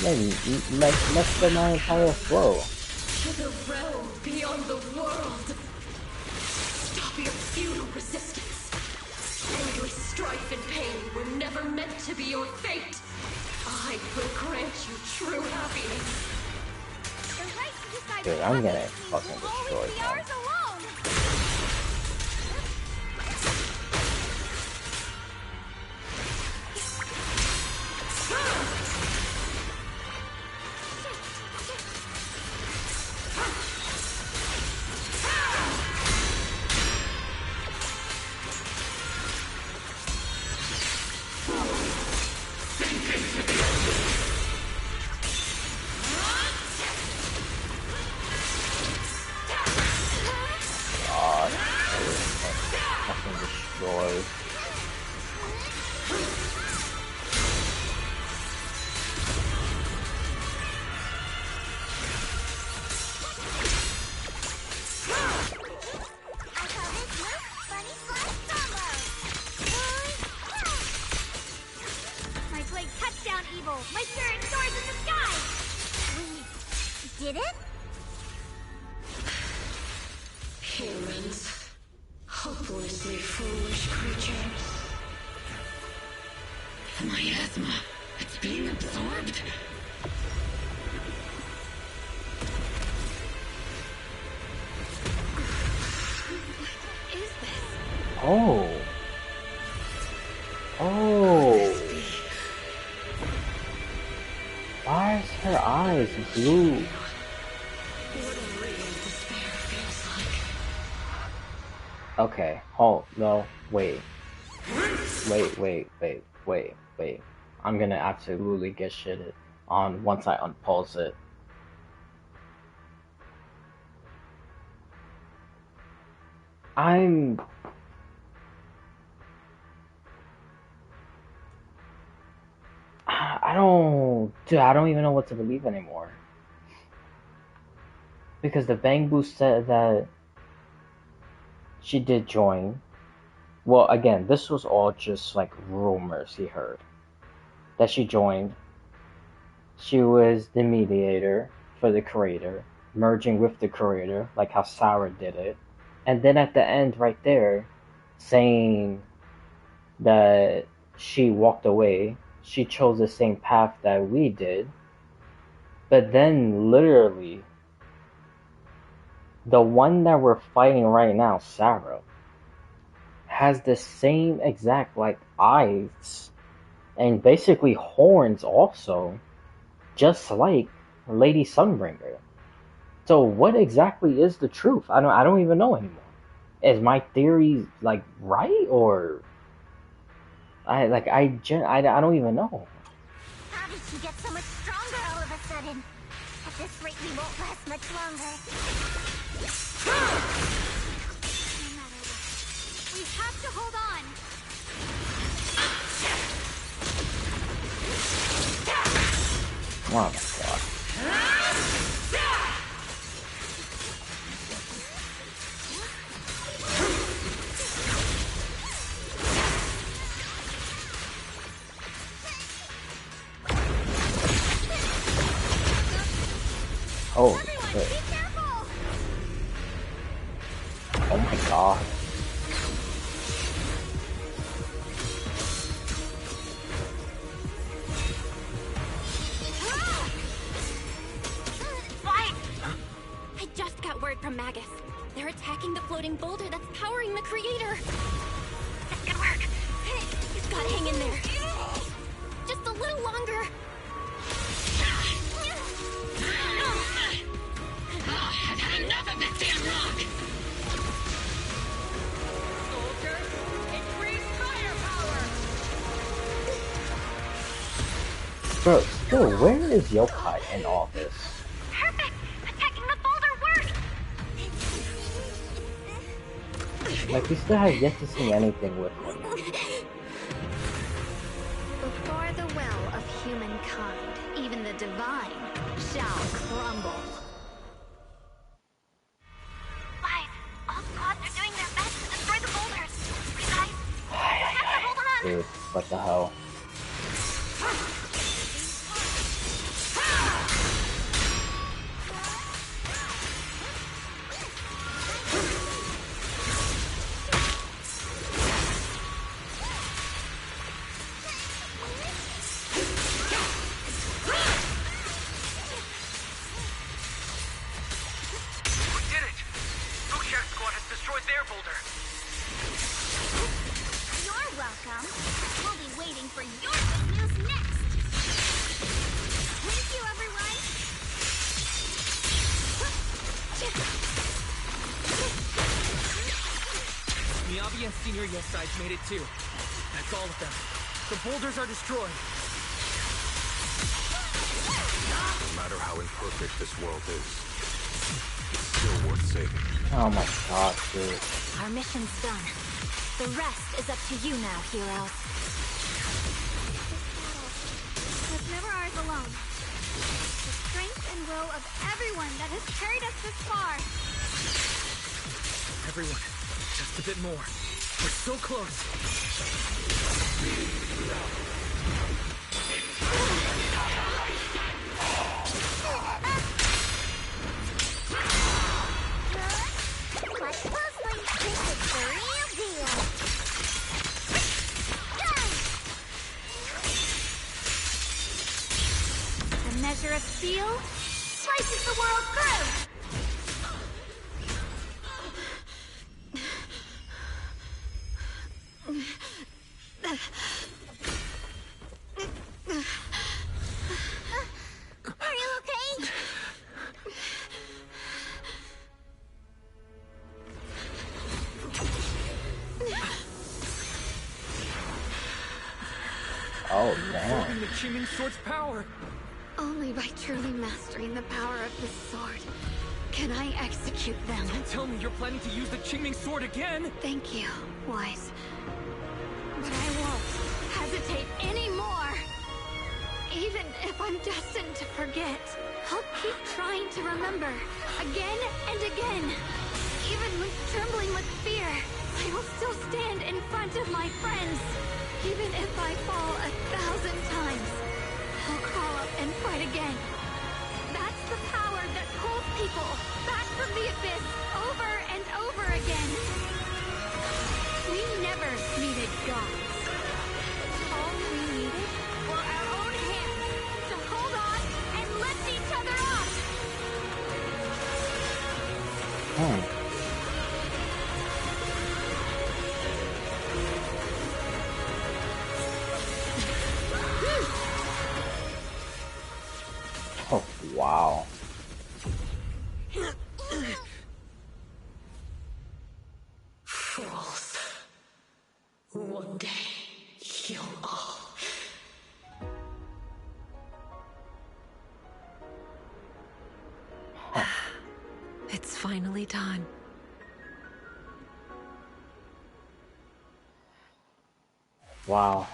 Man, messed up my entire flow. To the realm beyond the world. Stop your futile resistance. Endless strife and pain were never meant to be your fate. I will grant you true happiness. Dude, I'm getting fucking destroyed, man. Humans. Hopelessly foolish creatures. My asthma. It's being absorbed. What is this? Oh. Oh. Why is her eyes blue? Okay. Oh, no. Wait. Wait. I'm gonna absolutely get shitted on once I unpause it. I don't even know what to believe anymore. Because the Bang Boo said that she did join. Well, again, this was all just like rumors he heard. That she joined. She was the mediator for the creator, merging with the creator, like how Sarah did it. And then at the end, right there, saying that she walked away. She chose the same path that we did. But then, literally, the one that we're fighting right now, Sarah, has the same exact, like, eyes and basically horns also, just like Lady Sunbringer. So what exactly is the truth? I don't even know anymore. Is my theory, like, right, or I don't even know. How did she get so much stronger all of a sudden? At this rate, we won't last much longer. No matter what, we have to hold on. Oh my god. Oh shit. Oh my god. I just got word from Magus. They're attacking the floating boulder that's powering the creator. Good work. You've got to hang in there. Just a little longer. I've had enough of this damn rock! Bro, still, where is Yokai in all this? Perfect! Attacking the boulder works! Like, we still have yet to see anything with him. Before the will of humankind, even the divine shall crumble. Guys, all squads are doing their best to destroy the boulders. You guys, have to hold on! Dude, what the hell? Their boulder. You're welcome. We'll be waiting for your good news next. Thank you, everyone. Miyabi and Senior Yes sides made it too. That's all of them. The boulders are destroyed. No matter how imperfect this world is, it's still worth saving. Oh my god, dude. Our mission's done. The rest is up to you now, heroes. Was never ours alone. The strength and will of everyone that has carried us this far. Everyone, just a bit more. We're so close. Watch closely. This is the real deal. A measure of steel slices the world through. Are you okay? Oh, damn. Absorbing the Qingming Sword's power. Only by truly mastering the power of the sword can I execute them. Don't tell me you're planning to use the Qingming Sword again. Thank you, Wise. But I won't hesitate anymore. Even if I'm destined to forget, I'll keep trying to remember again and again. Even when trembling with fear, I will still stand in front of my friends. Even if I fall 1,000 times, I'll crawl up and fight again. That's the power that pulls people back from the abyss over and over again. We never needed gods. All we needed were our own hands to hold on and lift each other up. Oh, wow. Fools. One day, you'll all... It's finally done. Wow.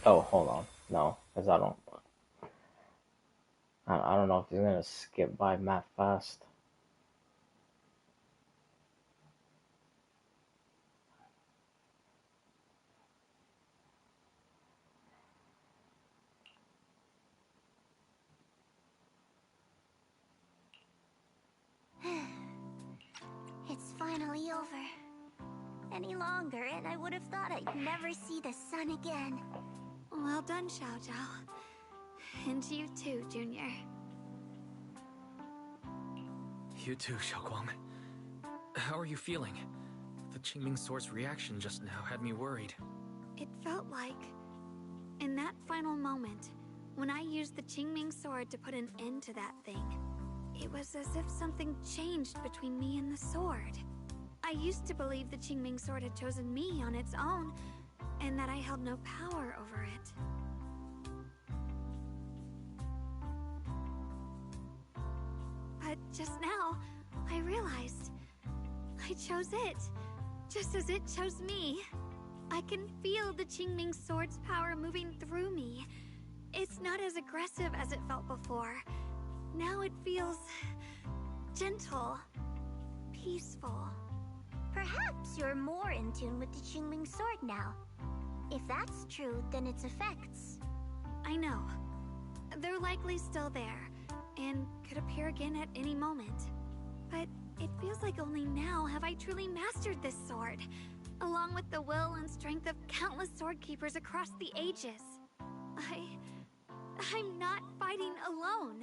Oh, hold on. No, because I don't know if he's gonna skip by Matt fast. It's finally over. Any longer, and I would have thought I'd never see the sun again. Well done, Xiao Zhao. And you too, Junior. You too, Xiaoguang. How are you feeling? The Qingming Sword's reaction just now had me worried. It felt like, in that final moment, when I used the Qingming Sword to put an end to that thing, it was as if something changed between me and the sword. I used to believe the Qingming Sword had chosen me on its own, and that I held no power over it. but just now, I realized I chose it, just as it chose me. I can feel the Qingming Sword's power moving through me. It's not as aggressive as it felt before. Now it feels gentle, peaceful. Perhaps you're more in tune with the Qingming Sword now. If that's true, then its effects... I know. They're likely still there, and could appear again at any moment. But it feels like only now have I truly mastered this sword, along with the will and strength of countless sword keepers across the ages. I'm not fighting alone.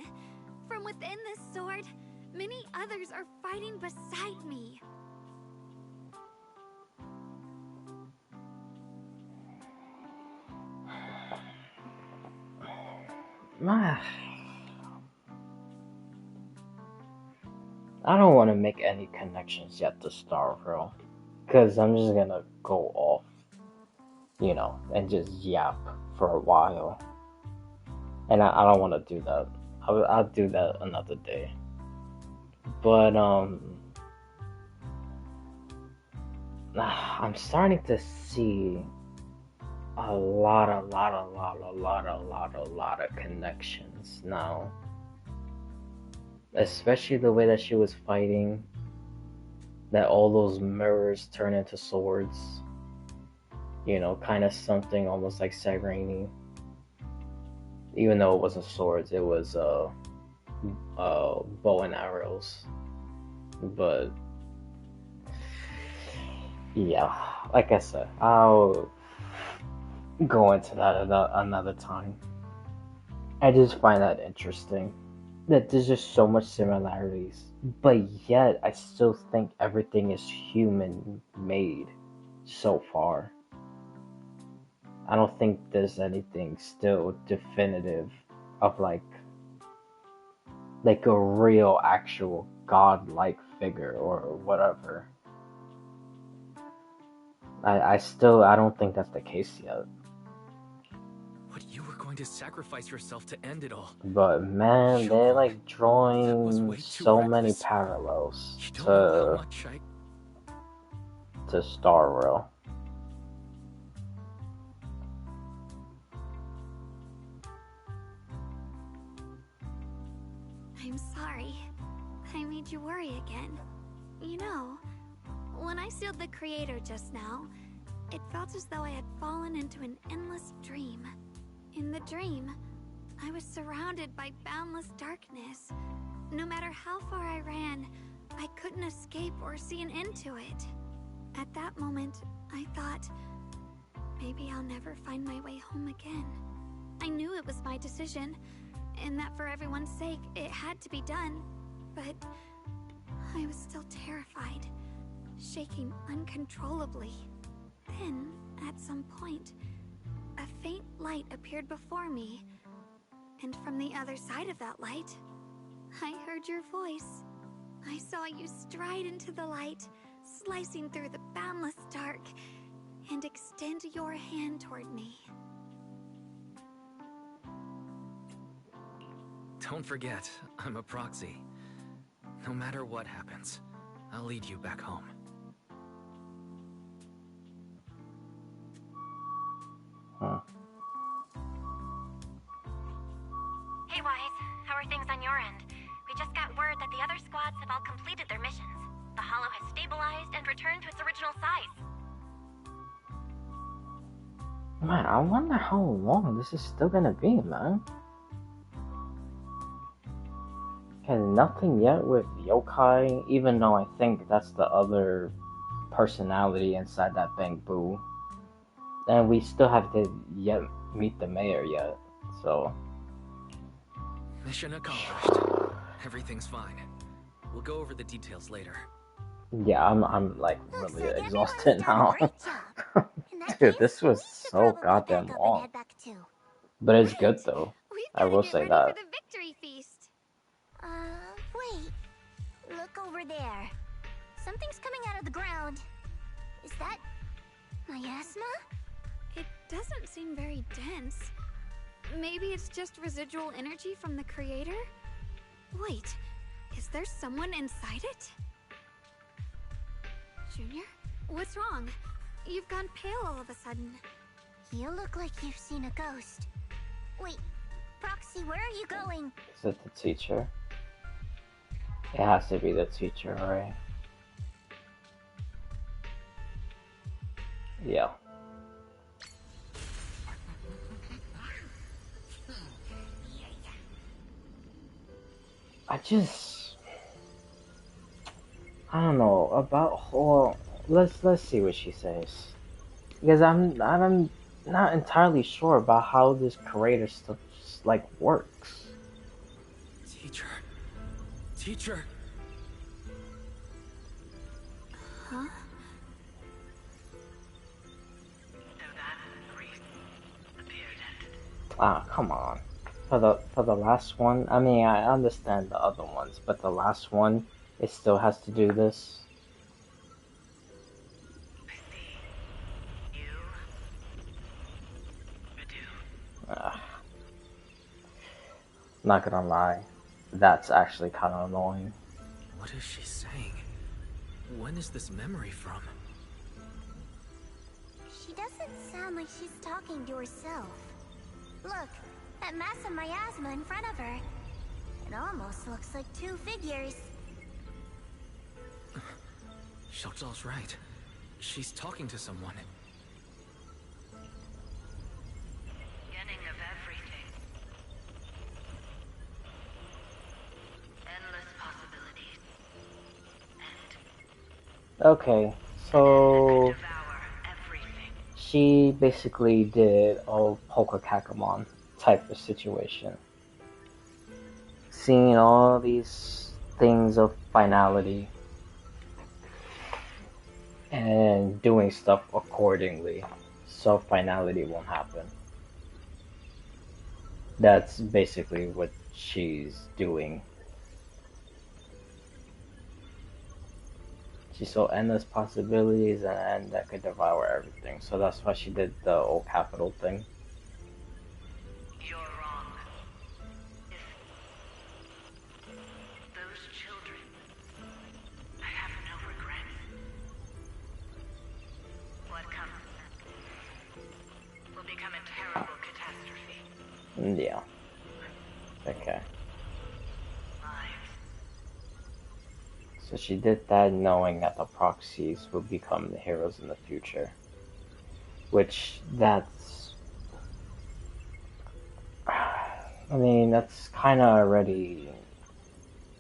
From within this sword, many others are fighting beside me. I don't want to make any connections yet to Starville, because I'm just gonna go off, you know, and just yap for a while. And I don't want to do that. I'll do that another day. But, I'm starting to see a lot of connections now. Especially the way that she was fighting. That all those mirrors turn into swords. You know, kind of something almost like Serenity. Even though it wasn't swords, it was bow and arrows. But yeah, like I said, I'll go into that another time. I just find that interesting. That there's just so much similarities, but yet I still think everything is human made so far. I don't think there's anything still definitive of like a real actual godlike figure or whatever. I don't think that's the case yet. But you were going to sacrifice yourself to end it all. But man, they're like drawing so many parallels to Starville. I'm sorry. I made you worry again. You know, when I sealed the Creator just now, it felt as though I had fallen into an endless dream. In the dream, I was surrounded by boundless darkness. No matter how far I ran, I couldn't escape or see an end to it. At that moment, I thought, maybe I'll never find my way home again. I knew it was my decision, and that for everyone's sake, it had to be done. But I was still terrified, shaking uncontrollably. Then, at some point, a faint light appeared before me, and from the other side of that light, I heard your voice. I saw you stride into the light, slicing through the boundless dark, and extend your hand toward me. Don't forget, I'm a proxy. No matter what happens, I'll lead you back home. Huh. Hey, Wise. How are things on your end? We just got word that the other squads have all completed their missions. The Hollow has stabilized and returned to its original size. Man, I wonder how long this is still gonna be, man. And nothing yet with Yokai, even though I think that's the other personality inside that Bangbu. And we still have to yet meet the mayor yet, so... Mission accomplished. Everything's fine. We'll go over the details later. Yeah, I'm like really exhausted now. Dude, this was so goddamn long. But it's good though. I will say that. For the victory feast. Wait. Look over there. Something's coming out of the ground. Is that miasma? It doesn't seem very dense. Maybe it's just residual energy from the Creator? Wait, is there someone inside it? Junior? What's wrong? You've gone pale all of a sudden. You look like you've seen a ghost. Wait, Proxy, where are you going? Is it the teacher? It has to be the teacher, right? Yeah. I don't know about. Well, let's see what she says, because I'm not entirely sure about how this creator stuff like works. Teacher. Huh? Ah, come on. For the last one, I mean, I understand the other ones, but the last one, it still has to do this. Not gonna lie, that's actually kind of annoying. What is she saying? When is this memory from? She doesn't sound like she's talking to herself. Look, that massive miasma in front of her. It almost looks like two figures. Xiaozhao's right. She's talking to someone. Beginning of everything. Endless possibilities. Okay, so she basically did a Pokekakamon type of situation. Seeing all these things of finality and doing stuff accordingly so finality won't happen. That's basically what she's doing. She saw endless possibilities and that could devour everything. So that's why she did the old capital thing. You're wrong. If those children, I have no regrets. What comes will become a terrible catastrophe. Yeah. Okay. So she did that knowing that the proxies would become the heroes in the future. Which, that's... I mean, that's kind of already...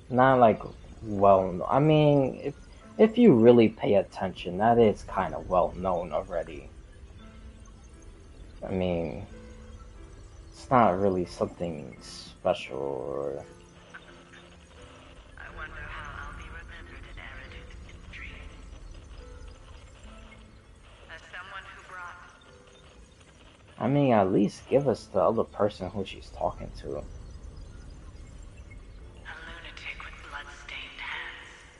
Not like well... I mean, if you really pay attention, that is kind of well known already. I mean... It's not really something special or... I mean, at least give us the other person who she's talking to. A lunatic with blood-stained hands.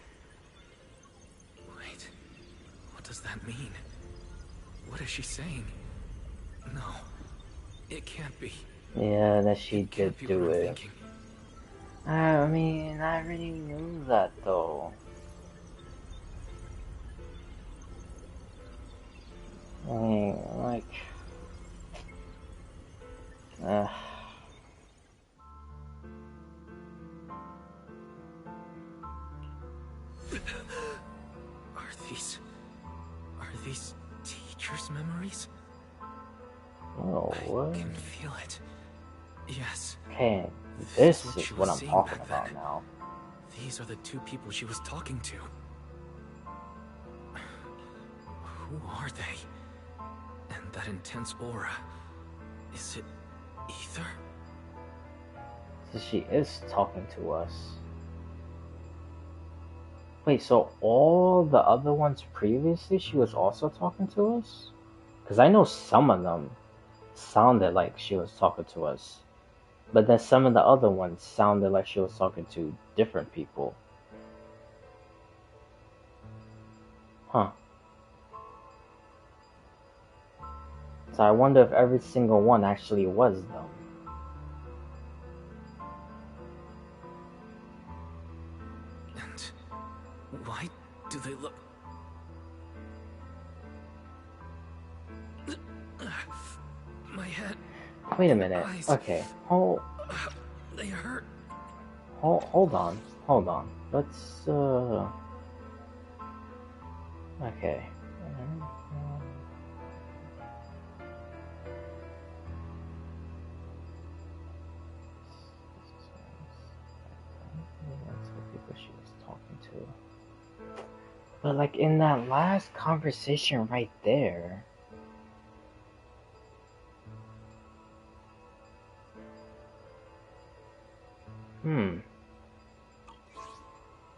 Wait, what does that mean? What is she saying? No, it can't be. Yeah, that she did do it. I mean, I already knew that though. I mean, like... Are these teachers' memories? Oh, what? I can feel it. Yes. Okay, this is what I'm talking about now. These are the two people she was talking to. Who are they? And that intense aura. Is it ether? So she is talking to us. Wait, so all the other ones previously she was also talking to us? Because I know some of them sounded like she was talking to us. But then some of the other ones sounded like she was talking to different people. Huh. So I wonder if every single one actually was them. And why do they look... My head... Wait a minute. Eyes. Okay. Hold They hurt. on. Let's okay. That's the people she was talking to. But like in that last conversation right there.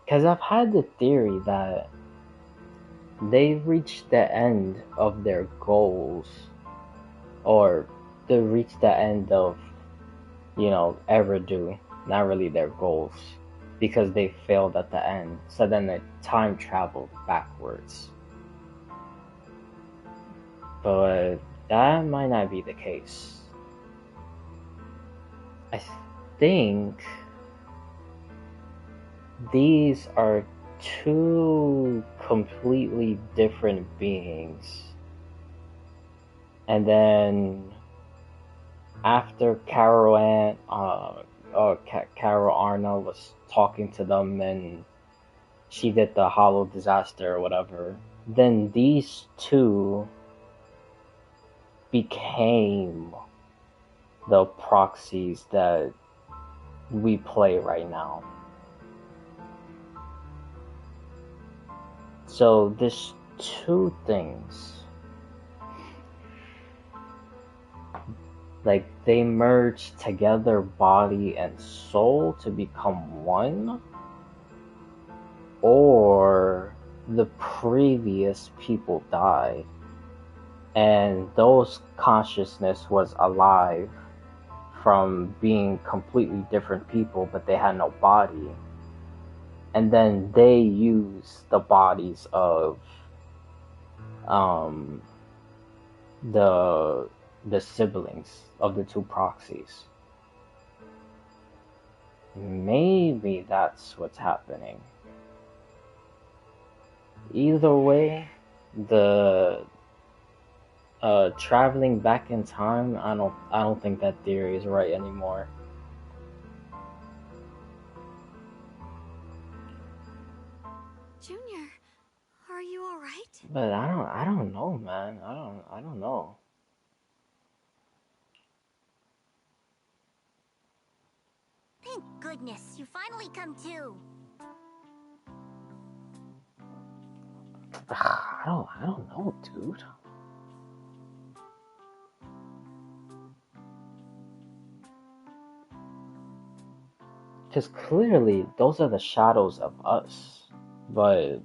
Because I've had the theory that they've reached the end of their goals, or they reached the end of, ever do, not really their goals, because they failed at the end. So then they time traveled backwards. But that might not be the case. I think these are two completely different beings. And then after Carol Arna was talking to them and she did the hollow disaster or whatever, then these two became the proxies that we play right now. So there's two things. Like they merge together, body and soul, to become one, or the previous people died and those consciousness was alive from being completely different people, but they had no body, and then they use the bodies of the siblings of the two proxies. Maybe that's what's happening. Either way, the traveling back in time, I don't think that theory is right anymore. Junior, are you all right? But I don't know, man. I don't know. Thank goodness, you finally come to. I don't know, dude. Because clearly, those are the shadows of us. But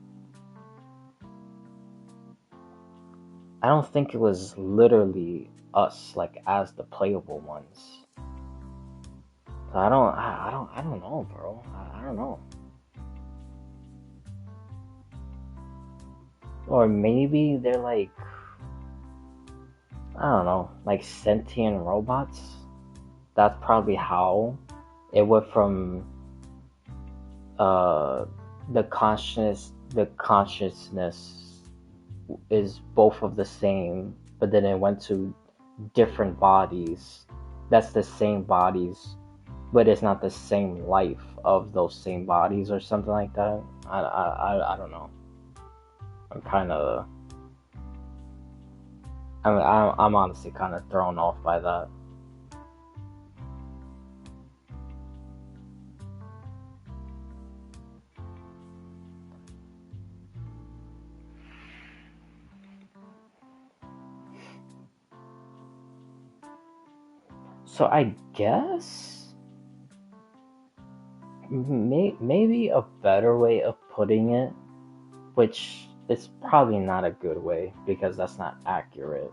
I don't think it was literally us, like, as the playable ones. So I don't know, bro. I don't know. Or maybe they're like, I don't know, like sentient robots. That's probably how it went from the consciousness is both of the same, but then it went to different bodies. That's the same bodies, but it's not the same life of those same bodies or something like that. I don't know. I'm honestly kind of thrown off by that. So I guess maybe a better way of putting it, which is probably not a good way because that's not accurate.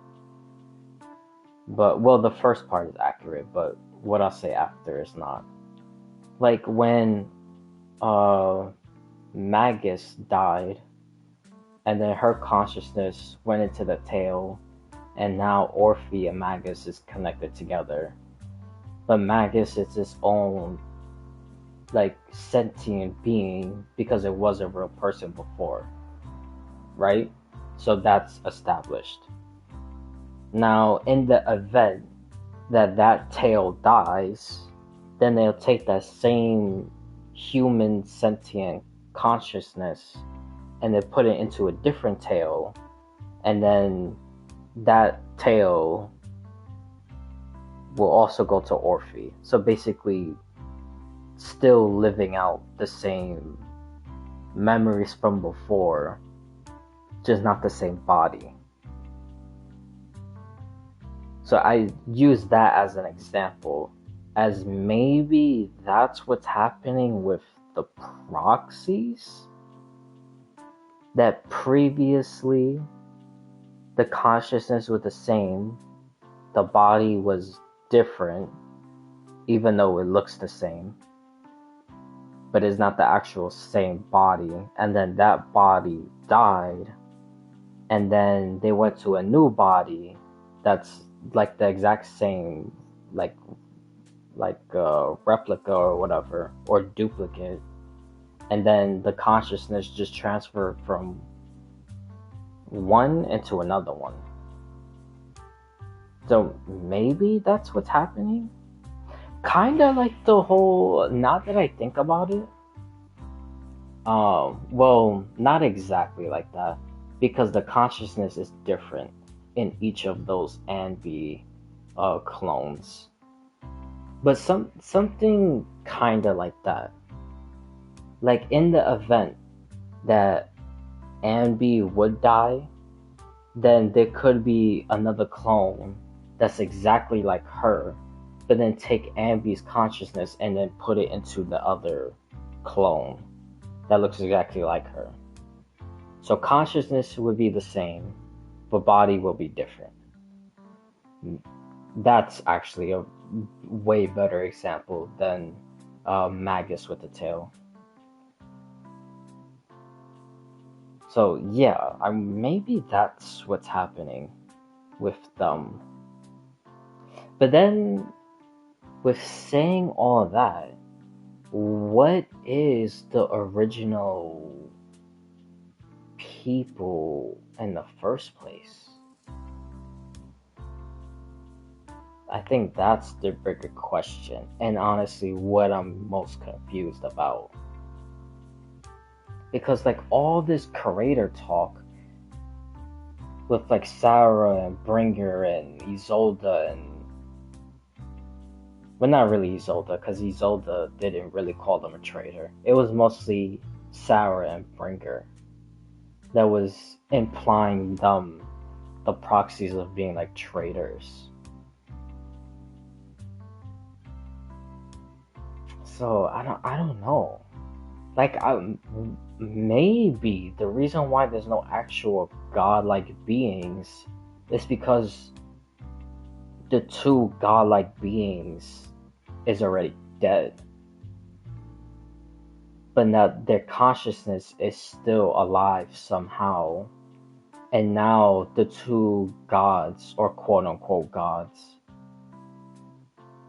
But, well, the first part is accurate, but what I'll say after is not. Like when Magus died, and then her consciousness went into the tail, and now Orphe and Magus is connected together. But Magus is his own like sentient being because it was a real person before, right? So that's established. Now, in the event that that tail dies, then they'll take that same human sentient consciousness and they put it into a different tail, and then that tail will also go to Orphe. So basically still living out the same memories from before, just not the same body. So I use that as an example, as maybe that's what's happening with the proxies, that previously the consciousness was the same, the body was different, even though it looks the same, but it's not the actual same body. And then that body died, and then they went to a new body that's like the exact same, like replica or whatever, or duplicate, and then the consciousness just transferred from one into another one. So maybe that's what's happening. Kinda like the whole, now that I think about it, well, not exactly like that, because the consciousness is different in each of those Anby clones. But something kinda like that. Like in the event that Anby would die, then there could be another clone that's exactly like her, but then take Anby's consciousness and then put it into the other clone that looks exactly like her. So consciousness would be the same, but body will be different. That's actually a way better example than Magus with the tail. So yeah, maybe that's what's happening with them. But then, with saying all that, what is the original people in the first place? I think that's the bigger question, and honestly what I'm most confused about. Because like all this creator talk with like Sarah and Bringer and Isolde and, well, not really Isolde, because Isolde didn't really call them a traitor. It was mostly Sarah and Bringer that was implying them the proxies of being like traitors. So I don't know. Like, maybe the reason why there's no actual godlike beings is because the two godlike beings is already dead. But now their consciousness is still alive somehow. And now the two gods, or quote unquote gods,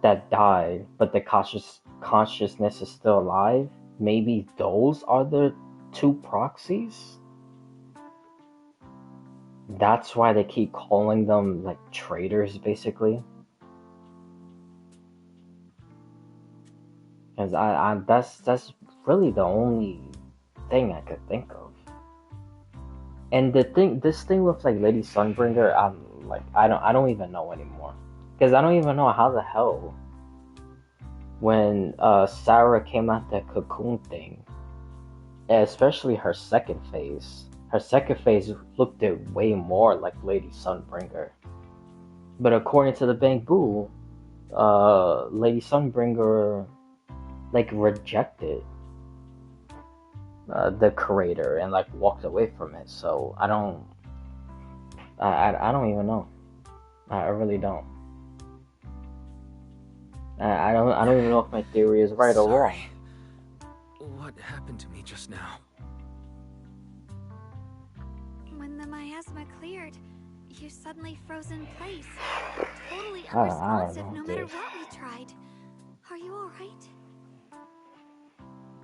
that died, but the consciousness is still alive, maybe those are the two proxies? That's why they keep calling them like traitors, basically. Because that's really the only thing I could think of. And this thing with like Lady Sunbringer, I don't even know anymore. Because I don't even know how the hell, when Sarah came out that cocoon thing, especially her second phase looked way more like Lady Sunbringer. But according to the Bangbu, Lady Sunbringer like rejected the creator and like walked away from it. So I don't even know. I really don't. I don't even know if my theory is right or wrong. What happened to me just now? When the miasma cleared, you suddenly froze in place. Totally I don't unresponsive know, no matter dude. what we tried. Are you alright?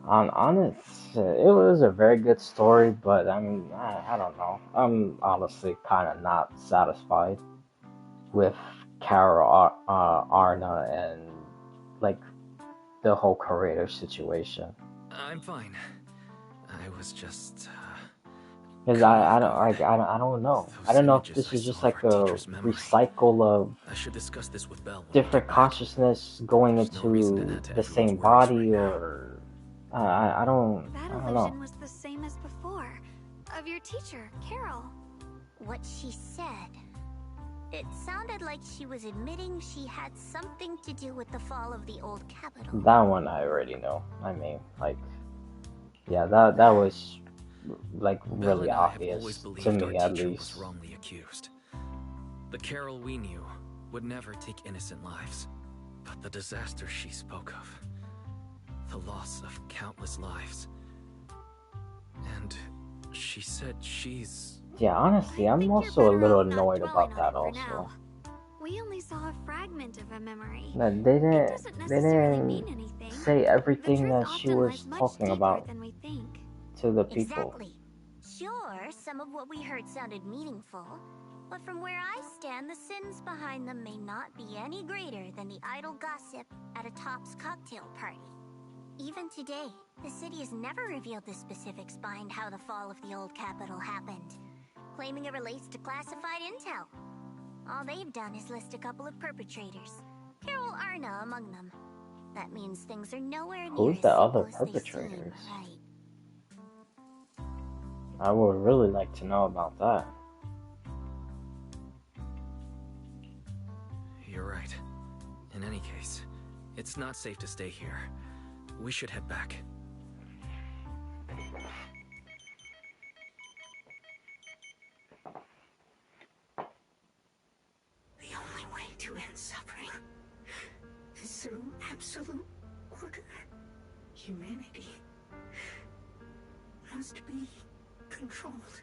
On honest, it was a very good story, but I mean, I don't know. I'm honestly kind of not satisfied with Carol Arna and like the whole creator situation. I'm fine. I was just. Because I don't know. I don't know if this is just like a recycle of I should discuss this with Belle. Different consciousness going into the same body, or I don't know. Vision was the same as before, of your teacher, Carol. What she said. It sounded like she was admitting she had something to do with the fall of the old capital. That one I already know. I mean, like, yeah, that was like really obvious to me, at least. Was wrongly accused. The Carol we knew would never take innocent lives, but the disaster she spoke of, the loss of countless lives, and she said she's. Yeah, honestly, I'm also a little annoyed about that also. We only saw a fragment of a memory. That they didn't say everything that she was talking about to the people. Exactly. Sure, some of what we heard sounded meaningful, but from where I stand, the sins behind them may not be any greater than the idle gossip at a Top's cocktail party. Even today, the city has never revealed the specifics behind how the fall of the old capital happened, claiming it relates to classified intel. All they've done is list a couple of perpetrators, Carol Arna among them. That means things are nowhere near Who's as the simple other as they perpetrators? seem, right? I would really like to know about that. You're right. In any case, it's not safe to stay here. We should head back. The only way to end suffering is through absolute order. Humanity must be controlled.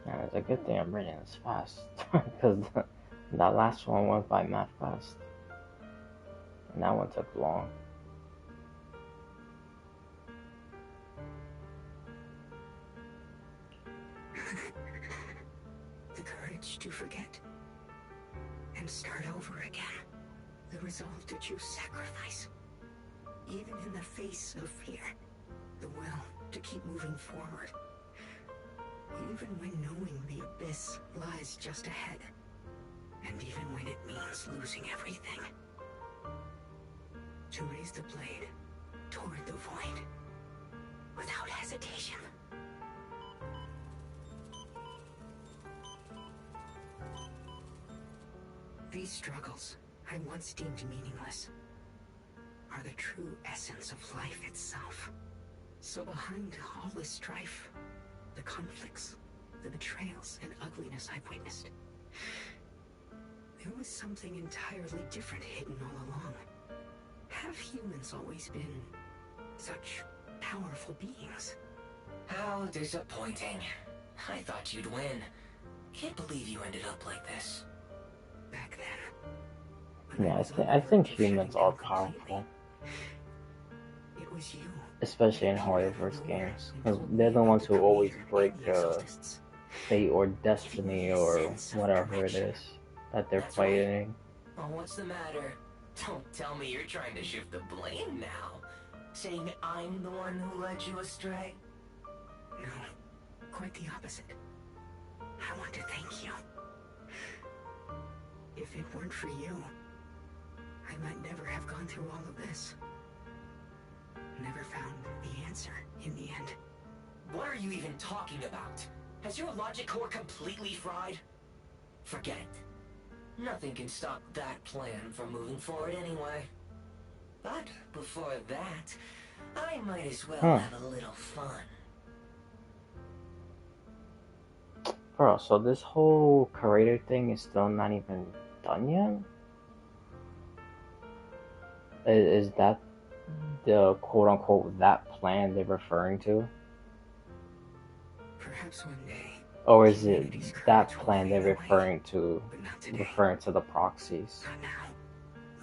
Yeah, it's a good thing I'm reading this fast, because that last one went by mad fast, and that one took long. The courage to forget and start over again. The resolve to choose sacrifice, even in the face of fear. The will to keep moving forward, even when knowing the abyss lies just ahead, and even when it means losing everything. To raise the blade toward the void, without hesitation. These struggles I once deemed meaningless are the true essence of life itself. So behind all the strife, the conflicts, the betrayals and ugliness I've witnessed, there was something entirely different hidden all along. Have humans always been such powerful beings? How disappointing. I thought you'd win. Can't believe you ended up like this. Back then. Yeah, I think humans are powerful. It was you. Especially in Hoyoverse games. Because they're the ones who always break fate or destiny or whatever it is that they're fighting. Oh, what's the matter? Don't tell me you're trying to shift the blame now. Saying I'm the one who led you astray? No, quite the opposite. I want to thank you. If it weren't for you, I might never have gone through all of this. Never found the answer in the end. What are you even talking about? Has your logic core completely fried? Forget it. Nothing can stop that plan from moving forward anyway. But before that, I might as well have a little fun. Bro, so this whole creator thing is still not even done yet? Is that the quote-unquote that plan they're referring to? Perhaps one day. Or is it that plan they're referring to the proxies? Not now.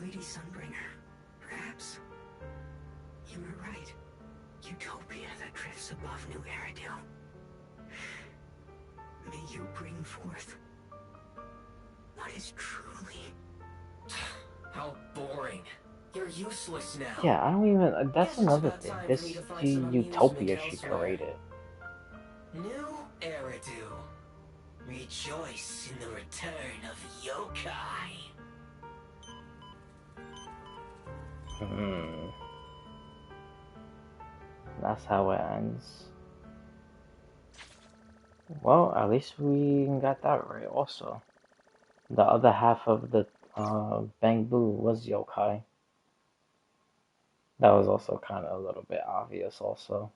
Lady Sunbringer, perhaps. You were right. Utopia that drifts above New Aradil. May you bring forth what is truly... How boring. You're useless now. Yeah, I don't even... That's Guess it's another about thing. time for This me to find the some utopia amusement she elsewhere. created. New Eridu. Rejoice in the return of yokai. That's how it ends. Well, at least we got that right also. The other half of the Bangbu was yokai. That was also kind of a little bit obvious also.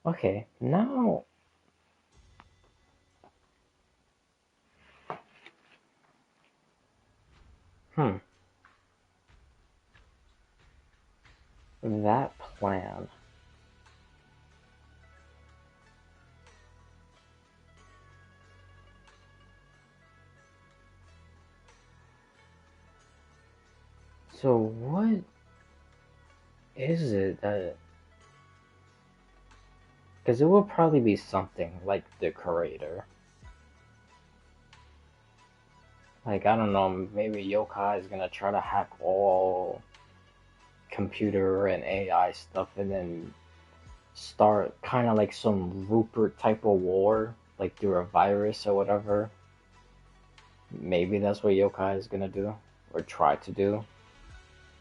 Okay, now... That plan. So what is it that... Because it will probably be something like the Curator. Like, I don't know, maybe Yokai is gonna try to hack all computer and AI stuff and then start kind of like some Rupert type of war, like through a virus or whatever. Maybe that's what Yokai is gonna do, or try to do.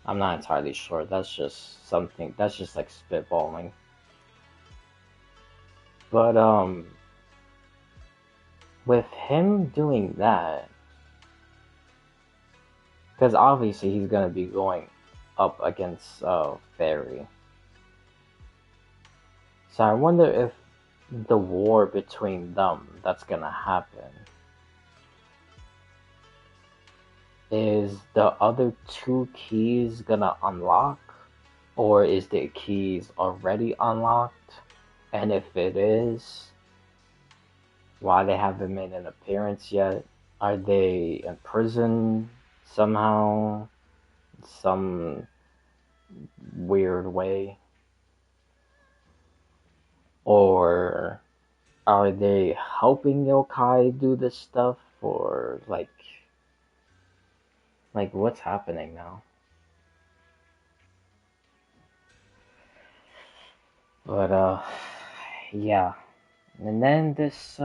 I'm not entirely sure. That's just something, that's just like spitballing. But, with him doing that, because obviously he's gonna be going up against Fairy. So I wonder if the war between them that's gonna happen is the other two keys gonna unlock, or is the keys already unlocked? And if it is, why they haven't made an appearance yet? Are they in prison somehow? Some weird way? Or are they helping Yokai do this stuff? Or like what's happening now? But yeah. And then this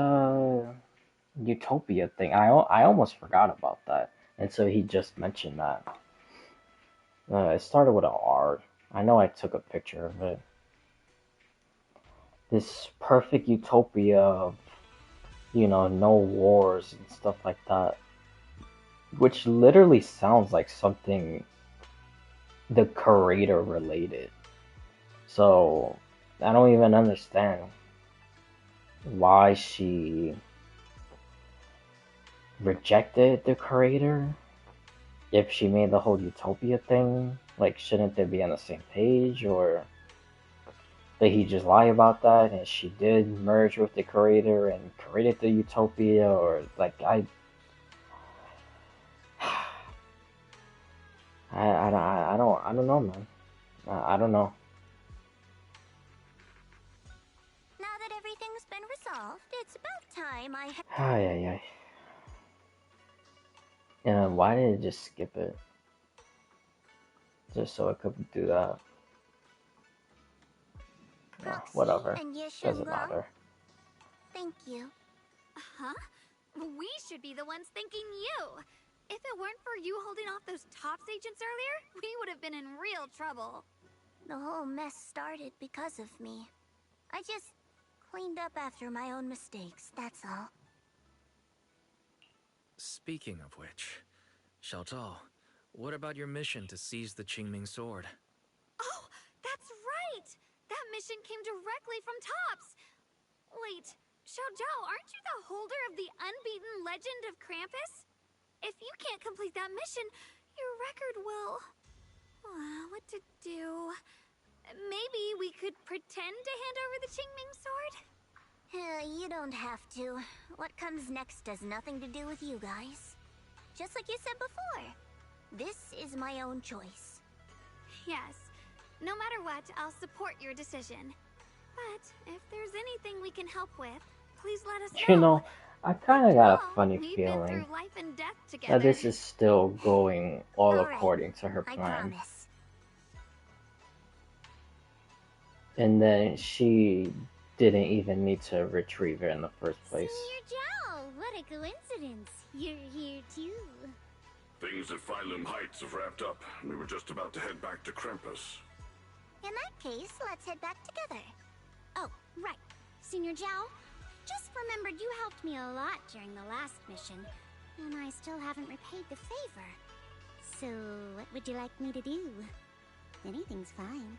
Utopia thing, I almost forgot about that. And so he just mentioned that. It started with an R. I know I took a picture of it. This perfect utopia of, no wars and stuff like that. Which literally sounds like something the Curator related. So, I don't even understand why she rejected the Curator. If she made the whole Utopia thing, like, shouldn't they be on the same page? Or did he just lie about that and she did merge with the Curator and created the Utopia? Or, like, I don't know, man. I don't know. Now that everything's been resolved, it's about time I Ay. Yeah, why did it just skip it? Just so I could do that. Oh, whatever. Doesn't matter. Thank you. Huh? We should be the ones thanking you. If it weren't for you holding off those TOPS agents earlier, we would have been in real trouble. The whole mess started because of me. I just cleaned up after my own mistakes, that's all. Speaking of which, Xiaozhao, what about your mission to seize the Qingming sword? Oh, that's right! That mission came directly from TOPS! Wait, Xiaojiao, aren't you the holder of the unbeaten legend of Krampus? If you can't complete that mission, your record will... what to do? Maybe we could pretend to hand over the Qingming sword? You don't have to. What comes next has nothing to do with you guys. Just like you said before, this is my own choice. Yes. No matter what, I'll support your decision. But if there's anything we can help with, please let us know. You know, I kind of got a funny We've feeling been through life and death together. that this is still going all according to her I plan. promise. And then she didn't even need to retrieve it in the first place. Senior Joe, what a coincidence. You're here too. Things at Phylum Heights have wrapped up. We were just about to head back to Krampus. In that case, let's head back together. Oh, right. Senior Zhao, just remembered you helped me a lot during the last mission, and I still haven't repaid the favor. So, what would you like me to do? Anything's fine.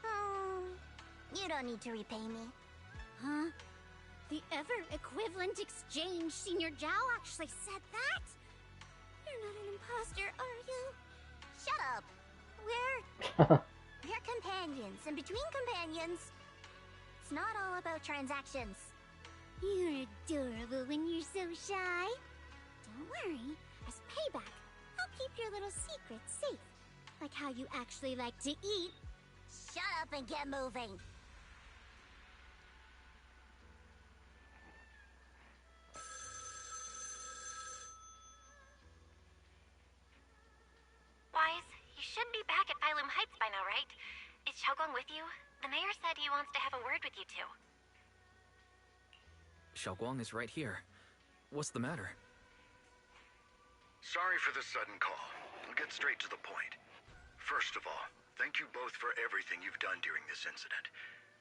Oh, you don't need to repay me. Huh? The ever-equivalent exchange, Senior Zhao actually said that? You're not an imposter, are you? Shut up. We're companions, and between companions, it's not all about transactions. You're adorable when you're so shy. Don't worry, as payback, I'll keep your little secrets safe. Like how you actually like to eat. Shut up and get moving. Wise, you should be back at Phylum Heights by now, right? Is Xiaoguang with you? The mayor said he wants to have a word with you two. Xiaoguang is right here. What's the matter? Sorry for the sudden call. I'll get straight to the point. First of all, thank you both for everything you've done during this incident.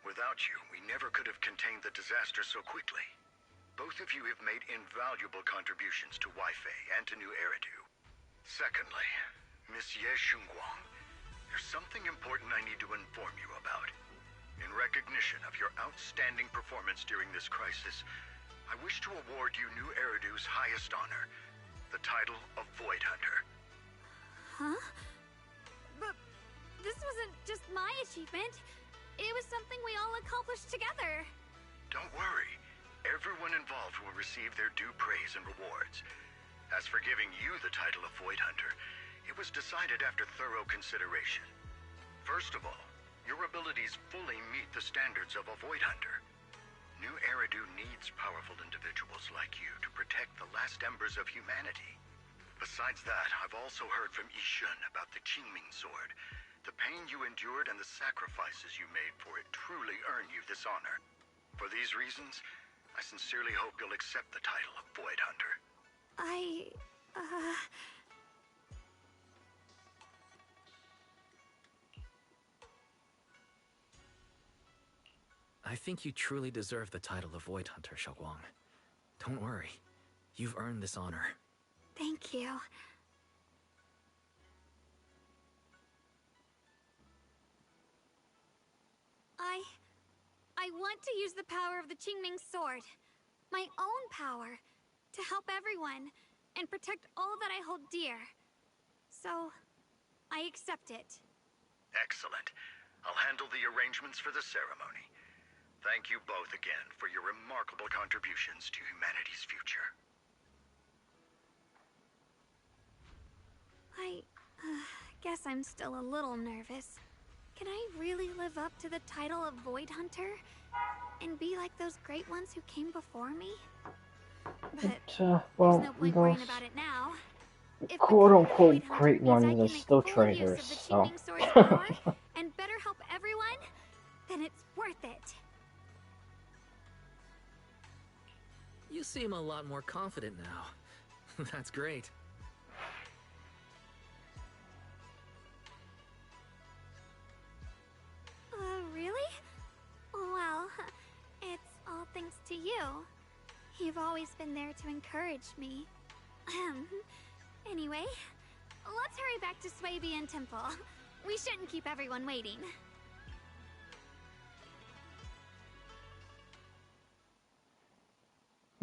Without you, we never could have contained the disaster so quickly. Both of you have made invaluable contributions to Weifei and to New Eridu. Secondly, Miss Ye Shunguang, there's something important I need to inform you about. In recognition of your outstanding performance during this crisis, I wish to award you New Eridu's highest honor, the title of Void Hunter. Huh? But this wasn't just my achievement. It was something we all accomplished together. Don't worry. Everyone involved will receive their due praise and rewards. As for giving you the title of Void Hunter, it was decided after thorough consideration. First of all, your abilities fully meet the standards of a Void Hunter. New Eridu needs powerful individuals like you to protect the last embers of humanity. Besides that, I've also heard from Yishun about the Qingming sword. The pain you endured and the sacrifices you made for it truly earn you this honor. For these reasons, I sincerely hope you'll accept the title of Void Hunter. I think you truly deserve the title of Void Hunter, Xiaoguang. Don't worry. You've earned this honor. Thank you. I want to use the power of the Qingming sword. My own power. To help everyone. And protect all that I hold dear. So, I accept it. Excellent. I'll handle the arrangements for the ceremony. Thank you both again for your remarkable contributions to humanity's future. I guess I'm still a little nervous. Can I really live up to the title of Void Hunter? And be like those great ones who came before me? But well, there's no point worrying about it now. If quote-unquote great ones are still traitors, so... and better help everyone, then it's worth it. You seem a lot more confident now. That's great. Really? Well, it's all thanks to you. You've always been there to encourage me. Anyway, let's hurry back to Swabian Temple. We shouldn't keep everyone waiting.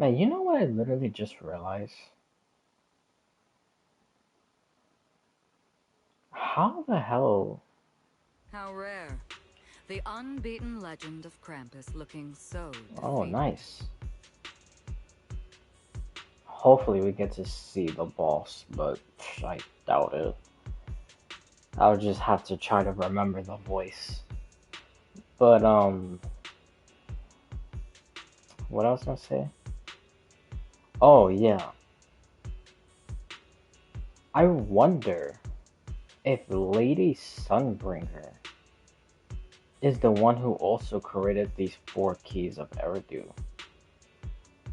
Man, you know what I literally just realized? How the hell? How rare. The unbeaten legend of Krampus looking so defeated. Oh, nice. Hopefully we get to see the boss, but I doubt it. I'll just have to try to remember the voice. But, what else was I say? Oh, yeah. I wonder if Lady Sunbringer is the one who also created these 4 keys of Eridu.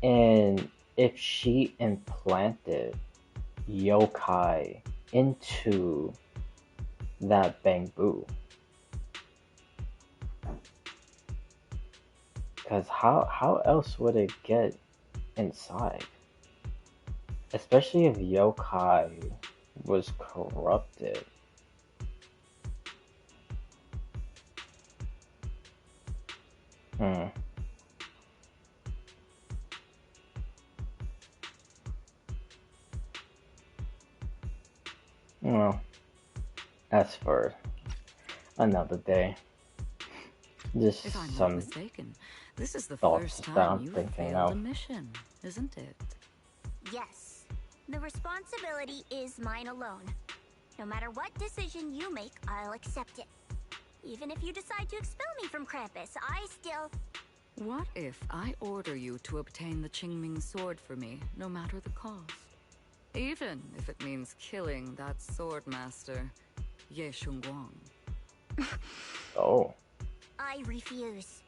And if she implanted yokai into that bamboo. Because how else would it get inside? Especially if yokai was corrupted. Well, as for another day. Just if I'm some not mistaken, this is the thoughts first that time I'm you've thinking failed of. a mission, isn't it? Yes. The responsibility is mine alone. No matter what decision you make, I'll accept it. Even if you decide to expel me from Krampus, I still... What if I order you to obtain the Qingming sword for me, no matter the cost? Even if it means killing that sword master, Ye Shunguang. Oh. I refuse.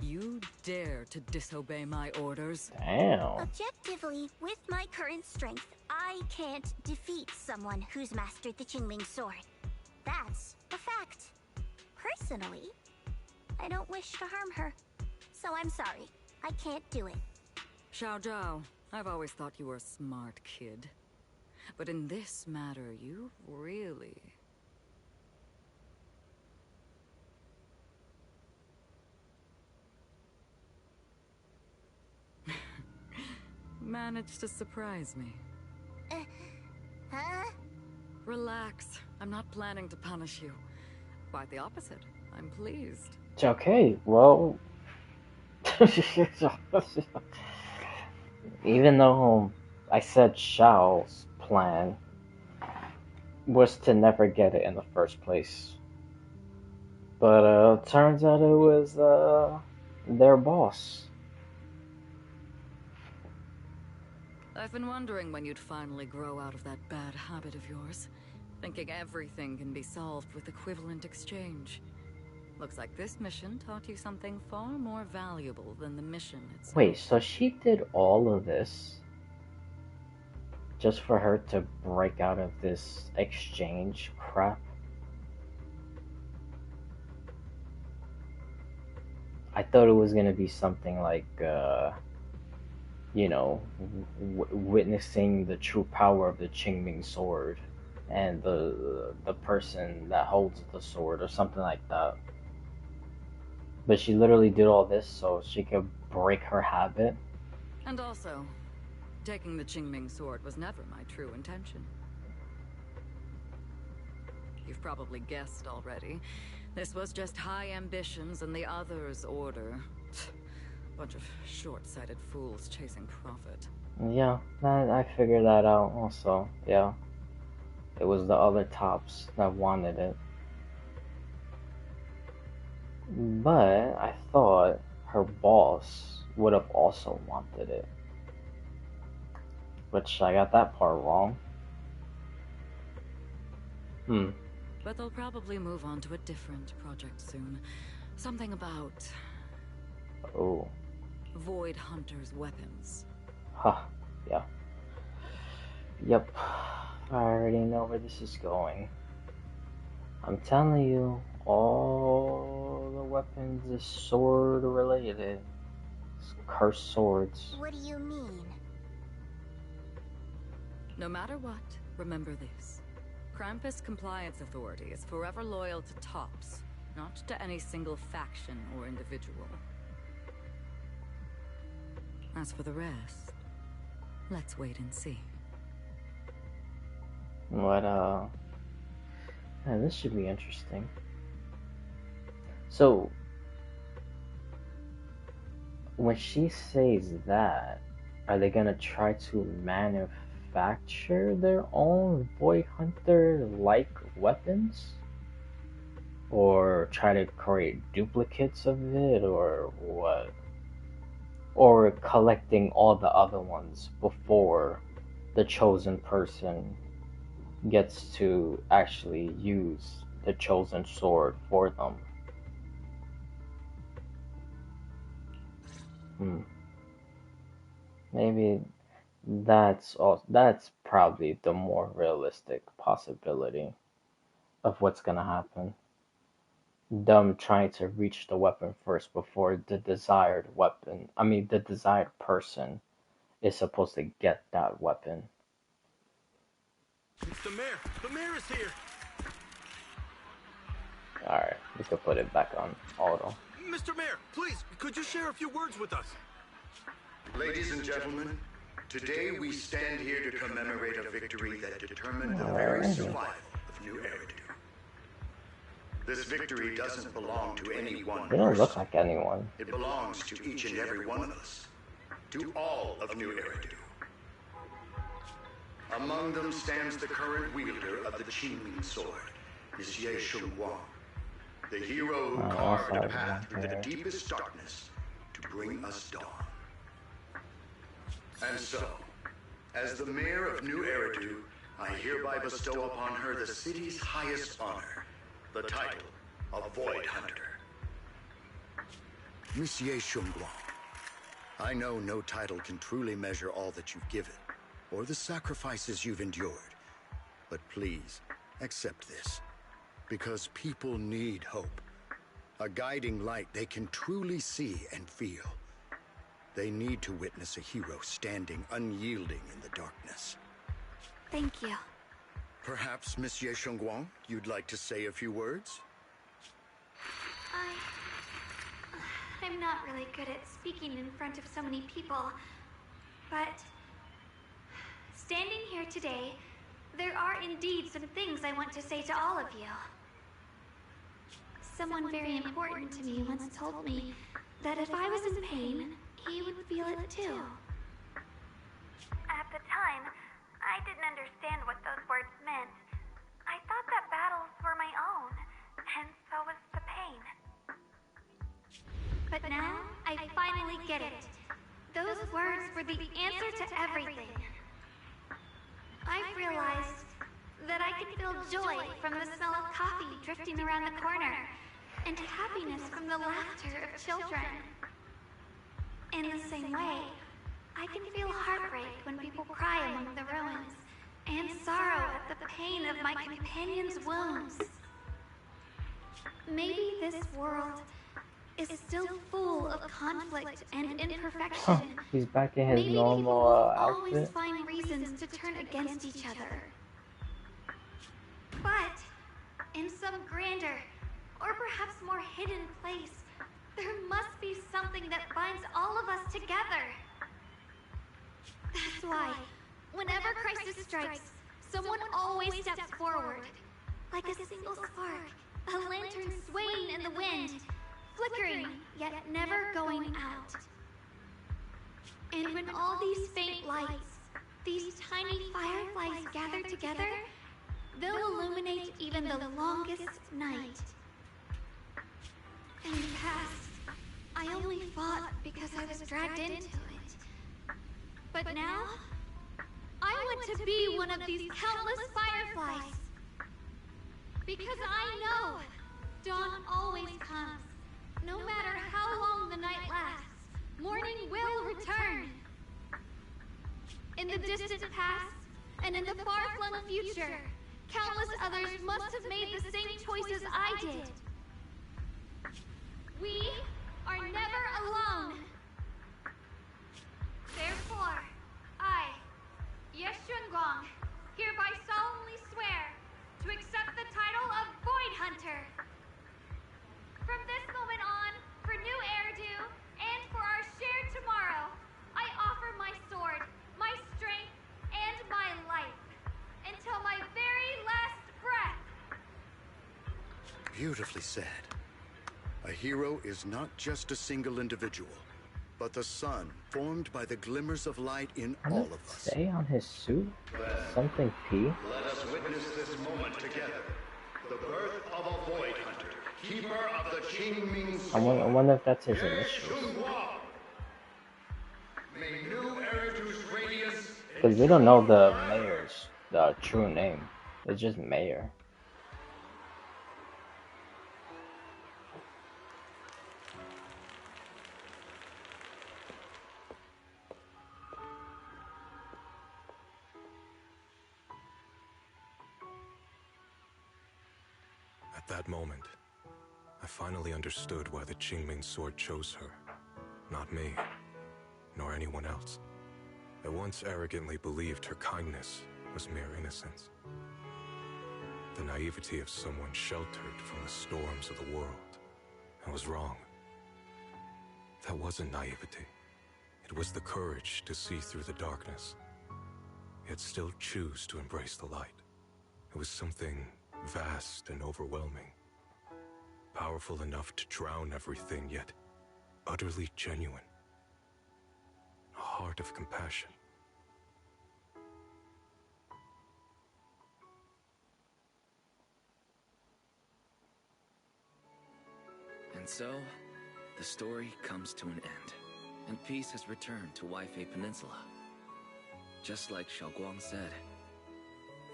You dare to disobey my orders? Damn. Objectively, with my current strength, I can't defeat someone who's mastered the Qingming sword. That's a fact. Personally, I don't wish to harm her. So I'm sorry. I can't do it. Xiao Zhao, I've always thought you were a smart kid. But in this matter, you really... managed to surprise me. Huh? Relax. I'm not planning to punish you. Quite the opposite. I'm pleased. It's okay. Well, even though I said Shao's plan was to never get it in the first place, but turns out it was their boss. I've been wondering when you'd finally grow out of that bad habit of yours, thinking everything can be solved with equivalent exchange. Looks like this mission taught you something far more valuable than the mission itself. Wait, so she did all of this just for her to break out of this exchange crap? I thought it was gonna be something like, you know, witnessing the true power of the Qingming sword and the person that holds the sword or something like that. But she literally did all this so she could break her habit. And also, taking the Qingming sword was never my true intention. You've probably guessed already. This was just high ambitions and the others' order. Bunch of short-sighted fools chasing profit. Yeah, I figured that out also, yeah. It was the other tops that wanted it. But I thought her boss would have also wanted it. Which I got that part wrong. But they'll probably move on to a different project soon. Something about... Oh. Void Hunter's weapons. Huh, yeah. Yep. I already know where this is going. I'm telling you, all the weapons is sword related. It's cursed swords. What do you mean? No matter what, remember this. Krampus Compliance Authority is forever loyal to Tops, not to any single faction or individual. As for the rest, let's wait and see. What, man, this should be interesting. So, when she says that, are they gonna try to manufacture their own Void Hunter-like weapons? Or try to create duplicates of it, or what? Or collecting all the other ones before the chosen person gets to actually use the chosen sword for them. Maybe that's probably the more realistic possibility of what's gonna happen. Them trying to reach the weapon first before the desired weapon, the desired person is supposed to get that weapon. It's the mayor is here. Alright, we can put it back on auto. Mr. Mayor, please, could you share a few words with us? Ladies and gentlemen, today we stand here to commemorate a victory that determined the very survival of New Eridu. This victory doesn't belong to any one person. They don't look like anyone. It belongs to each and every one of us. To all of New Eridu. Among them stands the current wielder of the Qingming sword, Monsieur Shunguang, the hero who carved a path through the deepest darkness to bring us dawn. And so, as the mayor of New Eridu, I hereby bestow upon her the city's highest honor, the title of Void Hunter. Monsieur Shunguang, I know no title can truly measure all that you've given, or the sacrifices you've endured. But please, accept this. Because people need hope. A guiding light they can truly see and feel. They need to witness a hero standing unyielding in the darkness. Thank you. Perhaps, Monsieur Shunguang, you'd like to say a few words? I'm not really good at speaking in front of so many people, but standing here today, there are indeed some things I want to say to all of you. Someone very important to me once told me that if I was in pain, he would feel it too. At the time, I didn't understand what those words meant. I thought that battles were my own, and so was the pain. But now, I finally get it. Those words were the answer to everything. I've realized that I can feel joy from the smell of coffee drifting around the corner, and happiness from the laughter of children. In the same way, I can feel heartbreak when people cry among the ruins, and sorrow at the pain of my companion's wounds. Maybe this world is still full of conflict and imperfection. He's back in his Maybe normal always outfit. find reasons to turn against each other. But in some grander, or perhaps more hidden place, there must be something that binds all of us together. That's why, whenever crisis strikes, someone always steps forward. Like a single spark, a lantern swaying in the wind, flickering, yet never going out. And when all these faint lights, these tiny fireflies gather together, they'll illuminate even the longest night. In the past, I only fought because I was dragged into it. But now, I want to be one of these countless fireflies. Because I know dawn always comes. No matter how long the night lasts, morning will return. In the distant past, and in the far-flung future, countless others must have made the same choices I did. We are never alone. Therefore, I, Ye Shunguang, hereby solemnly swear to accept the title of Void Hunter. From this moment on, for New Eridu, and for our shared tomorrow, I Beautifully said. A hero is not just a single individual, but the sun formed by the glimmers of light in all of us. Say on his suit? Something P? Let us witness this moment together. The birth of a Void Hunter, keeper of the Qingming I Sword. wonder if that's his initials. May new Eridu's radiance. Because we don't know the mayor's true name. It's just mayor. At that moment, I finally understood why the Qingming Sword chose her. Not me, nor anyone else. I once arrogantly believed her kindness was mere innocence. The naivety of someone sheltered from the storms of the world. I was wrong. That wasn't naivety. It was the courage to see through the darkness, yet still choose to embrace the light. It was something vast and overwhelming. Powerful enough to drown everything, yet utterly genuine. A heart of compassion. And so, the story comes to an end, and peace has returned to Waifei Peninsula. Just like Xiaoguang said,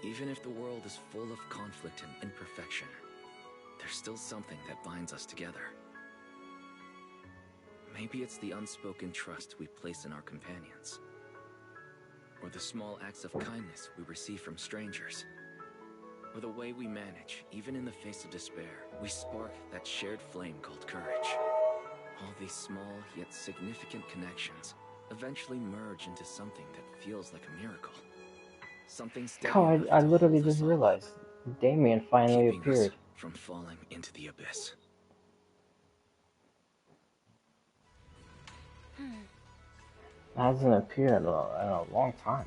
even if the world is full of conflict and imperfection, there's still something that binds us together. Maybe it's the unspoken trust we place in our companions, or the small acts of kindness we receive from strangers, or the way we manage, even in the face of despair, we spark that shared flame called courage. All these small yet significant connections eventually merge into something that feels like a miracle. Something steady Oh, enough I to literally hold us just all realized Damien finally keeping us appeared. from falling into the abyss. Hasn't appeared in a long time.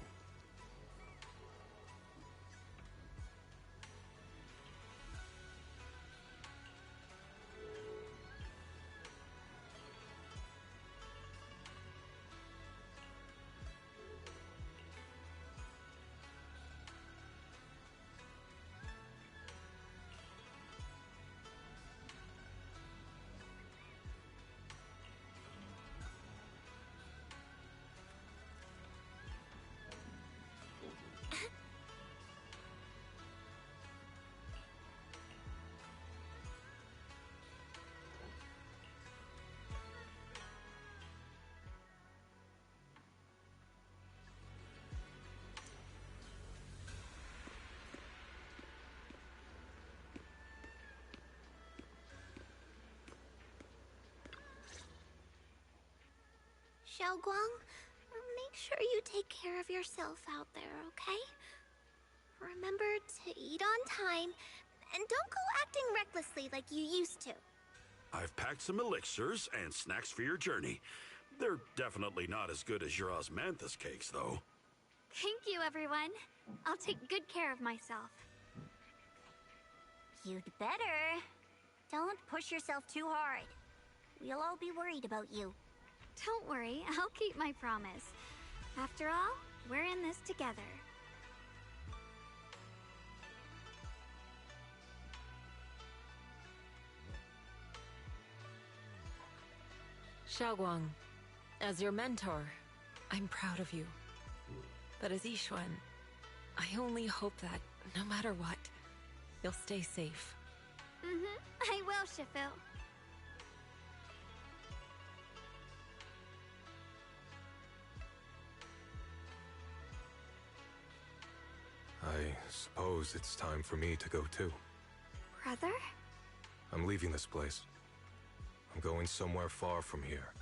Xiaoguang, make sure you take care of yourself out there, okay? Remember to eat on time, and don't go acting recklessly like you used to. I've packed some elixirs and snacks for your journey. They're definitely not as good as your osmanthus cakes, though. Thank you, everyone. I'll take good care of myself. You'd better. Don't push yourself too hard. We'll all be worried about you. Don't worry, I'll keep my promise. After all, we're in this together. Xiaoguang, as your mentor, I'm proud of you. But as Yixuan, I only hope that, no matter what, you'll stay safe. I will, Shifu. I suppose it's time for me to go too. Brother? I'm leaving this place. I'm going somewhere far from here,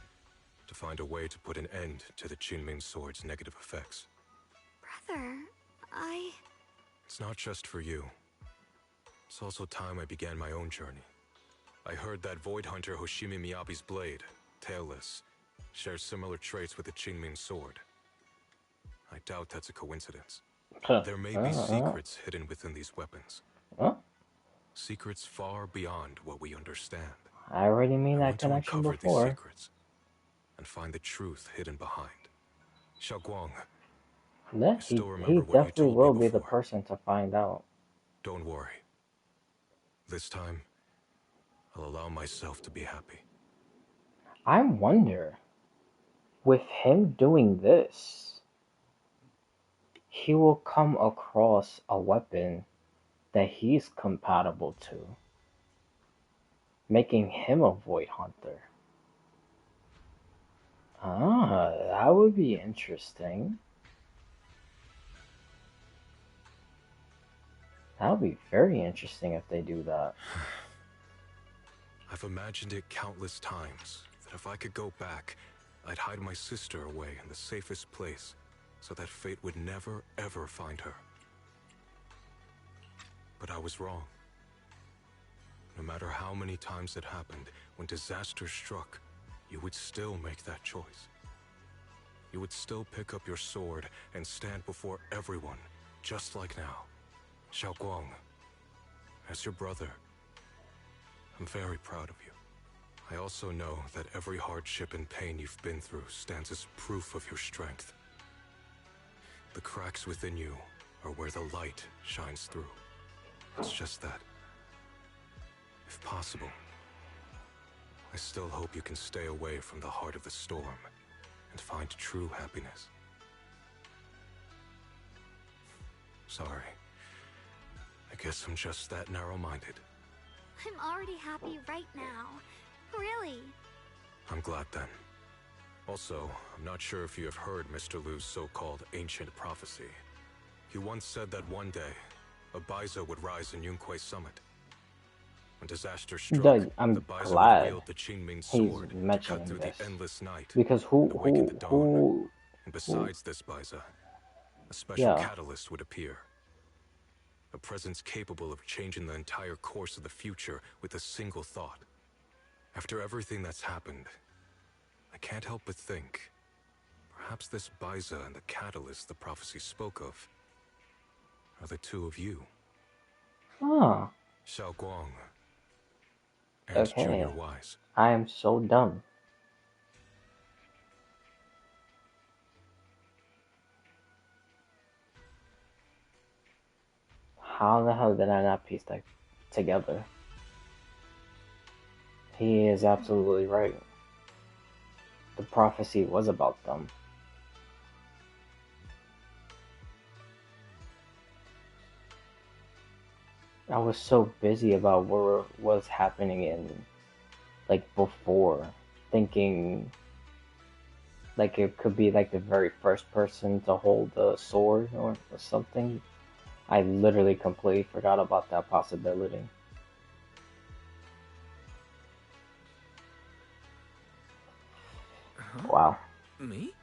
to find a way to put an end to the Qingming Sword's negative effects. Brother, It's not just for you. It's also time I began my own journey. I heard that Void Hunter Hoshimi Miyabi's blade, Tailless, shares similar traits with the Qingming Sword. I doubt that's a coincidence. There may be secrets hidden within these weapons. Secrets far beyond what we understand. I already made I that want to connection uncover these before. secrets and find the truth hidden behind. Xiaoguang, Yeah, I still he remember what you definitely told me will be the before. person to find out. Don't worry. This time, I'll allow myself to be happy. I wonder, with him doing this, he will come across a weapon that he's compatible to, making him a Void Hunter. Ah, that would be interesting. That would be very interesting if they do that. I've imagined it countless times, that if I could go back, I'd hide my sister away in the safest place, so that fate would never, ever find her. But I was wrong. No matter how many times it happened, when disaster struck, you would still make that choice. You would still pick up your sword and stand before everyone, just like now. Xiaoguang, as your brother, I'm very proud of you. I also know that every hardship and pain you've been through stands as proof of your strength. The cracks within you are where the light shines through. It's just that, if possible, I still hope you can stay away from the heart of the storm and find true happiness. Sorry. I guess I'm just that narrow-minded. I'm already happy right now. Really. I'm glad then. Also, I'm not sure if you have heard Mr. Lu's so-called ancient prophecy. He once said that one day, a Baiza would rise in Yunquei Summit. When disaster struck, I'm the Baiza glad would wield the Qingming he's sword to mentioning cut through this. the endless night Because and awaken the dawn. And besides this Baiza, a special catalyst would appear. A presence capable of changing the entire course of the future with a single thought. After everything that's happened, I can't help but think, perhaps this Baiza and the catalyst the prophecy spoke of are the two of you. Huh. Xiaoguang and Okay. Junior Wise. I am so dumb. How the hell did I not piece that together? He is absolutely right. The prophecy was about them. I was so busy about what was happening in, like, before, thinking, like, it could be, like, the very first person to hold the sword or something. I literally completely forgot about that possibility. Wow. Me?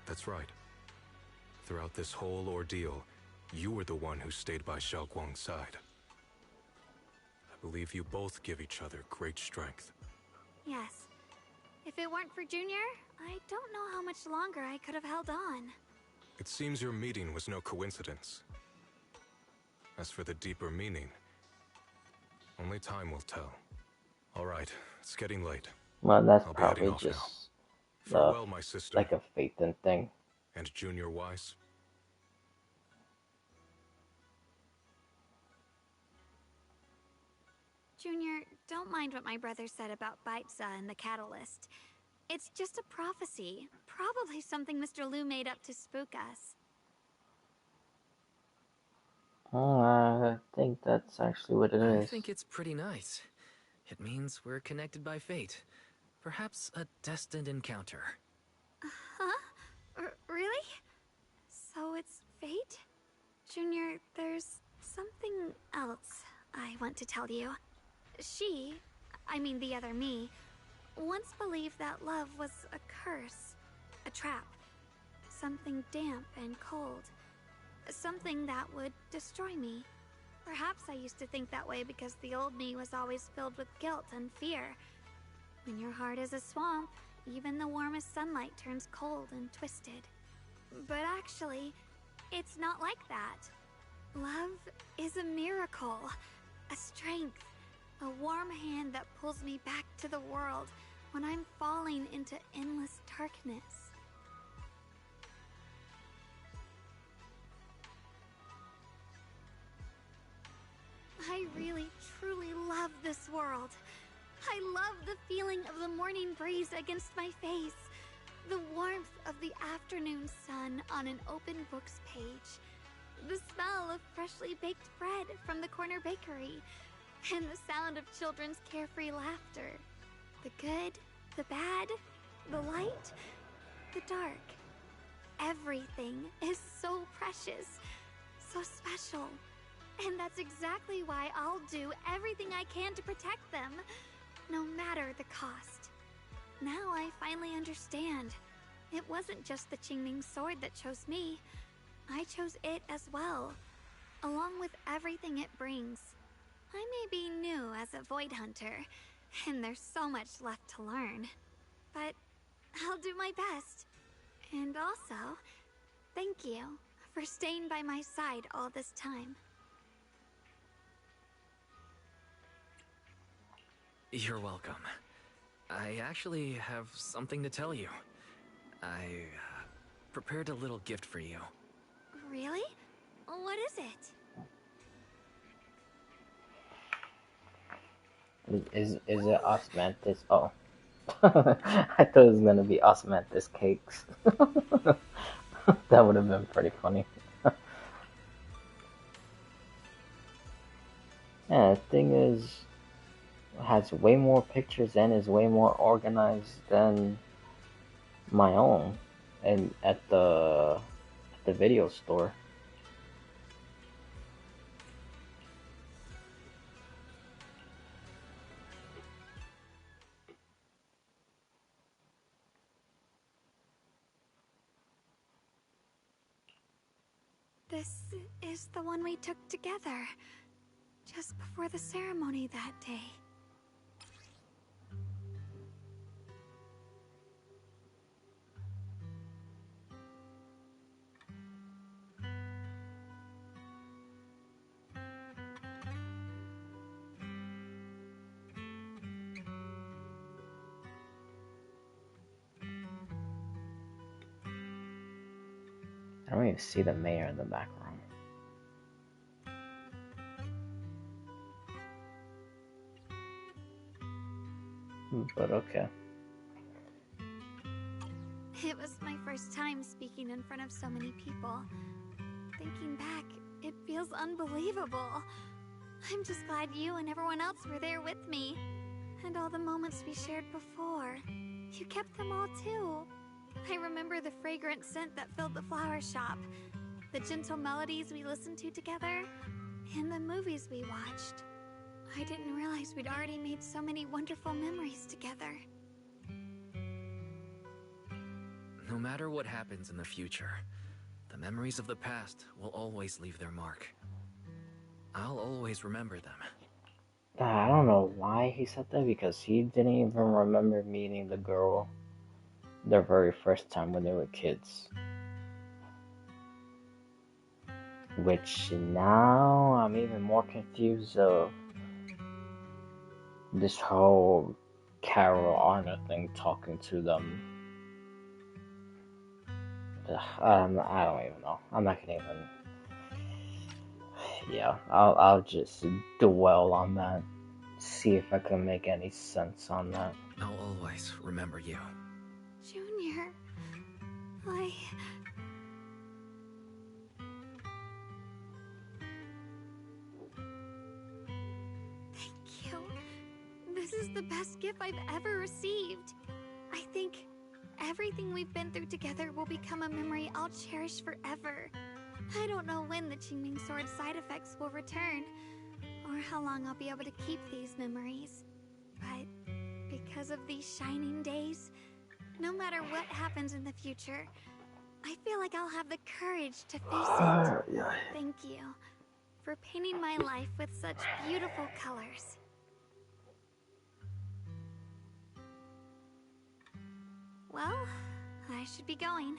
That's right. Throughout this whole ordeal, you were the one who stayed by Xiaoguang's side. I believe you both give each other great strength. Yes. If it weren't for Junior, I don't know how much longer I could have held on. It seems your meeting was no coincidence. As for the deeper meaning, only time will tell. All right, it's getting late. Well, that's I'll be heading probably off now. just Farewell, my sister. like a Phaeton thing. And Junior Wise. Junior, don't mind what my brother said about Baiza and the catalyst. It's just a prophecy. Probably something Mr. Lu made up to spook us. I think that's actually what it is. I think it's pretty nice. It means we're connected by fate. Perhaps a destined encounter. Huh? Really? So it's fate? Junior, there's something else I want to tell you. I mean the other me, once believed that love was a curse, a trap, something damp and cold, something that would destroy me. Perhaps I used to think that way because the old me was always filled with guilt and fear. When your heart is a swamp, even the warmest sunlight turns cold and twisted. But actually, it's not like that. Love is a miracle. a strength, a warm hand that pulls me back to the world when I'm falling into endless darkness. I really, truly love this world. I love the feeling of the morning breeze against my face, the warmth of the afternoon sun on an open book's page, the smell of freshly baked bread from the corner bakery, and the sound of children's carefree laughter. The good, the bad, the light, the dark. Everything is so precious, so special. And that's exactly why I'll do everything I can to protect them, no matter the cost. Now I finally understand. It wasn't just the Qingming sword that chose me. I chose it as well, along with everything it brings. I may be new as a Void Hunter, and there's so much left to learn. But I'll do my best. And also, thank you for staying by my side all this time. You're welcome. I actually have something to tell you. I prepared a little gift for you. Really? What is it? Is it osmanthus? Oh. I thought it was gonna be osmanthus cakes. That would have been pretty funny. Yeah, the thing is, it has way more pictures and is way more organized than my own, and at the video store. This is the one we took together, just before the ceremony that day. I don't even see the mayor in the background. But okay. It was my first time speaking in front of so many people. Thinking back, it feels unbelievable. I'm just glad you and everyone else were there with me. And all the moments we shared before. You kept them all too. I remember the fragrant scent that filled the flower shop, the gentle melodies we listened to together, and the movies we watched. I didn't realize we'd already made so many wonderful memories together. No matter what happens in the future, the memories of the past will always leave their mark. I'll always remember them. I don't know why he said that, because he didn't even remember meeting the girl their very first time when they were kids. Which now I'm even more confused of this whole Carol Arna thing talking to them. I don't even know. I'm not gonna even. Yeah, I'll just dwell on that. See if I can make any sense on that. I'll always remember you. Junior, Thank you. This is the best gift I've ever received. I think everything we've been through together will become a memory I'll cherish forever. I don't know when the Qingming Sword's side effects will return, or how long I'll be able to keep these memories. But because of these shining days, no matter what happens in the future, I feel like I'll have the courage to face it. Thank you for painting my life with such beautiful colors. Well, I should be going.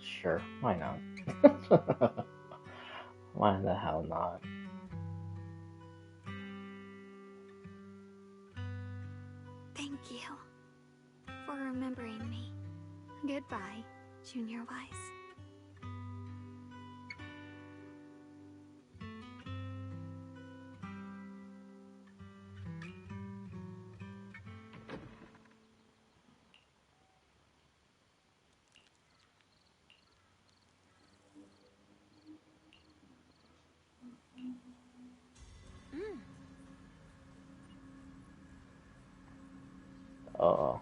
Sure, why not? Why the hell not? Thank you for remembering me. Goodbye, Junior Wise. Uh-oh.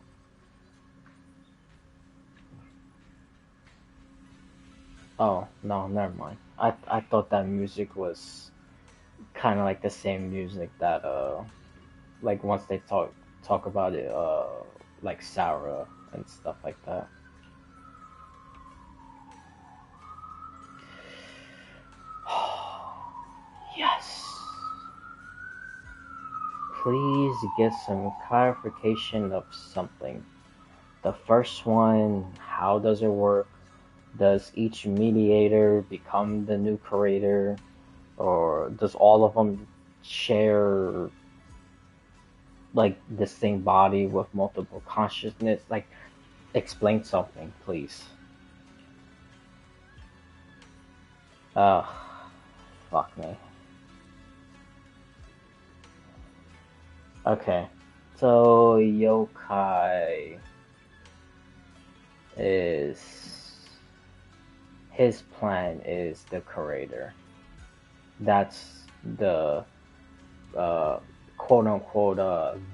Oh, no, never mind. I thought that music was kind of like the same music that like once they talk about it like Sarah and stuff like that. Yes. Please get some clarification of something. The first one, how does it work? Does each mediator become the new curator? Or does all of them share like the same body with multiple consciousness? Like, explain something, please. Ugh, fuck me. Okay, so Yokai is his plan is the curator. That's the quote unquote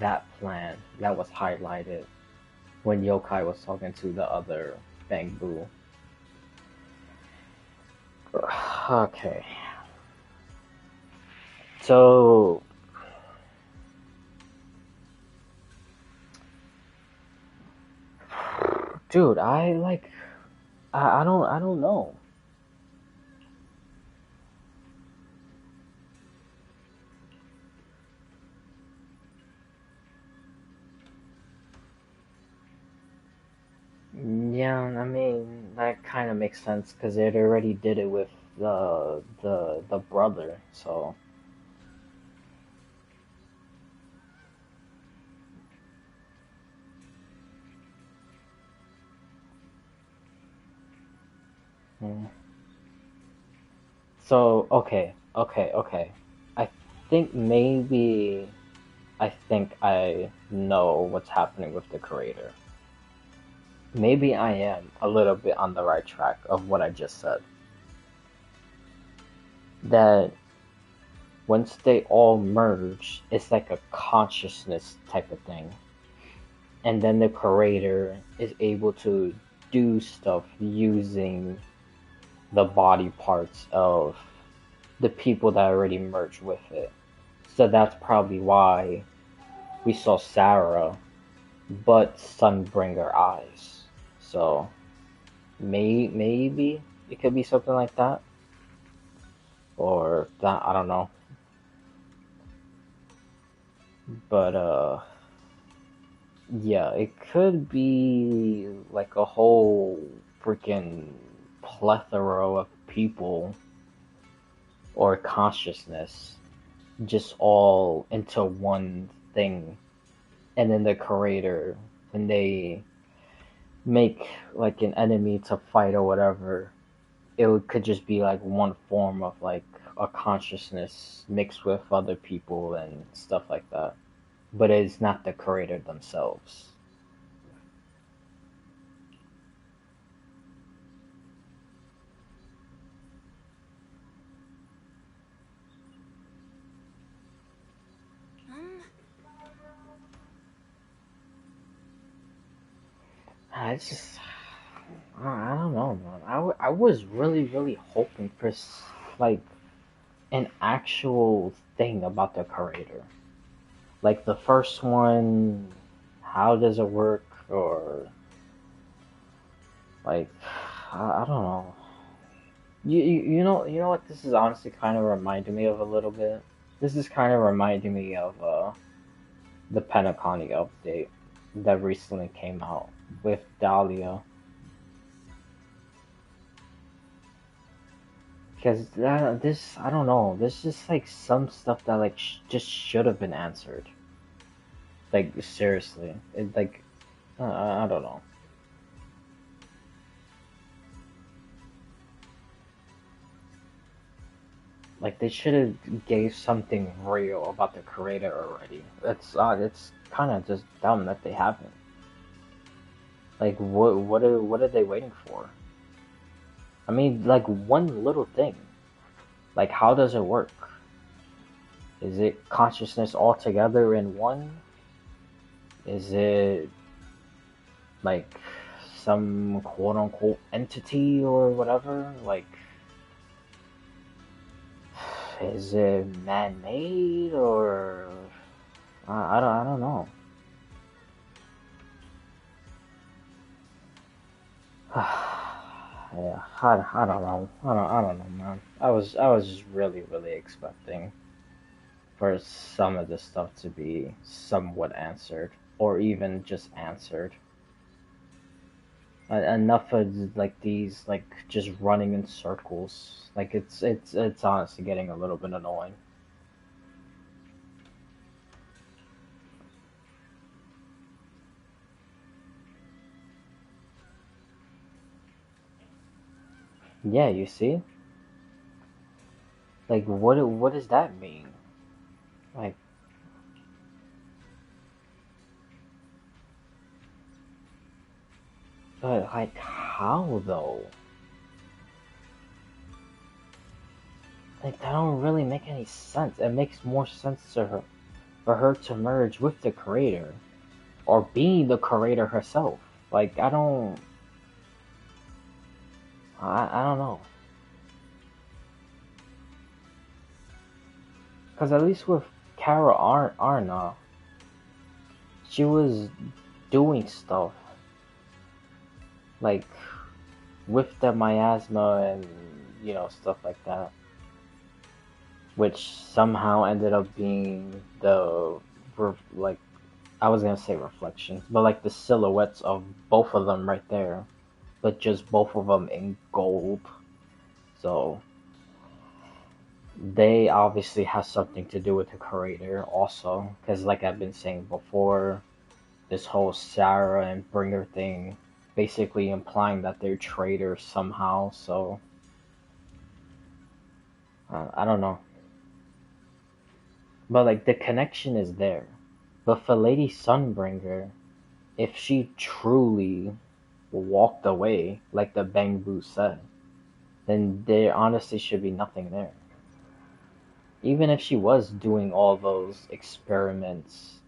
that plan that was highlighted when Yokai was talking to the other Bangbu. Okay. So dude, I don't know. Yeah, I mean that kind of makes sense because it already did it with the brother, so. Hmm. So okay. I think maybe I think I know what's happening with the creator. Maybe I am a little bit on the right track of what I just said. That once they all merge, it's like a consciousness type of thing. And then the creator is able to do stuff using the body parts of the people that already merged with it. So that's probably why we saw Sarah, but Sunbringer eyes. So maybe it could be something like that, or that I don't know. But yeah, it could be like a whole freaking plethora of people or consciousness just all into one thing. And then the creator, when they make like an enemy to fight or whatever, could just be like one form of like a consciousness mixed with other people and stuff like that. But it's not the creator themselves. I just, I don't know, man. I was really hoping for like an actual thing about the creator. Like the first one, how does it work? Or like, I don't know. You know what this is honestly kind of reminding me of a little bit? This is kind of reminding me of the Pentaconic update that recently came out with Dahlia. Because this, I don't know. There's just like some stuff that like just should have been answered. Like seriously, it like I don't know. Like they should have gave something real about the creator already. It's kind of just dumb that they haven't. Like what are they waiting for? I mean, like one little thing. Like how does it work? Is it consciousness all together in one? Is it like some quote unquote entity or whatever? Like is it man-made or I don't know. Yeah, I don't know. I don't know, man. I was just really expecting for some of this stuff to be somewhat answered or even just answered. Enough of like these like just running in circles. Like it's honestly getting a little bit annoying. Yeah, you see? Like what does that mean? Like but like how though? Like that don't really make any sense. It makes more sense to her for her to merge with the creator or be the creator herself. Like I don't know. Cause at least with Kara Arna, she was doing stuff like with the miasma and stuff like that, which somehow ended up being the like I was gonna say reflections, but like the silhouettes of both of them right there, but just both of them in gold. So they obviously have something to do with the creator also, because like I've been saying before, this whole Sarah and Bringer thing basically implying that they're traitors somehow. So I don't know, but like the connection is there. But for Lady Sunbringer, if she truly walked away like the Bangbu said, then there honestly should be nothing there. Even if she was doing all those experiments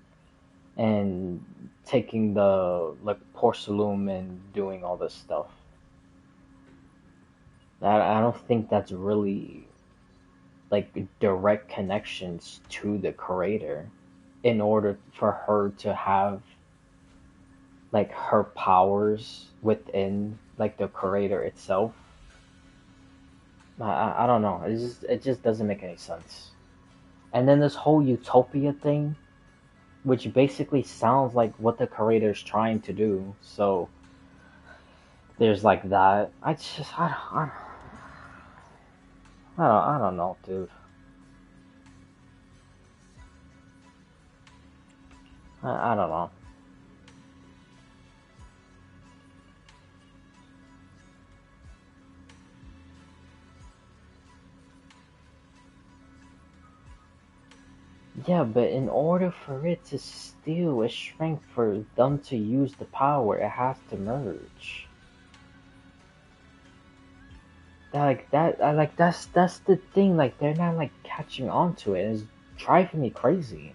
and taking the like porcelain and doing all this stuff, I don't think that's really like direct connections to the creator in order for her to have like her powers within like the creator itself. I don't know. It just doesn't make any sense. And then this whole utopia thing, which basically sounds like what the creator is trying to do. So there's like that. I don't know, dude. I don't know. Yeah, but in order for it to steal a strength for them to use the power, it has to merge. That's the thing. Like they're not like catching on to it. It's driving me crazy.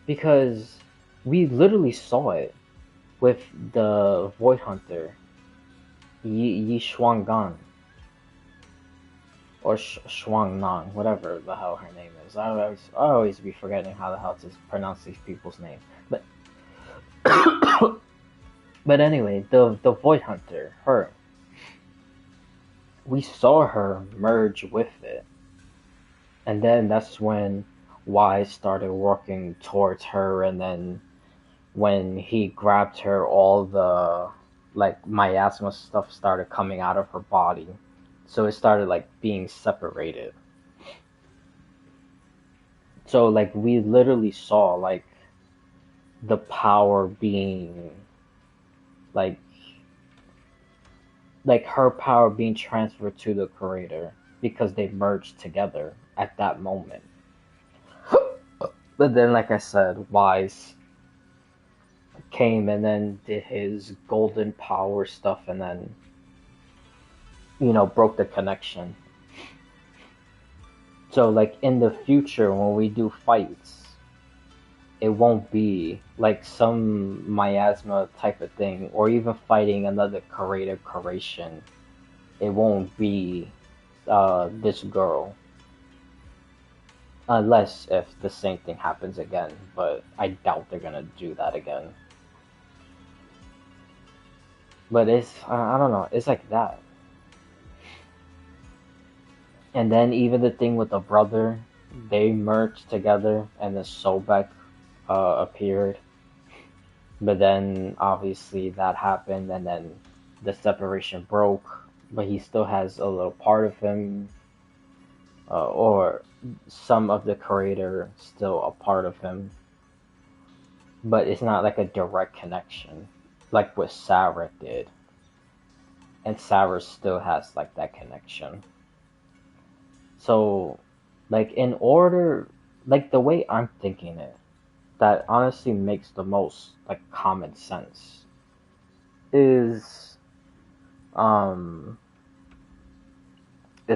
Because we literally saw it with the Void Hunter, Yi Shuanggan, or Shuangnang, whatever the hell her name is. I always be forgetting how the hell to pronounce these people's names. But but anyway, the Void Hunter, her, we saw her merge with it, and then that's when Wise started working towards her, and then when he grabbed her, all the like miasma stuff started coming out of her body. So it started like being separated. So like we literally saw like the power being like her power being transferred to the creator because they merged together at that moment. But then, like I said, Wise came and then did his golden power stuff and then, broke the connection. So, like, in the future, when we do fights, it won't be like some miasma type of thing, or even fighting another creative creation. It won't be this girl. Unless if the same thing happens again, but I doubt they're gonna do that again. But I don't know, it's like that. And then even the thing with the brother, they merged together and then Sobek appeared. But then obviously that happened and then the separation broke, but he still has a little part of him, or some of the creator still a part of him. But it's not like a direct connection like what Sarah did. And Sarah still has like that connection. So, like, in order, like, the way I'm thinking it, that honestly makes the most, like, common sense is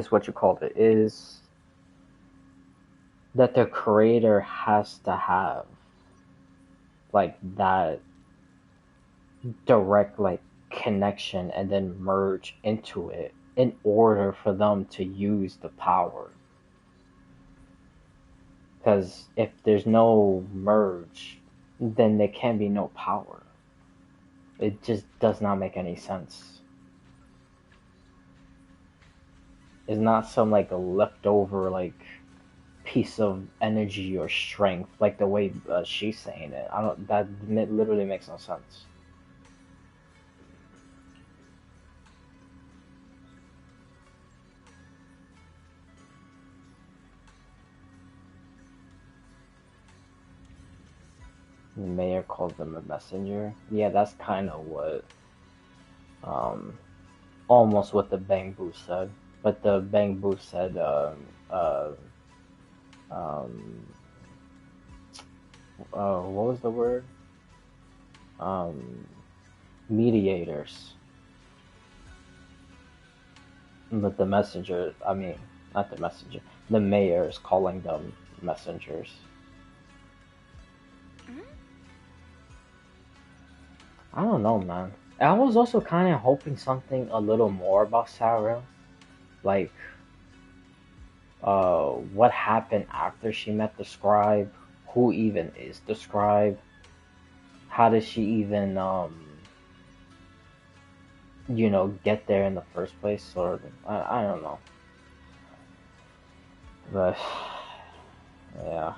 what you called it, is that the creator has to have, like, that direct, like, connection and then merge into it in order for them to use the power. Because if there's no merge, then there can be no power. It just does not make any sense. It's not some like a leftover like piece of energy or strength like the way she's saying it. That literally makes no sense. The mayor calls them a messenger. Yeah, that's kind of what, almost what the Bangbu said. But the Bangbu said, what was the word? Mediators. But the messenger, I mean, not the messenger, the mayor is calling them messengers. I don't know, man. I was also kind of hoping something a little more about Sarah. Like, what happened after she met the scribe? Who even is the scribe? How did she even, get there in the first place? Or, I don't know. But, yeah.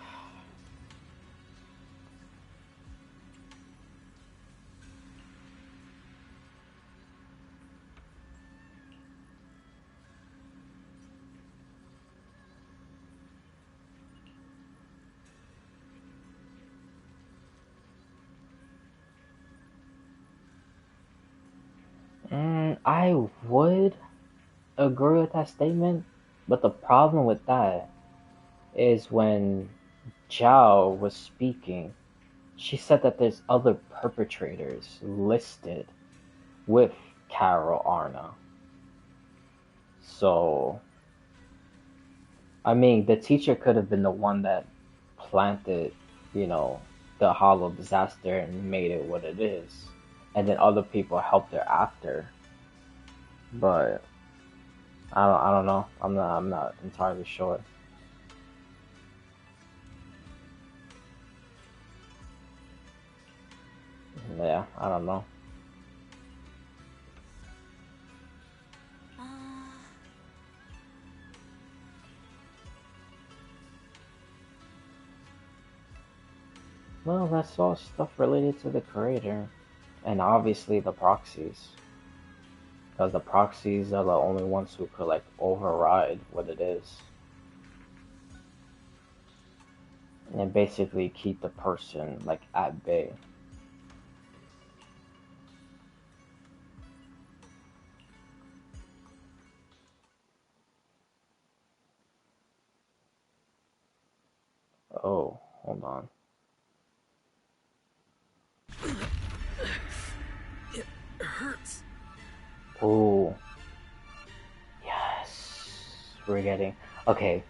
I would agree with that statement, but the problem with that is when Zhao was speaking, she said that there's other perpetrators listed with Carol Arna. So, I mean, the teacher could have been the one that planted, the hollow disaster and made it what it is. And then other people helped her after. But I don't know. I'm not entirely sure. Yeah, I don't know. Well, that's all stuff related to the creator. And obviously the proxies. Because the proxies are the only ones who could, like, override what it is. And basically keep the person, like, at bay. Oh, hold on. It hurts. Oh. Yes. We're getting... Okay.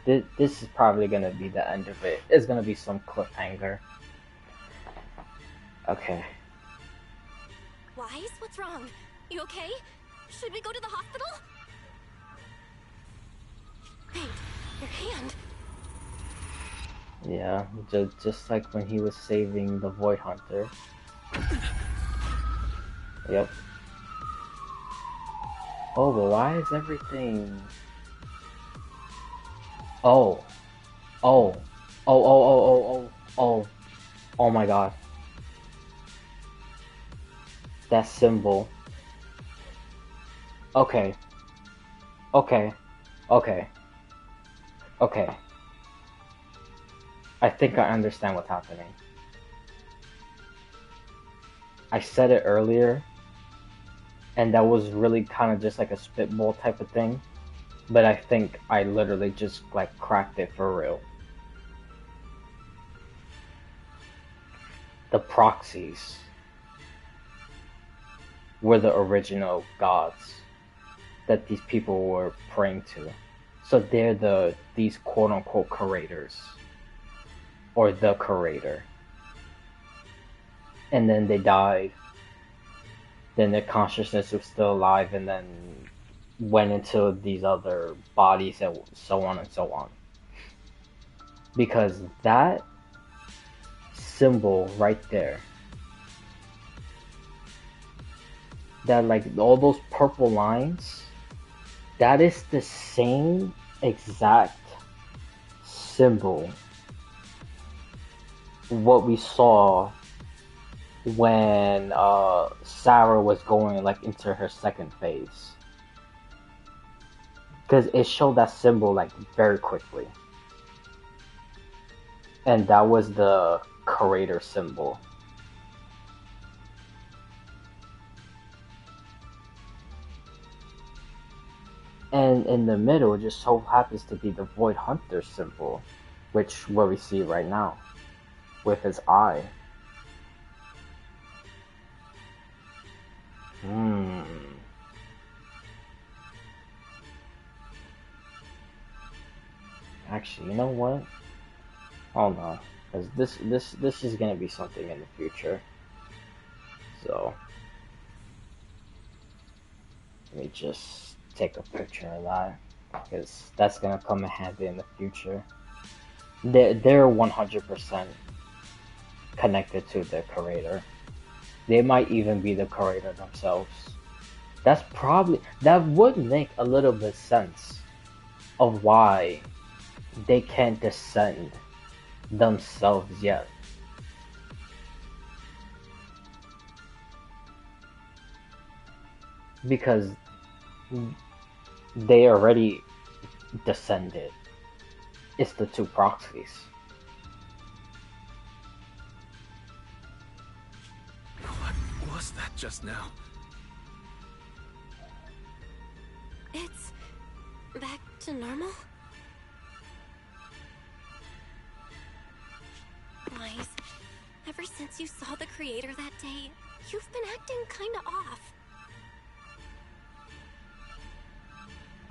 This is probably gonna be the end of it. It's gonna be some cliffhanger. Okay. Wise, what's wrong? You okay? Should we go to the hospital? Wait, your hand. Yeah, just like when he was saving the Void Hunter. Yep. Oh, but why is everything... Oh. Oh. Oh my god. That symbol. Okay. Okay. I think I understand what's happening. I said it earlier, and that was really kind of just like a spitball type of thing, but I think I literally just like cracked it for real. The proxies were the original gods that these people were praying to. So they're these quote unquote curators. Or the curator. And then they died. Then their consciousness was still alive and then went into these other bodies and so on and so on. Because that symbol right there, that like all those purple lines, that is the same exact symbol what we saw when Sarah was going like into her second phase, because it showed that symbol like very quickly, and that was the curator symbol. And in the middle, it just so happens to be the Void Hunter symbol, which where we see right now, with his eye. Actually, you know what? Hold on, because this is gonna be something in the future. So let me just take a picture of that, because that's gonna come in handy in the future. They're 100% connected to the curator. They might even be the curator themselves. That would make a little bit sense of why they can't descend themselves yet. Because they already descended. It's the two proxies. What was that just now? It's back to normal? Wise, ever since you saw the creator that day, you've been acting kinda off.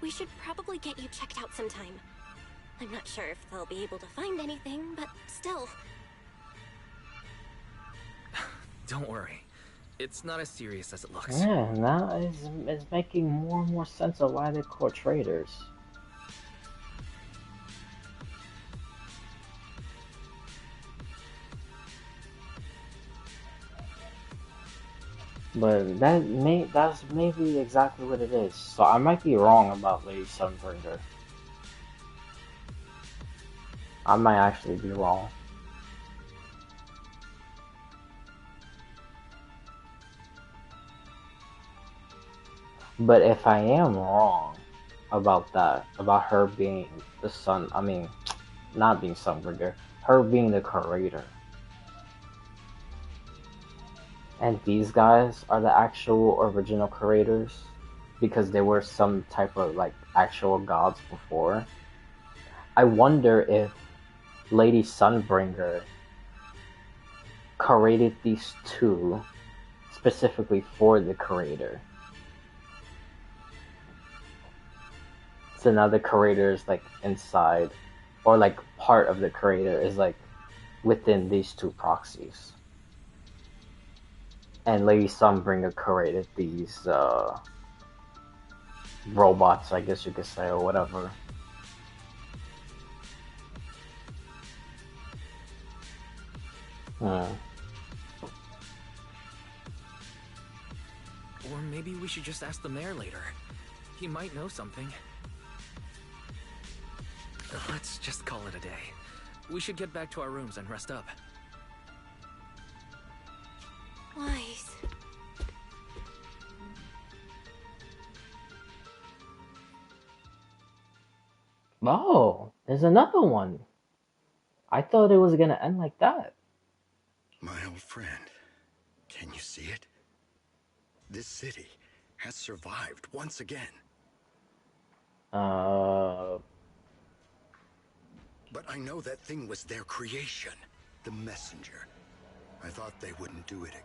We should probably get you checked out sometime. I'm not sure if they'll be able to find anything, but still. Don't worry. It's not as serious as it looks. Yeah, now it's making more and more sense of why they're called traitors. But that's maybe exactly what it is. So I might be wrong about Lady Sunbringer. I might actually be wrong. But if I am wrong about that, about her being the sun, I mean, not being Sunbreaker, her being the creator, and these guys are the actual original creators because they were some type of like actual gods before. I wonder if Lady Sunbringer created these two specifically for the creator. So now the creator is like inside, or like part of the creator is like within these two proxies. And Lady Sunbringer created these robots, I guess you could say, or whatever. Or maybe we should just ask the mayor later. He might know something. Let's just call it a day. We should get back to our rooms and rest up. Wise. Oh, there's another one. I thought it was gonna end like that. My old friend, can you see it? This city has survived once again. But I know that thing was their creation, the messenger. I thought they wouldn't do it again.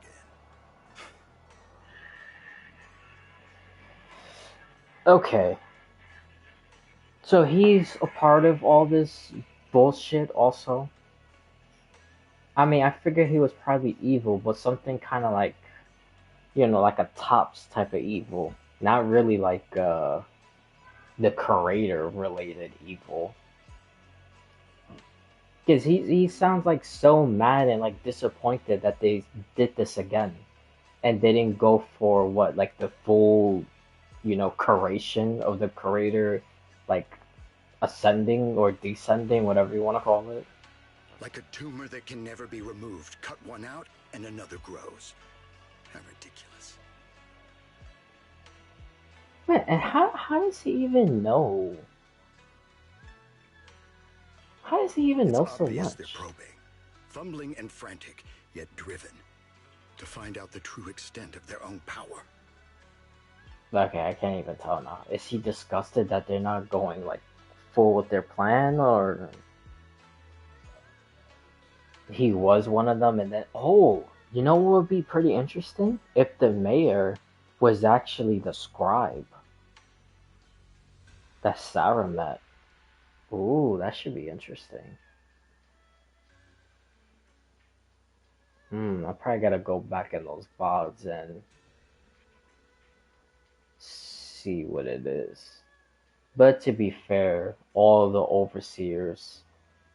Okay. So he's a part of all this bullshit also? I mean, I figured he was probably evil, but something kind of like, you know, like a Tops type of evil. Not really like the creator related evil. Because he sounds like so mad and like disappointed that they did this again. And they didn't go for what, like the full, you know, creation of the creator, like ascending or descending, whatever you want to call it. Like a tumor that can never be removed. Cut one out and another grows. How ridiculous. Man, and how does he even know? How does he even know so much? They're probing, fumbling and frantic, yet driven to find out the true extent of their own power. Okay, I can't even tell now. Is he disgusted that they're not going like full with their plan, or he was one of them and then you know what would be pretty interesting? If the mayor was actually the scribe that Sarah met. Ooh, that should be interesting. I probably gotta go back in those bogs and see what it is. But to be fair, all the overseers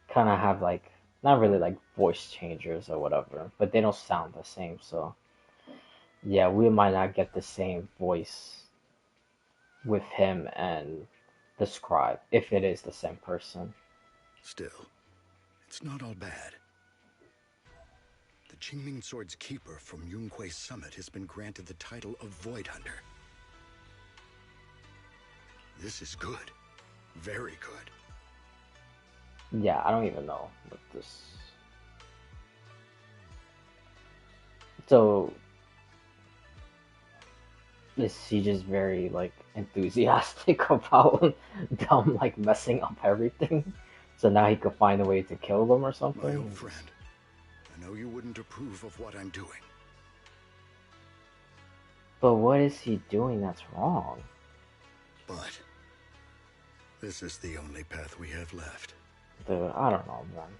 kind of have like, not really like voice changers or whatever, but they don't sound the same, so yeah, we might not get the same voice with him and the scribe, if it is the same person. Still, it's not all bad. The Qingming Sword's keeper from Yunque's summit has been granted the title of Void Hunter. This is good. Very good. Yeah, I don't even know what this... So... is he just very, like, enthusiastic about them, like, messing up everything? So now he could find a way to kill them or something? My old friend, I know you wouldn't approve of what I'm doing. But what is he doing that's wrong? But this is the only path we have left. Dude, I don't know, man.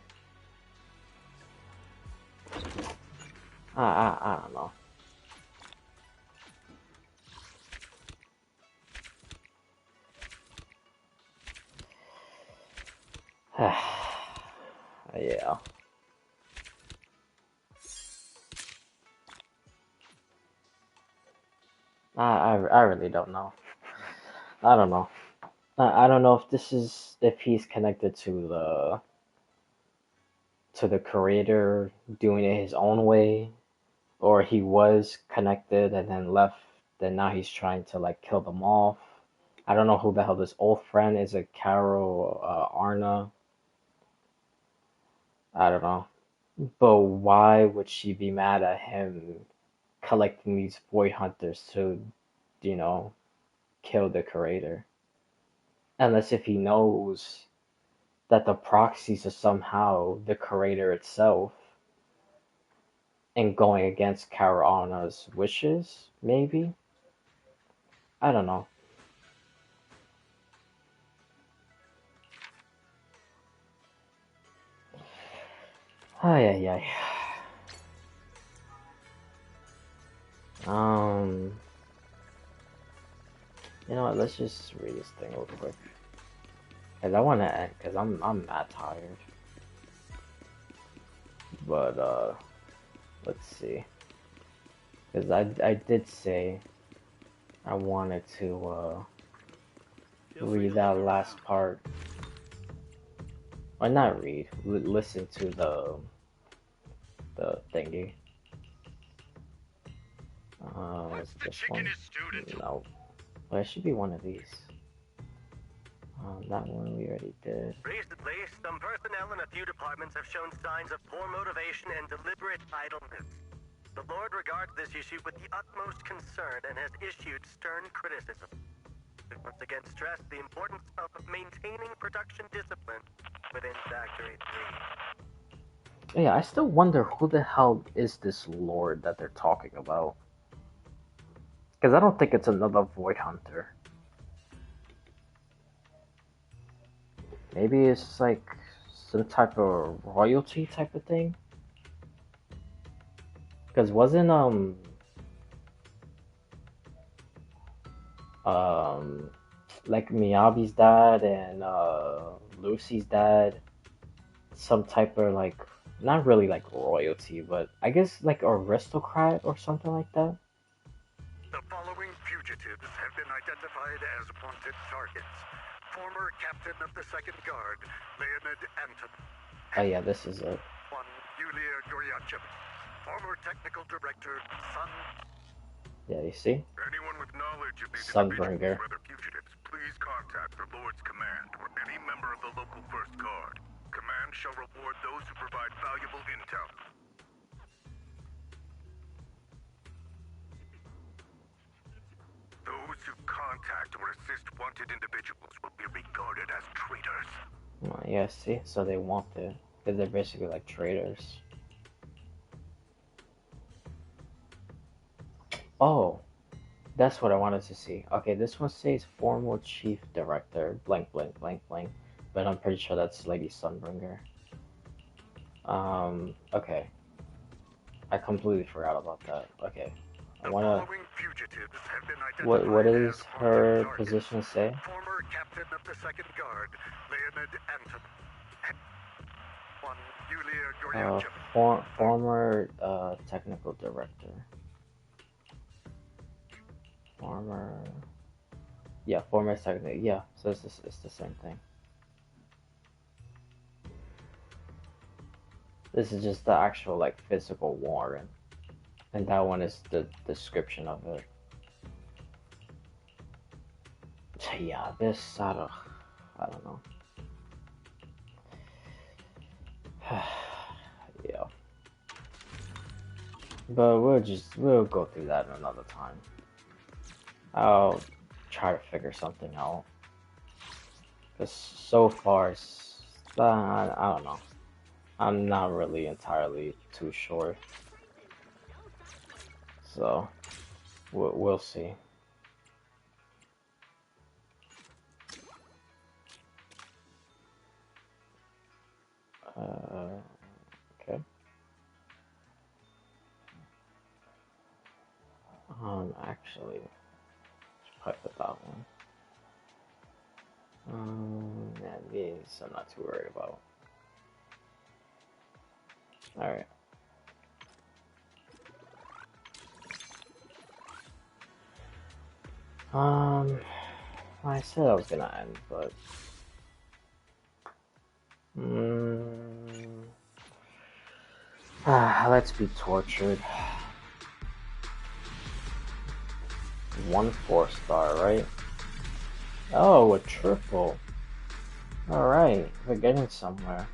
I don't know. Yeah. I really don't know. I don't know. I don't know if this is, if he's connected to the creator doing it his own way, or he was connected and then left then now he's trying to like kill them off. I don't know who the hell this old friend is. It Carol Arna? I don't know. But why would she be mad at him collecting these void hunters to, you know, kill the creator? Unless if he knows that the proxies are somehow the creator itself and going against Karana's wishes, maybe? I don't know. Ay, ay, ay. You know what? Let's just read this thing real quick. Cause I want to end. Cause I'm mad tired. But let's see. Cause I did say I wanted to read that last part. Or not read. Listen to the thingy. It's this one. No. Well, it should be one of these. That one we already did. Recently, some personnel in a few departments have shown signs of poor motivation and deliberate idleness. The Lord regards this issue with the utmost concern and has issued stern criticism. We once again stress the importance of maintaining production discipline within Factory 3. Yeah, I still wonder who the hell is this Lord that they're talking about. Because I don't think it's another Void Hunter. Maybe it's like some type of royalty type of thing. Because wasn't like Miyabi's dad and Lucy's dad some type of like, not really like royalty, but I guess like aristocrat or something like that. The following fugitives have been identified as wanted targets. Former captain of the 2nd Guard, Leonid Anton. Oh yeah, this is it. One, Yulia Goryachev. Former technical director, Sun. Yeah, you see? Anyone with knowledge of these Sunbringer. individuals or other fugitives, please contact the Lord's Command or any member of the local 1st Guard. Command shall reward those who provide valuable intel. Those who contact or assist wanted individuals will be regarded as traitors. Oh, yeah, see? So they want it. Because they're basically like traitors. Oh, that's what I wanted to see. Okay, this one says former chief director, blank, blank, blank, blank. But I'm pretty sure that's Lady Sunbringer. Okay. I completely forgot about that. Okay. I wanna... What does her position say? Former captain of the 2nd Guard, Leonid Anton. One, Yulia Goryachev. Former technical director. Former technical. Yeah, so it's the same thing. This is just the actual like physical warrant, and that one is the description of it. Yeah, this I don't know. Yeah, but we'll go through that another time. I'll try to figure something out. Cause so far, I don't know. I'm not really entirely too sure. So, we'll see. Okay. Actually, let's probably put that one. Yeah, these I'm not too worried about. Alright. I said I was gonna end, but let's be tortured. 1 4-star, right? Oh, a triple. Alright, we're getting somewhere.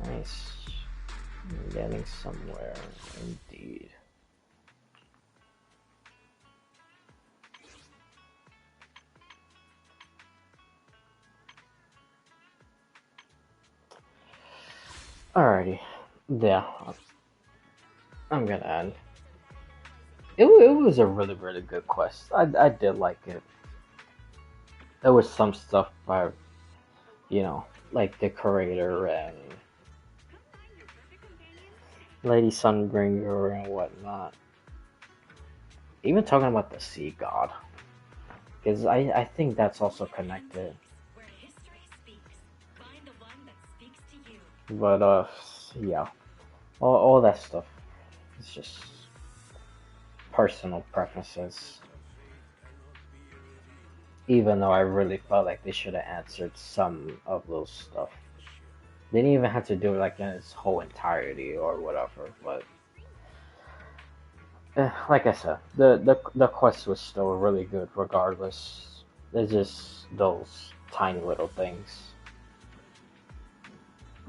Nice. We're getting somewhere, indeed. Alrighty. Yeah. I'm gonna end. It was a really, really good quest. I did like it. There was some stuff by, you know, like the creator and Lady Sunbringer and whatnot. Even talking about the Sea God. Because I think that's also connected. But, yeah. All that stuff. It's just personal preferences. Even though I really felt like they should have answered some of those stuff. They didn't even have to do it like in its whole entirety or whatever, but like I said, the quest was still really good regardless. It's just those tiny little things.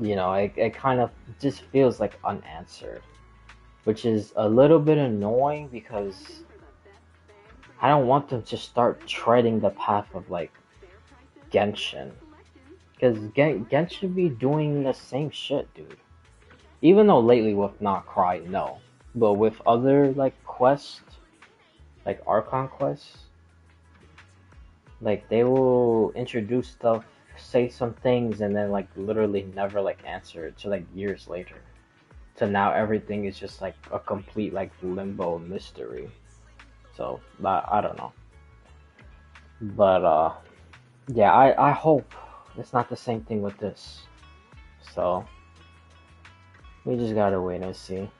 You know, it kind of just feels like unanswered, which is a little bit annoying because I don't want them to start treading the path of like Genshin. Because Genshin be doing the same shit, dude. Even though lately with Not Cry, no. But with other, like, quests, like Archon quests, like, they will introduce stuff, say some things, and then, like, literally never, like, answer it to, like, years later. So now everything is just, like, a complete, like, limbo mystery. So, I don't know. But, yeah, I hope it's not the same thing with this. So, we just gotta wait and see.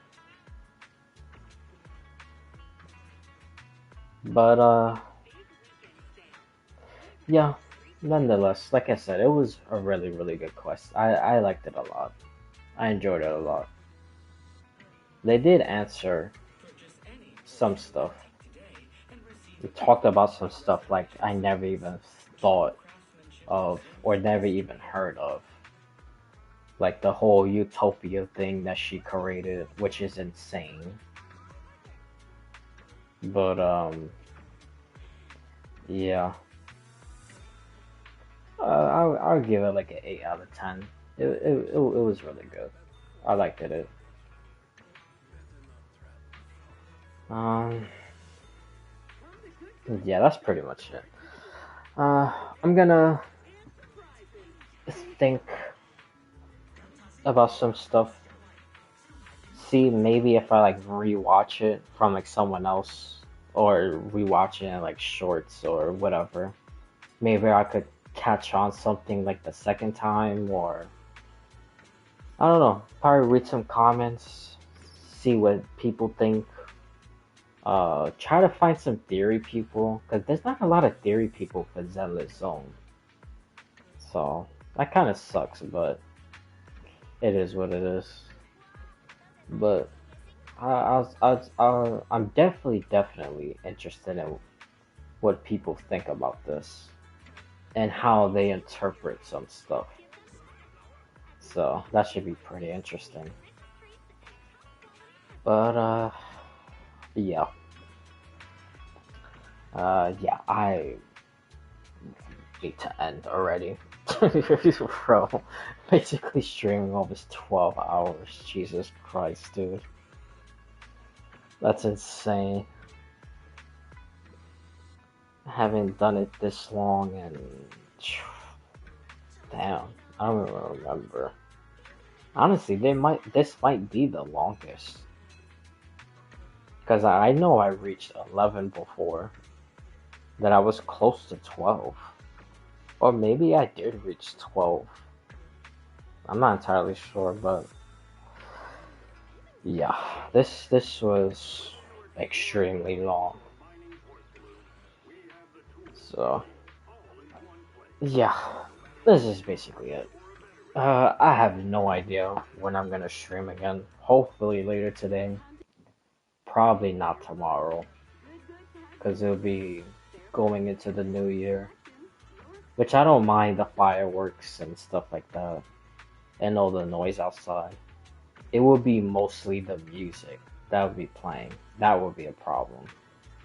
But, yeah, nonetheless, like I said, it was a really, really good quest. I liked it a lot. I enjoyed it a lot. They did answer some stuff. We talked about some stuff like I never even thought of or never even heard of. Like the whole utopia thing that she created, which is insane. But, yeah. I'll give it like an 8 out of 10. It was really good. I liked it. Yeah, that's pretty much it. I'm gonna think about some stuff. See maybe if I like rewatch it from like someone else or rewatch it in like shorts or whatever. Maybe I could catch on something like the second time or I don't know. Probably read some comments, see what people think. Try to find some theory people, because there's not a lot of theory people for Zenless Zone. So, that kind of sucks, but it is what it is. But, I'm definitely interested in what people think about this and how they interpret some stuff. So, that should be pretty interesting. But, yeah. Yeah, I need to end already. Bro, basically streaming almost 12 hours. Jesus Christ, dude. That's insane. I haven't done it this long and... Damn, I don't even remember. Honestly, this might be the longest. Because I know I reached 11 before. That I was close to 12. Or maybe I did reach 12. I'm not entirely sure, but yeah, this was extremely long. So yeah, this is basically it. I have no idea when I'm gonna stream again. Hopefully later today. probably not tomorrow, because it'll be going into the new year. Which I don't mind the fireworks and stuff like that, and all the noise outside. It would be mostly the music that would be playing. That would be a problem.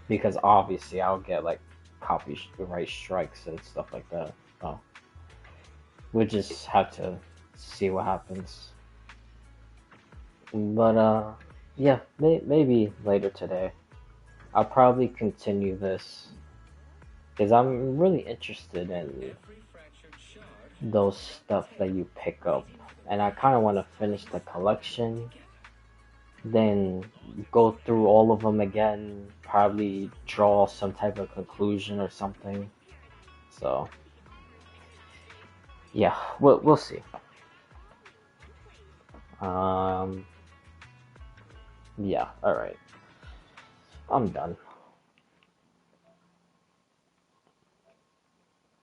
Because obviously I'll get like copyright strikes and stuff like that. So we'll just have to see what happens. But yeah, maybe later today. I'll probably continue this because I'm really interested in those stuff that you pick up, and I kind of want to finish the collection, then go through all of them again, probably draw some type of conclusion or something. So yeah, we'll see. Yeah, all right, I'm done.